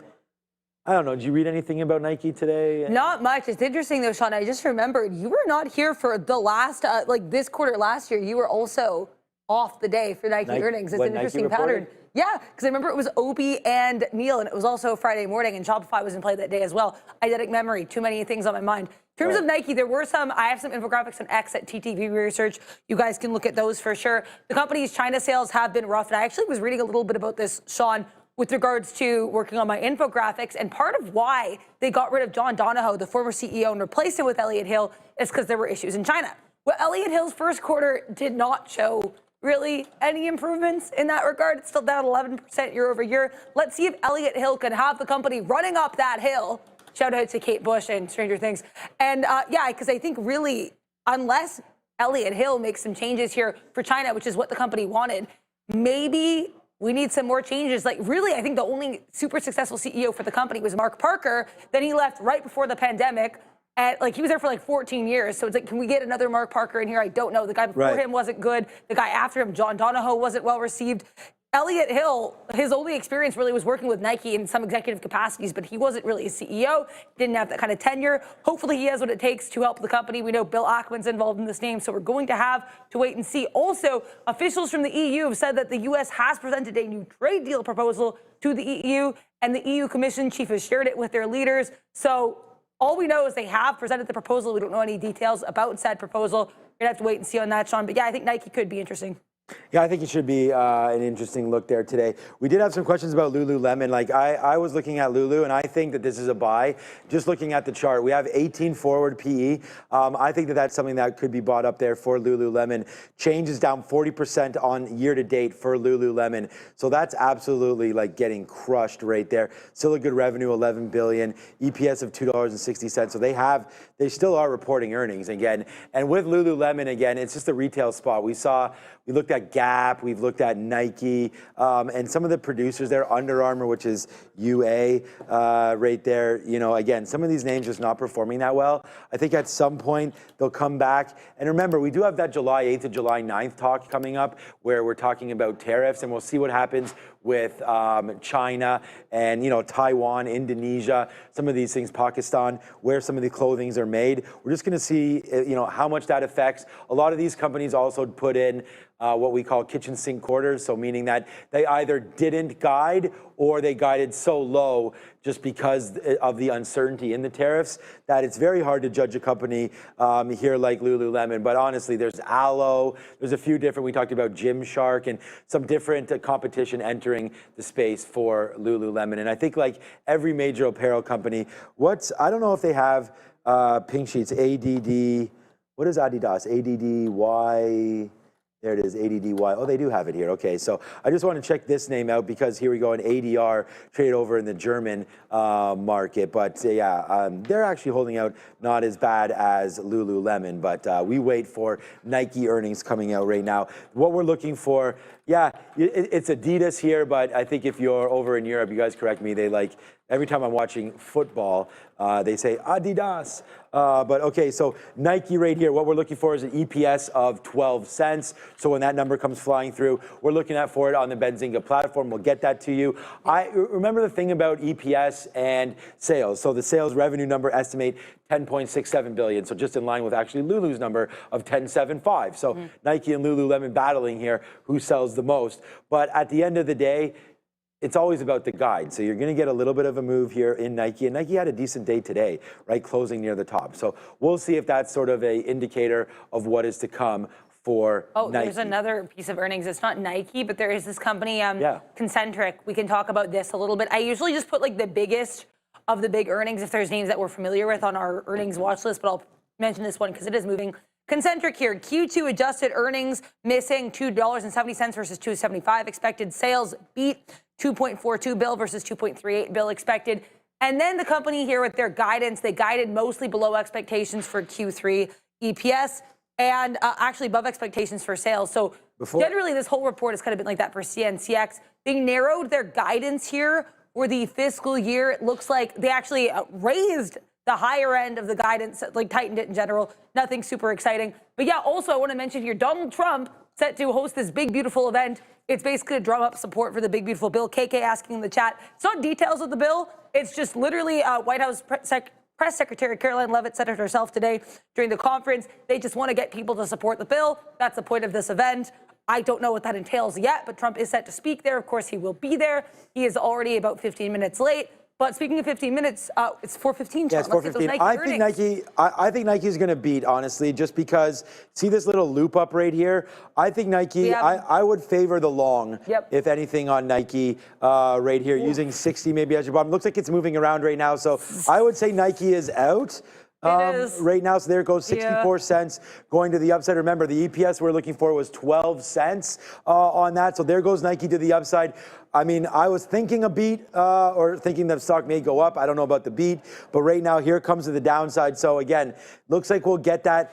I don't know. Did you read anything about Nike today? Not much. It's interesting though, Sean. I just remembered you were not here for the last, this quarter last year. You were also off the day for Nike earnings. It's an interesting pattern. Yeah, because I remember it was Opie and Neil, and it was also Friday morning, and Shopify was in play that day as well. Eidetic memory, too many things on my mind. In terms of Nike, there were I have some infographics on X at TTV Research. You guys can look at those for sure. The company's China sales have been rough, and I actually was reading a little bit about this, Sean, with regards to working on my infographics, and part of why they got rid of John Donahoe, the former CEO, and replaced him with Elliott Hill is because there were issues in China. Well, Elliott Hill's first quarter did not show really any improvements in that regard. It's still down 11% year over year. Let's see if Elliott Hill can have the company running up that hill. Shout out to Kate Bush and Stranger Things. And because I think really, unless Elliott Hill makes some changes here for China, which is what the company wanted, maybe we need some more changes. Like really, I think the only super successful CEO for the company was Mark Parker. Then he left right before the pandemic. And he was there for 14 years. So it's can we get another Mark Parker in here? I don't know. The guy before him wasn't good. The guy after him, John Donahoe, wasn't well received. Elliott Hill, his only experience really was working with Nike in some executive capacities, but he wasn't really a CEO, didn't have that kind of tenure. Hopefully he has what it takes to help the company. We know Bill Ackman's involved in this name, so we're going to have to wait and see. Also, officials from the EU have said that the U.S. has presented a new trade deal proposal to the EU, and the EU Commission chief has shared it with their leaders. So all we know is they have presented the proposal. We don't know any details about said proposal. We're going to have to wait and see on that, Sean. But yeah, I think Nike could be interesting. Yeah, I think it should be an interesting look there today. We did have some questions about Lululemon. I was looking at Lulu, and I think that this is a buy. Just looking at the chart, we have 18 forward PE. I think that that's something that could be bought up there for Lululemon. Change is down 40% on year to date for Lululemon. So that's absolutely getting crushed right there. Still a good revenue, 11 billion, EPS of $2.60. So they still are reporting earnings again. And with Lululemon again, it's just a retail spot. We looked at Gap, we've looked at Nike, and some of the producers there, Under Armour, which is UA right there. Again, some of these names just not performing that well. I think at some point they'll come back. And remember, we do have that July 8th to July 9th talk coming up where we're talking about tariffs, and we'll see what happens with China and Taiwan, Indonesia, some of these things, Pakistan, where some of the clothings are made. We're just going to see how much that affects. A lot of these companies also put in what we call kitchen sink quarters, so meaning that they either didn't guide or they guided so low just because of the uncertainty in the tariffs that it's very hard to judge a company here like Lululemon. But honestly, there's Alo, there's a few different, we talked about Gymshark and some different competition entering the space for Lululemon. And I think every major apparel company, I don't know if they have pink sheets, ADD, what is Adidas? ADDY, There it is, ADDY. Oh, they do have it here. Okay, so I just want to check this name out because here we go, an ADR trade over in the German market. But they're actually holding out not as bad as Lululemon, but we wait for Nike earnings coming out right now. What we're looking for, it's Adidas here, but I think if you're over in Europe, you guys correct me, they like, every time I'm watching football, they say Adidas. But okay, so Nike right here, what we're looking for is an EPS of 12 cents. So when that number comes flying through, we're looking at for it on the Benzinga platform. We'll get that to you. I remember the thing about EPS and sales. So the sales revenue number estimate 10.67 billion. So just in line with actually Lulu's number of 10.75. So Nike and Lululemon battling here, who sells the most. But at the end of the day, it's always about the guide. So you're going to get a little bit of a move here in Nike. And Nike had a decent day today, right? Closing near the top. So we'll see if that's sort of a indicator of what is to come for Nike. There's another piece of earnings. It's not Nike, but there is this company, Concentric. We can talk about this a little bit. I usually just put like the biggest of the big earnings if there's names that we're familiar with on our earnings watch list, but I'll mention this one because it is moving. Concentric here, Q2 adjusted earnings missing $2.70 versus $2.75 expected. Sales beat 2.42 bill versus 2.38 bill expected. And then the company here with their guidance, they guided mostly below expectations for Q3 EPS and actually above expectations for sales. So generally this whole report has kind of been like that for CNCX. They narrowed their guidance here for the fiscal year. It looks like they actually raised the higher end of the guidance, like tightened it in general. Nothing super exciting. But yeah, also I want to mention here, Donald Trump set to host this big, beautiful event. It's basically to drum up support for the big, beautiful bill. KK asking in the chat. It's not details of the bill. It's just literally White House Press Secretary Caroline Leavitt said it herself today during the conference. They just want to get people to support the bill. That's the point of this event. I don't know what that entails yet, but Trump is set to speak there. Of course, he will be there. He is already about 15 minutes late. But speaking of 15 minutes, it's 4:15. Yeah, it's 4:15. I think Nike's going to beat, honestly, just because, see this little loop up right here? I think Nike, I would favor the long, if anything, on Nike right here, using 60 maybe as your bottom. Looks like it's moving around right now, so I would say Nike is out. Right now, so there goes 64 cents going to the upside. Remember, the EPS we're looking for was 12 cents on that. So there goes Nike to the upside. I mean, I was thinking a beat or thinking the stock may go up. I don't know about the beat, but right now here comes to the downside. So again, looks like we'll get that.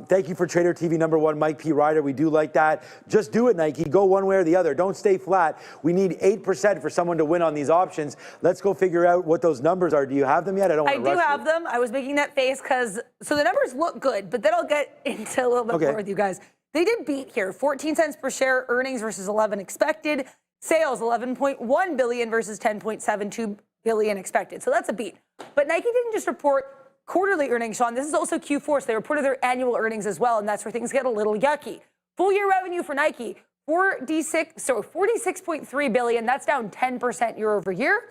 Thank you for Trader TV #1, Mike P. Ryder. We do like that. Just do it, Nike. Go one way or the other. Don't stay flat. We need 8% for someone to win on these options. Let's go figure out what those numbers are. Do you have them yet? I don't want to rush I do have them. I was making that face because, so the numbers look good, but then I'll get into a little bit more with you guys. They did beat here. 14 cents per share earnings versus 11 expected. Sales 11.1 billion versus 10.72 billion expected. So that's a beat. But Nike didn't just report quarterly earnings, Sean. This is also Q4, so they reported their annual earnings as well, and that's where things get a little yucky. Full year revenue for Nike, 46.3 billion. That's down 10% year over year.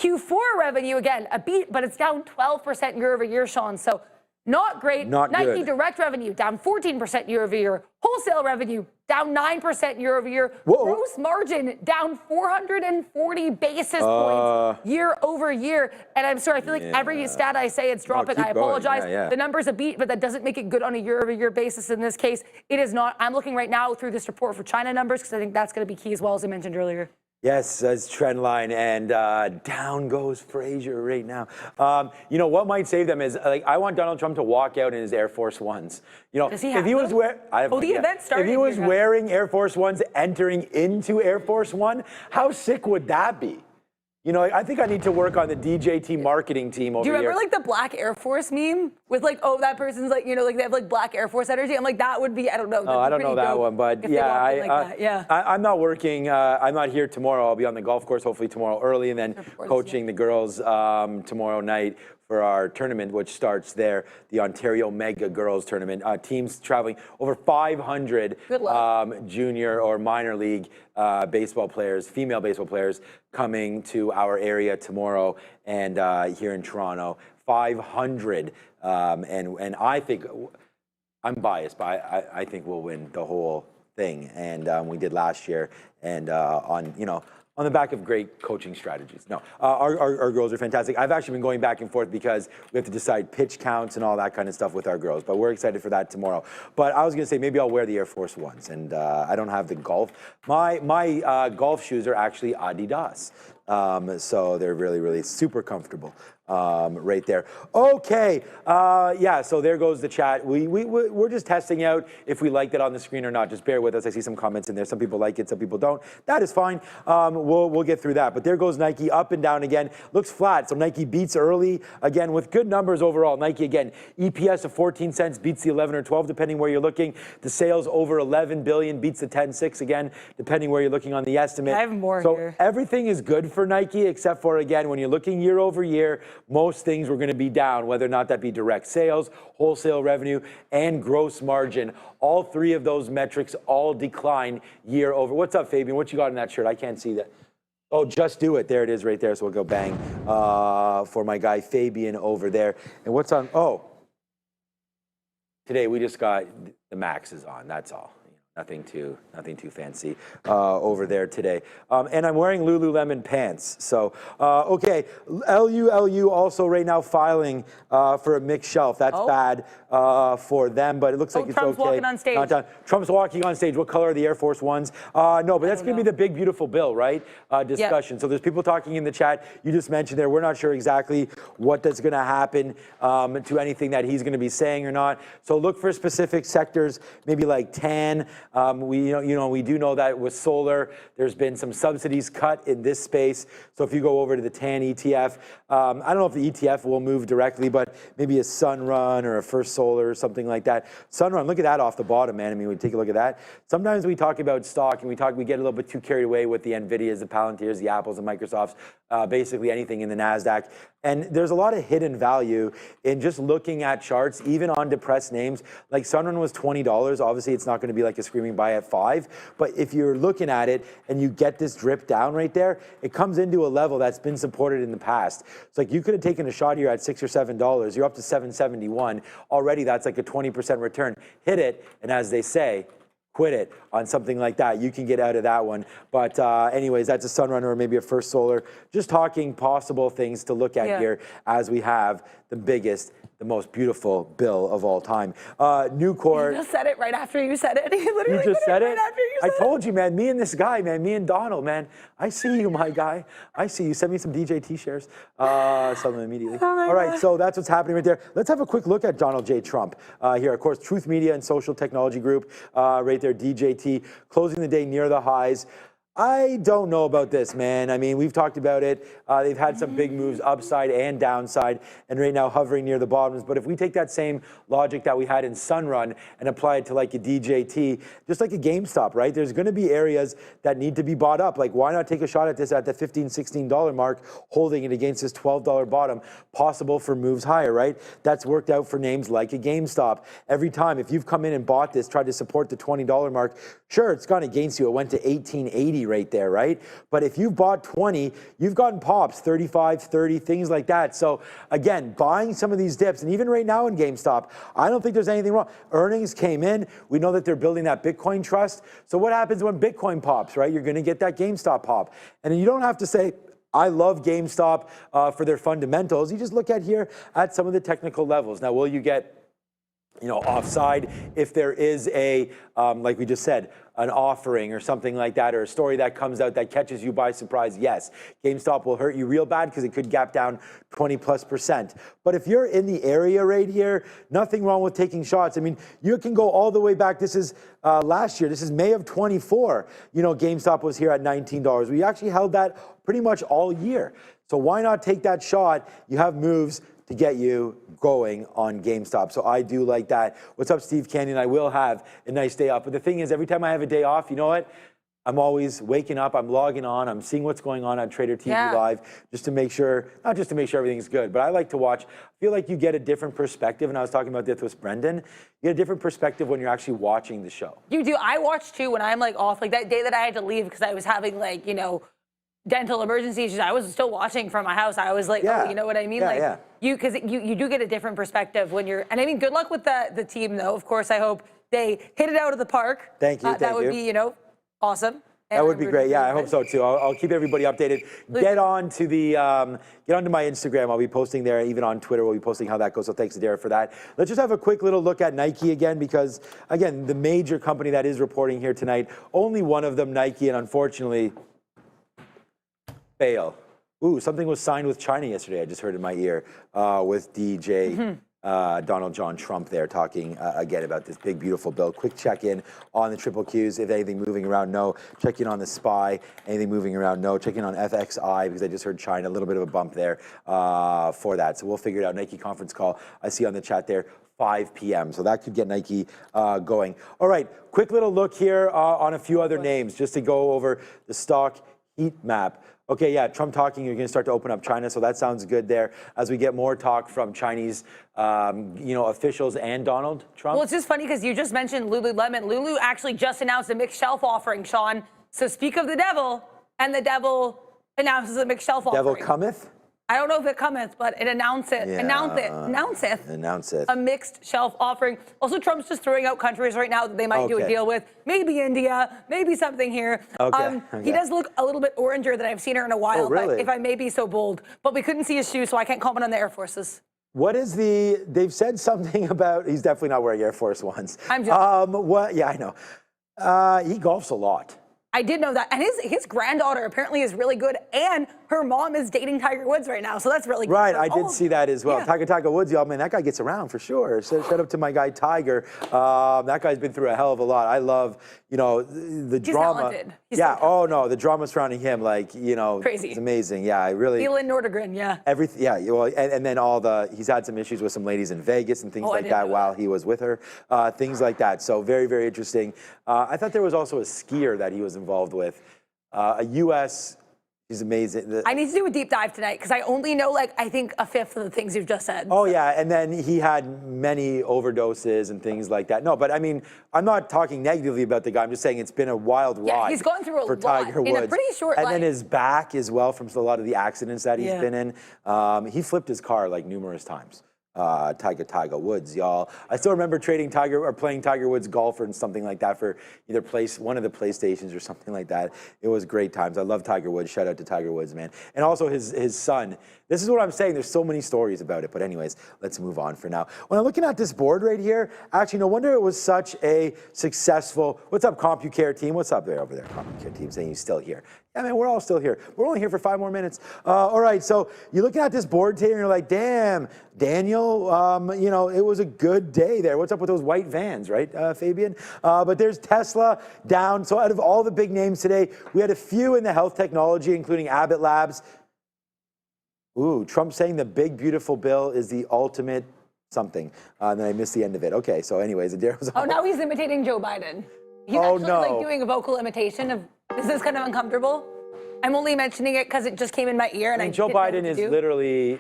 Q4 revenue, again, a beat, but it's down 12% year over year, Sean. So not great. Not Nike good. Direct revenue down 14% year over year. Wholesale revenue down 9% year over year. Whoa. Gross margin down 440 basis points year over year. And I'm sorry, I feel like every stat I say it's dropping. I apologize. The number's a beat, but that doesn't make it good on a year over year basis. In this case, it is not. I'm looking right now through this report for China numbers because I think that's going to be key as well, as I mentioned earlier. Yes, that's trend line, and down goes Fraser right now. You know what might save them is like I want Donald Trump to walk out in his Air Force Ones. You know, Does he if have he was them? The event started. if he was wearing Air Force Ones entering into Air Force One, how sick would that be? You know, I think I need to work on the DJT marketing team over here. Do you remember like the Black Air Force meme with like, oh, that person's like, you know, like they have like Black Air Force energy? I'm like, that would be, I don't know. Oh, I don't know that one, but yeah, I'm not working. I'm not here tomorrow. I'll be on the golf course hopefully tomorrow early, and then coaching the girls tomorrow night for our tournament, which starts there, the Ontario Mega Girls Tournament. Teams traveling over 500 junior or minor league baseball players, female baseball players, coming to our area tomorrow and here in Toronto. 500, and I think, I'm biased, but I think we'll win the whole thing. And we did last year, and on on the back of great coaching strategies. No, our girls are fantastic. I've actually been going back and forth because we have to decide pitch counts and all that kind of stuff with our girls, but we're excited for that tomorrow. But I was gonna say maybe I'll wear the Air Force Ones, and I don't have the golf. My golf shoes are actually Adidas. So they're really, really super comfortable right there. Okay, yeah, so there goes the chat. We're just testing out if we liked it on the screen or not. Just bear with us. I see some comments in there. Some people like it, some people don't. That is fine. We'll get through that. But there goes Nike up and down again. Looks flat, so Nike beats early again with good numbers overall. Nike again, EPS of 14 cents beats the 11 or 12 depending where you're looking. The sales over 11 billion beats the 10.6 again depending where you're looking on the estimate. I have more so here. Everything is good for Nike except for, again, when you're looking year over year, most things were going to be down, whether or not that be direct sales, wholesale revenue, and gross margin. All three of those metrics all decline year over. What's up, Fabian? What you got in that shirt? I can't see that. Oh, just do it. There it is right there. So we'll go bang for my guy Fabian over there. And what's on? Oh, today we just got the Maxes on. That's all. Nothing too fancy over there today. And I'm wearing Lululemon pants. So, okay, LU also right now filing for a mixed shelf. That's bad for them, but it looks like it's Trump's okay. walking on stage. Not done. Trump's walking on stage. What color are the Air Force Ones? No, but that's going to be the big, beautiful bill, right? Discussion. Yep. So there's people talking in the chat. You just mentioned there, we're not sure exactly what that's going to happen to anything that he's going to be saying or not. So look for specific sectors, maybe like TAN. We do know that with solar, there's been some subsidies cut in this space. So if you go over to the TAN ETF, I don't know if the ETF will move directly, but maybe a Sunrun or a First Solar or something like that. Sunrun, look at that off the bottom, man. I mean, we take a look at that. Sometimes we talk about stock and we get a little bit too carried away with the Nvidias, the Palantirs, the Apples, the Microsofts, basically anything in the NASDAQ. And there's a lot of hidden value in just looking at charts, even on depressed names. Like Sunrun was $20. Obviously, it's not going to be like a screaming buy at 5. But if you're looking at it and you get this drip down right there, it comes into a level that's been supported in the past. It's like you could have taken a shot here at $6 or $7. You're up to $7.71. Already, that's like a 20% return. Hit it, and as they say, quit it on something like that. You can get out of that one. But anyways, that's a Sunrunner or maybe a First Solar. Just talking possible things to look at here as we have the biggest, the most beautiful bill of all time. Nucor. You just said it right after you said it. You literally just said it? right after you said I told you, man. Me and this guy, man. Me and Donald, man. I see you, my guy. I see you. Send me some DJT shares. Sell them immediately. All right, so that's what's happening right there. Let's have a quick look at Donald J. Trump here. Of course, Truth Media and Social Technology Group right there, DJT, closing the day near the highs. I don't know about this, man. I mean, we've talked about it. They've had some big moves upside and downside, and right now hovering near the bottoms. But if we take that same logic that we had in Sunrun and apply it to like a DJT, just like a GameStop, right? There's going to be areas that need to be bought up. Like, why not take a shot at this at the $15, $16 mark, holding it against this $12 bottom, possible for moves higher, right? That's worked out for names like a GameStop. Every time, if you've come in and bought this, tried to support the $20 mark, sure, it's gone against you. It went to $18.80 right there, right? But if you've bought 20, you've gotten pops, 35, 30, things like that. So again, buying some of these dips, and even right now in GameStop, I don't think there's anything wrong. Earnings came in. We know that they're building that Bitcoin trust. So what happens when Bitcoin pops, right? You're going to get that GameStop pop. And you don't have to say, I love GameStop for their fundamentals. You just look at here at some of the technical levels. Now, will you get offside if there is a, like we just said, an offering or something like that, or a story that comes out that catches you by surprise? Yes, GameStop will hurt you real bad because it could gap down 20+%. But if you're in the area right here, nothing wrong with taking shots. I mean, you can go all the way back. This is last year. This is May of 24. GameStop was here at $19. We actually held that pretty much all year. So why not take that shot? You have moves to get you going on GameStop. So I do like that. What's up, Steve Canyon? I will have a nice day off. But the thing is, every time I have a day off, you know what? I'm always waking up, I'm logging on, I'm seeing what's going on Trader TV Live, just to make sure, not just to make sure everything's good, but I like to watch. I feel like you get a different perspective, and I was talking about this with Brendan. You get a different perspective when you're actually watching the show. You do. I watch too when I'm like off, like that day that I had to leave because I was having like, dental emergency issues. I was still watching from my house. I was like, oh, you know what I mean? Because you do get a different perspective when you're, and I mean, good luck with the team though. Of course, I hope they hit it out of the park. Thank you. That would be, awesome. And That would be I'm great. rooting Yeah, for I you hope so too. I'll keep everybody updated. Get onto my Instagram. I'll be posting there. Even on Twitter, we'll be posting how that goes. So thanks to Dara for that. Let's just have a quick little look at Nike again, because again, the major company that is reporting here tonight, only one of them, Nike, and unfortunately, fail. Ooh, something was signed with China yesterday. I just heard in my ear with DJ. Donald John Trump there talking again about this big, beautiful bill. Quick check-in on the triple Qs. If anything moving around, no. Check in on the SPY. Anything moving around, no. Check in on FXI, because I just heard China, a little bit of a bump there for that. So we'll figure it out. Nike conference call, I see on the chat there, 5 p.m. So that could get Nike going. All right, quick little look here on a few other names, just to go over the stock heat map. Okay, yeah, Trump talking, you're going to start to open up China, so that sounds good there. As we get more talk from Chinese, officials and Donald Trump. Well, it's just funny because you just mentioned Lululemon. Lulu actually just announced a mixed shelf offering, Sean. So speak of the devil, and the devil announces a mixed shelf offering. Devil cometh? I don't know if it cometh, but it announceth a mixed shelf offering. Also, Trump's just throwing out countries right now that they might do a deal with. Maybe India, maybe something here. He does look a little bit oranger than I've seen her in a while, but if I may be so bold. But we couldn't see his shoes, so I can't comment on the Air Forces. What is they've said something about, he's definitely not wearing Air Force Ones. I'm joking. Yeah, I know. He golfs a lot. I did know that. And his granddaughter apparently is really good, and her mom is dating Tiger Woods right now, so that's really good. Right, I did see that as well. Yeah. Tiger Woods, y'all, man, that guy gets around for sure. So shout out to my guy Tiger. That guy's been through a hell of a lot. I love, the drama. Talented. The drama surrounding him, crazy. It's amazing. Yeah, I really. Elin Nordegren, yeah. Everything, yeah. Well, and then he's had some issues with some ladies in Vegas and things like that while he was with her, things like that. So very, very interesting. I thought there was also a skier that he was involved with, a U.S. He's amazing. I need to do a deep dive tonight because I only know I think a fifth of the things you've just said. Oh yeah, and then he had many overdoses and things like that. No, but I mean, I'm not talking negatively about the guy. I'm just saying it's been a wild ride. He's gone through a lot Tiger Woods. in a pretty short life. And then his back as well from a lot of the accidents that he's been in. He flipped his car numerous times. Tiger Woods, y'all. I still remember playing Tiger Woods golf or something like that for either one of the PlayStations or something like that. It was great times. I love Tiger Woods. Shout out to Tiger Woods, man. And also his son. This is what I'm saying. There's so many stories about it. But anyways, let's move on for now. When I'm looking at this board right here, actually, no wonder it was such a successful. What's up, CompuCare team? What's up there over there, CompuCare team? Saying you're still here. Yeah, man, we're all still here. We're only here for 5 more minutes. All right, so you're looking at this board today and you're like, damn, Daniel, it was a good day there. What's up with those white vans, right, Fabian? But there's Tesla down. So out of all the big names today, we had a few in the health technology, including Abbott Labs. Ooh, Trump saying the big, beautiful bill is the ultimate something. And then I missed the end of it. Okay, so anyways, now he's imitating Joe Biden. He's actually doing a vocal imitation of. Is this kind of uncomfortable? I'm only mentioning it because it just came in my ear, and Joe Biden is literally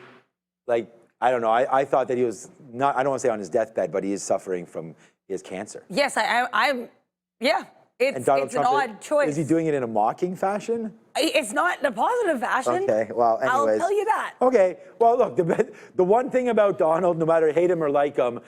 I don't know. I thought that he was not. I don't want to say on his deathbed, but he is suffering from his cancer. Yes, I'm. Yeah, it's an odd choice. Is he doing it in a mocking fashion? It's not in a positive fashion. Okay, well, anyways. I'll tell you that. Okay, well, look, the one thing about Donald, no matter hate him or like him,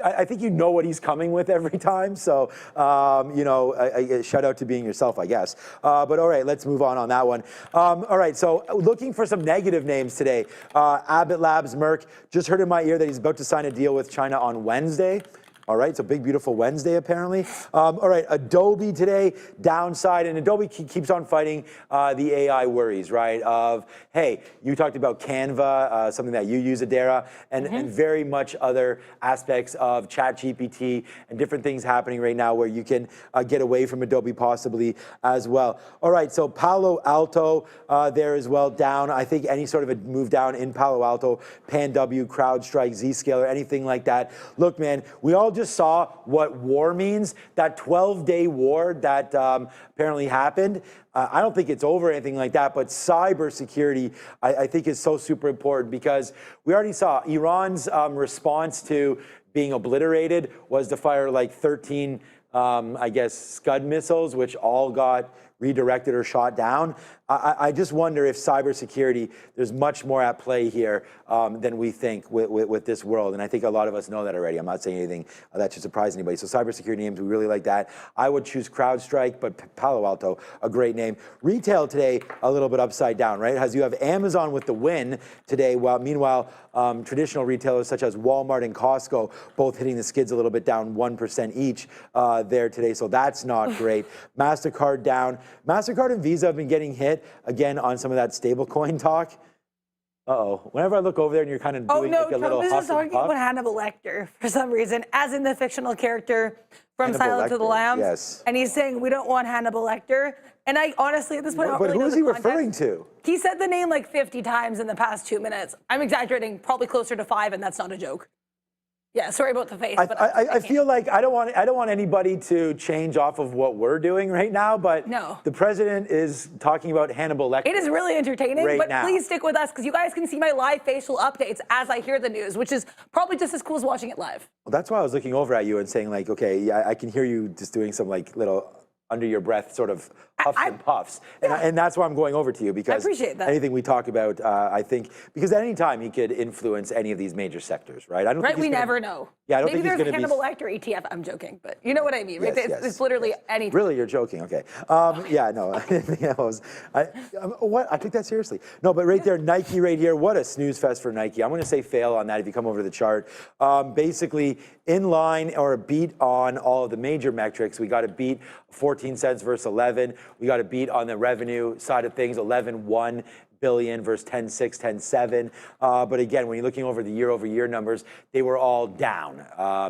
I think you know what he's coming with every time. So, shout out to being yourself, I guess. But all right, let's move on that one. All right, so looking for some negative names today. Abbott Labs, Merck, just heard in my ear that he's about to sign a deal with China on Wednesday. All right, so big, beautiful Wednesday, apparently. All right, Adobe today, downside, and Adobe keeps on fighting the AI worries, right? Of, hey, you talked about Canva, something that you use, Adara, and very much other aspects of ChatGPT and different things happening right now where you can get away from Adobe possibly as well. All right, so Palo Alto there as well, down. I think any sort of a move down in Palo Alto, PanW, CrowdStrike, Zscaler, anything like that. Look, man, we all just saw what war means. That 12-day war that apparently happened. I don't think it's over or anything like that, but cybersecurity, I think, is so super important because we already saw Iran's response to being obliterated was to fire 13, Scud missiles, which all got redirected or shot down. I just wonder if cybersecurity, there's much more at play here than we think with this world. And I think a lot of us know that already. I'm not saying anything that should surprise anybody. So cybersecurity names, we really like that. I would choose CrowdStrike, but Palo Alto, a great name. Retail today, a little bit upside down, right? As you have Amazon with the win today, while meanwhile, traditional retailers such as Walmart and Costco both hitting the skids a little bit down 1% each there today. So that's not great. MasterCard down. MasterCard and Visa have been getting hit again on some of that stablecoin talk. Uh-oh. Whenever I look over there and you're kind of doing like a little Trump is just talking about Hannibal Lecter for some reason, as in the fictional character from Silence of the Lambs. Yes. And he's saying, we don't want Hannibal Lecter. And I honestly, at this point, I don't But really who know is the he context. referring to? He said the name like 50 times in the past 2 minutes. I'm exaggerating, probably closer to 5, and that's not a joke. Yeah, sorry about the face. But I feel like I don't want anybody to change off of what we're doing right now, but No. the president is talking about Hannibal Lecter. It is really entertaining, right but now. please stick with us because you guys can see my live facial updates as I hear the news, which is probably just as cool as watching it live. Well, that's why I was looking over at you and saying like, okay, yeah, I can hear you just doing some like little under your breath sort of huffs and puffs. And that's why I'm going over to you because appreciate that. anything we talk about, I think, because at any time he could influence any of these major sectors, right? I don't think We he's gonna, never know. Yeah, I don't Maybe think he's there's a going to be. Hannibal Lecter ETF. I'm joking, but you know what I mean, right? Yes, It's literally anything. Really, you're joking? Okay. Yeah, no. I didn't think I was. What? I took that seriously. No, but right there, Nike right here. What a snooze fest for Nike. I'm going to say fail on that if you come over to the chart. Basically, in line or a beat on all of the major metrics. We got a beat 14 cents versus 11. We got a beat on the revenue side of things, 11.1 billion versus 10.6, 10.7. But again, when you're looking over the year-over-year numbers, they were all down.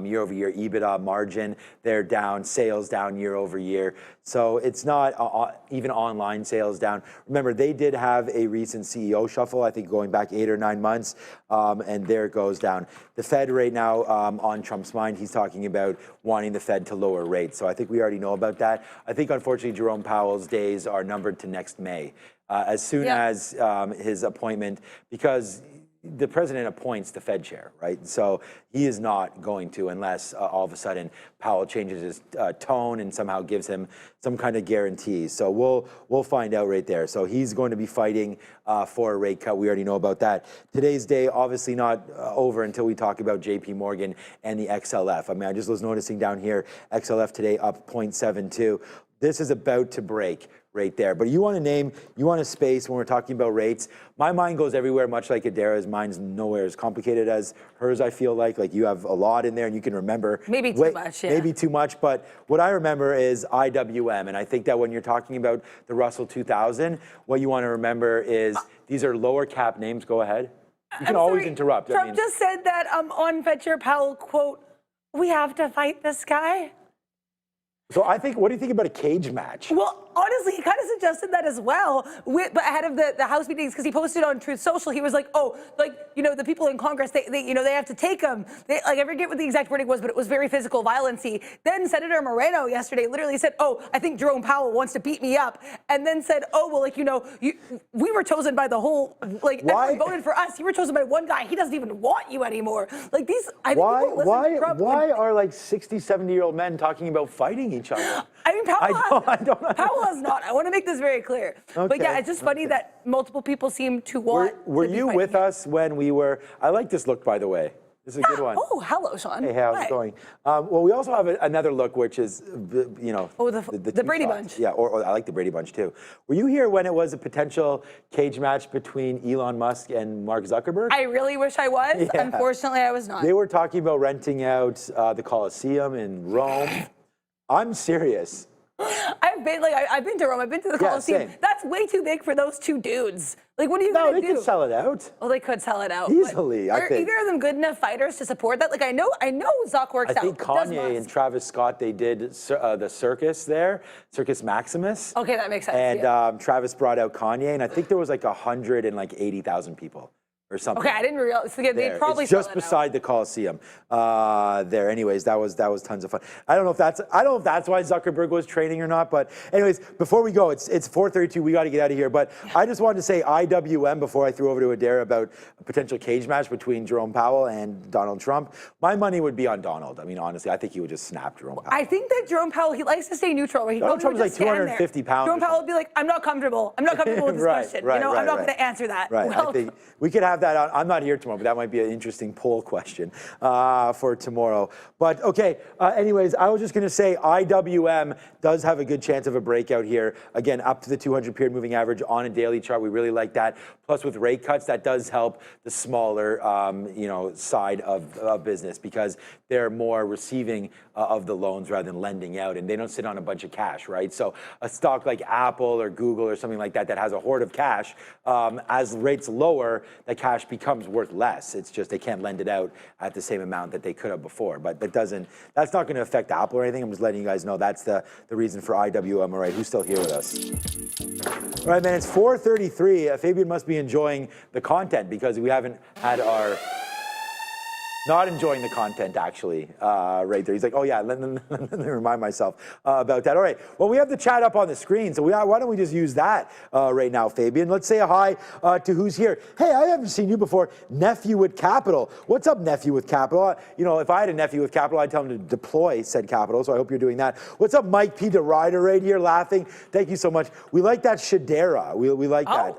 Year-over-year EBITDA margin, they're down. Sales down year-over-year. So it's not even online sales down. Remember, they did have a recent CEO shuffle, I think going back 8 or 9 months, and there it goes down. The Fed right now, on Trump's mind, he's talking about wanting the Fed to lower rates. So I think we already know about that. I think, unfortunately, Jerome Powell's days are numbered to next May. As soon as his appointment, because the president appoints the Fed chair, right? So he is not going to unless all of a sudden Powell changes his tone and somehow gives him some kind of guarantee. So we'll find out right there. So he's going to be fighting for a rate cut. We already know about that. Today's day, obviously not over until we talk about JP Morgan and the XLF. I mean, I just was noticing down here, XLF today up 0.72. This is about to break right there. But you want a space when we're talking about rates. My mind goes everywhere, much like Adara's. Mine's nowhere as complicated as hers, I feel like. Like you have a lot in there and you can remember. Maybe too much, yeah. Maybe too much, but what I remember is IWM. And I think that when you're talking about the Russell 2000, what you want to remember is these are lower cap names. Go ahead. You can always interrupt. Trump just said that on Fed Chair Powell, quote, we have to fight this guy. So I think, what do you think about a cage match? Well, honestly, he kind of suggested that as well, but ahead of the House meetings, because he posted on Truth Social, he was like, oh, like, you know, the people in Congress, they have to take him. I forget what the exact wording was, but it was very physical violency. Then Senator Moreno yesterday literally said, oh, I think Jerome Powell wants to beat me up. And then said, oh, well, like, you know, we were chosen by the whole, like, everyone voted for us. You were chosen by one guy. He doesn't even want you anymore. Like these, I think people listen to Trump. Why are like 60, 70-year-old men talking about fighting each other? I mean, Powell has not. I want to make this very clear. Okay, but yeah, it's just funny that multiple people seem to want. Were you with us when we were? I like this look, by the way. This is a good one. Oh, hello, Sean. Hey, how's it going? Well, we also have another look, which is, you know, the Brady Bunch. Yeah, or I like the Brady Bunch too. Were you here when it was a potential cage match between Elon Musk and Mark Zuckerberg? I really wish I was. Yeah. Unfortunately, I was not. They were talking about renting out the Colosseum in Rome. I'm serious. I've been to Rome. I've been to the Colosseum. Same. That's way too big for those two dudes. Like, what are you gonna do? No, they could sell it out. Well, they could sell it out easily. Are either of them good enough fighters to support that? Like, I know Zuck works out. I think Kanye and Travis Scott, they did the circus there, Circus Maximus. Okay, that makes sense. And Travis brought out Kanye, and I think there was like 180,000 people. or something. Okay, I didn't realize. So they There. probably It's sell just that beside the Coliseum. There. Anyways, that was tons of fun. I don't know if that's why Zuckerberg was training or not. But anyways, before we go, it's 4:32. We got to get out of here. But I just wanted to say IWM before I threw over to Adair about a potential cage match between Jerome Powell and Donald Trump. My money would be on Donald. I mean, honestly, I think he would just snap Jerome Powell. I think that Jerome Powell, he likes to stay neutral. He Donald probably Trump's would like just stand 250 there. pounds. Jerome Powell would be like, I'm not comfortable. I'm not comfortable with this question. I'm not going to answer that. Right. Well, I think we could have that on. I'm not here tomorrow, but that might be an interesting poll question for tomorrow. But okay, anyways, I was just going to say IWM does have a good chance of a breakout here. Again, up to the 200 period moving average on a daily chart. We really like that. Plus, with rate cuts, that does help the smaller, side of business because they're more receiving of the loans rather than lending out, and they don't sit on a bunch of cash, right? So a stock like Apple or Google or something like that has a hoard of cash, as rates lower, the cash becomes worth less. It's just they can't lend it out at the same amount that they could have before. But that's not going to affect Apple or anything. I'm just letting you guys know that's the reason for IWM. All right, who's still here with us? All right, man, it's 4:33. Fabian must be enjoying the content because we haven't had our... Not enjoying the content, actually, right there. He's like, oh, yeah, let me remind myself about that. All right, well, we have the chat up on the screen, so why don't we just use that right now, Fabian? Let's say a hi to who's here. Hey, I haven't seen you before. Nephew with Capital. What's up, Nephew with Capital? If I had a nephew with Capital, I'd tell him to deploy said capital, so I hope you're doing that. What's up, Mike P. the Rider right here laughing? Thank you so much. We like that Shadera. We like that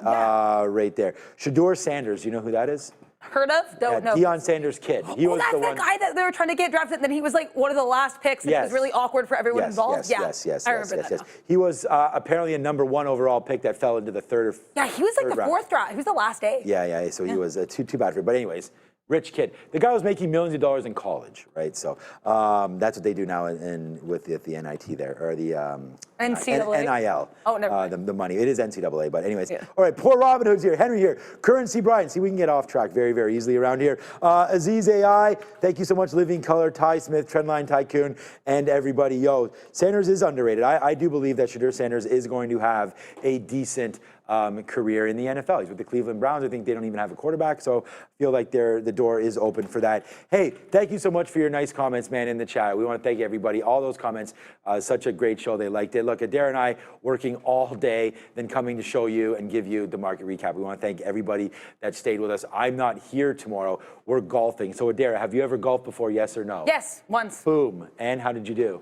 right there. Shador Sanders, you know who that is? Heard of? Don't know. Deion Sanders' kid. He was that's the that one. guy that they were trying to get drafted, and then he was like one of the last picks, and it was really awkward for everyone involved. Yes. I remember that now. He was apparently a number 1 overall pick that fell into the third. Yeah, he was like the round. 4th draft. He was the last day. Yeah. So he was too bad for it. But anyways, rich kid. The guy was making millions of dollars in college, right? So that's what they do now with the NIT there, or the NCAA? NIL. Oh, never mind. The money. It is NCAA, but anyways. Yeah. All right, poor Robin Hood's here. Henry here. Currency Brian. See, we can get off track very, very easily around here. Aziz AI, thank you so much. Living Color, Ty Smith, Trendline Tycoon, and everybody. Yo, Sanders is underrated. I do believe that Shedeur Sanders is going to have a decent career in the NFL. He's with the Cleveland Browns. I think they don't even have a quarterback, so I feel like the door is open for that. Hey, thank you so much for your nice comments, man, in the chat. We want to thank everybody. All those comments, such a great show. They liked it. Look, Adair and I working all day, then coming to show you and give you the market recap. We want to thank everybody that stayed with us. I'm not here tomorrow. We're golfing. So, Adair, have you ever golfed before, yes or no? Yes, once. Boom. And how did you do?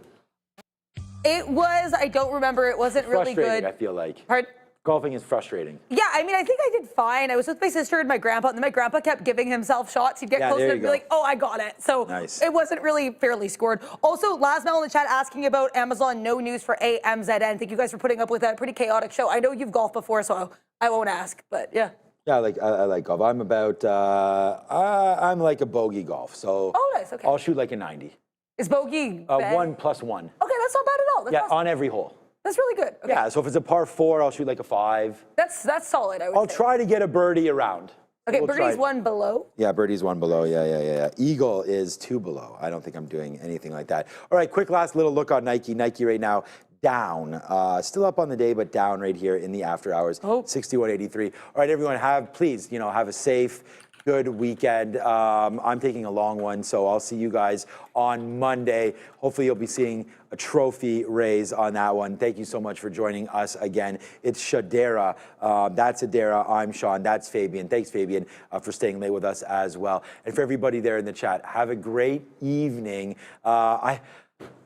It was, I don't remember. It wasn't really good. I feel like. Pardon? Golfing is frustrating. Yeah, I mean, I think I did fine. I was with my sister and my grandpa, and then my grandpa kept giving himself shots. He'd get close and be like, oh, I got it. So it wasn't really fairly scored. Also, Lasmel in the chat asking about Amazon, no news for AMZN. Thank you guys for putting up with that pretty chaotic show. I know you've golfed before, so I won't ask, but yeah. Yeah, I like golf. I'm about, I'm like a bogey golf. So nice, okay. I'll shoot like a 90. Is bogey 1+1. Okay, that's not bad at all. That's awesome. On every hole. That's really good. Okay. Yeah, so if it's a par 4, I'll shoot like a 5. That's solid, I would say. I'll try to get a birdie around. Okay, birdie's 1 below? Yeah, birdie's 1 below. Yeah. Eagle is 2 below. I don't think I'm doing anything like that. All right, quick last little look on Nike. Nike right now down. Still up on the day, but down right here in the after hours. 61.83. All right, everyone, please, have a safe, good weekend. I'm taking a long one, so I'll see you guys on Monday. Hopefully you'll be seeing a trophy raise on that one. Thank you so much for joining us again. It's Shadera. That's Adera. I'm Sean. That's Fabian. Thanks, Fabian, for staying late with us as well. And for everybody there in the chat, have a great evening. I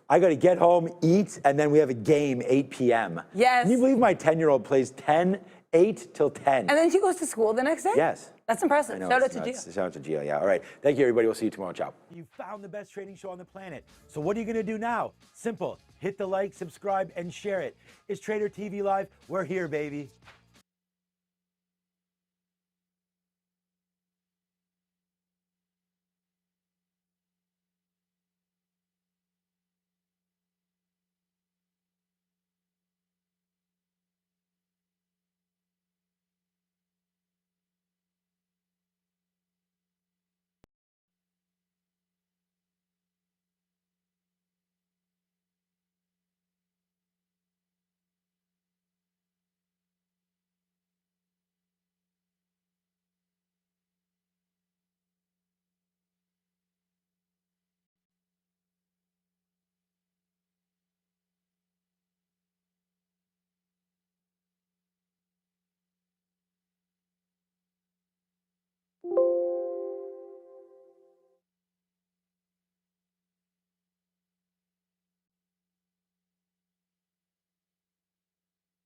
got to get home, eat, and then we have a game 8 p.m. Yes. Can you believe my 10-year-old plays 8 till 10? And then she goes to school the next day? Yes. That's impressive. Shout out to Gio. Shout out to Gio, yeah. All right. Thank you, everybody. We'll see you tomorrow. Ciao. You found the best trading show on the planet. So what are you going to do now? Simple. Hit the like, subscribe, and share it. It's Trader TV Live. We're here, baby.